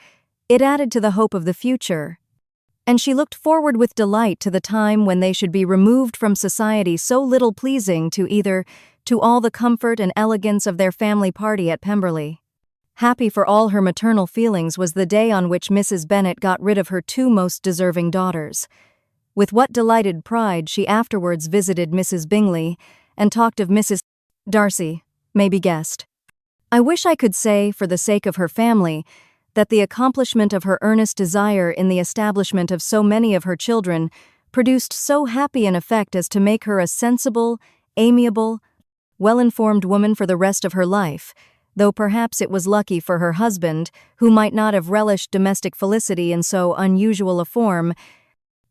it added to the hope of the future, and she looked forward with delight to the time when they should be removed from society so little pleasing to either, to all the comfort and elegance of their family party at Pemberley. Happy for all her maternal feelings was the day on which Mrs. Bennet got rid of her 2 most deserving daughters. With what delighted pride she afterwards visited Mrs. Bingley, and talked of Mrs. Darcy, may be guessed. I wish I could say, for the sake of her family, that the accomplishment of her earnest desire in the establishment of so many of her children produced so happy an effect as to make her a sensible, amiable, well-informed woman for the rest of her life, though perhaps it was lucky for her husband, who might not have relished domestic felicity in so unusual a form,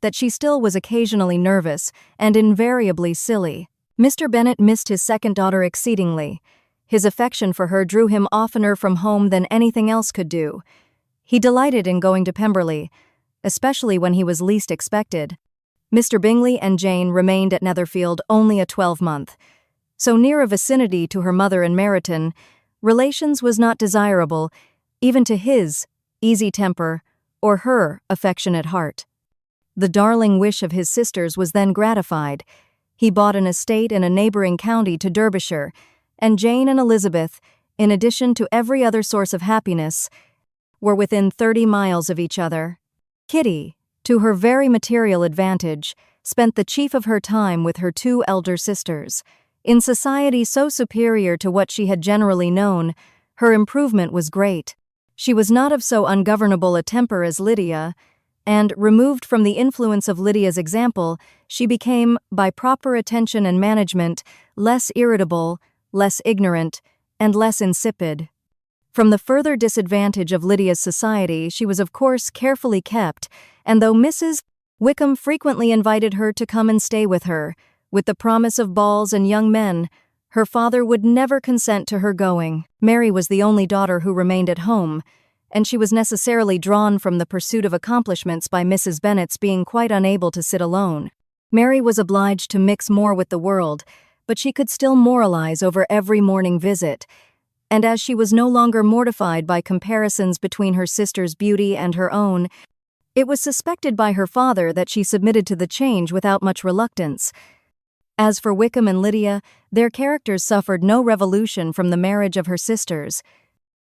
that she still was occasionally nervous and invariably silly. Mr. Bennet missed his second daughter exceedingly. His affection for her drew him oftener from home than anything else could do. He delighted in going to Pemberley, especially when he was least expected. Mr. Bingley and Jane remained at Netherfield only a 12-month. So near a vicinity to her mother in Meryton, relations was not desirable, even to his easy temper or her affectionate heart. The darling wish of his sisters was then gratified. He bought an estate in a neighbouring county to Derbyshire, and Jane and Elizabeth, in addition to every other source of happiness, were within 30 miles of each other. Kitty, to her very material advantage, spent the chief of her time with her 2 elder sisters. In society so superior to what she had generally known, her improvement was great. She was not of so ungovernable a temper as Lydia, and, removed from the influence of Lydia's example, she became, by proper attention and management, less irritable, less ignorant, and less insipid. From the further disadvantage of Lydia's society, she was of course carefully kept, and though Mrs. Wickham frequently invited her to come and stay with her, with the promise of balls and young men, her father would never consent to her going. Mary was the only daughter who remained at home, and she was necessarily drawn from the pursuit of accomplishments by Mrs. Bennet's being quite unable to sit alone. Mary was obliged to mix more with the world, but she could still moralize over every morning visit, and as she was no longer mortified by comparisons between her sister's beauty and her own, it was suspected by her father that she submitted to the change without much reluctance. As for Wickham and Lydia, their characters suffered no revolution from the marriage of her sisters.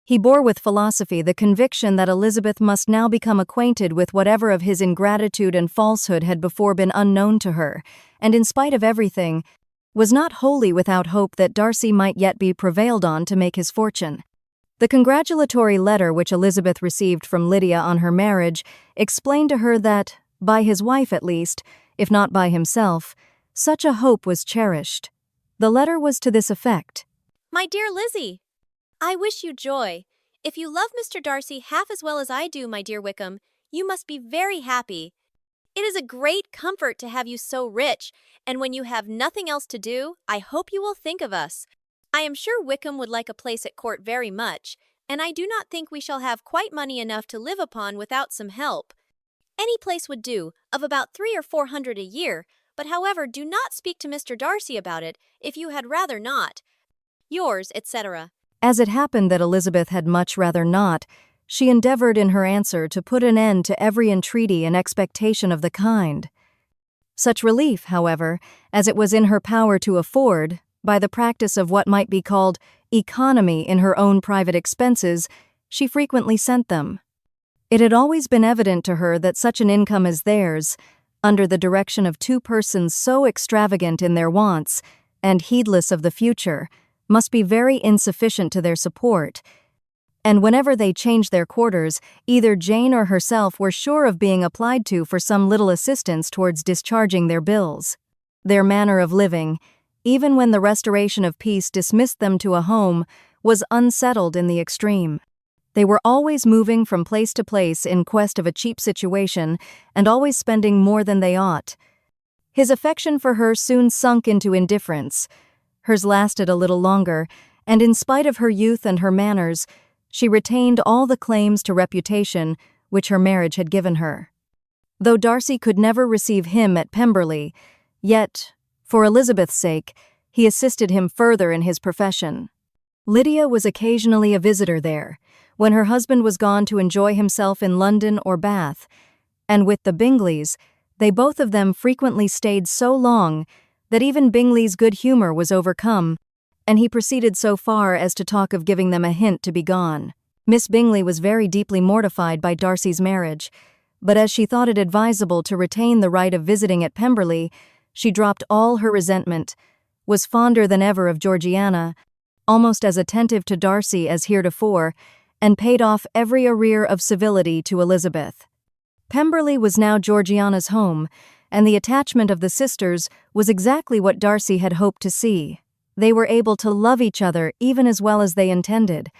He bore with philosophy the conviction that Elizabeth must now become acquainted with whatever of his ingratitude and falsehood had before been unknown to her, and in spite of everything, was not wholly without hope that Darcy might yet be prevailed on to make his fortune. The congratulatory letter which Elizabeth received from Lydia on her marriage explained to her that, by his wife at least, if not by himself, such a hope was cherished. The letter was to this effect. My dear Lizzie, I wish you joy. If you love Mr. Darcy half as well as I do, my dear Wickham, you must be very happy. It is a great comfort to have you so rich, and when you have nothing else to do, I hope you will think of us. I am sure Wickham would like a place at court very much, and I do not think we shall have quite money enough to live upon without some help. Any place would do, of about 300 or 400 a year, but however, do not speak to Mr. Darcy about it, if you had rather not. Yours, etc. As it happened that Elizabeth had much rather not, she endeavored in her answer to put an end to every entreaty and expectation of the kind. Such relief, however, as it was in her power to afford, by the practice of what might be called economy in her own private expenses, she frequently sent them. It had always been evident to her that such an income as theirs, under the direction of 2 persons so extravagant in their wants and heedless of the future, must be very insufficient to their support, and whenever they changed their quarters, either Jane or herself were sure of being applied to for some little assistance towards discharging their bills. Their manner of living, even when the restoration of peace dismissed them to a home, was unsettled in the extreme. They were always moving from place to place in quest of a cheap situation, and always spending more than they ought. His affection for her soon sunk into indifference. Hers lasted a little longer, and in spite of her youth and her manners, she retained all the claims to reputation which her marriage had given her. Though Darcy could never receive him at Pemberley, yet, for Elizabeth's sake, he assisted him further in his profession. Lydia was occasionally a visitor there, when her husband was gone to enjoy himself in London or Bath, and with the Bingleys, they both of them frequently stayed so long that even Bingley's good humour was overcome, and he proceeded so far as to talk of giving them a hint to be gone. Miss Bingley was very deeply mortified by Darcy's marriage, but as she thought it advisable to retain the right of visiting at Pemberley, she dropped all her resentment, was fonder than ever of Georgiana, almost as attentive to Darcy as heretofore, and paid off every arrear of civility to Elizabeth. Pemberley was now Georgiana's home, and the attachment of the sisters was exactly what Darcy had hoped to see. They were able to love each other even as well as they intended.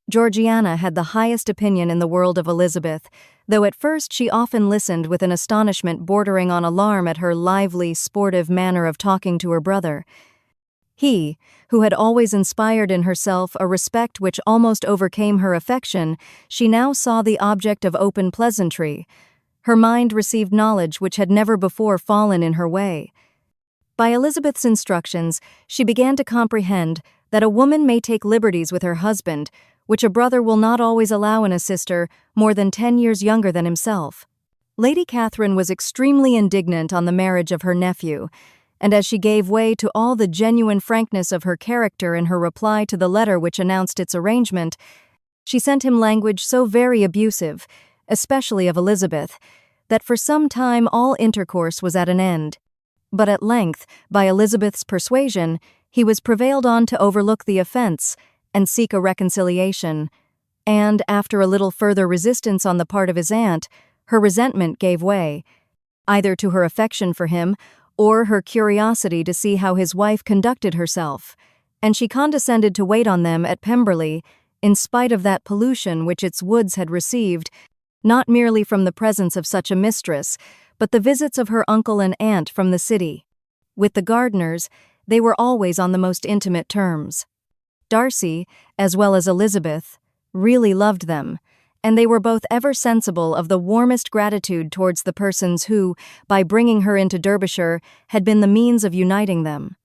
Georgiana had the highest opinion in the world of Elizabeth, though at first she often listened with an astonishment bordering on alarm at her lively, sportive manner of talking to her brother. He, who had always inspired in herself a respect which almost overcame her affection, she now saw the object of open pleasantry. Her mind received knowledge which had never before fallen in her way. By Elizabeth's instructions, she began to comprehend that a woman may take liberties with her husband, which a brother will not always allow in a sister more than 10 years younger than himself. Lady Catherine was extremely indignant on the marriage of her nephew, and as she gave way to all the genuine frankness of her character in her reply to the letter which announced its arrangement, she sent him language so very abusive, especially of Elizabeth, that for some time all intercourse was at an end. But at length, by Elizabeth's persuasion, he was prevailed on to overlook the offense and seek a reconciliation, and, after a little further resistance on the part of his aunt, her resentment gave way, either to her affection for him or her curiosity to see how his wife conducted herself, and she condescended to wait on them at Pemberley, in spite of that pollution which its woods had received, not merely from the presence of such a mistress, but the visits of her uncle and aunt from the city. With the Gardiners, they were always on the most intimate terms. Darcy, as well as Elizabeth, really loved them, and they were both ever sensible of the warmest gratitude towards the persons who, by bringing her into Derbyshire, had been the means of uniting them.